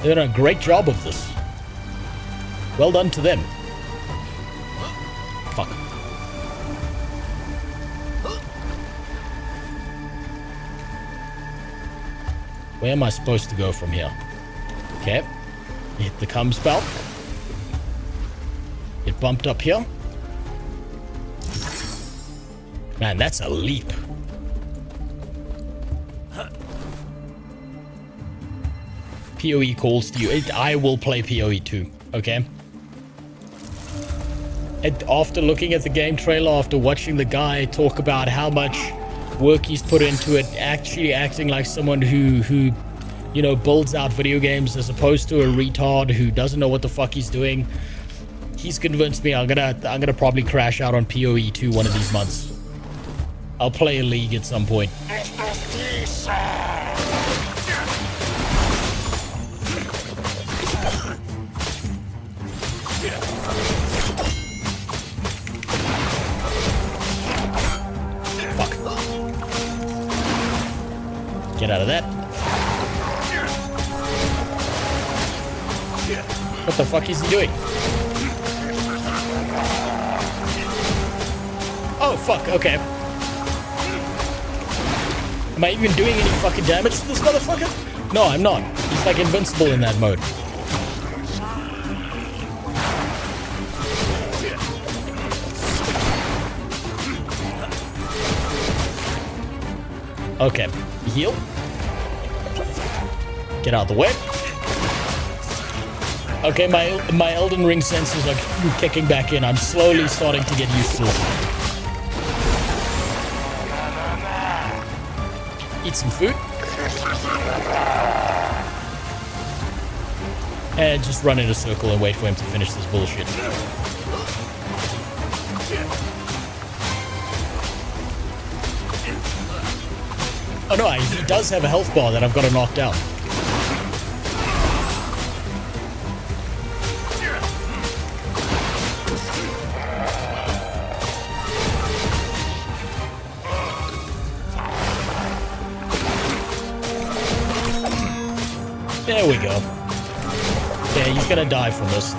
Speaker 2: They've done a great job of this. Well done to them. Fuck. Where am I supposed to go from here? Okay. Hit the cum spout. Get bumped up here. Man, that's a leap. PoE calls to you. I will play PoE too, okay? And after looking at the game trailer, after watching the guy talk about how much work he's put into it, actually acting like someone who you know, builds out video games as opposed to a retard who doesn't know what the fuck he's doing, he's convinced me I'm gonna probably crash out on PoE 2 one of these months. I'll play a league at some point. Get out of that. What the fuck is he doing? Oh, fuck, okay. Am I even doing any fucking damage to this motherfucker? No, I'm not. He's like invincible in that mode. Okay, heal. Get out of the way. Okay, my Elden Ring senses are kicking back in. I'm slowly starting to get used to it. Eat some food. And just run in a circle and wait for him to finish this bullshit. Oh no, he does have a health bar that I've got to knock down. There we go. Yeah, he's gonna die from this.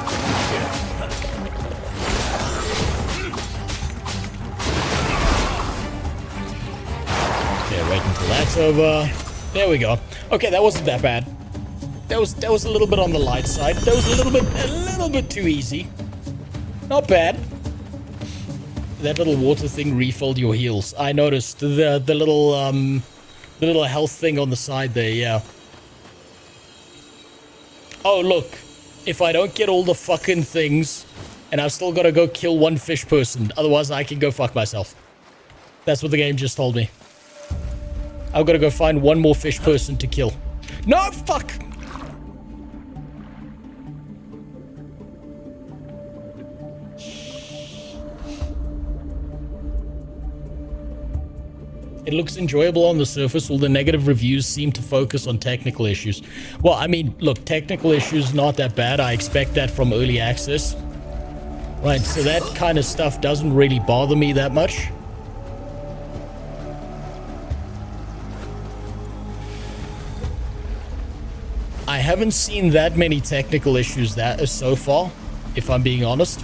Speaker 2: Okay, wait until that's over. There we go. Okay, that wasn't that bad. That was a little bit on the light side. That was a little bit too easy. Not bad. That little water thing refilled your heals. I noticed the little health thing on the side there. Yeah. Oh, look. If I don't get all the fucking things, and I've still got to go kill one fish person, otherwise I can go fuck myself. That's what the game just told me. I've got to go find one more fish person to kill. No, fuck! It looks enjoyable on the surface, all the negative reviews seem to focus on technical issues. Well, I mean, look, technical issues not that bad. I expect that from early access. Right, so that kind of stuff doesn't really bother me that much. I haven't seen that many technical issues so far, if I'm being honest.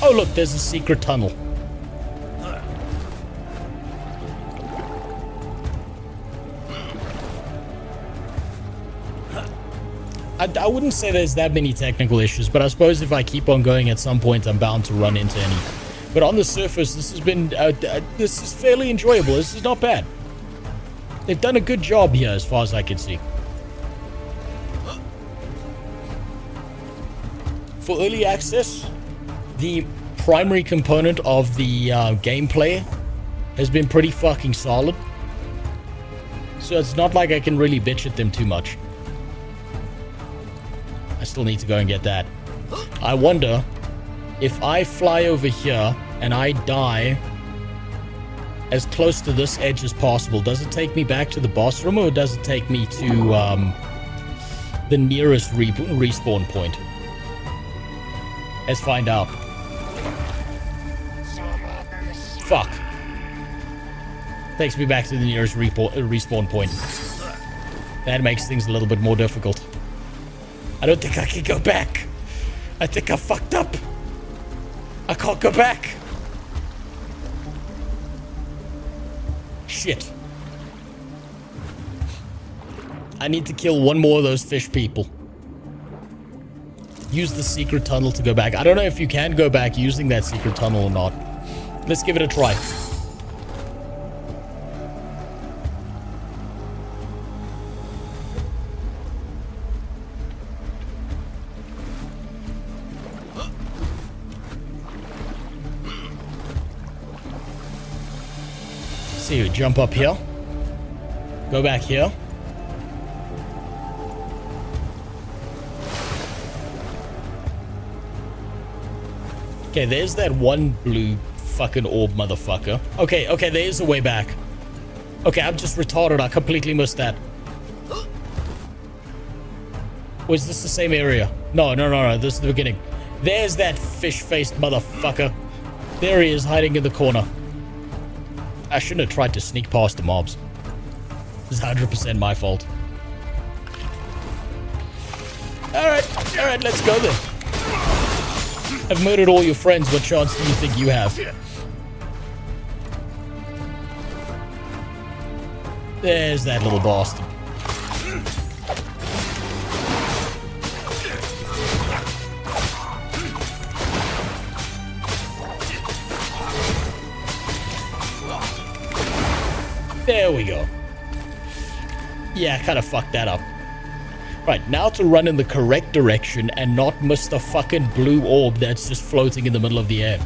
Speaker 2: Oh, look, there's a secret tunnel. I wouldn't say there's that many technical issues, but I suppose if I keep on going at some point, I'm bound to run into any. But on the surface, this has been, this is fairly enjoyable. This is not bad. They've done a good job here, as far as I can see. For early access, the primary component of the gameplay has been pretty fucking solid. So it's not like I can really bitch at them too much. I still need to go and get that. I wonder if I fly over here and I die as close to this edge as possible, does it take me back to the boss room or does it take me to the nearest respawn point? Let's find out. Fuck. Takes me back to the nearest respawn point. That makes things a little bit more difficult. I don't think I can go back. I think I fucked up. I can't go back. Shit. I need to kill one more of those fish people. Use the secret tunnel to go back. I don't know if you can go back using that secret tunnel or not. Let's give it a try. See you jump up here. Go back here. Okay, there's that one blue fucking orb motherfucker. Okay, there's a way back. Okay, I'm just retarded. I completely missed that. Or is this the same area? No. This is the beginning. There's that fish-faced motherfucker. There he is, hiding in the corner. I shouldn't have tried to sneak past the mobs. This is 100% my fault. Alright, let's go then. I've murdered all your friends. What chance do you think you have? There's that little bastard. There we go. Yeah, I kind of fucked that up. Right, now to run in the correct direction and not miss the fucking blue orb that's just floating in the middle of the air.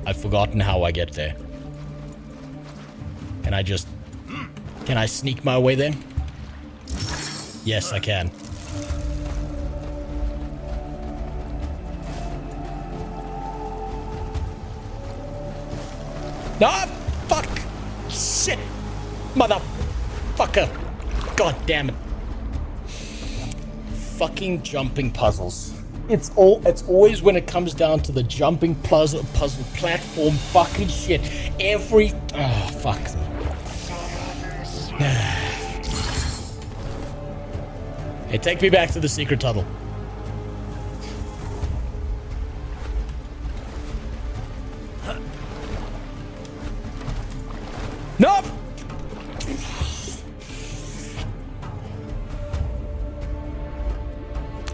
Speaker 2: I've forgotten how I get there. Can I sneak my way there? Yes, I can. No, fuck! Shit! Motherfucker! God damn it. Fucking jumping puzzles. It's always when it comes down to the jumping puzzle platform fucking shit. Oh, fuck. Hey, take me back to the secret tunnel. No!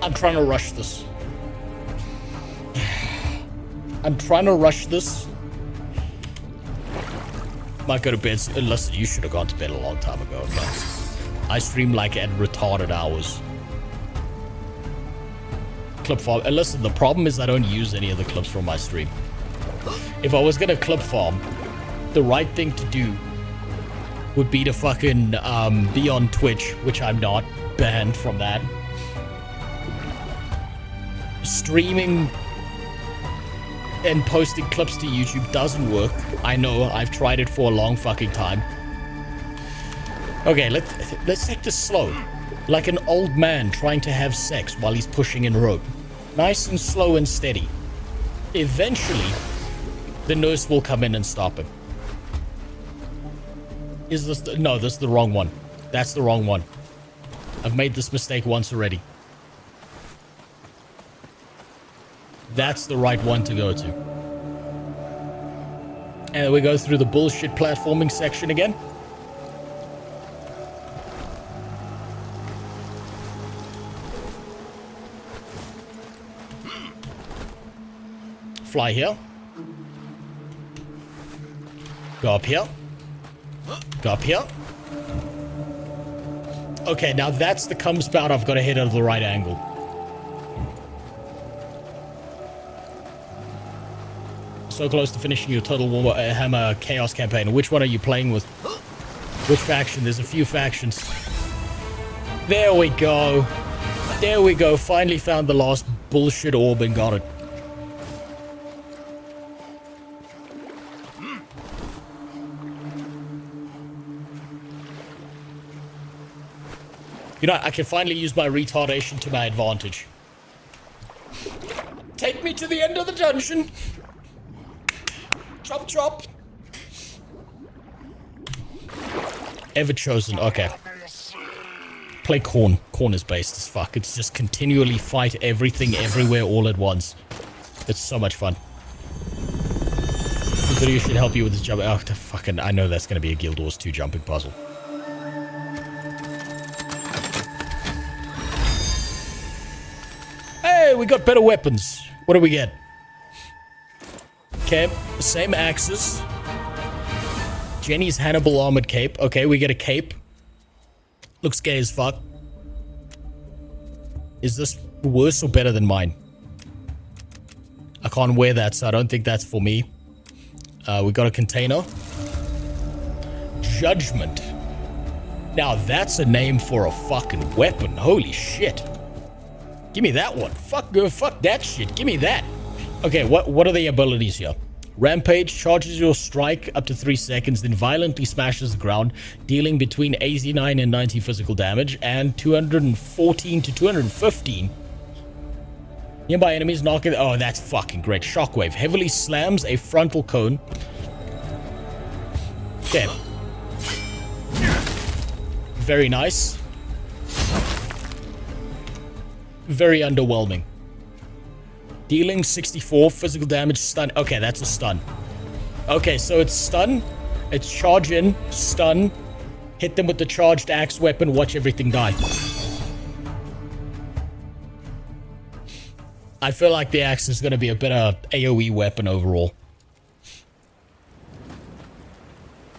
Speaker 2: I'm trying to rush this. Might go to bed. Listen, you should have gone to bed a long time ago. Okay? I stream like at retarded hours. Clip farm. And listen, the problem is I don't use any of the clips from my stream. If I was gonna clip farm, the right thing to do would be to fucking be on Twitch, which I'm not, banned from that. Streaming and posting clips to YouTube doesn't work. I know, I've tried it for a long fucking time. Okay, let's take this slow. Like an old man trying to have sex while he's pushing in rope. Nice and slow and steady. Eventually, the nurse will come in and stop him. Is this no, this is the wrong one. That's the wrong one. I've made this mistake once already. That's the right one to go to. And we go through the bullshit platforming section again. Fly here. Go up here. Go up here. Okay, now that's the cum spout I've got to hit at the right angle. So close to finishing your Total Warhammer Chaos campaign. Which one are you playing with? Which faction? There's a few factions. There we go. There we go. Finally found the last bullshit orb and got it. You know, I can finally use my retardation to my advantage. Take me to the end of the dungeon. Chop, chop. Ever chosen. Okay. Play Corn. Corn is based as fuck. It's just continually fight everything, everywhere, all at once. It's so much fun. The video should help you with this jump. Oh, fucking, I know that's going to be a Guild Wars 2 jumping puzzle. Hey, we got better weapons. What do we get? Okay, same axes. Jenny's Hannibal armored cape. Okay, we get a cape. Looks gay as fuck. Is this worse or better than mine? I can't wear that, so I don't think that's for me. We got a container. Judgment. Now that's a name for a fucking weapon. Holy shit. Give me that one. Fuck that shit. Give me that. Okay, what are the abilities here? Rampage charges your strike up to 3 seconds, then violently smashes the ground, dealing between 89 and 90 physical damage, and 214 to 215. Nearby enemies knocking... Oh, that's fucking great. Shockwave. Heavily slams a frontal cone. Okay. Very nice. Very underwhelming. Dealing 64 physical damage, stun. Okay, that's a stun. Okay, so it's stun. It's charge in, stun. Hit them with the charged axe weapon, watch everything die. I feel like the axe is going to be a better AoE weapon overall.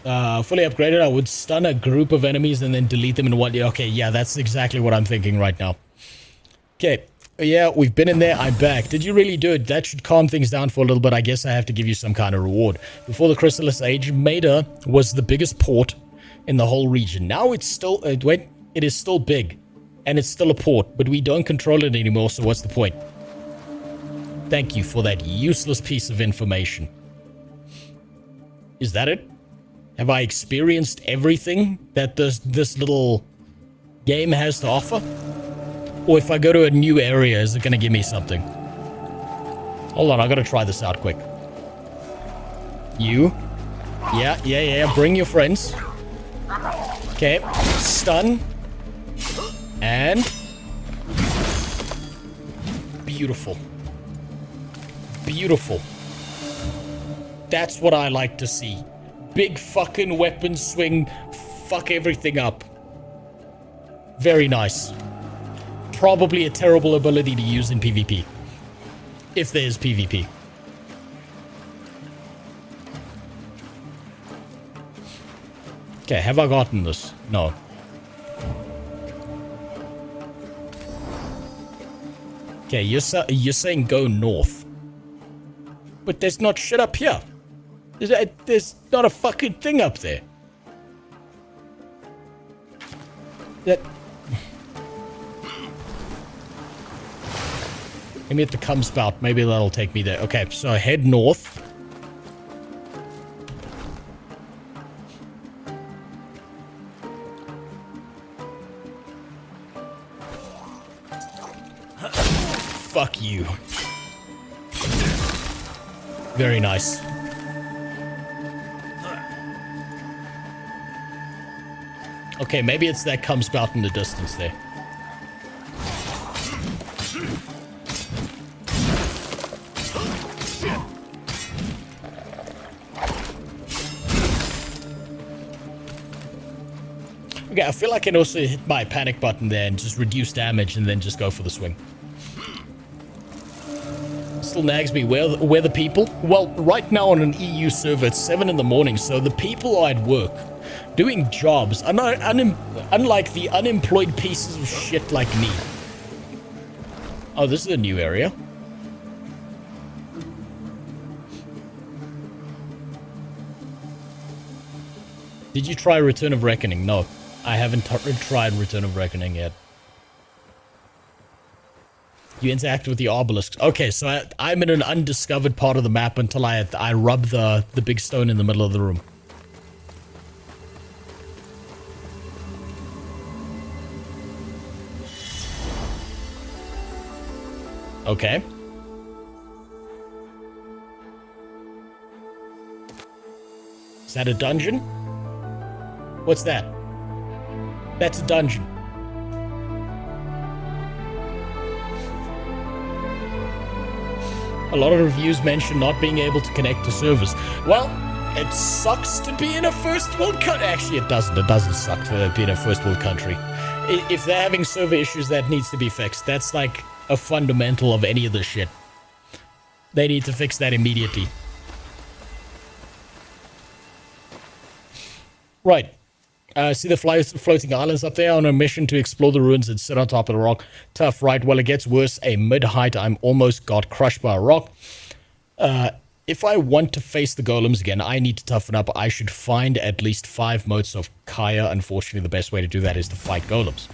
Speaker 2: Fully upgraded, I would stun a group of enemies and then delete them in one. Okay, yeah, that's exactly what I'm thinking right now. Okay, yeah, we've been in there. I'm back. Did you really do it? That should calm things down for a little bit. I guess I have to give you some kind of reward. Before the Chrysalis Age, Maida was the biggest port in the whole region. Now it's still... wait, it is still big. And it's still a port, but we don't control it anymore, so what's the point? Thank you for that useless piece of information. Is that it? Have I experienced everything that this little game has to offer? Or if I go to a new area, is it going to give me something? Hold on, I got to try this out quick. You? Yeah. Bring your friends. Okay. Stun. And... beautiful. Beautiful. That's what I like to see. Big fucking weapon swing. Fuck everything up. Very nice. Probably a terrible ability to use in PvP. If there's PvP. Okay, have I gotten this? No. Okay, you're saying go north. But there's not shit up here. There's not a fucking thing up there. Maybe at the cum spout. Maybe that'll take me there. Okay, so head north. Fuck you. Very nice. Okay, maybe it's that cum spout in the distance there. Okay, I feel like I can also hit my panic button there and just reduce damage and then just go for the swing. Still nags me, where the people? Well, right now on an EU server, it's 7 in the morning, so the people are at work, doing jobs, unlike the unemployed pieces of shit like me. Oh, this is a new area. Did you try Return of Reckoning? No, I haven't tried Return of Reckoning yet. You interact with the obelisks. Okay, so I'm in an undiscovered part of the map until I rub the big stone in the middle of the room. Okay. Is that a dungeon? What's that? That's a dungeon. A lot of reviews mention not being able to connect to servers. Well, it sucks to be in a first world country. Actually, it doesn't. It doesn't suck to be in a first world country. If they're having server issues, that needs to be fixed. That's like a fundamental of any of this shit. They need to fix that immediately. Right. See the floating islands up there? On a mission to explore the ruins and sit on top of the rock. Tough, right? Well, it gets worse. A mid-height, I'm almost got crushed by a rock. If I want to face the golems again, I need to toughen up. I should find at least 5 motes of Kaya. Unfortunately, the best way to do that is to fight golems.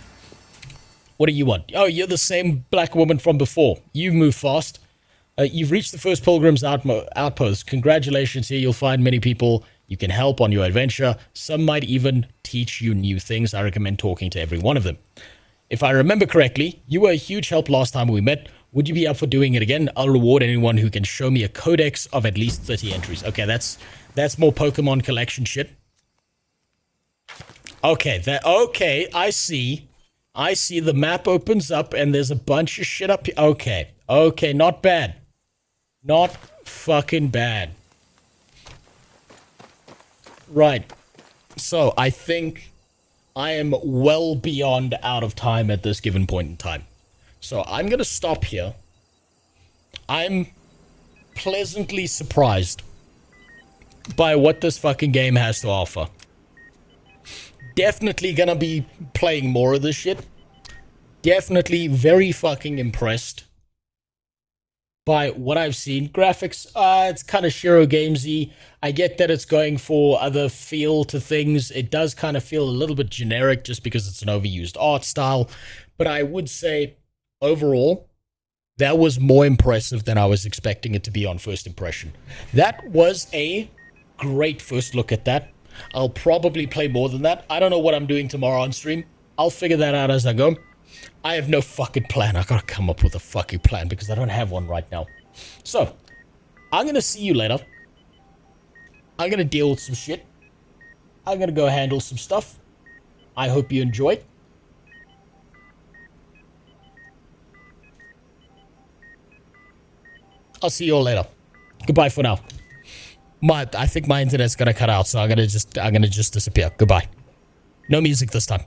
Speaker 2: What do you want? Oh, you're the same black woman from before. You move fast. You've reached the first pilgrim's outpost. Congratulations here. You'll find many people you can help on your adventure. Some might even teach you new things. I recommend talking to every one of them. If I remember correctly, you were a huge help last time we met. Would you be up for doing it again? I'll reward anyone who can show me a codex of at least 30 entries. Okay, that's more Pokemon collection shit. Okay, okay, I see. I see the map opens up and there's a bunch of shit up here. Okay, okay, not bad. Not fucking bad. Right. So, I think I am well beyond out of time at this given point in time. So, I'm going to stop here. I'm pleasantly surprised by what this fucking game has to offer. Definitely gonna be playing more of this shit. Definitely very fucking impressed by what I've seen. Graphics, it's kind of Shiro Gamesy. I get that it's going for other feel to things. It does kind of feel a little bit generic just because it's an overused art style. But I would say, overall, that was more impressive than I was expecting it to be on first impression. That was a great first look at that. I'll probably play more than that. I don't know what I'm doing tomorrow on stream. I'll figure that out as I go. I have no fucking plan. I gotta come up with a fucking plan because I don't have one right now. So, I'm gonna see you later. I'm gonna deal with some shit. I'm gonna go handle some stuff. I hope you enjoyed. I'll see you all later. Goodbye for now. I think my internet's gonna cut out, so I'm gonna just disappear. Goodbye. No music this time.